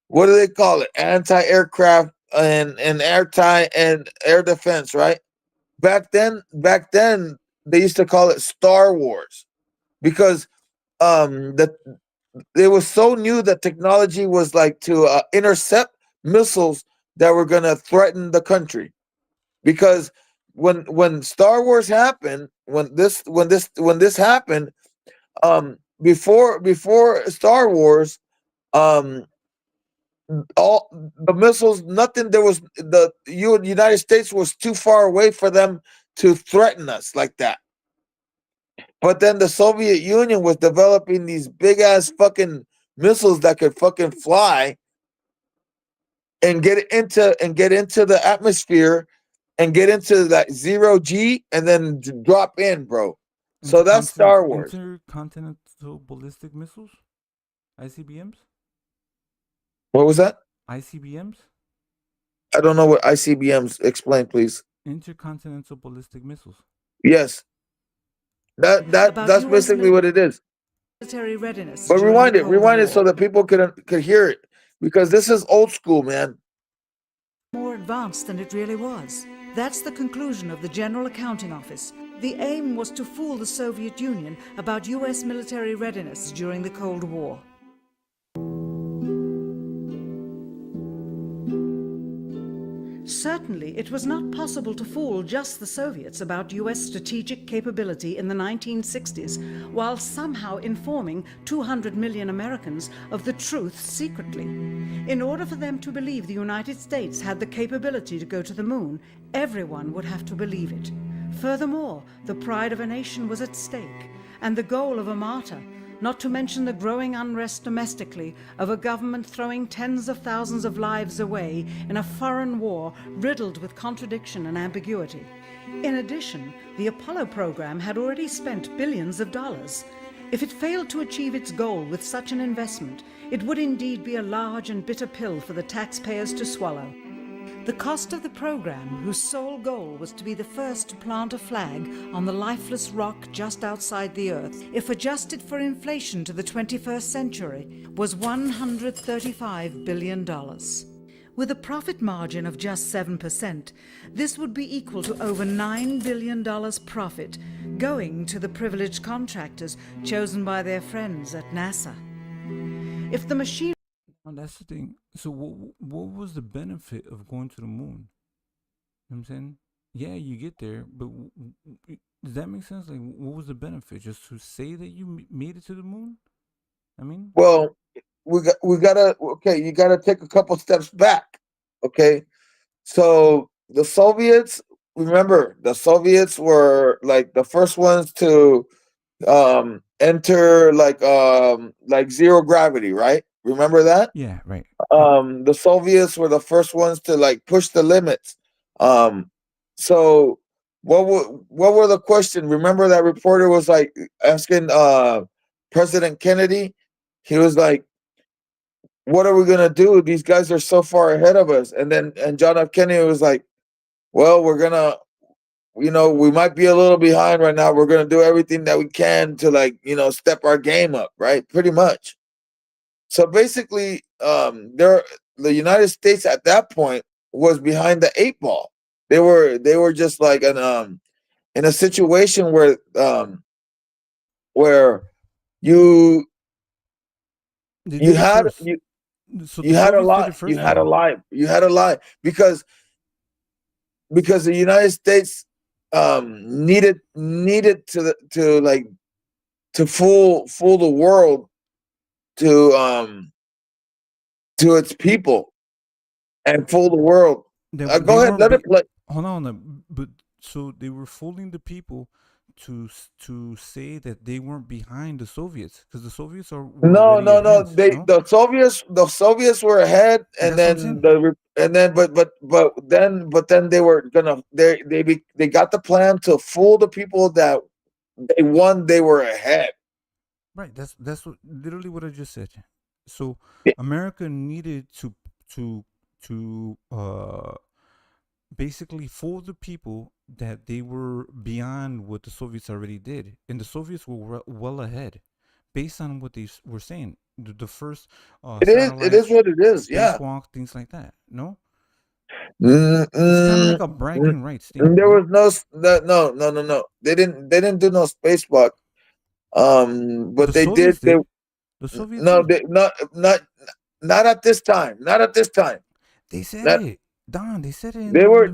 [SPEAKER 19] what do they call it? Anti-aircraft and air defense, right? Back then, they used to call it Star Wars because it was so new that technology was like to intercept missiles that were going to threaten the country. Because when Star Wars happened, when this happened, before Star Wars, all the missiles, nothing. There was the United States was too far away for them to threaten us like that. But then the Soviet Union was developing these big ass fucking missiles that could fucking fly and get into the atmosphere and get into that 0G and then drop in, bro. So that's Star Wars.
[SPEAKER 1] Intercontinental ballistic missiles, ICBMs.
[SPEAKER 19] What was that?
[SPEAKER 1] ICBMs.
[SPEAKER 19] I don't know what ICBMs. Explain, please.
[SPEAKER 1] Intercontinental ballistic missiles.
[SPEAKER 19] Yes. That's basically what it is.
[SPEAKER 2] Military readiness.
[SPEAKER 19] But rewind it so that people could hear it, because this is old school, man.
[SPEAKER 2] More advanced than it really was. That's the conclusion of the General Accounting Office. The aim was to fool the Soviet Union about U.S. military readiness during the Cold War. Certainly, it was not possible to fool just the Soviets about U.S. strategic capability in the 1960s, while somehow informing 200 million Americans of the truth secretly. In order for them to believe the United States had the capability to go to the moon, everyone would have to believe it. Furthermore, the pride of a nation was at stake, and the goal of a martyr, not to mention the growing unrest domestically of a government throwing tens of thousands of lives away in a foreign war riddled with contradiction and ambiguity. In addition, the Apollo program had already spent billions of dollars. If it failed to achieve its goal with such an investment, it would indeed be a large and bitter pill for the taxpayers to swallow. The cost of the program, whose sole goal was to be the first to plant a flag on the lifeless rock just outside the Earth, if adjusted for inflation to the 21st century, was $135 billion. With a profit margin of just 7%, this would be equal to over $9 billion profit going to the privileged contractors chosen by their friends at NASA. If the machine...
[SPEAKER 1] Oh, that's the thing. So what was the benefit of going to the moon? You know what I'm saying? Yeah, you get there, but does that make sense? Like, what was the benefit? Just to say that you made it to the moon? I mean,
[SPEAKER 19] Well, we gotta okay. You gotta take a couple steps back. Okay, so the Soviets. Remember, the Soviets were like the first ones to enter like zero gravity, right? Remember that?
[SPEAKER 1] yeah, right.
[SPEAKER 19] The Soviets were the first ones to like push the limits. So what were the question? Remember that reporter was like asking President Kennedy. He was like, "What are we gonna do? These guys are so far ahead of us." And John F. Kennedy was like, "Well, we're gonna, we might be a little behind right now. We're gonna do everything that we can to like, step our game up, right? Pretty much." So basically, the United States at that point was behind the 8 ball. They were just like in a situation where you had a lie because the United States needed to fool the world to its people and fool the world. Go ahead, let it play.
[SPEAKER 1] Hold on, but so they were fooling the people to say that they weren't behind the Soviets because the Soviets are
[SPEAKER 19] No. The Soviets were ahead, and then they were gonna they got the plan to fool the people that they were ahead.
[SPEAKER 1] Right. That's literally what I just said. So America needed to basically fool the people that they were beyond what the Soviets already did, and the Soviets were well ahead, based on what they were saying. The first
[SPEAKER 19] It is what it is. Yeah.
[SPEAKER 1] Spacewalk, things like that. No. It's kind of like a bragging rights thing.
[SPEAKER 19] There was no. They didn't do no spacewalk. But
[SPEAKER 1] The
[SPEAKER 19] they
[SPEAKER 1] Soviets
[SPEAKER 19] did.
[SPEAKER 1] The Soviets
[SPEAKER 19] No,
[SPEAKER 1] did.
[SPEAKER 19] not at this time. Not at this time.
[SPEAKER 1] They said it. Don, they said it.
[SPEAKER 19] They were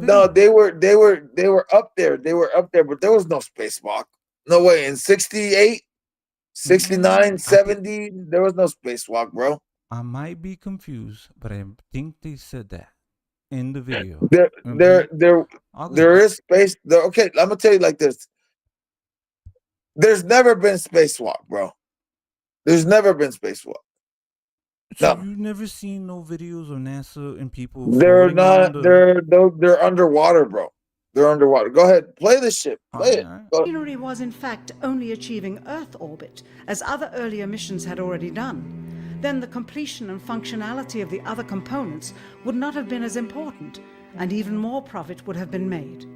[SPEAKER 19] up there. They were up there, but there was no spacewalk. No way. In 68, 69, 70, there was no spacewalk, bro.
[SPEAKER 1] I might be confused, but I think they said that in the video.
[SPEAKER 19] There is space. Okay, I'm gonna tell you like this. There's never been spacewalk, bro. There's never been spacewalk.
[SPEAKER 1] So you've never seen no videos of NASA and people?
[SPEAKER 19] They're not. They're underwater, bro. They're underwater. Go ahead, play this shit. Play it.
[SPEAKER 2] Machinery was in fact only achieving Earth orbit, as other earlier missions had already done, then the completion and functionality of the other components would not have been as important, and even more profit would have been made.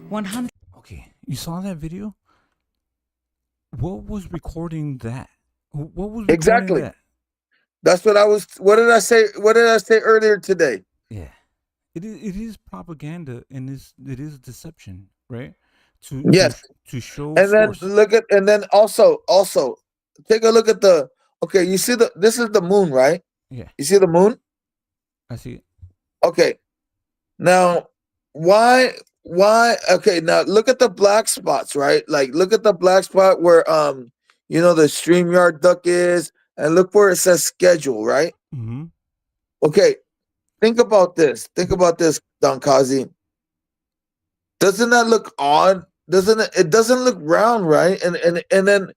[SPEAKER 2] 100.
[SPEAKER 1] Okay, you saw that video? What was recording that? What was recording
[SPEAKER 19] exactly
[SPEAKER 1] that?
[SPEAKER 19] That's what I was. What did I say? What did I say earlier today?
[SPEAKER 1] Yeah, it is propaganda and it is deception, right? To show.
[SPEAKER 19] And then and then also take a look at the. Okay, you see this is the moon, right?
[SPEAKER 1] Yeah.
[SPEAKER 19] You see the moon?
[SPEAKER 1] I see it.
[SPEAKER 19] Okay. Now, why? Okay, now look at the black spots, right? Like, look at the black spot where the StreamYard duck is. And look where it says schedule, right?
[SPEAKER 1] Mm-hmm.
[SPEAKER 19] Okay, think about this. Think about this, Don Kozzie. Doesn't that look odd? Doesn't it? It doesn't look round, right? And then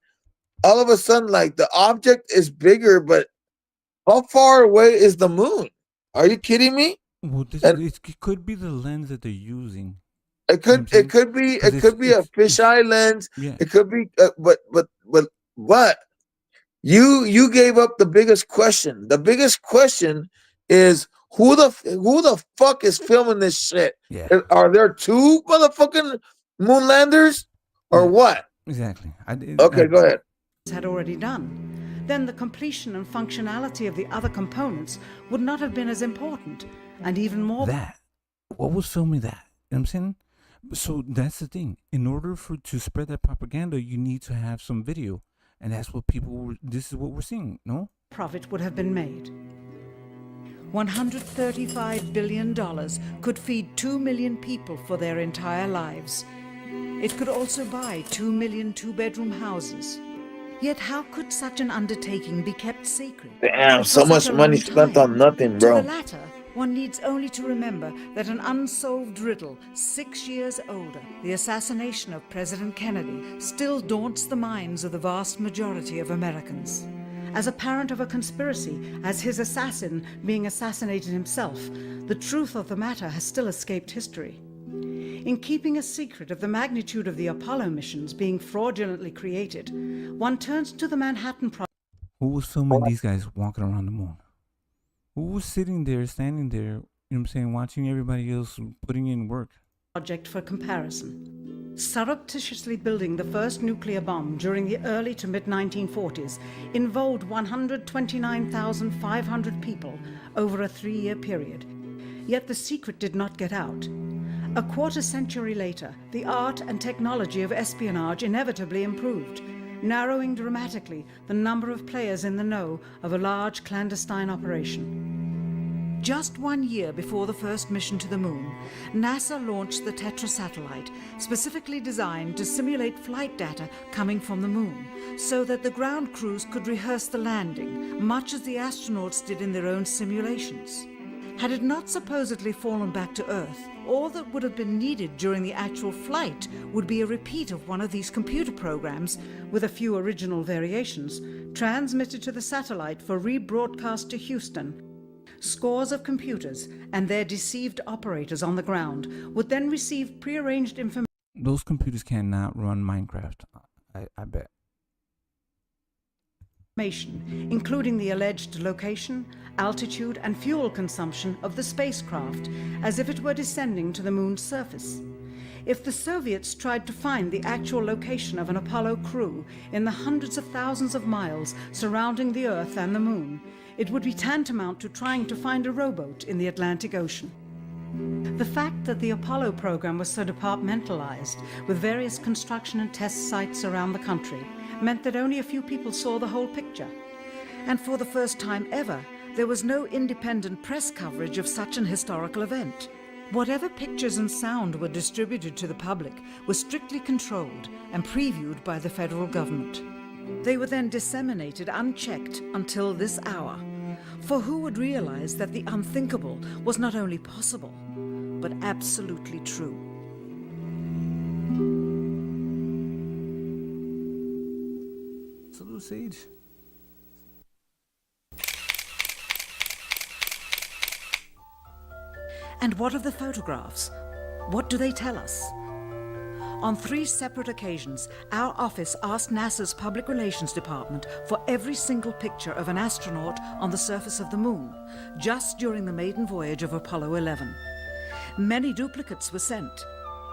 [SPEAKER 19] all of a sudden, like the object is bigger, but how far away is the moon? Are you kidding me?
[SPEAKER 1] Well, it could be the lens that they're using.
[SPEAKER 19] It could be a fisheye lens.
[SPEAKER 1] Yeah.
[SPEAKER 19] It could be, but. You gave up the biggest question. The biggest question is who the fuck is filming this shit?
[SPEAKER 1] Yeah.
[SPEAKER 19] Are there two motherfucking moon landers or what?
[SPEAKER 1] Exactly.
[SPEAKER 19] Okay, go ahead.
[SPEAKER 2] Had already done. then the completion and functionality of the other components would not have been as important, and even more...
[SPEAKER 1] What was filming that? You know what I'm saying? So that's the thing. In order to spread that propaganda, you need to have some video. And that's what this is what we're seeing, no?
[SPEAKER 2] Profit would have been made. $135 billion could feed 2 million people for their entire lives. It could also buy 2 million two-bedroom houses. Yet how could such an undertaking be kept secret?
[SPEAKER 19] Damn, so much money spent on nothing, bro.
[SPEAKER 2] To the latter, one needs only to remember that an unsolved riddle 6 years older, the assassination of President Kennedy, still daunts the minds of the vast majority of Americans. As a parent of a conspiracy, as his assassin being assassinated himself, the truth of the matter has still escaped history. In keeping a secret of the magnitude of the Apollo missions being fraudulently created, one turns to the Manhattan Project.
[SPEAKER 1] Who was filming these guys walking around the moon? Who was sitting there, standing there, you know what I'm saying, watching everybody else putting in work?
[SPEAKER 2] Project for comparison. Surreptitiously building the first nuclear bomb during the early to mid-1940s involved 129,500 people over a 3-year period. Yet the secret did not get out. A quarter century later, the art and technology of espionage inevitably improved, narrowing dramatically the number of players in the know of a large clandestine operation. Just 1 year before the first mission to the moon, NASA launched the Tetra satellite, specifically designed to simulate flight data coming from the moon, so that the ground crews could rehearse the landing, much as the astronauts did in their own simulations. Had it not supposedly fallen back to Earth, all that would have been needed during the actual flight would be a repeat of one of these computer programs, with a few original variations, transmitted to the satellite for rebroadcast to Houston. Scores of computers and their deceived operators on the ground would then receive prearranged information.
[SPEAKER 1] Those computers cannot run Minecraft, I bet.
[SPEAKER 2] Including the alleged location, altitude, and fuel consumption of the spacecraft, as if it were descending to the moon's surface. If the Soviets tried to find the actual location of an Apollo crew in the hundreds of thousands of miles surrounding the Earth and the moon, it would be tantamount to trying to find a rowboat in the Atlantic Ocean. The fact that the Apollo program was so departmentalized, with various construction and test sites around the country, meant that only a few people saw the whole picture. And for the first time ever, there was no independent press coverage of such an historical event. Whatever pictures and sound were distributed to the public were strictly controlled and previewed by the federal government. They were then disseminated unchecked until this hour. For who would realize that the unthinkable was not only possible, but absolutely true?
[SPEAKER 1] Salute, Sage.
[SPEAKER 2] And what of the photographs? What do they tell us? On 3 separate occasions, our office asked NASA's Public Relations Department for every single picture of an astronaut on the surface of the moon, just during the maiden voyage of Apollo 11. Many duplicates were sent.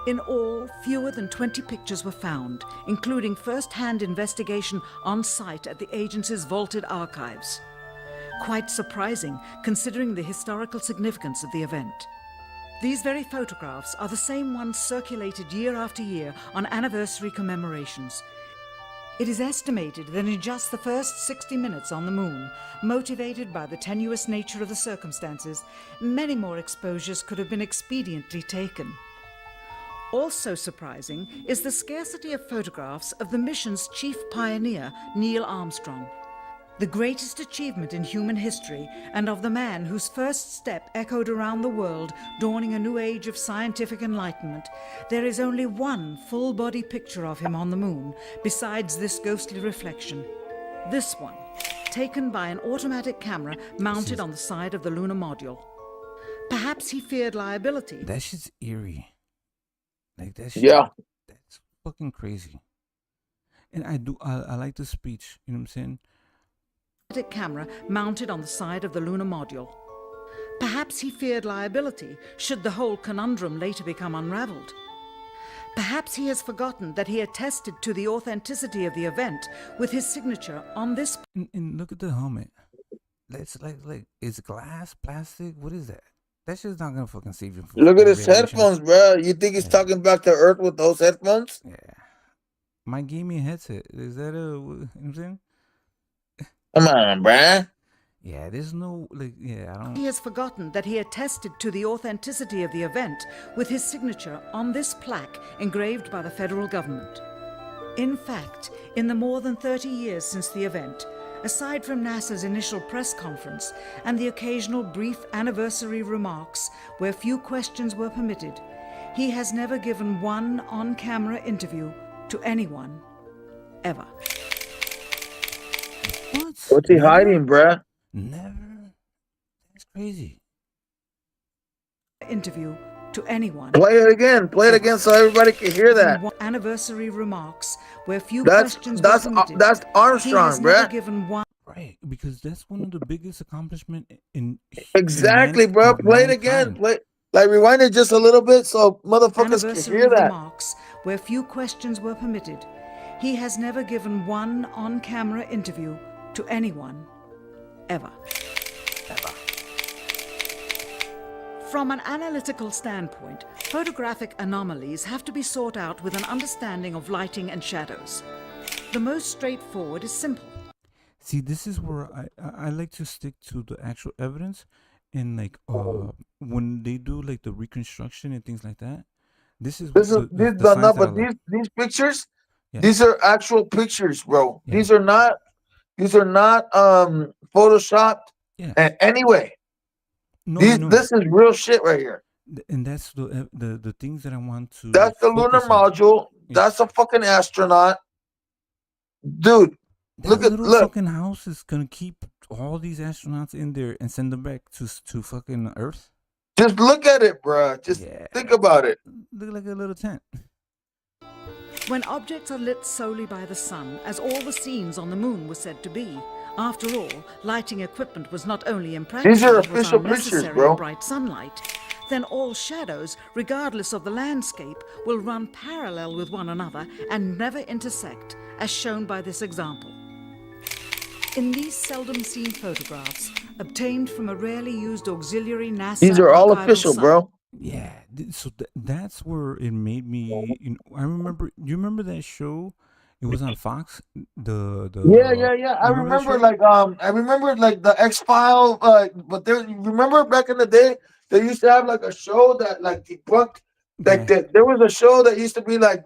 [SPEAKER 2] In all, fewer than 20 pictures were found, including first-hand investigation on site at the agency's vaulted archives. Quite surprising, considering the historical significance of the event. These very photographs are the same ones circulated year after year on anniversary commemorations. It is estimated that in just the first 60 minutes on the moon, motivated by the tenuous nature of the circumstances, many more exposures could have been expediently taken. Also surprising is the scarcity of photographs of the mission's chief pioneer, Neil Armstrong. The greatest achievement in human history, and of the man whose first step echoed around the world, dawning a new age of scientific enlightenment, there is only one full-body picture of him on the moon, besides this ghostly reflection. This one, taken by an automatic camera mounted on the side of the lunar module. Perhaps he feared liability.
[SPEAKER 1] That shit's eerie. Like that shit.
[SPEAKER 19] Yeah.
[SPEAKER 1] That's fucking crazy. And I like the speech, you know what I'm saying?
[SPEAKER 2] Camera mounted on the side of the lunar module. Perhaps he feared liability should the whole conundrum later become unraveled. Perhaps he has forgotten that he attested to the authenticity of the event with his signature on this.
[SPEAKER 1] And look at the helmet. It's like it's glass, plastic. What is that? That shit's not gonna fucking save you from.
[SPEAKER 19] Look at his
[SPEAKER 1] radiation.
[SPEAKER 19] headphones, bro. You think he's talking back to Earth with those headphones?
[SPEAKER 1] Yeah. My gaming headset. Is that you know what I'm saying?
[SPEAKER 19] Come on, bruh.
[SPEAKER 1] Yeah, there's no I don't.
[SPEAKER 2] He has forgotten that he attested to the authenticity of the event with his signature on this plaque engraved by the federal government. In fact, in the more than 30 years since the event, aside from NASA's initial press conference and the occasional brief anniversary remarks where few questions were permitted, he has never given one on-camera interview to anyone, ever.
[SPEAKER 19] What's he hiding, bruh?
[SPEAKER 1] Never. That's crazy.
[SPEAKER 2] Interview to anyone.
[SPEAKER 19] Play it again so everybody can hear that.
[SPEAKER 2] Anniversary remarks where few
[SPEAKER 19] That's
[SPEAKER 2] questions were permitted.
[SPEAKER 19] that's Armstrong,
[SPEAKER 2] He has never
[SPEAKER 19] bruh.
[SPEAKER 2] given one.
[SPEAKER 1] Right, because that's one of the biggest accomplishments in
[SPEAKER 19] Exactly,
[SPEAKER 1] in
[SPEAKER 19] bro. Play it again. Rewind it just a little bit so motherfuckers can
[SPEAKER 2] Anniversary
[SPEAKER 19] hear that.
[SPEAKER 2] remarks where few questions were permitted. He has never given one on-camera interview to anyone, ever. From an analytical standpoint, photographic anomalies have to be sought out with an understanding of lighting and shadows. The most straightforward is simple.
[SPEAKER 1] See, this is where I like to stick to the actual evidence, and when they do like the reconstruction and things like that. This is the signs that I like.
[SPEAKER 19] These pictures,
[SPEAKER 1] Yeah.
[SPEAKER 19] these are actual pictures, bro.
[SPEAKER 1] Yeah.
[SPEAKER 19] These are not photoshopped.
[SPEAKER 1] Yeah.
[SPEAKER 19] And anyway,
[SPEAKER 1] No, I know.
[SPEAKER 19] this is real shit right here.
[SPEAKER 1] And that's the things that I want to.
[SPEAKER 19] That's the lunar
[SPEAKER 1] focus on.
[SPEAKER 19] module. That's a fucking astronaut, dude.
[SPEAKER 1] That little fucking house is gonna keep all these astronauts in there and send them back to fucking Earth.
[SPEAKER 19] Just look at it, bro. Just think about it.
[SPEAKER 1] Look like a little tent.
[SPEAKER 2] When objects are lit solely by the sun, as all the scenes on the moon were said to be, after all, lighting equipment was not only impractical,
[SPEAKER 19] These are
[SPEAKER 2] it was
[SPEAKER 19] official pictures,
[SPEAKER 2] unnecessary
[SPEAKER 19] bro.
[SPEAKER 2] in bright sunlight, then all shadows, regardless of the landscape, will run parallel with one another and never intersect, as shown by this example. In these seldom seen photographs, obtained from a rarely used auxiliary NASA
[SPEAKER 19] These are all
[SPEAKER 2] archival
[SPEAKER 19] official,
[SPEAKER 2] site,
[SPEAKER 19] bro.
[SPEAKER 1] Yeah, so that's where it made me. I remember. You remember that show? It was on Fox. The
[SPEAKER 19] Yeah. I
[SPEAKER 1] you
[SPEAKER 19] remember
[SPEAKER 1] that show?
[SPEAKER 19] I remember the X-File, but there you remember back in the day they used to have like a show that like debunked there was a show that used to be like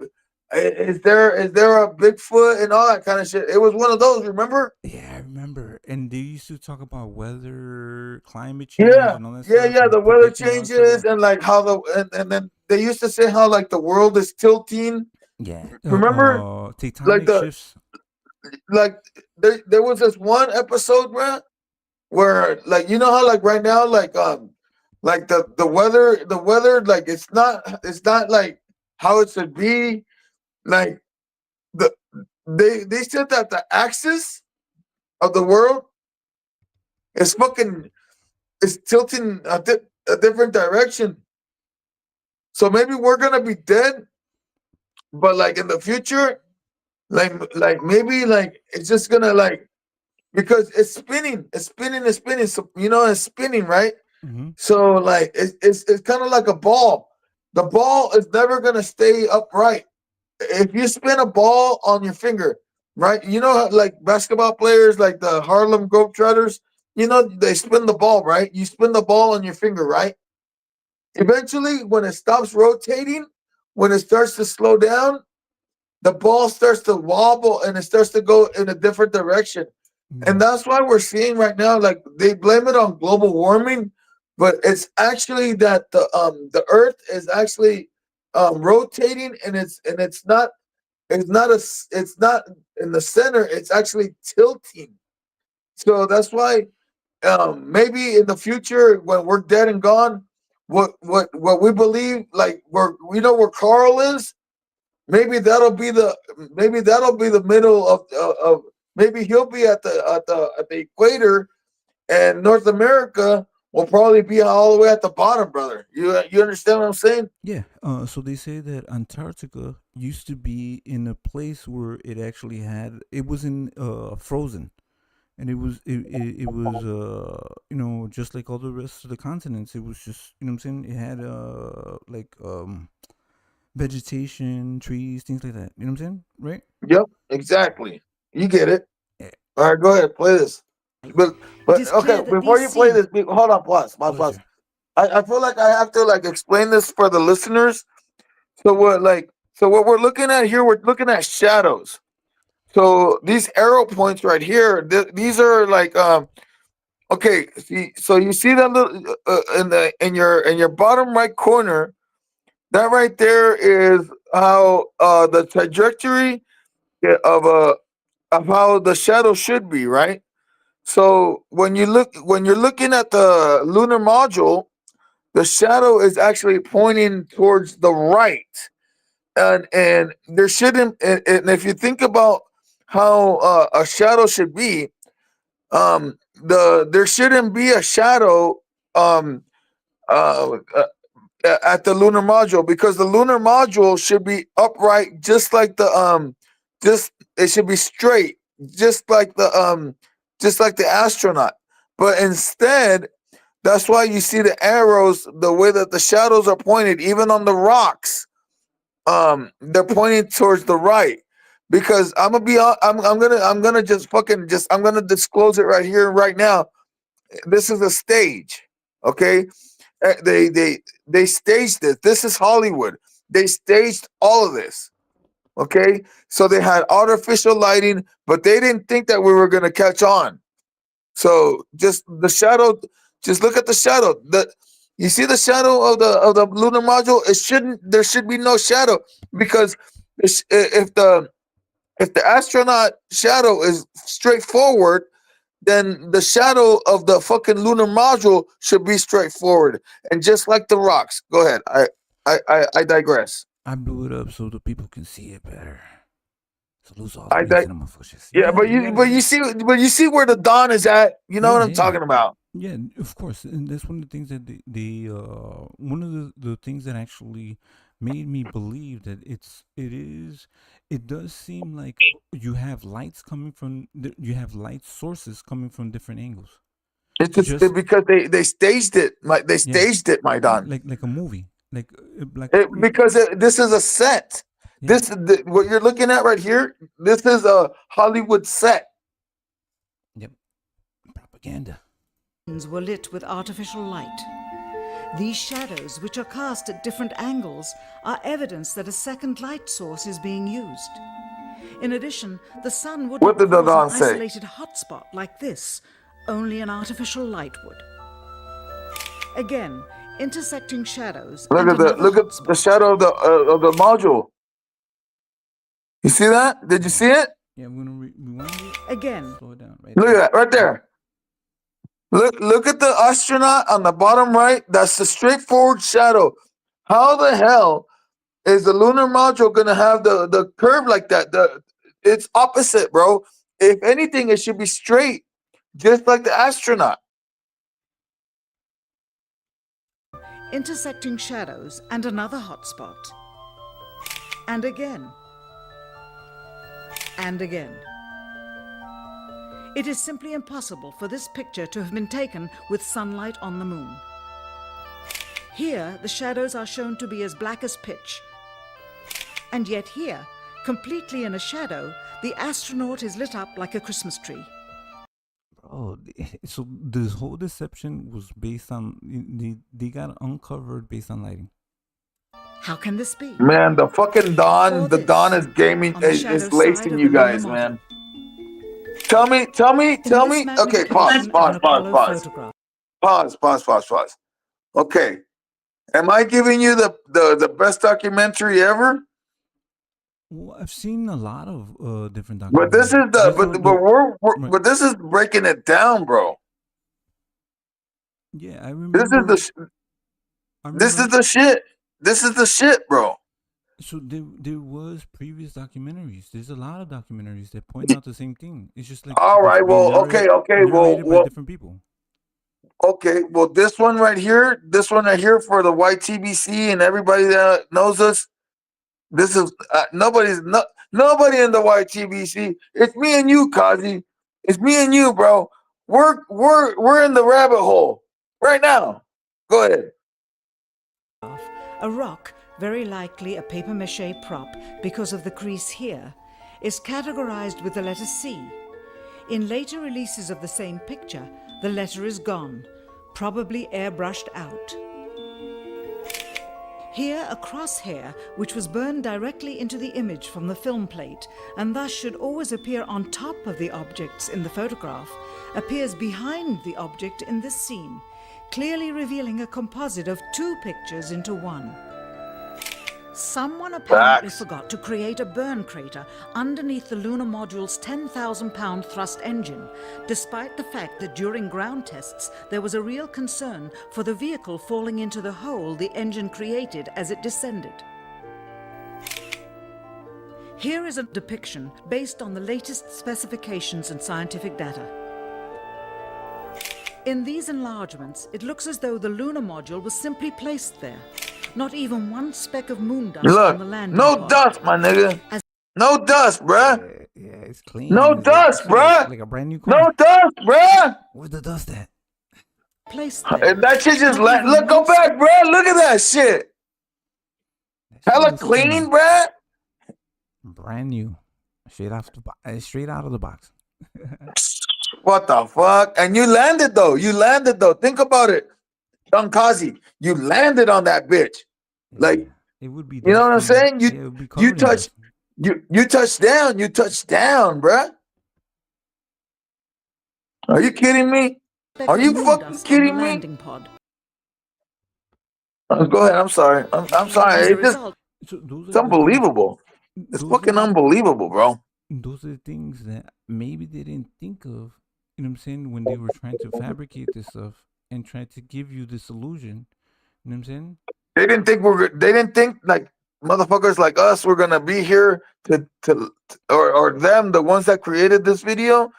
[SPEAKER 19] is there a Bigfoot and all that kind of shit. It was one of those, remember?
[SPEAKER 1] Yeah, I remember. And they used to talk about weather, climate change,
[SPEAKER 19] Yeah,
[SPEAKER 1] and all that stuff.
[SPEAKER 19] the
[SPEAKER 1] and
[SPEAKER 19] weather
[SPEAKER 1] predicting all that stuff.
[SPEAKER 19] changes and like how and then they used to say how like the world is tilting.
[SPEAKER 1] Yeah.
[SPEAKER 19] Remember?
[SPEAKER 1] Tectonic
[SPEAKER 19] Like
[SPEAKER 1] shifts.
[SPEAKER 19] like there was this one episode, bro, where like you know how like right now like the weather like it's not like how it should be. Like they said that the axis of the world is tilting a different direction. So maybe we're gonna be dead, but like in the future, like maybe like it's just gonna like because it's spinning. So it's spinning, right?
[SPEAKER 1] Mm-hmm.
[SPEAKER 19] So like it's kind of like a ball. The ball is never gonna stay upright. If you spin a ball on your finger, right? You know, like basketball players, like the Harlem Globetrotters, they spin the ball, right? You spin the ball on your finger, right? Eventually, when it stops rotating, when it starts to slow down, the ball starts to wobble and it starts to go in a different direction. Mm-hmm. And that's why we're seeing right now, like they blame it on global warming, but it's actually that the Earth is actually rotating, and it's not in the center. It's actually tilting. So that's why maybe in the future when we're dead and gone, what we believe, like we know where Carl is. Maybe that'll be the middle of maybe he'll be at the equator, and North America will probably be all the way at the bottom, brother. You understand what I'm saying?
[SPEAKER 1] Yeah. So they say that Antarctica used to be in a place where it actually had it was in frozen, and it was just like all the rest of the continents. It was just what I'm saying. It had like vegetation, trees, things like that. You know what I'm saying, right?
[SPEAKER 19] Yep, exactly. You get it. All right, go ahead, play this. But
[SPEAKER 2] is
[SPEAKER 19] okay,
[SPEAKER 2] clear that
[SPEAKER 19] before
[SPEAKER 2] these
[SPEAKER 19] you play
[SPEAKER 2] scenes-
[SPEAKER 19] this, hold on, pause. I feel like I have to like explain this for the listeners. So what we're looking at here, we're looking at shadows. So these arrow points right here, these are like okay. So you see that little in your bottom right corner, that right there is how the trajectory of how the shadow should be, right? So when you're looking at the lunar module, the shadow is actually pointing towards the right, and there shouldn't. And if you think about how a shadow should be, there shouldn't be a shadow um, uh, uh, at the lunar module, because the lunar module should be upright, just like the just it should be straight, just like the astronaut. But instead, that's why you see the arrows, the way that the shadows are pointed, even on the rocks. They're pointing towards the right, because I'm gonna just I'm gonna disclose it right here, right now. This is a stage, okay? They staged this. This is Hollywood. They staged all of this, okay? So they had artificial lighting, but they didn't think that we were gonna catch on. So just the shadow, just look at the shadow. You see the shadow of the lunar module? There should be no shadow, because if the astronaut shadow is straightforward, then the shadow of the fucking lunar module should be straightforward. And just like the rocks. Go ahead. I digress.
[SPEAKER 1] I blew it up so the people can see it better. So lose all
[SPEAKER 19] I
[SPEAKER 1] the means
[SPEAKER 19] dig-
[SPEAKER 1] in the motherfuckers.
[SPEAKER 19] yeah, but you see where the dawn is at. You know what I'm talking about.
[SPEAKER 1] Yeah, of course, and that's one of the things that one of the things that actually made me believe that it does seem like you have lights coming from you have light sources coming from different angles.
[SPEAKER 19] It's just because they staged it. They staged it, my don.
[SPEAKER 1] Like a movie, like
[SPEAKER 19] This is a set. What you're looking at right here. This is a Hollywood set.
[SPEAKER 1] Yep, propaganda.
[SPEAKER 2] Were lit with artificial light. These shadows, which are cast at different angles, are evidence that a second light source is being used. In addition, the sun would
[SPEAKER 19] What
[SPEAKER 2] not
[SPEAKER 19] did the
[SPEAKER 2] cause
[SPEAKER 19] dawn
[SPEAKER 2] an
[SPEAKER 19] say?
[SPEAKER 2] isolated hotspot like this. Only an artificial light would. Again, intersecting shadows.
[SPEAKER 19] Look at the shadow of the module. You see that? Did you see it?
[SPEAKER 1] Yeah, I'm gonna rewind it.
[SPEAKER 2] Again.
[SPEAKER 1] Slow it down. Right
[SPEAKER 19] Look at that right there. Look at the astronaut on the bottom right. That's the straightforward shadow. How the hell is the lunar module gonna have the curve like that? It's opposite, bro. If anything, it should be straight, just like the astronaut.
[SPEAKER 2] Intersecting shadows and another hotspot. And again. And again. It is simply impossible for this picture to have been taken with sunlight on the moon. Here, the shadows are shown to be as black as pitch. And yet here, completely in a shadow, the astronaut is lit up like a Christmas tree.
[SPEAKER 1] Oh, so this whole deception was based on they got uncovered based on lighting.
[SPEAKER 2] How can this be?
[SPEAKER 19] Man, the fucking dawn is gaming is lacing you guys, man. Tell me. Okay, pause. Okay. Am I giving you the best documentary ever?
[SPEAKER 1] Well, I've seen a lot of different documentaries.
[SPEAKER 19] But this is but this is breaking it down, bro.
[SPEAKER 1] Yeah, I remember.
[SPEAKER 19] This is the shit. This is the shit, bro.
[SPEAKER 1] So there was previous documentaries. There's a lot of documentaries that point out the same thing. It's just like
[SPEAKER 19] all right. Well, okay.
[SPEAKER 1] By different people.
[SPEAKER 19] Okay, well, this one right here for the YTBC and everybody that knows us. This is nobody in the YTBC. It's me and you, Kozzie. It's me and you, bro. We're in the rabbit hole right now. Go ahead.
[SPEAKER 2] A rock, very likely a papier-mâché prop because of the crease here, is categorized with the letter C. In later releases of the same picture, the letter is gone, probably airbrushed out. Here, a crosshair, which was burned directly into the image from the film plate, and thus should always appear on top of the objects in the photograph, appears behind the object in this scene, clearly revealing a composite of two pictures into one. Someone apparently forgot to create a burn crater underneath the lunar module's 10,000-pound thrust engine, despite the fact that during ground tests there was a real concern for the vehicle falling into the hole the engine created as it descended. Here is a depiction based on the latest specifications and scientific data. In these enlargements, it looks as though the lunar module was simply placed there. Not even one speck of moon dust on the landing
[SPEAKER 19] no
[SPEAKER 2] pod.
[SPEAKER 19] dust, my nigga. No dust, bruh.
[SPEAKER 1] Yeah, it's clean.
[SPEAKER 19] No
[SPEAKER 1] It's
[SPEAKER 19] dust, bruh.
[SPEAKER 1] like a brand new car.
[SPEAKER 19] No dust, bruh.
[SPEAKER 1] Where's the dust at?
[SPEAKER 2] Placed
[SPEAKER 19] there. That shit just look. Go back, bruh. Look at that shit. Hella clean, bruh.
[SPEAKER 1] Brand new, straight out of the box.
[SPEAKER 19] What the fuck? And you landed though. Think about it. Don Kozzie, you landed on that bitch. Like,
[SPEAKER 1] it would be.
[SPEAKER 19] You know what I'm saying? You touched down. You touched down, bruh. Are you kidding me? Are you fucking kidding me? Go ahead. I'm sorry. I'm sorry. It's unbelievable. It's fucking unbelievable, bro.
[SPEAKER 1] Those are the things that maybe they didn't think of. You know what I'm saying? When they were trying to fabricate this stuff and try to give you this illusion. You know what I'm saying?
[SPEAKER 19] They didn't think like motherfuckers like us were gonna be here or them, the ones that created this video,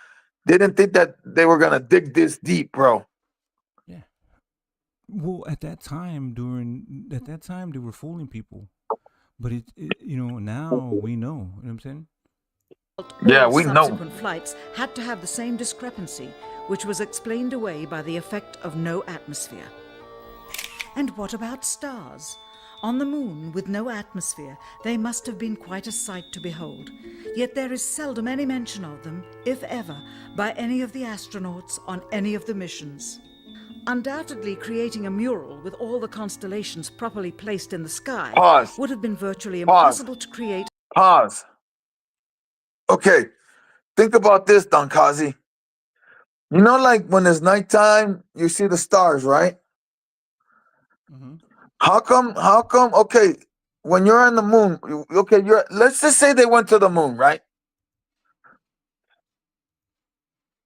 [SPEAKER 19] they didn't think that they were gonna dig this deep, bro.
[SPEAKER 1] Yeah. Well, at that time they were fooling people. But now we know. You know what I'm saying?
[SPEAKER 19] Yeah, we know.
[SPEAKER 2] Subsequent flights had to have the same discrepancy, which was explained away by the effect of no atmosphere. And what about stars? On the moon, with no atmosphere, they must have been quite a sight to behold. Yet there is seldom any mention of them, if ever, by any of the astronauts on any of the missions. Undoubtedly, creating a mural with all the constellations properly placed in the sky would have been virtually impossible to create.
[SPEAKER 19] Pause. Okay, think about this, Don Kozzie. You know, like when it's nighttime, you see the stars, right?
[SPEAKER 1] Mm-hmm.
[SPEAKER 19] How come? Okay, when you're on the moon, let's just say they went to the moon, right?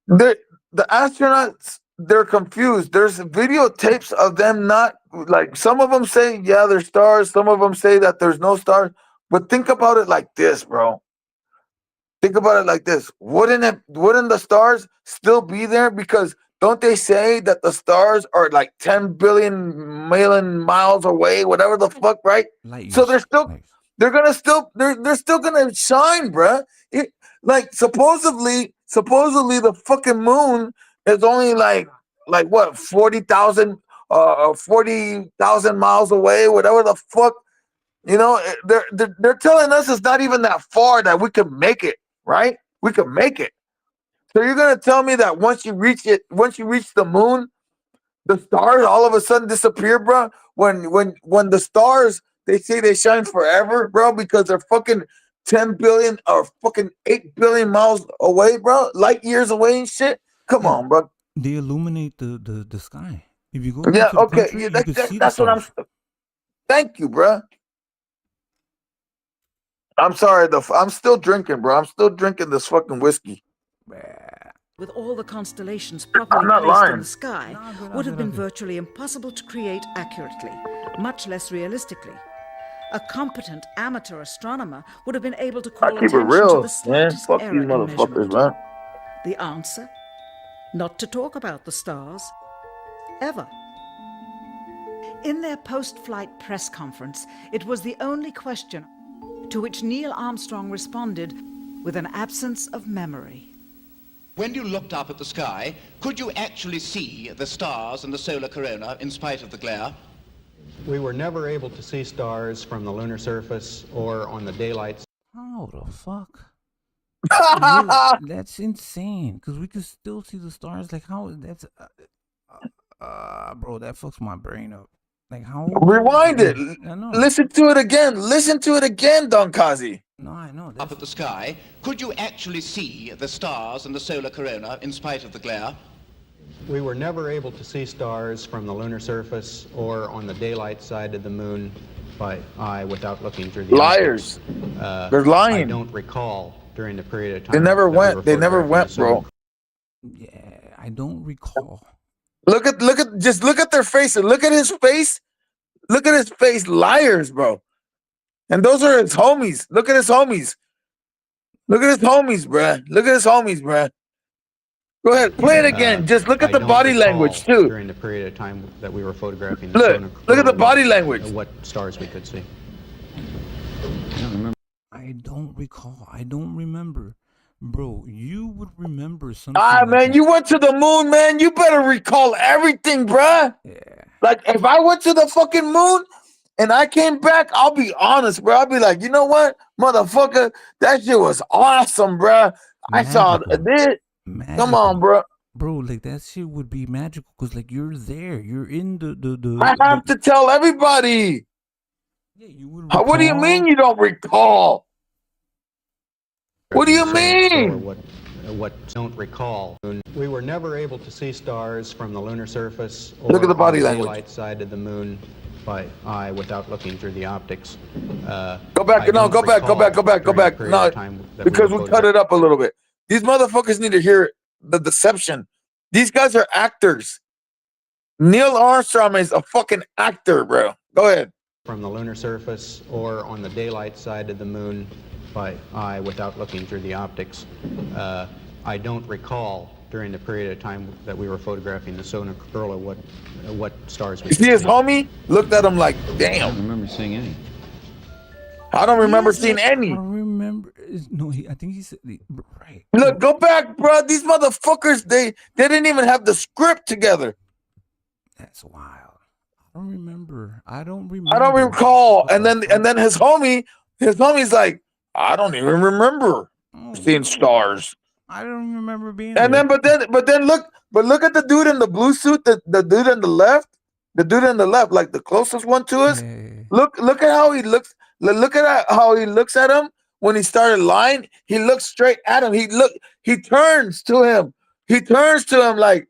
[SPEAKER 19] The astronauts, they're confused. There's videotapes of them not, like, some of them say, yeah, there's stars. Some of them say that there's no stars. But think about it like this, bro. Think about it like this. Wouldn't the stars still be there? Because don't they say that the stars are like 10 billion miles away, whatever the fuck, right? So they're still gonna shine, bruh. Like supposedly the fucking moon is only like what, 40,000 miles away, whatever the fuck. You know, they're telling us it's not even that far that we can make it, right? We can make it. So you're gonna tell me that once you reach the moon, the stars all of a sudden disappear, bro? When the stars, they say they shine forever, bro, because they're fucking 10 billion or fucking 8 billion miles away, bro, light years away and shit. Come on, bro.
[SPEAKER 1] They illuminate the sky. If you go,
[SPEAKER 19] that's what I'm. Thank you, bro. I'm sorry, I'm still drinking, bro. I'm still drinking this fucking whiskey.
[SPEAKER 2] With all the constellations properly placed in the sky, would have been virtually impossible to create accurately, much less realistically. A competent amateur astronomer would have been able to call attention to the slightest error in measurement.
[SPEAKER 19] Man.
[SPEAKER 2] The answer? Not to talk about the stars. ever. In their post-flight press conference, it was the only question to which Neil Armstrong responded with an absence of memory.
[SPEAKER 12] When you looked up at the sky, could you actually see the stars and the solar corona in spite of the glare?
[SPEAKER 14] We were never able to see stars from the lunar surface or on the daylight.
[SPEAKER 1] How the fuck? Yeah, that's insane. Because we could still see the stars. Like how? That's bro. That fucks my brain up. Like how?
[SPEAKER 19] Rewind it.
[SPEAKER 1] I know.
[SPEAKER 19] Listen to it again. Listen to it again, Don Kozzie.
[SPEAKER 1] No, I know.
[SPEAKER 12] Up at the sky, could you actually see the stars and the solar corona in spite of the glare?
[SPEAKER 14] We were never able to see stars from the lunar surface or on the daylight side of the moon by eye without looking through the
[SPEAKER 19] Liars.
[SPEAKER 14] optics.
[SPEAKER 19] They're lying.
[SPEAKER 14] I don't recall during the period of time.
[SPEAKER 19] They never
[SPEAKER 14] that we
[SPEAKER 19] went.
[SPEAKER 14] were
[SPEAKER 19] They never went,
[SPEAKER 14] photographing
[SPEAKER 19] bro.
[SPEAKER 1] Yeah, I don't recall.
[SPEAKER 19] Look at just look at their faces. Look at his face. Look at his face. Liars, bro. And those are his homies. Look at his homies. Look at his homies, bruh. Look at his homies, bruh. Go ahead, play it again. Just look at
[SPEAKER 14] I
[SPEAKER 19] the
[SPEAKER 14] don't
[SPEAKER 19] body
[SPEAKER 14] recall
[SPEAKER 19] language too.
[SPEAKER 14] during the period of time that we were photographing.
[SPEAKER 19] Look at the body language.
[SPEAKER 14] What stars we could see.
[SPEAKER 1] I don't recall. I don't remember. Bro, you would remember something.
[SPEAKER 19] Man, you went to the moon, man. You better recall everything, bruh.
[SPEAKER 1] Yeah.
[SPEAKER 19] Like, if I went to the fucking moon and I came back, I'll be honest, bro. I'll be like, you know what, motherfucker? That shit was awesome, bruh. I saw it. Come on, bro.
[SPEAKER 1] Bro, like, that shit would be magical because, like, you're there. You're in the
[SPEAKER 19] I have to tell everybody.
[SPEAKER 1] Yeah, you would
[SPEAKER 19] What do you mean you don't recall? What do you mean?
[SPEAKER 14] What don't recall. We were never able to see stars from the lunar surface or
[SPEAKER 19] Look at the body
[SPEAKER 14] on the
[SPEAKER 19] language.
[SPEAKER 14] daylight side of the moon by eye without looking through the optics.
[SPEAKER 19] Go back. No, go back. No, because we cut it up a little bit. These motherfuckers need to hear the deception. These guys are actors. Neil Armstrong is a fucking actor, bro. Go ahead.
[SPEAKER 14] From the lunar surface or on the daylight side of the moon by eye without looking through the optics. I don't recall during the period of time that we were photographing the solar corona what stars we
[SPEAKER 19] You see his homie? Looked at him like, damn.
[SPEAKER 16] I don't remember seeing any.
[SPEAKER 19] I don't remember seeing any.
[SPEAKER 1] I don't remember. No, I think he said, right.
[SPEAKER 19] Look, go back, bro. These motherfuckers, they didn't even have the script together.
[SPEAKER 1] That's wild. I don't remember. I don't
[SPEAKER 19] recall. And then his homie's like, I don't even remember seeing stars.
[SPEAKER 1] I don't remember being
[SPEAKER 19] And
[SPEAKER 1] there.
[SPEAKER 19] then look at the dude in the blue suit, the dude on the left, like the closest one to us. Look at how he looks. Look at how he looks at him when he started lying. He looks straight at him. He turns to him. He turns to him like,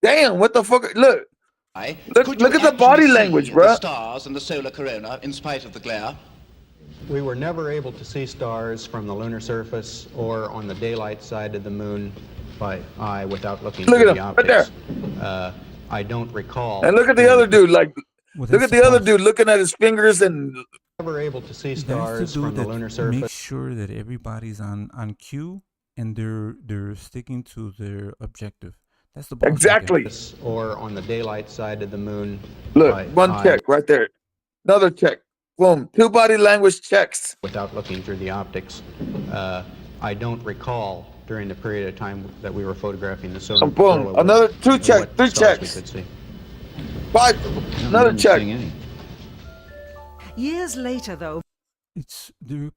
[SPEAKER 19] damn, what the fuck? Look at the body language, bro.
[SPEAKER 12] The stars and the solar corona in spite of the glare.
[SPEAKER 14] We were never able to see stars from the lunar surface or on the daylight side of the moon by eye without looking
[SPEAKER 19] Look
[SPEAKER 14] through
[SPEAKER 19] at
[SPEAKER 14] the
[SPEAKER 19] him, right
[SPEAKER 14] optics. I don't recall.
[SPEAKER 19] And look at the other dude. Like, look at the other dude looking at his fingers and.
[SPEAKER 14] Never able to see
[SPEAKER 1] That's
[SPEAKER 14] stars
[SPEAKER 1] the dude
[SPEAKER 14] from the
[SPEAKER 1] that
[SPEAKER 14] lunar surface.
[SPEAKER 1] makes sure that everybody's on cue and they're sticking to their objective. That's the boss
[SPEAKER 19] Exactly.
[SPEAKER 1] right there.
[SPEAKER 14] Or on the daylight side of the moon.
[SPEAKER 19] Look,
[SPEAKER 14] by
[SPEAKER 19] one
[SPEAKER 14] eye
[SPEAKER 19] check right there. Another check. Boom. 2 body language checks.
[SPEAKER 14] without looking through the optics. I don't recall during the period of time that we were photographing the solar.
[SPEAKER 19] Boom. Another 2 checks. 3 checks.
[SPEAKER 14] We could see.
[SPEAKER 19] 5. Another check.
[SPEAKER 2] Years later, though,
[SPEAKER 1] It's they're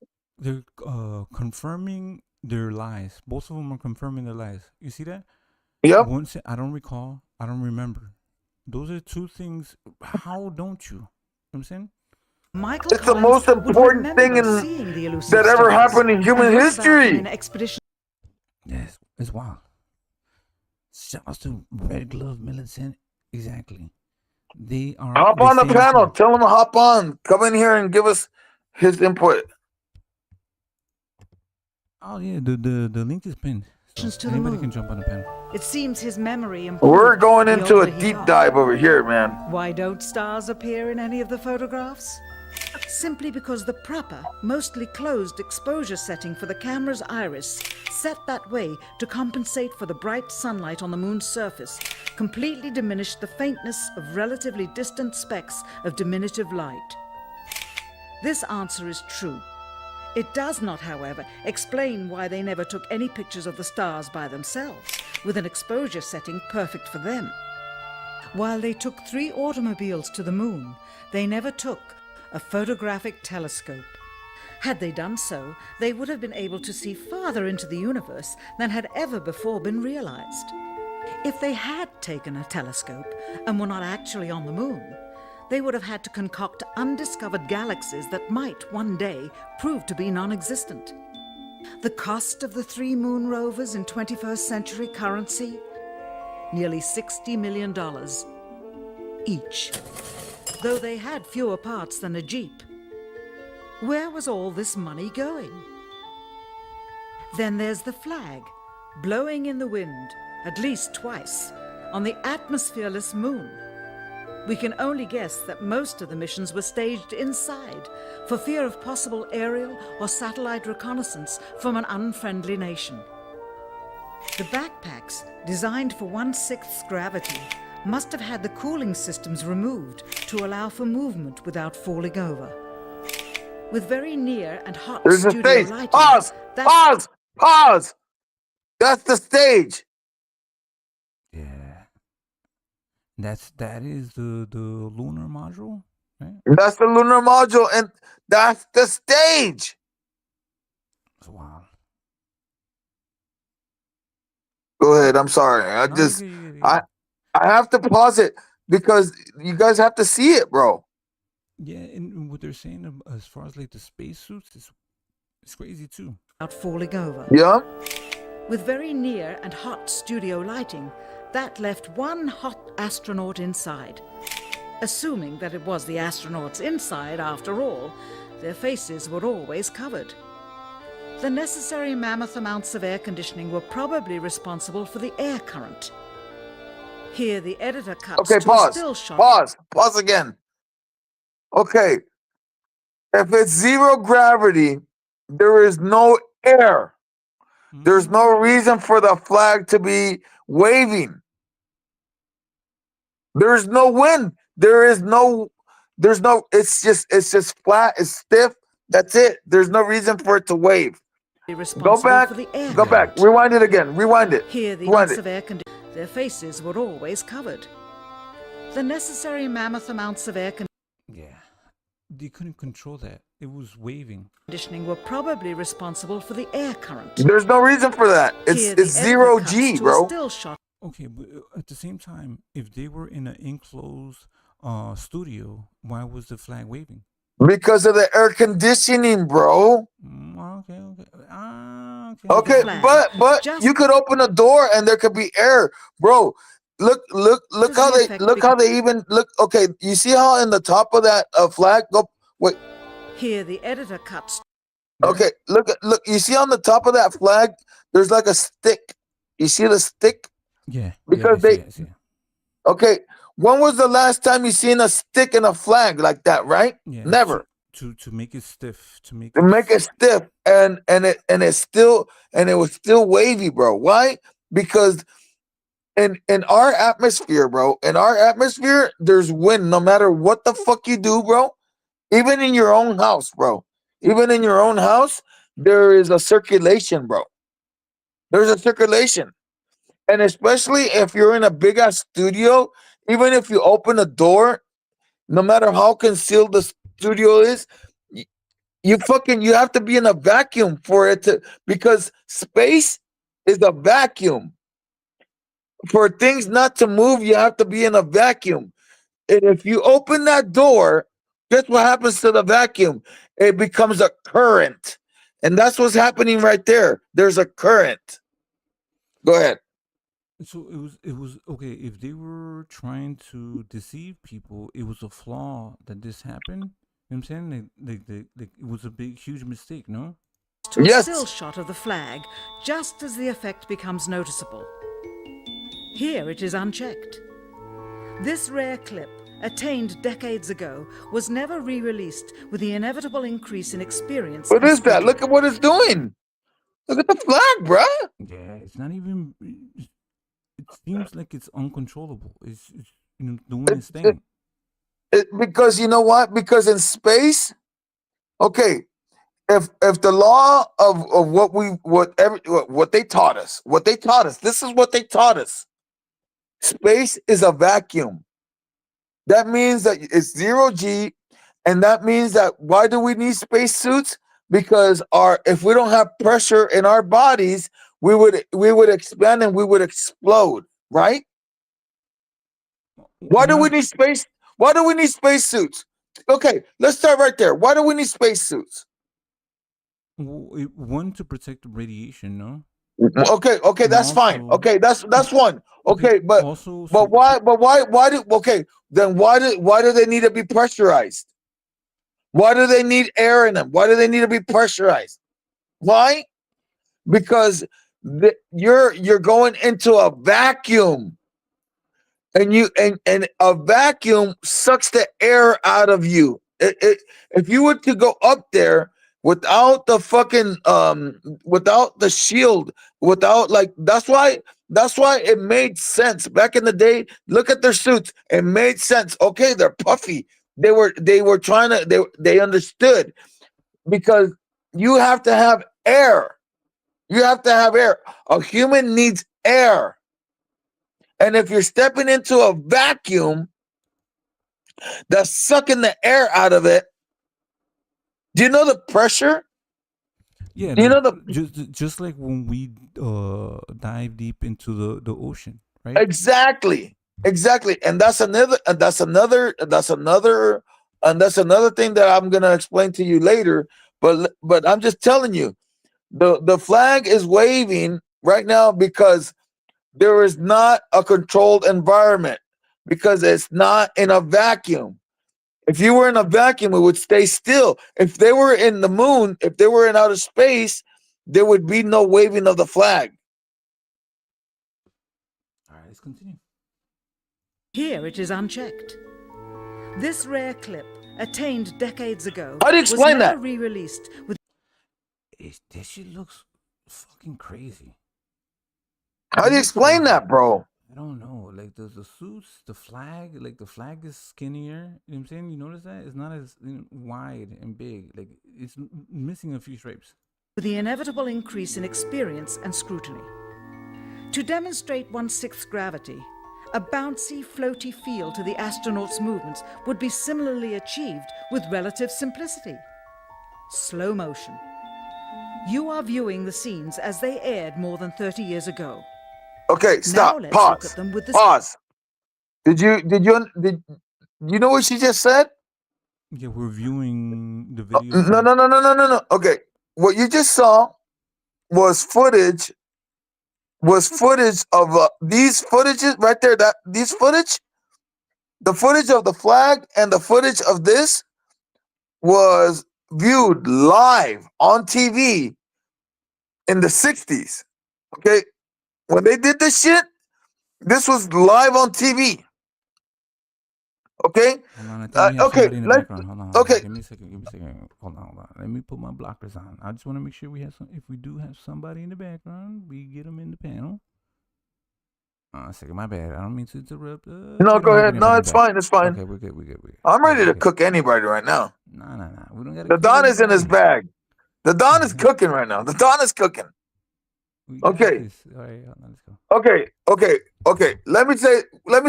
[SPEAKER 1] confirming their lies. Both of them are confirming their lies. You see that?
[SPEAKER 19] Yep.
[SPEAKER 1] One said, I don't recall. I don't remember. Those are two things. How don't you? You know what I'm saying?
[SPEAKER 2] Michael
[SPEAKER 19] It's the
[SPEAKER 2] Collins
[SPEAKER 19] most
[SPEAKER 2] would
[SPEAKER 19] important thing
[SPEAKER 2] remember seeing the elusive
[SPEAKER 19] that ever
[SPEAKER 2] stars
[SPEAKER 19] happened in human
[SPEAKER 2] and wrote about them
[SPEAKER 19] history.
[SPEAKER 2] in expedition.
[SPEAKER 1] Yes, it's wild. Shouts to Red Glove Militant. Exactly. They are.
[SPEAKER 19] Hop
[SPEAKER 1] they
[SPEAKER 19] on the
[SPEAKER 1] say
[SPEAKER 19] panel.
[SPEAKER 1] something.
[SPEAKER 19] Tell him to hop on. Come in here and give us his input.
[SPEAKER 1] Oh yeah, the link is pinned. So
[SPEAKER 2] To the
[SPEAKER 1] anybody
[SPEAKER 2] moon.
[SPEAKER 1] can jump on the panel.
[SPEAKER 2] It seems his memory improved
[SPEAKER 19] We're going
[SPEAKER 2] the
[SPEAKER 19] into a
[SPEAKER 2] older he
[SPEAKER 19] deep
[SPEAKER 2] got.
[SPEAKER 19] dive over here, man.
[SPEAKER 2] Why don't stars appear in any of the photographs? simply because the proper, mostly closed exposure setting for the camera's iris, set that way to compensate for the bright sunlight on the moon's surface, completely diminished the faintness of relatively distant specks of diminutive light. This answer is true. It does not, however, explain why they never took any pictures of the stars by themselves, with an exposure setting perfect for them. While they took 3 automobiles to the moon, they never took a photographic telescope. Had they done so, they would have been able to see farther into the universe than had ever before been realized. If they had taken a telescope and were not actually on the moon, they would have had to concoct undiscovered galaxies that might one day prove to be non-existent. The cost of the 3 moon rovers in 21st century currency? Nearly $60 million each, though they had fewer parts than a Jeep. Where was all this money going? Then there's the flag, blowing in the wind, at least twice, on the atmosphereless moon. We can only guess that most of the missions were staged inside for fear of possible aerial or satellite reconnaissance from an unfriendly nation. The backpacks, designed for 1/6 gravity, must have had the cooling systems removed to allow for movement without falling over. With very near and hot
[SPEAKER 19] There's a
[SPEAKER 2] studio
[SPEAKER 19] stage.
[SPEAKER 2] lighting,
[SPEAKER 19] Pause! That's the stage.
[SPEAKER 1] Yeah. That is the lunar module, right?
[SPEAKER 19] That's the lunar module, and that's the stage.
[SPEAKER 1] Wow.
[SPEAKER 19] Go ahead. I'm sorry. I have to pause it because you guys have to see it, bro.
[SPEAKER 1] Yeah, and what they're saying as far as like the spacesuits is crazy too.
[SPEAKER 2] Without falling over.
[SPEAKER 19] Yeah.
[SPEAKER 2] With very near and hot studio lighting, that left one hot astronaut inside. Assuming that it was the astronauts inside after all, their faces were always covered. The necessary mammoth amounts of air conditioning were probably responsible for the air current. Here the editor cuts
[SPEAKER 19] Okay,
[SPEAKER 2] to a
[SPEAKER 19] pause.
[SPEAKER 2] still shot.
[SPEAKER 19] Pause again. Okay. If it's 0 gravity, there is no air. There's no reason for the flag to be waving. There's no wind. There's no, it's just flat, it's stiff. That's it. There's no reason for it to wave. Go back, rewind it again, rewind it.
[SPEAKER 2] Here the
[SPEAKER 19] Rewind
[SPEAKER 2] amounts
[SPEAKER 19] it.
[SPEAKER 2] of air conditioning, their faces were always covered. The necessary mammoth amounts of air
[SPEAKER 1] Yeah. They couldn't control that. It was waving.
[SPEAKER 2] conditioning were probably responsible for the air current.
[SPEAKER 19] There's no reason for that.
[SPEAKER 2] Here
[SPEAKER 19] It's
[SPEAKER 2] the
[SPEAKER 19] 0
[SPEAKER 2] editor
[SPEAKER 19] G,
[SPEAKER 2] cuts to a
[SPEAKER 19] bro.
[SPEAKER 2] still shot.
[SPEAKER 1] Okay, but at the same time, if they were in an enclosed studio, why was the flag waving?
[SPEAKER 19] Because of the air conditioning, bro. Okay, but you could open a door and there could be air, bro. Look how they even look. Okay, you see how in the top of that flag? Go wait.
[SPEAKER 2] Here the editor cuts.
[SPEAKER 19] Okay, look. You see on the top of that flag, there's like a stick. You see the stick?
[SPEAKER 1] Yeah.
[SPEAKER 19] Because
[SPEAKER 1] I see it.
[SPEAKER 19] Okay, when was the last time you seen a stick in a flag like that? Right?
[SPEAKER 1] Yeah.
[SPEAKER 19] Never.
[SPEAKER 1] To make it stiff. To make
[SPEAKER 19] it stiff, and it was still wavy, bro. Why? Because in our atmosphere, bro, there's wind no matter what the fuck you do, bro. Even in your own house, bro. Even in your own house, there is a circulation, bro. There's a circulation. And especially if you're in a big ass studio, even if you open a door, no matter how concealed the studio is, you have to be in a vacuum for it to, because space is a vacuum. For things not to move, you have to be in a vacuum. And if you open that door, guess what happens to the vacuum? It becomes a current. And that's what's happening right there. There's a current. Go ahead.
[SPEAKER 1] So it was okay. If they were trying to deceive people, it was a flaw that this happened. You know what I'm saying? Like it was a big, huge mistake, no?
[SPEAKER 2] To a still shot of the flag, just as the effect becomes noticeable. Here it is unchecked. This rare clip attained decades ago, was never re-released with the inevitable increase in experience.
[SPEAKER 19] What
[SPEAKER 2] and
[SPEAKER 19] is that? Look at what it's doing. Look at the flag, bruh.
[SPEAKER 1] Yeah, it's not even. It seems like it's uncontrollable. It's doing its thing.
[SPEAKER 19] Because you know what? Because in space, okay, if the law of what they taught us, this is what they taught us. Space is a vacuum. That means that it's 0G, and that means that why do we need spacesuits? Because if we don't have pressure in our bodies, we would expand and we would explode, right? Why do we need space? Why do we need spacesuits? Okay, let's start right there. Why do we need spacesuits?
[SPEAKER 1] One, to protect the radiation, no?
[SPEAKER 19] Okay, that's fine. Okay, that's one. Okay, but why do they need to be pressurized? Why do they need air in them? Why do they need to be pressurized? Why? Because you're going into a vacuum, and a vacuum sucks the air out of you. If you were to go up there without the fucking without the shield, that's why it made sense back in the day. Look at their suits. It made sense. Okay, they're puffy. They were trying to they understood, because you have to have air. You have to have air. A human needs air. And if you're stepping into a vacuum that's sucking the air out of it, do you know the pressure?
[SPEAKER 1] Yeah,
[SPEAKER 19] do you know
[SPEAKER 1] just like when we dive deep into the ocean, right?
[SPEAKER 19] Exactly. And that's another thing that I'm gonna explain to you later. But I'm just telling you, the flag is waving right now because there is not a controlled environment, because it's not in a vacuum. If you were in a vacuum, it would stay still. If they were in the moon, if they were in outer space, there would be no waving of the flag.
[SPEAKER 1] All right, let's continue.
[SPEAKER 2] Here it is unchecked. This rare clip, attained decades ago,
[SPEAKER 19] How do you explain
[SPEAKER 2] was never
[SPEAKER 19] that?
[SPEAKER 2] re-released with.
[SPEAKER 1] This shit looks fucking crazy.
[SPEAKER 19] How do you explain that, bro?
[SPEAKER 1] I don't know. Like the suits, the flag, like the flag is skinnier. You know what I'm saying? You notice that? It's not as wide and big. Like it's missing a few stripes.
[SPEAKER 2] With the inevitable increase in experience and scrutiny. To demonstrate 1/6 gravity, a bouncy, floaty feel to the astronauts' movements would be similarly achieved with relative simplicity. Slow motion. You are viewing the scenes as they aired more than 30 years ago.
[SPEAKER 19] Okay, stop.
[SPEAKER 2] Now let's
[SPEAKER 19] Pause.
[SPEAKER 2] look at them with the
[SPEAKER 19] Pause. Did you know what she just said?
[SPEAKER 1] Yeah, we're viewing the video.
[SPEAKER 19] No. Okay, what you just saw was footage. Of these footages right there. The footage of the flag and the footage of this was viewed live on TV in the 60s. Okay, when they did this shit, this was live on TV. Okay. Okay. Okay.
[SPEAKER 1] Give me a second. Hold on. Let me put my blockers on. I just want to make sure we have some. If we do have somebody in the background, we get them in the panel. A second, my bad. I don't mean to interrupt.
[SPEAKER 19] No, go ahead. No, it's fine. It's fine.
[SPEAKER 1] Okay, we're good.
[SPEAKER 19] I'm ready to cook anybody right now.
[SPEAKER 1] Nah. We don't got.
[SPEAKER 19] The Don is in his bag. The Don is cooking right now. The Don is cooking. Okay.
[SPEAKER 1] All right, let's go.
[SPEAKER 19] Okay. Let me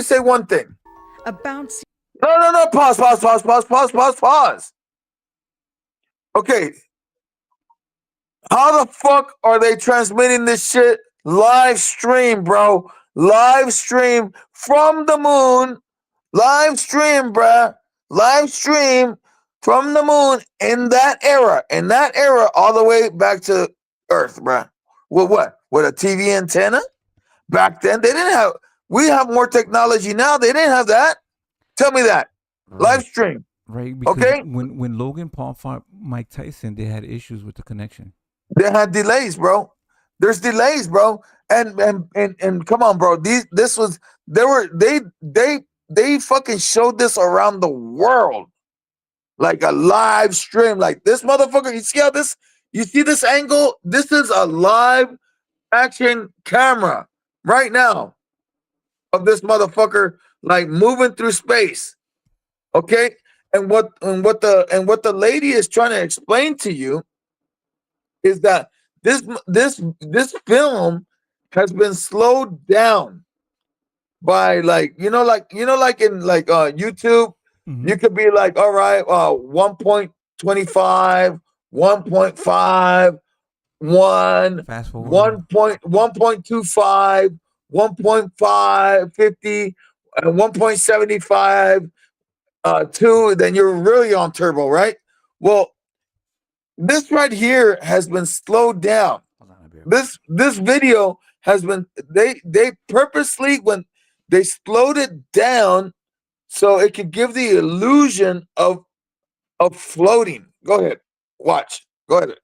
[SPEAKER 19] say one thing.
[SPEAKER 2] A bouncy.
[SPEAKER 19] No. Pause. Okay. How the fuck are they transmitting this shit live stream, bro? Live stream from the moon. Live stream, bruh. Live stream from the moon in that era, all the way back to Earth, bruh. With what? With a TV antenna? Back then, they didn't have. We have more technology now. They didn't have that. Tell me that.
[SPEAKER 1] Right.
[SPEAKER 19] Live stream.
[SPEAKER 1] Right. Because
[SPEAKER 19] okay.
[SPEAKER 1] When Logan Paul fought Mike Tyson, they had issues with the connection.
[SPEAKER 19] They had delays, bro. There's delays, bro. And come on, bro. They they fucking showed this around the world, like a live stream. Like this motherfucker, you see how this? You see this angle? This is a live action camera right now of this motherfucker like moving through space. Okay, and what the lady is trying to explain to you is that this film has been slowed down by like in like YouTube, you could be like, all right, 1.25, 1.5, 1,
[SPEAKER 1] Fast forward.
[SPEAKER 19] 1.1.25, 1.550, and 1.75, 2, then you're really on turbo, right? Well, this right here has been slowed down. This video has been they purposely, when they slowed it down so it could give the illusion of floating. Go ahead. Watch. Go ahead.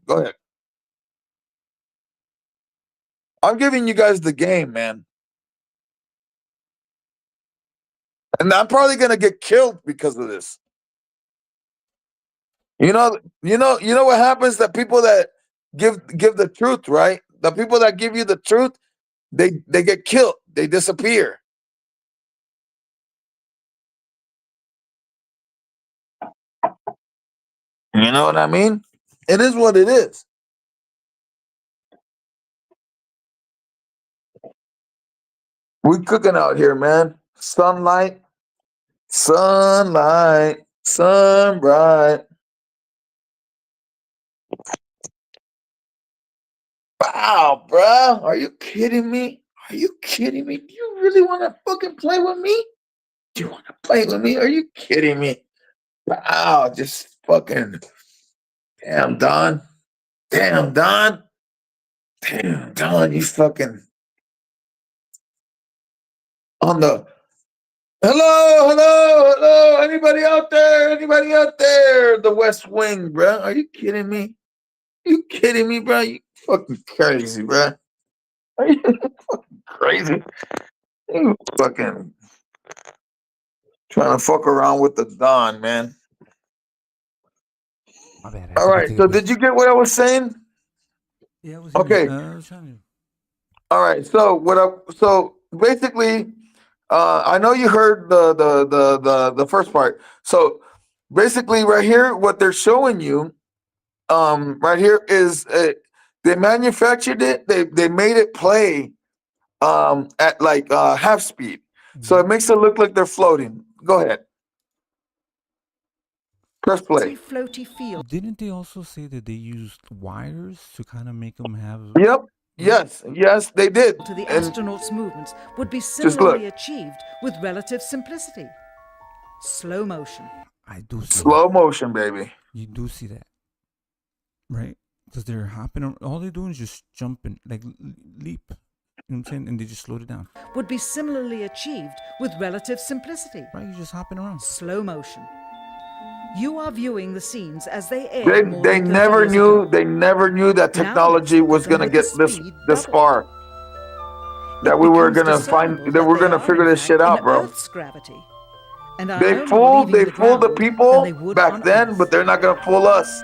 [SPEAKER 19] I'm giving you guys the game, man. And I'm probably gonna get killed because of this. You know what happens? That people that give the truth, right? The people that give you the truth, they get killed. They disappear. You know what I mean? It is what it is. We cooking out here, man. Sunlight, sun bright. Wow, bro. Are you kidding me? Are you kidding me? Do you really want to fucking play with me? Do you want to play with me? Are you kidding me? Wow, just fucking damn, Don. Damn, Don. Damn, Don, you fucking on the hello. Anybody out there? Anybody out there? The West Wing, bro. Are you kidding me? You kidding me, bro? You fucking crazy, bro. Are you fucking crazy? You fucking trying to fuck around with the Don, man.
[SPEAKER 1] My bad.
[SPEAKER 19] All right. So did you get what I was saying?
[SPEAKER 1] Yeah, I was
[SPEAKER 19] okay.
[SPEAKER 1] I was trying to.
[SPEAKER 19] All right. So basically, I know you heard the first part. So basically, right here, what they're showing you, right here is they manufactured it. They made it play at like half speed, so it makes it look like they're floating. Go ahead. Press play.
[SPEAKER 2] Floaty field.
[SPEAKER 1] Didn't they also say that they used wires to kind of make them have?
[SPEAKER 19] Yep. Yes, they did.
[SPEAKER 2] To the
[SPEAKER 19] And
[SPEAKER 2] astronauts' movements would be
[SPEAKER 19] just look.
[SPEAKER 2] similarly achieved with relative simplicity. Slow motion.
[SPEAKER 1] I do see
[SPEAKER 19] Slow motion, baby.
[SPEAKER 1] You do see that, right? Because they're hopping. All they're doing is just jumping, like leap. You know what I'm saying? And they just slowed it down.
[SPEAKER 2] Would be similarly achieved with relative simplicity.
[SPEAKER 1] Right, you're just hopping around.
[SPEAKER 2] Slow motion. You are viewing the scenes as they air.
[SPEAKER 19] They never knew that technology was gonna get this far. That we were gonna figure this shit out, bro.
[SPEAKER 2] Earth's gravity. And
[SPEAKER 19] They fooled the people back then, but they're not gonna fool us.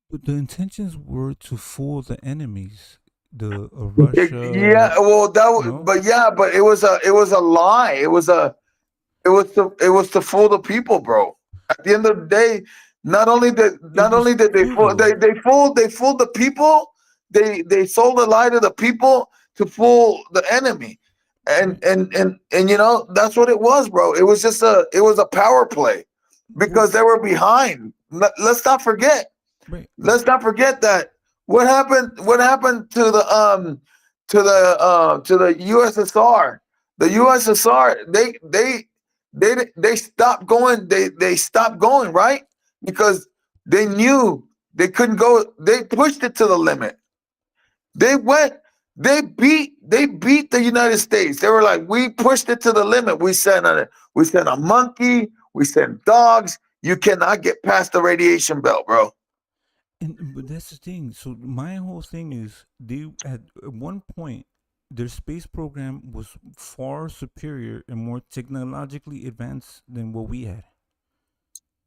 [SPEAKER 1] But the intentions were to fool the enemies, the Russia.
[SPEAKER 19] Yeah, well, but it was a lie. It was to fool the people, bro. At the end of the day, not only did they fool the people, they sold a lie to the people to fool the enemy, and you know that's what it was, bro. It was just a power play because they were behind. Let's not forget. Let's not forget that what happened to the USSR. The USSR they stopped going. They stopped going, right? Because they knew they couldn't go. They pushed it to the limit. They beat the United States. They were like, we pushed it to the limit. We sent a monkey. We sent dogs. You cannot get past the radiation belt, bro.
[SPEAKER 1] But that's the thing. So my whole thing is they at one point their space program was far superior and more technologically advanced than what we had.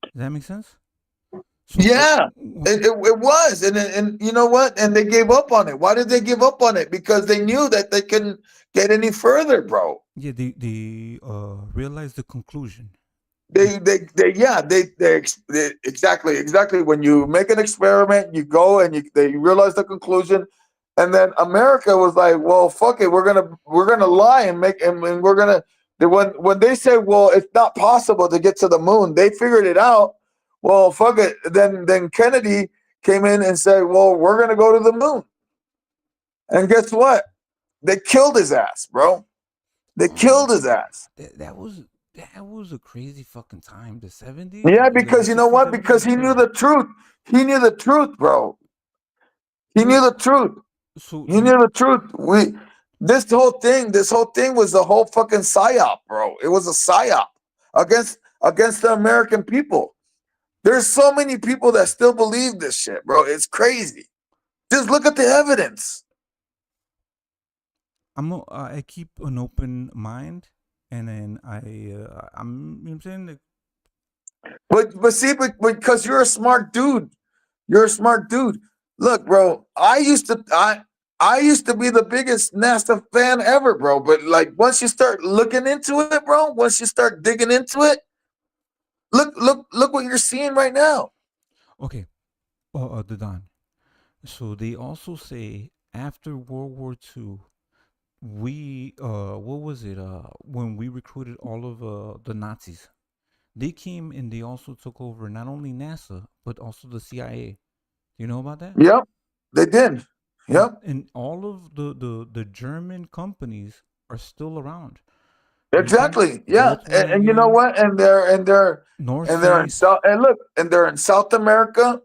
[SPEAKER 1] Does that make sense? So,
[SPEAKER 19] Yeah, it was, and you know what? And they gave up on it. Why did they give up on it? Because they knew that they couldn't get any further, bro.
[SPEAKER 1] yeah, they realized the conclusion.
[SPEAKER 19] They exactly. When you make an experiment, you go and they realize the conclusion, and then America was like, well, fuck it, we're gonna lie and we're gonna. When they said, well, it's not possible to get to the moon, they figured it out. Well, fuck it. Then Kennedy came in and said, well, we're gonna go to the moon, and guess what? They killed his ass, bro. They killed his ass.
[SPEAKER 1] That was a crazy fucking time. The 70s,
[SPEAKER 19] Yeah,
[SPEAKER 1] the
[SPEAKER 19] because you know
[SPEAKER 1] 60s,
[SPEAKER 19] what?
[SPEAKER 1] 70s
[SPEAKER 19] Because
[SPEAKER 1] was
[SPEAKER 19] he knew
[SPEAKER 1] crazy.
[SPEAKER 19] the truth. He knew the truth, bro. He knew the truth.
[SPEAKER 1] So
[SPEAKER 19] He knew the truth. This whole thing was the whole fucking psyop, bro. It was a psyop against the American people. There's so many people that still believe this shit, bro. It's crazy. Just look at the evidence.
[SPEAKER 1] I keep an open mind, and then I'm you know what I'm saying, like,
[SPEAKER 19] But see, because you're a smart dude. You're a smart dude. Look, bro, I used to be the biggest NASA fan ever, bro. But like once you start looking into it, bro, once you start digging into it, look what you're seeing right now.
[SPEAKER 1] okay, the Don. So they also say after World War II, we what was it when we recruited all of the Nazis, they came and they also took over not only NASA but also the CIA. You know about that?
[SPEAKER 19] Yep, they did. Yep,
[SPEAKER 1] And all of the German companies are still around. You understand?
[SPEAKER 19] exactly. Yeah, and you know
[SPEAKER 1] Volkswagen,
[SPEAKER 19] what?
[SPEAKER 1] North
[SPEAKER 19] And they're in
[SPEAKER 1] Face.
[SPEAKER 19] South and look, and they're in South America.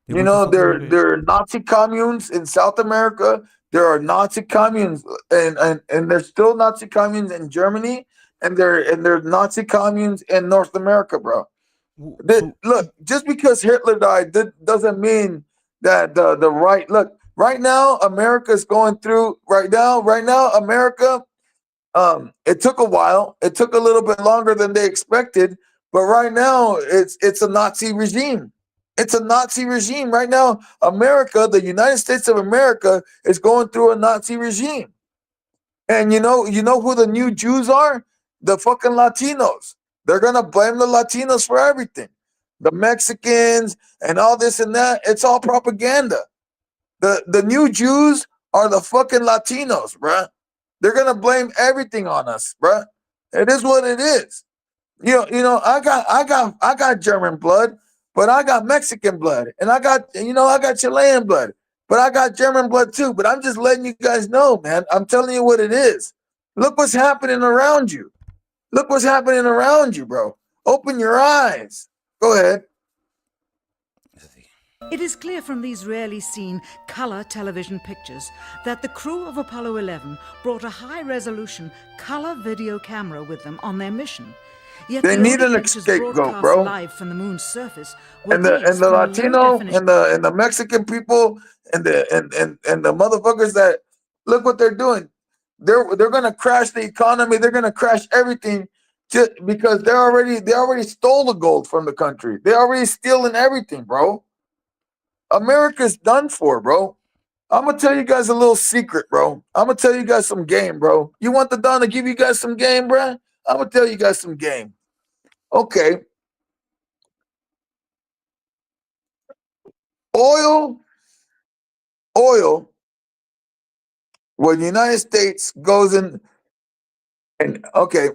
[SPEAKER 1] They
[SPEAKER 19] You
[SPEAKER 1] went to
[SPEAKER 19] know,
[SPEAKER 1] South America.
[SPEAKER 19] there are Nazi communes in South America. There are Nazi communes, and there's still Nazi communes in Germany, and there's Nazi communes in North America, bro.
[SPEAKER 1] So
[SPEAKER 19] Look, just because Hitler died doesn't mean that the right. Look, right now America's going through right now America. It took a while. It took a little bit longer than they expected, but right now it's a Nazi regime. It's a Nazi regime right now. America, the United States of America, is going through a Nazi regime. And you know who the new Jews are? The fucking Latinos. They're gonna blame the Latinos for everything. The Mexicans and all this and that. It's all propaganda. The new Jews are the fucking Latinos, bruh. They're gonna blame everything on us, bruh. It is what it is. I got German blood, but I got Mexican blood, and I got Chilean blood, but I got German blood too. But I'm just letting you guys know, man. I'm telling you what it is. Look what's happening around you. Look what's happening around you, bro. Open your eyes. Go ahead.
[SPEAKER 2] It is clear from these rarely seen color television pictures that the crew of Apollo 11 brought a high-resolution color video camera with them on their mission. Yet
[SPEAKER 19] They
[SPEAKER 2] the
[SPEAKER 19] need
[SPEAKER 2] only
[SPEAKER 19] an
[SPEAKER 2] pictures
[SPEAKER 19] scapegoat,
[SPEAKER 2] broadcast
[SPEAKER 19] bro.
[SPEAKER 2] live from the moon's surface were
[SPEAKER 19] And the
[SPEAKER 2] these
[SPEAKER 19] and the
[SPEAKER 2] from a
[SPEAKER 19] Latino
[SPEAKER 2] low-definition.
[SPEAKER 19] and the Mexican people and the motherfuckers that look what they're doing. They're gonna crash the economy. They're gonna crash everything just because they already stole the gold from the country. They're already stealing everything, bro. America's done for, bro. I'm gonna tell you guys a little secret, bro. I'm gonna tell you guys some game, bro. You want the Don to give you guys some game, bro? I'm gonna tell you guys some game. Okay, oil, oil. When the United States goes in, and okay,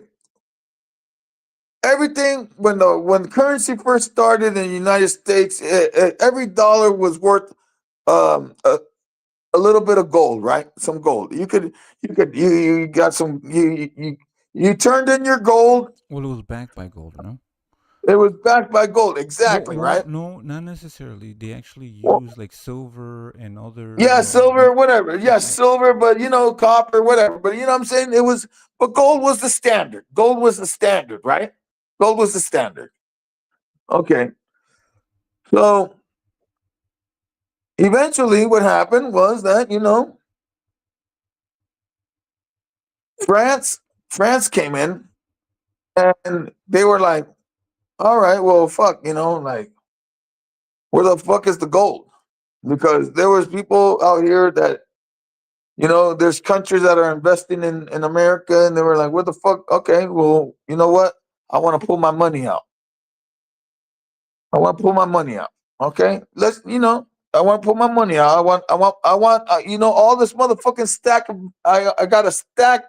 [SPEAKER 19] everything when currency first started in the United States, every dollar was worth um, a, a little bit of gold, right? Some gold. You got some you turned in your gold.
[SPEAKER 1] Well, it was backed by gold, no?
[SPEAKER 19] It was backed by gold, exactly,
[SPEAKER 1] Well,
[SPEAKER 19] right?
[SPEAKER 1] no, not necessarily. They actually
[SPEAKER 19] Well,
[SPEAKER 1] use like silver and other
[SPEAKER 19] yeah, silver, whatever. Yeah, silver, but copper, whatever. But you know what I'm saying? But gold was the standard. Gold was the standard, right? Gold was the standard. Okay. So eventually what happened was that, France came in and they were like, all right, well, fuck, like, where the fuck is the gold? Because there was people out here that, there's countries that are investing in America, and they were like, what the fuck? Okay, well, you know what? I want to pull my money out. Okay, I want to pull my money out. I want, all this motherfucking stack of, I got a stack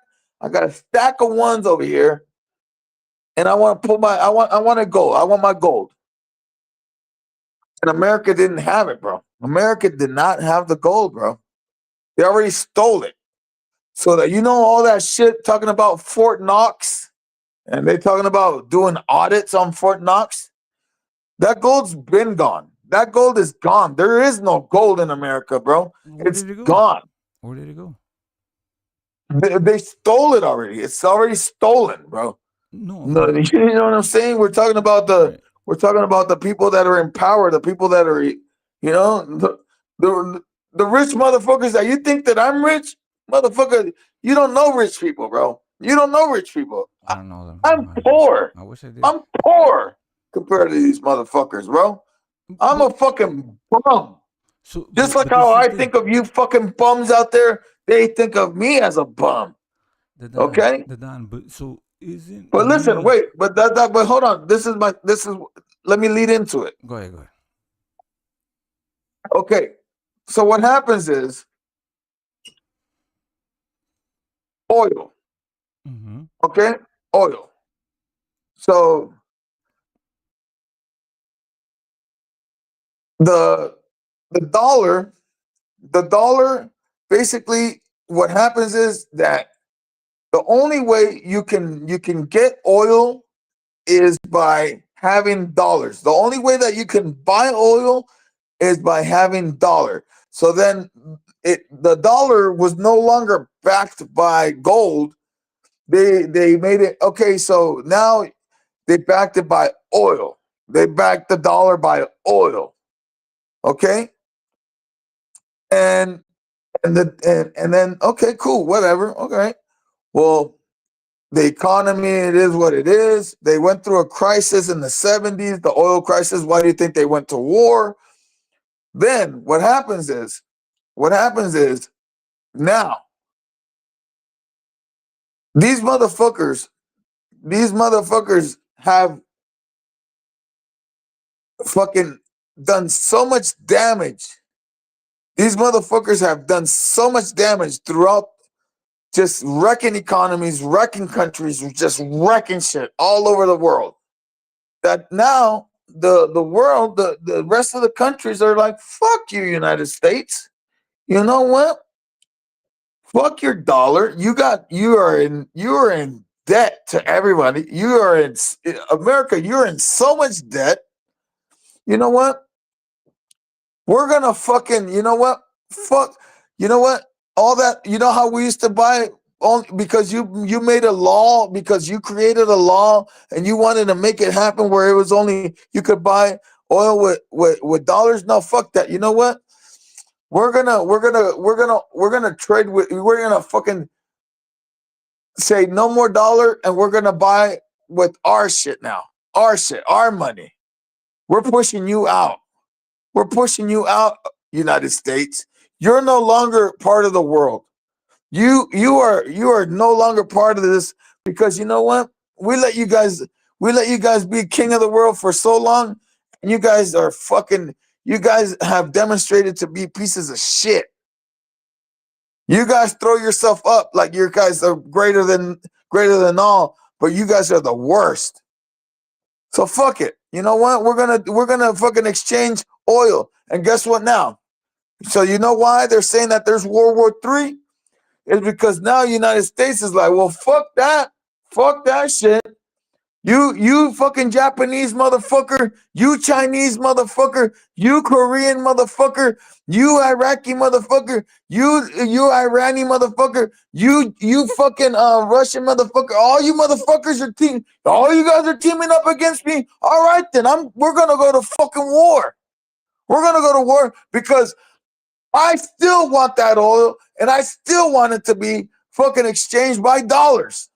[SPEAKER 19] of ones over here, and I want to pull I want to go. I want my gold. And America didn't have it, bro. America did not have the gold, bro. They already stole it. So that, all that shit talking about Fort Knox, and they talking about doing audits on Fort Knox. That gold's been gone. That gold is gone. There is no gold in America, bro. It's gone.
[SPEAKER 1] Where did it go?
[SPEAKER 19] They stole it already. It's already stolen, bro.
[SPEAKER 1] No,
[SPEAKER 19] you know what I'm saying? We're talking about the people that are in power, the people that are, the rich motherfuckers that you think that I'm rich, motherfucker. You don't know rich people, bro. You don't know rich people.
[SPEAKER 1] I don't know them.
[SPEAKER 19] I'm poor.
[SPEAKER 1] I wish I did.
[SPEAKER 19] I'm poor compared to these motherfuckers, bro. I'm a fucking bum. Just like how I think of you fucking bums out there, they think of me as a bum. Okay? But listen, wait, but but hold on. Let me lead into it.
[SPEAKER 1] Go ahead.
[SPEAKER 19] Okay. So what happens is oil.
[SPEAKER 1] Mm-hmm.
[SPEAKER 19] Okay? Oil. So the dollar, basically what happens is that the only way you can get oil is by having dollars. The only way that you can buy oil is by having dollar. So then the dollar was no longer backed by gold. They made it okay, so now they backed it by oil. They backed the dollar by oil. Okay? And then okay, cool, whatever. Okay. Well, the economy, it is what it is. They went through a crisis in the 70s, the oil crisis. Why do you think they went to war? Then what happens is now these motherfuckers have fucking done so much damage. These motherfuckers have done so much damage throughout, just wrecking economies, wrecking countries, just wrecking shit all over the world. That now the world, the rest of the countries are like, fuck you, United States. You know what? Fuck your dollar. You are in debt to everybody. You are in America, you're in so much debt. You know what? We're gonna fucking, you know what? Fuck, you know what? All that, you know how we used to buy only because you made a law, because you created a law and you wanted to make it happen where it was only you could buy oil with dollars. No, fuck that. You know what? We're gonna trade with, we're gonna fucking say no more dollar, and we're gonna buy with our shit now. Our shit, our money. We're pushing you out. We're pushing you out, United States. You're no longer part of the world. You are no longer part of this, because you know what? We let you guys be king of the world for so long, and you guys have demonstrated to be pieces of shit. You guys throw yourself up like you guys are greater than all, but you guys are the worst. So fuck it. You know what? We're gonna fucking exchange oil. And guess what now? So you know why they're saying that there's World War III? It's because now United States is like, well, fuck that shit. You fucking Japanese motherfucker, you Chinese motherfucker, you Korean motherfucker, you Iraqi motherfucker, you Irani motherfucker, you fucking Russian motherfucker. All you motherfuckers all you guys are teaming up against me. All right, then we're gonna go to fucking war. We're gonna go to war because I still want that oil, and I still want it to be fucking exchanged by dollars.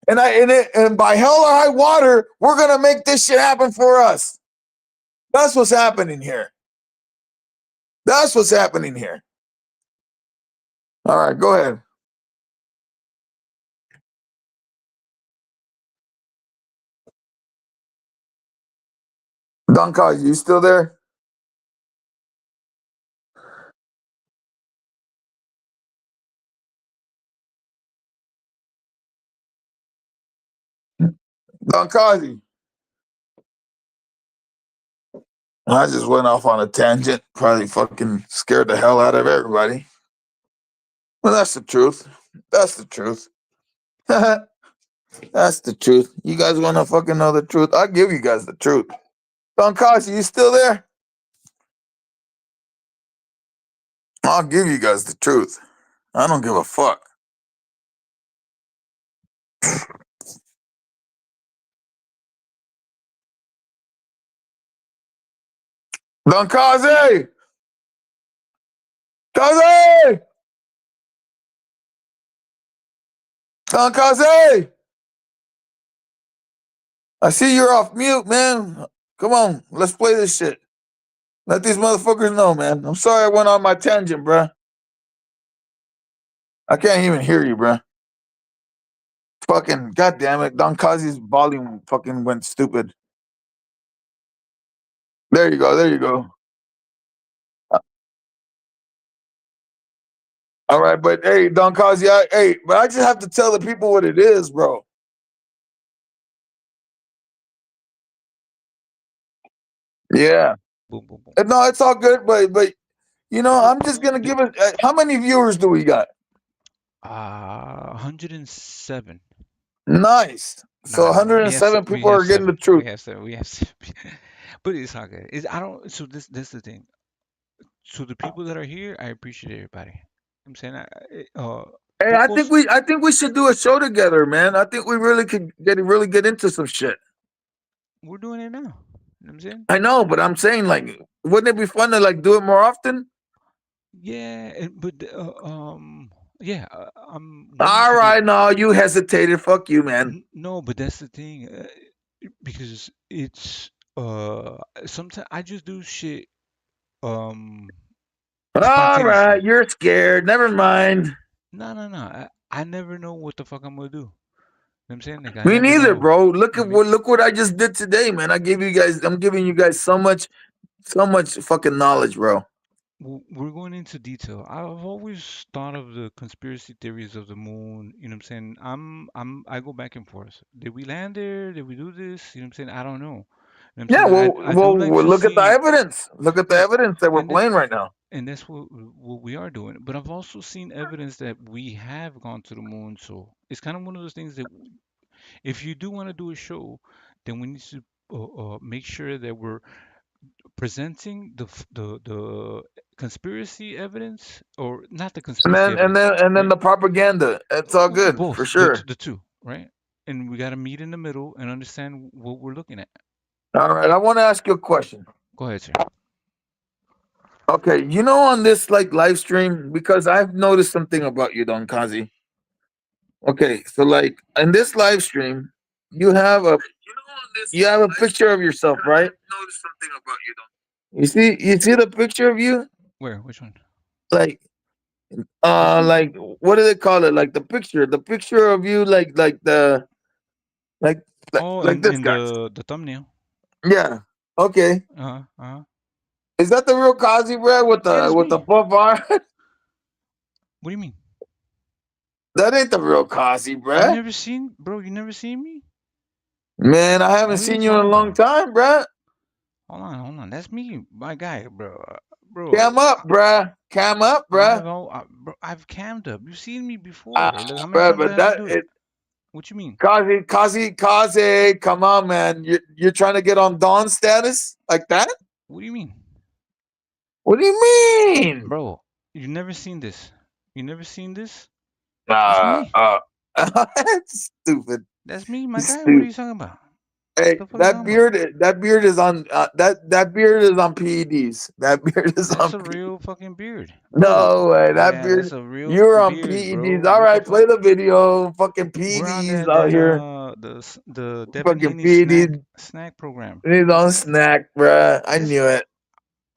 [SPEAKER 19] And by hell or high water, we're gonna make this shit happen for us. That's what's happening here. That's what's happening here. All right, go ahead. Don Kozzie, you still there? Don Kozzie. I just went off on a tangent. Probably fucking scared the hell out of everybody. Well, that's the truth. That's the truth. That's the truth. You guys want to fucking know the truth? I'll give you guys the truth. Don Kozzie, you still there? I'll give you guys the truth. I don't give a fuck. Don Kozzie! Kozzie! Don Kozzie! I see you're off mute, man. Come on, let's play this shit. Let these motherfuckers know, man. I'm sorry I went on my tangent, bruh. I can't even hear you, bruh. Fucking goddamn it, Don Kozzie's volume fucking went stupid. There you go, there you go. All right, but hey, Don Kozzie, but I just have to tell the people what it is, bro. Yeah. No, it's all good, but you know, I'm just gonna give it. How many viewers do we got?
[SPEAKER 1] 107.
[SPEAKER 19] Nice. So 107 people are getting the truth.
[SPEAKER 1] We have 7. But it's all good. I don't. So this is the thing. So the people that are here, I appreciate everybody. I'm saying,
[SPEAKER 19] Hey, I think we should do a show together, man. I think we really could really get into some shit.
[SPEAKER 1] We're doing it now. You know what I'm saying?
[SPEAKER 19] I know, but I'm saying, like, wouldn't it be fun to like do it more often?
[SPEAKER 1] Yeah, but yeah,
[SPEAKER 19] All right, no, you hesitated. Fuck you, man.
[SPEAKER 1] No, but that's the thing, because it's sometimes I just do shit.
[SPEAKER 19] All right, you're scared. Never mind.
[SPEAKER 1] No. I never know what the fuck I'm gonna do. You know what I'm saying? Like, I
[SPEAKER 19] Me
[SPEAKER 1] never
[SPEAKER 19] neither,
[SPEAKER 1] know.
[SPEAKER 19] bro. Look what I just did today, man. I'm giving you guys so much fucking knowledge, bro.
[SPEAKER 1] We're going into detail. I've always thought of the conspiracy theories of the moon. You know what I'm saying? I go back and forth. Did we land there? Did we do this? You know what I'm saying? I don't know. You know what I'm
[SPEAKER 19] Yeah,
[SPEAKER 1] saying? I do like to
[SPEAKER 19] look at the
[SPEAKER 1] see,
[SPEAKER 19] evidence. Look at the evidence that we're playing right now.
[SPEAKER 1] and that's what we are doing. But I've also seen evidence that we have gone to the moon. So it's kind of one of those things that if you do want to do a show, then we need to make sure that we're presenting the conspiracy evidence, or not the conspiracy
[SPEAKER 19] And then the propaganda. It's all good
[SPEAKER 1] both
[SPEAKER 19] for sure.
[SPEAKER 1] the two, right? And we got to meet in the middle and understand what we're looking at.
[SPEAKER 19] All right, I want to ask you a question.
[SPEAKER 1] Go ahead, sir.
[SPEAKER 19] Okay, you know, on this like live stream, because I've noticed something about you, Don Kozzie. Okay, so like in this live stream, you have a picture of yourself, right? You see the picture of you?
[SPEAKER 1] Where? Which one?
[SPEAKER 19] Like what do they call it? Like the picture of you, like the like this
[SPEAKER 1] in
[SPEAKER 19] guy.
[SPEAKER 1] the thumbnail.
[SPEAKER 19] Yeah. Okay.
[SPEAKER 1] Uh-huh.
[SPEAKER 19] Is that the real Kozzie, bro? With the buff arm?
[SPEAKER 1] What do you mean?
[SPEAKER 19] That ain't the real Kozzie, bro.
[SPEAKER 1] You never seen me?
[SPEAKER 19] Man, I haven't seen you in a long time, bro.
[SPEAKER 1] Hold on. That's me, my guy, bro.
[SPEAKER 19] Cam up, bruh. Cam up, bruh.
[SPEAKER 1] I've cammed up. You've seen me before. Look, how many
[SPEAKER 19] Bruh,
[SPEAKER 1] times
[SPEAKER 19] but
[SPEAKER 1] I have to do
[SPEAKER 19] that
[SPEAKER 1] it? What you mean?
[SPEAKER 19] Kozzie, come on, man. You're trying to get on Dawn status like that?
[SPEAKER 1] What do you mean?
[SPEAKER 19] What do you mean?
[SPEAKER 1] Bro, you never seen this. You never seen this?
[SPEAKER 19] That's stupid.
[SPEAKER 1] That's me, my guy. What are you talking about?
[SPEAKER 19] Hey,
[SPEAKER 1] the fuck you talking about?
[SPEAKER 19] that beard is on that beard is on PEDs. That beard is
[SPEAKER 1] That's
[SPEAKER 19] on
[SPEAKER 1] a real fucking beard, bro.
[SPEAKER 19] No way, that
[SPEAKER 1] Yeah,
[SPEAKER 19] beard.
[SPEAKER 1] that's a real
[SPEAKER 19] You're on
[SPEAKER 1] beard,
[SPEAKER 19] PEDs.
[SPEAKER 1] bro.
[SPEAKER 19] All
[SPEAKER 1] What the
[SPEAKER 19] right,
[SPEAKER 1] fuck?
[SPEAKER 19] play the video. Fucking
[SPEAKER 1] We're on
[SPEAKER 19] PEDs
[SPEAKER 1] that
[SPEAKER 19] out here.
[SPEAKER 1] the Devin
[SPEAKER 19] Fucking
[SPEAKER 1] Haney
[SPEAKER 19] PEDs.
[SPEAKER 1] snack program.
[SPEAKER 19] He's on snack, bruh. I
[SPEAKER 1] This
[SPEAKER 19] knew it.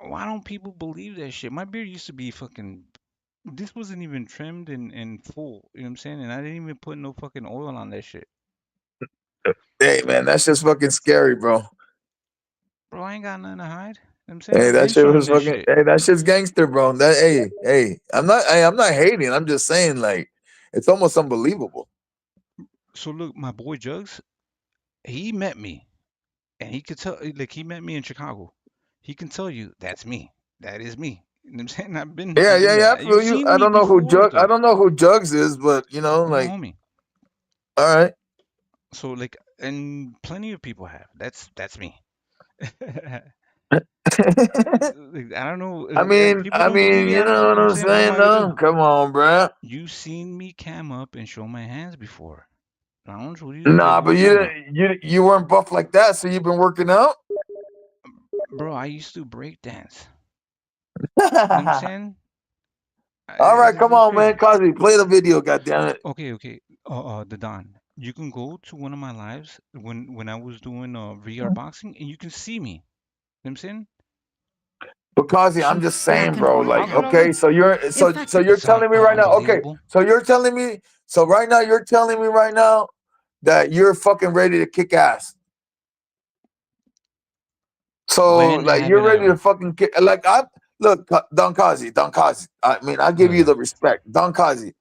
[SPEAKER 1] Why don't people believe that shit? My beard used to be fucking. This wasn't even trimmed and full. You know what I'm saying? And I didn't even put no fucking oil on that shit.
[SPEAKER 19] Hey, man, that's just fucking scary, bro.
[SPEAKER 1] Bro, I ain't got nothing to hide. You know what I'm saying?
[SPEAKER 19] Hey,
[SPEAKER 1] I've
[SPEAKER 19] that
[SPEAKER 1] been
[SPEAKER 19] shit
[SPEAKER 1] showing
[SPEAKER 19] was
[SPEAKER 1] this
[SPEAKER 19] fucking.
[SPEAKER 1] shit.
[SPEAKER 19] Hey, that shit's gangster, bro. Hey, I'm not hating. I'm just saying, like, it's almost unbelievable.
[SPEAKER 1] So look, my boy Jugs, he met me, and he could tell. Like he met me in Chicago. He can tell you that's me. That is me. You know what I'm saying? I've been
[SPEAKER 19] Yeah.
[SPEAKER 1] there.
[SPEAKER 19] I
[SPEAKER 1] You've
[SPEAKER 19] feel you.
[SPEAKER 1] seen me before
[SPEAKER 19] I
[SPEAKER 1] though.
[SPEAKER 19] don't know who Jugs is, but
[SPEAKER 1] He's my
[SPEAKER 19] like,
[SPEAKER 1] homie.
[SPEAKER 19] all right.
[SPEAKER 1] So like, and plenty of people have. That's me. Like, I don't know. People don't believe me.
[SPEAKER 19] You
[SPEAKER 1] I don't.
[SPEAKER 19] know
[SPEAKER 1] You know
[SPEAKER 19] what
[SPEAKER 1] what I'm
[SPEAKER 19] I'm
[SPEAKER 1] saying? What am
[SPEAKER 19] saying,
[SPEAKER 1] I gonna
[SPEAKER 19] though?
[SPEAKER 1] do?
[SPEAKER 19] Come on, bruh.
[SPEAKER 1] You've seen me cam up and show my hands before. Lounge, what
[SPEAKER 19] Nah,
[SPEAKER 1] are
[SPEAKER 19] but
[SPEAKER 1] you talking about?
[SPEAKER 19] you weren't buff like that, so you've been working out.
[SPEAKER 1] Bro, I used to break dance. You know what I'm saying?
[SPEAKER 19] All right, come
[SPEAKER 1] That's
[SPEAKER 19] on, man,
[SPEAKER 1] crazy.
[SPEAKER 19] Kozzie, play the video. Goddamn it.
[SPEAKER 1] Okay. The Don. You can go to one of my lives when I was doing VR boxing, and you can see me. You know what I'm saying?
[SPEAKER 19] But Kozzie, I'm
[SPEAKER 2] Action,
[SPEAKER 19] just
[SPEAKER 2] black
[SPEAKER 19] saying,
[SPEAKER 2] and
[SPEAKER 19] bro.
[SPEAKER 2] white.
[SPEAKER 19] Like,
[SPEAKER 1] How could I
[SPEAKER 19] okay,
[SPEAKER 1] look?
[SPEAKER 19] so
[SPEAKER 2] In fact,
[SPEAKER 19] you're
[SPEAKER 1] It's
[SPEAKER 19] telling me right now. Okay,
[SPEAKER 1] unbelievable.
[SPEAKER 19] so you're telling me. So right now, you're telling me right now that you're fucking ready to kick ass. So
[SPEAKER 1] When
[SPEAKER 19] like, you're
[SPEAKER 1] haven't
[SPEAKER 19] ready
[SPEAKER 1] I?
[SPEAKER 19] to fucking kick. Like, Don Kozzie, Don Kozzie. I mean, I give you
[SPEAKER 1] What?
[SPEAKER 19] the respect, Don Kozzie.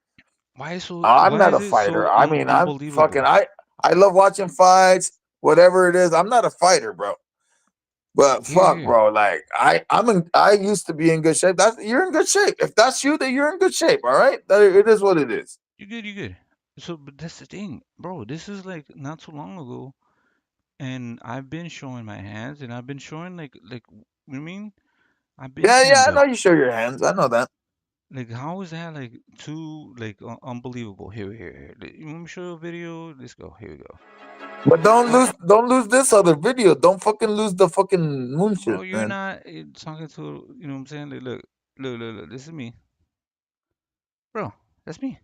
[SPEAKER 1] Why is so?
[SPEAKER 19] I'm
[SPEAKER 1] Why
[SPEAKER 19] not
[SPEAKER 1] is
[SPEAKER 19] a
[SPEAKER 1] it
[SPEAKER 19] fighter.
[SPEAKER 1] so
[SPEAKER 19] I mean, I'm fucking.
[SPEAKER 1] unbelievable?
[SPEAKER 19] I love watching fights. Whatever it is, I'm not a fighter, bro. But fuck,
[SPEAKER 1] Here.
[SPEAKER 19] bro, like I used to be in good shape. You're in good shape. If that's you, then you're in good shape. All right, it is what it is.
[SPEAKER 1] You good. So, but that's the thing, bro. This is like not too long ago, and I've been showing my hands, and I've been showing you know what I mean? I've been
[SPEAKER 19] Yeah,
[SPEAKER 1] cammed
[SPEAKER 19] I know
[SPEAKER 1] up.
[SPEAKER 19] you show your hands. I know that.
[SPEAKER 1] Like, how is that like too like unbelievable? Here. You want me to show you a video? Let's go. Here we go.
[SPEAKER 19] But
[SPEAKER 1] Uh,
[SPEAKER 19] don't lose this other video. Don't fucking lose the fucking moon
[SPEAKER 1] bro,
[SPEAKER 19] shit,
[SPEAKER 1] you're
[SPEAKER 19] man.
[SPEAKER 1] not talking to you know what I'm saying? Like, look. This is me, bro. That's me.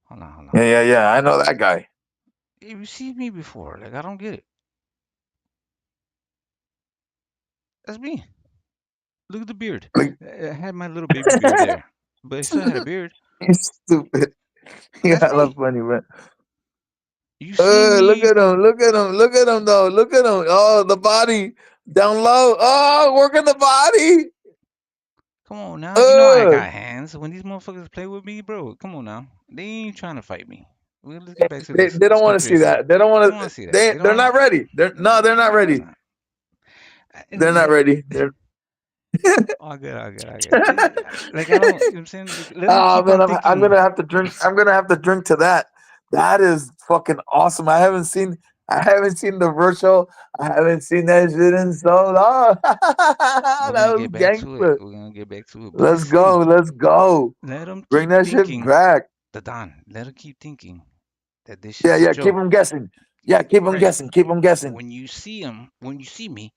[SPEAKER 1] Hold on.
[SPEAKER 19] Yeah. I know that guy.
[SPEAKER 1] You've seen me before. Like, I don't get it. That's me. Look at the beard.
[SPEAKER 19] Like,
[SPEAKER 1] I had my little baby beard there, but I still had a beard.
[SPEAKER 19] you stupid. Yeah,
[SPEAKER 1] That's
[SPEAKER 19] I love
[SPEAKER 1] me.
[SPEAKER 19] funny, man.
[SPEAKER 1] You seen
[SPEAKER 19] Look
[SPEAKER 1] me?
[SPEAKER 19] at him. Look at him, though. Look at him. Oh, the body down low. Oh, working the body.
[SPEAKER 1] Come on now. You know I
[SPEAKER 19] Uh,
[SPEAKER 1] got hands. When these motherfuckers play with me, bro, come on now. They ain't trying to fight me. Well, let's get back to this.
[SPEAKER 19] they
[SPEAKER 1] Let's
[SPEAKER 19] don't
[SPEAKER 1] go
[SPEAKER 19] want to see
[SPEAKER 1] 360.
[SPEAKER 19] that. They don't
[SPEAKER 1] They don't
[SPEAKER 19] want
[SPEAKER 1] want
[SPEAKER 19] to.
[SPEAKER 1] to see that. They don't
[SPEAKER 19] They're
[SPEAKER 1] want
[SPEAKER 19] not ready. They're not ready.
[SPEAKER 1] to.
[SPEAKER 19] They're not ready. They're
[SPEAKER 1] All good. Like, I don't, you know what I'm saying? Like, let them
[SPEAKER 19] Oh
[SPEAKER 1] keep
[SPEAKER 19] man,
[SPEAKER 1] on
[SPEAKER 19] I'm
[SPEAKER 1] thinking.
[SPEAKER 19] gonna have to drink. I'm gonna have to drink to that. That is fucking awesome. I haven't seen the virtual. I haven't seen that shit in so long.
[SPEAKER 1] We're
[SPEAKER 19] That
[SPEAKER 1] going to
[SPEAKER 19] was
[SPEAKER 1] get back to it.
[SPEAKER 19] gangster.
[SPEAKER 1] We're going to get back to it. But
[SPEAKER 19] Let's
[SPEAKER 1] listen,
[SPEAKER 19] go. Let's go.
[SPEAKER 1] let them
[SPEAKER 19] Bring
[SPEAKER 1] keep
[SPEAKER 19] that shit
[SPEAKER 1] thinking,
[SPEAKER 19] back.
[SPEAKER 1] the Don, let them keep thinking that this
[SPEAKER 19] Yeah,
[SPEAKER 1] shit's a
[SPEAKER 19] Keep
[SPEAKER 1] joke.
[SPEAKER 19] them guessing. Yeah, keep them
[SPEAKER 1] Right.
[SPEAKER 19] guessing. Keep them guessing.
[SPEAKER 1] When you see me,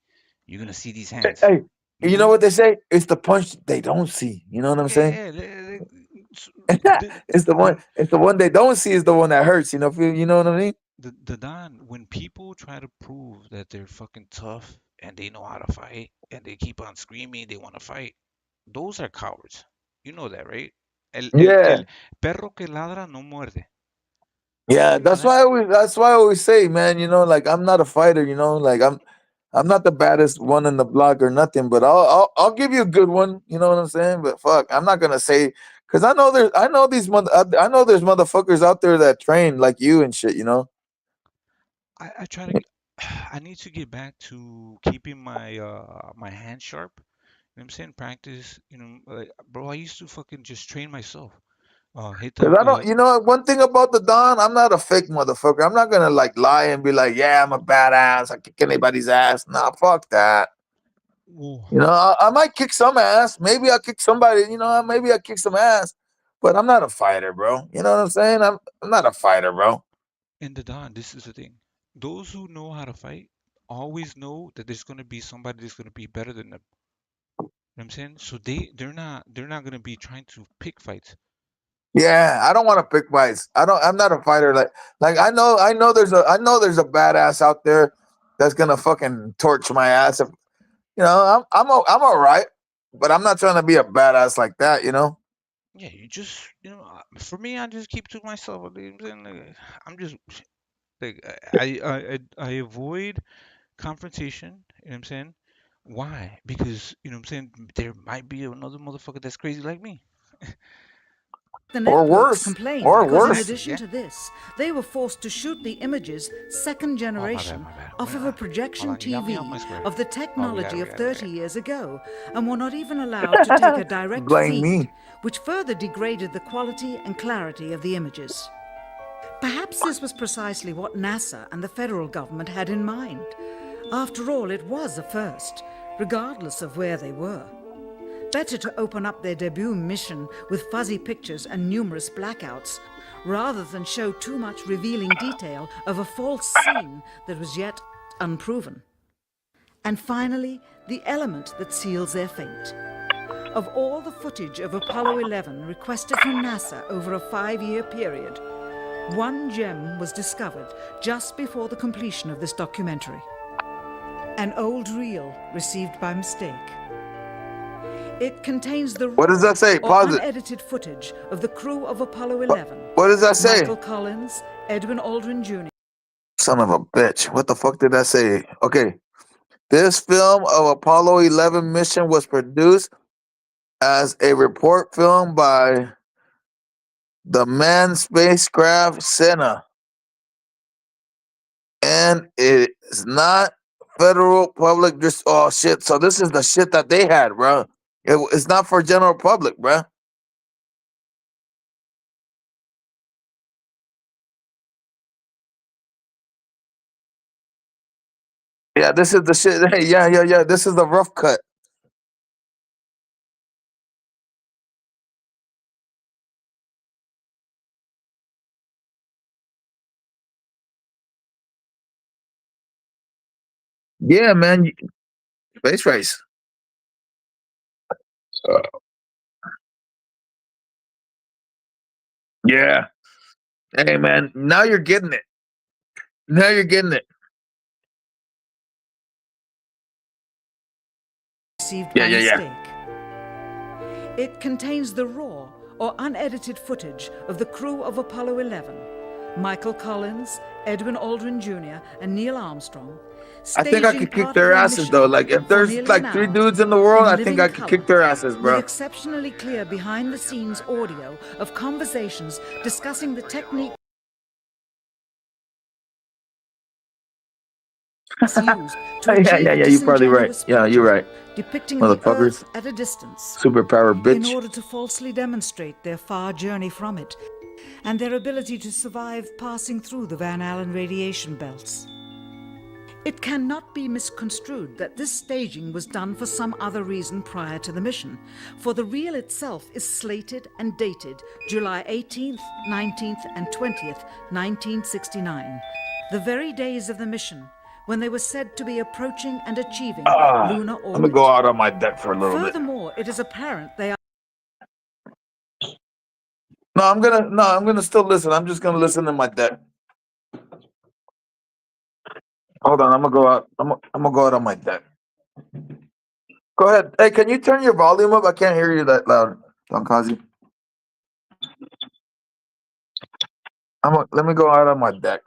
[SPEAKER 1] you're going to see these
[SPEAKER 19] Hey,
[SPEAKER 1] hands.
[SPEAKER 19] hey, you know
[SPEAKER 1] Move.
[SPEAKER 19] what they say? It's the punch they don't see. You know what I'm saying?
[SPEAKER 1] Yeah.
[SPEAKER 19] It's the one.
[SPEAKER 1] When
[SPEAKER 19] It's the one they don't see. Is the one that hurts. You know what I mean?
[SPEAKER 1] the Don, when people try to prove that they're fucking tough and they know how to fight and they keep on screaming they want to fight, those are cowards. You know that, right? El
[SPEAKER 19] Yeah.
[SPEAKER 1] perro que ladra no muerde.
[SPEAKER 19] Yeah,
[SPEAKER 1] And I,
[SPEAKER 19] that's why I always say, man, like, I'm not a fighter, like, I'm not the baddest one in the block or nothing, but I'll give you a good one, you know what I'm saying? But fuck, I'm not gonna say, because I know there's motherfuckers out there that train like you and shit, you know.
[SPEAKER 1] I try to I need to get back to keeping my hand sharp. You know what I'm saying? Practice, like, bro, I used to fucking just train myself. Hit
[SPEAKER 19] Because
[SPEAKER 1] the
[SPEAKER 19] I don't, one thing about the Don, I'm not a fake motherfucker. I'm not gonna like lie and be like, yeah, I'm a badass. I kick anybody's ass. Nah, fuck that.
[SPEAKER 1] whoa.
[SPEAKER 19] I might kick some ass. Maybe I'll kick somebody. Maybe I'll kick some ass. But I'm not a fighter, bro. You know what I'm saying? I'm not a fighter, bro.
[SPEAKER 1] And the Don, this is the thing. those who know how to fight always know that there's gonna be somebody that's gonna be better than them. You know what I'm saying? So they're not gonna be trying to pick fights.
[SPEAKER 19] Yeah, I don't want to pick fights. I'm not a fighter. Like I know there's a badass out there that's gonna fucking torch my ass. If I'm all right, but I'm not trying to be a badass like that.
[SPEAKER 1] Yeah, you just for me, I just keep to myself. You know what I'm saying? Like, I'm just like I avoid confrontation. You know what I'm saying? Why? Because you know what I'm saying there might be another motherfucker that's crazy like me.
[SPEAKER 2] The
[SPEAKER 19] Or
[SPEAKER 2] networks
[SPEAKER 19] worse,
[SPEAKER 2] complained
[SPEAKER 19] or
[SPEAKER 2] because in
[SPEAKER 19] worse.
[SPEAKER 2] addition
[SPEAKER 1] Yeah.
[SPEAKER 2] to this, they were forced to shoot the images second
[SPEAKER 1] Oh,
[SPEAKER 2] generation
[SPEAKER 1] my bad.
[SPEAKER 2] off
[SPEAKER 1] Wait,
[SPEAKER 2] of a
[SPEAKER 1] hold
[SPEAKER 2] projection
[SPEAKER 1] on, you got me off
[SPEAKER 2] TV
[SPEAKER 1] my square.
[SPEAKER 2] of the
[SPEAKER 1] Oh, we got
[SPEAKER 2] technology
[SPEAKER 1] it,
[SPEAKER 2] of
[SPEAKER 1] we got it, we
[SPEAKER 2] 30
[SPEAKER 1] got it.
[SPEAKER 2] years ago and were not even allowed to take a direct
[SPEAKER 19] Blame
[SPEAKER 2] feed,
[SPEAKER 19] me.
[SPEAKER 2] which further degraded the quality and clarity of the images. Perhaps this was precisely what NASA and the federal government had in mind. After all, it was a first, regardless of where they were. Better to open up their debut mission with fuzzy pictures and numerous blackouts, rather than show too much revealing detail of a false scene that was yet unproven. And finally, the element that seals their fate. Of all the footage of Apollo 11 requested from NASA over a 5-year period, one gem was discovered just before the completion of this documentary. An old reel received by mistake. It contains the
[SPEAKER 19] What does
[SPEAKER 2] raw
[SPEAKER 19] that say?
[SPEAKER 2] or
[SPEAKER 19] Pause it.
[SPEAKER 2] unedited footage of the crew of Apollo 11.
[SPEAKER 19] What does that say?
[SPEAKER 2] Michael Collins, Edwin Aldrin Jr.
[SPEAKER 19] Son of a bitch. What the fuck did that say? Okay. This film of Apollo 11 mission was produced as a report film by the manned spacecraft Senna, and it is not federal public. Oh shit! So this is the shit that they had, bro. It's not for general public, bro. Yeah, this is the shit. Hey, yeah. This is the rough cut. Yeah, man. Space race. Yeah. Hey, man. Now you're getting it. Now you're getting it.
[SPEAKER 2] Received
[SPEAKER 19] Yeah,
[SPEAKER 2] by
[SPEAKER 19] yeah, yeah.
[SPEAKER 2] mistake. It contains the raw or unedited footage of the crew of Apollo 11, Michael Collins, Edwin Aldrin Jr., and Neil Armstrong,
[SPEAKER 19] I think I
[SPEAKER 2] staging
[SPEAKER 19] could kick
[SPEAKER 2] part of
[SPEAKER 19] their
[SPEAKER 2] their
[SPEAKER 19] asses
[SPEAKER 2] mission
[SPEAKER 19] though. Like if
[SPEAKER 2] for
[SPEAKER 19] there's
[SPEAKER 2] nearly an
[SPEAKER 19] like 3
[SPEAKER 2] hour
[SPEAKER 19] dudes in the world,
[SPEAKER 2] in
[SPEAKER 19] I think
[SPEAKER 2] living
[SPEAKER 19] I could
[SPEAKER 2] color,
[SPEAKER 19] kick their asses,
[SPEAKER 2] with
[SPEAKER 19] bro.
[SPEAKER 2] exceptionally clear behind-the-scenes audio of conversations discussing the technique used to
[SPEAKER 19] Yeah,
[SPEAKER 2] achieve a
[SPEAKER 19] you're probably right.
[SPEAKER 2] disingenuous
[SPEAKER 19] Yeah, you're
[SPEAKER 2] picture
[SPEAKER 19] right.
[SPEAKER 2] depicting the
[SPEAKER 19] Motherfuckers.
[SPEAKER 2] Earth at a distance
[SPEAKER 19] Superpower
[SPEAKER 2] in
[SPEAKER 19] bitch.
[SPEAKER 2] order to falsely demonstrate their far journey from it and their ability to survive passing through the Van Allen radiation belts. It cannot be misconstrued that this staging was done for some other reason prior to the mission, for the reel itself is slated and dated July 18th, 19th, and 20th, 1969, the very days of the mission when they were said to be approaching and achieving lunar
[SPEAKER 19] Let me
[SPEAKER 2] orbit.
[SPEAKER 19] go out on my deck for a little bit.
[SPEAKER 2] Furthermore, it is apparent they are
[SPEAKER 19] I'm gonna still listen. I'm just gonna listen to my deck. Hold on, I'm gonna go out. I'm gonna go out on my deck. Go ahead. Hey, can you turn your volume up? I can't hear you that loud, Don Kozzie. Let me go out on my deck.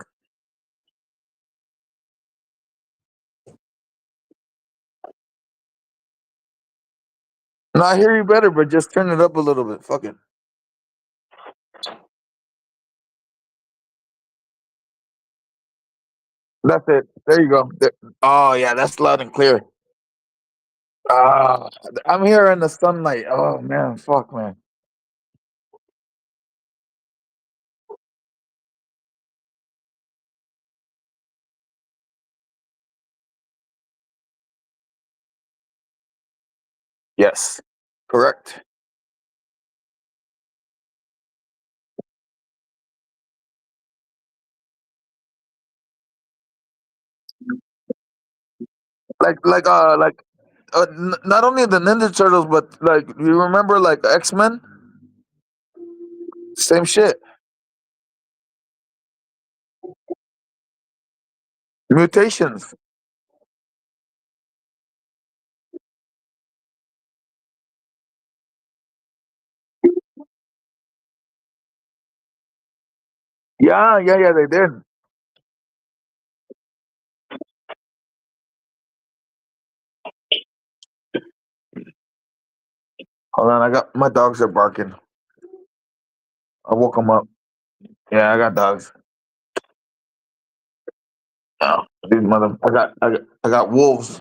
[SPEAKER 19] No, I hear you better, but just turn it up a little bit. Fuck it. That's it. There you go. Oh yeah, that's loud and clear. Ah, I'm here in the sunlight. Oh man, fuck man. Yes, correct. Not only the Ninja Turtles, but like you remember like X-Men, same shit. Mutations. Yeah, they did. Hold on, I got my dogs are barking. I woke them up. Yeah, I got dogs. Oh, these mother, I got wolves.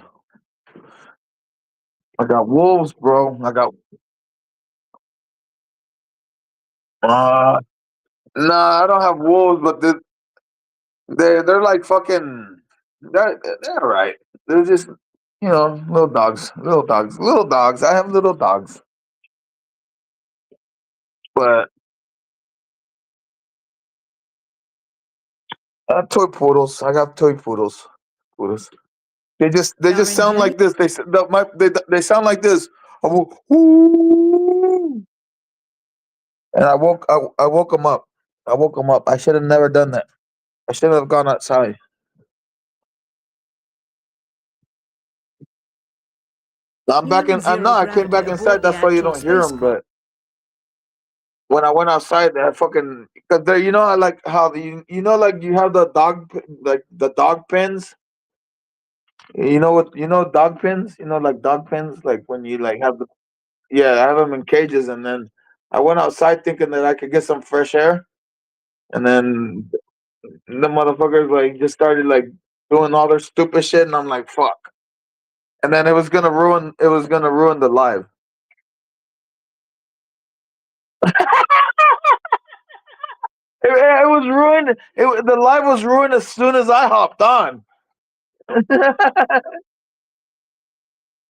[SPEAKER 19] I got wolves, bro. I got uh nah, I don't have wolves, but they're like fucking they're all right. They're just little dogs, little dogs, little dogs. I have little dogs, but toy poodles. I got toy poodles. Poodles. They just
[SPEAKER 2] Starring
[SPEAKER 19] sound
[SPEAKER 2] Jenny.
[SPEAKER 19] like this. They sound like this. I go, "Woo." And I woke them up. I woke them up. I should have never done that. I should have gone outside. I'm back in.
[SPEAKER 2] Human
[SPEAKER 19] I know
[SPEAKER 2] zero
[SPEAKER 19] I came
[SPEAKER 2] gravity
[SPEAKER 19] back inside.
[SPEAKER 2] aboard the
[SPEAKER 19] That's why you
[SPEAKER 2] actual
[SPEAKER 19] don't hear them.
[SPEAKER 2] spacecraft.
[SPEAKER 19] But when I went outside, I fucking because there. I like how like you have the like the dog pens. You know what? Dog pens. Like dog pens. Like when you like have the yeah, I have them in cages, and then I went outside thinking that I could get some fresh air, and then the motherfuckers like just started like doing all their stupid shit, and I'm like, fuck. And then it was gonna ruin the live. It was ruined. The live was ruined as soon as I hopped on.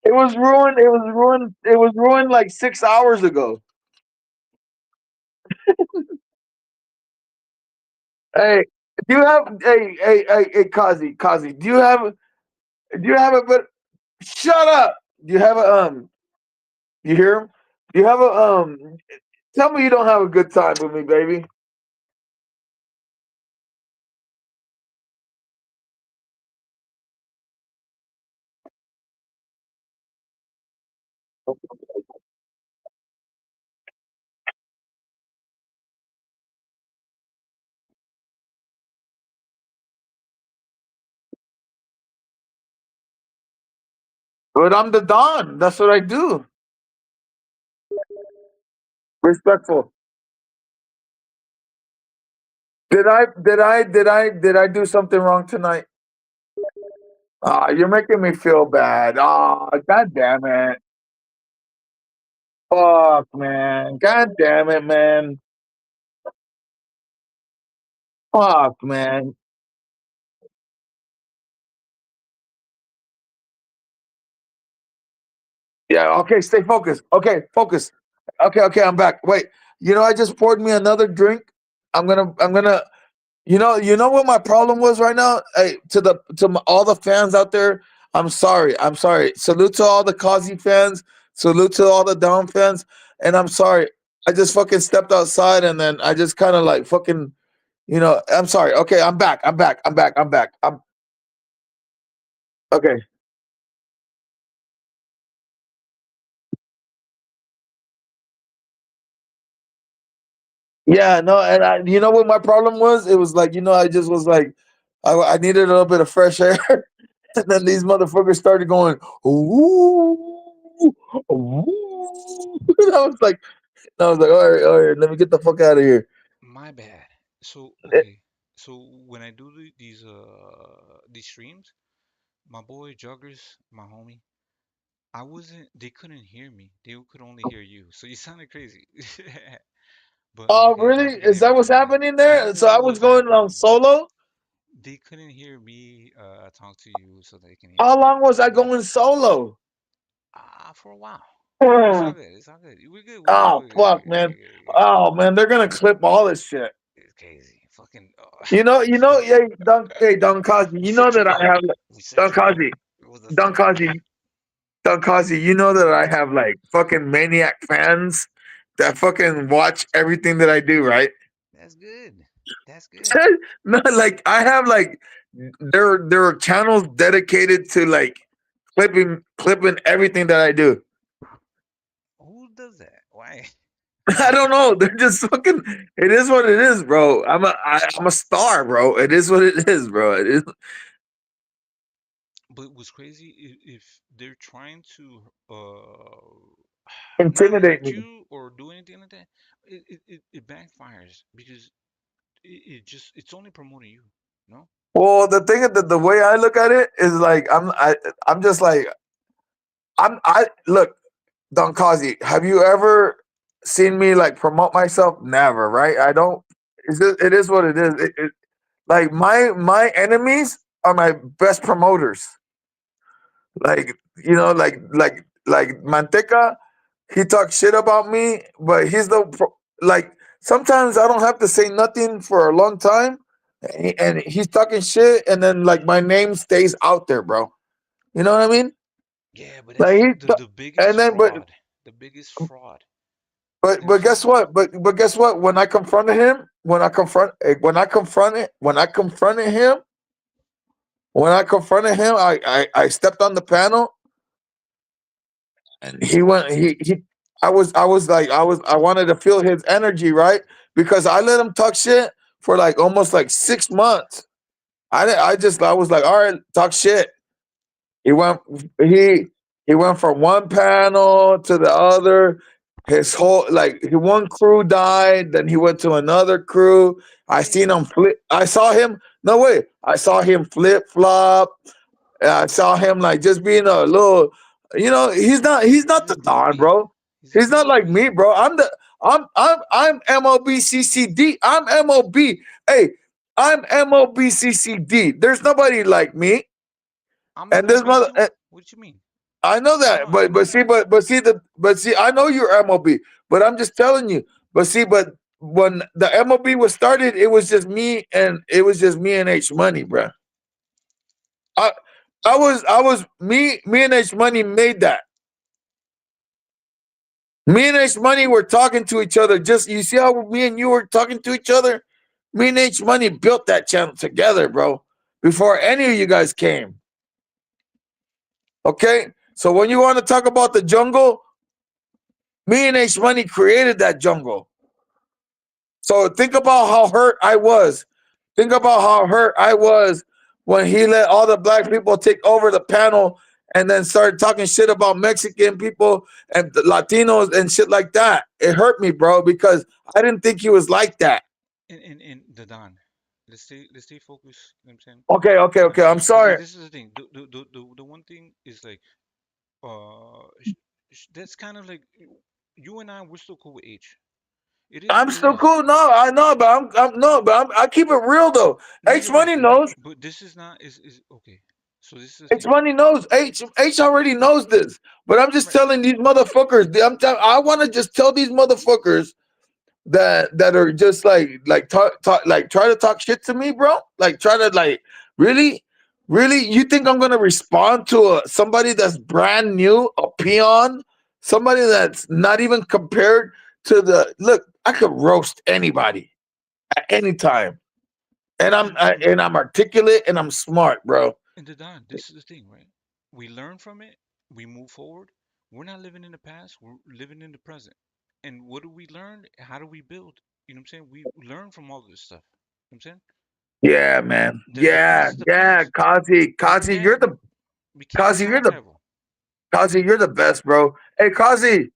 [SPEAKER 19] It was ruined. It was ruined. It was ruined like 6 hours ago. Hey, do you have hey Kazi? Do you have a but shut up. Do you have a you hear him? Do you have a tell me you don't have a good time with me, baby. But I'm the Don. That's what I do. Respectful. Did I do something wrong tonight? Ah, you're making me feel bad. Ah, god damn it. Fuck, man. God damn it, man. Fuck, man. Yeah, okay, stay focused. Okay, focus. Okay, I'm back. Wait. I just poured me another drink. I'm gonna you know what my problem was right now? Hey, all the fans out there, I'm sorry. I'm sorry. Salute to all the Kozzie fans. Salute to all the Down fans. And I'm sorry. I just fucking stepped outside and then I just kind of like fucking, I'm sorry. Okay, I'm back. I'm back. I'm back. I'm back. I'm okay. Yeah, no, and you know what my problem was? It was like, I just was like, I needed a little bit of fresh air. And then these motherfuckers started going, ooh, ooh. And I was like, all right, let me get the fuck out of here.
[SPEAKER 11] My bad. So
[SPEAKER 19] Eh,
[SPEAKER 11] okay. So when I do these streams, my boy Joggers, my homie, I wasn't. They couldn't hear me. They could only hear you. So you sounded crazy. But
[SPEAKER 19] Oh,
[SPEAKER 11] okay,
[SPEAKER 19] really?
[SPEAKER 11] once again,
[SPEAKER 19] Is that what's
[SPEAKER 11] okay,
[SPEAKER 19] happening
[SPEAKER 11] that
[SPEAKER 19] there? So I
[SPEAKER 11] really
[SPEAKER 19] was
[SPEAKER 11] was
[SPEAKER 19] going on
[SPEAKER 11] happening.
[SPEAKER 19] solo.
[SPEAKER 11] They couldn't hear me talk to you, so they can hear
[SPEAKER 19] How
[SPEAKER 11] you.
[SPEAKER 19] long was I going solo?
[SPEAKER 11] For a while. But it's all
[SPEAKER 19] Oh,
[SPEAKER 11] good. It's all good. We're good. We're good. We're good.
[SPEAKER 19] fuck, man. Oh man, they're gonna clip all this shit.
[SPEAKER 11] It's crazy. Fucking.
[SPEAKER 19] Hey, Don Kazi, you know
[SPEAKER 11] set
[SPEAKER 19] that
[SPEAKER 11] you
[SPEAKER 19] I
[SPEAKER 11] up.
[SPEAKER 19] have
[SPEAKER 11] We set
[SPEAKER 19] Don
[SPEAKER 11] you up.
[SPEAKER 19] Kazi. Don Kozzie, Don Kozzie, you know that I have like fucking maniac fans that fucking watch everything that I do, right?
[SPEAKER 11] That's good. That's good.
[SPEAKER 19] No, like I have like there are channels dedicated to like clipping everything that I do.
[SPEAKER 11] Who does that? Why?
[SPEAKER 19] I don't know. They're just fucking. It is what it is, bro. I'm a star, bro. It is what it is, bro. It is.
[SPEAKER 11] But what's crazy if they're trying to not
[SPEAKER 19] Intimidate
[SPEAKER 11] hurt
[SPEAKER 19] me.
[SPEAKER 11] you or do anything like that, it backfires because it's only promoting you, no?
[SPEAKER 19] Well, the thing that the way I look at it is like I'm just like I look, Don Kazi, have you ever seen me like promote myself? Never, right? I don't. It is what it is. Like my enemies are my best promoters. Like like Manteca, he talks shit about me, but he's like sometimes I don't have to say nothing for a long time, and he's talking shit, and then like my name stays out there, bro. You know what I mean?
[SPEAKER 11] Yeah, but
[SPEAKER 19] Like
[SPEAKER 11] that's the
[SPEAKER 19] and
[SPEAKER 11] biggest
[SPEAKER 19] then
[SPEAKER 11] fraud. The biggest fraud. You know what I'm
[SPEAKER 19] guess
[SPEAKER 11] saying?
[SPEAKER 19] what? But guess what? When I confronted him, I stepped on the panel and he went he I wanted to feel his energy, right? Because I let him talk shit for like almost like 6 months. I was like, all right, talk shit. He went he he went from one panel to the other. His whole like one crew died, then he went to another crew. I seen him flip. I saw him. No way. I saw him flip flop. I saw him like just being a little. He's not the Don, bro. He's not like me, bro. I'm MOBCCD. I'm MOB. Hey, I'm MOBCCD. There's nobody like me.
[SPEAKER 11] I'm
[SPEAKER 19] And this
[SPEAKER 11] MOB
[SPEAKER 19] mother,
[SPEAKER 11] too. What you mean?
[SPEAKER 19] I know that, but see, I know you're MOB, but I'm just telling you. But see, but when the MOB was started, it was just me and H Money, bro. I I was me and H Money made that. Me and H Money were talking to each other. Just you see how me and you were talking to each other. Me and H Money built that channel together, bro. Before any of you guys came. Okay, so when you want to talk about the jungle, me and H Money created that jungle. So think about how hurt I was. Think about how hurt I was when he let all the black people take over the panel and then started talking shit about Mexican people and the Latinos and shit like that. It hurt me, bro, because I didn't think he was like that.
[SPEAKER 11] In the Don. Let's stay focused. You know what I'm saying?
[SPEAKER 19] Okay. I'm sorry.
[SPEAKER 11] This is the thing. The one thing is like that's kind of like you and we're still cool with H. It is
[SPEAKER 19] I'm
[SPEAKER 11] what it
[SPEAKER 19] still
[SPEAKER 11] is.
[SPEAKER 19] cool. No, I know, but I keep it real though.
[SPEAKER 11] No,
[SPEAKER 19] H Money knows.
[SPEAKER 11] but this is not is okay. So this is the
[SPEAKER 19] H
[SPEAKER 11] thing.
[SPEAKER 19] Money knows. H already knows this. But I'm just telling these motherfuckers. I want to just tell these motherfuckers that are just like talk like try to talk shit to me, bro. Like try to like really you think I'm gonna respond to somebody that's brand new, a peon, somebody that's not even compared to the look. I could roast anybody at any time, and I'm articulate and I'm smart, bro.
[SPEAKER 11] And the Don, this is the thing, right? We learn from it. We move forward. We're not living in the past. We're living in the present. And what do we learn? How do we build? You know what I'm saying? We learn from all this stuff. You know what I'm saying?
[SPEAKER 19] Yeah, man.
[SPEAKER 11] The past is the past.
[SPEAKER 19] Kazi, you're the
[SPEAKER 11] We can't
[SPEAKER 19] Kazi,
[SPEAKER 11] time travel.
[SPEAKER 19] You're the best, bro. Hey, Kazi,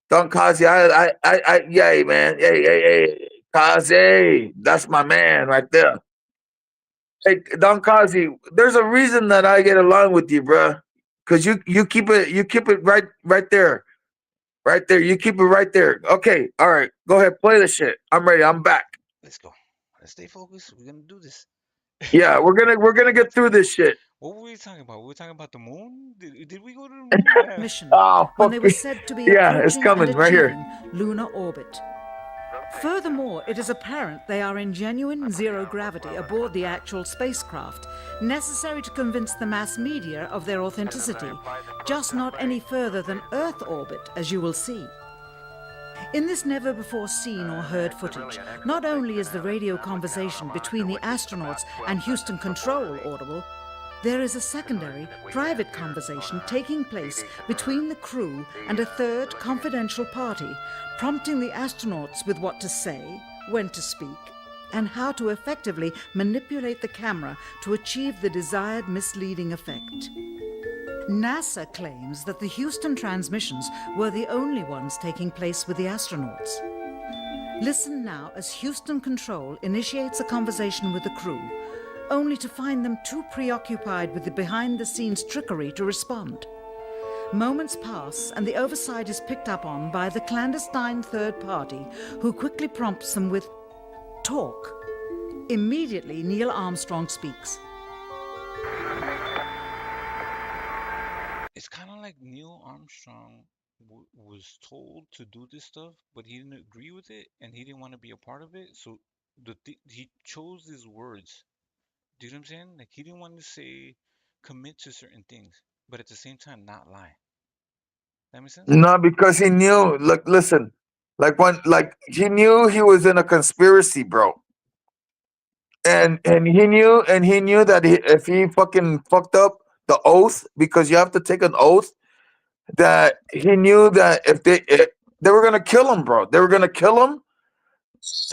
[SPEAKER 19] don't Kazi. Yay, man. Hey, Kazi, that's my man right there. Hey, Don Kazi, there's a reason that I get along with you, bro. Cause you keep it right there, right there. You keep it right there. Okay, all right. Go ahead, play the shit. I'm ready. I'm back.
[SPEAKER 11] Let's go. Let's stay focused. We're gonna do this.
[SPEAKER 19] Yeah, we're gonna get through this shit.
[SPEAKER 11] What were we talking about? We were talking about the moon. Did we go to the moon? What happened?
[SPEAKER 2] Mission
[SPEAKER 19] Oh,
[SPEAKER 2] when
[SPEAKER 19] fuck
[SPEAKER 2] they were
[SPEAKER 19] it.
[SPEAKER 2] said to be
[SPEAKER 19] Yeah, it's
[SPEAKER 2] approaching
[SPEAKER 19] coming
[SPEAKER 2] and
[SPEAKER 19] right here.
[SPEAKER 2] achieving lunar orbit. Furthermore, it is apparent they are in genuine zero gravity aboard the actual spacecraft, necessary to convince the mass media of their authenticity, just not any further than Earth orbit, as you will see. In this never-before-seen or heard footage, not only is the radio conversation between the astronauts and Houston Control audible, there is a secondary, private conversation taking place between the crew and a third confidential party, prompting the astronauts with what to say, when to speak, and how to effectively manipulate the camera to achieve the desired misleading effect. NASA claims that the Houston transmissions were the only ones taking place with the astronauts. Listen now as Houston Control initiates a conversation with the crew, only to find them too preoccupied with the behind-the-scenes trickery to respond. Moments pass and the oversight is picked up on by the clandestine third party, who quickly prompts them with, "Talk." Immediately, Neil Armstrong speaks.
[SPEAKER 11] It's kind of like Neil Armstrong was told to do this stuff, but he didn't agree with it and he didn't want to be a part of it. So he chose his words. Do you know what I'm saying? Like he didn't want to say commit to certain things, but at the same time not lie. That makes sense?
[SPEAKER 19] No, because he knew. Look, listen. Like he knew he was in a conspiracy, bro. And he knew that if he fucking fucked up the oath, because you have to take an oath, that he knew that if they were gonna kill him, bro. They were gonna kill him,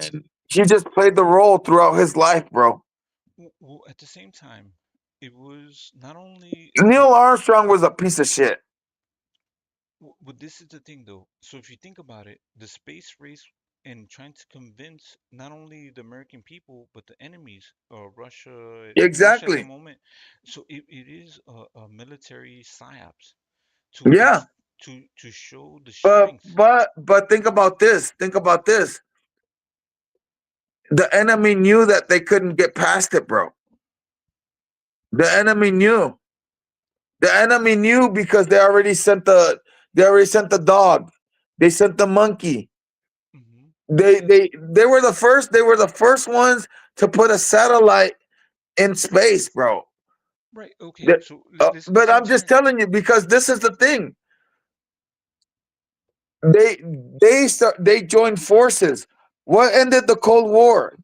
[SPEAKER 19] and he just played the role throughout his life, bro.
[SPEAKER 11] Well, at the same time, it was not only
[SPEAKER 19] Neil Armstrong was a piece of shit.
[SPEAKER 11] But this is the thing, though. So if you think about it, the space race and trying to convince not only the American people but the enemies, Russia, Russia at the
[SPEAKER 19] Exactly.
[SPEAKER 11] moment. So it is a military psyops
[SPEAKER 19] Yeah.
[SPEAKER 11] to show the
[SPEAKER 19] But
[SPEAKER 11] strength.
[SPEAKER 19] but think about this. Think about this. The enemy knew that they couldn't get past it, bro. The enemy knew. The enemy knew because they already sent the dog. They sent the monkey. They were the first. They were the first ones to put a satellite in space, bro.
[SPEAKER 11] Right. Okay. So
[SPEAKER 19] But I'm just telling you because this is the thing. They joined forces. What ended the Cold War?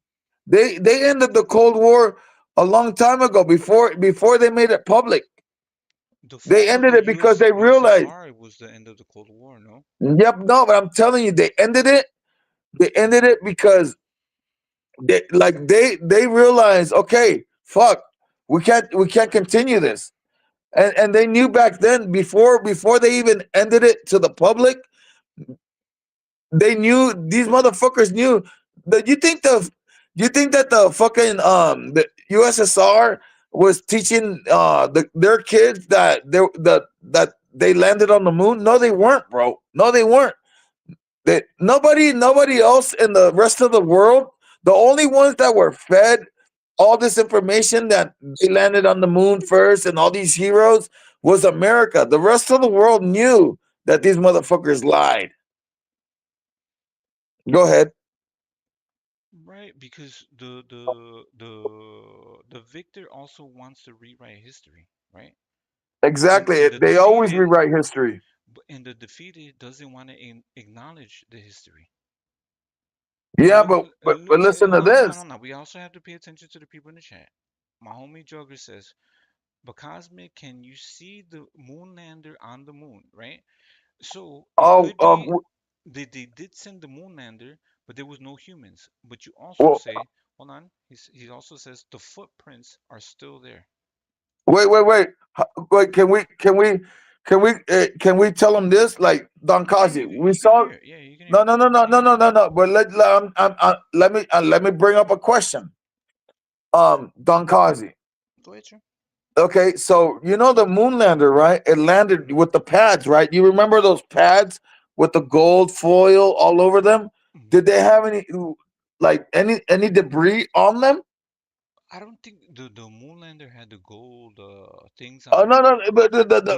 [SPEAKER 19] They ended the Cold War a long time ago before they made it public. They ended it because they realized.
[SPEAKER 11] It was the end of the Cold War, no?
[SPEAKER 19] Yep, no, but I'm telling you, they ended it. They ended it because they realized, okay, fuck, we can't continue this, and they knew back then before they even ended it to the public. They knew these motherfuckers knew that you think that the fucking the USSR was teaching their kids that they landed on the moon? No, they weren't, bro. No, they weren't. That nobody else in the rest of the world, the only ones that were fed all this information that they landed on the moon first and all these heroes was America. The rest of the world knew that these motherfuckers lied. Go ahead.
[SPEAKER 11] Right, because the victor also wants to rewrite history, right?
[SPEAKER 19] Exactly.
[SPEAKER 11] And the
[SPEAKER 19] They always
[SPEAKER 11] defeated,
[SPEAKER 19] rewrite history.
[SPEAKER 11] and the defeated doesn't want to acknowledge the history.
[SPEAKER 19] Yeah,
[SPEAKER 11] Look,
[SPEAKER 19] but listen to
[SPEAKER 11] hold on,
[SPEAKER 19] this.
[SPEAKER 11] hold on. We also have to pay attention to the people in the chat. My homie Jogger says, "But Cosmic, can you see the moon lander on the moon, right?" So it could be they did send the moon lander, but there was no humans. But you also
[SPEAKER 19] Well,
[SPEAKER 11] say, hold on, he also says the footprints are still there.
[SPEAKER 19] wait. Wait, can we tell them this? Like Don Kozzie, we saw.
[SPEAKER 11] Yeah, you can hear.
[SPEAKER 19] No. But let me bring up a question. Don Kozzie.
[SPEAKER 11] Go ahead, sir.
[SPEAKER 19] Okay, so you know the moon lander, right? It landed with the pads, right? You remember those pads with the gold foil all over them? Did they have any debris on them?
[SPEAKER 11] I don't think the Moonlander had the gold things
[SPEAKER 19] Oh
[SPEAKER 11] on
[SPEAKER 19] no,
[SPEAKER 11] it.
[SPEAKER 19] no, but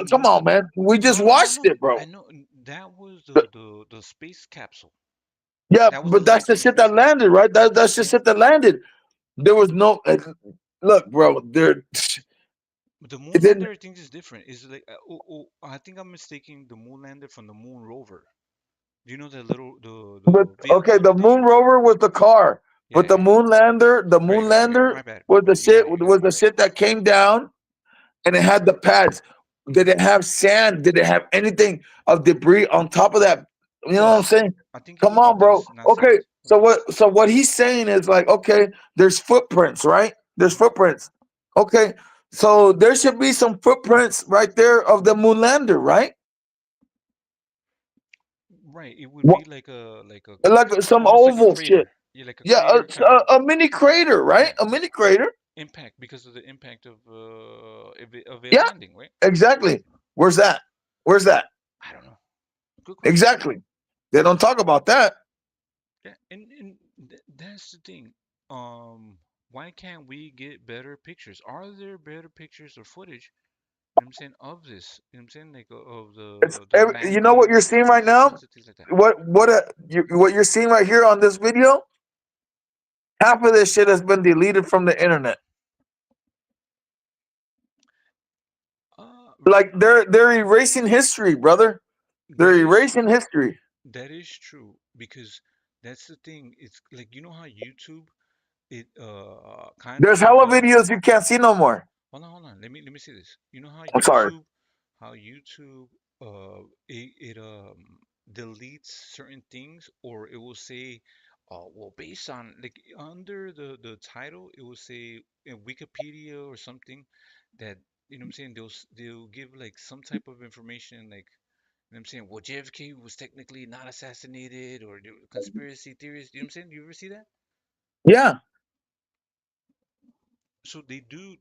[SPEAKER 19] come on, man. We just watched it, bro.
[SPEAKER 11] I know that was the space capsule.
[SPEAKER 19] Yeah,
[SPEAKER 11] That was
[SPEAKER 19] but
[SPEAKER 11] the
[SPEAKER 19] that's
[SPEAKER 11] light
[SPEAKER 19] the
[SPEAKER 11] from
[SPEAKER 19] shit that
[SPEAKER 11] space.
[SPEAKER 19] landed, right? That's the shit that landed. There was no look, bro. There,
[SPEAKER 11] But the
[SPEAKER 19] it
[SPEAKER 11] moon
[SPEAKER 19] didn't.
[SPEAKER 11] lander, I think, is different. Is like, I think I'm mistaking the moon lander from the moon rover. Do you know that little
[SPEAKER 19] But
[SPEAKER 11] the
[SPEAKER 19] okay,
[SPEAKER 11] vehicle
[SPEAKER 19] the
[SPEAKER 11] that they
[SPEAKER 19] moon
[SPEAKER 11] use?
[SPEAKER 19] rover was the car,
[SPEAKER 11] Yeah,
[SPEAKER 19] but the
[SPEAKER 11] yeah.
[SPEAKER 19] moon lander,
[SPEAKER 11] Right, right, right. My bad, my
[SPEAKER 19] was the
[SPEAKER 11] bad. You got
[SPEAKER 19] shit
[SPEAKER 11] it, you got
[SPEAKER 19] was
[SPEAKER 11] it, you
[SPEAKER 19] the
[SPEAKER 11] got it.
[SPEAKER 19] shit that came down and it had the pads. Did it have sand? Did it have anything of debris on top of that? You know what I'm
[SPEAKER 11] Dust.
[SPEAKER 19] saying?
[SPEAKER 11] I think
[SPEAKER 19] Come
[SPEAKER 11] it
[SPEAKER 19] on, bro.
[SPEAKER 11] does, not
[SPEAKER 19] Okay,
[SPEAKER 11] sand.
[SPEAKER 19] so
[SPEAKER 11] Dust.
[SPEAKER 19] what he's saying is like, okay, there's footprints, right? There's footprints. Okay, so there should be some footprints right there of the moon lander, right?
[SPEAKER 11] Right. It would
[SPEAKER 19] What,
[SPEAKER 11] be like a
[SPEAKER 19] like some
[SPEAKER 11] almost like a
[SPEAKER 19] oval shit.
[SPEAKER 11] crater. Yeah, like a
[SPEAKER 19] Yeah,
[SPEAKER 11] crater kind of.
[SPEAKER 19] a mini crater, right?
[SPEAKER 11] Yeah.
[SPEAKER 19] A mini crater.
[SPEAKER 11] Impact because of the impact of it
[SPEAKER 19] Yeah,
[SPEAKER 11] landing, right?
[SPEAKER 19] exactly. Where's that? Where's that?
[SPEAKER 11] I don't know. Good question.
[SPEAKER 19] Exactly. They don't talk about that.
[SPEAKER 11] Yeah, and that's the thing. Why can't we get better pictures? Are there better pictures or footage? You know what I'm saying of this? You know what I'm saying like of the
[SPEAKER 19] You know what you're
[SPEAKER 11] landing,
[SPEAKER 19] seeing
[SPEAKER 11] the
[SPEAKER 19] right now?
[SPEAKER 11] sequence of things like that.
[SPEAKER 19] What you're seeing right here on this video? Half of this shit has been deleted from the internet. Like they're erasing history, brother. They're
[SPEAKER 11] That is
[SPEAKER 19] erasing
[SPEAKER 11] true.
[SPEAKER 19] history.
[SPEAKER 11] That is true because that's the thing. It's like you know how YouTube it kind
[SPEAKER 19] There's
[SPEAKER 11] of
[SPEAKER 19] hella videos you can't see no more.
[SPEAKER 11] hold on. Let me see this. You know
[SPEAKER 19] I'm sorry.
[SPEAKER 11] How YouTube it deletes certain things or it will say well based on like under the title it will say in Wikipedia or something that you know what I'm saying they'll give like some type of information like you know what I'm saying well JFK was technically not assassinated or there were conspiracy theories. You know what I'm saying? You ever see that?
[SPEAKER 19] Yeah,
[SPEAKER 11] So they do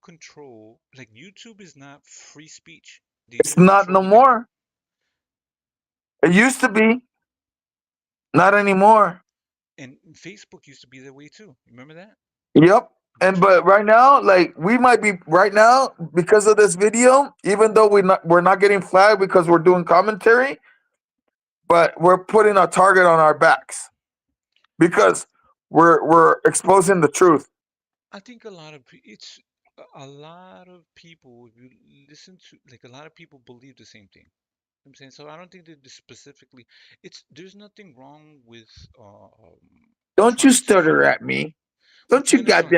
[SPEAKER 11] control like YouTube is not free speech. They
[SPEAKER 19] it's
[SPEAKER 11] do
[SPEAKER 19] not no
[SPEAKER 11] control the internet.
[SPEAKER 19] more. It used to be, not anymore.
[SPEAKER 11] And Facebook used to be that way too. Remember that?
[SPEAKER 19] Yep. And
[SPEAKER 11] That's right.
[SPEAKER 19] but right now, like we might be right now because of this video, even though we're not getting flagged because we're doing commentary, but we're putting a target on our backs because we're exposing the truth.
[SPEAKER 11] I think it's a lot of people if you listen to like a lot of people believe the same thing. You know what I'm saying so I don't think that this specifically it's there's nothing wrong with
[SPEAKER 19] Don't you
[SPEAKER 11] trying to
[SPEAKER 19] stutter at me.
[SPEAKER 11] with
[SPEAKER 19] Don't you
[SPEAKER 11] trying to talk.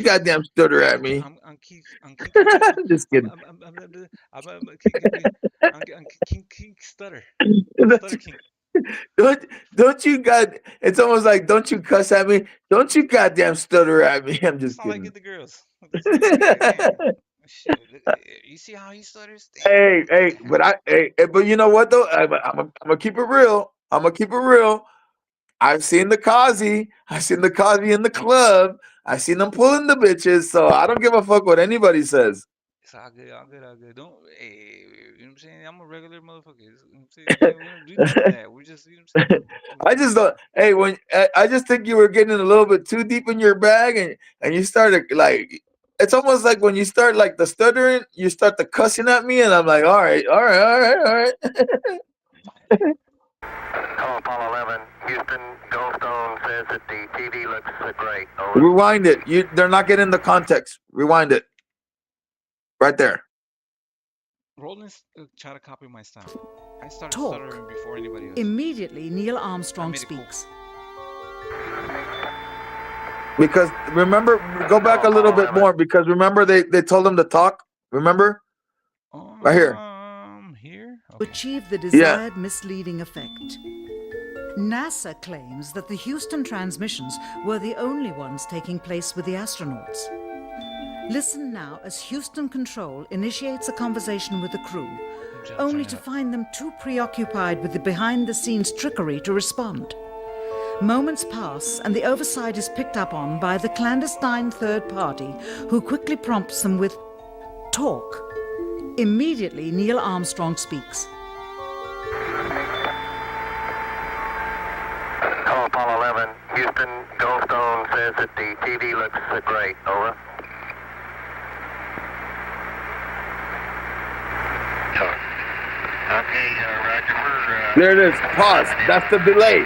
[SPEAKER 19] goddamn stutter at me.
[SPEAKER 11] I'm keep
[SPEAKER 19] Just kidding.
[SPEAKER 11] I'm king stutter. Stutter king.
[SPEAKER 19] Don't you god it's almost like don't you cuss at me. Don't you goddamn stutter at me. I'm
[SPEAKER 11] That's
[SPEAKER 19] just
[SPEAKER 11] how I
[SPEAKER 19] kidding.
[SPEAKER 11] get the girls. That's how I get the girls. Damn. Shit. You see how he stutters? Damn.
[SPEAKER 19] But you know what though? I'm gonna keep it real. I'm gonna keep it real. I've seen the Kozzie. I've seen the Kozzie in the club. I've seen them pulling the bitches. So I don't give a fuck what anybody says.
[SPEAKER 11] It's all good, all good, all good. Don't, hey, you know what I'm saying? I'm a regular motherfucker. You know what I'm saying? We don't do none of that. We're just, you know what I'm saying?
[SPEAKER 19] I just don't. Hey, when I just think you were getting a little bit too deep in your bag, and you started like, it's almost like when you start like the stuttering, you start the cussing at me, and I'm like, all right, all right, all right, all right.
[SPEAKER 16] Hello, Apollo 11. Houston, Goldstone says that the TV looks great. Over.
[SPEAKER 19] Rewind it. They're not getting the context. Rewind it. Right there.
[SPEAKER 11] Roland's try to copy my style. I started
[SPEAKER 2] Talk.
[SPEAKER 11] stuttering before anybody else.
[SPEAKER 2] Immediately, Neil Armstrong speaks.
[SPEAKER 19] Because remember, go back a little bit more. Because remember, they told him to talk. Remember, right here.
[SPEAKER 11] Here.
[SPEAKER 2] To achieve the desired misleading effect. NASA claims that the Houston transmissions were the only ones taking place with the astronauts. Listen now as Houston Control initiates a conversation with the crew, only to find them too preoccupied with the behind-the-scenes trickery to respond. Moments pass and the oversight is picked up on by the clandestine third party who quickly prompts them with talk. Immediately, Neil Armstrong speaks.
[SPEAKER 16] Hello, Apollo 11. Houston, Goldstone says that the TV looks great. Over. Okay, Roger.
[SPEAKER 19] There it is. Pause. That's the delay.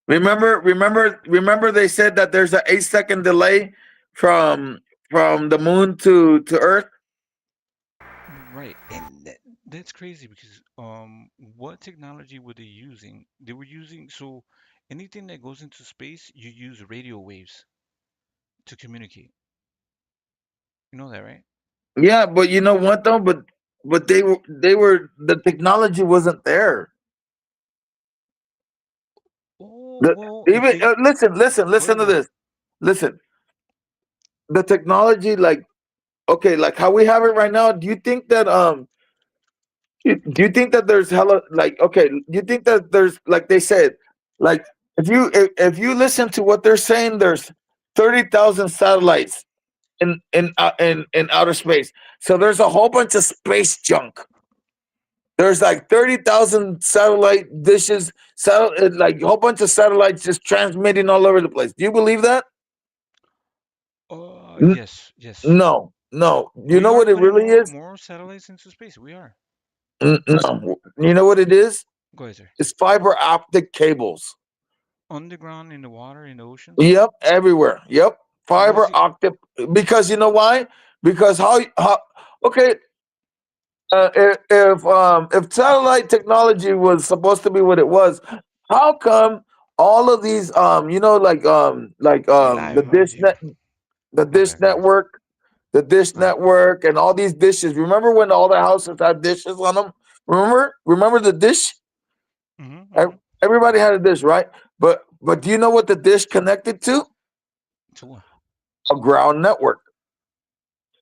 [SPEAKER 19] Remember. They said that there's an 8 second delay from the moon to Earth.
[SPEAKER 11] Right, and that's crazy because what technology were they using? They were using so anything that goes into space, you use radio waves to communicate. You know that, right?
[SPEAKER 19] Yeah, but you know what though? But they were the technology wasn't there.
[SPEAKER 11] Oh,
[SPEAKER 19] The,
[SPEAKER 11] well, if
[SPEAKER 19] even
[SPEAKER 11] they go
[SPEAKER 19] listen
[SPEAKER 11] ahead,
[SPEAKER 19] to
[SPEAKER 11] go ahead.
[SPEAKER 19] this. Listen, the technology, like, okay, like how we have it right now. Do you think that do you think that there's hella, like, okay? Do you think that there's, like they said, like, if you listen to what they're saying, there's 30,000 satellites in outer space. So there's a whole bunch of space junk. There's like 30,000 satellite dishes, like a whole bunch of satellites just transmitting all over the place. Do you believe that? N-
[SPEAKER 11] Yes, yes.
[SPEAKER 19] No, no. You
[SPEAKER 11] We
[SPEAKER 19] know
[SPEAKER 11] are
[SPEAKER 19] what it
[SPEAKER 11] putting
[SPEAKER 19] really
[SPEAKER 11] more
[SPEAKER 19] is?
[SPEAKER 11] more satellites into space. We are.
[SPEAKER 19] No. You know what it is?
[SPEAKER 11] Go ahead, sir.
[SPEAKER 19] It's fiber optic cables.
[SPEAKER 11] Underground, in the water, in the oceans.
[SPEAKER 19] Yep, everywhere. Yep,
[SPEAKER 11] What is
[SPEAKER 19] fiber
[SPEAKER 11] it?
[SPEAKER 19] optic. Because you know why? Because how? Okay, if satellite technology was supposed to be what it was, how come all of these
[SPEAKER 11] We live, mind you.
[SPEAKER 19] the
[SPEAKER 11] My
[SPEAKER 19] dish
[SPEAKER 11] bad. Go ahead.
[SPEAKER 19] network,
[SPEAKER 11] Go ahead.
[SPEAKER 19] and all these dishes? Remember when all the houses had dishes on them? Remember the dish?
[SPEAKER 11] Mm-hmm,
[SPEAKER 19] Ev-
[SPEAKER 11] mm-hmm.
[SPEAKER 19] Everybody had a dish, right? But do you know what the dish connected to?
[SPEAKER 11] To what?
[SPEAKER 19] A ground network.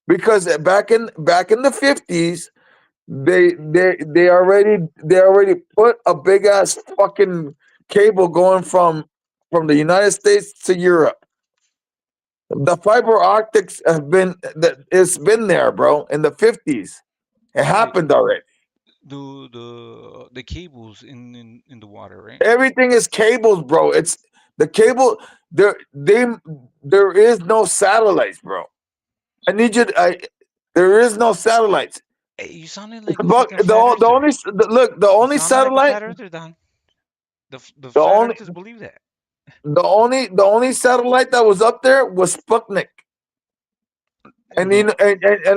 [SPEAKER 19] Because back in the 50s, they already put a big ass fucking cable going from the United States to Europe. The fiber optics it's been there, bro, in the 50s. It
[SPEAKER 11] Wait,
[SPEAKER 19] happened already.
[SPEAKER 11] the cables in the water, right?
[SPEAKER 19] Everything is cables, bro. It's the cable. There is no satellites, bro. I need you. There is no satellites.
[SPEAKER 11] Hey, you sounded
[SPEAKER 19] It's
[SPEAKER 11] like a
[SPEAKER 19] about
[SPEAKER 11] fucking flat earther.
[SPEAKER 19] the
[SPEAKER 11] You
[SPEAKER 19] only
[SPEAKER 11] sounded like a
[SPEAKER 19] satellite.
[SPEAKER 11] flat earther, Don. The
[SPEAKER 19] The
[SPEAKER 11] flat
[SPEAKER 19] only
[SPEAKER 11] earthers believe that.
[SPEAKER 19] the only satellite that was up there was Sputnik. And
[SPEAKER 11] The
[SPEAKER 19] and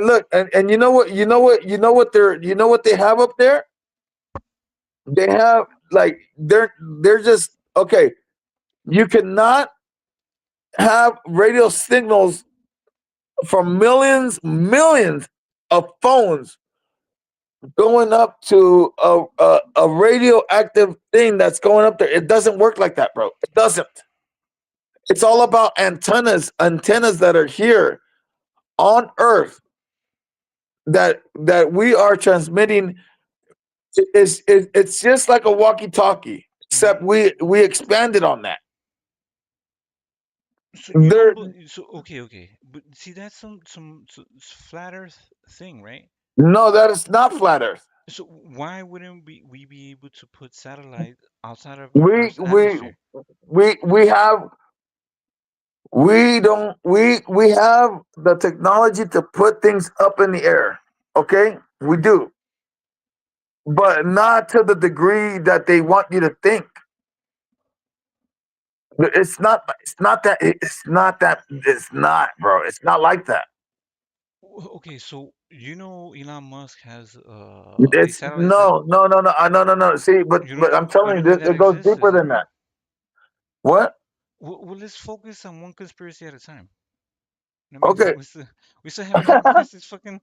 [SPEAKER 19] look, and you know what they have up there? They have, like, they're just okay. You cannot have radio signals from millions of phones going up to a radioactive thing that's going up there. It doesn't work like that, bro. It doesn't. It's all about antennas that are here on Earth that we are transmitting. It's just like a walkie-talkie,
[SPEAKER 11] hmm
[SPEAKER 19] except we expanded on that.
[SPEAKER 11] So you don't
[SPEAKER 19] There,
[SPEAKER 11] believe. So okay, okay, but see that's some flat Earth thing, right?
[SPEAKER 19] no, that is not flat Earth.
[SPEAKER 11] So why wouldn't we be able to put satellite outside of
[SPEAKER 19] We
[SPEAKER 11] Earth's
[SPEAKER 19] we
[SPEAKER 11] atmosphere?
[SPEAKER 19] we have we don't we have the technology to put things up in the air. Okay, we do, but not to the degree that they want you to think. It's not, bro. It's not like that.
[SPEAKER 11] Okay, so you know Elon Musk has these
[SPEAKER 19] It's
[SPEAKER 11] satellites that
[SPEAKER 19] no. See,
[SPEAKER 11] you
[SPEAKER 19] but
[SPEAKER 11] don't
[SPEAKER 19] I'm
[SPEAKER 11] you
[SPEAKER 19] telling you,
[SPEAKER 11] don't think that
[SPEAKER 19] it goes
[SPEAKER 11] exists,
[SPEAKER 19] deeper
[SPEAKER 11] is it
[SPEAKER 19] than
[SPEAKER 11] real?
[SPEAKER 19] that. What?
[SPEAKER 11] Well, let's focus on one conspiracy at a time. I mean,
[SPEAKER 19] Okay.
[SPEAKER 11] we still haven't gotten past this fucking.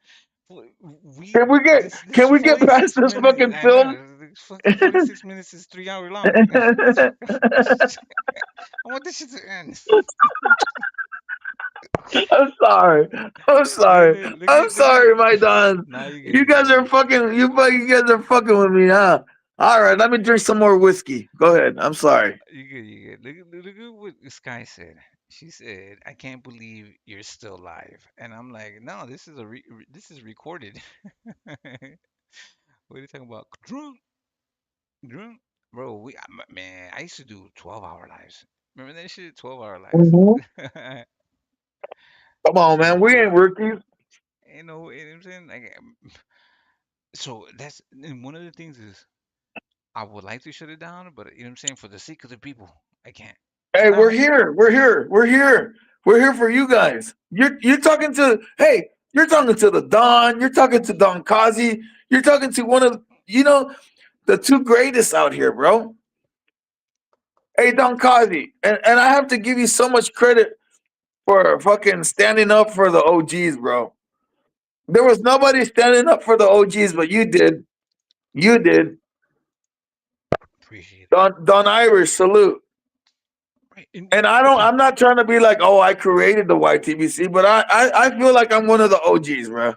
[SPEAKER 11] We
[SPEAKER 19] Can we get
[SPEAKER 11] this
[SPEAKER 19] can we get past
[SPEAKER 11] 46
[SPEAKER 19] this
[SPEAKER 11] minutes.
[SPEAKER 19] fucking
[SPEAKER 11] I
[SPEAKER 19] film?
[SPEAKER 11] know this fucking 46 minutes is 3 hour long. I want this shit to end.
[SPEAKER 19] I'm sorry. I'm sorry. I'm
[SPEAKER 11] Look
[SPEAKER 19] sorry, my
[SPEAKER 11] at.
[SPEAKER 19] don.
[SPEAKER 11] Nah, you good,
[SPEAKER 19] You
[SPEAKER 11] you good,
[SPEAKER 19] guys
[SPEAKER 11] you
[SPEAKER 19] are
[SPEAKER 11] good.
[SPEAKER 19] fucking. You guys are fucking with me, huh? All right, let me drink some more whiskey. Go ahead. I'm sorry.
[SPEAKER 11] You good, you good. Look at what Sky said. She said, "I can't believe you're still live," and I'm like, "No, this is this is recorded." What are you talking about? Drunk, drunk, bro. Man, I used to do 12-hour lives. Remember that shit? 12-hour lives.
[SPEAKER 19] Mhm. Come on,
[SPEAKER 11] So
[SPEAKER 19] man. We ain't rookies.
[SPEAKER 11] you know what I'm saying? Like, so that's and one of the things is. I would like to shut it down, but you know what I'm saying? For the sake of the people, I can't.
[SPEAKER 19] Hey,
[SPEAKER 11] Now,
[SPEAKER 19] we're here. We're here. We're here. We're here for you guys. You're talking to you're talking to the Don. You're talking to Don Kozzie. You're talking to one of the two greatest out here, bro. Hey, Don Kozzie, and I have to give you so much credit for fucking standing up for the OGs, bro. There was nobody standing up for the OGs, but you did. You did.
[SPEAKER 11] appreciate it.
[SPEAKER 19] Don Irish, salute.
[SPEAKER 11] Right.
[SPEAKER 19] And I'm not trying to be like, oh, I created the YTBC, but I feel like I'm one of the OGs, bro.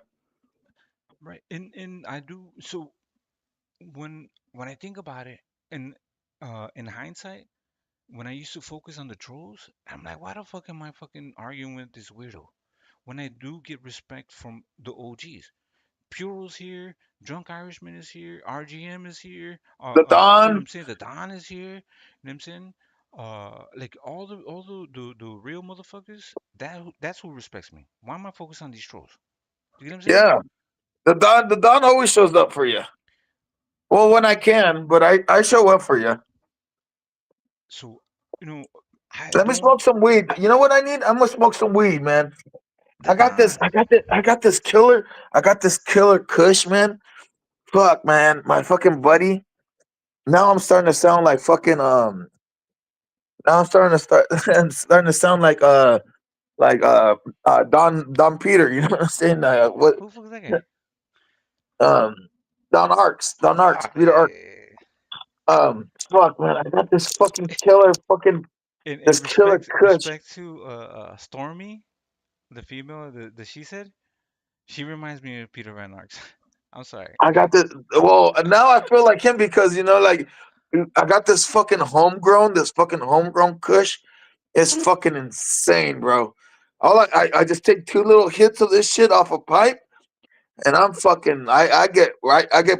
[SPEAKER 11] Right. And I do. So when I think about it, and in hindsight, when I used to focus on the trolls, I'm like, why the fuck am I fucking arguing with this weirdo? When I do get respect from the OGs. Puro's here, Drunk Irishman is here, RGM is here,
[SPEAKER 19] The
[SPEAKER 11] you know what
[SPEAKER 19] Don.
[SPEAKER 11] I'm saying? The Don is here, you know what I'm saying? Like all the real motherfuckers, that's who respects me. Why am I focused on these trolls? You know what I'm saying?
[SPEAKER 19] Yeah. The Don always shows up for you. Well, when I can, but I show up for you.
[SPEAKER 11] So, you know, I
[SPEAKER 19] Let me
[SPEAKER 11] don't
[SPEAKER 19] smoke some weed. You know what I need? I'm gonna smoke some weed, man.
[SPEAKER 11] the Don.
[SPEAKER 19] I got this killer. I got this killer Kush, man. Fuck, man, my fucking buddy. Now I'm starting to sound like fucking Now I'm starting to sound like Don Peter. You know what I'm saying? What
[SPEAKER 11] Who the fuck is that guy?
[SPEAKER 19] um Don Arks,
[SPEAKER 11] Ah,
[SPEAKER 19] Peter Ark. Fuck, man, I got this fucking killer fucking
[SPEAKER 11] in
[SPEAKER 19] this killer Kush.
[SPEAKER 11] respect to Stormy, the female, the she said, she reminds me of Peter Van Arks. I'm sorry.
[SPEAKER 19] I got this. Well, now I feel like him because like I got this fucking homegrown Kush. It's fucking insane, bro. I just take two little hits of this shit off a pipe, and I'm fucking. I get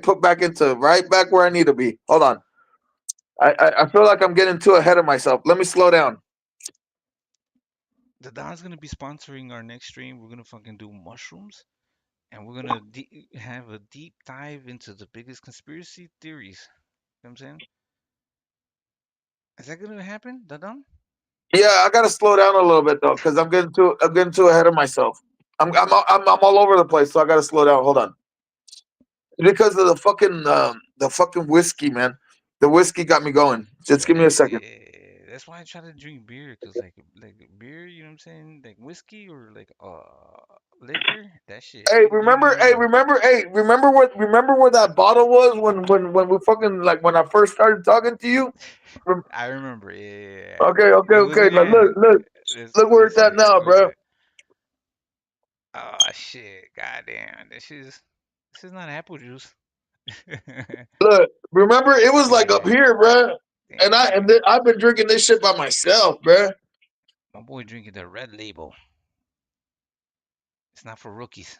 [SPEAKER 19] put back into right back where I need to be. Hold on. I feel like I'm getting too ahead of myself. Let me slow down.
[SPEAKER 11] The Don's gonna be sponsoring our next stream. We're gonna fucking do mushrooms, and we're gonna have a deep dive into the biggest conspiracy theories. You know what I'm saying? Is that gonna happen, the Don?
[SPEAKER 19] Yeah, I gotta slow down a little bit though, because I'm getting too ahead of myself. I'm all over the place, so I gotta slow down. Hold on. Because of the fucking whiskey, man. The whiskey got me going. Just give me a second.
[SPEAKER 11] Yeah, that's why I try to drink beer, cause like beer, you know what I'm saying? Like whiskey or like liquor, that shit, it give me hella.
[SPEAKER 19] Remember where that bottle was when we fucking like when I first started talking to you?
[SPEAKER 11] I remember, yeah.
[SPEAKER 19] Okay.
[SPEAKER 11] It was
[SPEAKER 19] Like,
[SPEAKER 11] let's
[SPEAKER 19] look where it's at
[SPEAKER 11] see,
[SPEAKER 19] now,
[SPEAKER 11] let me see.
[SPEAKER 19] bro.
[SPEAKER 11] Oh shit, goddamn, this is not apple juice.
[SPEAKER 19] Look, remember it was like up
[SPEAKER 11] Yeah,
[SPEAKER 19] here, bro.
[SPEAKER 11] damn.
[SPEAKER 19] I've been drinking this shit by myself, bro.
[SPEAKER 11] My boy drinking the red label. It's not for rookies.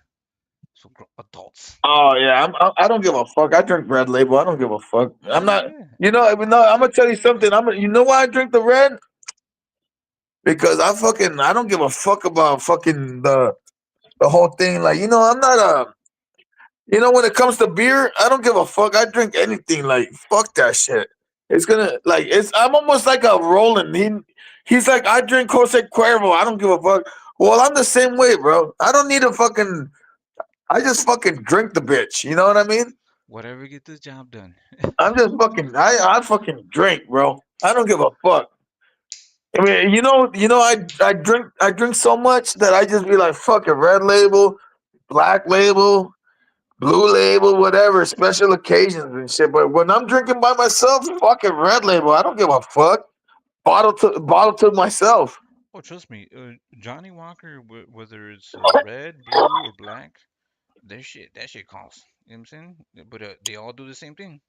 [SPEAKER 11] It's for adults.
[SPEAKER 19] Oh yeah, I don't give a fuck. I drink Red Label. I don't give a fuck. I'm not.
[SPEAKER 11] Yeah.
[SPEAKER 19] Even though I'm gonna tell you something. You know why I drink the red? Because I don't give a fuck about fucking the whole thing. Like I'm not a. When it comes to beer, I don't give a fuck. I drink anything. Like fuck that shit. It's gonna like it's. I'm almost like a Roland. He's like I drink Jose Cuervo. I don't give a fuck. Well, I'm the same way, bro. I don't need a fucking. I just fucking drink the bitch. You know what I mean?
[SPEAKER 11] Whatever get the job done.
[SPEAKER 19] I'm just fucking. I fucking drink, bro. I don't give a fuck. I mean, I drink so much that I just be like, fuck it, red label, black label, blue label, whatever, special occasions and shit. But when I'm drinking by myself, fucking red label. I don't give a fuck. Bottle to myself.
[SPEAKER 11] Oh, trust me, Johnny Walker, whether it's red, blue, or black, that shit costs. You know what I'm saying? But they all do the same thing.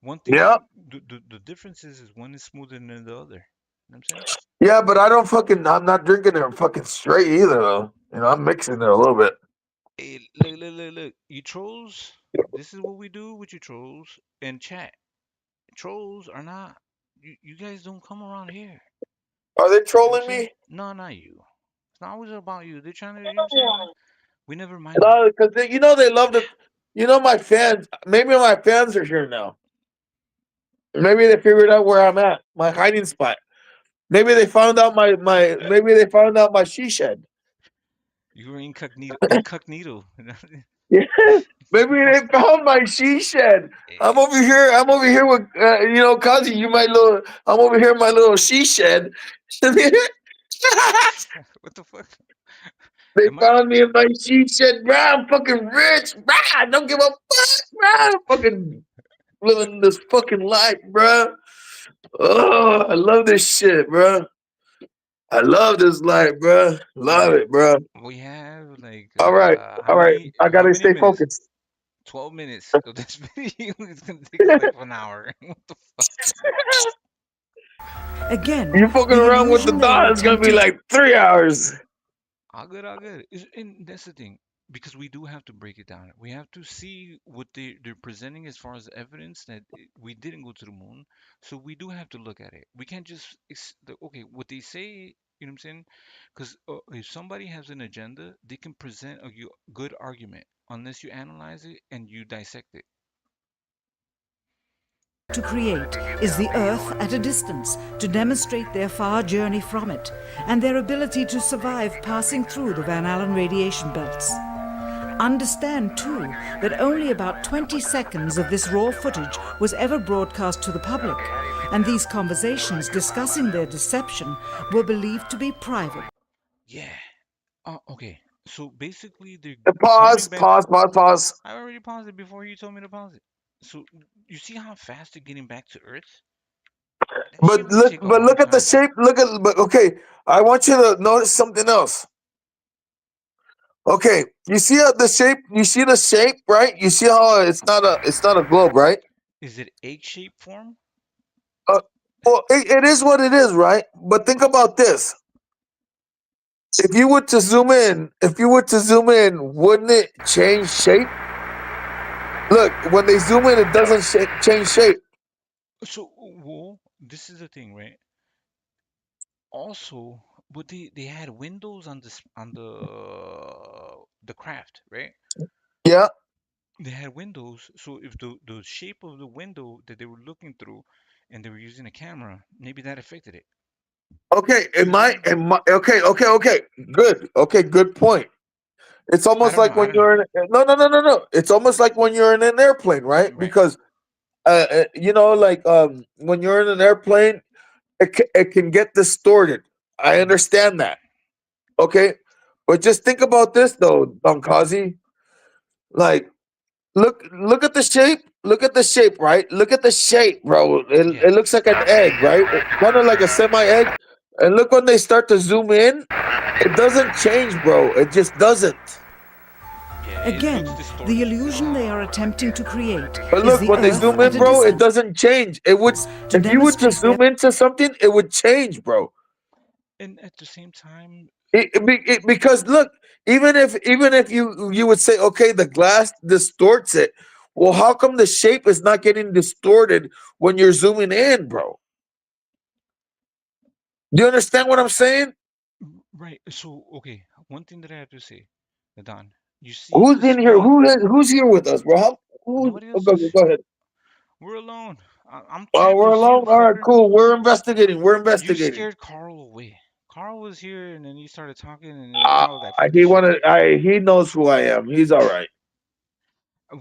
[SPEAKER 11] One
[SPEAKER 19] Yeah,
[SPEAKER 11] thing, the difference is one is smoother than the other. You know what I'm saying?
[SPEAKER 19] yeah, but I'm not drinking it fucking straight either though. I'm mixing it a little bit.
[SPEAKER 11] Hey, look. You trolls, this is what we do with you trolls in chat. Trolls are not. You guys don't come around here.
[SPEAKER 19] Are they
[SPEAKER 11] You know what I'm
[SPEAKER 19] trolling
[SPEAKER 11] saying?
[SPEAKER 19] me?
[SPEAKER 11] No, not you. It's not always about you. They're trying to. You know what I'm saying? We never mind them.
[SPEAKER 19] No, because they love to. My fans. Maybe my fans are here now. Maybe they figured out where I'm at, my hiding spot. Maybe they found out maybe they found out my she shed.
[SPEAKER 11] You were incognito.
[SPEAKER 19] Yeah. Maybe they found my she shed. I'm over here. I'm over here with Kozzie. I'm over here in my little she shed.
[SPEAKER 11] What the fuck?
[SPEAKER 19] They found me in my she shed, bro. I'm fucking rich, bro. I don't give a fuck, bro. I'm fucking living this fucking life, bro. Oh, I love this shit, bro. I love this life, bro. Love it, bro.
[SPEAKER 11] We have like
[SPEAKER 19] All right,
[SPEAKER 11] how
[SPEAKER 19] all right.
[SPEAKER 11] many
[SPEAKER 19] I
[SPEAKER 11] how
[SPEAKER 19] gotta
[SPEAKER 11] many
[SPEAKER 19] stay
[SPEAKER 11] minutes?
[SPEAKER 19] focused.
[SPEAKER 11] 12 minutes of this video is gonna take like an hour. What the fuck?
[SPEAKER 2] Again,
[SPEAKER 19] You fucking
[SPEAKER 2] the
[SPEAKER 19] around with the
[SPEAKER 2] illusion they are
[SPEAKER 19] dog, it's gonna be
[SPEAKER 2] attempting
[SPEAKER 19] like 3 hours.
[SPEAKER 11] All good, all good. And that's the thing, because we do have to break it down. We have to see what they're presenting as far as evidence that we didn't go to the moon. So we do have to look at it. We can't just okay, what they say. You know what I'm saying? Because if somebody has an agenda, they can present a good argument unless you analyze it and you dissect it.
[SPEAKER 2] to create is the Earth at a distance to demonstrate their far journey from it and their ability to survive passing through the Van Allen radiation belts. Understand, too, that only about 20 seconds of this raw footage was ever broadcast to the public, and these conversations discussing their deception were believed to be private.
[SPEAKER 11] Yeah. Okay. So basically, they're
[SPEAKER 19] Pause,
[SPEAKER 11] coming back.
[SPEAKER 19] pause, pause, pause.
[SPEAKER 11] I already paused it before you told me to pause it. So you see how fast they're getting back to Earth? That shit would take a
[SPEAKER 19] But
[SPEAKER 11] long
[SPEAKER 19] look at the
[SPEAKER 11] time.
[SPEAKER 19] shape. But okay. I want you to notice something else. Okay, you see the shape. You see the shape, right? You see how it's not a globe, right?
[SPEAKER 11] Is it egg-shaped form?
[SPEAKER 19] Well, it is what it is, right? But think about this. If you were to zoom in, wouldn't it change shape? Look, when they zoom in, it doesn't change shape.
[SPEAKER 11] So, well, this is the thing, right? Also, but they had windows on this on the craft, right?
[SPEAKER 19] Yeah.
[SPEAKER 11] They had windows, so if the shape of the window that they were looking through, and they were using a camera, maybe that affected it.
[SPEAKER 19] Okay.
[SPEAKER 11] See what I'm saying?
[SPEAKER 19] Okay. Good. Okay. Good point. It's
[SPEAKER 11] I
[SPEAKER 19] almost
[SPEAKER 11] don't know.
[SPEAKER 19] like
[SPEAKER 11] I
[SPEAKER 19] when
[SPEAKER 11] don't know.
[SPEAKER 19] you're no. It's almost like when you're in an airplane, right?
[SPEAKER 11] Right.
[SPEAKER 19] Because when you're in an airplane, it can get distorted. I understand that. Okay, but just think about this though, Don Kazi. Like, look at the shape. Look at the shape, right? Look at the shape, bro.
[SPEAKER 11] Yeah.
[SPEAKER 19] It looks like an egg, right? Kind of like a semi-egg. And look when they start to zoom in, it doesn't change, bro. It just doesn't.
[SPEAKER 2] Again, the illusion they are attempting to create
[SPEAKER 19] But
[SPEAKER 2] is
[SPEAKER 19] look,
[SPEAKER 2] the
[SPEAKER 19] when they
[SPEAKER 2] Earth
[SPEAKER 19] zoom
[SPEAKER 2] at
[SPEAKER 19] in,
[SPEAKER 2] a
[SPEAKER 19] bro, it
[SPEAKER 2] distance
[SPEAKER 19] doesn't change. It would,
[SPEAKER 2] to
[SPEAKER 19] if you would to
[SPEAKER 2] demonstrate their
[SPEAKER 19] zoom into something, it would change, bro.
[SPEAKER 11] And at the same time,
[SPEAKER 19] Because look, even if you would say, okay, the glass distorts it. Well, how come the shape is not getting distorted when you're zooming in, bro? Do you understand what I'm saying?
[SPEAKER 11] right. So, okay, one thing that I have to say, Don, you see
[SPEAKER 19] Who's
[SPEAKER 11] the
[SPEAKER 19] in here?
[SPEAKER 11] speed.
[SPEAKER 19] Who's here with us, bro?
[SPEAKER 11] Nobody else
[SPEAKER 19] Okay,
[SPEAKER 11] is.
[SPEAKER 19] go ahead.
[SPEAKER 11] We're alone. I'm
[SPEAKER 19] Oh,
[SPEAKER 11] trying to
[SPEAKER 19] we're
[SPEAKER 11] see
[SPEAKER 19] alone.
[SPEAKER 11] the
[SPEAKER 19] All right,
[SPEAKER 11] fucker.
[SPEAKER 19] cool. We're investigating. We're
[SPEAKER 11] You
[SPEAKER 19] investigating.
[SPEAKER 11] scared Carl away. Carl was here, and then he started talking, and then all that funky
[SPEAKER 19] He
[SPEAKER 11] shit.
[SPEAKER 19] wanted. He knows who I am. He's all right.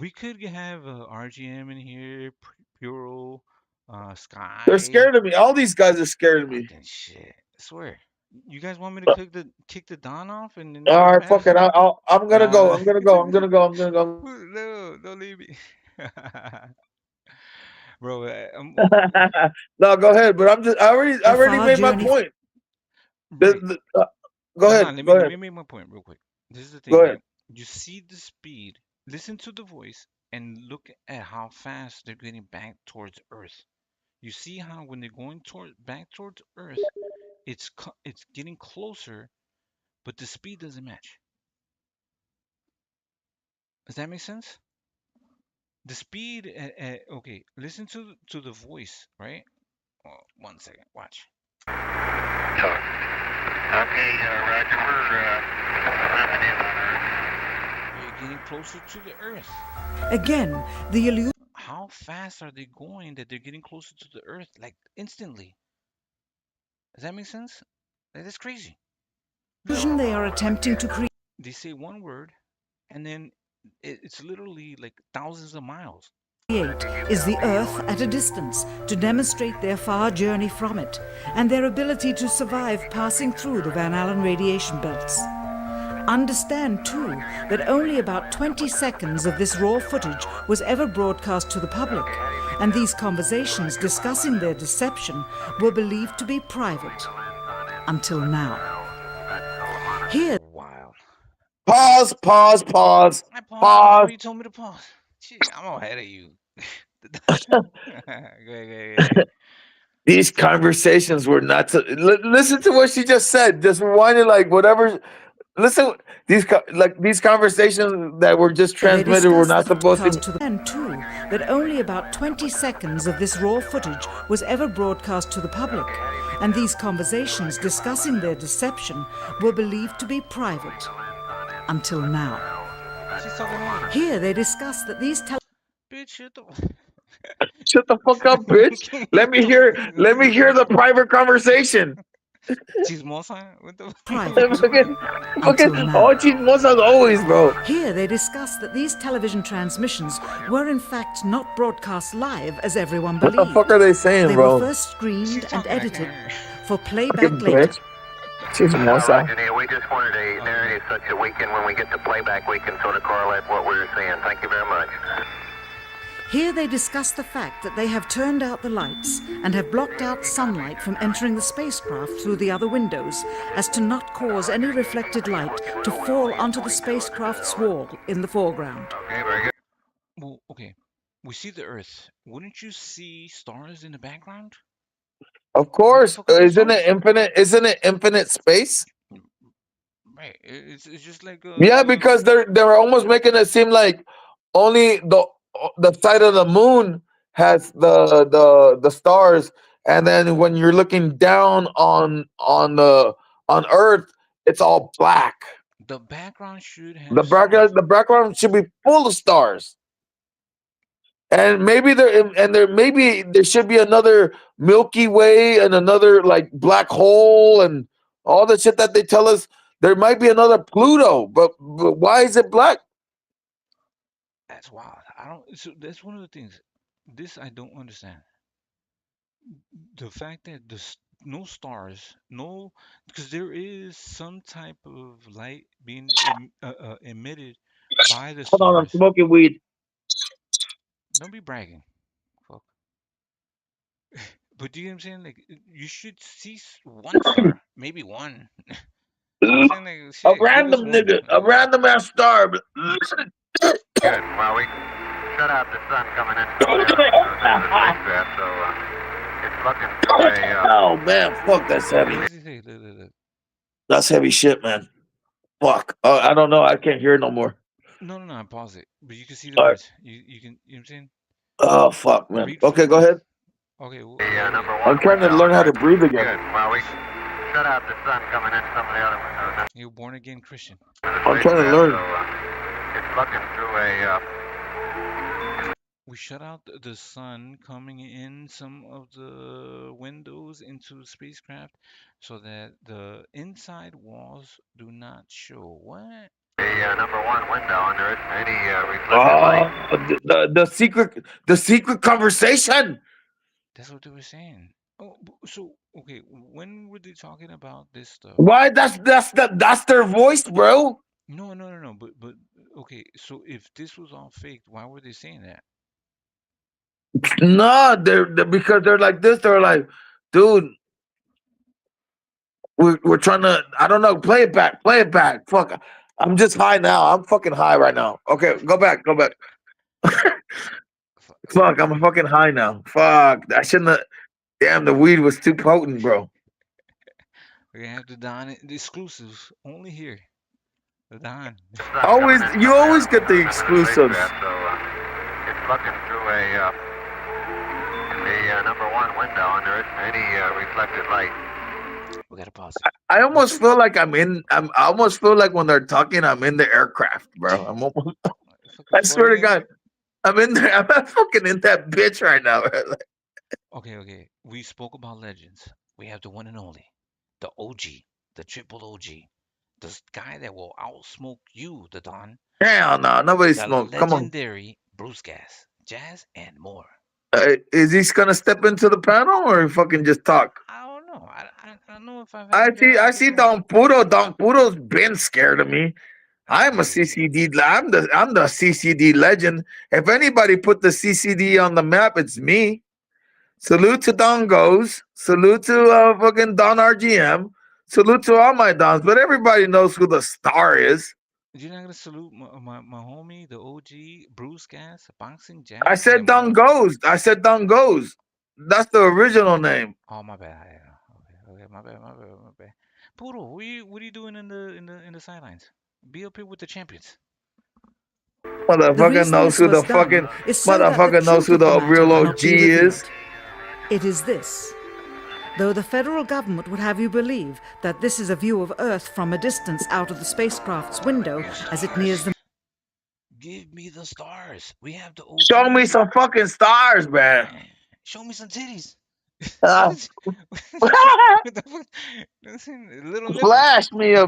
[SPEAKER 11] We could have RGM in here, Puro,
[SPEAKER 19] They're
[SPEAKER 11] Sky.
[SPEAKER 19] scared of me. All these guys are scared of me.
[SPEAKER 11] Fucking shit. I swear. You guys want me to kick the Don off and then
[SPEAKER 19] All
[SPEAKER 11] leave him
[SPEAKER 19] right, fuck it.
[SPEAKER 11] asking?
[SPEAKER 19] I'm gonna
[SPEAKER 11] Nah,
[SPEAKER 19] go.
[SPEAKER 11] nah.
[SPEAKER 19] I'm gonna go. I'm gonna go. I'm gonna go.
[SPEAKER 11] No, don't leave me. Bro,
[SPEAKER 19] No, go ahead. But I
[SPEAKER 2] their
[SPEAKER 19] already
[SPEAKER 2] far
[SPEAKER 19] made my
[SPEAKER 2] journey.
[SPEAKER 19] point.
[SPEAKER 11] right.
[SPEAKER 19] Go
[SPEAKER 11] Hold
[SPEAKER 19] ahead.
[SPEAKER 11] on,
[SPEAKER 19] Go
[SPEAKER 11] let
[SPEAKER 19] ahead.
[SPEAKER 11] me make my point real quick. This is the
[SPEAKER 19] Go
[SPEAKER 11] thing,
[SPEAKER 19] ahead.
[SPEAKER 11] right? You see the speed, listen to the voice, and look at how fast they're getting back towards Earth. You see how when they're going back towards Earth, it's getting closer, but the speed doesn't match. Does that make sense? The speed, okay, listen to the voice, right? Oh, 1 second, watch.
[SPEAKER 16] Okay, Roger, we're ramming in on Earth.
[SPEAKER 11] You're getting closer to the Earth.
[SPEAKER 2] Again, the illusion.
[SPEAKER 11] how fast are they going that they're getting closer to the Earth like instantly? Does that make sense? Like, that's crazy.
[SPEAKER 2] They are attempting to create.
[SPEAKER 11] They say one word, and then it's literally like thousands of miles.
[SPEAKER 2] Is the Earth at a distance to demonstrate their far journey from it and their ability to survive passing through the Van Allen radiation belts. Understand, too, that only about 20 seconds of this raw footage was ever broadcast to the public, and these conversations discussing their deception were believed to be private. Until now. Here.
[SPEAKER 11] Wow.
[SPEAKER 19] Pause.
[SPEAKER 11] I paused before you told me to pause. Gee, I'm ahead of you. Go ahead.
[SPEAKER 19] These conversations were not to listen to what she just said. Just rewind it like whatever. Listen, these conversations that were just transmitted were not supposed to.
[SPEAKER 2] And too, that only about 20 seconds of this raw footage was ever broadcast to the public, and these conversations discussing their deception were believed to be private. Until now. Here they discuss that these
[SPEAKER 11] Bitch, shut the
[SPEAKER 19] Shut the fuck up, bitch. Let me hear the private conversation.
[SPEAKER 11] Chismosa? What the
[SPEAKER 19] fucking all chismosas always, bro.
[SPEAKER 2] Here they discuss that these television transmissions were in fact not broadcast live as everyone believed.
[SPEAKER 19] What the fuck are they saying, bro?
[SPEAKER 2] They were first screened and edited for playback later.
[SPEAKER 19] Chismosa.
[SPEAKER 16] We just wanted a narrative such that we can, when we get to playback, we can sort of correlate what we're seeing. Thank you very much.
[SPEAKER 2] Here they discuss the fact that they have turned out the lights and have blocked out sunlight from entering the spacecraft through the other windows as to not cause any reflected light to fall onto the spacecraft's wall in the foreground.
[SPEAKER 16] Okay, very good.
[SPEAKER 11] Well, okay. We see the Earth. Wouldn't you see stars in the background?
[SPEAKER 19] Of course. Isn't it infinite space?
[SPEAKER 11] Right. It's just like
[SPEAKER 19] yeah, because they're almost making it seem like only the side of the moon has the stars, and then when you're looking down on Earth, it's all black.
[SPEAKER 11] The background should have
[SPEAKER 19] the background should be full of stars. And maybe there should be another Milky Way and another like black hole and all the shit that they tell us. There might be another Pluto, but why is it black?
[SPEAKER 11] That's wild. So that's one of the things. This I don't understand. The fact that there's no stars, because there is some type of light being emitted by the stars.
[SPEAKER 19] Hold on, I'm smoking weed.
[SPEAKER 11] Don't be bragging, fuck. But do you know what I'm saying? Like, you should see one star, maybe one. I'm saying, like, shit,
[SPEAKER 19] a random nigga, a random ass star.
[SPEAKER 16] Good. Well, we shut out the sun coming in from the spacecraft, so it's looking
[SPEAKER 19] oh man, fuck, that's heavy. That's heavy shit, man. Fuck. I don't know. I can't hear it no more.
[SPEAKER 11] No, I pause it. But you can see the words. You can, you know what I'm saying?
[SPEAKER 19] Oh fuck, man. Okay, go ahead.
[SPEAKER 11] Okay. Well,
[SPEAKER 19] I'm trying to learn how to breathe again.
[SPEAKER 16] Good. Well, we shut out the sun coming in some of the other windows.
[SPEAKER 11] You're born again Christian.
[SPEAKER 19] I'm trying to learn.
[SPEAKER 16] It's looking through a.
[SPEAKER 11] We shut out the sun coming in some of the windows into the spacecraft so that the inside walls do not show. What?
[SPEAKER 16] The number one window, and there isn't any reflected light.
[SPEAKER 19] The secret conversation.
[SPEAKER 11] That's what they were saying. Oh, so okay, when were they talking about this stuff?
[SPEAKER 19] Why? That's their voice, bro.
[SPEAKER 11] No. But okay, so if this was all fake, why were they saying that?
[SPEAKER 19] No, they're because they're like this. They're like, dude, we're trying to. I don't know. Play it back. Fuck. I'm just high now. I'm fucking high right now. Okay, go back. Fuck, I'm fucking high now. Fuck, I shouldn't have. Damn, the weed was too potent, bro.
[SPEAKER 11] We're gonna have the Don exclusives only here. The Don.
[SPEAKER 19] You always get the exclusives.
[SPEAKER 16] So it's looking through a number one window, and there isn't any reflected light.
[SPEAKER 11] We gotta pause.
[SPEAKER 19] I almost feel like I almost feel like when they're talking, I'm in the aircraft, bro. I swear to God. I'm in there. I'm fucking in that bitch right now.
[SPEAKER 11] Okay. We spoke about legends. We have the one and only, the OG, the triple OG, the guy that will outsmoke you, the Don,
[SPEAKER 19] Hell no, nobody
[SPEAKER 11] the
[SPEAKER 19] smoke. Come on.
[SPEAKER 11] legendary Bruce Gas, Jazz, and more.
[SPEAKER 19] Is he gonna step into the panel or fucking just talk?
[SPEAKER 11] I don't know. I don't know if I've
[SPEAKER 19] I
[SPEAKER 11] had
[SPEAKER 19] see. I see. Don Puro. Don Puro's been scared of me. I'm a CCD. I'm the CCD legend. If anybody put the CCD on the map, it's me. Salute to Don Goes. Salute to fucking Don RGM. Salute to all my Dons. But everybody knows who the star is.
[SPEAKER 11] You're not gonna salute my homie, the OG, Bruce Gas, boxing
[SPEAKER 19] I
[SPEAKER 11] Jazz,
[SPEAKER 19] said
[SPEAKER 11] and
[SPEAKER 19] Don
[SPEAKER 11] more?
[SPEAKER 19] Goes. I said Don Goes. That's the original name.
[SPEAKER 11] Oh, my bad. Okay, my bad. Puro, what are you doing in the sidelines? Be up here with the champions.
[SPEAKER 2] The
[SPEAKER 19] Motherfucker
[SPEAKER 2] reason
[SPEAKER 19] knows
[SPEAKER 2] this
[SPEAKER 19] who
[SPEAKER 2] was
[SPEAKER 19] the
[SPEAKER 2] done
[SPEAKER 19] fucking
[SPEAKER 2] is so that the
[SPEAKER 19] motherfucker knows
[SPEAKER 2] truth
[SPEAKER 19] who
[SPEAKER 2] of the
[SPEAKER 19] the
[SPEAKER 2] matter
[SPEAKER 19] real
[SPEAKER 2] cannot
[SPEAKER 19] OG
[SPEAKER 2] be
[SPEAKER 19] is.
[SPEAKER 2] revealed. It is this. Though the federal government would have you believe that this is a view of Earth from a distance out of the spacecraft's window as it nears the...
[SPEAKER 11] Give me the stars. We have the
[SPEAKER 19] Show me
[SPEAKER 11] OG.
[SPEAKER 19] some fucking stars, man.
[SPEAKER 11] Show me some titties.
[SPEAKER 19] Uh,
[SPEAKER 11] What the fuck? Listen, little nipples.
[SPEAKER 19] flash me a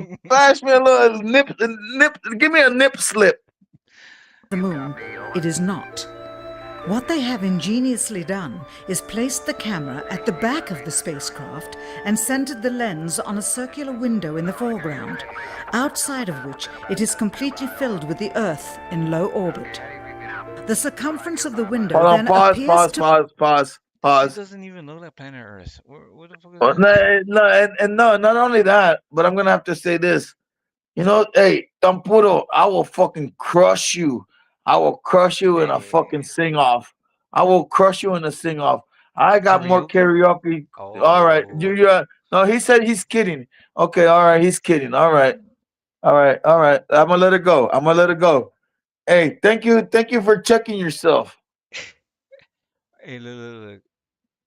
[SPEAKER 19] little nip. Give me a nip slip.
[SPEAKER 2] the moon. It is not. What they have ingeniously done is placed the camera at the back of the spacecraft and centered the lens on a circular window in the foreground, outside of which it is completely filled with the Earth in low orbit. The circumference of the window
[SPEAKER 19] Hold on,
[SPEAKER 2] then appears to...
[SPEAKER 11] It doesn't even look like planet Earth. What the fuck is
[SPEAKER 19] Well,
[SPEAKER 11] that?
[SPEAKER 19] no, not only that, but I'm gonna have to say this. You know, hey, Tampuro, I will fucking crush you. I will crush you in a fucking sing off. I will crush you in a sing off. I got more karaoke. All right, no, he said he's kidding. Okay, all right, he's kidding. All right. I'm gonna let it go. Hey, thank you for checking yourself.
[SPEAKER 11] Hey, look.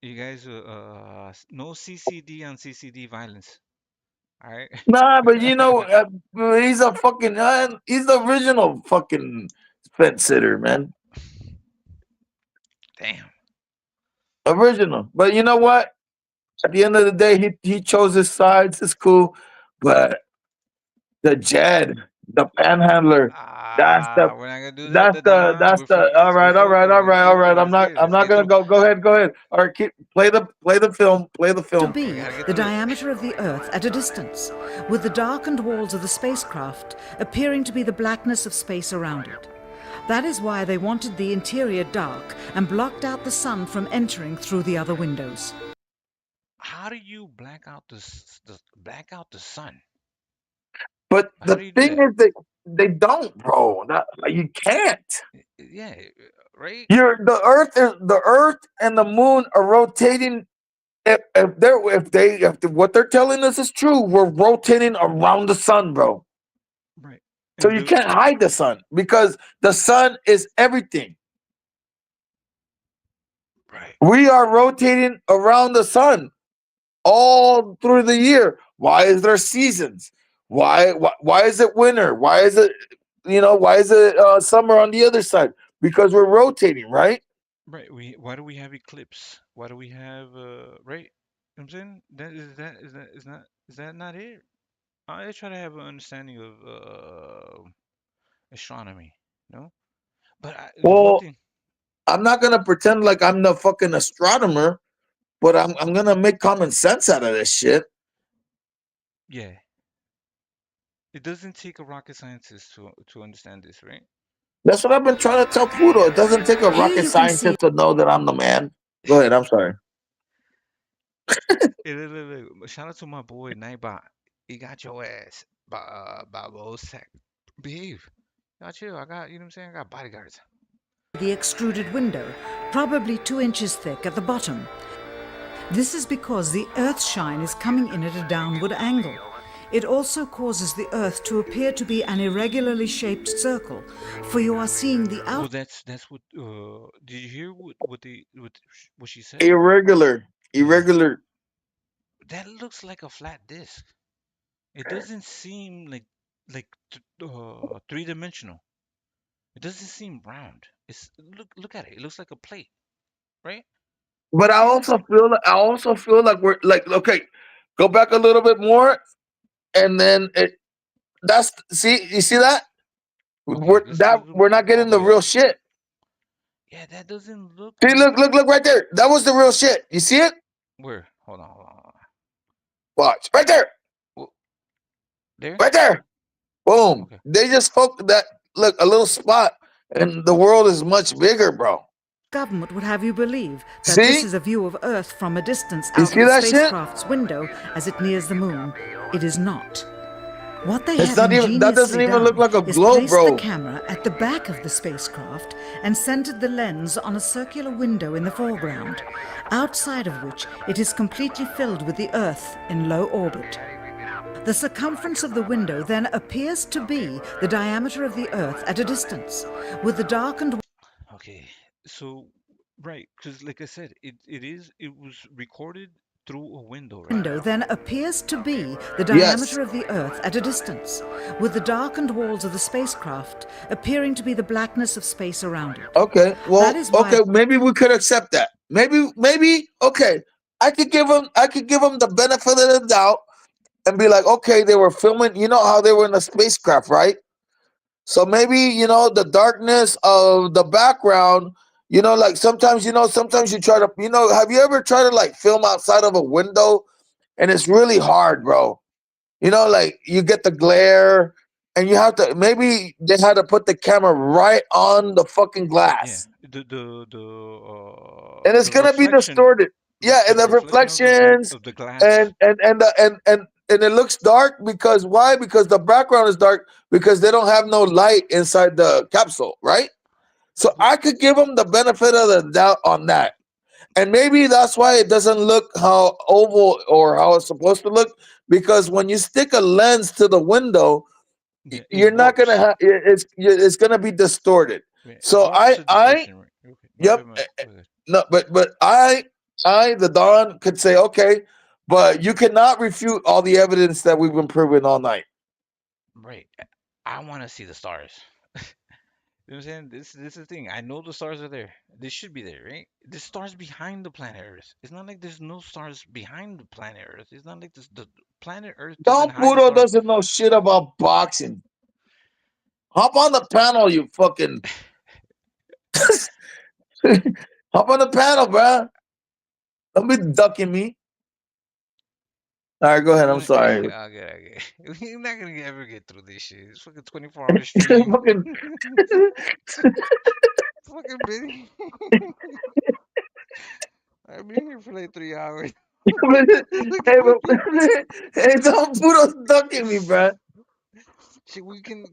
[SPEAKER 11] You guys, no CCD on CCD violence. All right.
[SPEAKER 19] Nah, but you know, he's a fucking, he's the original fucking fence sitter, man.
[SPEAKER 11] Damn.
[SPEAKER 19] Original. But you know what? At the end of the day, he chose his sides. It's cool. But the Jed, the panhandler, that's the
[SPEAKER 11] We're not gonna do that.
[SPEAKER 19] that's the all right. I'm not gonna go. Go ahead. All right, play the film.
[SPEAKER 2] to be the diameter of the Earth at a distance, with the darkened walls of the spacecraft appearing to be the blackness of space around it. That is why they wanted the interior dark and blocked out the sun from entering through the other windows.
[SPEAKER 11] How do you black out the sun?
[SPEAKER 19] But the thing is, they don't, bro. You can't.
[SPEAKER 11] Yeah, right.
[SPEAKER 19] The Earth and the moon are rotating. If what they're telling us is true, we're rotating around the sun, bro.
[SPEAKER 11] Right.
[SPEAKER 19] So you can't hide the sun because the sun is everything.
[SPEAKER 11] Right.
[SPEAKER 19] We are rotating around the sun all through the year. Why is there seasons? Why is it winter? Why is it summer on the other side? Because we're rotating, right?
[SPEAKER 11] Right. Why do we have eclipse? Why do we have right? You know what I'm saying is that not it? I try to have an understanding of astronomy, no? But the one
[SPEAKER 19] Well,
[SPEAKER 11] thing,
[SPEAKER 19] I'm not gonna pretend like I'm the fucking astronomer, but I'm gonna make common sense out of this shit.
[SPEAKER 11] yeah, it doesn't take a rocket scientist to understand this, right?
[SPEAKER 19] That's what I've been trying to tell Pluto. It doesn't take a rocket scientist to know that I'm the man. Go ahead. I'm sorry.
[SPEAKER 11] Hey, look. Shout out to my boy Nightbot. He got your ass, Sec. Behave. Got you. I got, you know what I'm saying? I got bodyguards.
[SPEAKER 2] The extruded window, probably 2 inches thick at the bottom. This is because the Earth's shine is coming in at a downward angle. It also causes the Earth to appear to be an irregularly shaped circle, for you are seeing the
[SPEAKER 11] Well, that's what. Did you hear what she said?
[SPEAKER 19] Irregular.
[SPEAKER 11] That looks like a flat disc. It doesn't seem like three-dimensional. It doesn't seem round. It's look at it. It looks like a plate, right?
[SPEAKER 19] But I also feel like we're like okay, go back a little bit more, and then that's see you see that
[SPEAKER 11] Okay, let's go
[SPEAKER 19] we're not
[SPEAKER 11] all
[SPEAKER 19] getting
[SPEAKER 11] the
[SPEAKER 19] the
[SPEAKER 11] way up.
[SPEAKER 19] real shit.
[SPEAKER 11] Yeah, that doesn't look
[SPEAKER 19] See,
[SPEAKER 11] like
[SPEAKER 19] look right there. That was the real shit. You see it?
[SPEAKER 11] where. Hold on.
[SPEAKER 19] Watch right there,
[SPEAKER 11] Well, there.
[SPEAKER 19] right there. Boom.
[SPEAKER 11] Okay.
[SPEAKER 19] They just spoke that look a little spot, and the world is much bigger, bro.
[SPEAKER 2] Government would have you believe that this
[SPEAKER 19] See?
[SPEAKER 2] is a view of Earth from a distance
[SPEAKER 19] You
[SPEAKER 2] out
[SPEAKER 19] see
[SPEAKER 2] of the
[SPEAKER 19] that shit?
[SPEAKER 2] spacecraft's window as it nears the moon. It is not. What they
[SPEAKER 19] It's
[SPEAKER 2] have
[SPEAKER 19] not even that doesn't
[SPEAKER 2] ingeniously
[SPEAKER 19] even look
[SPEAKER 2] done
[SPEAKER 19] like a
[SPEAKER 2] is
[SPEAKER 19] globe,
[SPEAKER 2] placed the
[SPEAKER 19] bro.
[SPEAKER 2] camera at the back of the spacecraft and centered the lens on a circular window in the foreground, outside of which it is completely filled with the Earth in low orbit. The circumference of the window then appears to be the diameter of the Earth at a distance, with the darkened
[SPEAKER 11] Okay. So right, because like I said, it was recorded through a window, right?
[SPEAKER 2] window then appears to be the
[SPEAKER 19] Yes.
[SPEAKER 2] diameter of the Earth at a distance, with the darkened walls of the spacecraft appearing to be the blackness of space around it.
[SPEAKER 19] Okay. Well,
[SPEAKER 2] That is why
[SPEAKER 19] okay. Maybe we could accept that. Maybe. Okay. I could give them the benefit of the doubt and be like, okay, they were filming. You know how they were in a spacecraft, right? So maybe the darkness of the background. Like sometimes you try to. Have you ever tried to like film outside of a window, and it's really hard, bro. Like you get the glare, and you have to. Maybe they had to put the camera right on the fucking
[SPEAKER 11] Yeah.
[SPEAKER 19] glass, and it's
[SPEAKER 11] The
[SPEAKER 19] gonna be
[SPEAKER 11] reflection,
[SPEAKER 19] distorted. Yeah, and the
[SPEAKER 11] reflection
[SPEAKER 19] reflections,
[SPEAKER 11] of the glass.
[SPEAKER 19] and it looks dark because why? Because the background is dark because they don't have no light inside the capsule, right? So I could give them the benefit of the doubt on that. And maybe that's why it doesn't look how oval or how it's supposed to look. Because when you stick a lens to the window,
[SPEAKER 11] Yeah, it
[SPEAKER 19] you're not gonna
[SPEAKER 11] warps.
[SPEAKER 19] have it's gonna be distorted.
[SPEAKER 11] Yeah, it
[SPEAKER 19] So
[SPEAKER 11] warps the distortion, right? Okay.
[SPEAKER 19] yep,
[SPEAKER 11] Go ahead.
[SPEAKER 19] no, but the Don could say okay, but you cannot refute all the evidence that we've been proving all night.
[SPEAKER 11] Right. I want to see the stars. You know what I'm saying? This is the thing. I know the stars are there. They should be there, right? The stars behind the planet Earth. It's not like there's no stars behind the planet Earth. It's not like the planet Earth doesn't
[SPEAKER 19] Don
[SPEAKER 11] hide the
[SPEAKER 19] Puro
[SPEAKER 11] stars.
[SPEAKER 19] doesn't know shit about boxing. Hop on the panel, you fucking. Hop on the panel, bruh. Don't be ducking me. All right, go ahead. I'm sorry.
[SPEAKER 11] Okay. We're not gonna ever get through this shit. It's fucking 24-hour stream.
[SPEAKER 19] Fucking.
[SPEAKER 11] Fucking busy. I've been here for like 3 hours.
[SPEAKER 19] hey, Don Puro's ducking me, bruh.
[SPEAKER 11] Shit, we can't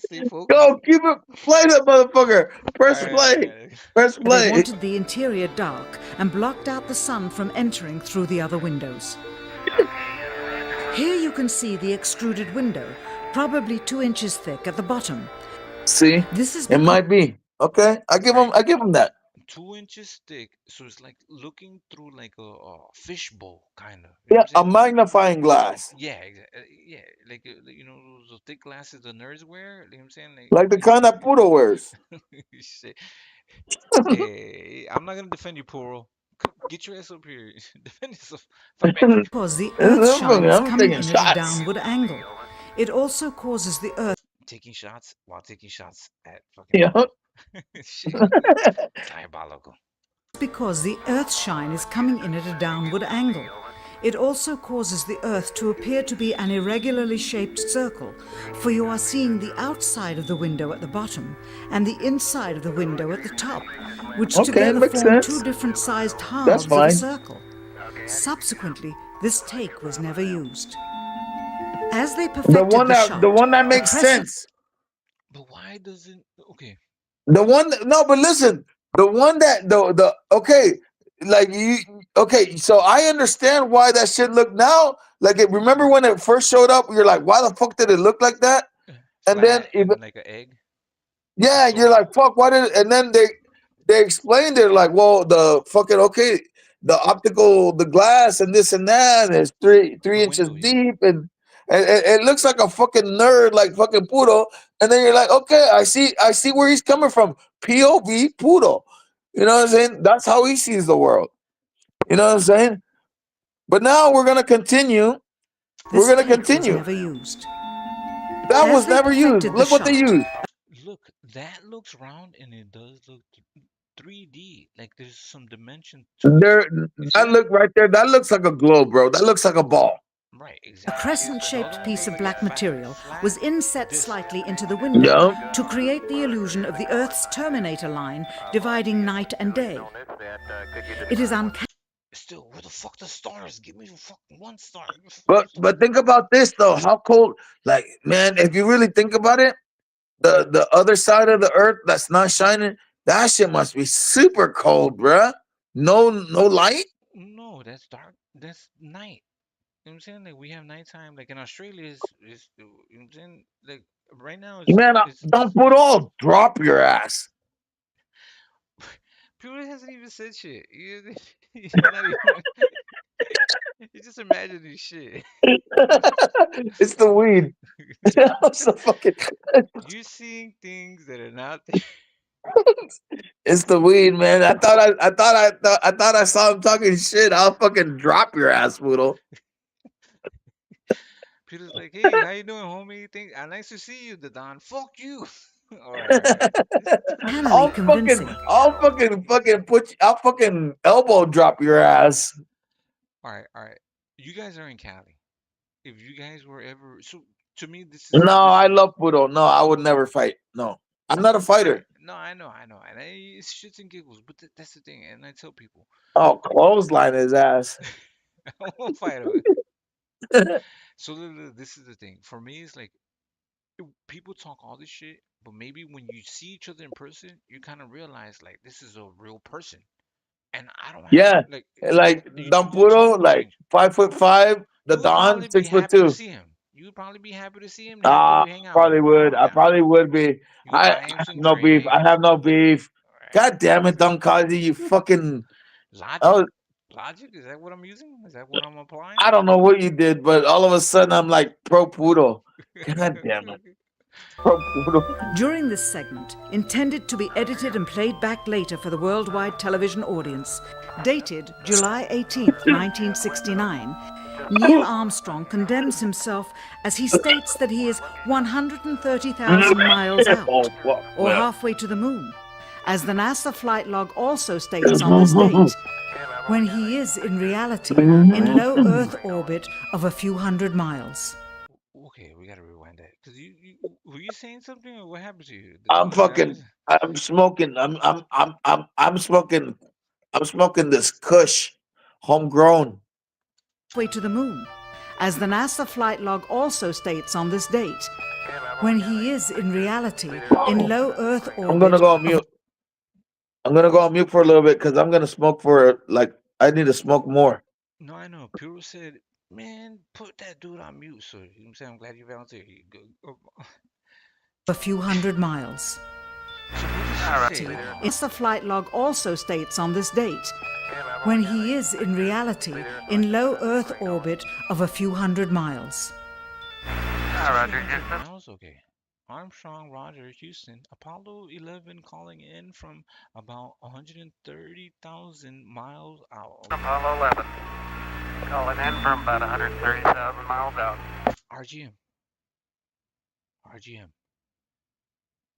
[SPEAKER 11] stay focused.
[SPEAKER 19] Go, keep it. Play that motherfucker. Press play.
[SPEAKER 11] Alright.
[SPEAKER 19] Press
[SPEAKER 2] they
[SPEAKER 19] play.
[SPEAKER 2] wanted the interior dark and blocked out the sun from entering through the other windows. Here you can see the extruded window, probably 2 inches thick at the bottom.
[SPEAKER 19] See,
[SPEAKER 2] This is
[SPEAKER 19] it might be okay. I give him that.
[SPEAKER 11] 2 inches thick, so it's like looking through like a fishbowl, kind of.
[SPEAKER 19] Yeah, a magnifying glass,
[SPEAKER 11] Yeah, exactly. Yeah, like you know those thick glasses the nerds wear. You know what I'm saying?
[SPEAKER 19] like the kind that Puro wears.
[SPEAKER 11] Shit. Hey, I'm not gonna defend you, Poro. Get your ass up here. Defend yourself. Fight back.
[SPEAKER 2] Because the Earth's shine is
[SPEAKER 19] I'm
[SPEAKER 2] coming
[SPEAKER 19] taking
[SPEAKER 2] in at a
[SPEAKER 19] shots.
[SPEAKER 2] downward angle. It also causes the Earth
[SPEAKER 11] Taking shots while taking shots at fucking.
[SPEAKER 19] Yeah.
[SPEAKER 11] Shit. Diabolical.
[SPEAKER 2] because the Earth's shine is coming in at a downward angle. It also causes the Earth to appear to be an irregularly shaped circle, for you are seeing the outside of the window at the bottom and the inside of the window at the top, which
[SPEAKER 19] Okay,
[SPEAKER 2] together
[SPEAKER 19] makes
[SPEAKER 2] form
[SPEAKER 19] sense.
[SPEAKER 2] 2 different sized
[SPEAKER 19] That's
[SPEAKER 2] halves of a
[SPEAKER 19] fine.
[SPEAKER 2] circle. Subsequently, this take was never used. As they perfected
[SPEAKER 19] The one that makes sense.
[SPEAKER 11] But why doesn't? Okay.
[SPEAKER 19] The one no, but listen, the one that the okay, like you okay, so I understand why that shit look now. Like remember when it first showed up, you're like, why the fuck did it look like that? And then even
[SPEAKER 11] like an egg.
[SPEAKER 19] yeah, you're like, fuck, why did and then they explained it like, well, the fucking okay, the glass and this and that, and it's 3 inches deep and it looks like a fucking nerd, like fucking Puro. And then you're like, okay, I see where he's coming from. POV Poodle. You know what I'm saying? That's how he sees the world. You know what I'm saying? But now we're gonna continue.
[SPEAKER 2] This
[SPEAKER 19] We're gonna
[SPEAKER 2] take was
[SPEAKER 19] continue.
[SPEAKER 2] never used.
[SPEAKER 19] That
[SPEAKER 2] As
[SPEAKER 19] was
[SPEAKER 2] they
[SPEAKER 19] never used.
[SPEAKER 2] perfected the
[SPEAKER 19] Look what they
[SPEAKER 2] shot,
[SPEAKER 19] used.
[SPEAKER 11] Look, that looks round and it does look 3D. Like there's some dimension to it.
[SPEAKER 19] There,
[SPEAKER 11] You see
[SPEAKER 19] that
[SPEAKER 11] that?
[SPEAKER 19] look right there. That looks like a globe, bro. That looks like a ball.
[SPEAKER 11] Right,
[SPEAKER 2] a
[SPEAKER 11] exactly.
[SPEAKER 2] crescent-shaped piece of black material was inset slightly into the
[SPEAKER 19] Yeah.
[SPEAKER 2] window to create the illusion of the Earth's terminator line dividing night and day. It is uncanny.
[SPEAKER 11] Still, where the fuck the stars? Give me fucking one star.
[SPEAKER 19] But think about this though. How cold? Like, man, if you really think about it, the other side of the earth that's not shining, that shit must be super cold, bruh. No light.
[SPEAKER 11] No, that's dark. That's night. You know what I'm saying? Like we have nighttime. Like in Australia, is you know what I'm saying? Like right now,
[SPEAKER 19] Man,
[SPEAKER 11] it's
[SPEAKER 19] don't put all drop your ass.
[SPEAKER 11] People hasn't even said shit. He's not even. You just imagine this shit.
[SPEAKER 19] It's the weed. It's the fucking.
[SPEAKER 11] You're seeing things that are not there.
[SPEAKER 19] It's the weed, man. I thought I saw him talking shit. I'll fucking drop your ass, Poodle.
[SPEAKER 11] Peter's like, hey, how you doing, homie? Nice to see you, the Don. Fuck you. All right.
[SPEAKER 19] I'll fucking put you, I'll fucking elbow drop your ass.
[SPEAKER 11] All right. You guys are in Cali. If you guys were ever so to me, this
[SPEAKER 19] No,
[SPEAKER 11] is
[SPEAKER 19] I love Poodle. No, I would never fight. No, I'm not a fighter.
[SPEAKER 11] no, I know, and it's shits and giggles, but that's the thing, and I tell people,
[SPEAKER 19] Oh, clothesline his ass.
[SPEAKER 11] I won't fight him. So this is the thing. For me, it's like people talk all this shit, but maybe when you see each other in person, you kind of realize like this is a real person. And I don't
[SPEAKER 19] Yeah,
[SPEAKER 11] have like
[SPEAKER 19] like
[SPEAKER 11] you
[SPEAKER 19] Don
[SPEAKER 11] will talk
[SPEAKER 19] Poodle,
[SPEAKER 11] with
[SPEAKER 19] like
[SPEAKER 11] me.
[SPEAKER 19] 5'5". The
[SPEAKER 11] You would
[SPEAKER 19] Don
[SPEAKER 11] probably be
[SPEAKER 19] 6'2".
[SPEAKER 11] happy to see him. You would probably be happy to see him, happy to hang out with
[SPEAKER 19] Probably
[SPEAKER 11] him.
[SPEAKER 19] would.
[SPEAKER 11] Oh
[SPEAKER 19] I
[SPEAKER 11] yeah.
[SPEAKER 19] probably would be.
[SPEAKER 11] You could
[SPEAKER 19] I
[SPEAKER 11] buy him
[SPEAKER 19] have
[SPEAKER 11] some
[SPEAKER 19] no beef. I
[SPEAKER 11] drinks.
[SPEAKER 19] have no beef. God damn it, Don Kozzie, you fucking.
[SPEAKER 11] Logic?
[SPEAKER 19] Oh,
[SPEAKER 11] Logic? Is that what I'm using? Is that what I'm applying?
[SPEAKER 19] I don't know what you did, but all of a sudden I'm like pro Poodle. God damn it. Pro Poodle.
[SPEAKER 2] During this segment, intended to be edited and played back later for the worldwide television audience, dated July 18th, 1969, Neil Armstrong condemns himself as he states that he is 130,000 miles out, or halfway to the moon, as the NASA flight log also states on this date, when he is in reality in low Earth orbit of a few hundred miles.
[SPEAKER 11] Okay, we gotta rewind that. Cause you were you saying something or what happened to you?
[SPEAKER 19] I'm smoking. I'm smoking this Kush, homegrown.
[SPEAKER 2] Way to the moon, as the NASA flight log also states on this date, when he is in reality in low Earth orbit.
[SPEAKER 19] I'm gonna go on mute. I'm gonna go on mute for a little bit because I'm gonna smoke for like I need to smoke more.
[SPEAKER 11] No, I know. Piro said, man, put that dude on mute. So you know what I'm saying? I'm glad you volunteered.
[SPEAKER 2] A few hundred miles. NASA flight log also states on this date, when he is in reality in low Earth orbit of a few hundred miles.
[SPEAKER 16] Roger, Houston.
[SPEAKER 11] Miles, okay. Armstrong, Roger, Houston. Apollo 11 calling in from about 130,000 miles out.
[SPEAKER 16] Apollo 11. Calling in from about 130,000 miles out.
[SPEAKER 11] RGM.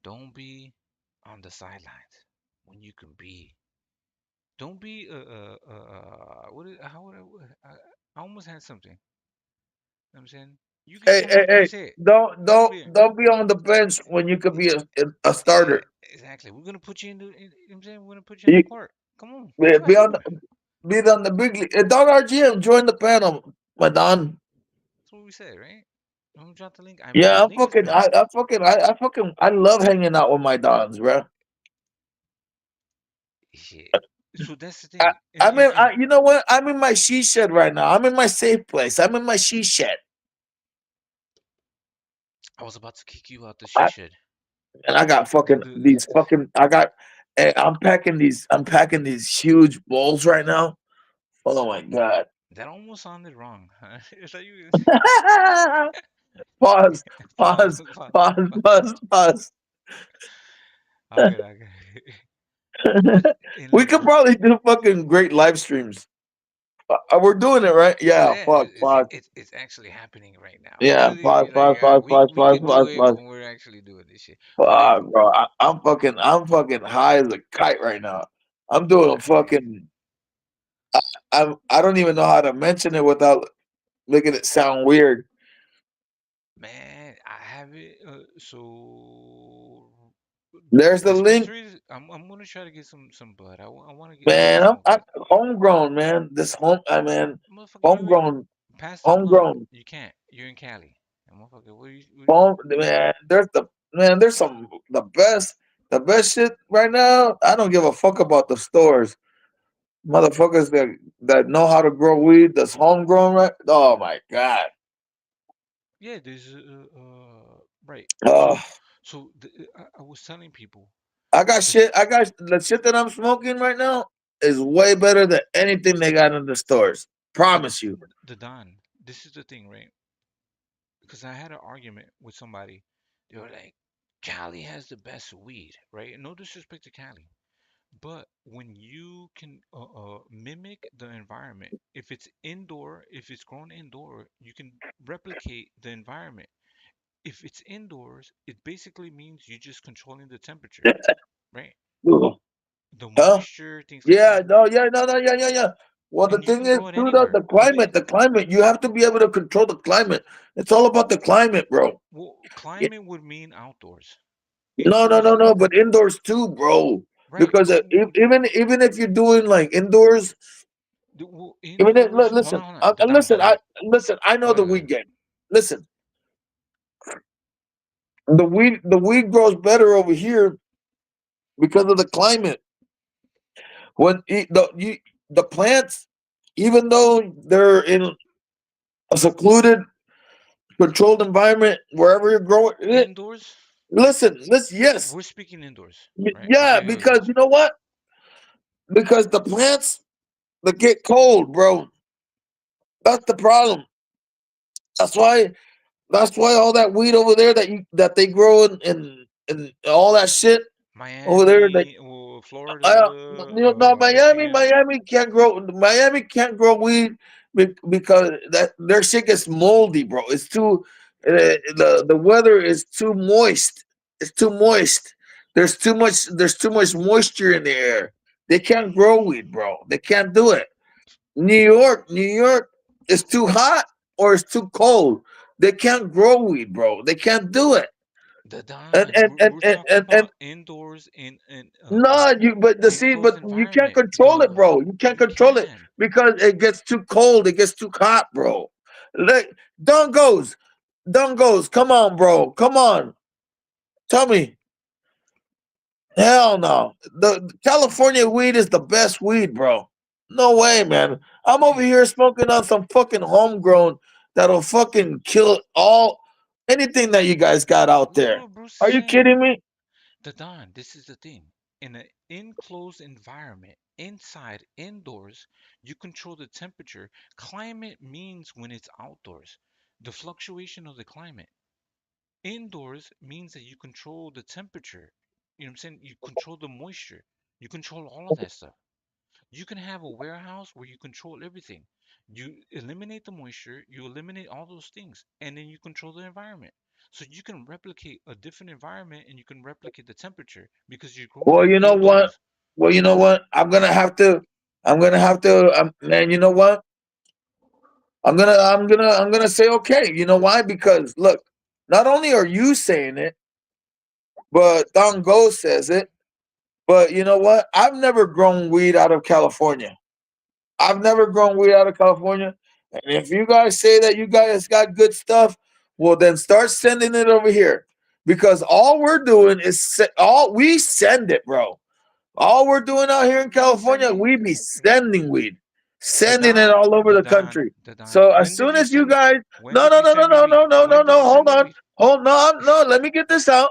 [SPEAKER 11] Don't be on the sidelines when you can be. Don't be I almost had something. You know what I'm saying? You can come up and say it.
[SPEAKER 19] Don't be on the bench when you could be a starter.
[SPEAKER 11] Exactly. We're gonna put you in the. You know what I'm saying? We're gonna put you in the court. Come on.
[SPEAKER 19] Be on the big league. Don RGM, join the panel, my Don.
[SPEAKER 11] That's what we said, right? I'm gonna drop the link.
[SPEAKER 19] Yeah,
[SPEAKER 11] the link is pinned.
[SPEAKER 19] I love hanging out with my Dons, bro.
[SPEAKER 11] Shit. So that's the thing.
[SPEAKER 19] You know what? I'm in my she shed right now. I'm in my safe place. I'm in my she shed.
[SPEAKER 11] I was about to kick you out the she shed.
[SPEAKER 19] And I got I'm packing these huge bowls right now. Oh my god.
[SPEAKER 11] That almost sounded wrong. Is that you?
[SPEAKER 19] Pause.
[SPEAKER 11] Okay.
[SPEAKER 19] We could probably do fucking great live streams. We're doing it, right? Yeah.
[SPEAKER 11] Yeah,
[SPEAKER 19] Fuck. Pause.
[SPEAKER 11] it's actually happening right now.
[SPEAKER 19] Yeah. Pause.
[SPEAKER 11] Like
[SPEAKER 19] Pause. Pause.
[SPEAKER 11] we
[SPEAKER 19] Pause.
[SPEAKER 11] we
[SPEAKER 19] Pause.
[SPEAKER 11] could do
[SPEAKER 19] Pause.
[SPEAKER 11] it
[SPEAKER 19] Pause.
[SPEAKER 11] when we're actually doing this shit. But like,
[SPEAKER 19] Fuck, bro. I'm fucking high as a kite right now. I'm doing fucking. I don't even know how to mention it without making it sound weird.
[SPEAKER 11] man, I have it. So
[SPEAKER 19] There's the link,
[SPEAKER 11] dispensaries. I'm gonna try to get some blood. I want to get
[SPEAKER 19] man. I'm,
[SPEAKER 11] smoke
[SPEAKER 19] I'm
[SPEAKER 11] it.
[SPEAKER 19] homegrown, man. This home, I man,
[SPEAKER 11] Motherfucker,
[SPEAKER 19] homegrown,
[SPEAKER 11] pass the blunt.
[SPEAKER 19] homegrown,
[SPEAKER 11] You can't. You're in Cali. And motherfucker,
[SPEAKER 19] home, man. There's some the best shit right now. I don't give a fuck about the stores, motherfuckers that know how to grow weed. That's homegrown, right? Oh my god.
[SPEAKER 11] yeah, there's right.
[SPEAKER 19] Oh,
[SPEAKER 11] I was telling people
[SPEAKER 19] I got
[SPEAKER 11] because
[SPEAKER 19] shit. I got the shit that I'm smoking right now is way better than anything they got in the stores.
[SPEAKER 11] the
[SPEAKER 19] Promise you.
[SPEAKER 11] the Don. This is the thing, right? Because I had an argument with somebody. They were like, Cali has the best weed, right? No disrespect to Cali, but when you can mimic the environment, if it's indoor, if it's grown indoor, you can replicate the environment. If it's indoors, it basically means you're just controlling the temperature, right? The
[SPEAKER 19] Huh?
[SPEAKER 11] moisture, things like
[SPEAKER 19] Yeah,
[SPEAKER 11] that.
[SPEAKER 19] no, yeah, no, no, yeah, yeah, yeah. Well, the
[SPEAKER 11] And you
[SPEAKER 19] thing
[SPEAKER 11] can
[SPEAKER 19] is,
[SPEAKER 11] grow it
[SPEAKER 19] too,
[SPEAKER 11] anywhere.
[SPEAKER 19] the climate, you have to be able to control the climate. It's all about the climate, bro.
[SPEAKER 11] Well,
[SPEAKER 19] Yeah.
[SPEAKER 11] climate would mean outdoors.
[SPEAKER 19] No, no, no,
[SPEAKER 11] Indoors,
[SPEAKER 19] no, but indoors too, bro.
[SPEAKER 11] right?
[SPEAKER 19] Because even if you're doing like indoors,
[SPEAKER 11] Well,
[SPEAKER 19] even if,
[SPEAKER 11] indoors. Hold on,
[SPEAKER 19] listen,
[SPEAKER 11] hold on. Don,
[SPEAKER 19] listen,
[SPEAKER 11] hold on.
[SPEAKER 19] listen. I know
[SPEAKER 11] Go
[SPEAKER 19] the
[SPEAKER 11] ahead, go
[SPEAKER 19] weed
[SPEAKER 11] ahead.
[SPEAKER 19] game. Listen, the weed grows better over here because of the climate. When the plants, even though they're in a secluded, controlled environment, wherever you're growing it,
[SPEAKER 11] Indoors, right?
[SPEAKER 19] listen, yes,
[SPEAKER 11] We're speaking indoors, right?
[SPEAKER 19] yeah,
[SPEAKER 11] Okay, okay.
[SPEAKER 19] because you know what? Because the plants that get cold, bro. That's the problem. That's why. That's why all that weed over there that they grow in all that shit over there.
[SPEAKER 11] Miami, or Florida,
[SPEAKER 19] No,
[SPEAKER 11] Michigan.
[SPEAKER 19] Miami can't grow weed because that their shit gets moldy, bro. It's too the weather is too moist. It's too moist. There's too much moisture in the air. They can't grow weed, bro. They can't do it. New York is too hot or it's too cold. They can't grow weed, bro. They can't do it.
[SPEAKER 11] The
[SPEAKER 19] And
[SPEAKER 11] Don.
[SPEAKER 19] and and
[SPEAKER 11] We're
[SPEAKER 19] and,
[SPEAKER 11] talking
[SPEAKER 19] and, and
[SPEAKER 11] about indoors in
[SPEAKER 19] no,
[SPEAKER 11] enclosed
[SPEAKER 19] but you can't
[SPEAKER 11] environment.
[SPEAKER 19] control it, bro. You can't
[SPEAKER 11] You
[SPEAKER 19] control it
[SPEAKER 11] can.
[SPEAKER 19] because it gets too cold, it gets too hot, bro. Like Don goes. Come on, bro. Come on. Tell me. Hell no. The California weed is the best weed, bro. No way, man. I'm over
[SPEAKER 11] Okay.
[SPEAKER 19] here smoking on some fucking homegrown that'll fucking kill anything that you guys got out there.
[SPEAKER 11] What Bruce is
[SPEAKER 19] Are you
[SPEAKER 11] saying.
[SPEAKER 19] kidding me?
[SPEAKER 11] The Don. This is the thing. In an enclosed environment, inside, indoors, you control the temperature. Climate means when it's outdoors, the fluctuation of the climate. Indoors means that you control the temperature. You know what I'm saying? You control the moisture. You control all of that stuff. You can have a warehouse where you control everything. You eliminate the moisture, you eliminate all those things, and then you control the environment. So you can replicate a different environment and you can replicate the temperature because you're growing
[SPEAKER 19] Well,
[SPEAKER 11] it
[SPEAKER 19] you know what?
[SPEAKER 11] indoors.
[SPEAKER 19] Well, you know what? Man, you know what? I'm gonna say okay. You know why? Because look, not only are you saying it, but Don Go says it. But you know what? I've never grown weed out of California. I've never grown weed out of California. And if you guys say that you guys got good stuff, well then start sending it over here. Because all we're doing is all we send it, bro. All we're doing out here in
[SPEAKER 11] We're
[SPEAKER 19] California,
[SPEAKER 11] sending
[SPEAKER 19] we be sending weed,
[SPEAKER 11] the
[SPEAKER 19] sending it
[SPEAKER 11] Don,
[SPEAKER 19] all over
[SPEAKER 11] the
[SPEAKER 19] the
[SPEAKER 11] Don,
[SPEAKER 19] country.
[SPEAKER 11] the Don.
[SPEAKER 19] So as
[SPEAKER 11] When did
[SPEAKER 19] soon
[SPEAKER 11] you
[SPEAKER 19] as you
[SPEAKER 11] send?
[SPEAKER 19] guys,
[SPEAKER 11] When
[SPEAKER 19] no,
[SPEAKER 11] did
[SPEAKER 19] no,
[SPEAKER 11] you
[SPEAKER 19] no, no,
[SPEAKER 11] send me
[SPEAKER 19] no,
[SPEAKER 11] weed?
[SPEAKER 19] no, no, no,
[SPEAKER 11] When did you
[SPEAKER 19] no,
[SPEAKER 11] send
[SPEAKER 19] hold
[SPEAKER 11] me
[SPEAKER 19] on,
[SPEAKER 11] weed?
[SPEAKER 19] no, let me get this out.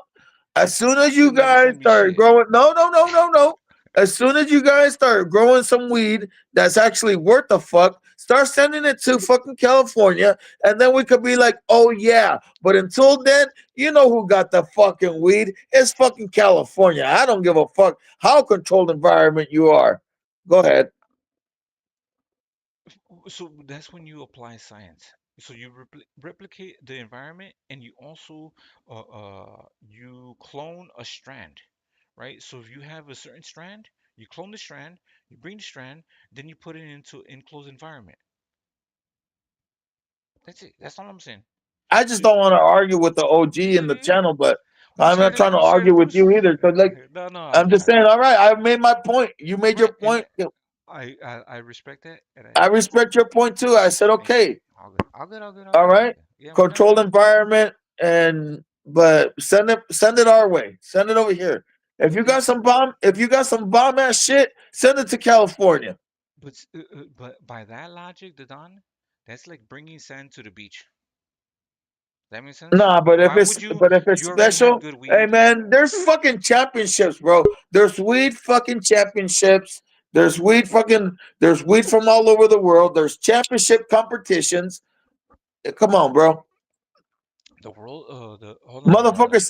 [SPEAKER 19] As soon as
[SPEAKER 11] Bruce
[SPEAKER 19] you
[SPEAKER 11] never
[SPEAKER 19] guys
[SPEAKER 11] sent me
[SPEAKER 19] start
[SPEAKER 11] shit.
[SPEAKER 19] growing, no, no, no, no, no. As soon as you guys start growing some weed that's actually worth the fuck, start sending it to fucking California, and then we could be like, oh yeah. But until then, you know who got the fucking weed? It's fucking California. I don't give a fuck how controlled environment you are. Go ahead.
[SPEAKER 11] So that's when you apply science. So you replicate the environment, and you also you clone a strand, right? So if you have a certain strand, you clone the strand, you bring the strand, then you put it into enclosed environment. That's it. That's all I'm saying.
[SPEAKER 19] I just don't want to argue with the OG in the channel, but I'm not trying to
[SPEAKER 11] We try to
[SPEAKER 19] argue with
[SPEAKER 11] push.
[SPEAKER 19] you either. Cause like
[SPEAKER 11] No,
[SPEAKER 19] I'm just saying, all right, I made my point. You made your
[SPEAKER 11] right, and
[SPEAKER 19] point.
[SPEAKER 11] I respect that, and
[SPEAKER 19] I respect your point too. I said,
[SPEAKER 11] thank you.
[SPEAKER 19] okay,
[SPEAKER 11] All good. All good. All good. All
[SPEAKER 19] all
[SPEAKER 11] good. All
[SPEAKER 19] right,
[SPEAKER 11] good. Yeah, man.
[SPEAKER 19] controlled environment, and but send it our way. Send it over here. If you got some bomb ass shit, send it to California.
[SPEAKER 11] But by that logic, the Don, that's like bringing sand to the beach. That makes sense.
[SPEAKER 19] Nah,
[SPEAKER 11] Why would you?
[SPEAKER 19] but if it's
[SPEAKER 11] You already have
[SPEAKER 19] special,
[SPEAKER 11] good
[SPEAKER 19] hey
[SPEAKER 11] weed.
[SPEAKER 19] man, there's fucking championships, bro. There's weed fucking championships. There's weed from all over the world. There's championship competitions. Come on, bro.
[SPEAKER 11] The world. The hold on.
[SPEAKER 19] Motherfuckers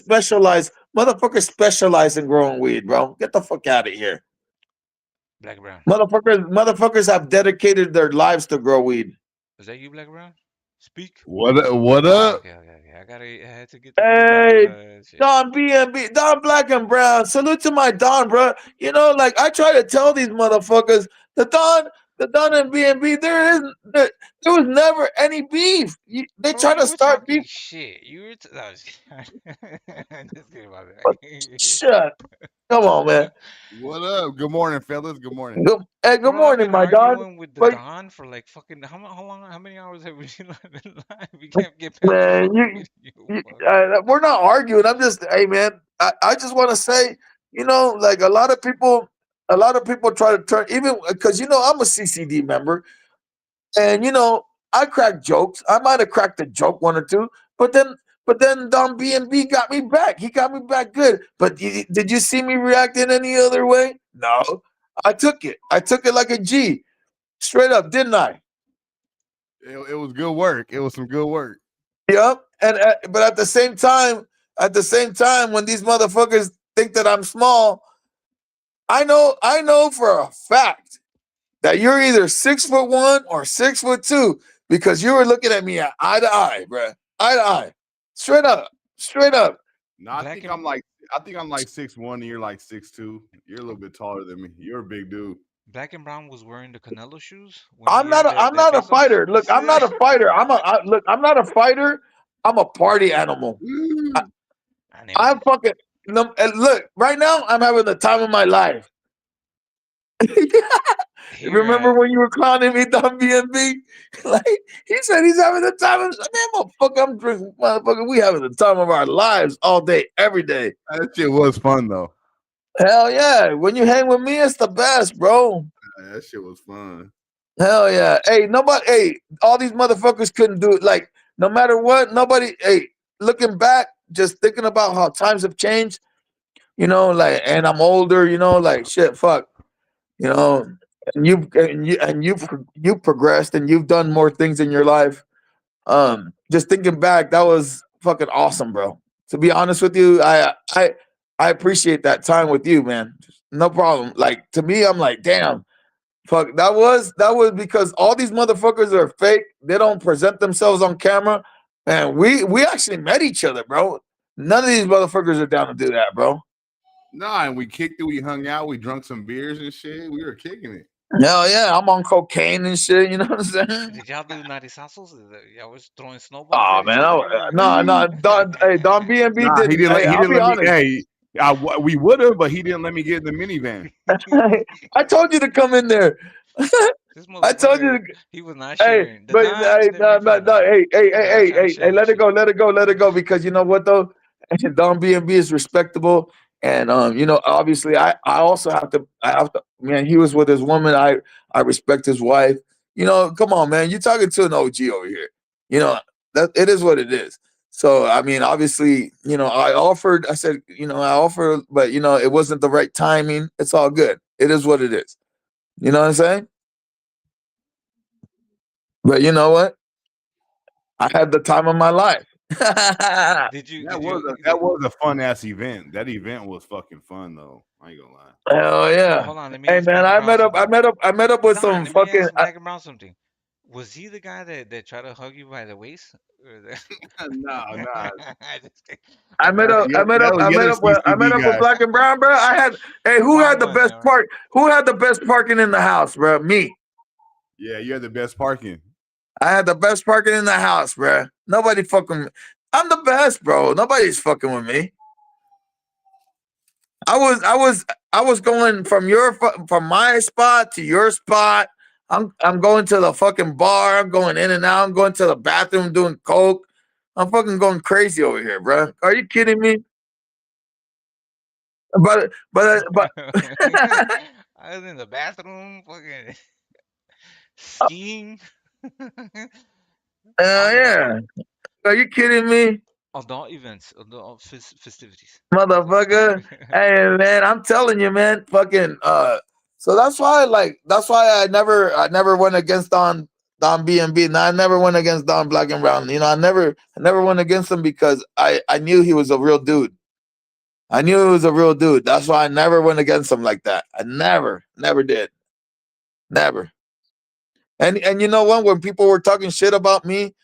[SPEAKER 19] specialize in growing weed, bro. Get the fuck out of here.
[SPEAKER 11] Black Brown.
[SPEAKER 19] Motherfuckers have dedicated their lives to grow weed.
[SPEAKER 11] Is that you, Black Brown? Speak.
[SPEAKER 13] What
[SPEAKER 11] Ah,
[SPEAKER 13] up?
[SPEAKER 11] okay. I had to get the voice
[SPEAKER 19] Hey,
[SPEAKER 11] out. Shit.
[SPEAKER 19] Don BNB, Don Black and Brown. Salute to my Don, bro. You know, like I try to tell these motherfuckers, the Don and BNB, there was never any beef. They
[SPEAKER 11] Bro,
[SPEAKER 19] try
[SPEAKER 11] you
[SPEAKER 19] to
[SPEAKER 11] were
[SPEAKER 19] start
[SPEAKER 11] talking
[SPEAKER 19] beef.
[SPEAKER 11] shit. You were. No, just kidding about
[SPEAKER 19] Shut. Come on, man.
[SPEAKER 13] What up? Good morning, fellas. Good morning.
[SPEAKER 19] Good
[SPEAKER 11] Bro, I've
[SPEAKER 19] morning,
[SPEAKER 11] been
[SPEAKER 19] my Don.
[SPEAKER 11] arguing with the
[SPEAKER 19] But
[SPEAKER 11] Don for like fucking how long? How many hours have we been live? We can't get past the
[SPEAKER 19] man,
[SPEAKER 11] fucking video.
[SPEAKER 19] we're not arguing. I'm just, hey, man. I just want to say, you know, like a lot of people try to turn even because you know I'm a CCD member. And you know, I crack jokes. I might have cracked a joke one or two, but then Don B and B got me back. He got me back good. But did you see me react in any other way? No. I took it. I took it like a G. Straight up, didn't I?
[SPEAKER 13] It was good work. It was some good work.
[SPEAKER 19] Yep. And but at the same time, when these motherfuckers think that I'm small, I know for a fact that you're either 6'1" or 6'2" because you were looking at me eye to eye, bruh. Eye to eye. Straight up. Straight up.
[SPEAKER 13] No, I think I'm like 6'1" and you're like 6'2". You're a little bit taller than me. You're a big dude.
[SPEAKER 11] Black and Brown was wearing the Canelo shoes when
[SPEAKER 19] I'm not a fighter. Look, I'm not a fighter. Look, I'm not a fighter. I'm a party animal. I'm fucking look, right now I'm having the time of my life. Remember when you were clowning me, Don BNB? Like he said he's having the time of man, motherfucker, I'm drinking, motherfucker. We having the time of our lives all day, every day.
[SPEAKER 13] That shit was fun though.
[SPEAKER 19] Hell yeah. When you hang with me, it's the best, bro.
[SPEAKER 13] That shit was fun.
[SPEAKER 19] Hell yeah. Hey, all these motherfuckers couldn't do it. Like, no matter what, nobody, looking back, just thinking about how times have changed, you know, like, and I'm older, you know, like shit, fuck. You know, and you've progressed and you've done more things in your life. Just thinking back, that was fucking awesome, bro. To be honest with you, I appreciate that time with you, man. No problem. Like to me, I'm like, damn, fuck. That was because all these motherfuckers are fake. They don't present themselves on camera. And we actually met each other, bro. None of these motherfuckers are down to do that, bro.
[SPEAKER 13] Nah, and we kicked it, we hung out, we drunk some beers and shit. We were kicking it.
[SPEAKER 19] Hell yeah, I'm on cocaine and shit. You know what I'm saying?
[SPEAKER 11] Did y'all do narizazos? Y'all was throwing snowballs
[SPEAKER 19] Oh
[SPEAKER 11] at each
[SPEAKER 19] man,
[SPEAKER 11] other?
[SPEAKER 19] no, Don BNB
[SPEAKER 13] Nah,
[SPEAKER 19] didn't. Hey,
[SPEAKER 13] he
[SPEAKER 19] I'll
[SPEAKER 13] didn't
[SPEAKER 19] be
[SPEAKER 13] let me.
[SPEAKER 19] honest.
[SPEAKER 13] Hey, we would have, but he didn't let me get in the minivan.
[SPEAKER 19] I told you to come in there.
[SPEAKER 11] This
[SPEAKER 19] I told you.
[SPEAKER 11] he was not
[SPEAKER 19] Hey,
[SPEAKER 11] sharing. The
[SPEAKER 19] but
[SPEAKER 11] Don,
[SPEAKER 19] hey, let it go because you know what though, Don B&B is respectable, and you know, obviously, I also have to, man, he was with his woman. I respect his wife. You know, come on, man, you're talking to an OG over here. You know, that it is what it is. So I mean, obviously, you know, I offered, but you know, it wasn't the right timing. It's all good. it is what it is. You know what I'm saying? But you know what? I had the time of my life.
[SPEAKER 11] Did you?
[SPEAKER 13] That
[SPEAKER 11] Did
[SPEAKER 13] was
[SPEAKER 11] you?
[SPEAKER 13] a fun ass event. That event was fucking fun though. I ain't gonna lie.
[SPEAKER 19] Hell yeah!
[SPEAKER 11] Hold on. Let me
[SPEAKER 19] Hey
[SPEAKER 11] ask
[SPEAKER 19] man,
[SPEAKER 11] Black and
[SPEAKER 19] I
[SPEAKER 11] Brown
[SPEAKER 19] met up. I
[SPEAKER 11] something.
[SPEAKER 19] met up. I met up with
[SPEAKER 11] Don,
[SPEAKER 19] some
[SPEAKER 11] let me
[SPEAKER 19] fucking.
[SPEAKER 11] ask Black and Brown something. Was he the guy that tried to hug you by the waist? Or
[SPEAKER 13] No, nah.
[SPEAKER 11] Just kidding.
[SPEAKER 19] I met
[SPEAKER 11] Okay.
[SPEAKER 19] up. I met
[SPEAKER 13] That
[SPEAKER 19] up.
[SPEAKER 13] was
[SPEAKER 19] I
[SPEAKER 13] the
[SPEAKER 19] met
[SPEAKER 13] other
[SPEAKER 19] up with. I met
[SPEAKER 13] CCB
[SPEAKER 19] up with
[SPEAKER 13] guy.
[SPEAKER 19] Black and Brown, bro. I had. Hey, who
[SPEAKER 11] Brown
[SPEAKER 19] had the
[SPEAKER 11] boy,
[SPEAKER 19] best
[SPEAKER 11] man, right?
[SPEAKER 19] park? Who had the best parking in the house, bro? Me.
[SPEAKER 13] Yeah, you had the best parking.
[SPEAKER 19] I had the best parking in the house, bro. Nobody fucking. I'm the best, bro. Nobody's fucking with me. I was going from my spot to your spot. I'm going to the fucking bar. I'm going in and out. I'm going to the bathroom doing coke. I'm fucking going crazy over here, bro. Are you kidding me? But
[SPEAKER 11] I was in the bathroom, fucking skiing. I get it.
[SPEAKER 19] yeah. Are you kidding me?
[SPEAKER 11] Adult events, adult festivities.
[SPEAKER 19] Motherfucker. Hey man, I'm telling you, man, fucking so that's why I never went against Don B&B. And I never went against Don Black and Brown. You know, I never went against him because I knew he was a real dude. I knew he was a real dude. That's why I never went against him like that. I never did. Never. And you know what? When people were talking shit about me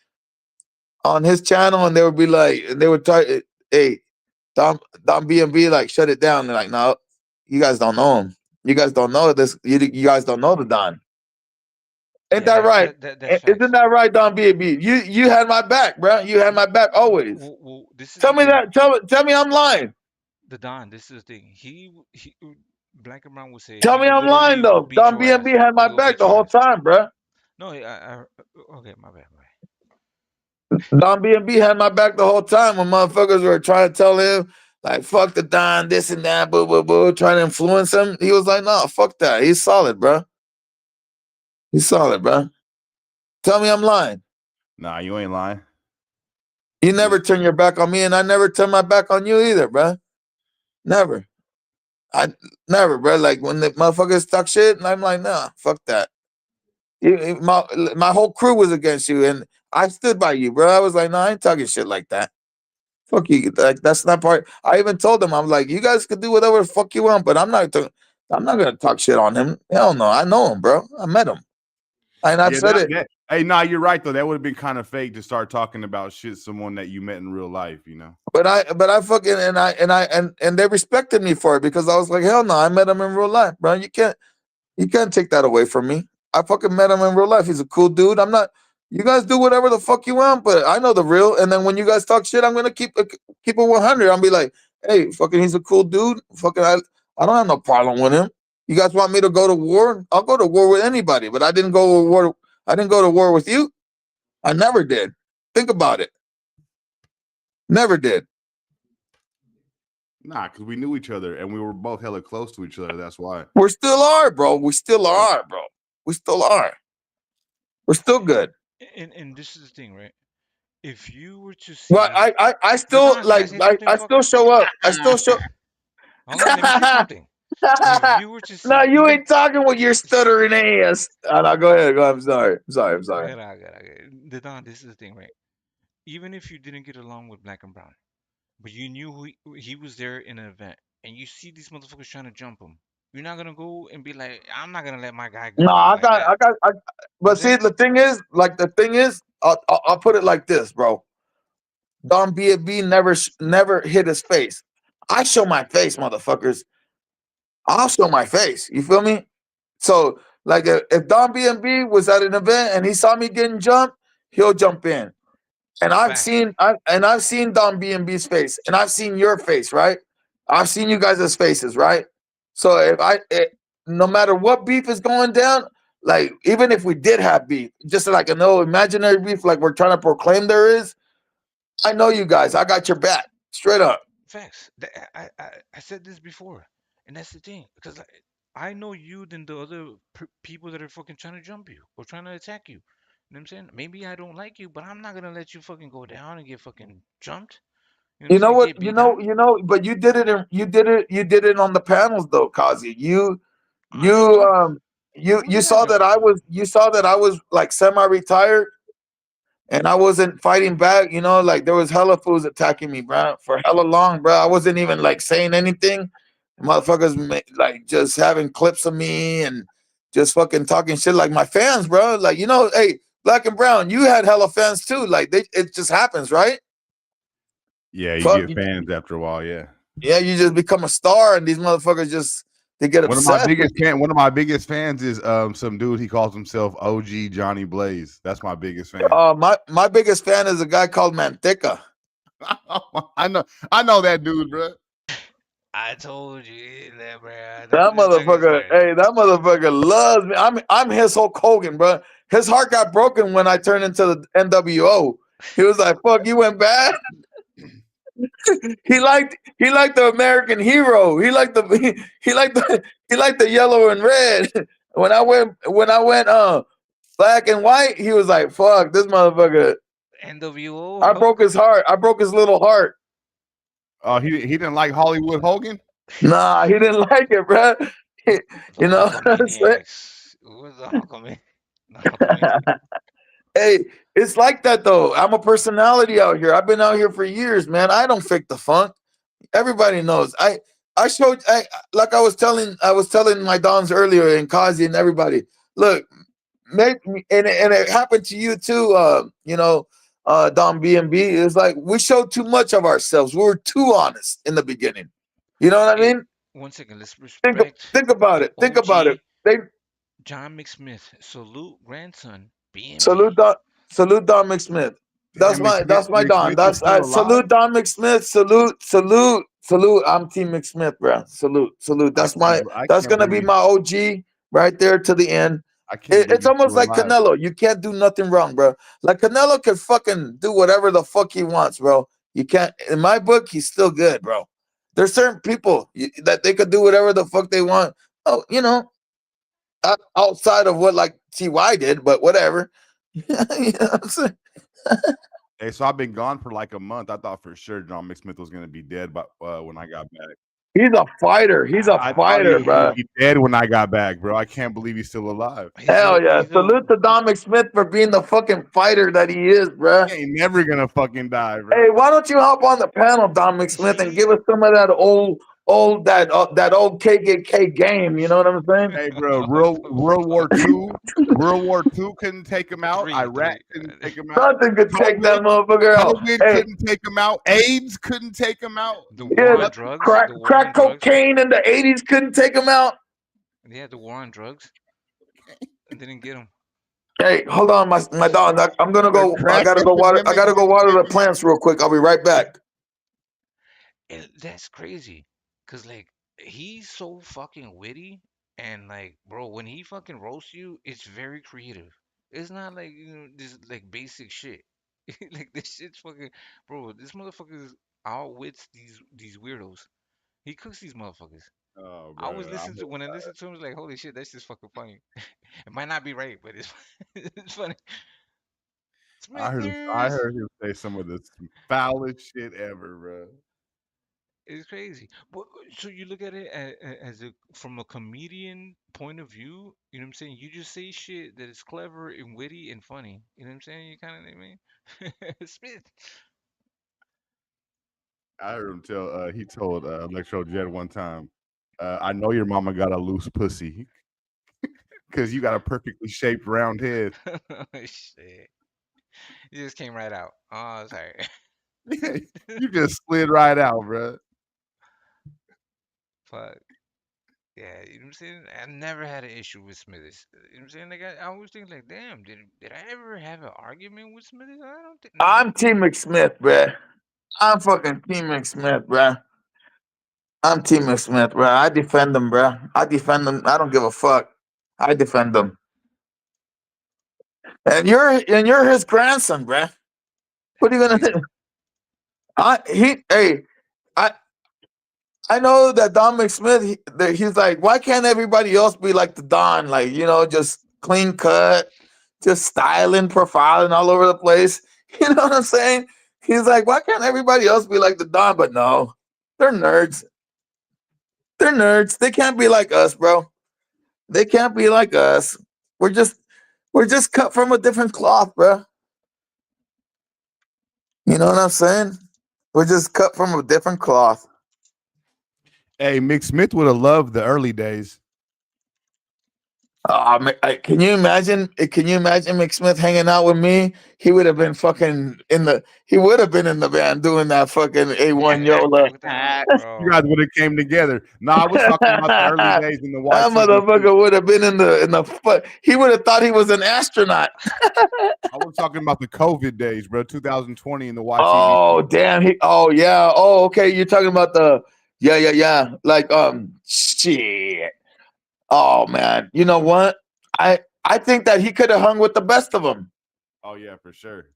[SPEAKER 19] on his channel and they would be like, and they would try, hey, Don B&B, like, shut it down. They're like, no, you guys don't know him. You guys don't know this. You guys don't know the Don. Ain't
[SPEAKER 11] Yeah,
[SPEAKER 19] that right?
[SPEAKER 11] that's
[SPEAKER 19] Isn't
[SPEAKER 11] facts.
[SPEAKER 19] that right, Don B&B? You had my back, bro. You had my back always.
[SPEAKER 11] Well, this is
[SPEAKER 19] Tell
[SPEAKER 11] the
[SPEAKER 19] me
[SPEAKER 11] thing.
[SPEAKER 19] that. Tell me I'm lying.
[SPEAKER 11] The Don, this is the thing. He Black and Brown would say
[SPEAKER 19] Tell
[SPEAKER 11] he
[SPEAKER 19] me
[SPEAKER 11] will
[SPEAKER 19] I'm lying
[SPEAKER 11] literally will
[SPEAKER 19] though.
[SPEAKER 11] beat
[SPEAKER 19] Don
[SPEAKER 11] your
[SPEAKER 19] B&B
[SPEAKER 11] ass.
[SPEAKER 19] had my
[SPEAKER 11] He will
[SPEAKER 19] back
[SPEAKER 11] beat
[SPEAKER 19] the
[SPEAKER 11] your
[SPEAKER 19] whole
[SPEAKER 11] ass.
[SPEAKER 19] time, bro.
[SPEAKER 11] No, okay, my bad, my bad.
[SPEAKER 19] Don B&B had my back the whole time when motherfuckers were trying to tell him, like, fuck the Don, this and that, boo, boo, boo, trying to influence him. He was like, no, fuck that. He's solid, bro. He's solid, bro. Tell me I'm lying.
[SPEAKER 13] Nah, you ain't lying.
[SPEAKER 19] You never turn your back on me, and I never turn my back on you either, bro. Never. I never, bro. Like when the motherfuckers talk shit, and I'm like, nah, fuck that. My whole crew was against you, and I stood by you, bro. I was like, no, I ain't talking shit like that. Fuck you. Like that's not part. I even told them, I'm like, you guys could do whatever the fuck you want, but I'm not gonna talk shit on him. Hell no, I know him, bro. I met him, and I've
[SPEAKER 13] Yeah,
[SPEAKER 19] said it.
[SPEAKER 13] hey, nah, you're right though. That would have been kind of fake to start talking about shit someone that you met in real life, you know.
[SPEAKER 19] But I fucking and they respected me for it because I was like, hell no, I met him in real life, bro. You can't take that away from me. I fucking met him in real life. He's a cool dude. I'm not. You guys do whatever the fuck you want, but I know the real. And then when you guys talk shit, I'm gonna keep it 100. I'll be like, hey, fucking, he's a cool dude. Fucking, I don't have no problem with him. You guys want me to go to war? I'll go to war with anybody. But I didn't go to war. I didn't go to war with you. I never did. Think about it. Never did.
[SPEAKER 13] Nah, because we knew each other and we were both hella close to each other. That's why.
[SPEAKER 19] We still are, bro. We still are, bro. We still are. We're still good.
[SPEAKER 11] And this is the thing, right? If you were to
[SPEAKER 19] Well,
[SPEAKER 11] see
[SPEAKER 19] I
[SPEAKER 11] the
[SPEAKER 19] still
[SPEAKER 11] Don, can I
[SPEAKER 19] like
[SPEAKER 11] say something,
[SPEAKER 19] I still
[SPEAKER 11] fucker?
[SPEAKER 19] show up. I still show.
[SPEAKER 11] Hold on, let me say something. If you were to
[SPEAKER 19] No,
[SPEAKER 11] see
[SPEAKER 19] you
[SPEAKER 11] even
[SPEAKER 19] ain't talking with your stuttering ass. No, go ahead. Go ahead. I'm sorry. I'm sorry.
[SPEAKER 11] I get it. The Don, this is the thing, right? Even if you didn't get along with Black and Brown, but you knew he was there in an event, and you see these motherfuckers trying to jump him, you're not gonna go and be like, I'm not gonna let my guy go
[SPEAKER 19] No,
[SPEAKER 11] down like that. You know what I'm
[SPEAKER 19] but see,
[SPEAKER 11] saying?
[SPEAKER 19] the thing is, I'll put it like this, bro. Don B never hit his face. I show my face, motherfuckers. I'll show my face. You feel me? So, like, if Don B was at an event and he saw me getting jumped, he'll jump in. And
[SPEAKER 11] Facts.
[SPEAKER 19] I've seen Don B&B's face, and I've seen your face, right? I've seen you guys' faces, right? So no matter what beef is going down, like even if we did have beef, just like an old imaginary beef, like we're trying to proclaim there is, I know you guys. I got your back, straight up.
[SPEAKER 11] Facts. I said this before, and that's the thing, because like, I know you than the other people that are fucking trying to jump you or trying to attack you. You know what I'm saying? Maybe I don't like you, but I'm not gonna let you fucking go down and get fucking jumped. You know what I'm
[SPEAKER 19] You know
[SPEAKER 11] saying?
[SPEAKER 19] what?
[SPEAKER 11] Get beat down.
[SPEAKER 19] But you did it. You did it on the panels though, Kazi. You saw that I was like semi-retired and I wasn't fighting back. Like there was hella fools attacking me, bro, for hella long, bro. I wasn't even like saying anything. Motherfuckers like just having clips of me and just fucking talking shit like my fans, bro. Like hey, Black and Brown, you had hella fans too. Like it just happens, right?
[SPEAKER 13] Yeah, you
[SPEAKER 19] Fuck,
[SPEAKER 13] get fans after a while. Yeah.
[SPEAKER 19] yeah, you just become a star, and these motherfuckers they get obsessed.
[SPEAKER 13] One of my biggest fans is some dude. He calls himself OG Johnny Blaze. That's my biggest fan.
[SPEAKER 19] My biggest fan is a guy called Manteca.
[SPEAKER 13] I know that dude, bro.
[SPEAKER 11] I told you that, bro.
[SPEAKER 19] That motherfucker loves me. I'm his Hulk Hogan, bro. His heart got broken when I turned into the NWO. He was like, "Fuck, you went bad." He liked the American hero. He liked the yellow and red. When I went black and white, he was like, "Fuck, this motherfucker."
[SPEAKER 11] NWO.
[SPEAKER 19] I broke his heart. I broke his little heart.
[SPEAKER 13] Oh, he didn't like Hollywood Hogan?
[SPEAKER 19] Nah, he didn't like it, bro. You know what I'm saying?
[SPEAKER 11] What's the Hulkamaniacs?
[SPEAKER 19] Hey, it's like that though. I'm a personality out here. I've been out here for years, man. I don't fake the funk. Everybody knows. I showed like I was telling my dons earlier and Kozzie and everybody. Look, and it happened to you too. Don B&B. It's like we showed too much of ourselves. We were too honest in the beginning. You know what I mean?
[SPEAKER 11] 1 second. Let's respect.
[SPEAKER 19] Think about it. Think about it.
[SPEAKER 11] John McSmith. Salute grandson. B&B.
[SPEAKER 19] Salute Don McSmith. That's my Don. That's salute Don McSmith. Salute. I'm Team McSmith, bro. Salute. That's gonna be my OG right there to the end. It's almost like Canelo. You can't do nothing wrong, bro. Like Canelo can fucking do whatever the fuck he wants, bro. You can't. In my book, he's still good, bro. There's certain people that they could do whatever the fuck they want. Oh, outside of what like TY did, but whatever. You know what I'm saying?
[SPEAKER 13] Hey, so I've been gone for like a month. I thought for sure John McSmith was gonna be dead, but when I got back,
[SPEAKER 19] he's a fighter. He's a fighter, bro.
[SPEAKER 13] He's dead when I got back, bro. I can't believe he's still alive.
[SPEAKER 19] Hell yeah! Salute to Don McSmith for being the fucking fighter that he is, bro.
[SPEAKER 13] He ain't never gonna fucking die, bro.
[SPEAKER 19] Hey, why don't you hop on the panel, Don McSmith, and give us some of that old KKK game? You know what I'm saying?
[SPEAKER 13] Hey, bro, World War II couldn't take him out. Iraq couldn't take him out.
[SPEAKER 19] Nothing could take that motherfucker out.
[SPEAKER 13] COVID couldn't take him out. AIDS couldn't take him out.
[SPEAKER 19] Crack cocaine in the 80s couldn't take him out.
[SPEAKER 11] They had the war on drugs. It didn't get him.
[SPEAKER 19] Hey, hold on, my dog. I'm gonna go. I gotta go water the plants real quick. I'll be right back.
[SPEAKER 11] That's crazy, cause like he's so fucking witty, and like, bro, when he fucking roasts you, it's very creative. It's not like this like basic shit. Like this shit's fucking, bro. This motherfucker outwits these weirdos. He cooks these motherfuckers.
[SPEAKER 13] Oh,
[SPEAKER 11] I always listen to when I listen to him, it's like, holy shit, that's just fucking funny. It might not be right, but it's funny.
[SPEAKER 13] I heard him say some of the foulest shit ever, bro.
[SPEAKER 11] It's crazy. But so you look at it as from a comedian point of view, you know what I'm saying? You just say shit that is clever and witty and funny. You know what I'm saying? You kind of, I mean, Smith.
[SPEAKER 13] I heard him tell. He told Electro Jet one time, "I know your mama got a loose pussy, because you got a perfectly shaped round head."
[SPEAKER 11] Oh, shit. You just came right out. Oh, sorry.
[SPEAKER 13] You just slid right out, bro.
[SPEAKER 11] Fuck. Yeah, you know what I'm saying? I never had an issue with Smithers. You know what I'm saying? Like I always think like, damn, did I ever have an argument with Smithers? I don't think.
[SPEAKER 19] I'm Team McSmith, bruh. I'm fucking Team McSmith, bruh. I'm Team McSmith, bruh. I defend him, bruh. I defend him. I don't give a fuck. I defend him. And you're his grandson, bruh. What are you gonna do? I know that Don McSmith, he's like, why can't everybody else be like the Don? Like, just clean cut, just styling, profiling all over the place. You know what I'm saying? He's like, why can't everybody else be like the Don? But no, they're nerds. They're nerds. They can't be like us, bro. They can't be like us. We're just cut from a different cloth, bro. You know what I'm saying? We're just cut from a different cloth.
[SPEAKER 13] Hey, Mick Smith would have loved the early days.
[SPEAKER 19] Can you imagine? Can you imagine Mick Smith hanging out with me? He would have been fucking in the. He would have been in the band doing that fucking A1 Yola.
[SPEAKER 13] You guys would have came together. No, I was talking about the early days in the
[SPEAKER 19] That
[SPEAKER 13] YTV.
[SPEAKER 19] motherfucker would have been in the. He would have thought he was an astronaut.
[SPEAKER 13] I was talking about the COVID days, bro. 2020 in the YTV.
[SPEAKER 19] Oh damn! Oh yeah. Oh okay. You're talking about the. Yeah. Like shit. Oh man. You know what? I think that he could have hung with the best of them.
[SPEAKER 13] Oh yeah, for sure.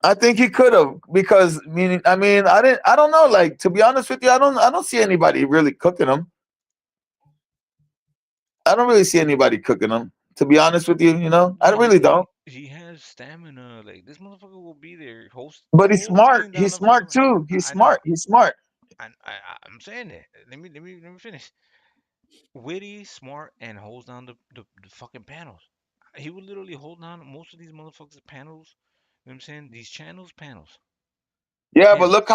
[SPEAKER 19] I think he could have because I don't know. Like to be honest with you, I don't see anybody really cooking him. I don't really see anybody cooking him. To be honest with you, I really don't.
[SPEAKER 11] He has stamina. Like this motherfucker will be there.
[SPEAKER 19] But he's smart.
[SPEAKER 11] Hosting down
[SPEAKER 19] He's
[SPEAKER 11] the
[SPEAKER 19] smart
[SPEAKER 11] fucking.
[SPEAKER 19] too. He's
[SPEAKER 11] I know.
[SPEAKER 19] smart. He's smart.
[SPEAKER 11] I'm saying that. Let me finish. Witty, smart, and holds down the fucking panels. He would literally hold down most of these motherfuckers' panels. You know what I'm saying? These panels.
[SPEAKER 19] Yeah, but look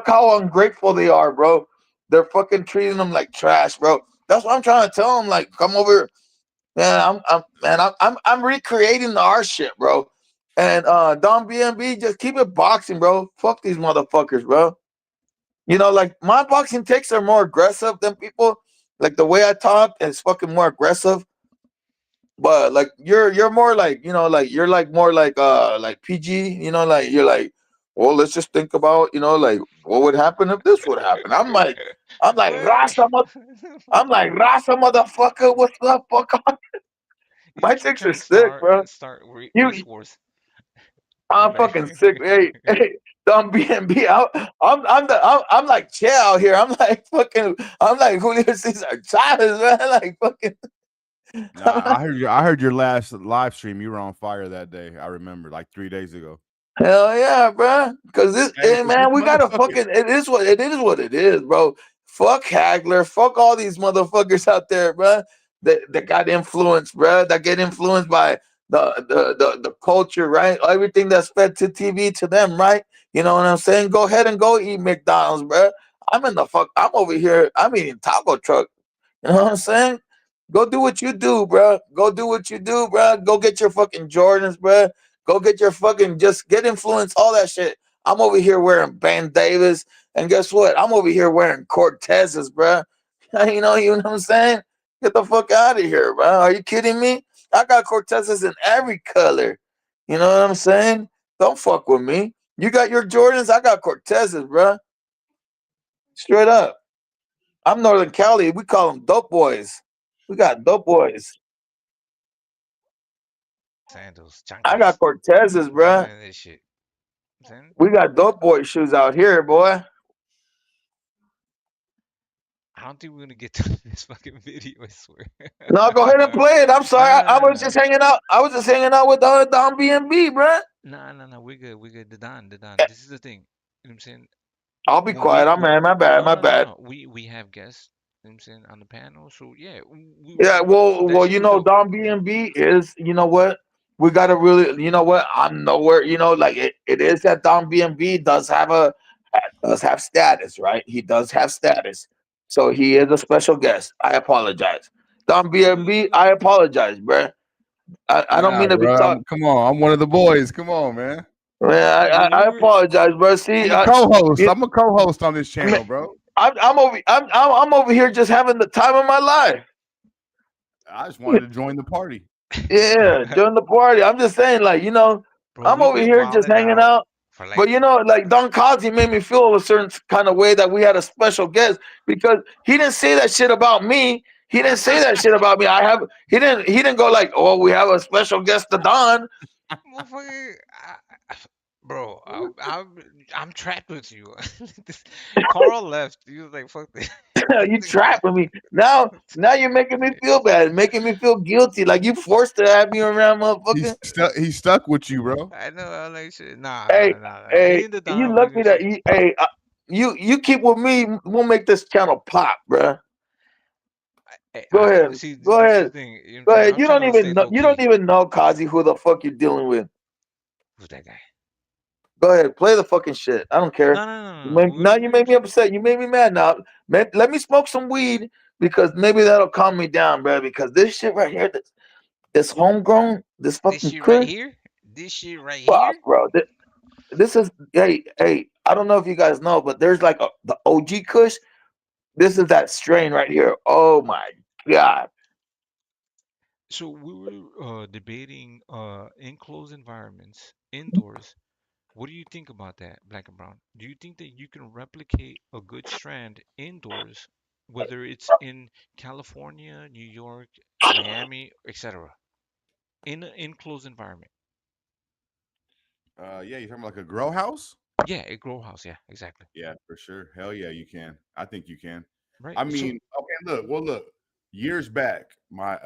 [SPEAKER 19] how ungrateful they are, bro. They're fucking treating them like trash, bro. That's what I'm trying to tell them. Like, come over, man. I'm recreating our shit, bro. And Don BNB, just keep it boxing, bro. Fuck these motherfuckers, bro. Like my boxing takes are more aggressive than people. Like the way I talk is fucking more aggressive. But like you're more like like you're like more like PG. Like you're like, well, let's just think about like what would happen if this would happen. I'm like Rasa, I'm like Rasa, motherfucker. What's up, fuck on? My chicks are sick, bro.
[SPEAKER 11] Race wars.
[SPEAKER 19] I'm fucking sick. Hey, Don BNB. I'm like chill out here. I'm like Julio Cesar Chavez, man. Like fucking.
[SPEAKER 13] Nah, I heard your last live stream. You were on fire that day. I remember, like 3 days ago.
[SPEAKER 19] Hell yeah, bro. Because man, we gotta fucking. It is what it is, bro. Fuck Hagler. Fuck all these motherfuckers out there, bro. That got influenced, bro. That get influenced by the culture, right? Everything that's fed to TV to them, right? You know what I'm saying? Go ahead and go eat McDonald's, bro. I'm over here. I'm eating taco truck. You know what I'm saying? Go do what you do, bro. Go do what you do, bro. Go get your fucking Jordans, bro. Go get your fucking, just get influence, all that shit. I'm over here wearing Ben Davis, and guess what? I'm over here wearing Cortezes, bro. You know what I'm saying? Get the fuck out of here, bro. Are you kidding me? I got Cortezes in every color. You know what I'm saying? Don't fuck with me. You got your Jordans, I got Cortezes, bro. Straight up. I'm Northern Cali. We call them dope boys. We got dope boys.
[SPEAKER 11] Sandals,
[SPEAKER 19] I got Cortezes, bro.
[SPEAKER 11] This shit.
[SPEAKER 19] We got dope boy shoes out here, boy.
[SPEAKER 11] I don't think we're gonna get to this fucking video. I swear.
[SPEAKER 19] No, go ahead and play it. I'm sorry. I was just hanging out. I was just hanging out with Don BNB, bro.
[SPEAKER 11] No. We're good. The Don. This is the thing. You know what I'm saying?
[SPEAKER 19] I'll be quiet. I'm man. My bad. My bad.
[SPEAKER 11] No. We have guests. You know what I'm saying, on the panel. So yeah.
[SPEAKER 19] Yeah. Well. Don BNB is. You know what? We gotta really. You know what? I'm nowhere. Like it is that Don BNB does have status, right? He does have status. So he is a special guest. I apologize. Don BNB, I apologize, bro. I don't mean to be talking.
[SPEAKER 13] Come on, I'm one of the boys. Come on, man.
[SPEAKER 19] Man, I apologize, bro. See,
[SPEAKER 13] I'm a co-host. I'm a co-host on this channel, bro.
[SPEAKER 19] I'm over here just having the time of my life.
[SPEAKER 13] I just wanted to join the party.
[SPEAKER 19] Yeah, join the party. I'm just saying, like, I'm over here just hanging out. But like Don Kozzie made me feel a certain kind of way that we had a special guest because he didn't say that shit about me. He didn't say that shit about me. He didn't go like, oh, we have a special guest to Don.
[SPEAKER 11] Bro, I'm trapped with you. Carl left. He was like, "Fuck this."
[SPEAKER 19] You trapped with me. Now you're making me feel bad, making me feel guilty. Like you forced to have me around, motherfucker.
[SPEAKER 13] He's stuck with you, bro.
[SPEAKER 11] I know. I'm like, shit. Nah.
[SPEAKER 19] Hey, you lucky that you keep with me. We'll make this channel pop, bro. Go ahead.
[SPEAKER 11] See,
[SPEAKER 19] Go
[SPEAKER 11] this is the
[SPEAKER 19] ahead.
[SPEAKER 11] thing. You know what I'm
[SPEAKER 19] Go
[SPEAKER 11] saying?
[SPEAKER 19] ahead.
[SPEAKER 11] I'm trying to stay low
[SPEAKER 19] You
[SPEAKER 11] key.
[SPEAKER 19] don't even know, Kazi, who the fuck you're dealing with.
[SPEAKER 11] Who's that guy?
[SPEAKER 19] Go ahead. Play the fucking shit. I don't care.
[SPEAKER 11] No.
[SPEAKER 19] Now you made me upset. You made me mad. Now let me smoke some weed because maybe that'll calm me down, bro. Because this shit right here, this homegrown, this
[SPEAKER 11] This
[SPEAKER 19] fucking
[SPEAKER 11] shit right
[SPEAKER 19] kush,
[SPEAKER 11] here. This shit right
[SPEAKER 19] fuck,
[SPEAKER 11] here.
[SPEAKER 19] bro. This is hey. I don't know if you guys know, but there's like the OG kush. This is that strain right here. Oh my god.
[SPEAKER 11] So we were debating enclosed environments, indoors. What do you think about that, Black and Brown? Do you think that you can replicate a good strand indoors, whether it's in California, New York, Miami, etc., in an enclosed environment?
[SPEAKER 13] Yeah, you talking about like a grow house?
[SPEAKER 11] Yeah, a grow house. Yeah, exactly.
[SPEAKER 13] Yeah, for sure. Hell yeah, you can. I think you can.
[SPEAKER 11] Right.
[SPEAKER 13] I
[SPEAKER 11] So
[SPEAKER 13] mean, okay, look. Years back, my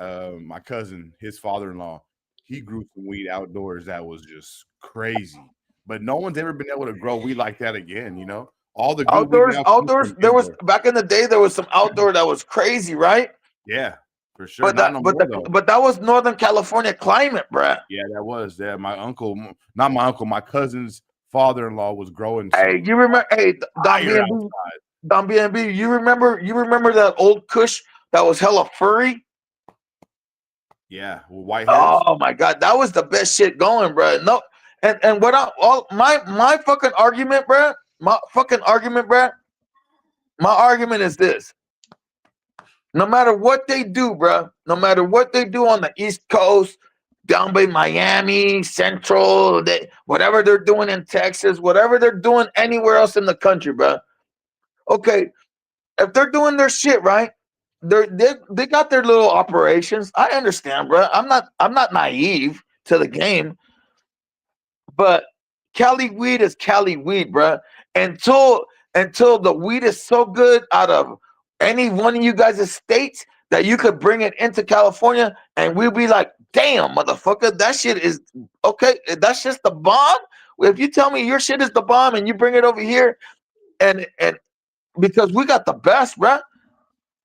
[SPEAKER 13] cousin, his father-in-law, he grew some weed outdoors that was just crazy. But no one's ever been able to grow weed like that again, you know? All the good weed now comes
[SPEAKER 19] Outdoors.
[SPEAKER 13] from
[SPEAKER 19] There was
[SPEAKER 13] indoor.
[SPEAKER 19] back in the day. There was some outdoor that was crazy, right?
[SPEAKER 13] Yeah, for sure. Not no more though.
[SPEAKER 19] But that was Northern California climate, bruh.
[SPEAKER 13] Yeah, that was. Yeah, my uncle, not my uncle, my cousin's father-in-law was growing some
[SPEAKER 19] Hey, you remember? Hey, Don
[SPEAKER 13] fire
[SPEAKER 19] B&B,
[SPEAKER 13] outside.
[SPEAKER 19] Don B&B. You remember that old Kush that was hella furry?
[SPEAKER 13] Yeah, with white hairs.
[SPEAKER 19] Oh my god, that was the best shit going, bruh. No, and what I all my fucking argument, bruh. My fucking argument, bruh. My argument is this: no matter what they do, bruh, no matter what they do on the East Coast, down by Miami, Central, whatever they're doing in Texas, whatever they're doing anywhere else in the country, bruh. Okay, if they're doing their shit right, they got their little operations. I understand, bruh. I'm not naive to the game, but Cali weed is Cali weed, bruh. Until the weed is so good out of any one of you guys' states that you could bring it into California and we'll be like, damn, motherfucker, that shit is okay. That's just the bomb. If you tell me your shit is the bomb and you bring it over here, and because we got the best, bruh.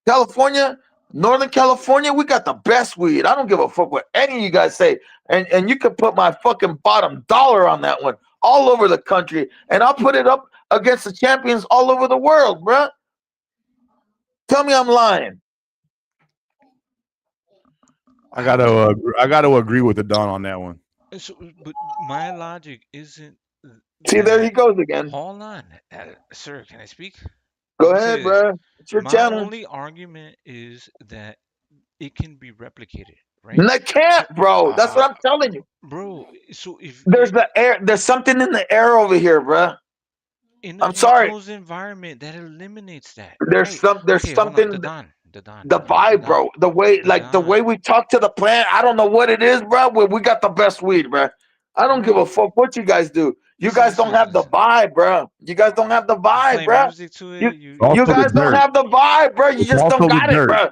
[SPEAKER 19] California, Northern California, we got the best weed. I don't give a fuck what any of you guys say. And you can put my fucking bottom dollar on that one all over the country. And I'll put it up against the champions all over the world, bruh. Tell me I'm lying.
[SPEAKER 13] I gotta agree with the Don on that one.
[SPEAKER 11] So, but my logic isn't
[SPEAKER 19] See, there he
[SPEAKER 11] that.
[SPEAKER 19] goes again.
[SPEAKER 11] Hold on, sir. Can I speak?
[SPEAKER 19] Go
[SPEAKER 11] Let me say
[SPEAKER 19] ahead,
[SPEAKER 11] this.
[SPEAKER 19] bruh. It's your
[SPEAKER 11] My
[SPEAKER 19] channel.
[SPEAKER 11] only argument is that it can be replicated, right?
[SPEAKER 19] And they can't, bro. That's what I'm telling you.
[SPEAKER 11] Bro, so if
[SPEAKER 19] There's the air. There's something in the air over here, bruh.
[SPEAKER 11] in
[SPEAKER 19] I'm
[SPEAKER 11] an
[SPEAKER 19] sorry.
[SPEAKER 11] enclosed environment, that eliminates that,
[SPEAKER 19] There's
[SPEAKER 11] right?
[SPEAKER 19] there's
[SPEAKER 11] Okay, hold on.
[SPEAKER 19] something. The vibe, bro. The way we talk to the plant. I don't know what it is, bro. We got the best weed, bro. I don't give a fuck what you guys do. You guys don't have the vibe, bro. You guys don't have the vibe,
[SPEAKER 11] Play
[SPEAKER 19] bro.
[SPEAKER 11] music to it.
[SPEAKER 19] You
[SPEAKER 13] Also the
[SPEAKER 19] guys don't
[SPEAKER 13] dirt.
[SPEAKER 19] have the vibe, bro. You
[SPEAKER 13] It's
[SPEAKER 19] just don't
[SPEAKER 13] also the
[SPEAKER 19] got it,
[SPEAKER 13] dirt.
[SPEAKER 19] bro.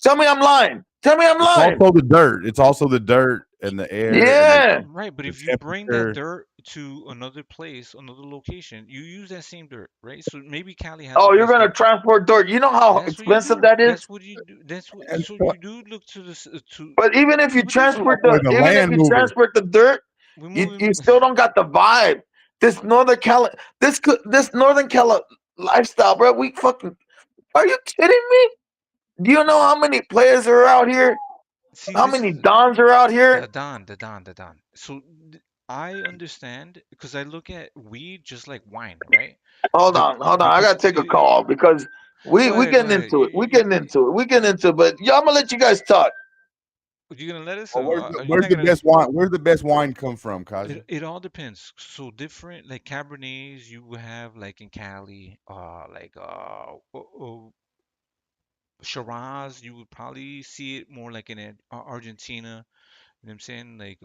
[SPEAKER 19] Tell me I'm lying. Tell me I'm
[SPEAKER 13] It's
[SPEAKER 19] lying.
[SPEAKER 13] also the dirt. It's also the dirt and the air.
[SPEAKER 19] Yeah.
[SPEAKER 13] And
[SPEAKER 11] Right, but
[SPEAKER 13] the
[SPEAKER 11] if you bring that
[SPEAKER 13] temperature.
[SPEAKER 11] dirt to another place, another location, you use that same dirt, right? So maybe Cali has
[SPEAKER 19] Oh,
[SPEAKER 11] the
[SPEAKER 19] you're
[SPEAKER 11] best
[SPEAKER 19] gonna
[SPEAKER 11] dirt.
[SPEAKER 19] transport dirt. You know how
[SPEAKER 11] That's what you
[SPEAKER 19] expensive
[SPEAKER 11] do.
[SPEAKER 19] that is.
[SPEAKER 11] That's what you do. That's what.
[SPEAKER 13] And
[SPEAKER 11] So
[SPEAKER 13] so-
[SPEAKER 11] you do look to this to.
[SPEAKER 19] But even if you
[SPEAKER 11] But this is
[SPEAKER 19] transport
[SPEAKER 13] Boy, the land mover.
[SPEAKER 19] the dirt,
[SPEAKER 11] we're
[SPEAKER 19] you
[SPEAKER 11] moving.
[SPEAKER 19] still don't got the vibe. This this Northern Cali lifestyle, bro. We fucking. Are you kidding me? Do you know how many players are out here?
[SPEAKER 11] See,
[SPEAKER 19] How
[SPEAKER 11] this
[SPEAKER 19] many
[SPEAKER 11] is
[SPEAKER 19] dons are out here?
[SPEAKER 11] the Don. So I understand because I look at weed just like wine, right?
[SPEAKER 19] Hold on. I gotta take a call because we
[SPEAKER 11] go
[SPEAKER 19] getting
[SPEAKER 11] ahead.
[SPEAKER 19] into it. We getting into it. But yeah, I'm gonna let you guys talk.
[SPEAKER 11] You gonna let us?
[SPEAKER 13] Well,
[SPEAKER 11] Or are you
[SPEAKER 13] where's
[SPEAKER 11] not
[SPEAKER 13] the
[SPEAKER 11] gonna?
[SPEAKER 13] best wine? Where's the best wine come from, Kozzie?
[SPEAKER 11] It all depends. So different like Cabernets you would have like in Cali, Shiraz you would probably see it more like in Argentina. You know what I'm saying? Like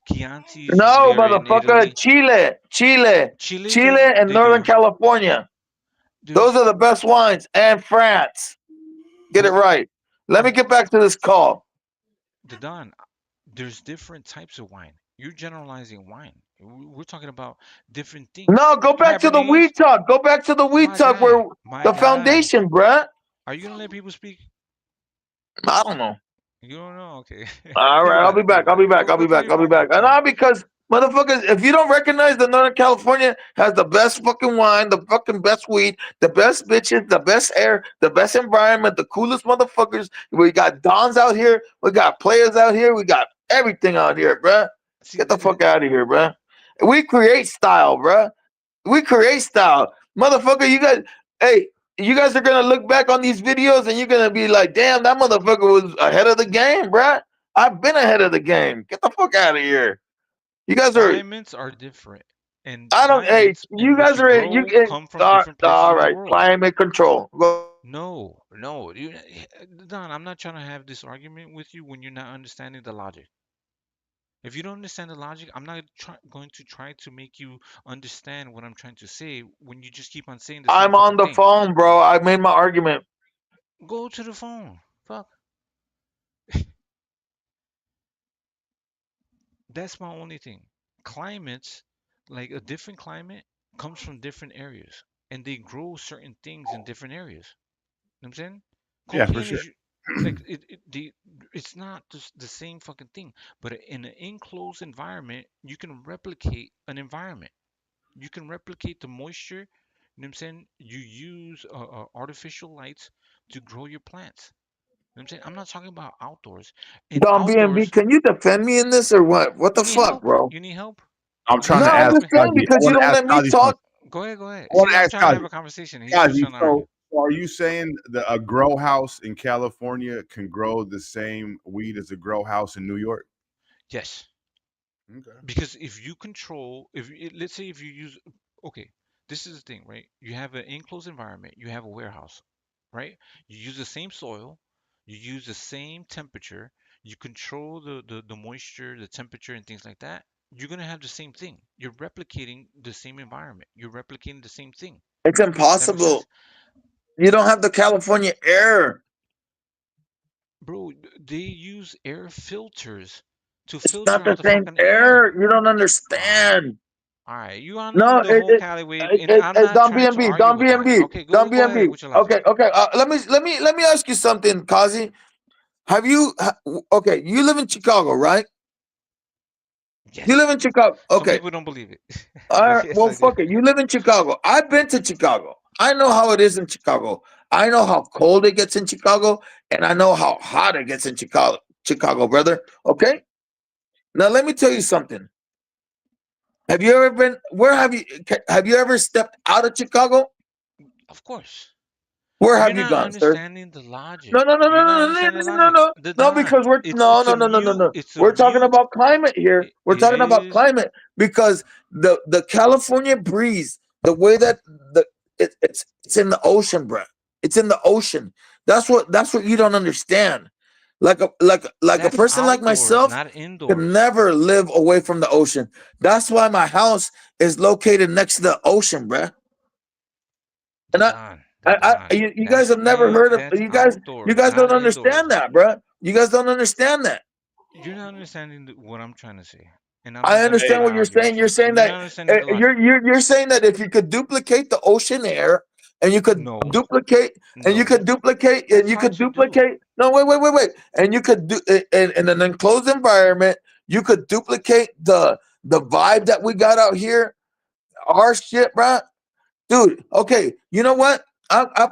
[SPEAKER 11] Chianti is usually
[SPEAKER 19] No,
[SPEAKER 11] are in
[SPEAKER 19] motherfucker.
[SPEAKER 11] Italy.
[SPEAKER 19] Chile,
[SPEAKER 11] Chile do
[SPEAKER 19] and
[SPEAKER 11] they
[SPEAKER 19] Northern
[SPEAKER 11] do.
[SPEAKER 19] California. Those
[SPEAKER 11] There's
[SPEAKER 19] are the best wines. And France. Get it
[SPEAKER 11] but
[SPEAKER 19] right. Let me get back to this call.
[SPEAKER 11] the Don, there's different types of wine. You're generalizing wine. We're talking about different things.
[SPEAKER 19] No, go back to the
[SPEAKER 11] Cabernets,
[SPEAKER 19] weed talk. Go back to the weed talk where
[SPEAKER 11] my
[SPEAKER 19] the
[SPEAKER 11] guy.
[SPEAKER 19] foundation, bruh.
[SPEAKER 11] Are you gonna let people speak?
[SPEAKER 19] I don't know.
[SPEAKER 11] You don't know? Okay.
[SPEAKER 19] All
[SPEAKER 11] Think
[SPEAKER 19] right, I'll
[SPEAKER 11] about
[SPEAKER 19] be
[SPEAKER 11] it. Think
[SPEAKER 19] back. I'll
[SPEAKER 11] about
[SPEAKER 19] be
[SPEAKER 11] it.
[SPEAKER 19] back. I'll
[SPEAKER 11] Go
[SPEAKER 19] be
[SPEAKER 11] to
[SPEAKER 19] back.
[SPEAKER 11] your
[SPEAKER 19] I'll be
[SPEAKER 11] phone.
[SPEAKER 19] back.
[SPEAKER 11] Go
[SPEAKER 19] And
[SPEAKER 11] ahead.
[SPEAKER 19] not because motherfuckers, if you don't recognize that Northern California has the best fucking wine, the fucking best weed, the best bitches, the best air, the best environment, the coolest motherfuckers. We got dons out here. We got players out here. We got everything out here, bruh.
[SPEAKER 11] See,
[SPEAKER 19] Get the fuck out of here, bruh. We create style, bruh. We create style. Motherfucker, you guys, hey, you guys are gonna look back on these videos and you're gonna be like, damn, that motherfucker was ahead of the game, bruh. I've been ahead of the game. Get the fuck out of here. You guys are
[SPEAKER 11] climates are different, and
[SPEAKER 19] I don't hey,
[SPEAKER 11] climates and
[SPEAKER 19] you
[SPEAKER 11] what
[SPEAKER 19] guys
[SPEAKER 11] you
[SPEAKER 19] are you
[SPEAKER 11] grow come from different places
[SPEAKER 19] all
[SPEAKER 11] in the
[SPEAKER 19] right,
[SPEAKER 11] world.
[SPEAKER 19] climate control.
[SPEAKER 11] No, no, Don, I'm not trying to have this argument with you when you're not understanding the logic. If you don't understand the logic, I'm not going to try to make you understand what I'm trying to say when you just keep on saying the same
[SPEAKER 19] I'm on
[SPEAKER 11] fucking
[SPEAKER 19] the
[SPEAKER 11] thing.
[SPEAKER 19] phone, bro. I made my argument.
[SPEAKER 11] Go to the phone. Fuck. That's my only thing. Climates, like a different climate, comes from different areas, and they grow certain things in different areas. You know what I'm saying?
[SPEAKER 13] Yeah, for
[SPEAKER 11] Cocaine
[SPEAKER 13] sure.
[SPEAKER 11] is like it's not just the same fucking thing, but in an enclosed environment, you can replicate an environment. You can replicate the moisture. You know what I'm saying? You use artificial lights to grow your plants. You know what I'm saying? I'm not talking about outdoors. In
[SPEAKER 19] Don BNB,
[SPEAKER 11] outdoors,
[SPEAKER 19] can you defend me in this or what? What the
[SPEAKER 11] you need
[SPEAKER 19] fuck,
[SPEAKER 11] help.
[SPEAKER 19] bro?
[SPEAKER 11] You need help.
[SPEAKER 13] I'm
[SPEAKER 11] You need
[SPEAKER 13] trying
[SPEAKER 19] No,
[SPEAKER 13] to
[SPEAKER 11] some
[SPEAKER 19] I'm
[SPEAKER 13] ask
[SPEAKER 19] just
[SPEAKER 11] argument.
[SPEAKER 19] saying
[SPEAKER 13] Kazi. I
[SPEAKER 19] because you
[SPEAKER 13] want to
[SPEAKER 19] don't
[SPEAKER 13] ask
[SPEAKER 19] let me
[SPEAKER 13] Kazi something.
[SPEAKER 19] talk.
[SPEAKER 11] Go ahead. Go ahead.
[SPEAKER 13] I want
[SPEAKER 11] See,
[SPEAKER 13] to
[SPEAKER 11] I'm
[SPEAKER 13] ask
[SPEAKER 11] trying to have
[SPEAKER 13] Kazi.
[SPEAKER 11] a conversation. He's just
[SPEAKER 13] Kazi,
[SPEAKER 11] trying to argue.
[SPEAKER 13] so are you saying that a grow house in California can grow the same weed as a grow house in New York?
[SPEAKER 11] Yes.
[SPEAKER 13] Okay.
[SPEAKER 11] Because if you control, let's say if you use, okay, this is the thing, right? You have an enclosed environment, you have a warehouse, right? You use the same soil, you use the same temperature, you control the moisture, the temperature, and things like that. You're gonna have the same thing. You're replicating the same environment. You're replicating the same thing.
[SPEAKER 19] It's
[SPEAKER 11] That makes sense,
[SPEAKER 19] impossible. You don't have the California air.
[SPEAKER 11] bro. They use air filters to
[SPEAKER 19] It's
[SPEAKER 11] filter
[SPEAKER 19] not the
[SPEAKER 11] out the
[SPEAKER 19] same
[SPEAKER 11] fucking air.
[SPEAKER 19] air. You don't
[SPEAKER 11] All right.
[SPEAKER 19] understand.
[SPEAKER 11] All right, you on
[SPEAKER 19] No,
[SPEAKER 11] the whole Cali wave, and I'm not
[SPEAKER 19] Don
[SPEAKER 11] trying to
[SPEAKER 19] BNB,
[SPEAKER 11] argue
[SPEAKER 19] Don
[SPEAKER 11] with that.
[SPEAKER 19] BNB,
[SPEAKER 11] Okay,
[SPEAKER 19] Don
[SPEAKER 11] go ahead
[SPEAKER 19] BNB.
[SPEAKER 11] with your logic.
[SPEAKER 19] Okay. Let me ask you something, Kazi. Have you? Okay, you live in Chicago, right? You
[SPEAKER 11] Yes.
[SPEAKER 19] live in Chicago.
[SPEAKER 11] Some
[SPEAKER 19] Okay.
[SPEAKER 11] people don't believe it,
[SPEAKER 19] All
[SPEAKER 11] but
[SPEAKER 19] right.
[SPEAKER 11] yes,
[SPEAKER 19] Well,
[SPEAKER 11] I do.
[SPEAKER 19] fuck it. You live in Chicago. I've been to Chicago. I know how it is in Chicago. I know how cold it gets in Chicago, and I know how hot it gets in Chicago, brother. Okay. Now let me tell you something. Have you ever been? Where have you ever stepped out of Chicago?
[SPEAKER 11] Of course,
[SPEAKER 19] Where
[SPEAKER 11] you're
[SPEAKER 19] have you
[SPEAKER 11] not
[SPEAKER 19] gone, sir?
[SPEAKER 11] understanding the logic.
[SPEAKER 19] No, no, no, no,
[SPEAKER 11] You're not
[SPEAKER 19] no, no,
[SPEAKER 11] understanding the
[SPEAKER 19] no, no,
[SPEAKER 11] logic.
[SPEAKER 19] no,
[SPEAKER 11] The
[SPEAKER 19] no,
[SPEAKER 11] Don,
[SPEAKER 19] because we're no,
[SPEAKER 11] it's
[SPEAKER 19] no,
[SPEAKER 11] a
[SPEAKER 19] no, no, no,
[SPEAKER 11] mute.
[SPEAKER 19] no.
[SPEAKER 11] It's a
[SPEAKER 19] We're talking
[SPEAKER 11] mute.
[SPEAKER 19] about climate here. We're
[SPEAKER 11] It
[SPEAKER 19] talking about
[SPEAKER 11] is.
[SPEAKER 19] climate because the California breeze, the way that it's in the ocean, bro. It's in the ocean. That's what you don't understand. Like a
[SPEAKER 11] That's
[SPEAKER 19] person like
[SPEAKER 11] outdoors,
[SPEAKER 19] myself
[SPEAKER 11] not
[SPEAKER 19] can
[SPEAKER 11] indoors.
[SPEAKER 19] never live away from the ocean. That's why my house is located next to the ocean, bro.
[SPEAKER 11] The
[SPEAKER 19] And
[SPEAKER 11] Don, the Don.
[SPEAKER 19] you guys have never heard of
[SPEAKER 11] That's
[SPEAKER 19] you
[SPEAKER 11] outdoors,
[SPEAKER 19] guys don't
[SPEAKER 11] not indoors.
[SPEAKER 19] understand that, bruh. You guys don't understand that.
[SPEAKER 11] You're not understanding what I'm trying to say, and I'm
[SPEAKER 19] I
[SPEAKER 11] not gonna try
[SPEAKER 19] understand
[SPEAKER 11] to
[SPEAKER 19] what you're
[SPEAKER 11] argue
[SPEAKER 19] saying.
[SPEAKER 11] with
[SPEAKER 19] You're
[SPEAKER 11] you.
[SPEAKER 19] saying
[SPEAKER 11] You're
[SPEAKER 19] that
[SPEAKER 11] not understanding the logic.
[SPEAKER 19] you're saying that if you could duplicate the ocean air and you could
[SPEAKER 11] No,
[SPEAKER 19] duplicate and you could
[SPEAKER 11] no.
[SPEAKER 19] duplicate and
[SPEAKER 11] That's
[SPEAKER 19] you
[SPEAKER 11] hard
[SPEAKER 19] could
[SPEAKER 11] to do.
[SPEAKER 19] duplicate no wait and you could do in an enclosed environment you could duplicate the vibe that we got out here our shit, bruh. Dude, okay, you know what? I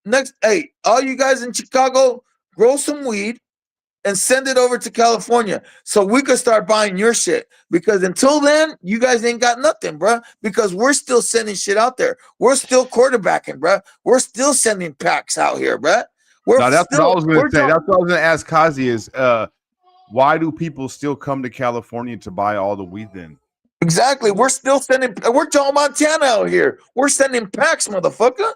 [SPEAKER 19] next, hey, all you guys in Chicago, grow some weed and send it over to California so we could start buying your shit. Because until then, you guys ain't got nothing, bruh. Because we're still sending shit out there. We're still quarterbacking, bruh. We're still sending packs out here, bruh.
[SPEAKER 13] Now that's what I was going to
[SPEAKER 19] We're
[SPEAKER 13] say.
[SPEAKER 19] doing
[SPEAKER 13] That's what I was going to ask Kazi is why do people still come to California to buy all the weed then?
[SPEAKER 19] exactly. We're
[SPEAKER 11] Well,
[SPEAKER 19] still sending. We're Joe Montana out here. We're sending packs, motherfucker.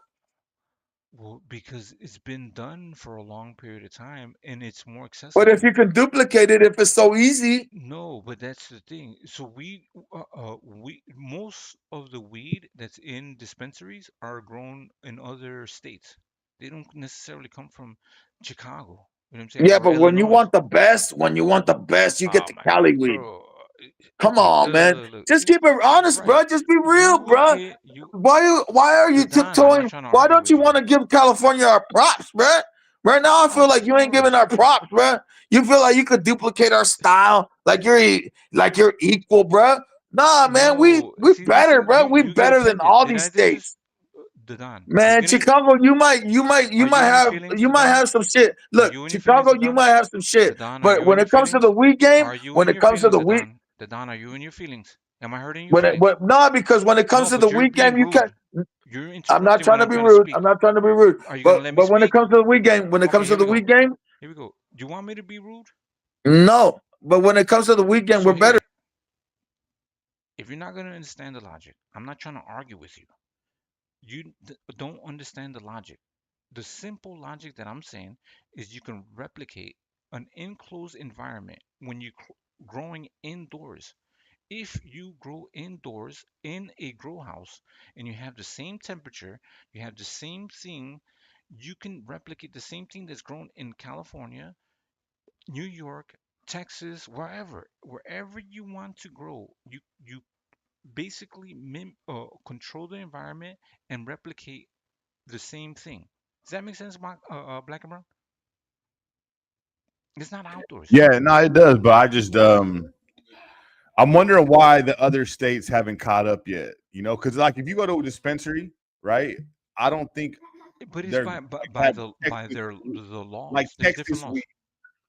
[SPEAKER 11] well, because it's been done for a long period of time and it's more
[SPEAKER 19] But if
[SPEAKER 11] accessible.
[SPEAKER 19] you can duplicate it, if it's so easy,
[SPEAKER 11] No, but that's the thing. So most of the weed that's in dispensaries are grown in other states. They don't necessarily come from Chicago. You know what I'm saying?
[SPEAKER 19] yeah,
[SPEAKER 11] Or
[SPEAKER 19] but when you
[SPEAKER 11] Illinois.
[SPEAKER 19] want the best, you get
[SPEAKER 11] Oh
[SPEAKER 19] the
[SPEAKER 11] my,
[SPEAKER 19] Cali weed.
[SPEAKER 11] bro.
[SPEAKER 19] Come on, man.
[SPEAKER 11] look.
[SPEAKER 19] Just keep it honest,
[SPEAKER 11] Right.
[SPEAKER 19] bro. Just be
[SPEAKER 11] You
[SPEAKER 19] real,
[SPEAKER 11] would
[SPEAKER 19] bro.
[SPEAKER 11] get you.
[SPEAKER 19] Why are you
[SPEAKER 11] Don, I'm not
[SPEAKER 19] tiptoeing?
[SPEAKER 11] trying to
[SPEAKER 19] Why
[SPEAKER 11] argue
[SPEAKER 19] don't
[SPEAKER 11] with
[SPEAKER 19] you
[SPEAKER 11] you.
[SPEAKER 19] want to give California our props, bro? Right now, I feel like you ain't giving our props, bro. You feel like you could duplicate our style, like you're equal, bro. Nah, man, we
[SPEAKER 11] No, see, this
[SPEAKER 19] better,
[SPEAKER 11] is
[SPEAKER 19] bro. We
[SPEAKER 11] you get
[SPEAKER 19] better than
[SPEAKER 11] offended.
[SPEAKER 19] all
[SPEAKER 11] Did
[SPEAKER 19] these
[SPEAKER 11] I just
[SPEAKER 19] states.
[SPEAKER 11] Don?
[SPEAKER 19] Man, Chicago, you might
[SPEAKER 11] Are you in your feelings, Don?
[SPEAKER 19] have some shit.
[SPEAKER 11] Are
[SPEAKER 19] Look,
[SPEAKER 11] you in your feelings,
[SPEAKER 19] Chicago, you
[SPEAKER 11] Don?
[SPEAKER 19] might have some shit.
[SPEAKER 11] Don, are
[SPEAKER 19] But
[SPEAKER 11] you in
[SPEAKER 19] when
[SPEAKER 11] your
[SPEAKER 19] it comes to the
[SPEAKER 11] feelings?
[SPEAKER 19] weed game,
[SPEAKER 11] Are you
[SPEAKER 19] when
[SPEAKER 11] in
[SPEAKER 19] it
[SPEAKER 11] your
[SPEAKER 19] comes to
[SPEAKER 11] feelings,
[SPEAKER 19] the weed,
[SPEAKER 11] Don, are you in your feelings? Am I hurting your
[SPEAKER 19] when it
[SPEAKER 11] feelings?
[SPEAKER 19] no, because when it comes
[SPEAKER 11] No,
[SPEAKER 19] to the
[SPEAKER 11] but you're
[SPEAKER 19] weed game,
[SPEAKER 11] being
[SPEAKER 19] you can't.
[SPEAKER 11] rude. You're
[SPEAKER 19] I'm not
[SPEAKER 11] interrupting
[SPEAKER 19] trying
[SPEAKER 11] when
[SPEAKER 19] to
[SPEAKER 11] I'm
[SPEAKER 19] be
[SPEAKER 11] trying to
[SPEAKER 19] rude.
[SPEAKER 11] speak.
[SPEAKER 19] I'm not trying to be rude.
[SPEAKER 11] Are you gonna
[SPEAKER 19] But
[SPEAKER 11] let me
[SPEAKER 19] when it
[SPEAKER 11] speak?
[SPEAKER 19] comes to the weed game,
[SPEAKER 11] Okay, here we go.
[SPEAKER 19] weed game,
[SPEAKER 11] Here we go. Do you want me to be rude?
[SPEAKER 19] no. But when it comes to the weed game,
[SPEAKER 11] So
[SPEAKER 19] we're better.
[SPEAKER 11] here, if you're not gonna understand the logic, I'm not trying to argue with you. You don't understand the logic. The simple logic that I'm saying is you can replicate an enclosed environment when you're growing indoors. If you grow indoors in a grow house and you have the same temperature, you have the same thing, you can replicate the same thing that's grown in California, New York, Texas, wherever you want to grow. You basically control the environment and replicate the same thing. Does that make sense, Black and Brown? It's not outdoors.
[SPEAKER 13] Yeah, no, it does. But I just I'm wondering why the other states haven't caught up yet. You know, because like if you go to a dispensary, right? I don't think
[SPEAKER 11] But it's
[SPEAKER 13] they're
[SPEAKER 11] by
[SPEAKER 13] like
[SPEAKER 11] the by
[SPEAKER 13] Texas,
[SPEAKER 11] their the
[SPEAKER 13] like
[SPEAKER 11] laws. There's different
[SPEAKER 13] Texas
[SPEAKER 11] laws.
[SPEAKER 13] weed.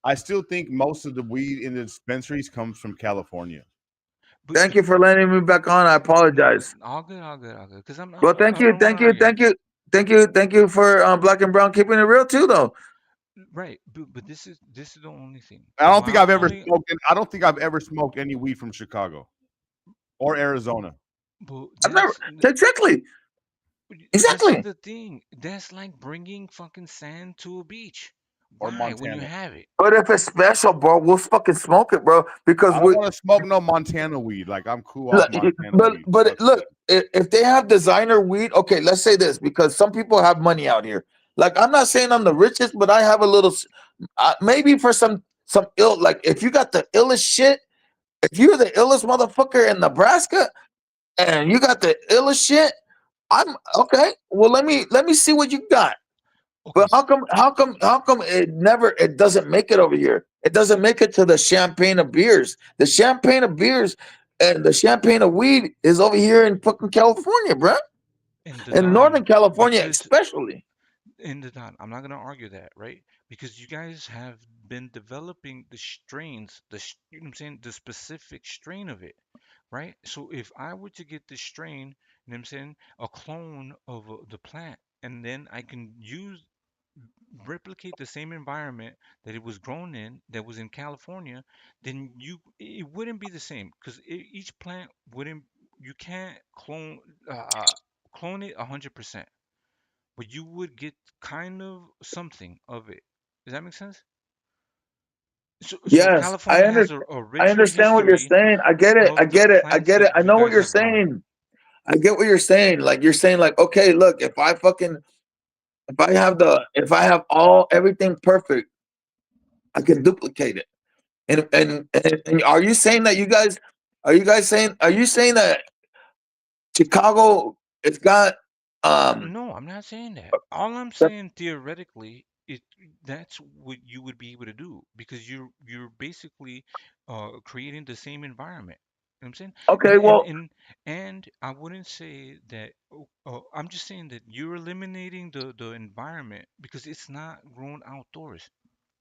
[SPEAKER 13] I still think most of the weed in the dispensaries comes from California.
[SPEAKER 19] Thank you for letting me back on. I apologize.
[SPEAKER 11] All good, all good, all good. Because
[SPEAKER 19] Well,
[SPEAKER 11] I don't want to argue.
[SPEAKER 19] thank you for Black and Brown keeping it real too, though.
[SPEAKER 11] Right, but this is the only thing.
[SPEAKER 13] I don't think
[SPEAKER 11] Why
[SPEAKER 13] I've
[SPEAKER 11] I'm
[SPEAKER 13] ever
[SPEAKER 11] only
[SPEAKER 13] smoked. I don't think I've ever smoked any weed from Chicago or Arizona.
[SPEAKER 11] but
[SPEAKER 19] I've never
[SPEAKER 11] that's
[SPEAKER 19] exactly.
[SPEAKER 11] this is
[SPEAKER 19] Exactly.
[SPEAKER 11] the thing. That's like bringing fucking sand to a beach.
[SPEAKER 13] Or
[SPEAKER 11] Why when you
[SPEAKER 13] Montana.
[SPEAKER 11] have it?
[SPEAKER 19] But if it's special, bro, we'll fucking smoke it, bro. Because
[SPEAKER 13] I don't want to smoke no Montana weed. Like I'm cool off
[SPEAKER 19] look,
[SPEAKER 13] Montana weed.
[SPEAKER 19] look, if they have designer weed, okay, let's say this because some people have money out here. Like I'm not saying I'm the richest, but I have a little. Maybe for some ill, like if you got the illest shit, if you're the illest motherfucker in Nebraska and you got the illest shit, I'm okay. Well, let me see what you got. But how come it doesn't make it over here? It doesn't make it to the champagne of beers. The champagne of beers and the champagne of weed is over here in fucking California, bro.
[SPEAKER 11] In the
[SPEAKER 19] In Northern
[SPEAKER 11] Don,
[SPEAKER 19] California,
[SPEAKER 11] because
[SPEAKER 19] especially.
[SPEAKER 11] in the Don, I'm not gonna argue that, right? Because you guys have been developing the strains, you know what I'm saying, the specific strain of it, right? So if I were to get this strain, you know what I'm saying, a clone of the plant, and then I can replicate the same environment that it was grown in, that was in California, then it wouldn't be the same because each plant wouldn't. You can't clone it 100%, but you would get kind of something of it. Does that make sense? So
[SPEAKER 19] Yes,
[SPEAKER 11] California has a
[SPEAKER 19] I
[SPEAKER 11] richer
[SPEAKER 19] understand what you're
[SPEAKER 11] history
[SPEAKER 19] saying. I get it. I
[SPEAKER 11] of the
[SPEAKER 19] get it. I
[SPEAKER 11] plants
[SPEAKER 19] get it.
[SPEAKER 11] that
[SPEAKER 19] I
[SPEAKER 11] you
[SPEAKER 19] know what
[SPEAKER 11] guys
[SPEAKER 19] you're
[SPEAKER 11] have grown.
[SPEAKER 19] saying. I get what you're saying. Like you're saying, like, okay, look, if I have everything perfect, I can duplicate it. And are you saying that are you saying that Chicago it's got
[SPEAKER 11] No, I'm not saying that. All I'm saying theoretically is that's what you would be able to do because you're basically creating the same environment. You know what I'm saying? And
[SPEAKER 19] okay,
[SPEAKER 11] and
[SPEAKER 19] well,
[SPEAKER 11] and and I wouldn't say that. I'm just saying that you're eliminating the environment because it's not grown outdoors.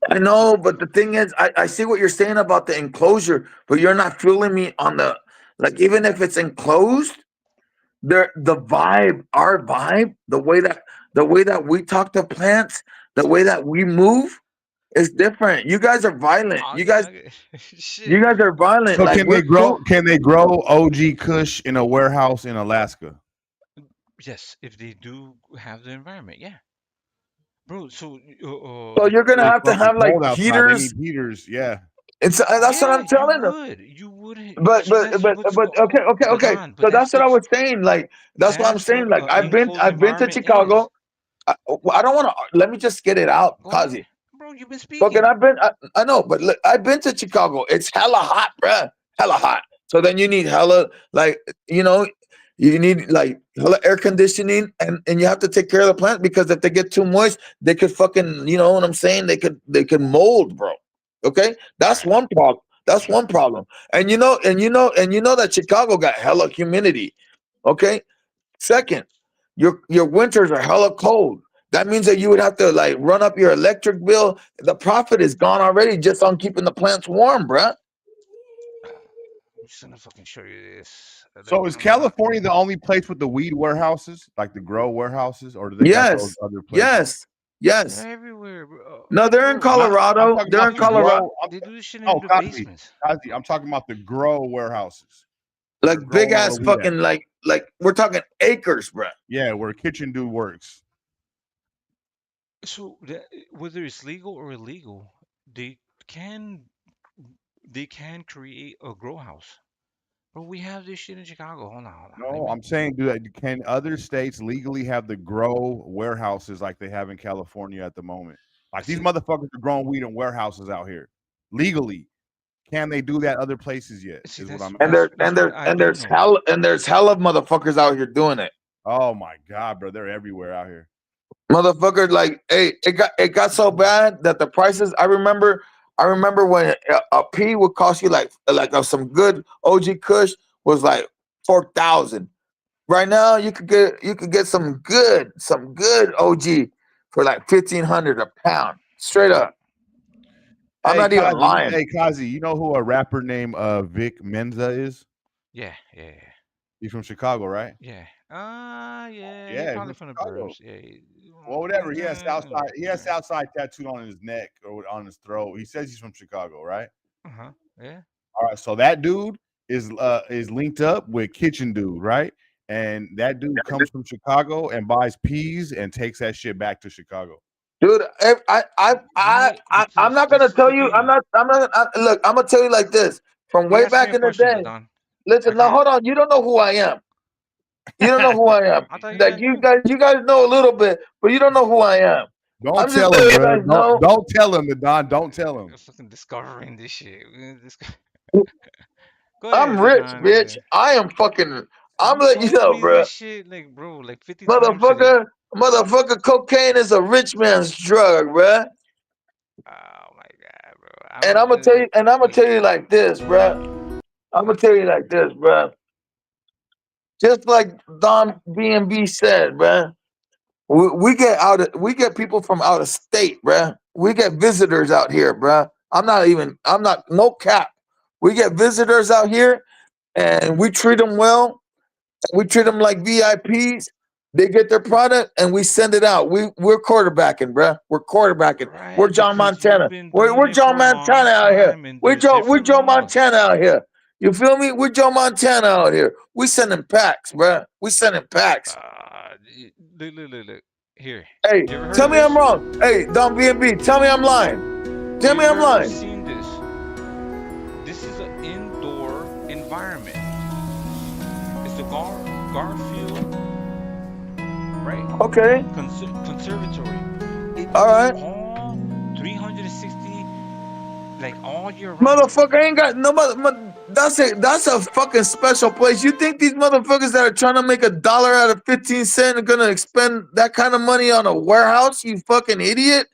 [SPEAKER 19] I know, but the thing is, I see what you're saying about the enclosure, but you're not feeling me on the like even if it's enclosed, the vibe, our vibe, the way that we talk to plants, the way that we move is different. You guys are violent.
[SPEAKER 11] Okay.
[SPEAKER 19] You
[SPEAKER 11] Shit.
[SPEAKER 19] guys are violent.
[SPEAKER 13] So
[SPEAKER 19] Like
[SPEAKER 13] can they
[SPEAKER 19] we're
[SPEAKER 13] grow?
[SPEAKER 19] cool.
[SPEAKER 13] Can they grow OG Kush in a warehouse in Alaska?
[SPEAKER 11] Yes, if they do have the environment, yeah, bro. So
[SPEAKER 19] So you're gonna
[SPEAKER 13] It's
[SPEAKER 19] have to
[SPEAKER 13] fucking
[SPEAKER 19] have like
[SPEAKER 13] cold outside. They
[SPEAKER 19] heaters.
[SPEAKER 13] need heaters. Yeah.
[SPEAKER 19] It's that's what
[SPEAKER 11] yeah,
[SPEAKER 19] I'm telling them.
[SPEAKER 11] you would.
[SPEAKER 19] But
[SPEAKER 11] So
[SPEAKER 19] but
[SPEAKER 11] that's
[SPEAKER 19] but
[SPEAKER 11] what's
[SPEAKER 19] but okay, okay,
[SPEAKER 11] the
[SPEAKER 19] okay.
[SPEAKER 11] Don. But
[SPEAKER 19] So that's what I was saying. Like that's what I'm
[SPEAKER 11] that's
[SPEAKER 19] saying.
[SPEAKER 11] what
[SPEAKER 19] Like
[SPEAKER 11] enclosed
[SPEAKER 19] I've been to
[SPEAKER 11] environment is.
[SPEAKER 19] Chicago. I don't want to. Let me just get it out,
[SPEAKER 11] Go ahead,
[SPEAKER 19] Kazi.
[SPEAKER 11] bro. You've been
[SPEAKER 19] Fucking,
[SPEAKER 11] speaking.
[SPEAKER 19] I know, but look, I've been to Chicago. It's hella hot, bruh. Hella hot. So then you need hella, like, you know, you need like hella air conditioning, and you have to take care of the plant, because if they get too moist, they could fucking, you know what I'm saying? They could mold, bro. Okay, that's one problem. That's one problem. And you know that Chicago got hella humidity. Okay. Second, your winters are hella cold. That means that you would have to like run up your electric bill. The profit is gone already just on keeping the plants warm, bruh.
[SPEAKER 11] I'm just gonna fucking show you this.
[SPEAKER 13] So is California the only place with the weed warehouses, like the grow warehouses, or do they got those
[SPEAKER 19] Yes,
[SPEAKER 13] other places?
[SPEAKER 19] yes, yes.
[SPEAKER 11] They're everywhere, bro.
[SPEAKER 19] No, they're in
[SPEAKER 11] Bro,
[SPEAKER 13] I'm
[SPEAKER 19] Colorado.
[SPEAKER 13] talking
[SPEAKER 19] They're
[SPEAKER 13] about
[SPEAKER 19] in
[SPEAKER 13] the
[SPEAKER 19] Colorado.
[SPEAKER 13] grow.
[SPEAKER 11] they do this shit
[SPEAKER 13] Oh,
[SPEAKER 11] in the
[SPEAKER 13] Kazi,
[SPEAKER 11] basements.
[SPEAKER 13] Kazi, I'm talking about the grow warehouses.
[SPEAKER 19] Like big
[SPEAKER 13] Growing all
[SPEAKER 19] ass
[SPEAKER 13] the weed at.
[SPEAKER 19] fucking like we're talking acres, bruh.
[SPEAKER 13] Yeah, where Kitchen Dude works.
[SPEAKER 11] So whether it's legal or illegal, they can they can create a grow house. Bro, we have this shit in Chicago. Hold on.
[SPEAKER 13] No, I'm saying, can other states legally have the grow warehouses like they have in California at the moment? Like these motherfuckers are growing weed in warehouses out here legally. Can they do that other places yet?
[SPEAKER 11] See,
[SPEAKER 13] Is what I'm
[SPEAKER 19] And
[SPEAKER 13] asking.
[SPEAKER 19] there's hell of motherfuckers out here doing it.
[SPEAKER 13] Oh my god, bro, they're everywhere out here.
[SPEAKER 19] Motherfucker, like, hey, it got so bad that the prices. I remember when a P would cost you like some good OG Kush was like 4,000. Right now, you could get some good OG for like 1,500 a pound, straight up. I'm
[SPEAKER 13] Hey,
[SPEAKER 19] not even
[SPEAKER 13] Kazi,
[SPEAKER 19] lying.
[SPEAKER 13] hey, Kazi, you know who a rapper named Vic Menza is?
[SPEAKER 11] Yeah.
[SPEAKER 13] He's from Chicago, right?
[SPEAKER 11] Yeah. Yeah. He
[SPEAKER 13] Yeah, he's
[SPEAKER 11] probably
[SPEAKER 13] from
[SPEAKER 11] from the
[SPEAKER 13] Chicago.
[SPEAKER 11] burbs. Yeah.
[SPEAKER 13] Well, whatever. He has Southside. He has Southside tattooed on his neck or on his throat. He says he's from Chicago, right?
[SPEAKER 11] Yeah.
[SPEAKER 13] All right. So that dude is linked up with Kitchen Dude, right? And that dude comes from Chicago and buys peas and takes that shit back to Chicago.
[SPEAKER 19] Dude, I'm not gonna tell you. Look, I'm gonna tell you like this. From way back in the day. Listen, now hold on. You don't know who I am. You don't know who I am. Like you guys know a little bit, but you don't know who I am.
[SPEAKER 13] Don't tell him, bro. Don't tell him, Don. Don't tell him.
[SPEAKER 11] Fucking discovering this shit.
[SPEAKER 19] I'm rich, bitch. I am fucking. I'm letting you know, bro.
[SPEAKER 11] This shit, like, bro, like 50 times today.
[SPEAKER 19] Motherfucker, cocaine is a rich man's drug, bro.
[SPEAKER 11] Oh my god, bro.
[SPEAKER 19] And I'm gonna tell you like this, bro. I'm gonna tell you like this, bro. Just like Don B&B said, bruh, we get people from out of state, bruh. We get visitors out here, bruh. I'm not no cap. We get visitors out here, and we treat them well. We treat them like VIPs. They get their product, and we send it out. We're quarterbacking, bruh. We're quarterbacking.
[SPEAKER 11] Right,
[SPEAKER 19] we're John Montana. We're John Montana out here. We're Joe Montana out here. You feel me? We're Joe Montana out here. We sending packs, bruh. We sending packs.
[SPEAKER 11] Look. Here.
[SPEAKER 19] Hey, tell me I'm wrong. Hey, Don B&B, tell me I'm lying. Tell me I'm lying.
[SPEAKER 11] Seen this? This is an indoor environment. It's the Garfield, right?
[SPEAKER 19] Okay.
[SPEAKER 11] Conservatory.
[SPEAKER 19] All right.
[SPEAKER 11] All 360, like all year round.
[SPEAKER 19] Motherfucker ain't got no mother. That's a fucking special place. You think these motherfuckers that are trying to make $1 out of 15 cents are gonna expend that kind of money on a warehouse? You fucking idiot.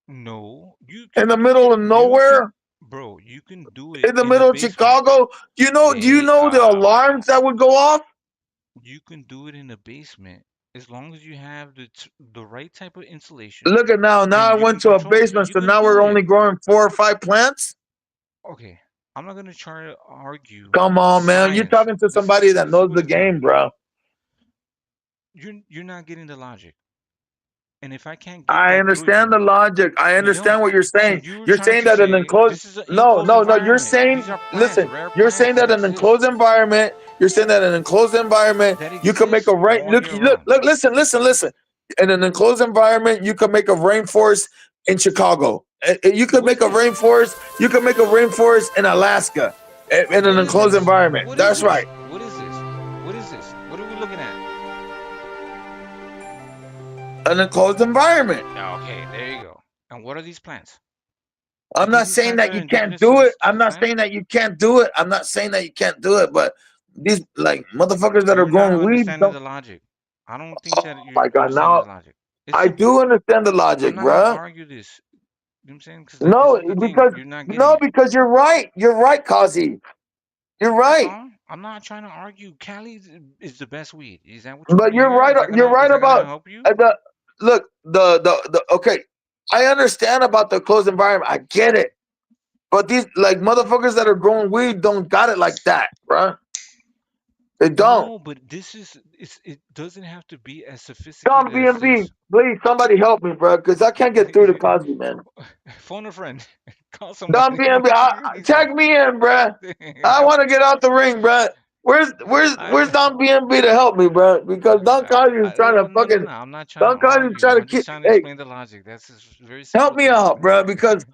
[SPEAKER 11] No,
[SPEAKER 19] in the middle of nowhere,
[SPEAKER 11] bro. You can do it
[SPEAKER 19] in the middle of Chicago. Do you know the alarms that would go off?
[SPEAKER 11] You can do it in the basement as long as you have the right type of insulation.
[SPEAKER 19] Look at now. Now I went to a basement, so now we're only growing 4 or 5 plants.
[SPEAKER 11] Okay, I'm not gonna try to argue.
[SPEAKER 19] Come on, man. You're talking to somebody that knows the game, bro.
[SPEAKER 11] You're not getting the logic. And if I can't,
[SPEAKER 19] I understand the logic. I understand what you're saying. You're saying that an enclosed. No. You're saying. Listen. You're saying that an enclosed environment. You're saying that an enclosed environment. You can make a rain. Look. Listen. In an enclosed environment, you can make a rainforest in Chicago. You could make a rainforest. You can make a rainforest in Alaska. In an enclosed environment. That's right.
[SPEAKER 11] What is this? What are we looking at?
[SPEAKER 19] An enclosed environment.
[SPEAKER 11] Okay, there you go. And what are these plants?
[SPEAKER 19] I'm not
[SPEAKER 11] This is
[SPEAKER 19] saying that you can't
[SPEAKER 11] counter-indigenous to
[SPEAKER 19] do
[SPEAKER 11] the
[SPEAKER 19] it. I'm not
[SPEAKER 11] slant.
[SPEAKER 19] saying that you can't do it. I'm not saying that you can't do it. But these like motherfuckers that are
[SPEAKER 11] You're not
[SPEAKER 19] growing weed
[SPEAKER 11] understanding
[SPEAKER 19] don't.
[SPEAKER 11] the logic. I don't think that
[SPEAKER 19] My
[SPEAKER 11] you're
[SPEAKER 19] God,
[SPEAKER 11] understanding
[SPEAKER 19] now
[SPEAKER 11] the logic. It's
[SPEAKER 19] I
[SPEAKER 11] simple.
[SPEAKER 19] do understand the
[SPEAKER 11] I'm
[SPEAKER 19] logic,
[SPEAKER 11] not gonna
[SPEAKER 19] bruh.
[SPEAKER 11] argue this. You know what I'm saying? Because like this
[SPEAKER 19] No,
[SPEAKER 11] is the thing.
[SPEAKER 19] because
[SPEAKER 11] You're not getting
[SPEAKER 19] no,
[SPEAKER 11] it.
[SPEAKER 19] because you're right. You're right, Kozzie. You're
[SPEAKER 11] That's
[SPEAKER 19] right.
[SPEAKER 11] all. I'm not trying to argue. Cali is the best weed. Is that what you want
[SPEAKER 19] But
[SPEAKER 11] to hear?
[SPEAKER 19] you're right
[SPEAKER 11] Is that gonna
[SPEAKER 19] about
[SPEAKER 11] help you?
[SPEAKER 19] the look the okay. I understand about the closed environment. I get it. But these like motherfuckers that are growing weed don't got it like that, bruh. They don't.
[SPEAKER 11] No, but this is it doesn't have to be as
[SPEAKER 19] Tom
[SPEAKER 11] sophisticated as
[SPEAKER 19] BMB,
[SPEAKER 11] this.
[SPEAKER 19] please somebody help me, bro, because I can't get through to Kozzie, man.
[SPEAKER 11] Phone a friend. Call
[SPEAKER 19] Don
[SPEAKER 11] somebody.
[SPEAKER 19] BMB, tag me in, bruh. I
[SPEAKER 11] Help.
[SPEAKER 19] want to get out the ring, bruh. Where's Don BMB to help me, bruh? Because Don Kozzie is trying to
[SPEAKER 11] No.
[SPEAKER 19] fucking
[SPEAKER 11] I'm not trying to
[SPEAKER 19] Don Kozzie is
[SPEAKER 11] argue.
[SPEAKER 19] trying to
[SPEAKER 11] I'm
[SPEAKER 19] keep.
[SPEAKER 11] just trying to
[SPEAKER 19] Hey,
[SPEAKER 11] explain the logic. That's a very
[SPEAKER 19] help
[SPEAKER 11] simple
[SPEAKER 19] me
[SPEAKER 11] thing.
[SPEAKER 19] out, bruh, because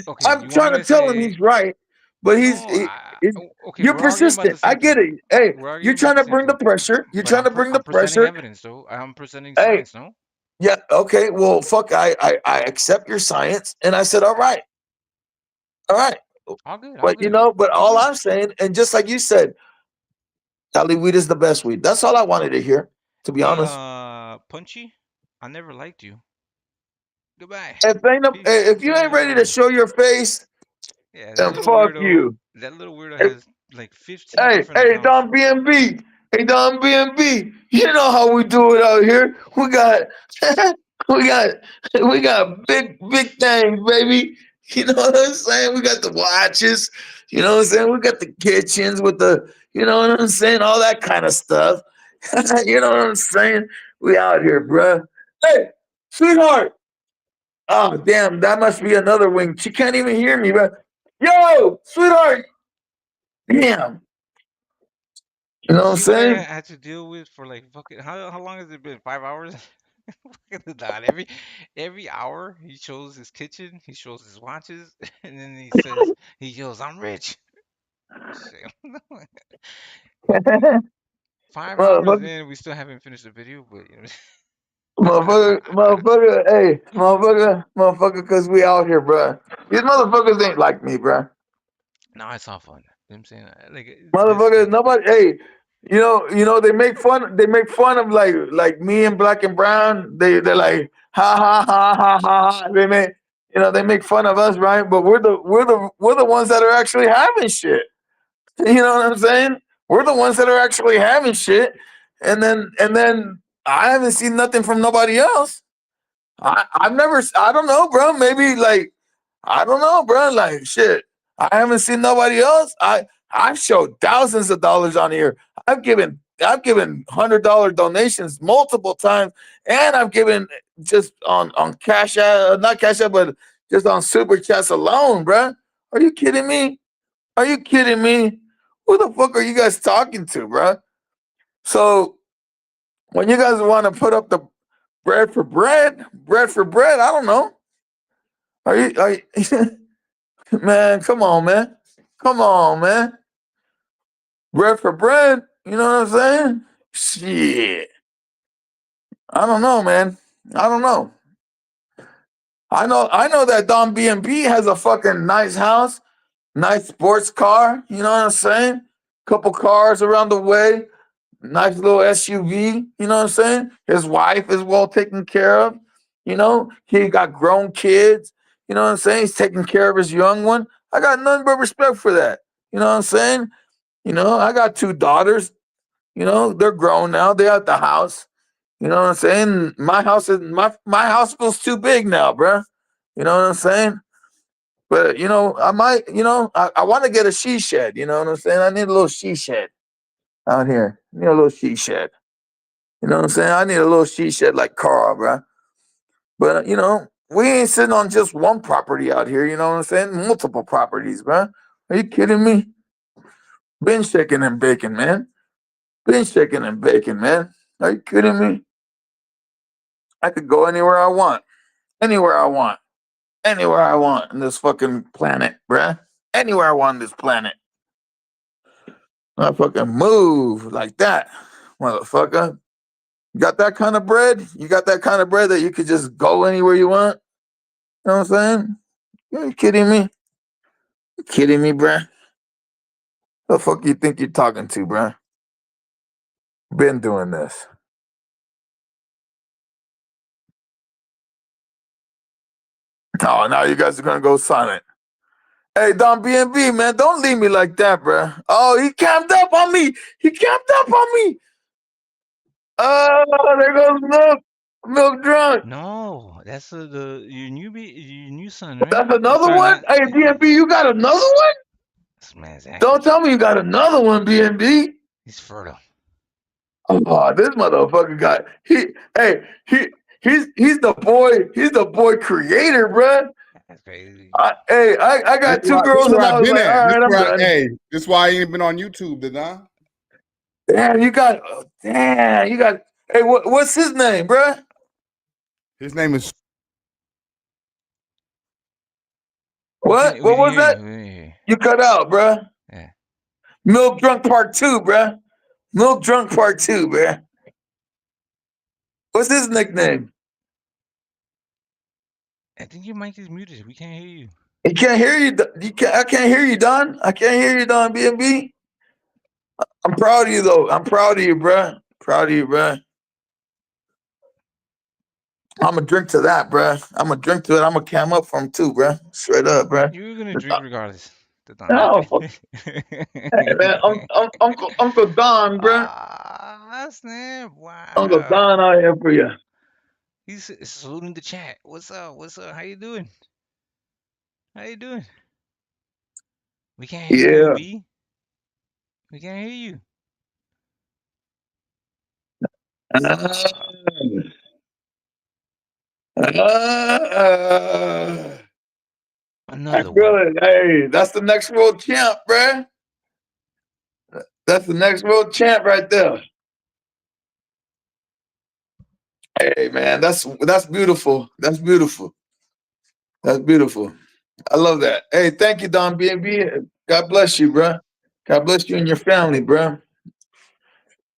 [SPEAKER 11] Okay,
[SPEAKER 19] I'm
[SPEAKER 11] you want
[SPEAKER 19] trying
[SPEAKER 11] me
[SPEAKER 19] to
[SPEAKER 11] to
[SPEAKER 19] tell him
[SPEAKER 11] say
[SPEAKER 19] he's right, but
[SPEAKER 11] no? Okay,
[SPEAKER 19] you're
[SPEAKER 11] we're arguing about the
[SPEAKER 19] persistent. I
[SPEAKER 11] same
[SPEAKER 19] get
[SPEAKER 11] thing.
[SPEAKER 19] it. Hey,
[SPEAKER 11] We're
[SPEAKER 19] you're
[SPEAKER 11] arguing about
[SPEAKER 19] trying
[SPEAKER 11] the
[SPEAKER 19] to
[SPEAKER 11] same
[SPEAKER 19] bring the
[SPEAKER 11] thing.
[SPEAKER 19] pressure. You're
[SPEAKER 11] But
[SPEAKER 19] trying to bring the
[SPEAKER 11] I'm presenting
[SPEAKER 19] pressure.
[SPEAKER 11] evidence though. I'm presenting
[SPEAKER 19] Hey,
[SPEAKER 11] science. No.
[SPEAKER 19] yeah, okay, well, fuck, I accept your science, and I said, all right.
[SPEAKER 11] All good. All
[SPEAKER 19] But
[SPEAKER 11] good.
[SPEAKER 19] but
[SPEAKER 11] All
[SPEAKER 19] all
[SPEAKER 11] good.
[SPEAKER 19] I'm saying, and just like you said, Cali weed is the best weed. That's all I wanted to hear, to be
[SPEAKER 11] Hey,
[SPEAKER 19] honest.
[SPEAKER 11] Punchy, I never liked you. Goodbye. Peace.
[SPEAKER 19] If you
[SPEAKER 11] See you
[SPEAKER 19] ain't
[SPEAKER 11] next
[SPEAKER 19] ready to
[SPEAKER 11] time.
[SPEAKER 19] show your face,
[SPEAKER 11] Yeah,
[SPEAKER 19] then fuck you.
[SPEAKER 11] that little weirdo
[SPEAKER 19] Hey,
[SPEAKER 11] has like 15 different
[SPEAKER 19] hey,
[SPEAKER 11] accounts.
[SPEAKER 19] Don BNB. Hey, Don BNB. You know how we do it out here. We got, we got, we got big things, baby. You know what I'm saying? We got the watches. You know what I'm saying? We got the kitchens with the, you know what I'm saying? All that kind of stuff. You know what I'm saying? We out here, bruh. Hey, sweetheart. Oh, damn. That must be another wing. She can't even hear me, bruh. Yo, sweetheart. Damn. You know what I'm
[SPEAKER 11] See what I
[SPEAKER 19] saying?
[SPEAKER 11] had to deal with for like fucking how long has it been? 5 hours? God, every hour he shows his kitchen, he shows his watches, and then he yells, "I'm rich." Shit. 5 hours
[SPEAKER 19] Motherfucker,
[SPEAKER 11] in, we still haven't finished the video, but you know.
[SPEAKER 19] hey, motherfucker, because we out here, bruh. These motherfuckers ain't like me, bruh.
[SPEAKER 11] No, it's all fun. You know what I'm saying? Like this
[SPEAKER 19] Motherfuckers,
[SPEAKER 11] thing.
[SPEAKER 19] nobody. Hey, they make fun. They make fun of like me and Black and Brown. They're like ha ha ha ha ha. Ha. They make fun of us, right? But we're the ones that are actually having shit. You know what I'm saying? We're the ones that are actually having shit, and then I haven't seen nothing from nobody else. I've never. I don't know, bro. Maybe like I don't know, bro. Like shit. I haven't seen nobody else. I've showed thousands of dollars on here. I've given $100 donations multiple times, and I've given just on Cash App, not Cash App, but just on Super Chats alone, bro. Are you kidding me? Are you kidding me? Who the fuck are you guys talking to, bro? So when you guys want to put up the bread for bread, I don't know. Are you man, come on, man. Come on, man. Bread for bread. You know what I'm saying? Shit. I don't know, man. I don't know. I know that Don BMB has a fucking nice house, nice sports car. You know what I'm saying? Couple cars around the way, nice little SUV. You know what I'm saying? His wife is well taken care of. He got grown kids. You know what I'm saying? He's taking care of his young one. I got nothing but respect for that. You know what I'm saying? I got two daughters. They're grown now. They're at the house. You know what I'm saying? My house feels too big now, bruh. You know what I'm saying? But I might, I want to get a she shed. You know what I'm saying? I need a little she shed out here. I need a little she shed. You know what I'm saying? I need a little she shed like Carl, bruh. But we ain't sitting on just one property out here. You know what I'm saying? Multiple properties, bruh. Are you kidding me? Been shaking and baking, man. Been shaking and baking, man. Are you kidding me? I could go anywhere I want. Anywhere I want. Anywhere I want on this fucking planet, bruh. Anywhere I want on this planet. I fucking move like that, motherfucker. You got that kind of bread? You got that kind of bread that you could just go anywhere you want? You know what I'm saying? You kidding me? You kidding me, bruh? The fuck you think you're talking to, bruh? Been doing this. Oh, now you guys are gonna go silent. Hey, Don B&B, man, don't leave me like that, bruh. Oh, he camped up on me. He camped up on me. Oh, there goes Milk. Milk drunk.
[SPEAKER 11] No, that's your new son, right?
[SPEAKER 19] That's another one? Hey, B&B, you got another one?
[SPEAKER 11] This man's acting.
[SPEAKER 19] Don't tell me you got another one, B&B.
[SPEAKER 11] He's fertile.
[SPEAKER 19] Oh, this motherfucker got he's the boy creator, bruh.
[SPEAKER 11] That's crazy.
[SPEAKER 19] I got two girls
[SPEAKER 13] This
[SPEAKER 19] and
[SPEAKER 13] where
[SPEAKER 19] I
[SPEAKER 13] I've
[SPEAKER 19] was
[SPEAKER 13] been
[SPEAKER 19] like,
[SPEAKER 13] at.
[SPEAKER 19] all right, I'm done.
[SPEAKER 13] Hey, this is why I ain't been on YouTube, did I?
[SPEAKER 19] Damn, you got hey, what's his name, bruh?
[SPEAKER 13] His name is
[SPEAKER 19] What? What was that? You cut out, bruh.
[SPEAKER 11] Yeah.
[SPEAKER 19] Milk Drunk Part 2, bruh. Milk Drunk Part 2, bruh. What's his nickname?
[SPEAKER 11] I think your mic is muted. We can't hear you.
[SPEAKER 19] I can't hear you. I can't hear you, Don. I can't hear you, Don B&B. I'm proud of you, though. I'm proud of you, bruh. Proud of you, bruh. I'm gonna drink to that, bruh. I'm gonna drink to it. I'm gonna cam up for him too, bruh. Straight up, bruh.
[SPEAKER 11] You're gonna drink regardless.
[SPEAKER 19] No, fuck. Hey, man, Uncle Don, bruh.
[SPEAKER 11] Ah, snap! Wow.
[SPEAKER 19] Uncle Don out here for you.
[SPEAKER 11] He's saluting the chat. What's up? What's up? How you doing? How you doing? We can't hear you,
[SPEAKER 19] Yeah.
[SPEAKER 11] B. We can't hear you.
[SPEAKER 19] I feel it. Hey, that's the next world champ, bruh. That's the next world champ right there. Hey, man, that's beautiful. That's beautiful. That's beautiful. I love that. Hey, thank you, Don B&B. God bless you, bruh. God bless you and your family, bruh.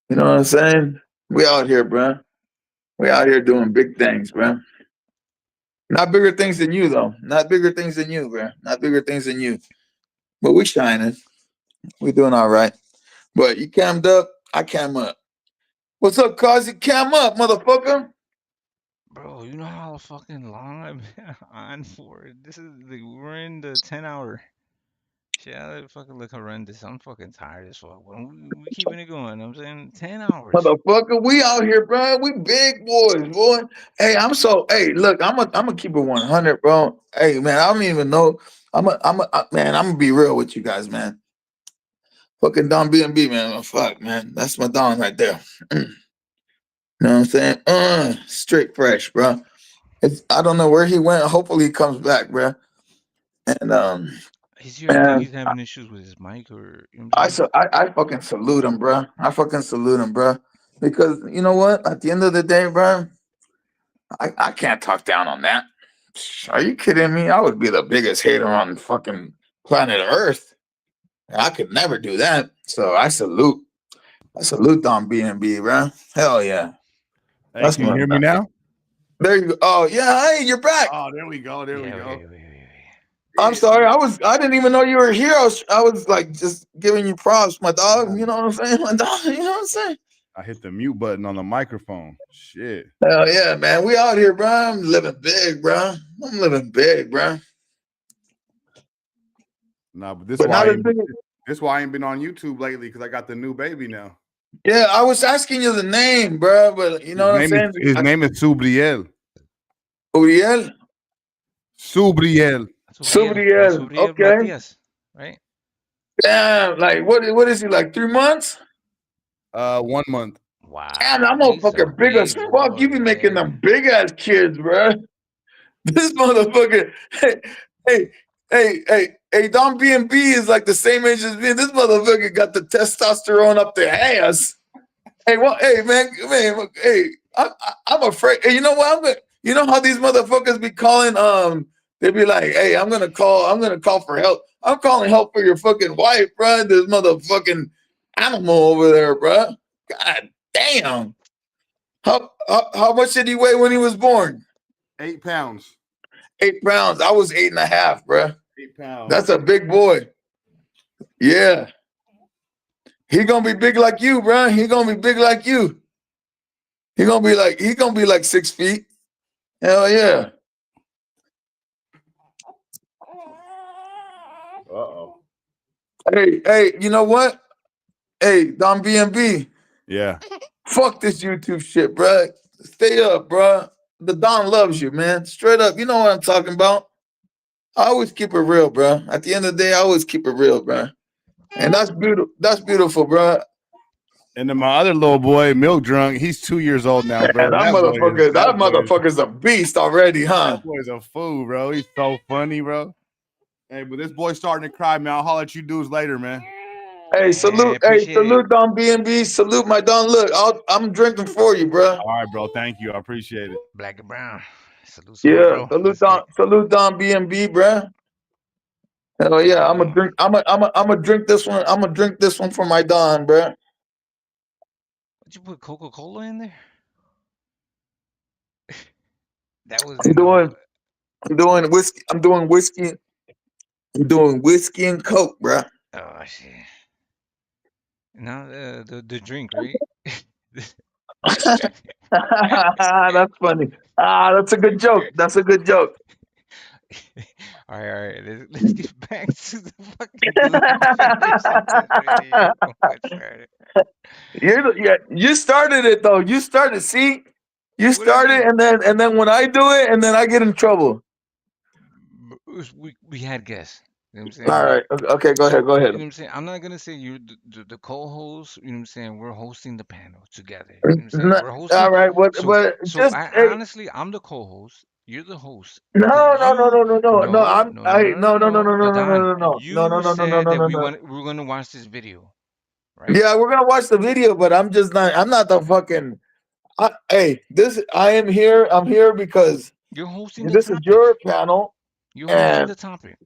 [SPEAKER 19] You know what I'm saying? We out here, bruh. We out here doing big things, bruh. Not bigger things than you, though. Not bigger things than you, bruh. Not bigger things than you. But we shining. We doing all right. But you cammed up, I cam up. What's up, Kozzie? Cam up, motherfucker.
[SPEAKER 11] Bro, you know how fucking long I've been on for? This is we're in the 10-hour. Shit, that fucking look horrendous. I'm fucking tired as fuck. We keeping it going. I'm saying 10 hours.
[SPEAKER 19] Motherfucker, we out here, bro. We big boys, boy. Hey, hey, look, I'm gonna keep it 100, bro. Hey, man, I don't even know. Man, I'm gonna be real with you guys, man. Fucking Don B&B, man. Fuck, man. That's my Don right there. You know what I'm saying? Straight fresh, bro. I don't know where he went. Hopefully he comes back, bro. And
[SPEAKER 11] He's here. I think he's having issues with his mic or. You know what I'm saying?
[SPEAKER 19] I fucking salute him, bro. I fucking salute him, bro. Because you know what? At the end of the day, bro, I can't talk down on that. Are you kidding me? I would be the biggest hater on fucking planet Earth. I could never do that. So I salute Don B&B, bro. Hell yeah.
[SPEAKER 13] Hey, can you hear me now?
[SPEAKER 19] There you go. Oh yeah, hey, you're back.
[SPEAKER 13] Oh, there we go. There we go.
[SPEAKER 19] I'm sorry. I didn't even know you were here. I was like just giving you props, my dog. You know what I'm saying? My dog, you know what I'm saying?
[SPEAKER 13] I hit the mute button on the microphone. Shit.
[SPEAKER 19] Hell yeah, man. We out here, bro. I'm living big, bro. I'm living big, bro.
[SPEAKER 13] Nah, but this why I ain't been on YouTube lately, because I got the new baby now.
[SPEAKER 19] Yeah, I was asking you the name, bro, but you know what I'm saying?
[SPEAKER 13] His name is Subriel.
[SPEAKER 19] Uriel?
[SPEAKER 13] Subriel.
[SPEAKER 19] Okay.
[SPEAKER 11] Matias, right?
[SPEAKER 19] Damn, like what is he, like 3 months?
[SPEAKER 13] 1 month.
[SPEAKER 11] Wow.
[SPEAKER 19] Damn, that motherfucker big as fuck. You be making them big ass kids, bro. This motherfucker, hey, Don B&B is like the same age as me. This motherfucker got the testosterone up their ass. Hey, man, hey, I'm afraid. Hey, you know what? You know how these motherfuckers be calling? They be like, hey, I'm gonna call for help. I'm calling help for your fucking wife, bro. This motherfucking animal over there, bro. God damn. How much did he weigh when he was born?
[SPEAKER 13] 8 pounds.
[SPEAKER 19] 8 pounds. I was 8.5, bro.
[SPEAKER 13] 8 pounds.
[SPEAKER 19] That's a big boy. Yeah. He gonna be big like you, bro. He gonna be big like you. He gonna be like 6 feet. Hell yeah.
[SPEAKER 13] Uh-oh.
[SPEAKER 19] Hey, you know what? Hey, Don BNB.
[SPEAKER 13] Yeah.
[SPEAKER 19] Fuck this YouTube shit, bro. Stay up, bro. The Don loves you, man. Straight up. You know what I'm talking about. I always keep it real, bro. At the end of the day, I always keep it real, bro. And that's beautiful. That's beautiful, bro.
[SPEAKER 13] And then my other little boy, Milk Drunk, he's 2 years old now, bro.
[SPEAKER 19] That motherfucker's a beast already, huh?
[SPEAKER 13] That boy's a fool, bro. He's so funny, bro. Hey, but this boy's starting to cry, man. I'll holler at you dudes later, man.
[SPEAKER 19] Hey, salute Don BNB. Salute my Don. Look, I'm drinking for you, bro.
[SPEAKER 13] All right, bro. Thank you. I appreciate it.
[SPEAKER 6] Black and brown. Salute,
[SPEAKER 19] Yeah,
[SPEAKER 6] bro.
[SPEAKER 19] salute Don BNB, bro. Hell yeah, I'm gonna drink this one. I'm gonna drink this one for my Don, bro.
[SPEAKER 6] Did you put Coca-Cola in there? That was
[SPEAKER 19] I'm doing whiskey. I'm doing whiskey and Coke, bro.
[SPEAKER 6] Oh shit. Now the drink, right?
[SPEAKER 19] That's funny. That's a good joke. That's a good joke.
[SPEAKER 6] All right. Let's get back to the fucking
[SPEAKER 19] You started it though. You started. See, you started, and then when I do it, and then I get in trouble.
[SPEAKER 6] We had guests. You know what I'm saying?
[SPEAKER 19] All right. Okay. Go ahead.
[SPEAKER 6] You know what I'm saying? I'm not gonna say you're the co-host. You know what I'm saying? We're hosting the panel together. You know what I'm saying? We're hosting.
[SPEAKER 19] All right.
[SPEAKER 6] Honestly, I'm the co-host. You're the host.
[SPEAKER 19] No.
[SPEAKER 6] No.
[SPEAKER 19] You
[SPEAKER 6] said that we were gonna watch this video, right?
[SPEAKER 19] Yeah, we're gonna watch the video, but I'm not the fucking. I am here. I'm here because
[SPEAKER 6] you're hosting.
[SPEAKER 19] This is your panel.
[SPEAKER 6] You're hosting the topic.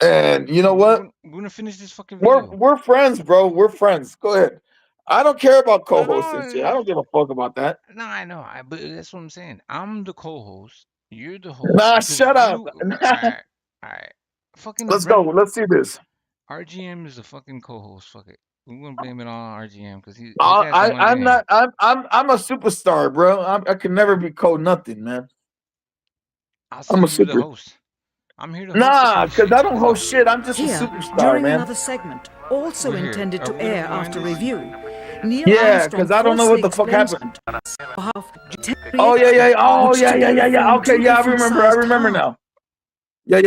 [SPEAKER 19] And you know what?
[SPEAKER 6] We're gonna finish this fucking video.
[SPEAKER 19] We're friends, bro. We're friends. Go ahead. I don't care about co-hosting shit. I don't give a fuck about that.
[SPEAKER 6] No, I know. But that's what I'm saying. I'm the co-host. You're the host.
[SPEAKER 19] Nah, shut up.
[SPEAKER 6] All right. Fucking.
[SPEAKER 19] Let's go. Let's see this.
[SPEAKER 6] RGM is the fucking co-host. Fuck it. We're gonna blame it on RGM because he.
[SPEAKER 19] I'm not. I'm a superstar, bro. I can never be nothing, man. I'm a
[SPEAKER 6] the host. I'm here to
[SPEAKER 19] Nah, because I don't host shit. I'm just a superstar,
[SPEAKER 2] during
[SPEAKER 19] man.
[SPEAKER 2] another segment, also intended to air after review. Neil
[SPEAKER 19] Yeah, because I don't know what the fuck happened. Oh yeah. Okay, yeah, I remember now. Yeah.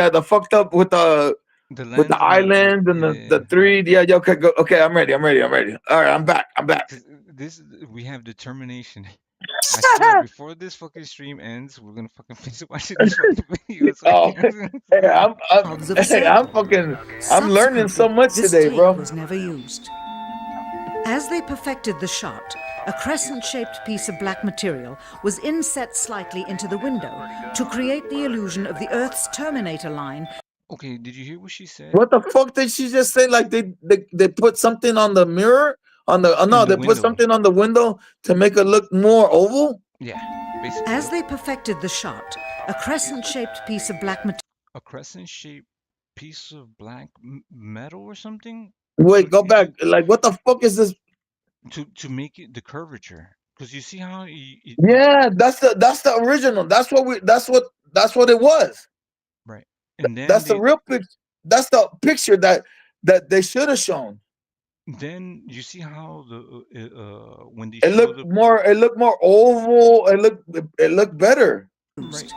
[SPEAKER 19] The fucked up with the island and the 3. Yeah. Okay, go. Okay, I'm ready. All right, I'm back.
[SPEAKER 6] We have determination. I swear, before this fucking stream ends, we're gonna fucking finish watching this fucking video.
[SPEAKER 19] I'm learning so much today, bro.
[SPEAKER 2] Was never used. As they perfected the shot, a crescent-shaped piece of black material was inset slightly into the window to create the illusion of the Earth's terminator line.
[SPEAKER 6] Okay, did you hear what she said?
[SPEAKER 19] What the fuck did she just say? Like they put something on the mirror? They put something on the window to make it look more oval?
[SPEAKER 6] Yeah, basically.
[SPEAKER 2] As they perfected the shot, a crescent-shaped piece of black material.
[SPEAKER 6] A crescent-shaped piece of black metal or something?
[SPEAKER 19] Wait, go back. Like, what the fuck is this?
[SPEAKER 6] To make it the curvature, because you see how.
[SPEAKER 19] Yeah, that's the original. That's what it was.
[SPEAKER 6] Right, and then
[SPEAKER 19] that's the real picture. That's the picture that they should have shown.
[SPEAKER 6] Then you see how when they
[SPEAKER 19] it looked more oval. It looked better.
[SPEAKER 6] Right.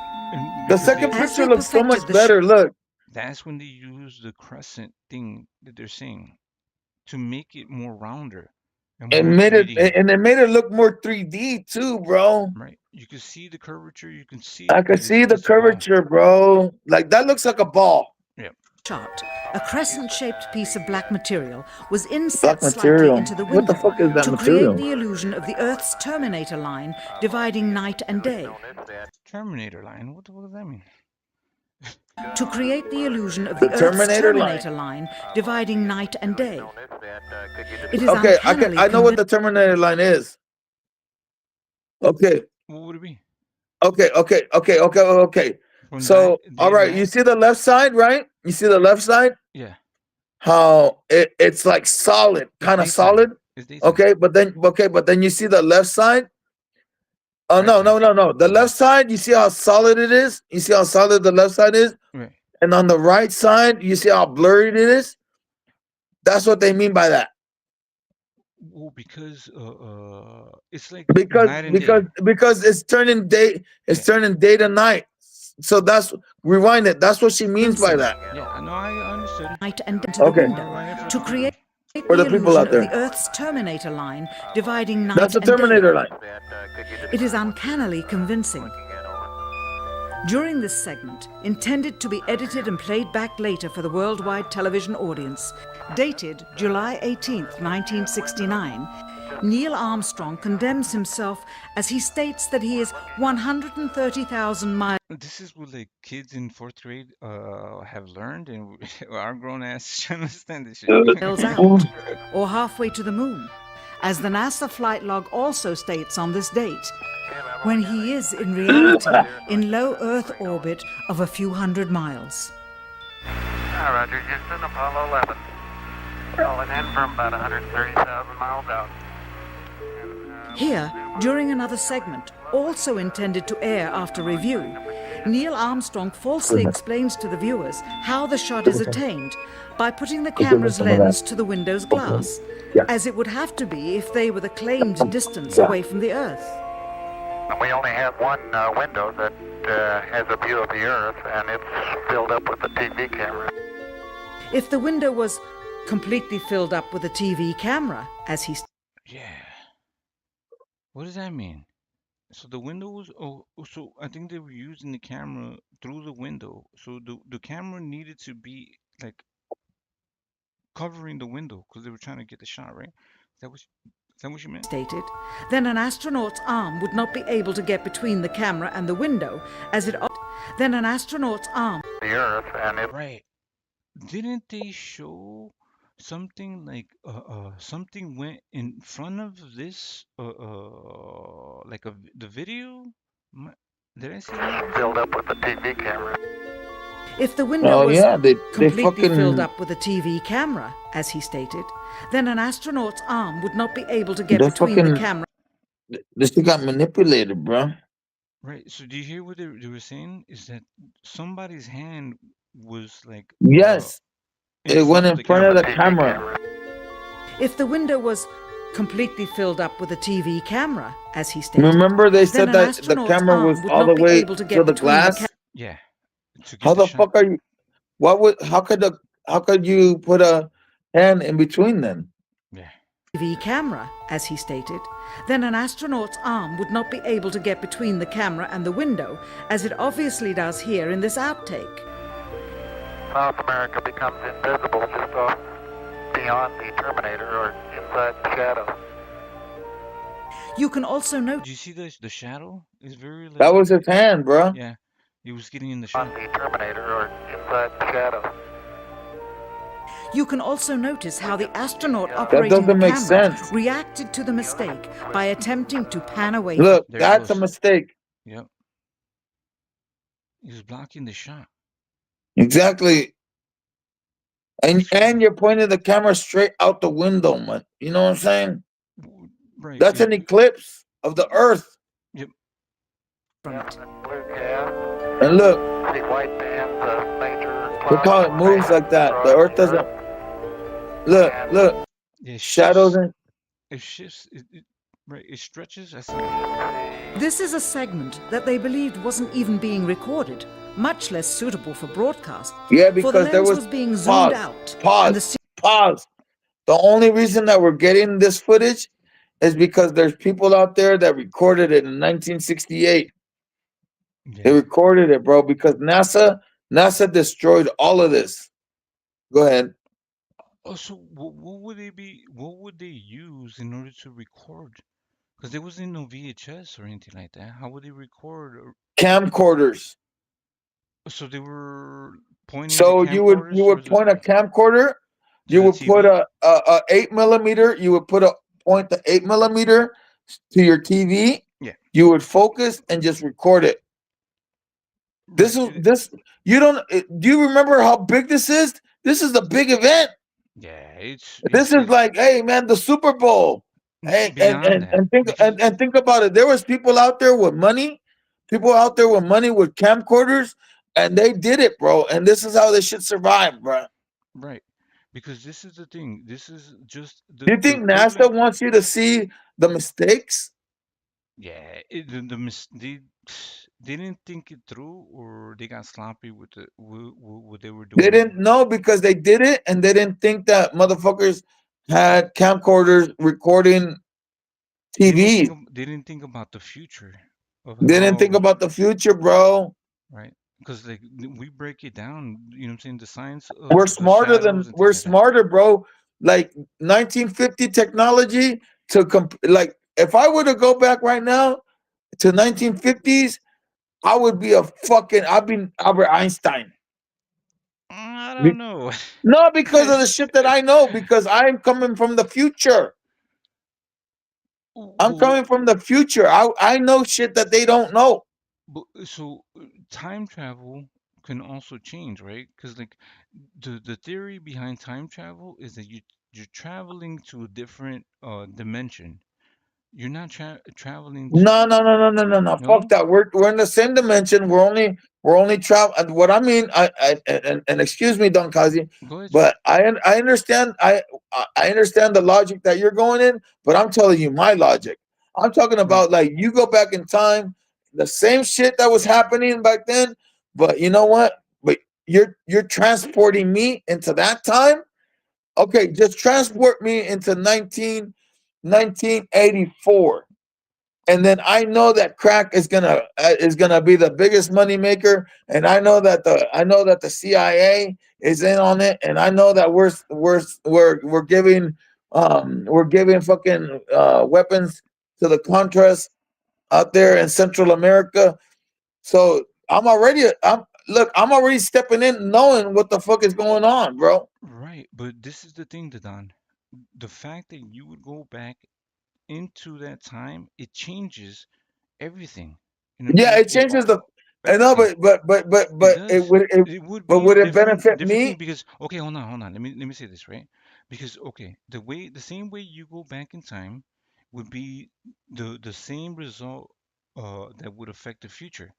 [SPEAKER 19] The second picture looks so much better. Look.
[SPEAKER 6] That's when they use the crescent thing that they're saying to make it more rounder.
[SPEAKER 19] It made it look more 3D too, bro.
[SPEAKER 6] Right. You can see the curvature. You can see.
[SPEAKER 19] I can see the curvature, bro. Like that looks like a ball.
[SPEAKER 6] Yeah.
[SPEAKER 2] Shot. A crescent-shaped piece of black material was inset slightly into the window
[SPEAKER 19] what the fuck is that
[SPEAKER 2] to
[SPEAKER 19] material?
[SPEAKER 2] create the illusion of the Earth's terminator line dividing night and day.
[SPEAKER 6] Terminator line? What the fuck does that mean?
[SPEAKER 2] To create the illusion of the Earth's terminator line dividing night and day. It is
[SPEAKER 19] okay, I know what the terminator line is. Okay.
[SPEAKER 6] What would it be?
[SPEAKER 19] Okay.
[SPEAKER 11] From
[SPEAKER 19] So,
[SPEAKER 11] that
[SPEAKER 19] all
[SPEAKER 11] day
[SPEAKER 19] right,
[SPEAKER 11] and
[SPEAKER 19] you
[SPEAKER 11] that.
[SPEAKER 19] see the left side, right? You see the left side?
[SPEAKER 11] Yeah.
[SPEAKER 19] How it's like solid,
[SPEAKER 11] It's
[SPEAKER 19] kind of
[SPEAKER 11] daytime.
[SPEAKER 19] solid.
[SPEAKER 11] It's daytime.
[SPEAKER 19] Okay, but then you see the left side. Oh no. The left side, you see how solid it is? You see how solid the left side is?
[SPEAKER 11] Right.
[SPEAKER 19] And on the right side, you see how blurry it is? That's what they mean by that.
[SPEAKER 11] Well, because it's like
[SPEAKER 19] Because
[SPEAKER 11] night and day.
[SPEAKER 19] it's turning day, turning day to night. So that's rewind it. That's what she means by that.
[SPEAKER 11] Yeah, no, I understood.
[SPEAKER 2] Light and into the
[SPEAKER 19] Okay.
[SPEAKER 2] window to create
[SPEAKER 19] For
[SPEAKER 2] the
[SPEAKER 19] the people
[SPEAKER 2] illusion
[SPEAKER 19] out
[SPEAKER 2] of the
[SPEAKER 19] there.
[SPEAKER 2] Earth's terminator line dividing night
[SPEAKER 19] That's the
[SPEAKER 2] and day.
[SPEAKER 19] Terminator line.
[SPEAKER 2] It is uncannily convincing. During this segment, intended to be edited and played back later for the worldwide television audience, dated July 18th, 1969, Neil Armstrong condemns himself as he states that he is 130,000 miles.
[SPEAKER 11] This is what like kids in 4th grade have learned, and our grown ass understand this shit.
[SPEAKER 2] Miles out, or halfway to the moon, as the NASA flight log also states on this date, when he is in reality in low Earth orbit of a few hundred miles.
[SPEAKER 16] Roger, Houston, Apollo 11. Calling in from about 130,000 miles out.
[SPEAKER 2] Here, during another segment, also intended to air after review, Neil Armstrong falsely explains to the viewers how the shot is attained by putting the camera's lens to the window's glass, as it would have to be if they were the claimed distance away from the Earth.
[SPEAKER 16] We only have one window that has a view of the Earth, and it's filled up with a TV camera.
[SPEAKER 2] If the window was completely filled up with a TV camera, as he...
[SPEAKER 11] Yeah. What does that mean? So the window was, so I think they were using the camera through the window. So the camera needed to be like covering the window because they were trying to get the shot, right? Is that what you meant?
[SPEAKER 2] Stated, then an astronaut's arm would not be able to get between the camera and the window, as it... Then an astronaut's arm...
[SPEAKER 16] The Earth, and it...
[SPEAKER 11] Right. Didn't they show something like something went in front of this like the video? Did I see that?
[SPEAKER 16] Filled up with a TV camera.
[SPEAKER 2] If the window was
[SPEAKER 19] they
[SPEAKER 2] completely
[SPEAKER 19] fucking
[SPEAKER 2] filled up with a TV camera, as he stated, then an astronaut's arm would not be able to get
[SPEAKER 19] they
[SPEAKER 2] between
[SPEAKER 19] fucking
[SPEAKER 2] the camera.
[SPEAKER 19] this thing got manipulated, bro.
[SPEAKER 11] Right. So do you hear what they were saying? Is that somebody's hand was like
[SPEAKER 19] Yes. It went in front of the
[SPEAKER 11] camera.
[SPEAKER 19] camera.
[SPEAKER 2] If the window was completely filled up with a TV camera, as he stated.
[SPEAKER 19] Remember they
[SPEAKER 2] then
[SPEAKER 19] said
[SPEAKER 2] an
[SPEAKER 19] that the
[SPEAKER 2] astronaut's
[SPEAKER 19] camera
[SPEAKER 2] arm
[SPEAKER 19] was
[SPEAKER 2] would
[SPEAKER 19] all
[SPEAKER 2] not
[SPEAKER 19] the
[SPEAKER 2] be
[SPEAKER 19] way
[SPEAKER 2] able to
[SPEAKER 19] to
[SPEAKER 2] get
[SPEAKER 19] the
[SPEAKER 2] between
[SPEAKER 19] glass?
[SPEAKER 11] Yeah.
[SPEAKER 19] How the fuck are you? How could you put a hand in between then?
[SPEAKER 2] TV camera, as he stated, then an astronaut's arm would not be able to get between the camera and the window, as it obviously does here in this outtake.
[SPEAKER 16] South America becomes invisible just off beyond the Terminator or inside the shadow.
[SPEAKER 2] You can also note...
[SPEAKER 11] Do you see the shadow? It's very like...
[SPEAKER 19] That was his hand, bro.
[SPEAKER 11] Yeah. He was getting in the
[SPEAKER 16] On
[SPEAKER 11] shadow.
[SPEAKER 16] the Terminator or inside the shadow.
[SPEAKER 2] You can also notice how the astronaut operating the
[SPEAKER 19] doesn't make
[SPEAKER 2] camera
[SPEAKER 19] sense.
[SPEAKER 2] reacted to the mistake by attempting to pan away.
[SPEAKER 19] Look,
[SPEAKER 11] There it
[SPEAKER 19] that's a
[SPEAKER 11] goes.
[SPEAKER 19] mistake.
[SPEAKER 11] Yep. He was blocking the shot.
[SPEAKER 19] Exactly. And you're pointing the camera straight out the window, man. You know what I'm saying?
[SPEAKER 11] Right.
[SPEAKER 19] That's an eclipse of the Earth.
[SPEAKER 11] Yep.
[SPEAKER 16] Blue gas.
[SPEAKER 19] And look,
[SPEAKER 16] See white bands of major
[SPEAKER 19] look how it moves like that. The Earth doesn't. Look.
[SPEAKER 11] Yeah,
[SPEAKER 19] Shadows and
[SPEAKER 11] it shifts. Right. It stretches. I see.
[SPEAKER 2] This is a segment that they believed wasn't even being recorded, much less suitable for broadcast.
[SPEAKER 19] yeah,
[SPEAKER 2] for the
[SPEAKER 19] because there
[SPEAKER 2] lens
[SPEAKER 19] was
[SPEAKER 2] being zoomed
[SPEAKER 19] pause,
[SPEAKER 2] out. and
[SPEAKER 19] pause, pause. The only reason that we're getting this footage is because there's people out there that recorded it in 1968. They recorded it, bro, because NASA destroyed all of this. Go ahead.
[SPEAKER 11] Oh, so what would they be? What would they use in order to record? Because there wasn't no VHS or anything like that. How would they record?
[SPEAKER 19] Camcorders.
[SPEAKER 11] So they were pointing.
[SPEAKER 19] So
[SPEAKER 11] the
[SPEAKER 19] you would
[SPEAKER 11] camcorders
[SPEAKER 19] point a camcorder. You
[SPEAKER 11] the
[SPEAKER 19] would put
[SPEAKER 11] TV?
[SPEAKER 19] a 8mm. You would point the 8mm to your TV,
[SPEAKER 6] Yeah.
[SPEAKER 19] You would focus and just record it. This is this. You don't. Do you remember how big this is? This is a big event.
[SPEAKER 6] Yeah,
[SPEAKER 19] This is like, hey man, the Super Bowl. Hey,
[SPEAKER 6] beyond that.
[SPEAKER 19] and think about it. There was people out there with money, people out there with money with camcorders, and they did it, bro. And this is how they should survive, bro.
[SPEAKER 6] Right. Because this is the thing. This is just
[SPEAKER 19] Do you
[SPEAKER 6] the
[SPEAKER 19] think NASA
[SPEAKER 6] equivalent.
[SPEAKER 19] wants you to see the mistakes?
[SPEAKER 6] Yeah, they didn't think it through, or they got sloppy with what they were
[SPEAKER 19] They
[SPEAKER 6] doing.
[SPEAKER 19] didn't know because they did it, and they didn't think that motherfuckers had camcorders recording TV.
[SPEAKER 6] They didn't think about the future of
[SPEAKER 19] They didn't think
[SPEAKER 6] how,
[SPEAKER 19] about the future, bro.
[SPEAKER 6] right? Because like we break it down, you know what I'm saying? The science
[SPEAKER 19] We're
[SPEAKER 6] of the
[SPEAKER 19] smarter
[SPEAKER 6] shadows
[SPEAKER 19] than
[SPEAKER 6] and things
[SPEAKER 19] we're
[SPEAKER 6] like that.
[SPEAKER 19] smarter, bro. Like 1950 technology to like if I were to go back right now to 1950s, I would be I'd be Albert Einstein.
[SPEAKER 6] I don't know.
[SPEAKER 19] No, because of the shit that I know, because I'm coming from the future. I'm coming from the future. I know shit that they don't know.
[SPEAKER 6] But so time travel can also change, right? Because like the theory behind time travel is that you're traveling to a different dimension. You're not traveling
[SPEAKER 19] No,
[SPEAKER 6] to
[SPEAKER 19] no, no, no, no, no, no. Fuck
[SPEAKER 6] no.
[SPEAKER 19] that. We're in the same dimension. We're only travel. What I mean, and excuse me, Don Kazi,
[SPEAKER 6] Go ahead, sir.
[SPEAKER 19] but I understand. I understand the logic that you're going in, but I'm telling you my logic. I'm talking about like you go back in time, the same shit that was happening back then. But you know what? But you're transporting me into that time. Okay, just transport me into 1984, and then I know that crack is gonna be the biggest money maker, and I know that the CIA is in on it, and I know that we're giving fucking weapons to the Contras out there in Central America. So I'm already stepping in knowing what the fuck is going on, bro.
[SPEAKER 6] Right, but this is the thing, Don. The fact that you would go back into that time, it changes everything. You know what I'm
[SPEAKER 19] Yeah,
[SPEAKER 6] saying?
[SPEAKER 19] it changes the. I know,
[SPEAKER 6] Everything. It
[SPEAKER 19] but
[SPEAKER 6] does. It would
[SPEAKER 19] but
[SPEAKER 6] be a
[SPEAKER 19] would it
[SPEAKER 6] different
[SPEAKER 19] benefit
[SPEAKER 6] different thing
[SPEAKER 19] me?
[SPEAKER 6] because okay, hold on. Let me say this, right? Because okay, the same way you go back in time would be the same result that would affect the future.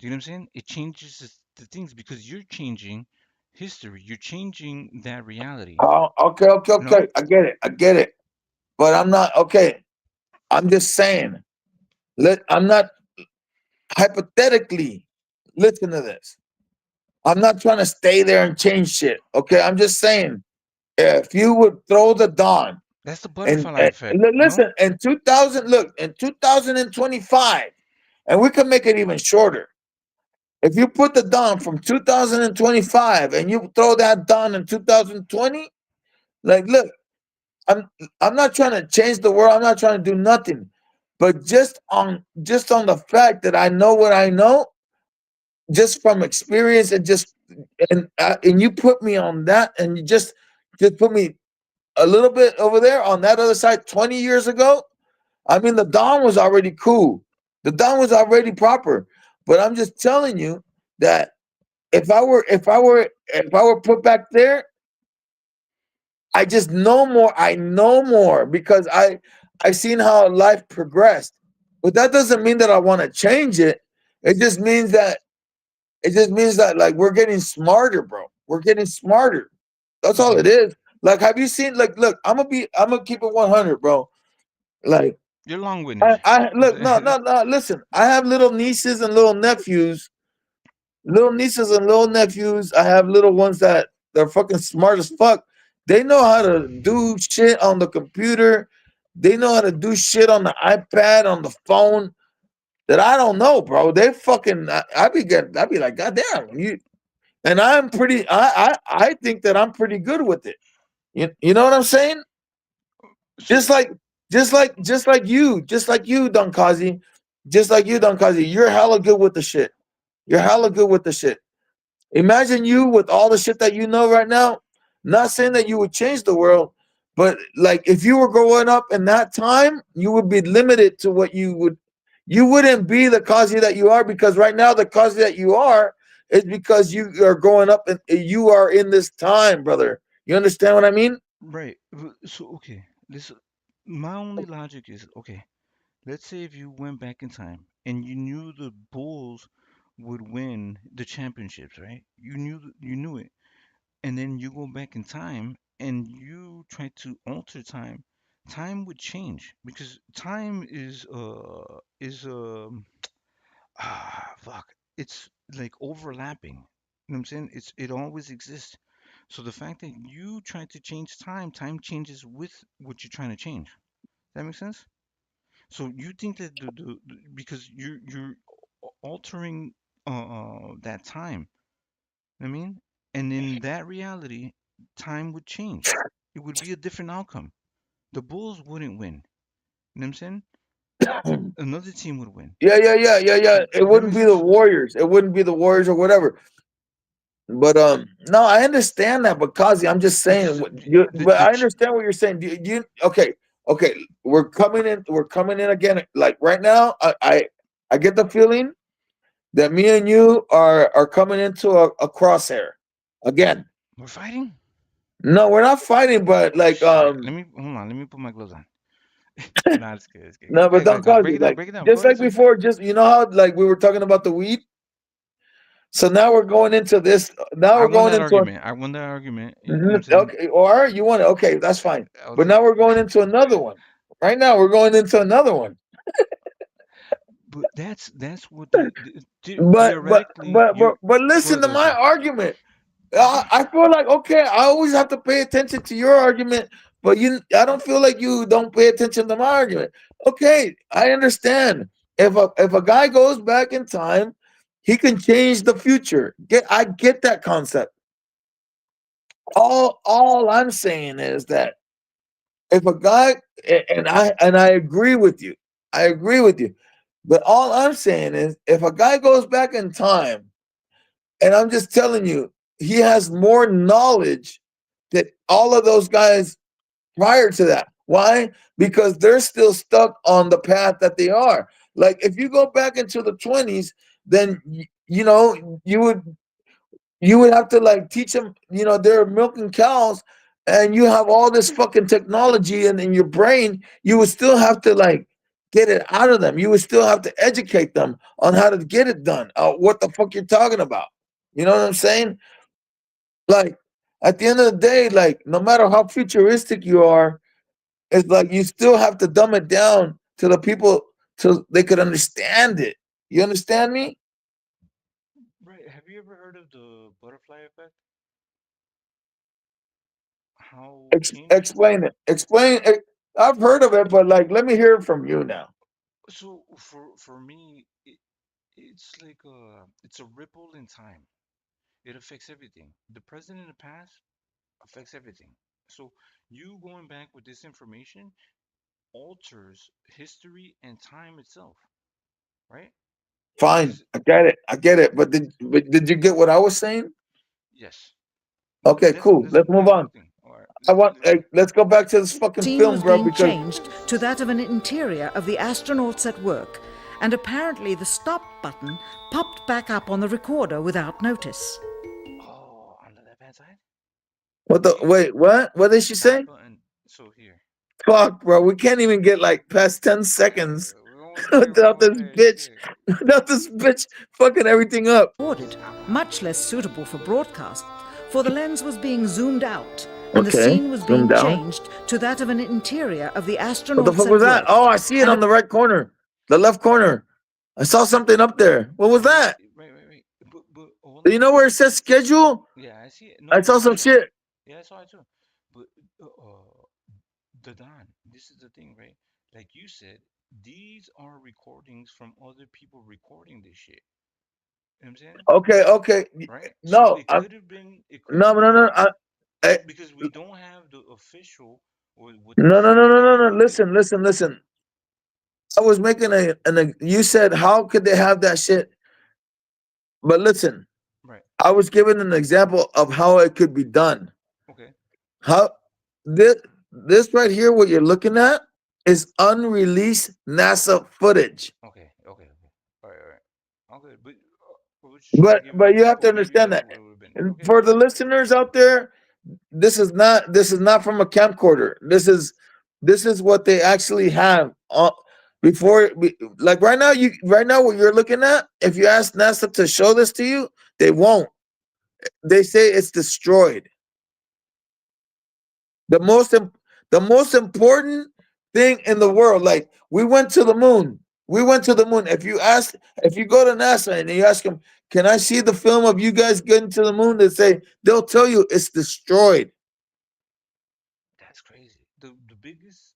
[SPEAKER 6] Do you know what I'm saying? It changes the things because you're changing history. You're changing that reality.
[SPEAKER 19] Oh, okay, okay,
[SPEAKER 6] You know?
[SPEAKER 19] okay. I get it. But I'm not okay. I'm just saying. I'm not hypothetically. Listen to this. I'm not trying to stay there and change shit. Okay, I'm just saying. If you would throw the dawn
[SPEAKER 6] That's the butterfly effect, no?
[SPEAKER 19] listen in 2000, look in 2025, and we can make it even shorter. If you put the dawn from 2025 and you throw that dawn in 2020, like look, I'm I'm not trying to change the world. I'm not trying to do nothing. But just on the fact that I know what I know, just from experience and you put me on that and you just put me a little bit over there on that other side 20 years ago. I mean the dawn was already cool. The dawn was already proper. But I'm just telling you that if I were put back there, I just know more. I know more because I seen how life progressed. But that doesn't mean that I want to change it. It just means that like we're getting smarter, bro. We're getting smarter. That's all it is. Like, have you seen? Like, look, I'm gonna keep it 100, bro. Like,
[SPEAKER 6] You're long-winded.
[SPEAKER 19] I look, no, no, no. Listen, I have little nieces and little nephews. Little nieces and little nephews. I have little ones that they're fucking smart as fuck. They know how to do shit on the computer. They know how to do shit on the iPad, on the phone that I don't know, bro. They fucking I be like, God damn, you and I think that I'm pretty good with it. You know what I'm saying? Just like just like you, Don Kazi. Just like you, Don Kazi. You're hella good with the shit. You're hella good with the shit. Imagine you with all the shit that you know right now. Not saying that you would change the world, but like if you were growing up in that time, you would be limited to what you wouldn't be the Kozzie that you are, because right now the Kozzie that you are is because you are growing up and you are in this time, brother. You understand what I mean?
[SPEAKER 6] Right. So okay, this my only logic is okay. Let's say if you went back in time and you knew the Bulls would win the championships, right? You knew it, and then you go back in time and you try to alter time. Time would change because time is fuck. It's like overlapping. You know what I'm saying? It always exists. So the fact that you try to change time, time changes with what you're trying to change. That makes sense? So you think that because you're altering that time, I mean, and in that reality, time would change. It would be a different outcome. The Bulls wouldn't win. You know what I'm saying? Another team would win.
[SPEAKER 19] Yeah. It
[SPEAKER 6] That
[SPEAKER 19] wouldn't
[SPEAKER 6] makes
[SPEAKER 19] be the
[SPEAKER 6] sense.
[SPEAKER 19] Warriors. It wouldn't be the Warriors or whatever. But no, I understand that. But Kazi, I'm just saying.
[SPEAKER 6] Because
[SPEAKER 19] But I understand what you're saying. Do you okay? Okay, we're coming in. We're coming in again. Like right now, I get the feeling that me and you are coming into a crosshair again.
[SPEAKER 6] we're fighting.
[SPEAKER 19] No, we're not fighting, but like
[SPEAKER 6] Shit. Let me hold on. Let me put my gloves on. Nah, it's good. It's good.
[SPEAKER 19] no, but don't
[SPEAKER 6] Go ahead.
[SPEAKER 19] cause
[SPEAKER 6] Break
[SPEAKER 19] you
[SPEAKER 6] it down.
[SPEAKER 19] like
[SPEAKER 6] Break it down. Go
[SPEAKER 19] just
[SPEAKER 6] ahead,
[SPEAKER 19] like
[SPEAKER 6] sir.
[SPEAKER 19] before. Just you know how like we were talking about the weed. So now we're going into this. Now
[SPEAKER 6] I
[SPEAKER 19] we're
[SPEAKER 6] won
[SPEAKER 19] going
[SPEAKER 6] that
[SPEAKER 19] into
[SPEAKER 6] argument. I won that argument. You know what I'm saying?
[SPEAKER 19] okay. Or you want it? Okay, that's fine.
[SPEAKER 6] I'll
[SPEAKER 19] But
[SPEAKER 6] take
[SPEAKER 19] now
[SPEAKER 6] it.
[SPEAKER 19] we're going into another one. Right now we're going into another one.
[SPEAKER 6] But that's what theoretically
[SPEAKER 19] But
[SPEAKER 6] go
[SPEAKER 19] listen
[SPEAKER 6] ahead,
[SPEAKER 19] to
[SPEAKER 6] go ahead,
[SPEAKER 19] my
[SPEAKER 6] sir.
[SPEAKER 19] argument. I feel like okay. I always have to pay attention to your argument, but I don't feel like you don't pay attention to my argument. Okay, I understand. If a guy goes back in time, he can change the future. I get that concept. All I'm saying is that if a guy and I agree with you. I agree with you. But all I'm saying is if a guy goes back in time, and I'm just telling you, he has more knowledge than all of those guys prior to that. Why? Because they're still stuck on the path that they are. Like if you go back into the 20s, then you know you would have to like teach them, they're milking cows, and you have all this fucking technology in your brain. You would still have to like get it out of them. You would still have to educate them on how to get it done. What the fuck you're talking about? You know what I'm saying? Like at the end of the day, like no matter how futuristic you are, it's like you still have to dumb it down to the people so they could understand it. You understand me?
[SPEAKER 6] Right. Have you ever heard of the butterfly effect? How changes?
[SPEAKER 19] Explain it. Explain it. I've heard of it, but like, let me hear it from you now.
[SPEAKER 6] So for me, it's a ripple in time. It affects everything. The present and the past affects everything. So you going back with this information alters history and time itself, right?
[SPEAKER 19] Fine,
[SPEAKER 6] Because
[SPEAKER 19] I get it. I get it. But did you get what I was saying?
[SPEAKER 6] yes,
[SPEAKER 19] Okay, cool.
[SPEAKER 6] that's a
[SPEAKER 19] Let's move
[SPEAKER 6] beautiful
[SPEAKER 19] on.
[SPEAKER 6] thing. All right,
[SPEAKER 19] Let's go back to this fucking
[SPEAKER 2] Scene was
[SPEAKER 19] film, bro.
[SPEAKER 2] being
[SPEAKER 19] Because
[SPEAKER 2] changed to that of an interior of the astronauts at work, and apparently the stop button popped back up on the recorder without notice.
[SPEAKER 6] oh, on the left hand side.
[SPEAKER 19] what the
[SPEAKER 6] Here,
[SPEAKER 19] wait? What? What did she
[SPEAKER 6] that
[SPEAKER 19] say?
[SPEAKER 6] button. So here.
[SPEAKER 19] Fuck, bro. We can't even get like past 10 seconds
[SPEAKER 6] We're almost there. We're
[SPEAKER 19] without
[SPEAKER 6] almost
[SPEAKER 19] this
[SPEAKER 6] there. It's
[SPEAKER 19] bitch.
[SPEAKER 6] okay.
[SPEAKER 19] Without this bitch fucking everything up.
[SPEAKER 2] Recorded, much less suitable for broadcast, for the lens was being zoomed out, and the
[SPEAKER 19] Okay,
[SPEAKER 2] scene was being
[SPEAKER 19] zoomed out.
[SPEAKER 2] changed to that of an interior of the
[SPEAKER 19] What the
[SPEAKER 2] astronauts
[SPEAKER 19] fuck
[SPEAKER 2] at
[SPEAKER 19] was that?
[SPEAKER 2] work.
[SPEAKER 19] Oh, I see it
[SPEAKER 2] And
[SPEAKER 19] on the right corner, the left corner. I saw something up there. What was that?
[SPEAKER 6] Wait. But hold
[SPEAKER 19] Do you
[SPEAKER 6] on.
[SPEAKER 19] know where it says schedule?
[SPEAKER 6] Yeah, I see it.
[SPEAKER 19] I
[SPEAKER 6] No,
[SPEAKER 19] saw some shit.
[SPEAKER 6] yeah, I saw it too. But the Don, this is the thing, right? Like you said, these are recordings from other people recording this shit. You know what I'm saying?
[SPEAKER 19] Okay.
[SPEAKER 6] Right? So
[SPEAKER 19] No,
[SPEAKER 6] it could have been,
[SPEAKER 19] no.
[SPEAKER 6] because we don't have the official or what they
[SPEAKER 19] No.
[SPEAKER 6] say that they did it.
[SPEAKER 19] Listen. I was making you said, how could they have that shit? But listen,
[SPEAKER 6] Right.
[SPEAKER 19] I was giving an example of how it could be done.
[SPEAKER 6] Okay.
[SPEAKER 19] How this right here, what you're looking at, is unreleased NASA footage.
[SPEAKER 6] Okay.
[SPEAKER 11] Okay, but we're just trying to give
[SPEAKER 19] But you have to
[SPEAKER 11] overview
[SPEAKER 19] understand
[SPEAKER 11] of
[SPEAKER 19] that.
[SPEAKER 11] what it would have been.
[SPEAKER 19] And
[SPEAKER 11] Okay,
[SPEAKER 19] for
[SPEAKER 11] go
[SPEAKER 19] the
[SPEAKER 11] ahead.
[SPEAKER 19] listeners out there, this is not from a camcorder. This is what they actually have like right now what you're looking at. If you ask NASA to show this to you, they won't. They say it's destroyed. The the most important thing in the world. Like we went to the moon. We went to the moon. If you go to NASA and you ask them, "Can I see the film of you guys getting to the moon?" They'll tell you it's destroyed.
[SPEAKER 11] That's crazy. The biggest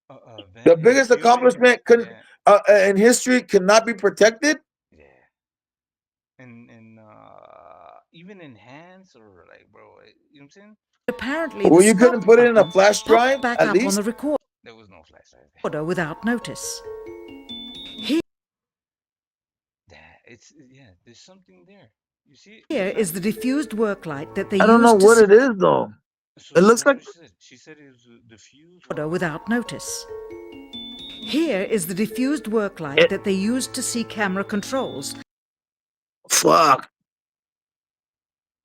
[SPEAKER 19] The
[SPEAKER 11] event in
[SPEAKER 19] biggest
[SPEAKER 11] human,
[SPEAKER 19] accomplishment
[SPEAKER 11] yeah,
[SPEAKER 19] in history cannot be protected.
[SPEAKER 11] yeah, and even in hands or like, bro, you know what I'm saying?
[SPEAKER 2] Apparently,
[SPEAKER 19] Well,
[SPEAKER 2] the
[SPEAKER 19] you
[SPEAKER 2] stop
[SPEAKER 19] couldn't put it in a
[SPEAKER 2] button
[SPEAKER 19] flash drive
[SPEAKER 2] popped back
[SPEAKER 19] at
[SPEAKER 2] up on
[SPEAKER 19] least.
[SPEAKER 2] the recorder
[SPEAKER 11] There was no flash drive.
[SPEAKER 2] without notice.
[SPEAKER 11] Yeah, there's something there. You see,
[SPEAKER 2] Here
[SPEAKER 11] there's
[SPEAKER 2] is the diffused work light that they
[SPEAKER 19] I don't know
[SPEAKER 2] used to
[SPEAKER 19] what
[SPEAKER 2] see
[SPEAKER 19] it is though. It
[SPEAKER 11] so
[SPEAKER 19] looks
[SPEAKER 11] that's
[SPEAKER 19] like
[SPEAKER 11] what she said. She said it was diffused.
[SPEAKER 2] without notice. Here is the diffused work light that they used to see camera controls.
[SPEAKER 19] fuck.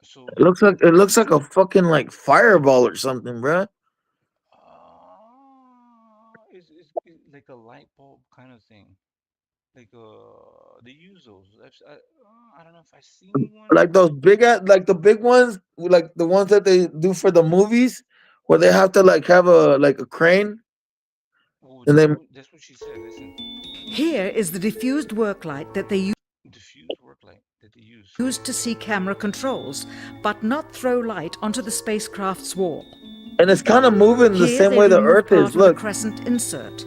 [SPEAKER 11] So
[SPEAKER 19] It looks like a fucking like fireball or something, bruh.
[SPEAKER 11] it's like a light bulb kind of thing. Like they use those. I don't know if I seen one.
[SPEAKER 19] Like those like the big ones, like the ones that they do for the movies, where they have to like have a crane,
[SPEAKER 11] Oh,
[SPEAKER 19] and then
[SPEAKER 11] that's what she said. Listen,
[SPEAKER 2] Here is the diffused work light that they
[SPEAKER 11] diffused work light that they use.
[SPEAKER 2] used to see camera controls, but not throw light onto the spacecraft's wall.
[SPEAKER 19] and it's kind of moving the
[SPEAKER 2] Here
[SPEAKER 19] same
[SPEAKER 2] they
[SPEAKER 19] way the
[SPEAKER 2] remove
[SPEAKER 19] Earth
[SPEAKER 2] part
[SPEAKER 19] is.
[SPEAKER 2] of the
[SPEAKER 19] Look,
[SPEAKER 2] crescent insert.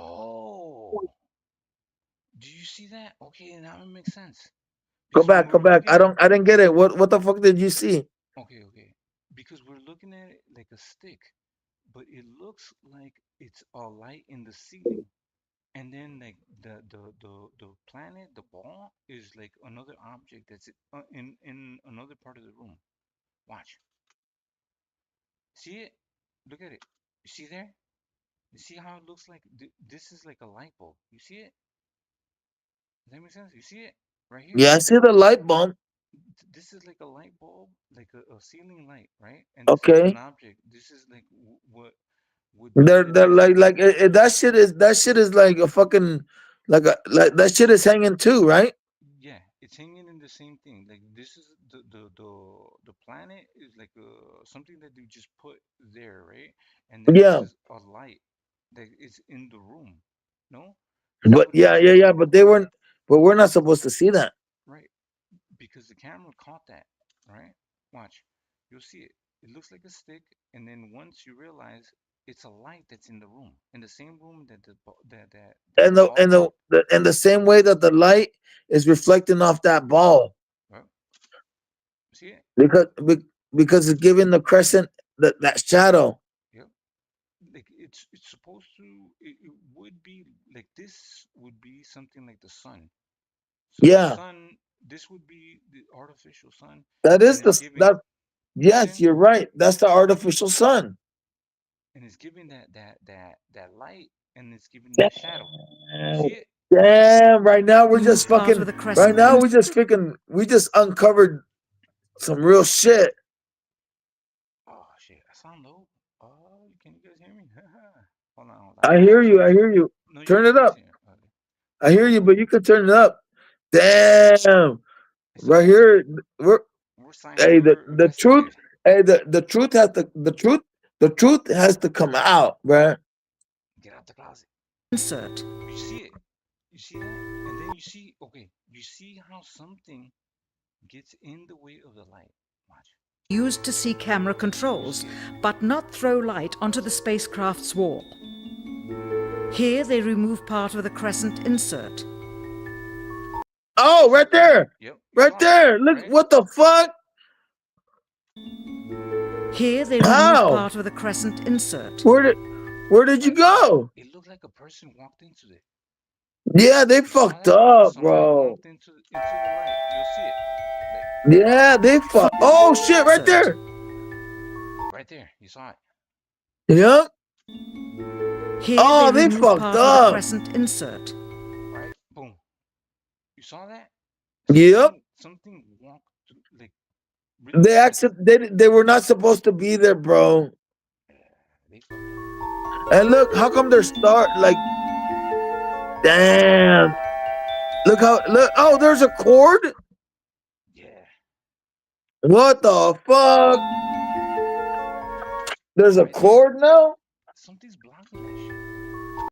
[SPEAKER 11] Oh, do you see that? Okay, now it makes sense.
[SPEAKER 19] go
[SPEAKER 11] Because when
[SPEAKER 19] back,
[SPEAKER 11] we
[SPEAKER 19] go
[SPEAKER 11] were
[SPEAKER 19] back.
[SPEAKER 11] looking at,
[SPEAKER 19] I didn't get it. What the fuck did you see?
[SPEAKER 11] okay, because we're looking at it like a stick, but it looks like it's a light in the ceiling. And then like the planet, the ball is like another object that's in another part of the room. Watch. See it? Look at it. You see there? You see how it looks like? This is like a light bulb. You see it? Does that make sense? You see it right here?
[SPEAKER 19] Yeah, I see the light bulb.
[SPEAKER 11] This is like a light bulb, like a ceiling light, right? And this is an
[SPEAKER 19] Okay,
[SPEAKER 11] object. This is like what would be the
[SPEAKER 19] they're
[SPEAKER 11] difference.
[SPEAKER 19] that shit is like a fucking like that shit is hanging too, right?
[SPEAKER 11] Yeah, it's hanging in the same thing. Like this is the planet is like something that you just put there, right? And then this
[SPEAKER 19] Yeah,
[SPEAKER 11] is a light that is in the room. No, that's
[SPEAKER 19] but
[SPEAKER 11] what this is.
[SPEAKER 19] yeah, but they weren't. But we're not supposed to see that.
[SPEAKER 11] Right, because the camera caught that, right? Watch, you'll see it. It looks like a stick, and then once you realize it's a light that's in the room, in the same room that the
[SPEAKER 19] And
[SPEAKER 11] ball.
[SPEAKER 19] the same way that the light is reflecting off that ball
[SPEAKER 11] Right? See it?
[SPEAKER 19] because because it's giving the crescent that shadow.
[SPEAKER 11] Yep. Like it's supposed to. It would be like this would be something like the sun. So the
[SPEAKER 19] Yeah,
[SPEAKER 11] sun, this would be the artificial sun,
[SPEAKER 19] that
[SPEAKER 11] and
[SPEAKER 19] is
[SPEAKER 11] it's giving.
[SPEAKER 19] that.
[SPEAKER 11] You know what I'm
[SPEAKER 19] Yes,
[SPEAKER 11] saying?
[SPEAKER 19] you're right. That's the artificial sun.
[SPEAKER 11] And it's giving that light, and it's giving that shadow. You see it?
[SPEAKER 19] Damn! Right now we're just
[SPEAKER 2] Part of
[SPEAKER 19] fucking.
[SPEAKER 2] the
[SPEAKER 19] Right
[SPEAKER 2] crescent
[SPEAKER 19] now we just uncovered some real shit.
[SPEAKER 11] Oh shit, I sound low. Oh, can you guys hear me? Hold on, hold on.
[SPEAKER 19] I hear you. I hear you.
[SPEAKER 11] No, you
[SPEAKER 19] Turn
[SPEAKER 11] can
[SPEAKER 19] it
[SPEAKER 11] still
[SPEAKER 19] up.
[SPEAKER 11] see it. Okay.
[SPEAKER 19] I hear you, but you can turn it up. Damn!
[SPEAKER 11] It's
[SPEAKER 19] Right
[SPEAKER 11] okay.
[SPEAKER 19] here, we're
[SPEAKER 11] We're
[SPEAKER 19] hey
[SPEAKER 11] we're
[SPEAKER 19] the truth.
[SPEAKER 11] investigators.
[SPEAKER 19] Hey, the truth has to come out, bruh.
[SPEAKER 11] Get out the closet.
[SPEAKER 2] Insert.
[SPEAKER 11] You see it? You see that? And then you see, okay, you see how something gets in the way of the light. Watch.
[SPEAKER 2] Used to see camera controls, but not throw light onto the spacecraft's wall. Here they remove part of the crescent insert.
[SPEAKER 19] Oh, right there,
[SPEAKER 11] Yep.
[SPEAKER 19] right there. Look,
[SPEAKER 11] right?
[SPEAKER 19] what the fuck?
[SPEAKER 2] Here they remove
[SPEAKER 19] How?
[SPEAKER 2] part of the crescent insert.
[SPEAKER 19] Where did you go?
[SPEAKER 11] It looked like a person walked into it.
[SPEAKER 19] Yeah, they
[SPEAKER 11] You saw
[SPEAKER 19] fucked
[SPEAKER 11] that?
[SPEAKER 19] up,
[SPEAKER 11] Somebody
[SPEAKER 19] bro.
[SPEAKER 11] walked into the light. You'll see it.
[SPEAKER 19] Yeah, they fucked. Oh shit, right there.
[SPEAKER 11] Right there. You saw it.
[SPEAKER 19] Yep.
[SPEAKER 2] Here
[SPEAKER 19] Oh, they
[SPEAKER 2] remove
[SPEAKER 19] fucked
[SPEAKER 2] part of the
[SPEAKER 19] up.
[SPEAKER 2] crescent insert.
[SPEAKER 11] Right? Boom.
[SPEAKER 6] You saw that?
[SPEAKER 19] Yep.
[SPEAKER 6] Something walked through, like
[SPEAKER 19] They were not supposed to be there, bro. And look, how come they're like, damn. Look. Oh, there's a cord.
[SPEAKER 6] Yeah.
[SPEAKER 19] What the fuck? There's a cord now.
[SPEAKER 6] Something's blocking that shit.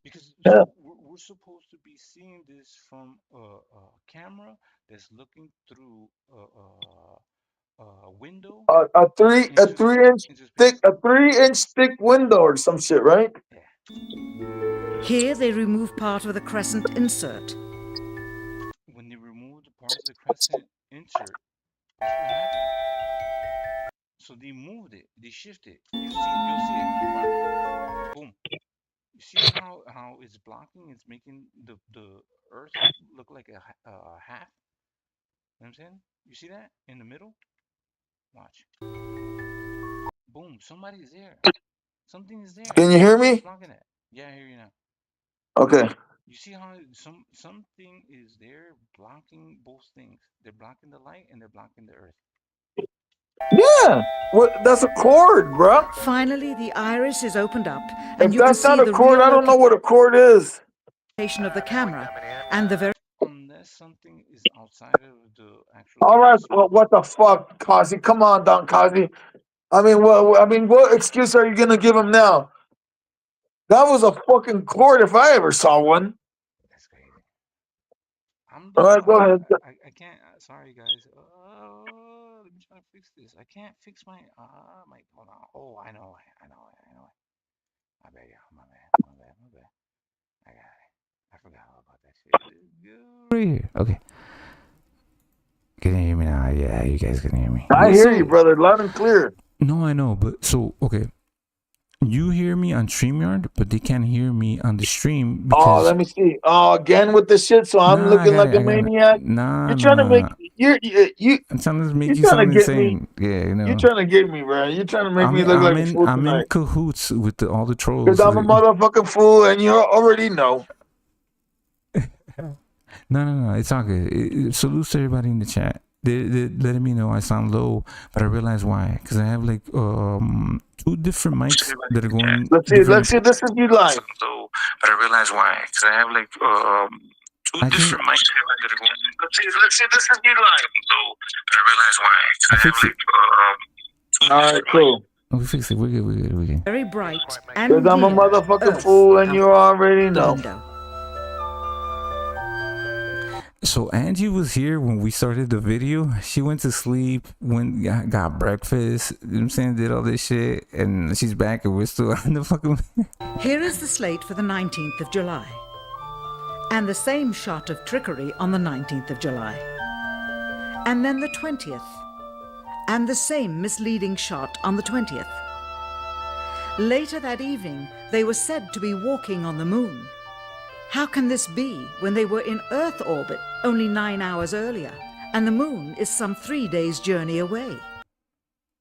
[SPEAKER 6] Because we're supposed to be seeing this from a camera that's looking through a window.
[SPEAKER 19] A 3-inch thick window or some shit, right?
[SPEAKER 2] Here they remove part of the crescent insert.
[SPEAKER 6] When they remove the parts of the crescent insert, that's what happened. So they moved it, they shifted. You'll see it. Right? Boom. You see how it's blocking? It's making the Earth look like a half. You know what I'm saying? You see that in the middle? Watch. Boom. Somebody's there. Something is there.
[SPEAKER 19] Can you hear me?
[SPEAKER 6] It's blocking it. Yeah, I hear you now.
[SPEAKER 19] Okay.
[SPEAKER 6] You see how something is there blocking both things. They're blocking the light and they're blocking the Earth.
[SPEAKER 19] Yeah. That's a cord, bro.
[SPEAKER 2] Finally, the iris is opened up, and
[SPEAKER 19] If
[SPEAKER 2] you can
[SPEAKER 19] that's
[SPEAKER 2] see
[SPEAKER 19] not a
[SPEAKER 2] the
[SPEAKER 19] cord,
[SPEAKER 2] real
[SPEAKER 19] I don't know what a cord is.
[SPEAKER 2] location of the camera and the very.
[SPEAKER 6] Unless something is outside of the actual.
[SPEAKER 19] All right. Well, what the fuck, Kozzie? Come on, Don Kozzie. I mean, what excuse are you gonna give him now? That was a fucking cord if I ever saw one.
[SPEAKER 6] That's crazy.
[SPEAKER 19] All right, go ahead.
[SPEAKER 6] I can't. Sorry, guys. Let me try to fix this. I can't fix my. Hold on. Oh, I know. My bad, y'all. My bad. I got it. I forgot all about that shit.
[SPEAKER 1] Right here. Okay. Can you hear me now? Yeah, you guys can hear me.
[SPEAKER 19] I hear you, brother, loud and clear.
[SPEAKER 1] No, I know, but so okay. You hear me on StreamYard, but they can't hear me on the stream.
[SPEAKER 19] Oh, let me see. Oh, again with this shit. So I'm looking like a maniac. You're trying to make
[SPEAKER 1] I'm trying to make
[SPEAKER 19] you're
[SPEAKER 1] you
[SPEAKER 19] trying
[SPEAKER 1] sound
[SPEAKER 19] to get
[SPEAKER 1] insane.
[SPEAKER 19] me.
[SPEAKER 1] Yeah, you know.
[SPEAKER 19] You're trying to get me, bro. You're trying to make me look like a fool
[SPEAKER 1] I'm in
[SPEAKER 19] tonight.
[SPEAKER 1] cahoots with all the trolls.
[SPEAKER 19] Because I'm a motherfucking fool, and you already know.
[SPEAKER 1] No. It's all good. Salutes to everybody in the chat. They're letting me know I sound low, but I realize why. Because I have like 2 different mics that are going.
[SPEAKER 19] Let's see. This is you live.
[SPEAKER 1] Low, but I realize why. Because I have like 2 different mics that are going.
[SPEAKER 19] Let's see. This is you live.
[SPEAKER 1] Low, but I realize why. I fix it.
[SPEAKER 19] All right, cool.
[SPEAKER 1] We fixed it. We're good.
[SPEAKER 2] Very bright and
[SPEAKER 19] Because I'm a motherfucking fool, and you already know.
[SPEAKER 1] So Angie was here when we started the video. She went to sleep, got breakfast, you know what I'm saying, did all this shit, and she's back and we're still on the fucking.
[SPEAKER 2] Here is the slate for the 19th of July. And the same shot of trickery on the 19th of July. And then the 20th. And the same misleading shot on the 20th. Later that evening, they were said to be walking on the moon. How can this be when they were in Earth orbit only 9 hours earlier, and the moon is some 3 days' journey away?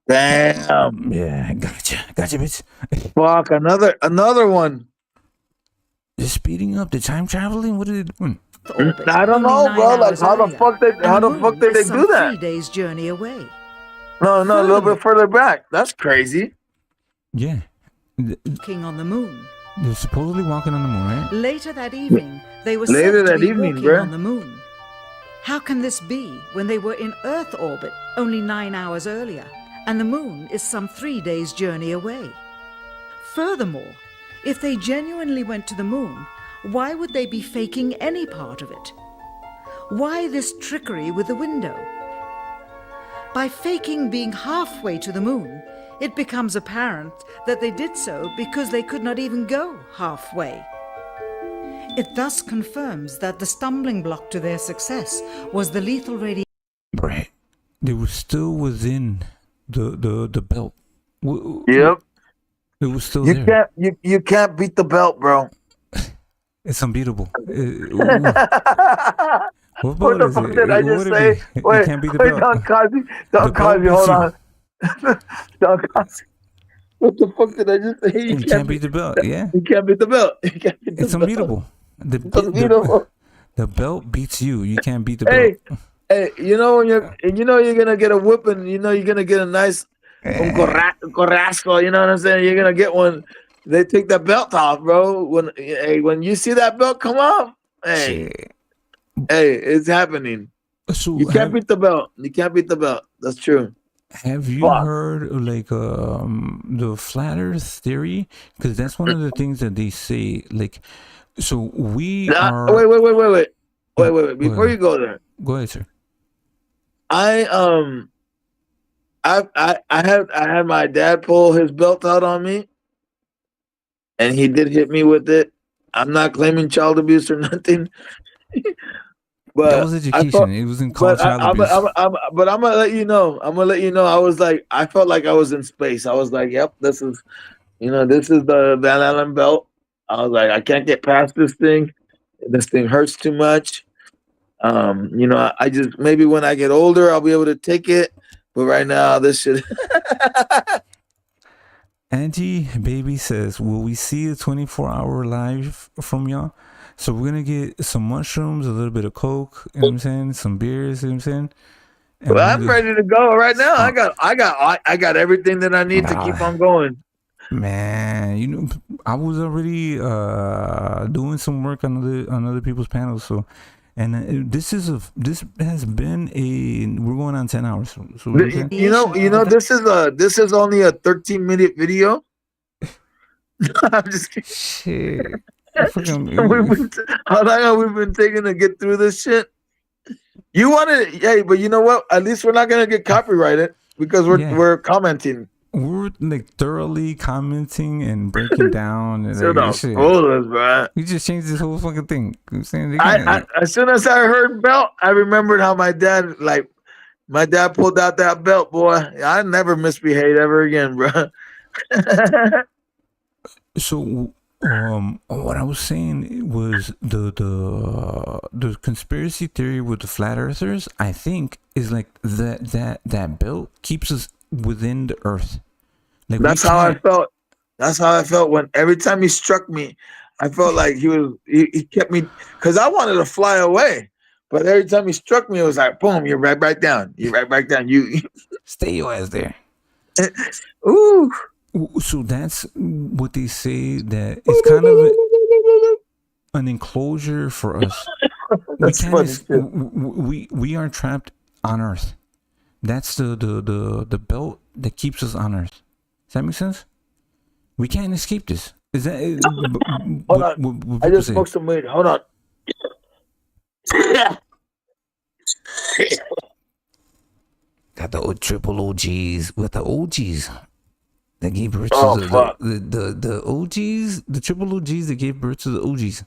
[SPEAKER 19] Damn.
[SPEAKER 1] Yeah, gotcha, bitch.
[SPEAKER 19] Fuck, another one.
[SPEAKER 1] They're speeding up the time traveling. What are they doing?
[SPEAKER 19] I don't know, bro. Like, how the fuck did they do that?
[SPEAKER 2] 3 days' journey away.
[SPEAKER 19] No, a little bit further back. That's crazy.
[SPEAKER 1] Yeah.
[SPEAKER 2] Walking on the moon.
[SPEAKER 1] They're supposedly walking on the moon, right?
[SPEAKER 2] Later that evening, they were said to be walking on the moon. How can this be when they were in Earth orbit only 9 hours earlier, and the moon is some 3 days' journey away? Furthermore, if they genuinely went to the moon, why would they be faking any part of it? Why this trickery with the window? By faking being halfway to the moon, it becomes apparent that they did so because they could not even go halfway. It thus confirms that the stumbling block to their success was the lethal radiation.
[SPEAKER 1] Right. They were still within the belt.
[SPEAKER 19] Yep.
[SPEAKER 1] It was still there.
[SPEAKER 19] You can't beat the belt, bro.
[SPEAKER 1] It's unbeatable.
[SPEAKER 19] What the fuck did I just say? Wait, Don Kozzie, hold on. Don Kozzie. What the fuck did I just say?
[SPEAKER 1] You can't beat the belt, yeah.
[SPEAKER 19] You can't beat the belt.
[SPEAKER 1] It's unbeatable.
[SPEAKER 19] It's unbeatable.
[SPEAKER 1] The belt beats you. You can't beat the
[SPEAKER 5] Hey,
[SPEAKER 1] belt.
[SPEAKER 5] hey, you're gonna get a whipping. You know you're gonna get a nice corrasco. You know what I'm saying? You're gonna get one. They take that belt off, bro. When you see that belt come off, hey, it's happening.
[SPEAKER 1] So
[SPEAKER 5] You can't beat the belt. You can't beat the belt. That's true.
[SPEAKER 1] Have you heard like the flat Earth theory? Because that's one of the things that they say. Like, so we are.
[SPEAKER 5] Wait. Before you go there,
[SPEAKER 1] go ahead, sir.
[SPEAKER 5] I had my dad pull his belt out on me, and he did hit me with it. I'm not claiming child abuse or nothing. But
[SPEAKER 1] that was education. It wasn't called child abuse.
[SPEAKER 5] But I'm gonna let you know. I was like, I felt like I was in space. I was like, yep, this is the Van Allen belt. I was like, I can't get past this thing. This thing hurts too much. I just maybe when I get older, I'll be able to take it. But right now, this shit.
[SPEAKER 1] Angie Baby says, will we see a 24-hour live from y'all? So we're gonna get some mushrooms, a little bit of coke, you know what I'm saying, some beers, you know what I'm saying. And
[SPEAKER 5] well, I'm ready to go right now. I got everything that I need to keep on going.
[SPEAKER 1] Man, I was already doing some work on other people's panels. So, and this has been we're going on 10 hours. So
[SPEAKER 5] this is only a 13-minute video. I'm just kidding.
[SPEAKER 1] Shit.
[SPEAKER 5] How long have we been taking to get through this shit? You wanted, hey, but you know what? At least we're not gonna get copyrighted because we're commenting.
[SPEAKER 1] We're like thoroughly commenting and breaking down. And
[SPEAKER 5] shit. Bro.
[SPEAKER 1] We just changed this whole fucking thing. I'm saying
[SPEAKER 5] as soon as I heard belt, I remembered how my dad pulled out that belt, boy. I never misbehaved ever again, bro.
[SPEAKER 1] So what I was saying was the conspiracy theory with the flat earthers, I think, is like that belt keeps us within the earth. Like
[SPEAKER 5] that's how I felt. That's how I felt when every time he struck me, I felt like he kept me, because I wanted to fly away. But every time he struck me, it was like, boom, you're right back down. You're right back down. You
[SPEAKER 1] stay your ass there.
[SPEAKER 5] Ooh.
[SPEAKER 1] So that's what they say, that it's kind of an enclosure for us. We are trapped on Earth. That's the belt that keeps us on Earth. Does that make sense? We can't escape this. Is that?
[SPEAKER 5] Hold on. I just smoked some weed. Hold on.
[SPEAKER 1] Got the triple OGs with the OGs. That gave birth to the OGs, the triple OGs that gave birth to the OGs.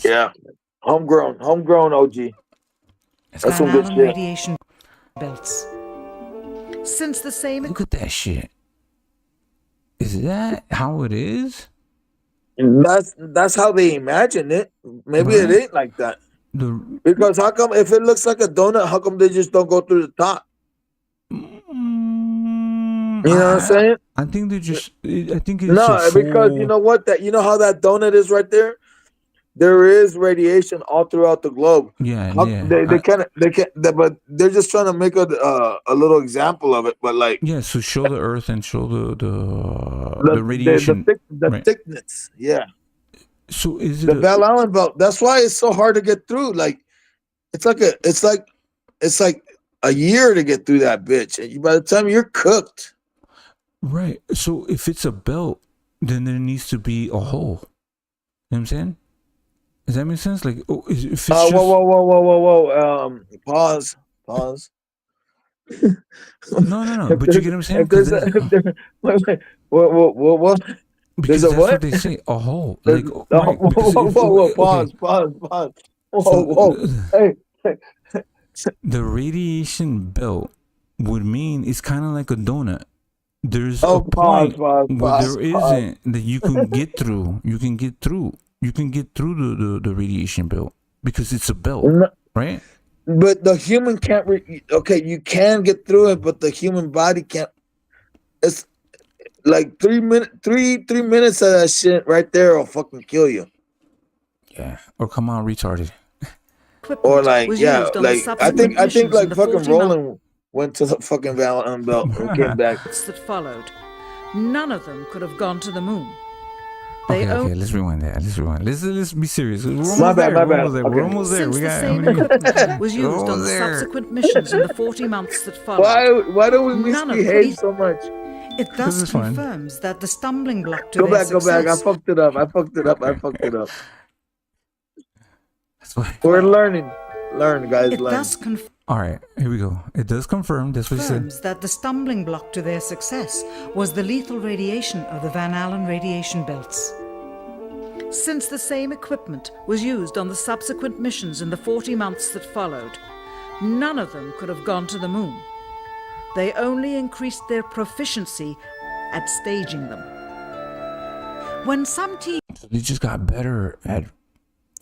[SPEAKER 5] Yeah, homegrown OG. That's some good shit.
[SPEAKER 2] Radiation belts. Since the same.
[SPEAKER 1] Look at that shit. Is that how it is?
[SPEAKER 5] That's how they imagine it. Maybe it ain't like that. Because how come if it looks like a donut, how come they just don't go through the top? You know what I'm saying?
[SPEAKER 1] I think they just. I think it's
[SPEAKER 5] because you know what? You know how that donut is right there. There is radiation all throughout the globe.
[SPEAKER 1] Yeah,
[SPEAKER 5] They can't. But they're just trying to make a little example of it. But like,
[SPEAKER 1] so show the Earth and show the radiation,
[SPEAKER 5] the thickness. Yeah.
[SPEAKER 1] So is it
[SPEAKER 5] the Van Allen belt? That's why it's so hard to get through. Like, it's like a year to get through that bitch, and by the time you're cooked.
[SPEAKER 1] Right. So if it's a belt, then there needs to be a hole. You know what I'm saying? Does that make sense? Like, if it's just...
[SPEAKER 5] Whoa. Pause.
[SPEAKER 1] No. But you get what I'm saying?
[SPEAKER 5] Wait. What?
[SPEAKER 1] Because that's what they say. A hole. Like,
[SPEAKER 5] whoa. Pause. Whoa. Hey.
[SPEAKER 1] The radiation belt would mean it's kind of like a donut. There's
[SPEAKER 5] pause,
[SPEAKER 1] there isn't that you can get through. You can get through the radiation belt because it's a belt, right?
[SPEAKER 5] But the human can't. You can get through it, but the human body can't. It's like 3 minutes of that shit right there will fucking kill you.
[SPEAKER 1] Yeah, or come out retarded.
[SPEAKER 5] Or like,
[SPEAKER 2] was
[SPEAKER 5] yeah,
[SPEAKER 2] used on the
[SPEAKER 5] like I
[SPEAKER 2] subsequent
[SPEAKER 5] think
[SPEAKER 2] missions in
[SPEAKER 5] like
[SPEAKER 2] the
[SPEAKER 5] fucking
[SPEAKER 2] 40 months
[SPEAKER 5] Roland went to the fucking Valentine Belt and came back.
[SPEAKER 2] that followed. None of them could have gone to the moon.
[SPEAKER 1] Okay, let's rewind that. Let's be serious. We're almost
[SPEAKER 5] My bad,
[SPEAKER 1] there.
[SPEAKER 5] my
[SPEAKER 1] We're
[SPEAKER 5] bad.
[SPEAKER 1] almost there.
[SPEAKER 5] Okay.
[SPEAKER 1] We're almost there.
[SPEAKER 2] Since
[SPEAKER 1] We
[SPEAKER 2] the
[SPEAKER 1] got
[SPEAKER 2] same equipment was used on the subsequent missions in the 40 months that followed.
[SPEAKER 5] Why do we
[SPEAKER 2] None of
[SPEAKER 5] misbehave
[SPEAKER 2] these-
[SPEAKER 5] so much?
[SPEAKER 2] It thus confirms that the stumbling block to
[SPEAKER 5] Go
[SPEAKER 2] their
[SPEAKER 5] back.
[SPEAKER 2] success
[SPEAKER 5] I fucked it up. We're learning. Learn, guys.
[SPEAKER 2] It
[SPEAKER 5] learn.
[SPEAKER 2] thus confirms
[SPEAKER 1] All right, here we go. It does confirm. That's what you said.
[SPEAKER 2] that the stumbling block to their success was the lethal radiation of the Van Allen radiation belts. Since the same equipment was used on the subsequent missions in the 40 months that followed, none of them could have gone to the moon. They only increased their proficiency at staging them. When some teams...
[SPEAKER 1] They just got better at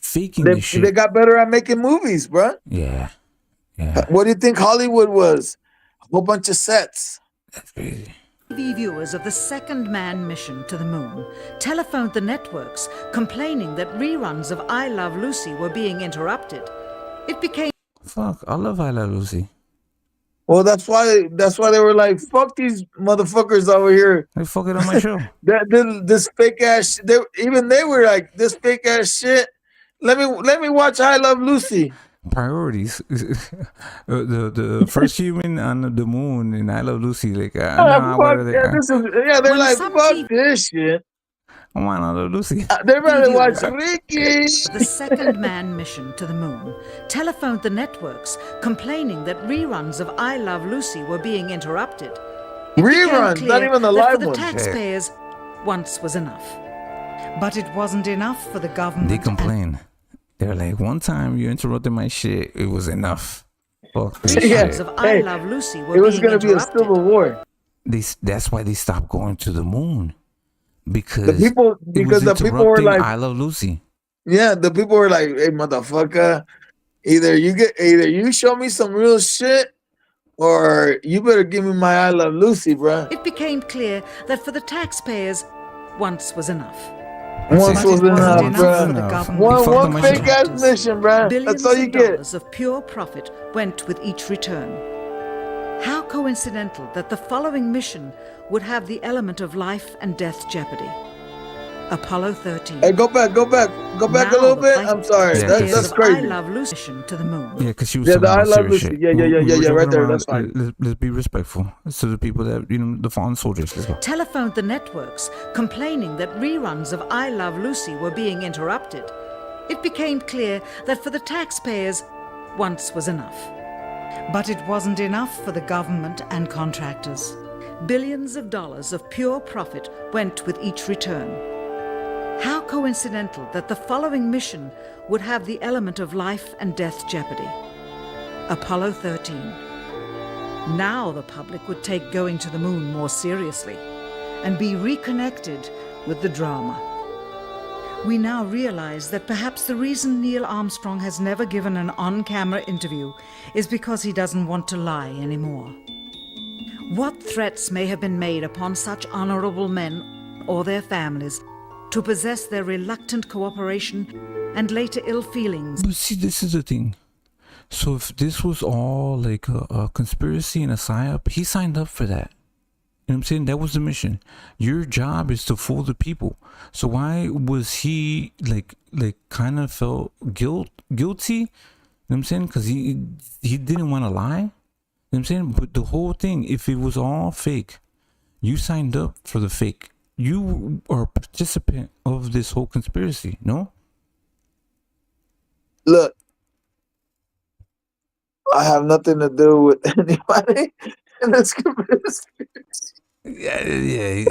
[SPEAKER 1] faking
[SPEAKER 5] They
[SPEAKER 1] this shit.
[SPEAKER 5] got better at making movies, bruh.
[SPEAKER 1] Yeah.
[SPEAKER 5] What do you think Hollywood was? A whole bunch of sets.
[SPEAKER 1] That's crazy.
[SPEAKER 2] TV viewers of the second manned mission to the moon telephoned the networks complaining that reruns of I Love Lucy were being interrupted. It became...
[SPEAKER 1] Fuck, I love I Love Lucy.
[SPEAKER 5] Well, that's why they were like, fuck these motherfuckers over here.
[SPEAKER 1] They fuck it on my show.
[SPEAKER 5] This fake ass. They were like, this fake ass shit. Let me watch I Love Lucy.
[SPEAKER 1] Priorities. the first human on the moon in I Love Lucy. Like, they're
[SPEAKER 5] like, fuck this shit.
[SPEAKER 1] I want I Love Lucy.
[SPEAKER 5] They're about to watch Ricky.
[SPEAKER 2] The second manned mission to the moon telephoned the networks complaining that reruns of I Love Lucy were being interrupted. It
[SPEAKER 5] Reruns,
[SPEAKER 2] became
[SPEAKER 5] not
[SPEAKER 2] clear
[SPEAKER 5] even the
[SPEAKER 2] that
[SPEAKER 5] live
[SPEAKER 2] for the
[SPEAKER 5] ones.
[SPEAKER 2] taxpayers, once was enough. But it wasn't enough for the government.
[SPEAKER 1] They complain. They're like, one time you interrupted my shit, it was enough. Fuck this shit.
[SPEAKER 2] Of I Love Lucy were
[SPEAKER 5] It was
[SPEAKER 2] being
[SPEAKER 5] gonna be a
[SPEAKER 2] interrupted.
[SPEAKER 5] civil war.
[SPEAKER 1] That's why they stopped going to the moon. Because
[SPEAKER 5] The people were like,
[SPEAKER 1] I Love Lucy.
[SPEAKER 5] yeah, the people were like, hey, motherfucker, either you show me some real shit, or you better give me my I Love Lucy, bruh.
[SPEAKER 2] It became clear that for the taxpayers, once was enough.
[SPEAKER 5] Once was enough,
[SPEAKER 2] for the
[SPEAKER 5] bruh.
[SPEAKER 2] government.
[SPEAKER 5] One fake ass mission, bruh. That's all you
[SPEAKER 2] Billions of
[SPEAKER 5] get.
[SPEAKER 2] dollars of pure profit went with each return. How coincidental that the following mission would have the element of life and death jeopardy. Apollo 13.
[SPEAKER 5] Hey, go back a little bit. I'm sorry. That's
[SPEAKER 2] I
[SPEAKER 5] crazy.
[SPEAKER 2] Love Lucy mission to the moon.
[SPEAKER 1] Yeah, because she was
[SPEAKER 5] Yeah,
[SPEAKER 1] talking
[SPEAKER 5] the I
[SPEAKER 1] about
[SPEAKER 5] Love
[SPEAKER 1] serious
[SPEAKER 5] Lucy.
[SPEAKER 1] shit.
[SPEAKER 5] Yeah,
[SPEAKER 1] We're
[SPEAKER 5] right
[SPEAKER 1] joking
[SPEAKER 5] there.
[SPEAKER 1] around.
[SPEAKER 5] That's fine.
[SPEAKER 1] Let's be respectful to the people that, the fallen soldiers. Let's go.
[SPEAKER 2] Telephoned the networks complaining that reruns of I Love Lucy were being interrupted. It became clear that for the taxpayers, once was enough. But it wasn't enough for the government and contractors. Billions of dollars of pure profit went with each return. How coincidental that the following mission would have the element of life and death jeopardy. Apollo 13. Now the public would take going to the moon more seriously and be reconnected with the drama. We now realize that perhaps the reason Neil Armstrong has never given an on-camera interview is because he doesn't want to lie anymore. What threats may have been made upon such honorable men or their families to possess their reluctant cooperation and later ill feelings?
[SPEAKER 1] But see, this is the thing. So if this was all like a conspiracy and a psyop, he signed up for that. You know what I'm saying? That was the mission. Your job is to fool the people. So why was he like kind of felt guilty? You know what I'm saying? Because he didn't want to lie. You know what I'm saying? But the whole thing, if it was all fake, you signed up for the fake. You are a participant of this whole conspiracy, no?
[SPEAKER 5] Look, I have nothing to do with anybody in this conspiracy.
[SPEAKER 1] Yeah.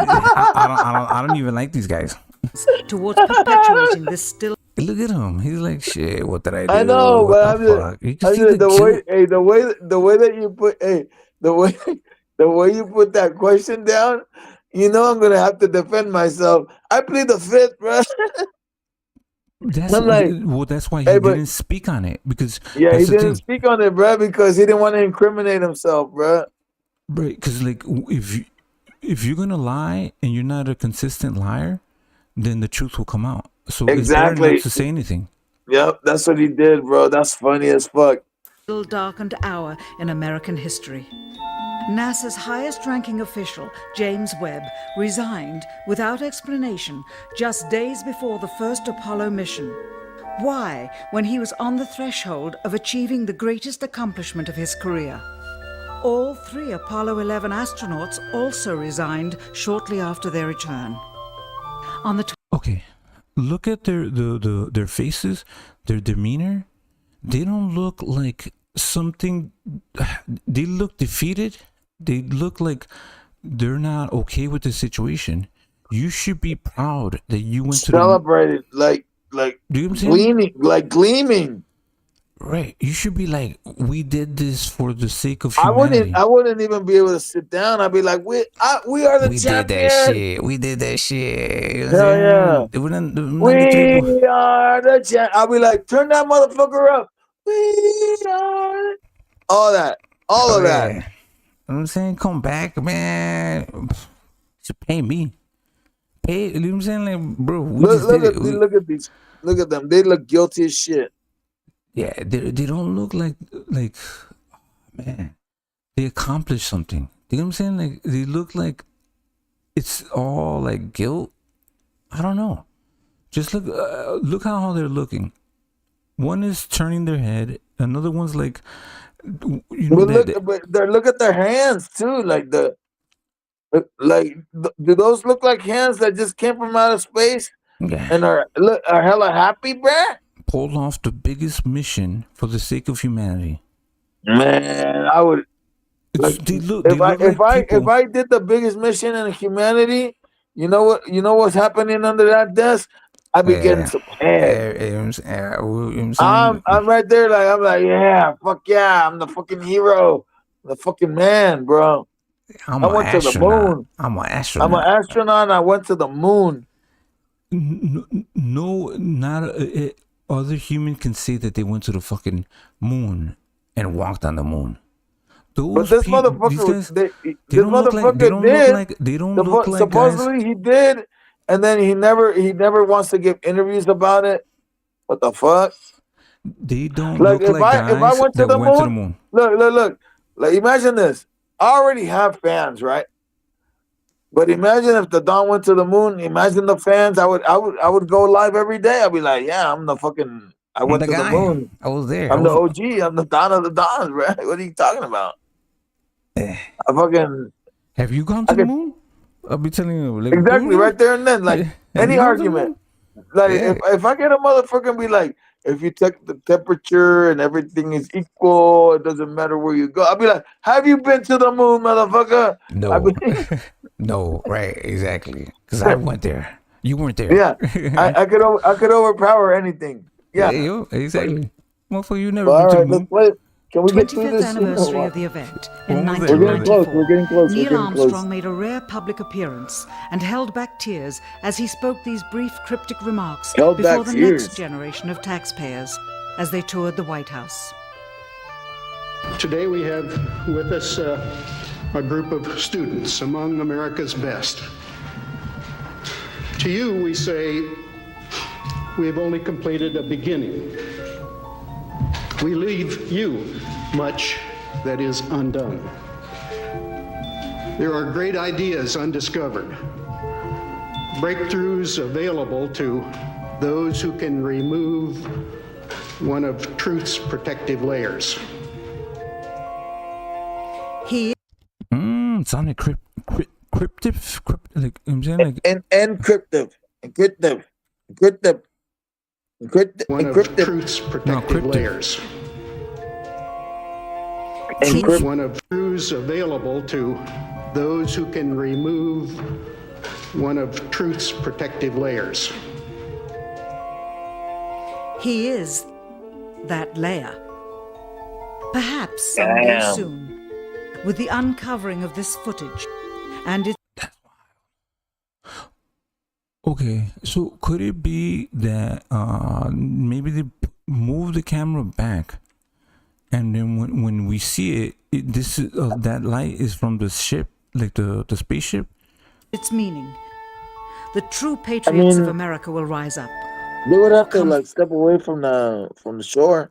[SPEAKER 1] I don't even like these guys.
[SPEAKER 2] Towards perpetuating this still.
[SPEAKER 1] Look at him. He's like, shit. What did I do?
[SPEAKER 5] I know,
[SPEAKER 1] What
[SPEAKER 5] but
[SPEAKER 1] the fuck?
[SPEAKER 5] the way that you put, the way you put that question down, I'm gonna have to defend myself. I plead the fifth, bro.
[SPEAKER 1] That's why he didn't speak on it, because
[SPEAKER 5] he didn't speak on it, bro, because he didn't want to incriminate himself, bro.
[SPEAKER 1] Right, because like if you're gonna lie and you're not a consistent liar, then the truth will come out. So it's better not
[SPEAKER 5] Exactly.
[SPEAKER 1] to say anything.
[SPEAKER 5] Yep, that's what he did, bro. That's funny as fuck.
[SPEAKER 2] Still darkened hour in American history. NASA's highest-ranking official, James Webb, resigned without explanation just days before the first Apollo mission. Why, when he was on the threshold of achieving the greatest accomplishment of his career? All 3 Apollo 11 astronauts also resigned shortly after their return. On the
[SPEAKER 1] Okay, look at their faces, their demeanor. They don't look like something. They look defeated. They look like they're not okay with the situation. You should be proud that you went to
[SPEAKER 5] Celebrated, like
[SPEAKER 1] Do you know what I'm saying?
[SPEAKER 5] gleaming.
[SPEAKER 1] Right. You should be like, we did this for the sake of
[SPEAKER 5] I
[SPEAKER 1] humanity.
[SPEAKER 5] wouldn't even be able to sit down. I'd be like, we are the
[SPEAKER 1] We
[SPEAKER 5] champions.
[SPEAKER 1] did that shit. We did that shit. You know what I'm
[SPEAKER 5] Hell
[SPEAKER 1] saying?
[SPEAKER 5] yeah.
[SPEAKER 1] It wouldn't-
[SPEAKER 5] We are the champ. I'll be like, turn that motherfucker up. We are all that. All of that.
[SPEAKER 1] You know what I'm saying? Come back, man. Should pay me. Pay, you know what I'm saying? Like, bro, we just did it.
[SPEAKER 5] Look at these. Look at them. They look guilty as shit.
[SPEAKER 1] Yeah, they don't look like, man, they accomplished something. You know what I'm saying? Like, they look like it's all like guilt. I don't know. Just look how they're looking. One is turning their head. Another one's like, you know,
[SPEAKER 5] Look at their hands too. Do those look like hands that just came from outer space and are hella happy, bruh?
[SPEAKER 1] pulled off the biggest mission for the sake of humanity.
[SPEAKER 5] Man, I would. If I did the biggest mission in humanity, you know what's happening under that desk? I'd be getting some head. I'm right there, I'm like, yeah, fuck yeah, I'm the fucking hero, the fucking man, bro. I went to the moon.
[SPEAKER 1] I'm an astronaut.
[SPEAKER 5] I'm an astronaut. And I went to the moon.
[SPEAKER 1] No, not other human can say that they went to the fucking moon and walked on the moon.
[SPEAKER 5] But this motherfucker, they don't look like supposedly
[SPEAKER 1] guys.
[SPEAKER 5] he did, and then he never wants to give interviews about it. What the fuck?
[SPEAKER 1] They don't
[SPEAKER 5] like
[SPEAKER 1] look like guys
[SPEAKER 5] if I went to
[SPEAKER 1] that
[SPEAKER 5] the
[SPEAKER 1] went
[SPEAKER 5] moon,
[SPEAKER 1] to the moon.
[SPEAKER 5] Look. Like, imagine this. I already have fans, right? But imagine if the Don went to the moon. Imagine the fans. I would go live every day. I'd be like, yeah, I went to the moon.
[SPEAKER 1] I was there.
[SPEAKER 5] I'm the OG. I'm the Don of the Dons, right? What are you talking about?
[SPEAKER 1] Have you gone to the moon? I'll be telling you. Like,
[SPEAKER 5] exactly, right there and then. Like, any argument. Like, if I get a motherfucker and be like, if you check the temperature and everything is equal, it doesn't matter where you go. I'll be like, have you been to the moon, motherfucker?
[SPEAKER 1] No. No, right, exactly. Because I went there. You weren't there.
[SPEAKER 5] Yeah. I could overpower anything. Yeah.
[SPEAKER 1] Exactly. Motherfucker, you never been to the moon.
[SPEAKER 5] Can we get through
[SPEAKER 2] 25th
[SPEAKER 5] this?
[SPEAKER 2] anniversary of the event in
[SPEAKER 1] We're
[SPEAKER 2] 1994.
[SPEAKER 5] We're getting close.
[SPEAKER 2] Neil Armstrong made a rare public appearance and held back tears as he spoke these brief cryptic remarks before the next generation of taxpayers as they toured the White House.
[SPEAKER 15] Today we have with us a group of students among America's best. To you we say, we have only completed a beginning. We leave you much that is undone. There are great ideas undiscovered, breakthroughs available to those who can remove one of truth's protective layers.
[SPEAKER 1] Sounded cryptic, like I'm saying, like
[SPEAKER 5] encryptive.
[SPEAKER 15] One of truth's protective layers. One of truths available to those who can remove one of truth's protective layers.
[SPEAKER 2] He is that layer. Perhaps someday soon, with the uncovering of this footage, and it.
[SPEAKER 1] Okay, so could it be that maybe they move the camera back, and then when we see it, this is that light is from the ship, like the spaceship?
[SPEAKER 2] Its meaning. The true patriots of America will rise up,
[SPEAKER 5] They would have to like step away from the shore.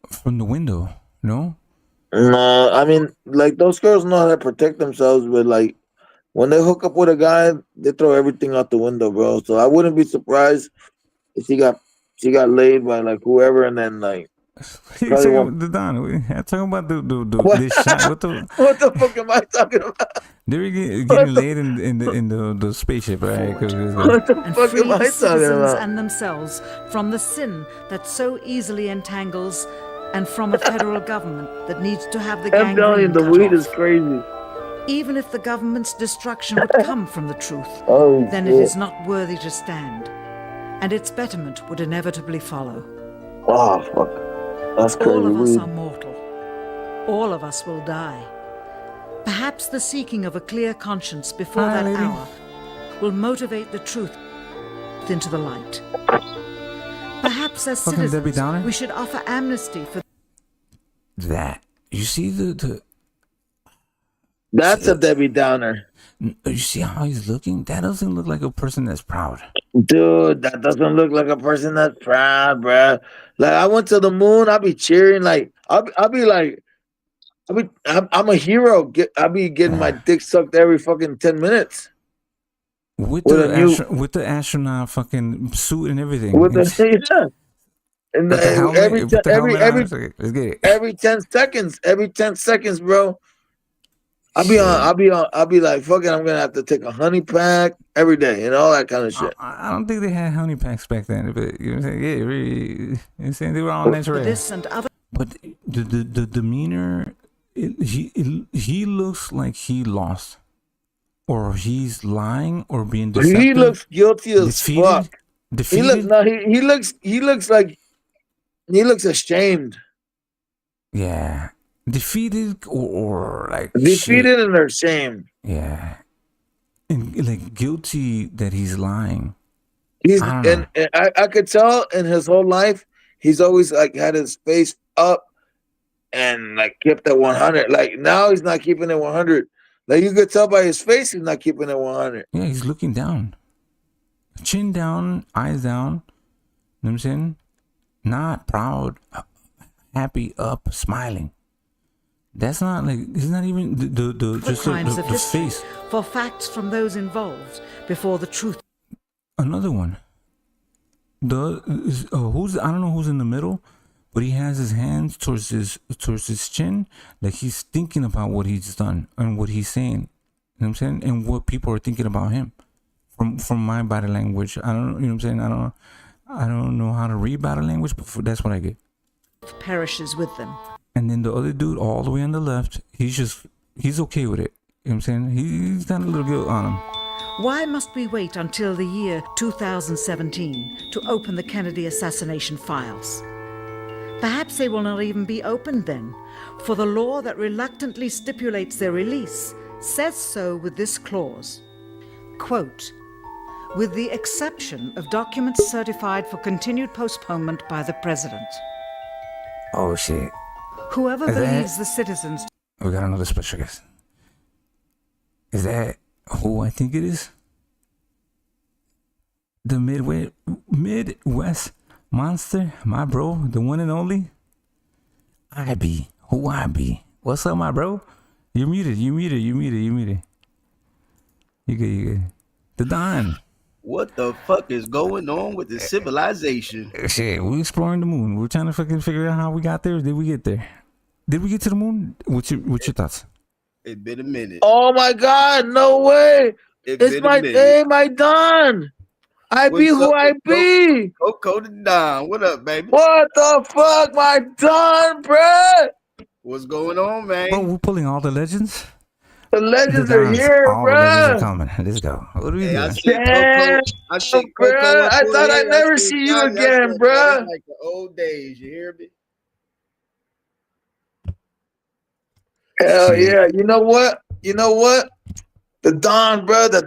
[SPEAKER 1] From the window, no?
[SPEAKER 5] No, I mean, like those girls know how to protect themselves, but like when they hook up with a guy, they throw everything out the window, bro. So I wouldn't be surprised if she got laid by like whoever, and then like
[SPEAKER 1] You
[SPEAKER 5] probably
[SPEAKER 1] talking
[SPEAKER 5] won't.
[SPEAKER 1] about the Don? I'm talking about the
[SPEAKER 5] What?
[SPEAKER 1] this shot. What the?
[SPEAKER 5] What the fuck am I talking about?
[SPEAKER 1] They're getting laid in the spaceship, right?
[SPEAKER 5] What the
[SPEAKER 2] And
[SPEAKER 5] fuck
[SPEAKER 2] free
[SPEAKER 5] am I
[SPEAKER 2] the
[SPEAKER 5] talking
[SPEAKER 2] citizens
[SPEAKER 5] about?
[SPEAKER 2] and themselves from the sin that so easily entangles, and from a federal government that needs to have the
[SPEAKER 5] I'm telling you,
[SPEAKER 2] gangrene
[SPEAKER 5] the
[SPEAKER 2] cut
[SPEAKER 5] weed
[SPEAKER 2] off.
[SPEAKER 5] is crazy.
[SPEAKER 2] Even if the government's destruction would come from the truth,
[SPEAKER 5] Oh,
[SPEAKER 2] then
[SPEAKER 5] shit.
[SPEAKER 2] it is not worthy to stand, and its betterment would inevitably follow.
[SPEAKER 5] Oh fuck, that's crazy.
[SPEAKER 2] All of us
[SPEAKER 5] Weed.
[SPEAKER 2] are mortal. All of us will die. Perhaps the seeking of a clear conscience before
[SPEAKER 1] Hi,
[SPEAKER 2] that
[SPEAKER 1] lady.
[SPEAKER 2] hour will motivate the truth into the light. Perhaps as
[SPEAKER 1] Fucking Debbie
[SPEAKER 2] citizens,
[SPEAKER 1] Downer?
[SPEAKER 2] we should offer amnesty for
[SPEAKER 1] That you see the
[SPEAKER 5] That's a Debbie Downer.
[SPEAKER 1] you see how he's looking? That doesn't look like a person that's proud.
[SPEAKER 5] Dude, that doesn't look like a person that's proud, bruh. Like I went to the moon, I'll be cheering. Like I'll be like, I'm a hero. I'll be getting my dick sucked every fucking 10 minutes.
[SPEAKER 1] With
[SPEAKER 5] With
[SPEAKER 1] the
[SPEAKER 5] a new,
[SPEAKER 1] with the astronaut fucking suit and everything.
[SPEAKER 5] with the yeah. And
[SPEAKER 1] With the helmet,
[SPEAKER 5] every
[SPEAKER 1] put the helmet on.
[SPEAKER 5] every
[SPEAKER 1] It's like, let's get it.
[SPEAKER 5] every 10 seconds, bro. I'll be like, fuck it, I'm gonna have to take a honey pack every day and all that kind of shit.
[SPEAKER 1] I don't think they had honey packs back then, but you know what I'm saying? Yeah, really, you know what I'm saying? They were all natural.
[SPEAKER 2] this and other.
[SPEAKER 1] But the demeanor, he looks like he lost, or he's lying, or being deceptive.
[SPEAKER 5] He looks guilty as fuck.
[SPEAKER 1] Defeated.
[SPEAKER 5] He looks like he looks ashamed.
[SPEAKER 1] Yeah, defeated or like
[SPEAKER 5] Defeated
[SPEAKER 1] shit.
[SPEAKER 5] and ashamed.
[SPEAKER 1] Yeah, and like guilty that he's lying.
[SPEAKER 5] He's
[SPEAKER 1] I don't know.
[SPEAKER 5] and I could tell in his whole life he's always like had his face up and like kept at 100. Like now he's not keeping it 100. Like you could tell by his face he's not keeping it 100.
[SPEAKER 1] Yeah, he's looking down, chin down, eyes down. You know what I'm saying? Not proud, happy, up, smiling. That's not like it's not even the just
[SPEAKER 2] crimes of
[SPEAKER 1] the
[SPEAKER 2] history
[SPEAKER 1] face.
[SPEAKER 2] for facts from those involved before the truth.
[SPEAKER 1] Another one. Who's I don't know who's in the middle, but he has his hands towards his chin, like he's thinking about what he's done and what he's saying. You know what I'm saying? And what people are thinking about him. From my body language, I don't. You know what I'm saying? I don't know how to read body language, but that's what I get.
[SPEAKER 2] Perishes with them.
[SPEAKER 1] And then the other dude, all the way on the left, he's okay with it. You know what I'm saying? He's got a little guilt on him.
[SPEAKER 2] Why must we wait until the year 2017 to open the Kennedy assassination files? Perhaps they will not even be opened then, for the law that reluctantly stipulates their release says so with this clause. Quote, with the exception of documents certified for continued postponement by the President.
[SPEAKER 1] Oh shit.
[SPEAKER 2] Whoever
[SPEAKER 1] Is that-
[SPEAKER 2] believes the citizens...
[SPEAKER 1] We got another special guest. Is that who I think it is? The Midwest monster, my bro, the one and only. I be who I be. What's up, my bro? You're muted. You good. The Don.
[SPEAKER 17] What the fuck is going on with the civilization?
[SPEAKER 1] Shit, we're exploring the moon. We're trying to fucking figure out how we got there. Did we get there? Did we get to the moon? What's your thoughts?
[SPEAKER 17] It's been a minute.
[SPEAKER 5] Oh my God, no way. It's my day, my Don. I be who I be.
[SPEAKER 17] Coco the Don. What up, baby?
[SPEAKER 5] What the fuck, my Don, bruh?
[SPEAKER 17] What's going on, man?
[SPEAKER 1] Bro, we're pulling all the legends.
[SPEAKER 5] The legends
[SPEAKER 1] The
[SPEAKER 5] are
[SPEAKER 1] Dons,
[SPEAKER 5] here,
[SPEAKER 1] all the legends are
[SPEAKER 5] bruh.
[SPEAKER 1] coming. Let's go. What are we
[SPEAKER 17] Hey, I
[SPEAKER 1] doing?
[SPEAKER 17] see Coco. I see Coco.
[SPEAKER 5] Bruh, I thought I'd never
[SPEAKER 17] see
[SPEAKER 5] see you
[SPEAKER 17] Johnny. I
[SPEAKER 5] again,
[SPEAKER 17] said,
[SPEAKER 5] bruh.
[SPEAKER 17] It's like the old days. You hear me?
[SPEAKER 5] Hell yeah. You know what? The Don, bruh. The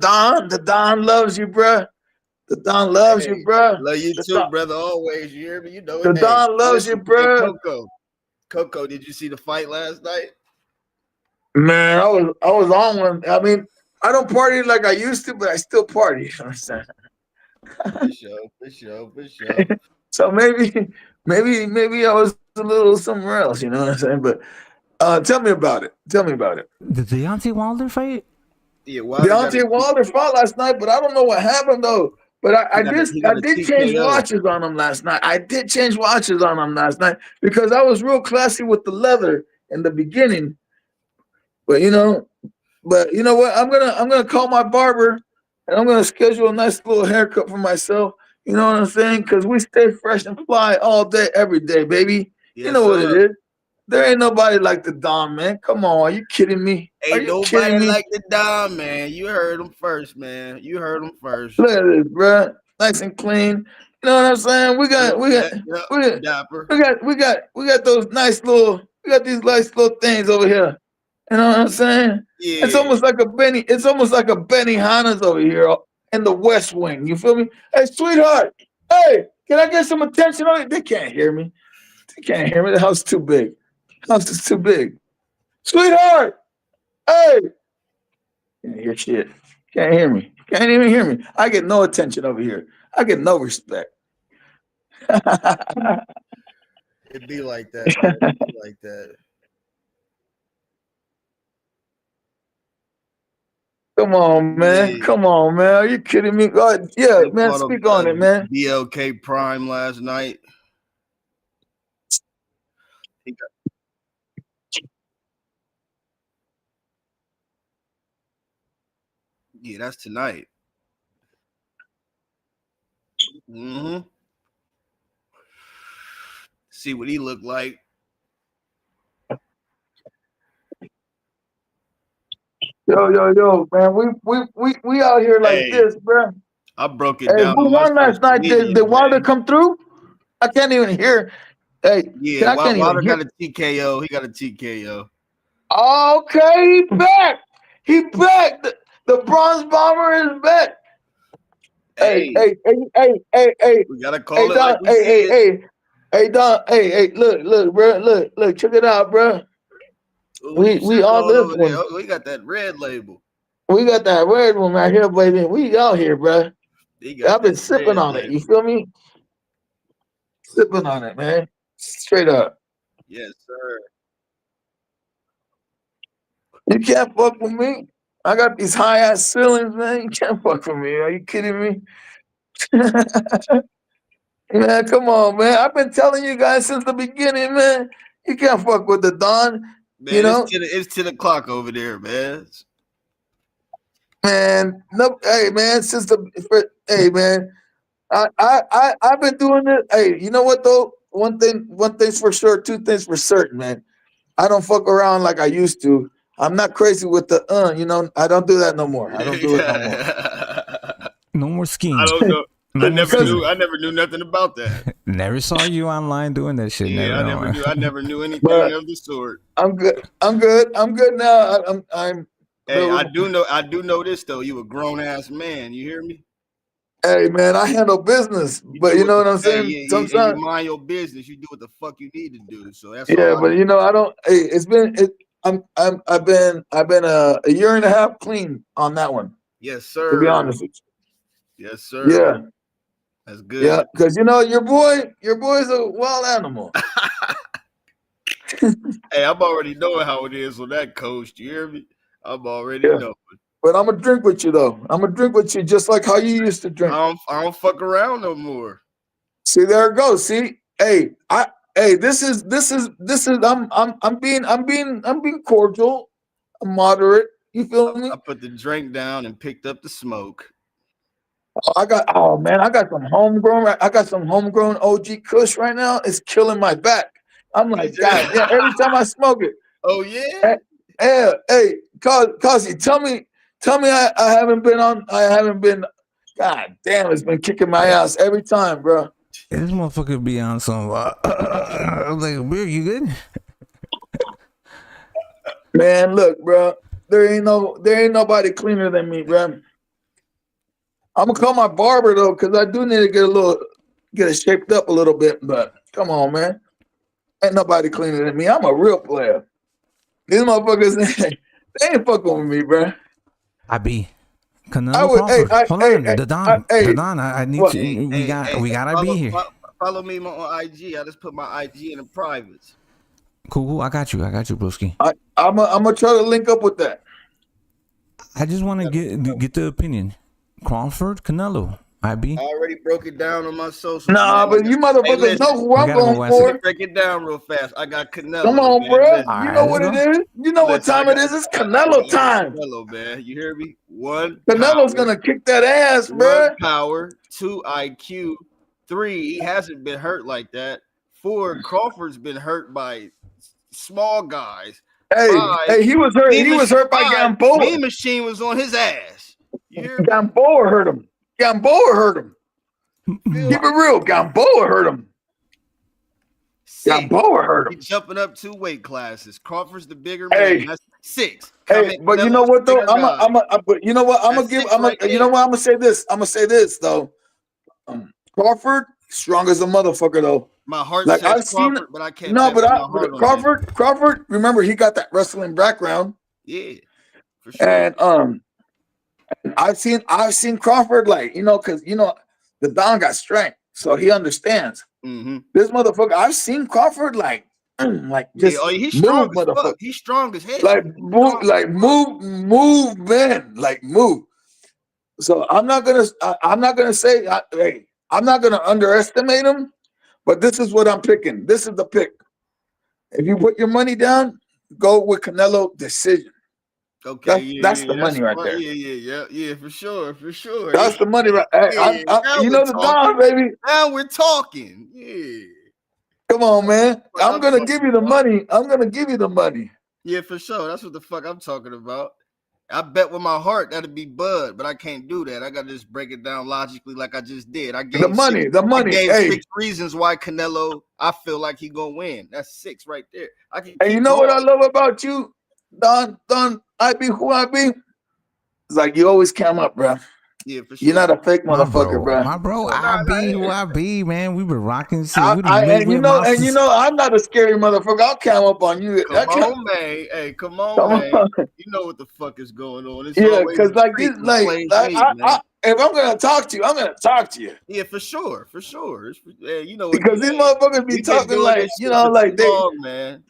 [SPEAKER 5] Don loves you, bruh. The Don loves you, bruh.
[SPEAKER 17] Love you
[SPEAKER 5] The
[SPEAKER 17] too,
[SPEAKER 5] Don-
[SPEAKER 17] brother. Always. You hear me? You know
[SPEAKER 5] The
[SPEAKER 17] it.
[SPEAKER 5] Don loves you, bruh.
[SPEAKER 17] Coco, did you see the fight last night?
[SPEAKER 5] Man, I was on one. I mean, I don't party like I used to, but I still party. You know what I'm saying?
[SPEAKER 17] For sure.
[SPEAKER 19] So maybe I was a little somewhere else. You know what I'm saying? But tell me about it. Tell me about it.
[SPEAKER 1] The Deontay Wilder fight?
[SPEAKER 17] Yeah, Wilder got
[SPEAKER 19] Deontay Wilder fought last night, but I don't know what happened though. But I
[SPEAKER 17] a
[SPEAKER 19] did change
[SPEAKER 17] TKO.
[SPEAKER 19] watches on him last night. I did change watches on him last night because I was real classy with the leather in the beginning. But you know what? I'm gonna call my barber and I'm gonna schedule a nice little haircut for myself. You know what I'm saying? Because we stay fresh and fly all day, every day, baby. You
[SPEAKER 17] Yes,
[SPEAKER 19] know what it
[SPEAKER 17] sir.
[SPEAKER 19] is. There ain't nobody like the Don, man. Come on, are you kidding me? Are
[SPEAKER 17] Ain't
[SPEAKER 19] you kidding
[SPEAKER 17] nobody
[SPEAKER 19] me?
[SPEAKER 17] like the Dom, man. You heard him first, man. You heard him first.
[SPEAKER 19] Look at this, bro. Nice and clean. You know what I'm saying? We got
[SPEAKER 17] Dapper.
[SPEAKER 19] we got those nice little we got these nice little things over here. You know what I'm saying?
[SPEAKER 17] Yeah.
[SPEAKER 19] It's almost like a Benny Hanna's over here in the West Wing. You feel me? Hey, sweetheart. Hey, can I get some attention on it? They can't hear me. They can't hear me. The house is too big. House is too big. Sweetheart. Hey. Can't hear shit. Can't hear me. Can't even hear me. I get no attention over here. I get no respect.
[SPEAKER 17] It be like that, man. It be like that.
[SPEAKER 19] Come on, man.
[SPEAKER 17] Yeah.
[SPEAKER 19] Come on, man. Are you kidding me? God, yeah,
[SPEAKER 17] They
[SPEAKER 19] man.
[SPEAKER 17] fought
[SPEAKER 19] Speak on it, man.
[SPEAKER 17] BLK Prime last night. He got Yeah, that's tonight. Mm-hmm. See what he looked like.
[SPEAKER 19] Yo, man. We out here like
[SPEAKER 17] Hey,
[SPEAKER 19] this, bro.
[SPEAKER 17] I broke it
[SPEAKER 19] Hey,
[SPEAKER 17] down
[SPEAKER 19] who
[SPEAKER 17] on my
[SPEAKER 19] won last
[SPEAKER 17] social
[SPEAKER 19] night?
[SPEAKER 17] media,
[SPEAKER 19] Did Wilder
[SPEAKER 17] man.
[SPEAKER 19] come through? I can't even hear. Hey,
[SPEAKER 17] Yeah,
[SPEAKER 19] I can't
[SPEAKER 17] Wilder
[SPEAKER 19] even hear.
[SPEAKER 17] got a TKO. He got a TKO.
[SPEAKER 19] Okay, he back. He back. The Bronze Bomber is back. Hey.
[SPEAKER 17] We gotta call
[SPEAKER 19] Hey,
[SPEAKER 17] it
[SPEAKER 19] Don.
[SPEAKER 17] like we see it.
[SPEAKER 19] Hey, Don. Hey. Look, bro. Look. Check it out, bro.
[SPEAKER 17] What
[SPEAKER 19] We
[SPEAKER 17] you sipping
[SPEAKER 19] on
[SPEAKER 17] on
[SPEAKER 19] this
[SPEAKER 17] over there?
[SPEAKER 19] one.
[SPEAKER 17] Oh, we got that red label.
[SPEAKER 19] We got that red one right here, baby. We out here, bro.
[SPEAKER 17] He got
[SPEAKER 19] I've been
[SPEAKER 17] that
[SPEAKER 19] sipping
[SPEAKER 17] red
[SPEAKER 19] on it.
[SPEAKER 17] label.
[SPEAKER 19] You feel me? Sipping on it, man. Straight up.
[SPEAKER 17] Yes, sir.
[SPEAKER 19] You can't fuck with me. I got these high ass ceilings, man. You can't fuck with me. Are you kidding me? Man, come on, man. I've been telling you guys since the beginning, man. You can't fuck with the Don. You
[SPEAKER 17] Man,
[SPEAKER 19] know,
[SPEAKER 17] it's 10 o'clock over there, man.
[SPEAKER 19] man. No, hey, man. Hey, man. I've been doing it. Hey, you know what though? One thing's for sure. Two things for certain, man. I don't fuck around like I used to. I'm not crazy with the you know. I don't do that no more. I don't do it no more.
[SPEAKER 1] No more skiing.
[SPEAKER 17] I don't know.
[SPEAKER 1] No
[SPEAKER 17] I
[SPEAKER 1] more
[SPEAKER 17] never
[SPEAKER 1] skiing.
[SPEAKER 17] knew nothing about that.
[SPEAKER 1] Never saw you online doing that shit.
[SPEAKER 17] Yeah,
[SPEAKER 1] Never.
[SPEAKER 17] I never knew anything
[SPEAKER 19] But
[SPEAKER 17] of the sort.
[SPEAKER 19] I'm good. I'm good now. I'm
[SPEAKER 17] Hey, I do know this though. You a grown ass man. You hear me?
[SPEAKER 19] Hey, man, I handle business,
[SPEAKER 17] You
[SPEAKER 19] but
[SPEAKER 17] do
[SPEAKER 19] you know
[SPEAKER 17] the
[SPEAKER 19] what I'm
[SPEAKER 17] hey,
[SPEAKER 19] saying.
[SPEAKER 17] and you
[SPEAKER 19] Sometimes,
[SPEAKER 17] mind your business. You do what the fuck you need to do. So that's
[SPEAKER 19] yeah,
[SPEAKER 17] all I
[SPEAKER 19] but
[SPEAKER 17] know.
[SPEAKER 19] you know, I don't. Hey, it's been. I've been a year and a half clean on that one.
[SPEAKER 17] Yes,
[SPEAKER 19] To be
[SPEAKER 17] sir.
[SPEAKER 19] honest with
[SPEAKER 17] Yes,
[SPEAKER 19] you.
[SPEAKER 17] sir.
[SPEAKER 19] Yeah,
[SPEAKER 17] That's
[SPEAKER 19] yeah,
[SPEAKER 17] good.
[SPEAKER 19] because you know your boy's a wild animal.
[SPEAKER 17] Hey, I'm already knowing how it is on that coast. You hear me? I'm already
[SPEAKER 19] Yeah,
[SPEAKER 17] knowing.
[SPEAKER 19] but I'm gonna drink with you though. I'm gonna drink with you just like how you used to drink.
[SPEAKER 17] I don't fuck around no more.
[SPEAKER 19] See, there it goes. See, this is I'm being cordial, moderate. You feel me?
[SPEAKER 17] I put the drink down and picked up the smoke.
[SPEAKER 19] I got I got some homegrown OG Kush right now. It's killing my back. I'm like, God, yeah. Every time I smoke it,
[SPEAKER 17] Oh yeah.
[SPEAKER 19] hey, Kozzie, tell me, I haven't been on. I haven't been. God damn, it's been kicking my ass every time, bro.
[SPEAKER 1] This motherfucker be on some. I'm like, bro, you good?
[SPEAKER 19] Man, look, bro. There ain't nobody cleaner than me, bro. I'm gonna call my barber though, because I do need to get it shaped up a little bit. But come on, man. Ain't nobody cleaner than me. I'm a real player. These motherfuckers, they ain't fucking with me, bro.
[SPEAKER 1] I be. Canelo Crawford. Hold on, the Don. I need
[SPEAKER 5] what?
[SPEAKER 1] to. We gotta
[SPEAKER 17] follow,
[SPEAKER 1] be here.
[SPEAKER 17] Follow me on IG. I just put my IG in the privates.
[SPEAKER 1] Cool. I got you, broski.
[SPEAKER 5] I'm gonna try to link up with that.
[SPEAKER 1] I just want to get the opinion. Crawford, Canelo, IB.
[SPEAKER 17] I already broke it down on my social.
[SPEAKER 5] Nah, but you motherfuckers know who I'm going for.
[SPEAKER 17] Break it down real fast. I got Canelo.
[SPEAKER 5] Come on,
[SPEAKER 17] man.
[SPEAKER 5] bro.
[SPEAKER 17] Listen,
[SPEAKER 5] You know what it is. You know what time it is. It's Canelo time.
[SPEAKER 17] Canelo, man. You hear me? One.
[SPEAKER 5] Canelo's gonna kick that ass, bro.
[SPEAKER 17] 1 power, 2 IQ, 3. He hasn't been hurt like that. 4. Crawford's been hurt by small guys.
[SPEAKER 5] Hey,
[SPEAKER 17] 5,
[SPEAKER 5] he was hurt. He was hurt by Gamboa.
[SPEAKER 17] Mean Machine was on his ass.
[SPEAKER 5] Gamboa hurt him. Keep it real. Gamboa hurt him. Gamboa hurt him.
[SPEAKER 17] He's jumping up 2 weight classes. Crawford's the bigger man. That's 6.
[SPEAKER 5] Hey, but you know what though? But you know what? I'm gonna say this. I'm gonna say this though. Crawford, strong as a motherfucker though.
[SPEAKER 17] My heart
[SPEAKER 5] like
[SPEAKER 17] says
[SPEAKER 5] I've
[SPEAKER 17] Crawford,
[SPEAKER 5] seen,
[SPEAKER 17] but I can't.
[SPEAKER 5] No, but Crawford. Remember, he got that wrestling background.
[SPEAKER 17] Yeah, for sure.
[SPEAKER 5] And I've seen Crawford, like, because the Don got strength, so he understands.
[SPEAKER 17] Mm-hmm.
[SPEAKER 5] This motherfucker, I've seen Crawford like just
[SPEAKER 17] he's strong
[SPEAKER 5] move,
[SPEAKER 17] as fuck. He's strong as hell.
[SPEAKER 5] Move, man, like move. So I'm not gonna say, hey, I'm not gonna underestimate him, but this is what I'm picking. This is the pick. If you put your money down, go with Canelo decision.
[SPEAKER 17] Okay,
[SPEAKER 5] that's the money right there.
[SPEAKER 17] Yeah, for sure.
[SPEAKER 5] That's the money right there. You know the Don, baby.
[SPEAKER 17] Now we're talking. Yeah.
[SPEAKER 5] Come on, man. I'm gonna give you the money.
[SPEAKER 17] Yeah, for sure. That's what the fuck I'm talking about. I bet with my heart that'd be Bud, but I can't do that. I gotta just break it down logically like I just did. I gave
[SPEAKER 5] the money.
[SPEAKER 17] I gave
[SPEAKER 5] hey.
[SPEAKER 17] 6 reasons why Canelo, I feel like he gonna win. That's 6 right there.
[SPEAKER 5] And you know what I love about you, Don, I be who I be. It's like you always come up, bro.
[SPEAKER 17] Yeah, for sure.
[SPEAKER 5] You're not a fake motherfucker, bro.
[SPEAKER 1] My bro, I be who I be, man. We been rocking shit.
[SPEAKER 5] And you know, I'm not a scary motherfucker. I'll come up on you.
[SPEAKER 17] Come on, man. Hey, come on, man. You know what the fuck is going on. It's
[SPEAKER 5] because if I'm gonna talk to you, I'm gonna talk to you.
[SPEAKER 17] Yeah, for sure. You know,
[SPEAKER 5] because these motherfuckers be talking like, like they,
[SPEAKER 17] man.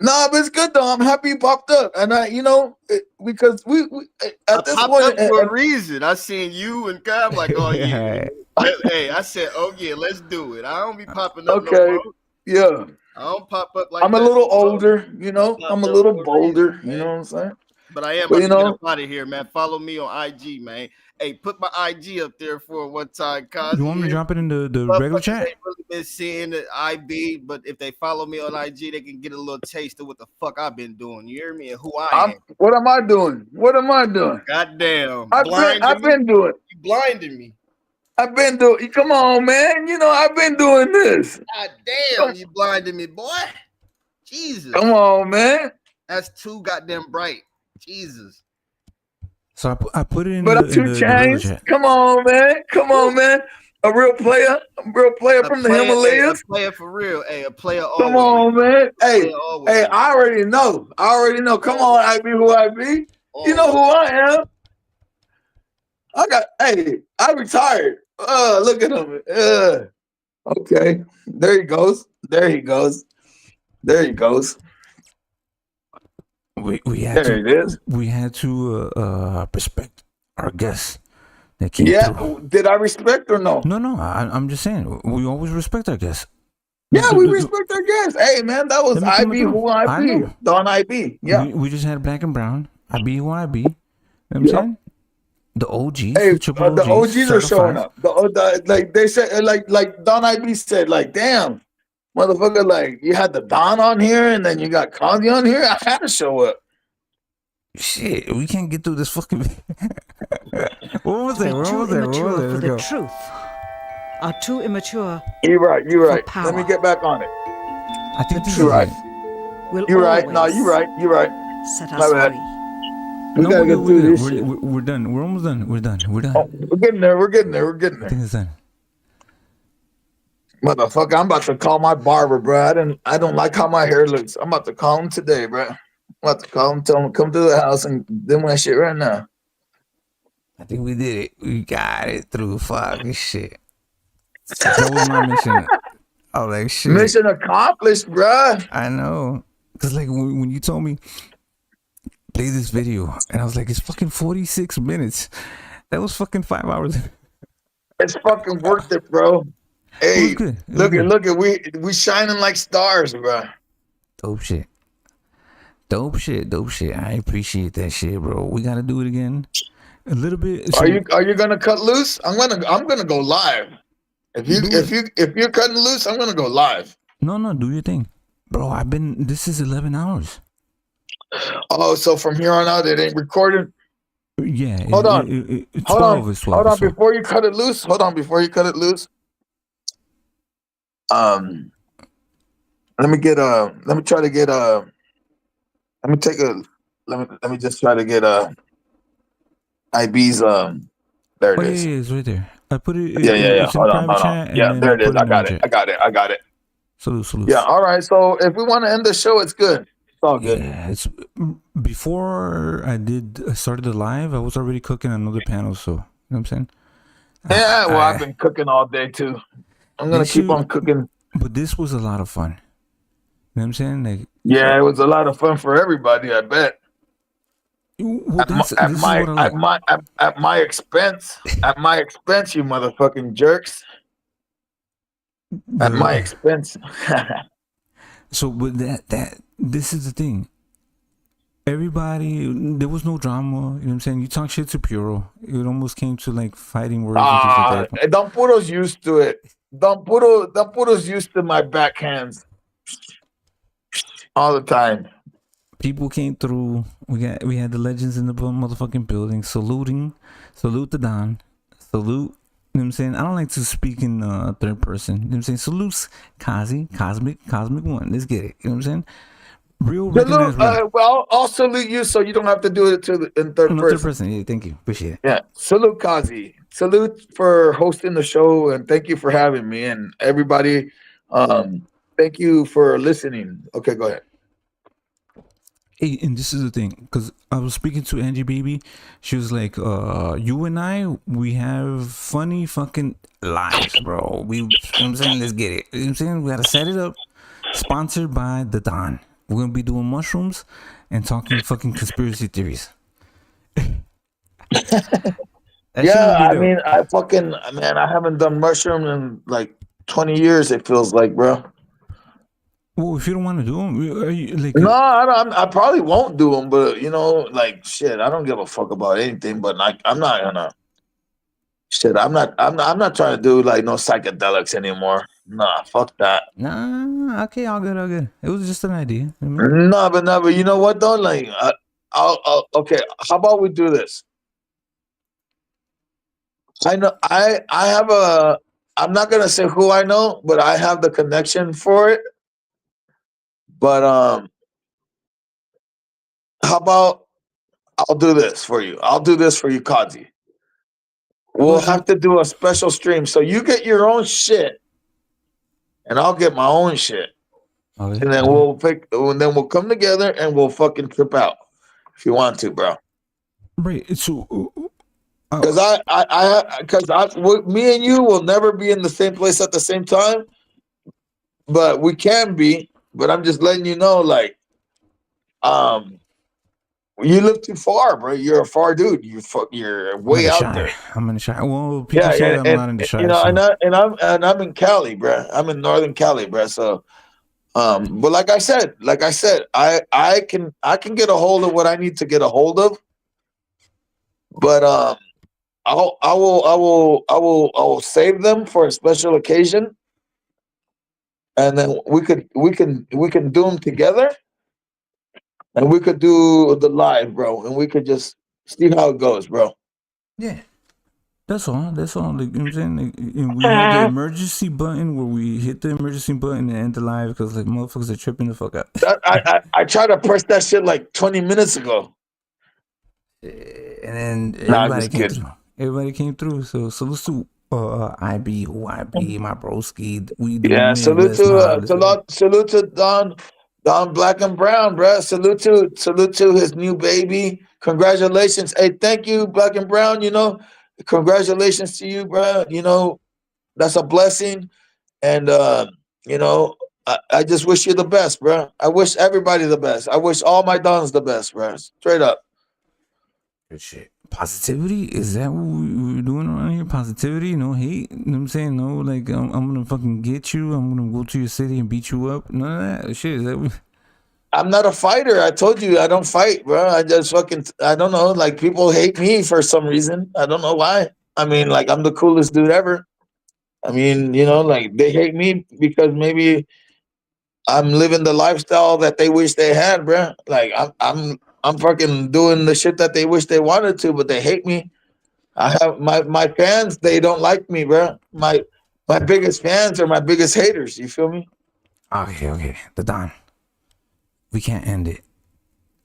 [SPEAKER 5] Nah, but it's good though. I'm happy you popped up, and because we at this point
[SPEAKER 17] for a reason. I seen you and I'm like, oh yeah. Hey, I said, oh yeah, let's do it. I don't be popping up.
[SPEAKER 5] Okay,
[SPEAKER 17] no more.
[SPEAKER 5] Yeah.
[SPEAKER 17] I don't pop up like
[SPEAKER 5] I'm a little older, I'm a little bolder, you know what I'm saying?
[SPEAKER 17] But I am about to get up out of here, man. Follow me on IG, man. Hey, put my IG up there for one time, Kozzie.
[SPEAKER 1] You want me to drop it in the regular chat?
[SPEAKER 17] They really been seeing the IB, but if they follow me on IG, they can get a little taste of what the fuck I've been doing. You hear me? And who I am.
[SPEAKER 5] What am I doing?
[SPEAKER 17] Goddamn.
[SPEAKER 5] I've been doing.
[SPEAKER 17] You blinded me.
[SPEAKER 5] I've been doing. Come on, man. I've been doing this.
[SPEAKER 17] God damn, you blinded me, boy. Jesus.
[SPEAKER 5] Come on, man.
[SPEAKER 17] That's too goddamn bright. Jesus.
[SPEAKER 1] So I put it in.
[SPEAKER 5] But I'm 2 Chainz. Come on, man. A real player from the Himalayas.
[SPEAKER 17] A player for real. Hey, a player always.
[SPEAKER 5] Come on, man. Hey, I already know. Come on, I be who I be. You know who I am. I retired. Look at him. Okay. There he goes.
[SPEAKER 1] We had to respect our guests that came through.
[SPEAKER 5] Did I respect or no?
[SPEAKER 1] No. I'm just saying we always respect our guests.
[SPEAKER 5] Yeah, we respect our guests. Hey, man, that was I be who I be. Don IB. Yeah.
[SPEAKER 1] We just had Black and Brown. I be who I be. You know what I'm saying? The OGs,
[SPEAKER 5] the OGs are showing up. Like they said, like Don IB said, like, damn, motherfucker, like you had the Don on here and then you got Kozzie on here. I had to show up.
[SPEAKER 1] Shit, we can't get through this fucking. What was it?
[SPEAKER 2] For the truth, are too immature.
[SPEAKER 5] You're right. Let me get back on it.
[SPEAKER 1] I think
[SPEAKER 5] you're right. You're right. No, you're right.
[SPEAKER 2] Set us free.
[SPEAKER 5] We gotta get through this shit.
[SPEAKER 1] We're done. We're almost done. We're done.
[SPEAKER 5] Oh, we're getting there.
[SPEAKER 1] I think it's done.
[SPEAKER 5] Motherfucker, I'm about to call my barber, bro. I don't like how my hair looks. I'm about to call him today, bro. I'm about to call him, tell him come to the house and do my shit right now.
[SPEAKER 1] I think we did it. We got it through. Fuck this shit. That was my mission. I was like, shit.
[SPEAKER 19] Mission accomplished, bruh.
[SPEAKER 1] I know. Because, like, when you told me, play this video, and I was like, it's fucking 46 minutes. That was fucking 5 hours.
[SPEAKER 19] It's fucking worth it, bro. Hey, look at we shining like stars, bro.
[SPEAKER 1] Dope shit. Dope shit. I appreciate that shit, bro. We gotta do it again. A little bit.
[SPEAKER 19] Are you gonna cut loose? I'm gonna go live. If you're cutting loose, I'm gonna go live.
[SPEAKER 1] No, do your thing, bro. This is 11 hours.
[SPEAKER 19] Oh, so from here on out, it ain't recorded.
[SPEAKER 1] Yeah.
[SPEAKER 19] Hold on.
[SPEAKER 1] It's 12. It's 12.
[SPEAKER 19] Hold on before you cut it loose. Let me just try to get IB's there it is.
[SPEAKER 1] Yeah, it's right there. I put it.
[SPEAKER 19] Yeah.
[SPEAKER 1] It's
[SPEAKER 19] Hold
[SPEAKER 1] in
[SPEAKER 19] on.
[SPEAKER 1] private chat.
[SPEAKER 19] Yeah, there it is. I got it.
[SPEAKER 1] Salute.
[SPEAKER 19] Yeah. All right. So if we want to end the show, it's good. It's all good.
[SPEAKER 1] Yeah. It's before I started the live. I was already cooking another panel. So you know what I'm saying.
[SPEAKER 19] Yeah. Well, I've been cooking all day too. I'm gonna keep on cooking.
[SPEAKER 1] But this was a lot of fun. You know what I'm saying? Like,
[SPEAKER 19] yeah, it was a lot of fun for everybody. I bet.
[SPEAKER 1] Well,
[SPEAKER 19] at my expense, you motherfucking jerks. At my expense.
[SPEAKER 1] So, but this is the thing. Everybody, there was no drama. You know what I'm saying? You talk shit to Puro. It almost came to like fighting words.
[SPEAKER 19] Don Puro's used to it. Don Puro's used to my backhands all the time.
[SPEAKER 1] People came through. We had the legends in the motherfucking building. Salute to Don. Salute. You know what I'm saying? I don't like to speak in third person. You know what I'm saying? Salute Kozzie, Cosmic One. Let's get it. You know what I'm saying? Real recognized.
[SPEAKER 19] Well, I'll salute you so you don't have to do it in third person.
[SPEAKER 1] Third person. Yeah, thank you. Appreciate it.
[SPEAKER 19] Yeah. Salute Kozzie. Salute for hosting the show, and thank you for having me. And everybody, thank you for listening. Okay, go ahead.
[SPEAKER 1] Hey, and this is the thing, because I was speaking to Angie Baby. She was like, you and I, we have funny fucking lives, bro. You know what I'm saying? Let's get it. You know what I'm saying? We got to set it up. Sponsored by the Don. We're going to be doing mushrooms and talking fucking conspiracy theories.
[SPEAKER 19] Yeah, I mean, I haven't done mushroom in like 20 years, it feels like, bro.
[SPEAKER 1] Well, if you don't want to do them,
[SPEAKER 19] no, I probably won't do them, but you know, like shit, I don't give a fuck about anything. But like, I'm not gonna. Shit, I'm not trying to do like no psychedelics anymore. Nah, fuck that.
[SPEAKER 1] Nah, okay, all good. It was just an idea.
[SPEAKER 19] No, but you know what though? Like, I'll okay. How about we do this? I know I have a. I'm not gonna say who I know, but I have the connection for it. But how about I'll do this for you? I'll do this for you, Kozzie. We'll have to do a special stream. So you get your own shit, and I'll get my own shit.
[SPEAKER 1] Okay.
[SPEAKER 19] And then we'll come together and we'll fucking trip out if you want to, bro.
[SPEAKER 1] Right. So
[SPEAKER 19] because me and you will never be in the same place at the same time, but we can be. But I'm just letting you know, like, you live too far, bro. You're a far dude. You're way out there.
[SPEAKER 1] I'm in the shy. Well, people say I'm not in the shy.
[SPEAKER 19] You know, and I'm in Cali, bro. I'm in Northern Cali, bro. So, but like I said, I can get a hold of what I need to get a hold of. But I will save them for a special occasion. And then we can do them together, and we could do the live, bro, and we could just see how it goes, bro.
[SPEAKER 1] Yeah, that's all. Like, you know what I'm saying? Like, and we have the emergency button where we hit the emergency button and end the live because like motherfuckers are tripping the fuck out.
[SPEAKER 19] I tried to press that shit like 20 minutes ago,
[SPEAKER 1] and then everybody came through. Everybody came through. So let's do. IB, my broski.
[SPEAKER 19] Salute to Don Black and Brown, bro. Salute to his new baby. Congratulations. Hey, thank you, Black and Brown. You know, congratulations to you, bro. You know, that's a blessing. And you know, I just wish you the best, bro. I wish everybody the best. I wish all my dons the best, bro. Straight up.
[SPEAKER 1] Good shit. Positivity? Is that what we're doing around here? Positivity? No hate? You know what I'm saying? No, like, I'm gonna fucking get you. I'm gonna go to your city and beat you up. None of that shit. Is that what...
[SPEAKER 19] I'm not a fighter. I told you I don't fight, bro. I just fucking, I don't know. Like, people hate me for some reason. I don't know why. I mean, like, I'm the coolest dude ever. I mean, you know, like, they hate me because maybe I'm living the lifestyle that they wish they had, bro. Like, I'm fucking doing the shit that they wish they wanted to, but they hate me. I have my fans. They don't like me, bro. My biggest fans are my biggest haters. You feel me?
[SPEAKER 1] Okay. The Don. We can't end it.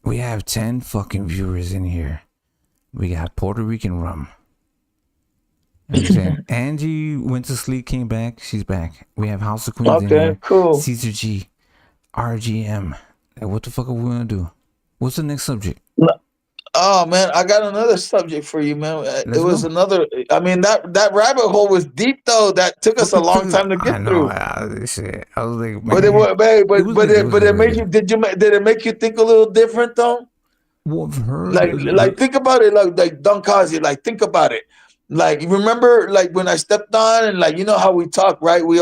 [SPEAKER 1] We have 10 fucking viewers in here. We got Puerto Rican rum. You know what I'm saying? Angie went to sleep, came back. She's back. We have House of Queens in here.
[SPEAKER 19] Cool.
[SPEAKER 1] Caesar G. RGM. Like, what the fuck are we gonna do? What's the next subject?
[SPEAKER 19] Oh man, I got another subject for you, man. It was another. I mean, that rabbit hole was deep though. That took us a long time to get through.
[SPEAKER 1] Shit. I was like, man,
[SPEAKER 19] but it made you. Did it make you think a little different though?
[SPEAKER 1] Well, I've heard.
[SPEAKER 19] Like think about it. Like Don Kozzie. Like think about it. Like remember, like when I stepped on and like you know how we talk, right? We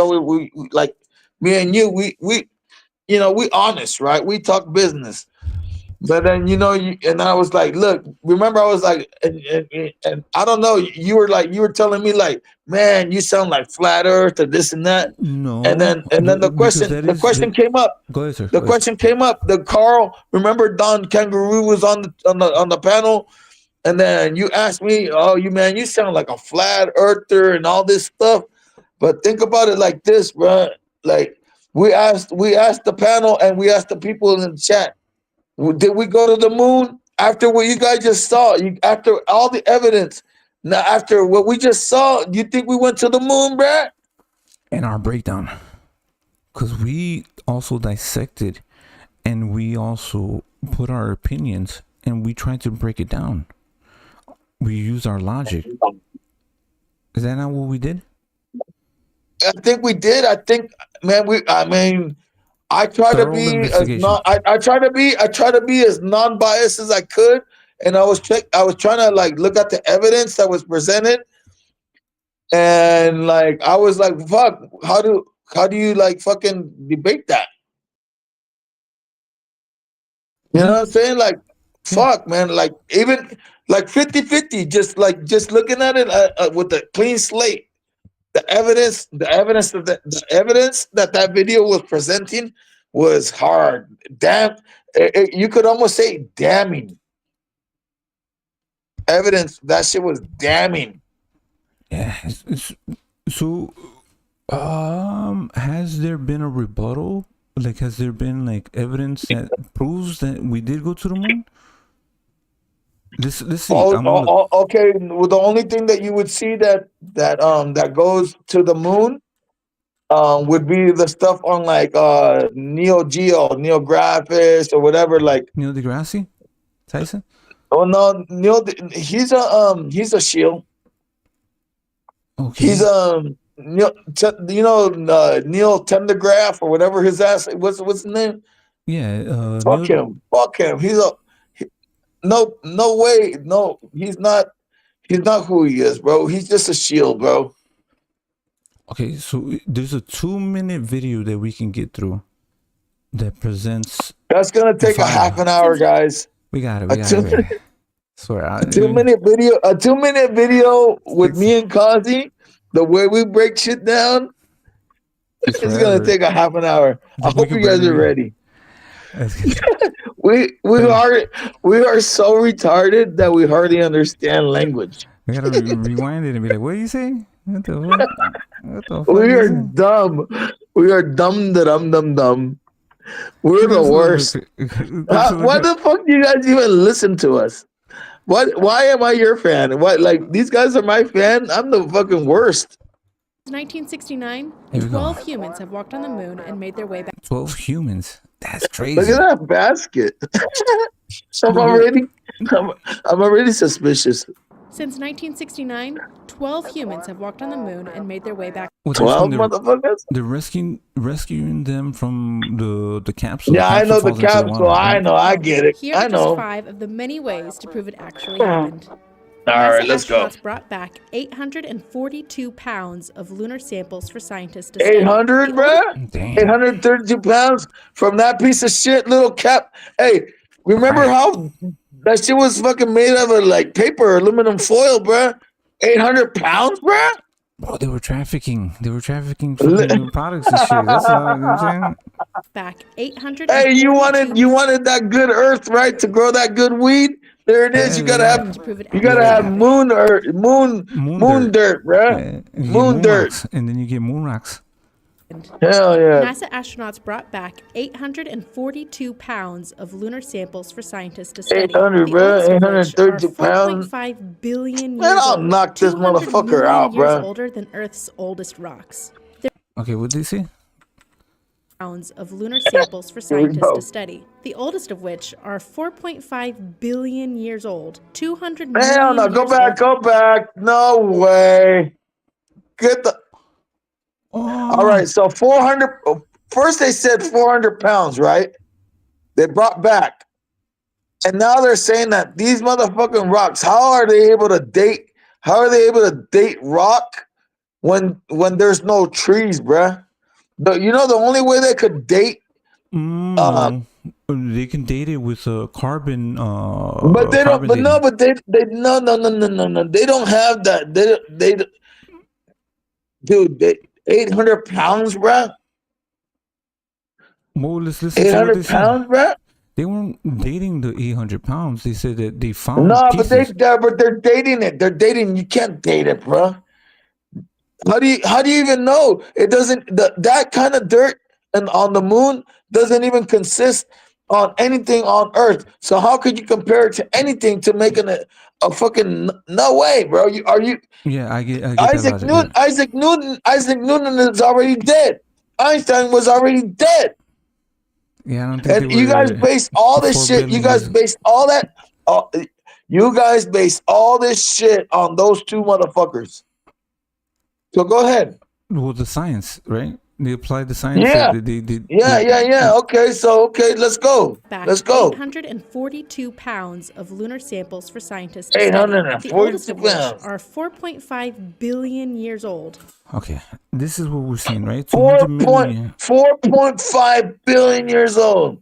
[SPEAKER 19] like me and you. We you know we honest, right? We talk business. But then and I was like, look, remember I was like, and I don't know, you were telling me like, man, you sound like flat Earth or this and that.
[SPEAKER 1] No.
[SPEAKER 19] And then the question came up.
[SPEAKER 1] Go ahead, sir.
[SPEAKER 19] The question came up. The Carl, remember Don Kangaroo was on the panel, and then you asked me, oh, you sound like a flat earther and all this stuff. But think about it like this, bro. Like we asked the panel and we asked the people in the chat. Did we go to the moon after what you guys just saw? After all the evidence, now after what we just saw, you think we went to the moon, bruh?
[SPEAKER 1] And our breakdown, because we also dissected, and we also put our opinions, and we tried to break it down. We used our logic. Is that not what we did?
[SPEAKER 19] I think we did. I think, man. I try to be as non-biased as I could, and I was trying to like look at the evidence that was presented, and like I was like, fuck, how do you like fucking debate that? You know what I'm saying? Like, fuck, man, like even like 50-50, just looking at it with a clean slate. The evidence that video was presenting was hard. Damn, you could almost say damning. Evidence, that shit was damning.
[SPEAKER 1] Yeah. So, has there been a rebuttal? Like, has there been like evidence that proves that we did go to the moon? Let's see.
[SPEAKER 19] Okay. Well, the only thing that you would see that goes to the moon would be the stuff on like Neo Graphis or whatever, like
[SPEAKER 1] Neil deGrasse Tyson.
[SPEAKER 19] Oh no, he's a shield.
[SPEAKER 1] Okay.
[SPEAKER 19] He's Neil Tendergraph or whatever his ass. What's his name?
[SPEAKER 1] Yeah.
[SPEAKER 19] Fuck him. He's no way. No, he's not who he is, bro. He's just a shield, bro.
[SPEAKER 1] Okay, so there's a 2-minute video that we can get through that presents.
[SPEAKER 19] That's gonna take a half an hour, guys.
[SPEAKER 1] We got it. Swear,
[SPEAKER 19] a 2-minute video with me and Kozzie. The way we break shit down, it's gonna take a half an hour. I hope you guys are ready. we are so retarded that we hardly understand language.
[SPEAKER 1] We gotta rewind it and be like, "What are you saying? What the fuck? What the fuck?"
[SPEAKER 19] We are dumb. We are dumb. We're the worst. Why the fuck do you guys even listen to us? Why am I your fan? What, like, these guys are my fan? I'm the fucking worst.
[SPEAKER 18] 1969, 12 humans have walked on the moon and made their way back.
[SPEAKER 1] 12 humans? That's crazy.
[SPEAKER 19] Look at that basket. So I'm already suspicious.
[SPEAKER 18] Since 1969, 12 humans have walked on the moon and made their way back.
[SPEAKER 1] Well,
[SPEAKER 19] 12 motherfuckers?
[SPEAKER 1] They're rescuing them from the capsule.
[SPEAKER 19] Yeah, I know the
[SPEAKER 1] falls into
[SPEAKER 19] capsule.
[SPEAKER 1] water,
[SPEAKER 19] I
[SPEAKER 1] right?
[SPEAKER 19] know. I get it.
[SPEAKER 18] Here
[SPEAKER 19] I
[SPEAKER 18] are just
[SPEAKER 19] know.
[SPEAKER 18] 5 of the many ways to prove it actually happened.
[SPEAKER 19] All
[SPEAKER 18] NASA
[SPEAKER 19] right, let's go.
[SPEAKER 18] astronauts brought back 842 pounds of lunar samples for scientists to study.
[SPEAKER 19] 800, bruh? 832 pounds from that piece of shit little cap. Hey, remember how that shit was fucking made out of like paper, aluminum foil, bruh? 800 pounds, bruh?
[SPEAKER 1] Bro, they were trafficking fucking products and shit. That's what I'm saying.
[SPEAKER 18] Back 800.
[SPEAKER 19] Hey, you wanted that good earth, right? To grow that good weed? There it is. You gotta have moon dirt, bruh. Moon dirt.
[SPEAKER 1] Rocks, and then you get moon rocks.
[SPEAKER 19] Hell yeah.
[SPEAKER 18] NASA astronauts brought back 842 pounds of lunar samples for scientists to study.
[SPEAKER 19] 800, bro. 832 pounds.
[SPEAKER 18] 4.5 billion years
[SPEAKER 19] Man, I'll
[SPEAKER 18] old,
[SPEAKER 19] knock this
[SPEAKER 18] 200
[SPEAKER 19] motherfucker
[SPEAKER 18] million
[SPEAKER 19] out,
[SPEAKER 18] years
[SPEAKER 19] bro.
[SPEAKER 18] older than Earth's oldest rocks.
[SPEAKER 1] Okay, what did they say?
[SPEAKER 18] Pounds of lunar samples for scientists to study. The oldest of which are 4.5 billion years old, 200 million
[SPEAKER 19] Hell no,
[SPEAKER 18] years
[SPEAKER 19] go back. No way. Get the. All right, so 400. First, they said 400 pounds, right? They brought back. And now they're saying that these motherfucking rocks, how are they able to date? How are they able to date rock when there's no trees, bruh? The only way they could date.
[SPEAKER 1] They can date it with carbon.
[SPEAKER 19] But they don't. But no. But they no. They don't have that. Dude, 800 pounds, bruh.
[SPEAKER 1] Well, let's listen
[SPEAKER 19] 800 pounds, bruh.
[SPEAKER 1] They weren't dating the 800 pounds. They said that they found.
[SPEAKER 19] No,
[SPEAKER 1] pieces.
[SPEAKER 19] but they're dating it. They're dating. You can't date it, bruh. How do you even know? It doesn't. That kind of dirt and on the moon doesn't even consist on anything on Earth. So how could you compare it to anything to making a fucking no way, bro? Are you?
[SPEAKER 1] Yeah, I get
[SPEAKER 19] Isaac
[SPEAKER 1] that
[SPEAKER 19] Newton. Isaac Newton is already dead. Einstein was already dead.
[SPEAKER 1] Yeah, I don't think.
[SPEAKER 19] And you guys based all this shit. You guys based all that. You guys based all this shit on those two motherfuckers. So go ahead.
[SPEAKER 1] Well, the science, right? They applied the science.
[SPEAKER 19] Yeah.
[SPEAKER 1] Yeah.
[SPEAKER 19] Okay, let's go.
[SPEAKER 18] Back
[SPEAKER 19] Let's go.
[SPEAKER 18] 842 pounds of lunar samples for scientists to study.
[SPEAKER 19] 842
[SPEAKER 18] The oldest of which
[SPEAKER 19] pounds.
[SPEAKER 18] are 4.5 billion years old.
[SPEAKER 1] Okay, this is what we're seeing, right? 200 million.
[SPEAKER 19] 4.5 billion years old.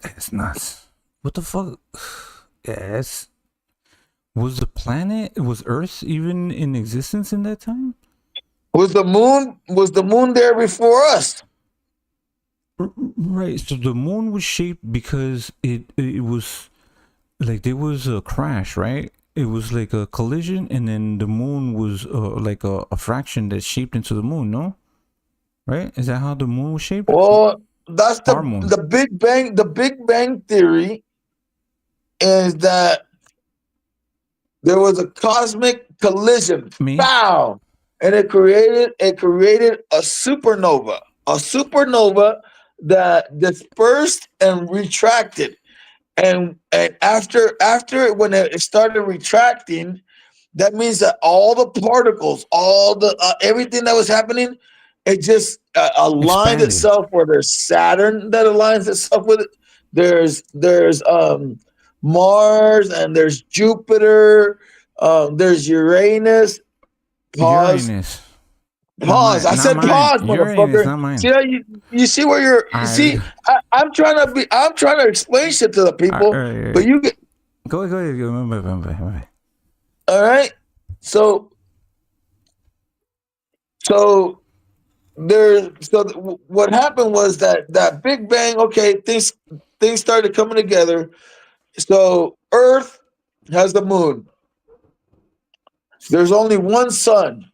[SPEAKER 1] That's nuts. What the fuck? Yes. Was Earth even in existence in that time?
[SPEAKER 19] Was the moon there before us?
[SPEAKER 1] Right. So the moon was shaped because it was like there was a crash, right? It was like a collision, and then the moon was like a fraction that shaped into the moon. No, right? Is that how the moon was shaped?
[SPEAKER 19] Well, that's the Big Bang. The Big Bang theory is that there was a cosmic collision. Pow! And it created a supernova. A supernova that dispersed and retracted. And after when it started retracting, that means that all the particles, all the everything that was happening, it just aligned itself. Where there's Saturn that aligns itself with it. There's Mars and there's Jupiter. There's Uranus. Pause.
[SPEAKER 1] Uranus.
[SPEAKER 19] Pause. I said pause, motherfucker.
[SPEAKER 1] Not mine.
[SPEAKER 19] See, you see where you're. I'm trying to explain shit to the people, but you get.
[SPEAKER 1] Go ahead.
[SPEAKER 19] All right. So what happened was that Big Bang. Okay, things started coming together. So Earth has the moon. There's only one sun.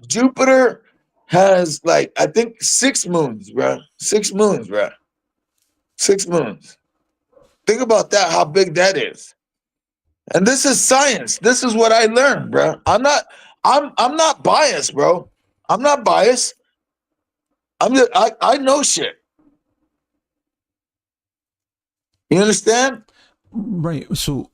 [SPEAKER 19] Jupiter has I think 6 moons, bro. 6 moons, bro. 6 moons. Think about that, how big that is. And this is science. This is what I learned, bro. I'm not biased, bro. I'm not biased. I know shit. You understand?
[SPEAKER 1] Right. So,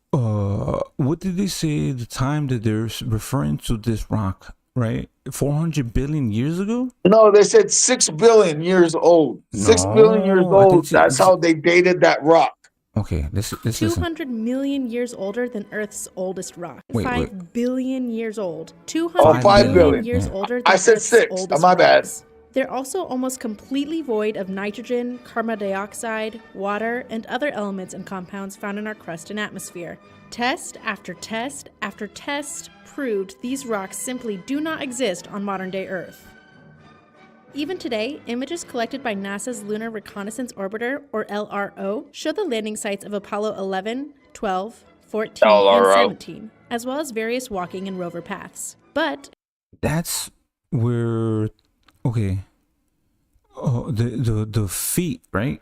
[SPEAKER 1] what did they say the time that they're referring to this rock? Right, 400 billion years ago.
[SPEAKER 19] No, they said 6 billion years old. 6 billion years
[SPEAKER 1] No, I think
[SPEAKER 19] old. That's how they dated that rock.
[SPEAKER 1] Okay, let's listen.
[SPEAKER 18] 200 million years older than Earth's oldest rock.
[SPEAKER 1] Wait,
[SPEAKER 18] 5 billion years old. 200
[SPEAKER 19] 5 billion
[SPEAKER 18] years older than
[SPEAKER 19] I said
[SPEAKER 18] Earth's
[SPEAKER 19] 6.
[SPEAKER 18] oldest
[SPEAKER 19] My bad.
[SPEAKER 18] rocks. They're also almost completely void of nitrogen, carbon dioxide, water, and other elements and compounds found in our crust and atmosphere. Test after test after test proved these rocks simply do not exist on modern-day Earth. Even today, images collected by NASA's Lunar Reconnaissance Orbiter, or LRO, show the landing sites of Apollo 11, 12, 14, and 17, as well as various walking and rover paths. But
[SPEAKER 1] that's where, okay, the feet, right?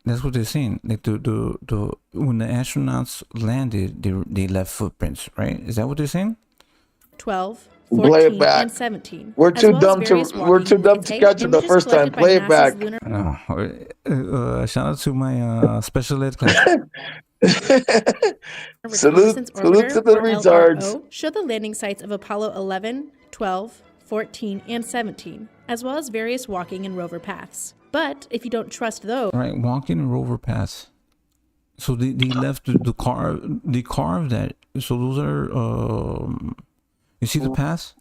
[SPEAKER 1] That's what they're saying. Like the when the astronauts landed, they left footprints, right? Is that what they're saying?
[SPEAKER 18] 12,
[SPEAKER 19] Play it
[SPEAKER 18] 14,
[SPEAKER 19] back.
[SPEAKER 18] and 17.
[SPEAKER 19] We're
[SPEAKER 18] as
[SPEAKER 19] too
[SPEAKER 18] well
[SPEAKER 19] dumb
[SPEAKER 18] as
[SPEAKER 19] to
[SPEAKER 18] various
[SPEAKER 19] we're
[SPEAKER 18] walking
[SPEAKER 19] too
[SPEAKER 18] and
[SPEAKER 19] dumb to
[SPEAKER 18] cafe
[SPEAKER 19] catch it the
[SPEAKER 18] images
[SPEAKER 19] first time.
[SPEAKER 18] collected by
[SPEAKER 19] Play it
[SPEAKER 18] NASA's
[SPEAKER 19] back.
[SPEAKER 18] Lunar
[SPEAKER 1] Shout out to my special ed class.
[SPEAKER 19] Salute
[SPEAKER 18] Reconnaissance
[SPEAKER 19] to
[SPEAKER 18] Orbiter,
[SPEAKER 19] the
[SPEAKER 18] or
[SPEAKER 19] retards.
[SPEAKER 18] LRO, show the landing sites of Apollo 11, 12, 14, and 17, as well as various walking and rover paths. But if you don't trust those,
[SPEAKER 1] All right, walking and rover paths. So they left the car. They carved that. So those are you see the paths?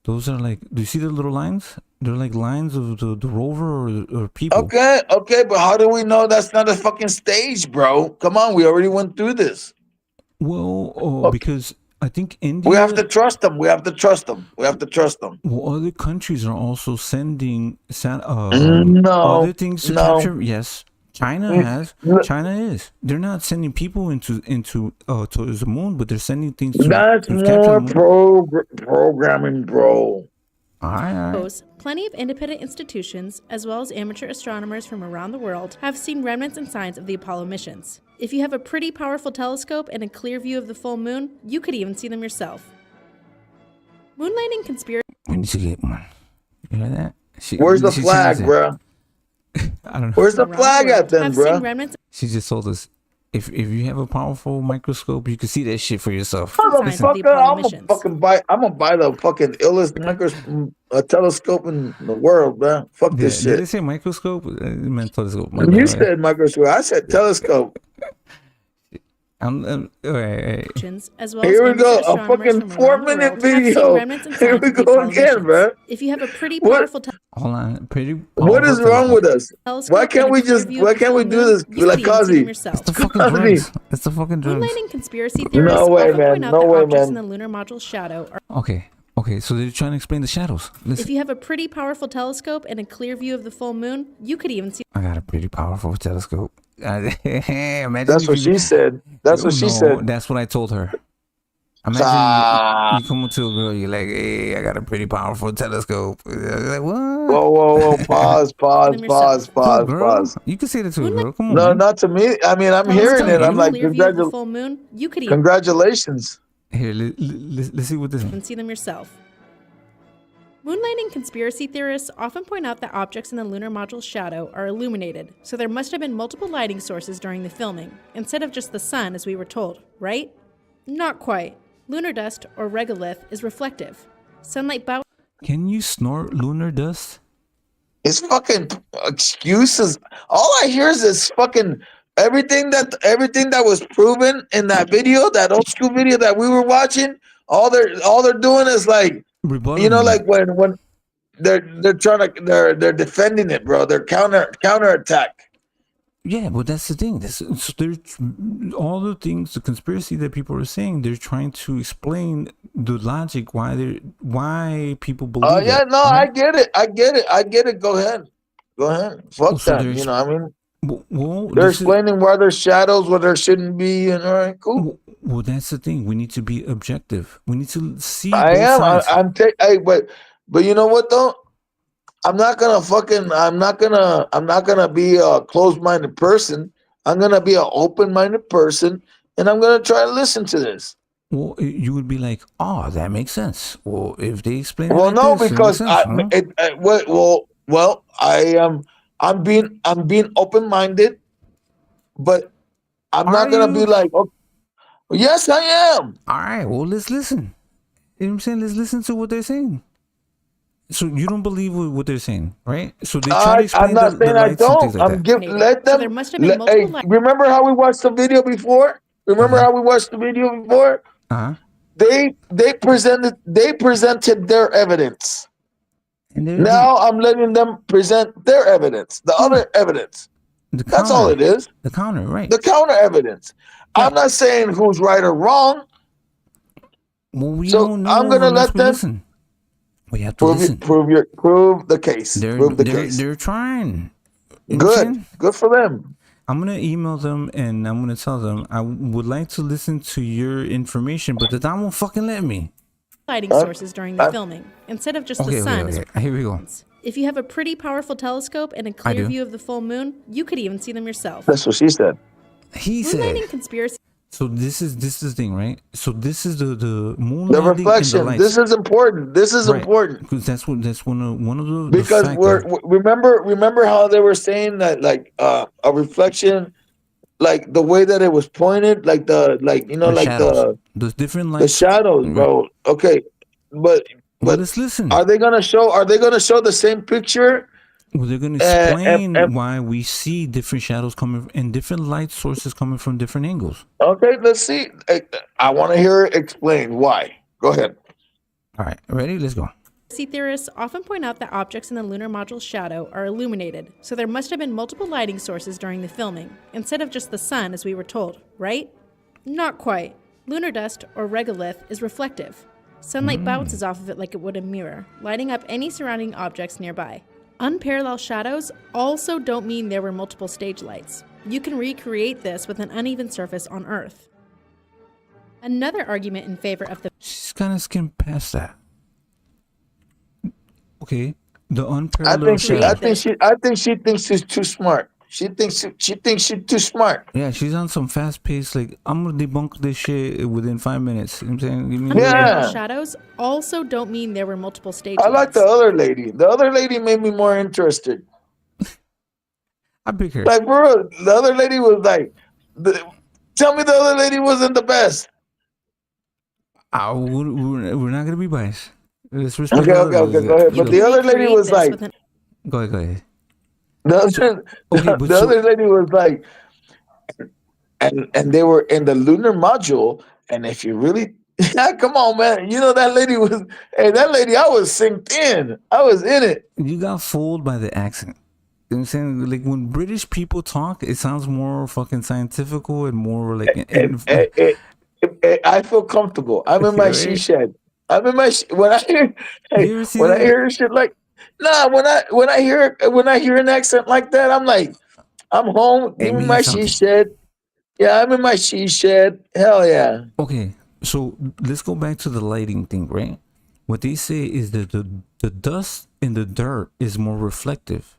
[SPEAKER 1] Those are like. Do you see the little lines? They're like lines of the rover or people.
[SPEAKER 19] Okay, but how do we know that's not a fucking stage, bro? Come on, we already went through this.
[SPEAKER 1] Well, because I think India.
[SPEAKER 19] We have to trust them. We have to trust them. We have to trust them.
[SPEAKER 1] Well, other countries are also sending
[SPEAKER 19] No,
[SPEAKER 1] other things to
[SPEAKER 19] no.
[SPEAKER 1] capture. Yes, China has. China is. They're not sending people into towards the moon, but they're sending things to
[SPEAKER 19] That's
[SPEAKER 1] capture
[SPEAKER 19] more
[SPEAKER 1] the moon.
[SPEAKER 19] programming, bro.
[SPEAKER 1] All right.
[SPEAKER 18] Plenty of independent institutions, as well as amateur astronomers from around the world, have seen remnants and signs of the Apollo missions. If you have a pretty powerful telescope and a clear view of the full moon, you could even see them yourself. Moon landing conspiracy.
[SPEAKER 1] We need to get one. You hear that?
[SPEAKER 19] Where's the flag, bro?
[SPEAKER 1] I don't know.
[SPEAKER 19] Where's the flag at then, bro?
[SPEAKER 1] She just told us if you have a powerful microscope, you can see that shit for yourself.
[SPEAKER 19] Motherfucker, I'm gonna buy the fucking illest telescope in the world, man. Fuck this
[SPEAKER 1] Did
[SPEAKER 19] shit.
[SPEAKER 1] they say microscope? I meant telescope.
[SPEAKER 19] You said microscope. I said telescope.
[SPEAKER 1] Right.
[SPEAKER 18] As well
[SPEAKER 19] Here
[SPEAKER 18] as
[SPEAKER 19] we go.
[SPEAKER 18] amateur
[SPEAKER 19] A fucking
[SPEAKER 18] astronomers from around the
[SPEAKER 19] 4-minute
[SPEAKER 18] world have seen
[SPEAKER 19] video.
[SPEAKER 18] remnants and
[SPEAKER 19] Here
[SPEAKER 18] signs
[SPEAKER 19] we
[SPEAKER 18] of the
[SPEAKER 19] go
[SPEAKER 18] Apollo
[SPEAKER 19] again,
[SPEAKER 18] missions.
[SPEAKER 19] bro.
[SPEAKER 18] If you have a pretty powerful
[SPEAKER 1] Hold on, pretty.
[SPEAKER 19] What is wrong with us? Why can't we just? Why can't we do this like Kozzie?
[SPEAKER 1] It's the fucking drugs. It's the fucking drugs.
[SPEAKER 18] Moonlighting conspiracy theorists
[SPEAKER 19] No way,
[SPEAKER 18] often
[SPEAKER 19] man.
[SPEAKER 18] point out
[SPEAKER 19] No
[SPEAKER 18] that
[SPEAKER 19] way,
[SPEAKER 18] objects
[SPEAKER 19] man.
[SPEAKER 18] in the lunar module's shadow are.
[SPEAKER 1] Okay. So they're trying to explain the shadows. Listen.
[SPEAKER 18] If you have a pretty powerful telescope and a clear view of the full moon, you could even see.
[SPEAKER 1] I got a pretty powerful telescope. Imagine
[SPEAKER 19] That's what she said. That's what she said.
[SPEAKER 1] That's what I told her. Imagine you come up to a girl, you're like, "Hey, I got a pretty powerful telescope." Like, what?
[SPEAKER 19] Whoa! Pause.
[SPEAKER 1] You can say that to a girl. Come on.
[SPEAKER 19] No,
[SPEAKER 1] man.
[SPEAKER 19] not to me. I mean, I'm hearing it. I'm like,
[SPEAKER 18] clear view of the full moon, you could even
[SPEAKER 19] congratulations.
[SPEAKER 1] Here, let's see what this means.
[SPEAKER 18] see them yourself. Moonlighting conspiracy theorists often point out that objects in the lunar module's shadow are illuminated, so there must have been multiple lighting sources during the filming, instead of just the sun as we were told, right? Not quite. Lunar dust, or regolith, is reflective. Sunlight bounces.
[SPEAKER 1] Can you snort lunar dust?
[SPEAKER 19] It's fucking excuses. All I hear is this fucking everything that was proven in that video, that old school video that we were watching. All they're doing is like, you know, like when they're they're defending it, bro. They're counterattack.
[SPEAKER 1] Yeah, but that's the thing. So they're all the things, the conspiracy that people are saying. They're trying to explain the logic why people believe.
[SPEAKER 19] Oh yeah,
[SPEAKER 1] it,
[SPEAKER 19] no,
[SPEAKER 1] right?
[SPEAKER 19] I get it. Go ahead. Fuck
[SPEAKER 1] So
[SPEAKER 19] that.
[SPEAKER 1] there's-
[SPEAKER 19] You know, what I mean,
[SPEAKER 1] Well,
[SPEAKER 19] they're
[SPEAKER 1] this is-
[SPEAKER 19] explaining why there's shadows, where there shouldn't be, and all right, cool.
[SPEAKER 1] Well, that's the thing. We need to be objective. We need to see.
[SPEAKER 19] I
[SPEAKER 1] both
[SPEAKER 19] am.
[SPEAKER 1] sides.
[SPEAKER 19] Hey, but you know what though? I'm not gonna be a closed-minded person. I'm gonna be an open-minded person, and I'm gonna try to listen to this.
[SPEAKER 1] Well, you would be like, "Oh, that makes sense." Well, if they explain it
[SPEAKER 19] Well,
[SPEAKER 1] like
[SPEAKER 19] no,
[SPEAKER 1] this, it
[SPEAKER 19] because
[SPEAKER 1] makes sense, huh?
[SPEAKER 19] I'm being open-minded, but
[SPEAKER 5] I'm not gonna be like, oh, yes, I am.
[SPEAKER 1] All right, well, let's listen. You know what I'm saying? Let's listen to what they're saying. So you don't believe what they're saying, right? So they try to explain
[SPEAKER 5] I'm not saying
[SPEAKER 1] the
[SPEAKER 5] I
[SPEAKER 1] lights and things
[SPEAKER 5] don't.
[SPEAKER 1] like that.
[SPEAKER 5] Let them.
[SPEAKER 18] there must have been multiple
[SPEAKER 5] Remember how we watched the video before?
[SPEAKER 1] Uh-huh.
[SPEAKER 5] They presented their evidence. Now I'm letting them present their evidence, the other evidence. That's all it is.
[SPEAKER 1] The counter, right?
[SPEAKER 5] The counter evidence. Right. I'm not saying who's right or wrong.
[SPEAKER 1] Well, we
[SPEAKER 5] so
[SPEAKER 1] don't know
[SPEAKER 5] I'm gonna let them
[SPEAKER 1] listen. We have to listen.
[SPEAKER 5] Prove the case.
[SPEAKER 1] They're trying.
[SPEAKER 5] Good for them.
[SPEAKER 1] I'm gonna email them and I'm gonna tell them I would like to listen to your information, but the Don won't fucking let me.
[SPEAKER 18] Lighting sources during the filming, instead of just the sun.
[SPEAKER 1] Okay. Here we go.
[SPEAKER 18] If you have a pretty powerful telescope and a clear view of the full moon, you could even see them yourself.
[SPEAKER 5] That's what she said.
[SPEAKER 1] He said.
[SPEAKER 18] Moonlighting conspiracy.
[SPEAKER 1] So this is the thing, right? So this is the moon.
[SPEAKER 5] The reflection.
[SPEAKER 1] And the
[SPEAKER 5] this is important. This is important
[SPEAKER 1] because that's one of the
[SPEAKER 5] because remember how they were saying that like a reflection, like the way that it was pointed, like the
[SPEAKER 1] different lights,
[SPEAKER 5] the shadows, bro. Okay, but
[SPEAKER 1] let's listen.
[SPEAKER 5] Are they gonna show the same picture?
[SPEAKER 1] Well, they're going to explain why we see different shadows coming and different light sources coming from different angles.
[SPEAKER 5] Okay, let's see. I want to hear it explained why. Go ahead.
[SPEAKER 1] All right, ready? Let's go.
[SPEAKER 18] Theorists often point out that objects in the lunar module's shadow are illuminated, so there must have been multiple lighting sources during the filming, instead of just the sun as we were told, right? Not quite. Lunar dust, or regolith, is reflective. Sunlight bounces off of it like it would a mirror, lighting up any surrounding objects nearby. Unparalleled shadows also don't mean there were multiple stage lights. You can recreate this with an uneven surface on Earth. Another argument in favor of the...
[SPEAKER 1] She's kind of skimmed past that. Okay, the unparalleled shadows.
[SPEAKER 5] I think she thinks she's too smart. She thinks she's too smart.
[SPEAKER 1] Yeah, she's on some fast pace. Like, I'm gonna debunk this shit within 5 minutes. You know what I'm saying?
[SPEAKER 18] Unparalleled shadows also don't mean there were multiple stages.
[SPEAKER 5] I like the other lady. The other lady made me more interested.
[SPEAKER 1] I pick her.
[SPEAKER 5] Like, bro, the other lady was like, tell me the other lady wasn't the best.
[SPEAKER 1] We're not gonna be biased. Let's respect
[SPEAKER 5] okay, go ahead. But the other lady was like,
[SPEAKER 1] go ahead.
[SPEAKER 5] The other lady was like, and they were in the lunar module, and if you really, come on, man, you know that lady was, I was synced in, I was in it.
[SPEAKER 1] You got fooled by the accent. You know what I'm saying? Like when British people talk, it sounds more fucking scientifical and more like.
[SPEAKER 5] I feel comfortable. I'm in my she shed. I'm in my when I hear shit like. Nah, when I hear an accent like that, I'm like, I'm home. Give me my she shed. Yeah, I'm in my she shed. Hell yeah.
[SPEAKER 1] Okay, so let's go back to the lighting thing, right? What they say is that the dust in the dirt is more reflective,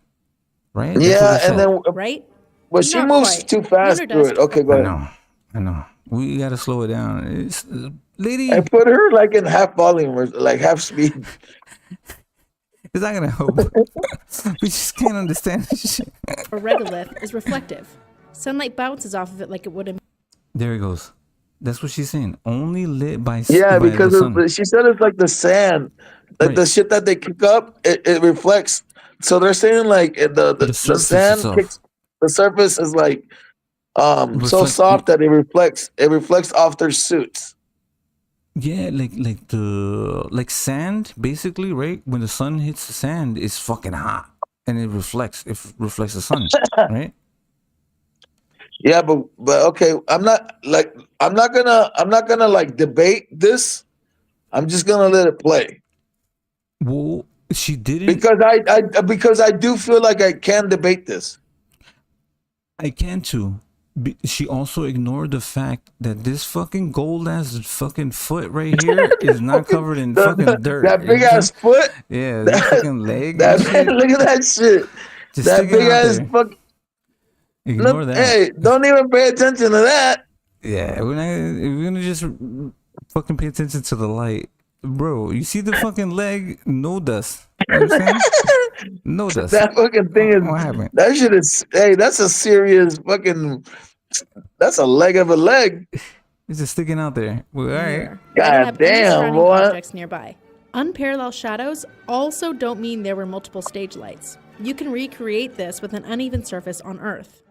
[SPEAKER 1] right?
[SPEAKER 5] Yeah, and then
[SPEAKER 18] right.
[SPEAKER 5] But she moves too fast through it. Okay, go ahead.
[SPEAKER 1] I know. We gotta slow it down. It's, lady,
[SPEAKER 5] I put her like in half volume or like half speed.
[SPEAKER 1] It's not gonna help. We just can't understand this shit.
[SPEAKER 18] A regolith is reflective. Sunlight bounces off of it like it would a...
[SPEAKER 1] There it goes. That's what she's saying. Only lit by
[SPEAKER 5] because
[SPEAKER 1] the sun.
[SPEAKER 5] She said it's like the sand, like the shit that they kick up. It reflects. So they're saying like the sand kicks. The surface is like so soft that it reflects. It reflects off their suits.
[SPEAKER 1] Yeah, like sand, basically, right? When the sun hits the sand, it's fucking hot, and it reflects the sun, right?
[SPEAKER 5] Yeah, but okay, I'm not gonna like debate this. I'm just gonna let it play.
[SPEAKER 1] Well, she didn't
[SPEAKER 5] because I do feel like I can debate this.
[SPEAKER 1] I can too. She also ignored the fact that this fucking gold ass fucking foot right here is not covered in fucking dirt.
[SPEAKER 5] That big ass foot?
[SPEAKER 1] Yeah, that fucking leg.
[SPEAKER 5] Look at that shit.
[SPEAKER 1] Just
[SPEAKER 5] that big ass fuck.
[SPEAKER 1] Ignore that.
[SPEAKER 5] Hey, don't even pay attention to that.
[SPEAKER 1] Yeah, we're gonna just fucking pay attention to the light. Bro, you see the fucking leg? No dust. You know what I'm saying? No dust.
[SPEAKER 5] That fucking thing is.
[SPEAKER 1] What happened?
[SPEAKER 5] That shit is. Hey, that's a serious fucking.
[SPEAKER 19] That's a leg of a leg.
[SPEAKER 1] It's just sticking out there. Well, all right.
[SPEAKER 19] God damn, boy.
[SPEAKER 18] Objects nearby. Unparalleled shadows also don't mean there were multiple stage lights. You can recreate this with an uneven surface on Earth.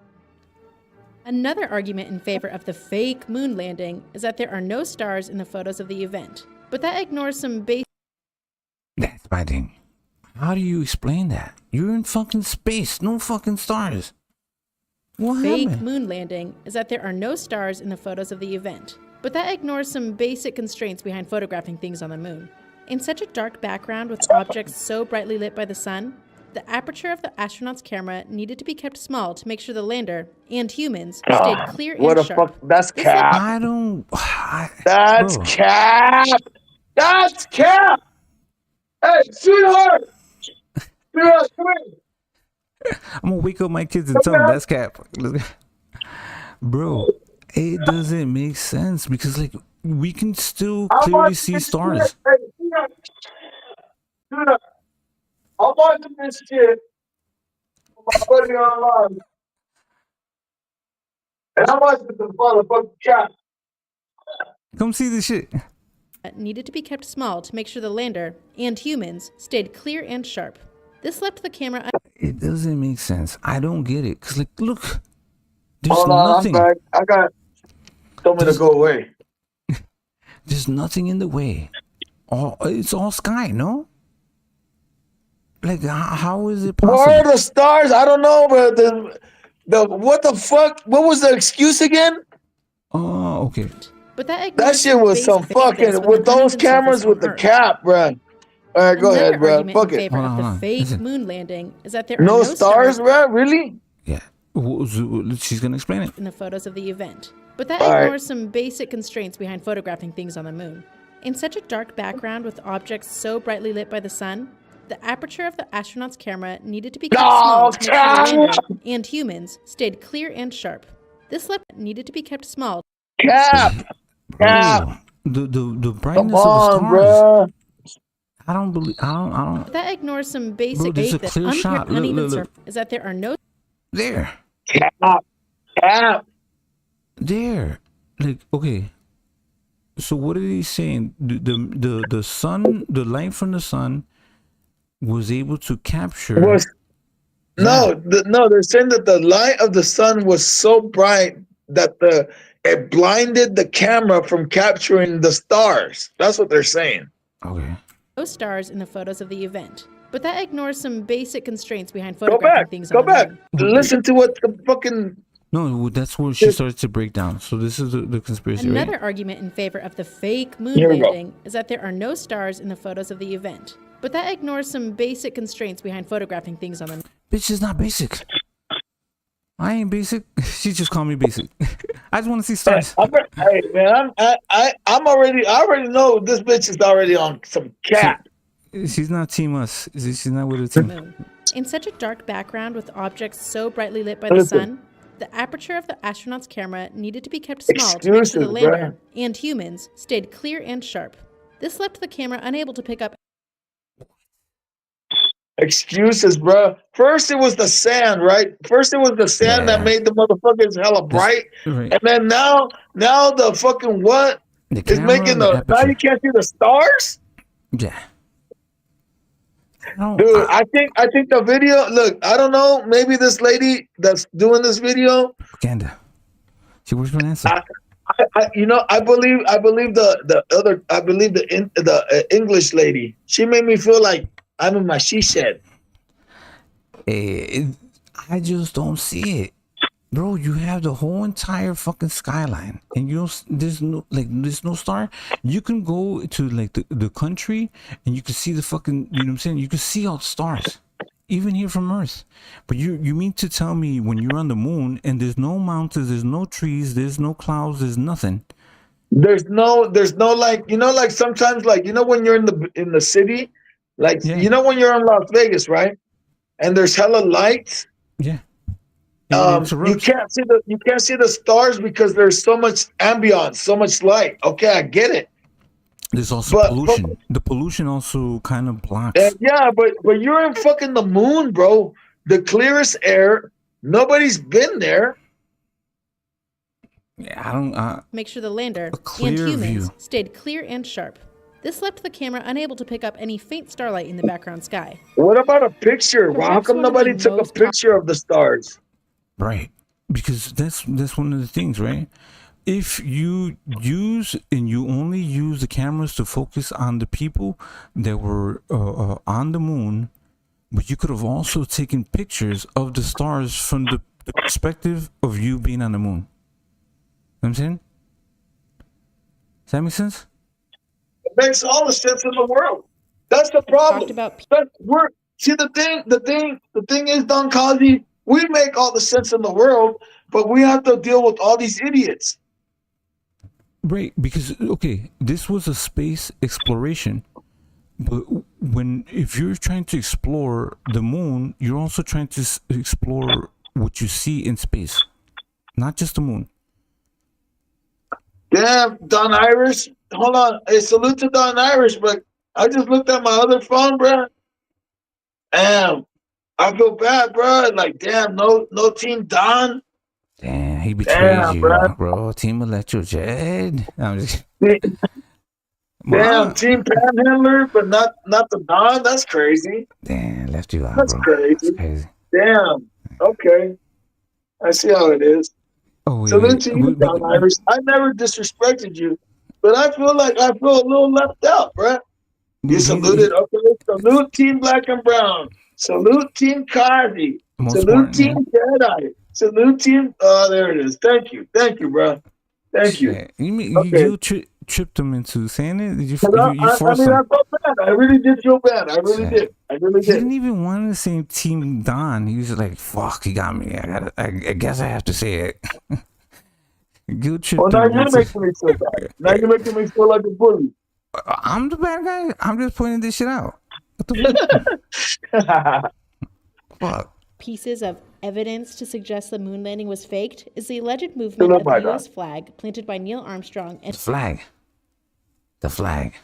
[SPEAKER 18] Another argument in favor of the fake moon landing is that there are no stars in the photos of the event, but that ignores some basic.
[SPEAKER 1] That's my thing. How do you explain that? You're in fucking space, no fucking stars. What
[SPEAKER 18] Fake
[SPEAKER 1] happened?
[SPEAKER 18] moon landing is that there are no stars in the photos of the event, but that ignores some basic constraints behind photographing things on the moon. In such a dark background with objects so brightly lit by the sun, the aperture of the astronaut's camera needed to be kept small to make sure the lander and humans stayed clear
[SPEAKER 19] What
[SPEAKER 18] and
[SPEAKER 19] the
[SPEAKER 18] sharp.
[SPEAKER 19] fuck? That's cap.
[SPEAKER 1] I don't.
[SPEAKER 19] That's
[SPEAKER 1] bro.
[SPEAKER 19] cap. That's cap. Hey, sweetheart. Sweetheart, come here.
[SPEAKER 1] I'm gonna wake up my kids and tell them that's cap. Bro, it doesn't make sense because like we can still clearly see stars.
[SPEAKER 19] Hey, sweetheart. I'm watching this shit with my buddy online. And I'm watching the motherfucking cap.
[SPEAKER 1] Come see this shit.
[SPEAKER 18] Needed to be kept small to make sure the lander and humans stayed clear and sharp. This left the camera.
[SPEAKER 1] It doesn't make sense. I don't get it. Cause like, look, there's
[SPEAKER 19] Hold on,
[SPEAKER 1] nothing.
[SPEAKER 19] I'm back. I got. Told me to go away.
[SPEAKER 1] There's nothing in the way. It's all sky, no? Like, how is it possible?
[SPEAKER 19] Where are the stars? I don't know, but the what the fuck? What was the excuse again?
[SPEAKER 1] Oh, okay.
[SPEAKER 18] But that
[SPEAKER 19] shit was some fucking with those cameras with the cap, bro. All right, go ahead, bro. Fuck it.
[SPEAKER 18] Hold on. Fake moon landing is that there are
[SPEAKER 19] No stars, bro? Really?
[SPEAKER 1] Yeah. She's gonna explain it.
[SPEAKER 18] In the photos of the event. But that
[SPEAKER 19] All right.
[SPEAKER 18] ignores some basic constraints behind photographing things on the moon. In such a dark background with objects so brightly lit by the sun, the aperture of the astronaut's camera needed to be kept small to make sure the lander and humans stayed clear and sharp. This left needed to be kept small.
[SPEAKER 19] Cap. Cap.
[SPEAKER 1] The brightness
[SPEAKER 19] Come
[SPEAKER 1] of the
[SPEAKER 19] on,
[SPEAKER 1] stars.
[SPEAKER 19] bro.
[SPEAKER 1] I don't believe. I don't.
[SPEAKER 18] That ignores some basic
[SPEAKER 1] Bro, there's a
[SPEAKER 18] that
[SPEAKER 1] clear shot. Look,
[SPEAKER 18] uneven
[SPEAKER 1] look, look.
[SPEAKER 18] surface is that there are no
[SPEAKER 1] There.
[SPEAKER 19] Cap. Cap.
[SPEAKER 1] There. Like, okay. So what are they saying? The sun, the light from the sun, was able to capture.
[SPEAKER 19] No, they're saying that the light of the sun was so bright that it blinded the camera from capturing the stars. That's what they're saying.
[SPEAKER 1] Okay.
[SPEAKER 18] no stars in the photos of the event. But that ignores some basic constraints behind
[SPEAKER 19] Go
[SPEAKER 18] photographing
[SPEAKER 19] back.
[SPEAKER 18] things
[SPEAKER 19] Go
[SPEAKER 18] on the
[SPEAKER 19] back.
[SPEAKER 18] moon.
[SPEAKER 19] Listen to what the fucking.
[SPEAKER 1] No, that's where she starts to break down. So this is the conspiracy,
[SPEAKER 18] Another
[SPEAKER 1] right?
[SPEAKER 18] argument in favor of the fake moon
[SPEAKER 1] Here we go.
[SPEAKER 18] landing is that there are no stars in the photos of the event. But that ignores some basic constraints behind photographing things on the moon.
[SPEAKER 1] Bitch is not basic. I ain't basic. She just called me basic. I just want to see stars.
[SPEAKER 19] Hey man, I already know this bitch is already on some cat.
[SPEAKER 1] She's not team us. She's not with a team.
[SPEAKER 18] In such a dark background with objects so brightly lit by the sun, the aperture of the astronaut's camera needed to be kept small to make sure the
[SPEAKER 19] Excuses,
[SPEAKER 18] lander
[SPEAKER 19] bruh.
[SPEAKER 18] and humans stayed clear and sharp. This left the camera unable to pick up.
[SPEAKER 19] Excuses, bro. First it was the sand, right? First it was the sand that made the motherfuckers hella bright,
[SPEAKER 1] Right.
[SPEAKER 19] and then now the fucking what is
[SPEAKER 1] camera,
[SPEAKER 19] making
[SPEAKER 1] the
[SPEAKER 19] now you can't see the stars.
[SPEAKER 1] Yeah.
[SPEAKER 19] Dude, I think the video. Look, I don't know. Maybe this lady that's doing this video.
[SPEAKER 1] Propaganda. She works for NASA.
[SPEAKER 19] I believe the English lady. She made me feel like I'm in my she shed.
[SPEAKER 1] I just don't see it, bro. You have the whole entire fucking skyline, and there's no star. You can go to like the country, and you can see the fucking. You know what I'm saying? You can see all the stars, even here from Earth. But you mean to tell me when you're on the moon and there's no mountains, there's no trees, there's no clouds, there's nothing.
[SPEAKER 19] There's no like like sometimes like when you're in the city, like when you're in Las Vegas, right? And there's hella lights.
[SPEAKER 1] Yeah.
[SPEAKER 19] You can't see the stars because there's so much ambiance, so much light. Okay, I get it.
[SPEAKER 1] There's also pollution. The pollution also kind of blocks.
[SPEAKER 19] Yeah, but you're in fucking the moon, bro. The clearest air. Nobody's been there.
[SPEAKER 1] Yeah, I don't.
[SPEAKER 18] Make sure the lander and
[SPEAKER 1] clear
[SPEAKER 18] humans
[SPEAKER 1] view.
[SPEAKER 18] stayed clear and sharp. This left the camera unable to pick up any faint starlight in the background sky.
[SPEAKER 19] What about a picture? Well, how
[SPEAKER 18] Perhaps
[SPEAKER 19] come
[SPEAKER 18] one of the
[SPEAKER 19] nobody took a
[SPEAKER 18] most
[SPEAKER 19] picture of the stars?
[SPEAKER 1] Right, because that's one of the things, right? If you use and you only use the cameras to focus on the people that were on the moon, but you could have also taken pictures of the stars from the perspective of you being on the moon. You know what I'm saying? Does that make sense?
[SPEAKER 19] It makes all the sense in the world. That's the problem. See the thing is, Don Kozzie, we make all the sense in the world, but we have to deal with all these idiots.
[SPEAKER 1] Right, because okay, this was a space exploration, but if you're trying to explore the moon, you're also trying to explore what you see in space, not just the moon.
[SPEAKER 19] Damn, Don Irish. Hold on. Hey, salute to Don Irish, but I just looked at my other phone, bro. Damn, I feel bad, bro. Like, damn, no Team Don.
[SPEAKER 1] Damn, he betrayed you,
[SPEAKER 19] bro.
[SPEAKER 1] bro. Team Electro Jed. I'm just.
[SPEAKER 19] Damn, Team Panhandler, but not the Don. That's crazy.
[SPEAKER 1] Damn, left you out,
[SPEAKER 19] That's
[SPEAKER 1] bro.
[SPEAKER 19] crazy.
[SPEAKER 1] That's crazy.
[SPEAKER 19] Damn. Okay, I see how it is.
[SPEAKER 1] Oh, wait,
[SPEAKER 19] Salute to you, Don Irish. I never disrespected you, but I feel a little left out, bro. You saluted. Okay, salute Team Black and Brown. Salute Team Kozzie. Salute Team Jedi. Salute Team. Oh, there it is. Thank you, bro. Thank you.
[SPEAKER 1] You tripped him into saying it? Did you
[SPEAKER 19] I mean, I felt bad. I really did feel bad. I really did.
[SPEAKER 1] He didn't even want to say Team Don. He was like, "Fuck, he got me. I guess I have to say it." Guilt tripped.
[SPEAKER 19] Well, now you're making me feel bad. Now you're making me feel like a bully.
[SPEAKER 1] I'm the bad guy. I'm just pointing this shit out. What the fuck?
[SPEAKER 18] Pieces of evidence to suggest the moon landing was faked is the alleged movement of the U.S. flag planted by Neil Armstrong and
[SPEAKER 1] The flag.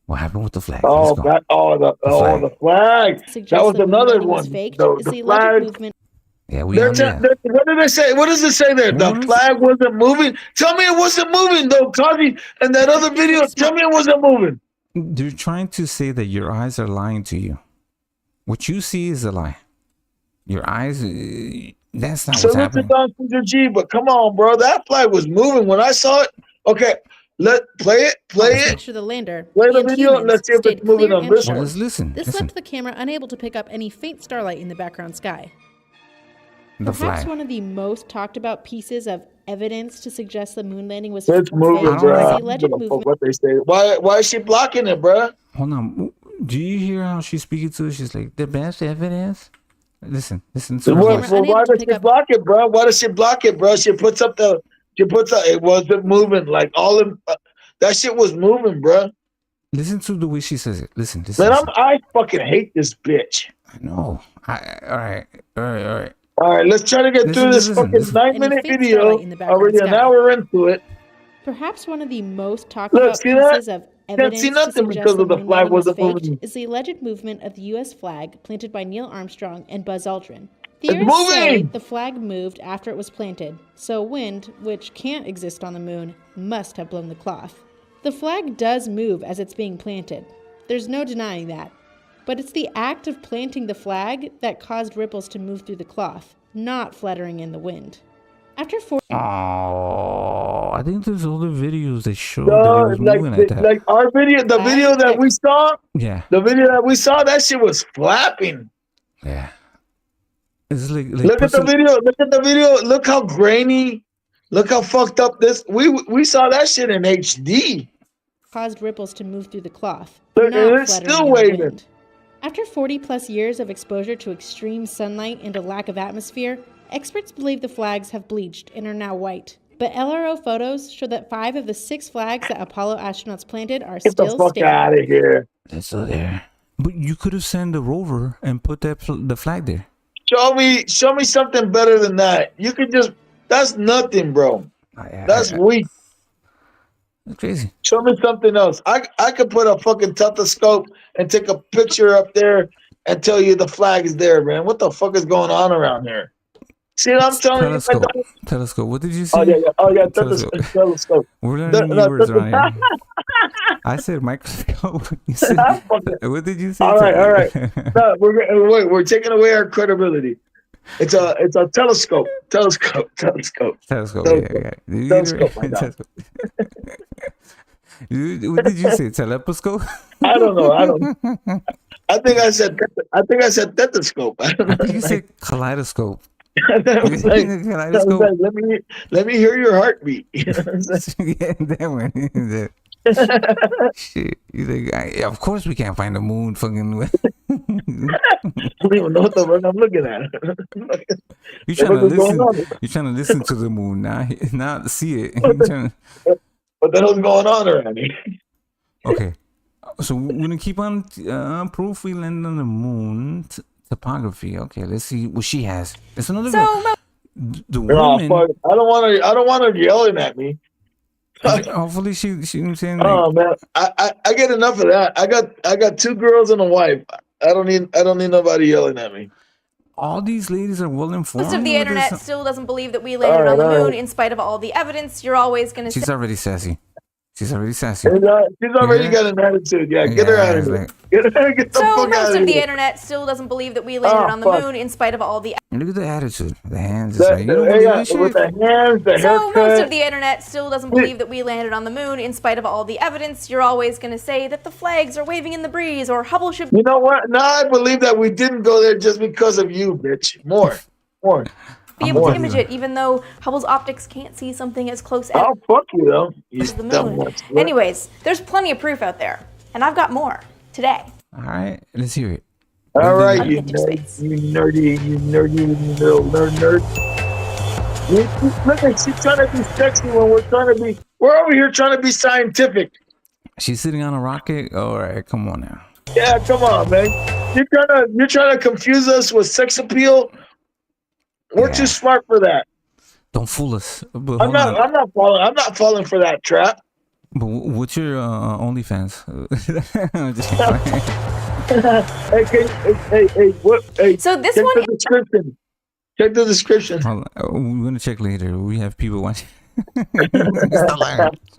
[SPEAKER 1] What happened with the flag?
[SPEAKER 19] Oh, the flag. That was another one. The flag.
[SPEAKER 18] Movement.
[SPEAKER 1] Yeah,
[SPEAKER 19] what did they say? What does it say there? The flag wasn't moving. Tell me it wasn't moving, though, Kozzie. And that other video, tell me it wasn't moving.
[SPEAKER 1] They're trying to say that your eyes are lying to you. What you see is a lie. Your eyes, that's not what's happening.
[SPEAKER 19] G, but come on, bro. That flag was moving when I saw it. Okay, play it.
[SPEAKER 18] Make sure the lander.
[SPEAKER 19] Play the video and let's see if it's moving on this one.
[SPEAKER 1] Let's listen.
[SPEAKER 18] This left the camera unable to pick up any faint starlight in the background sky.
[SPEAKER 1] The
[SPEAKER 18] Perhaps
[SPEAKER 1] flag.
[SPEAKER 18] one of the most talked about pieces of evidence to suggest the moon landing was
[SPEAKER 19] It's moving,
[SPEAKER 18] faked
[SPEAKER 19] bro.
[SPEAKER 18] is
[SPEAKER 19] I
[SPEAKER 18] the
[SPEAKER 19] don't
[SPEAKER 18] alleged
[SPEAKER 19] give a fuck
[SPEAKER 18] movement.
[SPEAKER 19] what they say. Why is she blocking it, bro?
[SPEAKER 1] Hold on. Do you hear how she's speaking to it? She's like, the best evidence. Listen.
[SPEAKER 19] Why does she block it, bro? Why does she block it, bro? She puts up it wasn't moving. Like that shit was moving, bro.
[SPEAKER 1] Listen to the way she says it. Listen.
[SPEAKER 19] Man, I fucking hate this bitch.
[SPEAKER 1] I know. All right.
[SPEAKER 19] All right, let's try to get through this fucking 9-minute video. Already an hour into it.
[SPEAKER 18] Perhaps one of the most talked about pieces of evidence to suggest the moon landing was faked is the alleged movement of the U.S. flag planted by Neil Armstrong and Buzz Aldrin. Theorists say the flag moved after it was planted, so wind, which can't exist on the moon, must have blown the cloth. The flag does move as it's being planted. There's no denying that. But it's the act of planting the flag that caused ripples to move through the cloth, not fluttering in the wind. After 4
[SPEAKER 1] I think there's other videos that show that it was moving like that.
[SPEAKER 19] Like our video, the video that we saw.
[SPEAKER 1] Yeah.
[SPEAKER 19] The video that we saw, that shit was flapping.
[SPEAKER 1] Yeah. It's like
[SPEAKER 19] look at the video. Look at the video. Look how grainy. Look how fucked up this. We saw that shit in HD.
[SPEAKER 18] Caused ripples to move through the cloth.
[SPEAKER 19] Look,
[SPEAKER 18] not
[SPEAKER 19] it's
[SPEAKER 18] fluttering
[SPEAKER 19] still
[SPEAKER 18] in the
[SPEAKER 19] waving.
[SPEAKER 18] wind. After 40 plus years of exposure to extreme sunlight and a lack of atmosphere, experts believe the flags have bleached and are now white. But LRO photos show that 5 of the 6 flags that Apollo astronauts planted are
[SPEAKER 19] Get
[SPEAKER 18] still
[SPEAKER 19] the fuck
[SPEAKER 18] standing.
[SPEAKER 19] out of here.
[SPEAKER 1] They're still there. But you could have sent a rover and put the flag there.
[SPEAKER 19] Show me something better than that. You could just. That's nothing, bro. That's weak.
[SPEAKER 1] That's crazy.
[SPEAKER 19] Show me something else. I could put a fucking stethoscope and take a picture up there and tell you the flag is there, man. What the fuck is going on around here?
[SPEAKER 5] See what I'm telling you?
[SPEAKER 1] Telescope. Telescope. What did you say?
[SPEAKER 5] Oh yeah.
[SPEAKER 1] Telescope.
[SPEAKER 5] Telescope.
[SPEAKER 1] We're learning new words around here. I said microscope. You said, what did you say?
[SPEAKER 5] All right. No, we're taking away our credibility. It's a telescope. Telescope.
[SPEAKER 1] Telescope.
[SPEAKER 5] Telescope, my dog.
[SPEAKER 1] Telescope. What did you say? Teleposcope?
[SPEAKER 5] I don't know. I think I said stethoscope.
[SPEAKER 1] I think you said kaleidoscope.
[SPEAKER 5] Kaleidoscope. Let me hear your heartbeat.
[SPEAKER 1] Yeah, that one. Shit. You think? Yeah, of course we can't find the moon. Fucking.
[SPEAKER 5] I don't even know what the fuck I'm looking at.
[SPEAKER 1] You're trying to listen. You're trying to listen to the moon, not see it. What
[SPEAKER 5] the hell's going on around here?
[SPEAKER 1] Okay, so we're gonna keep on proof we landed on the moon. Topography. Okay, let's see what she has. It's another. The woman.
[SPEAKER 5] Fuck. I don't want her yelling at me.
[SPEAKER 1] Hopefully she saying like,
[SPEAKER 5] oh man, I get enough of that. I got 2 girls and a wife. I don't need nobody yelling at me.
[SPEAKER 1] All these ladies are well informed.
[SPEAKER 20] Most of the internet still doesn't believe that we landed on the moon in spite of all the evidence. You're always going to
[SPEAKER 1] She's already sassy. She's already sassy.
[SPEAKER 5] She's already got an attitude. Yeah, get her out of here. Get the fuck out of here.
[SPEAKER 20] Most of the internet still doesn't believe that we landed on the moon in spite of all the.
[SPEAKER 1] Look at the attitude, the hands.
[SPEAKER 5] With the hands, the haircut.
[SPEAKER 20] Most of the internet still doesn't believe that we landed on the moon in spite of all the evidence. You're always going to say that the flags are waving in the breeze or Hubble should.
[SPEAKER 5] You know what? Now I believe that we didn't go there just because of you, bitch. More.
[SPEAKER 20] Be able to image it, even though Hubble's optics can't see something as close as.
[SPEAKER 5] Oh, fuck you, though.
[SPEAKER 20] The moon. Anyways, there's plenty of proof out there, and I've got more today.
[SPEAKER 1] All right, let's hear it.
[SPEAKER 5] All right, you nerdy little nerd. Look at she's trying to be sexy when we're over here trying to be scientific.
[SPEAKER 1] She's sitting on a rocket. All right, come on now.
[SPEAKER 5] Yeah, come on, man. You're trying to confuse us with sex appeal. We're too smart for that.
[SPEAKER 1] Don't fool us.
[SPEAKER 5] I'm not falling for that trap.
[SPEAKER 1] But what's your OnlyFans?
[SPEAKER 5] Hey,
[SPEAKER 20] so this
[SPEAKER 5] check
[SPEAKER 20] one.
[SPEAKER 5] The description. Check the description.
[SPEAKER 1] We're gonna check later. We have people watching.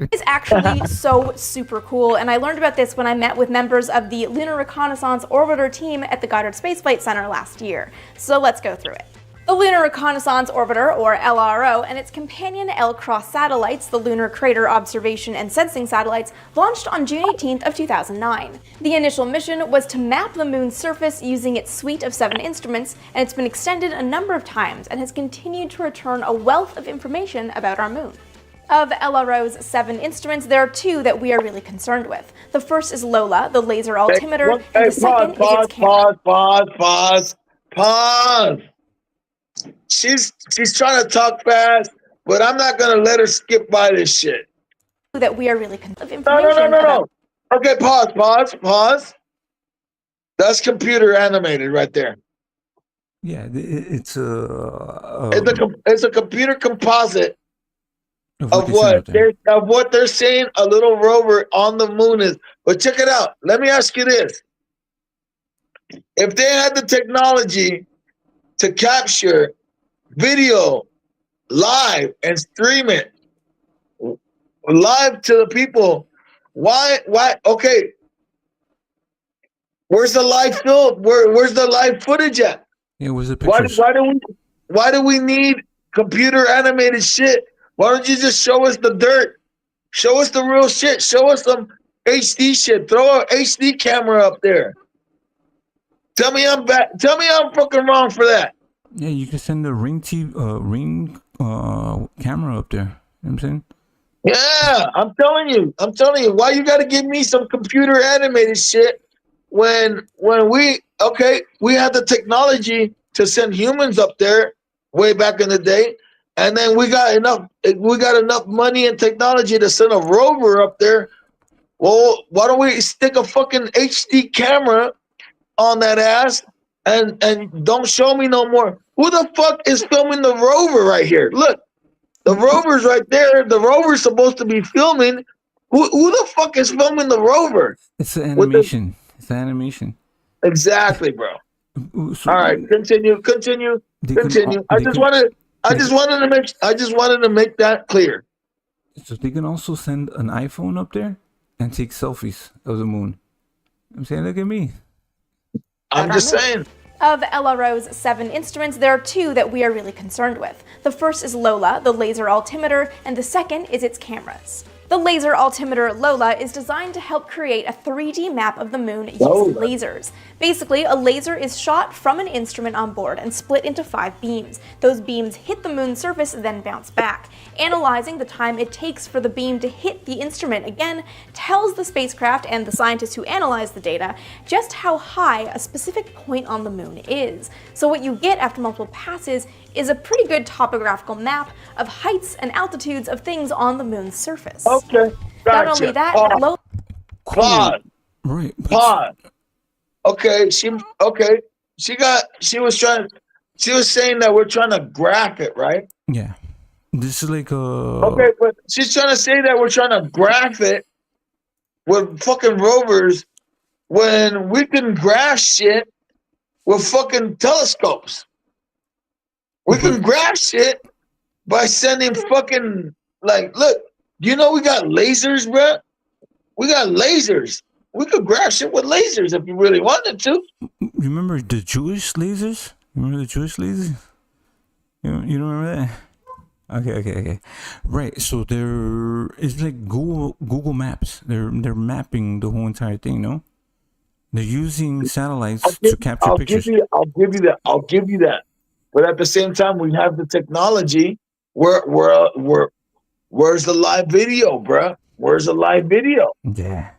[SPEAKER 20] It's actually so super cool, and I learned about this when I met with members of the Lunar Reconnaissance Orbiter team at the Goddard Space Flight Center last year. So let's go through it. The Lunar Reconnaissance Orbiter, or LRO, and its companion L-Cross satellites, the Lunar Crater Observation and Sensing Satellites, launched on June 18th of 2009. The initial mission was to map the moon's surface using its suite of 7 instruments, and it's been extended a number of times and has continued to return a wealth of information about our moon. Of LRO's 7 instruments, there are 2 that we are really concerned with. The first is LOLA, the laser altimeter, and the second is its camera.
[SPEAKER 5] Pause. She's trying to talk fast, but I'm not gonna let her skip by this shit.
[SPEAKER 20] That we are really concerned information.
[SPEAKER 5] No. Okay, pause. That's computer animated right there.
[SPEAKER 1] Yeah, it's
[SPEAKER 5] a computer composite of what they're saying a little rover on the moon is. But check it out. Let me ask you this: if they had the technology to capture video live and stream it live to the people, why okay, where's the live film? Where's the live footage at?
[SPEAKER 1] Yeah, where's the pictures?
[SPEAKER 5] Why do we need computer animated shit? Why don't you just show us the dirt? Show us the real shit. Show us some HD shit. Throw an HD camera up there. Tell me I'm fucking wrong for that.
[SPEAKER 1] Yeah, you can send a ring camera up there. You know what I'm saying?
[SPEAKER 5] Yeah, I'm telling you. Why you got to give me some computer animated shit when we had the technology to send humans up there way back in the day, and then we got enough money and technology to send a rover up there. Well, why don't we stick a fucking HD camera on that ass and don't show me no more? Who the fuck is filming the rover right here? Look, the rover's right there. The rover's supposed to be filming. Who the fuck is filming the rover?
[SPEAKER 1] It's an animation. It's an animation.
[SPEAKER 5] Exactly, bro. All right, continue.
[SPEAKER 19] Continue. I just wanted to make that clear.
[SPEAKER 1] So they can also send an iPhone up there and take selfies of the moon. I'm saying, look at me.
[SPEAKER 19] I'm just saying.
[SPEAKER 20] Of LRO's 7 instruments, there are 2 that we are really concerned with. The first is LOLA, the laser altimeter, and the second is its cameras. The laser altimeter LOLA is designed to help create a 3D map of the moon using lasers. Basically, a laser is shot from an instrument on board and split into 5 beams. Those beams hit the moon's surface, then bounce back. Analyzing the time it takes for the beam to hit the instrument again tells the spacecraft and the scientists who analyze the data just how high a specific point on the moon is. So what you get after multiple passes is a pretty good topographical map of heights and altitudes of things on the moon's surface.
[SPEAKER 19] Okay, gotcha.
[SPEAKER 20] Not only that,
[SPEAKER 19] Pause.
[SPEAKER 1] Right.
[SPEAKER 19] Pause. Okay, she was saying that we're trying to graph it, right?
[SPEAKER 1] Yeah. This is like a...
[SPEAKER 19] Okay, but she's trying to say that we're trying to graph it with fucking rovers when we can graph shit with fucking telescopes. We can graph shit by sending fucking, like, look, you know we got lasers, bro? We got lasers. We could graph shit with lasers if you really wanted to.
[SPEAKER 1] Remember the Jewish lasers? Remember the Jewish lasers? You don't remember that? Okay. Right, so it's like Google Maps. They're mapping the whole entire thing, no? They're using satellites to capture pictures.
[SPEAKER 19] I'll give you that. But at the same time, we have the technology. Where's the live video, bruh? Where's the live video?
[SPEAKER 1] Yeah.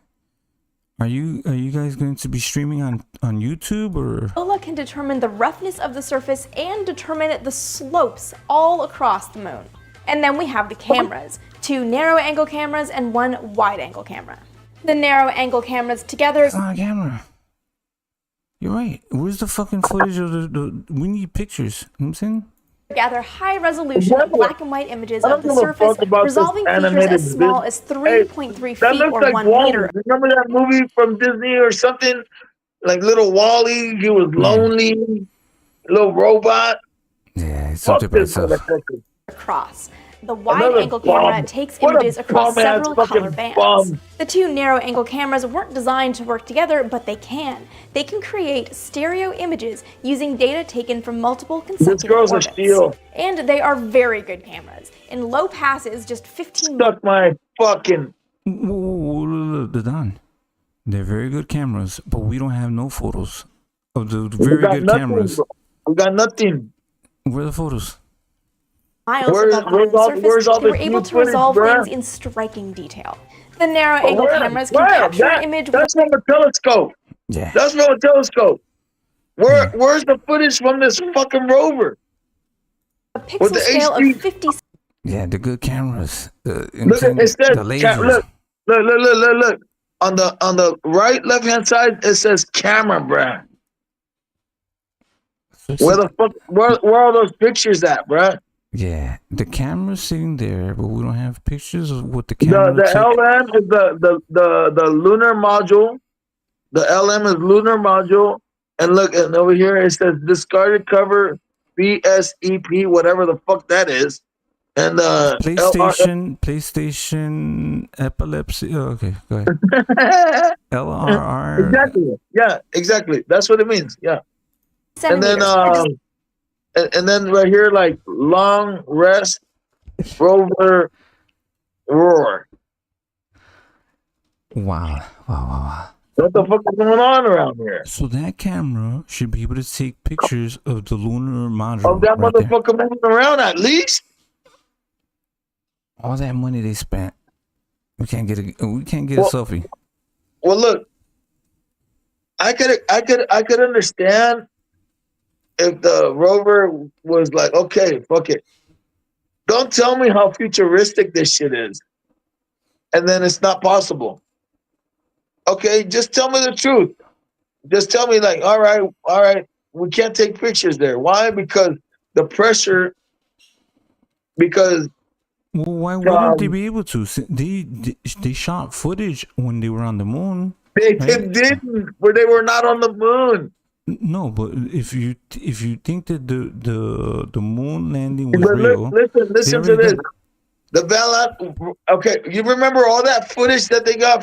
[SPEAKER 1] Are you guys going to be streaming on YouTube or?
[SPEAKER 20] LOLA can determine the roughness of the surface and determine the slopes all across the moon. And then we have the cameras, 2 narrow angle cameras and 1 wide angle camera. The narrow angle cameras together.
[SPEAKER 1] It's not a camera. You're right. Where's the fucking footage of the we need pictures. You know what I'm saying?
[SPEAKER 20] Gather high resolution black and white images of the surface, resolving features as small as 3.3 feet or
[SPEAKER 19] like
[SPEAKER 20] 1
[SPEAKER 19] Wall-E.
[SPEAKER 20] meter.
[SPEAKER 19] Remember that movie from Disney or something? Like Little Wall-E, he was lonely, little robot.
[SPEAKER 1] Yeah, it's something by itself.
[SPEAKER 20] Across. The wide-angle camera takes images across several color bands. The 2 narrow-angle cameras weren't designed to work together, but they can. They can create stereo images using data taken from multiple consecutive orbits. And they are very good cameras. In low passes, just 15...
[SPEAKER 19] Stuck my fucking...
[SPEAKER 1] Don. They're very good cameras, but we don't have no photos of the very good cameras.
[SPEAKER 19] We got nothing.
[SPEAKER 1] Where are the photos?
[SPEAKER 20] Miles above the moon's surface, they were able to resolve things in striking detail. The narrow-angle cameras can capture an image...
[SPEAKER 19] That's from a telescope.
[SPEAKER 1] Yeah.
[SPEAKER 19] That's from a telescope. Where's the footage from this fucking rover?
[SPEAKER 20] A pixel scale of 50...
[SPEAKER 1] Yeah, the good cameras.
[SPEAKER 19] Look, it says,
[SPEAKER 1] the lasers.
[SPEAKER 19] Look. On the right left-hand side, it says camera, bruh. Where are those pictures at, bruh?
[SPEAKER 1] Yeah, the camera's sitting there, but we don't have pictures of what the camera
[SPEAKER 19] The LM is the lunar module. The LM is lunar module. And look, and over here it says discarded cover BSEP, whatever the fuck that is. And
[SPEAKER 1] PlayStation epilepsy. Oh, okay, go ahead. LRR.
[SPEAKER 19] Exactly. Yeah, exactly. That's what it means. Yeah. And then and then right here, like long rest rover roar.
[SPEAKER 1] Wow.
[SPEAKER 19] What the fuck is going on around here?
[SPEAKER 1] So that camera should be able to take pictures of the lunar module.
[SPEAKER 19] Of that motherfucker moving around at least.
[SPEAKER 1] All that money they spent, we can't get a selfie.
[SPEAKER 19] Well, look, I could understand if the rover was like, okay, fuck it. Don't tell me how futuristic this shit is. And then it's not possible. Okay, just tell me the truth. Just tell me, like, all right, we can't take pictures there. Why? Because the pressure, well,
[SPEAKER 1] why wouldn't they be able to? They shot footage when they were on the moon.
[SPEAKER 19] They didn't, where they were not on the moon.
[SPEAKER 1] No, but if you think that the moon landing was
[SPEAKER 19] But
[SPEAKER 1] real,
[SPEAKER 19] listen
[SPEAKER 1] they
[SPEAKER 19] to
[SPEAKER 1] already
[SPEAKER 19] this.
[SPEAKER 1] done-
[SPEAKER 19] The Bella. Okay, you remember all that footage that they got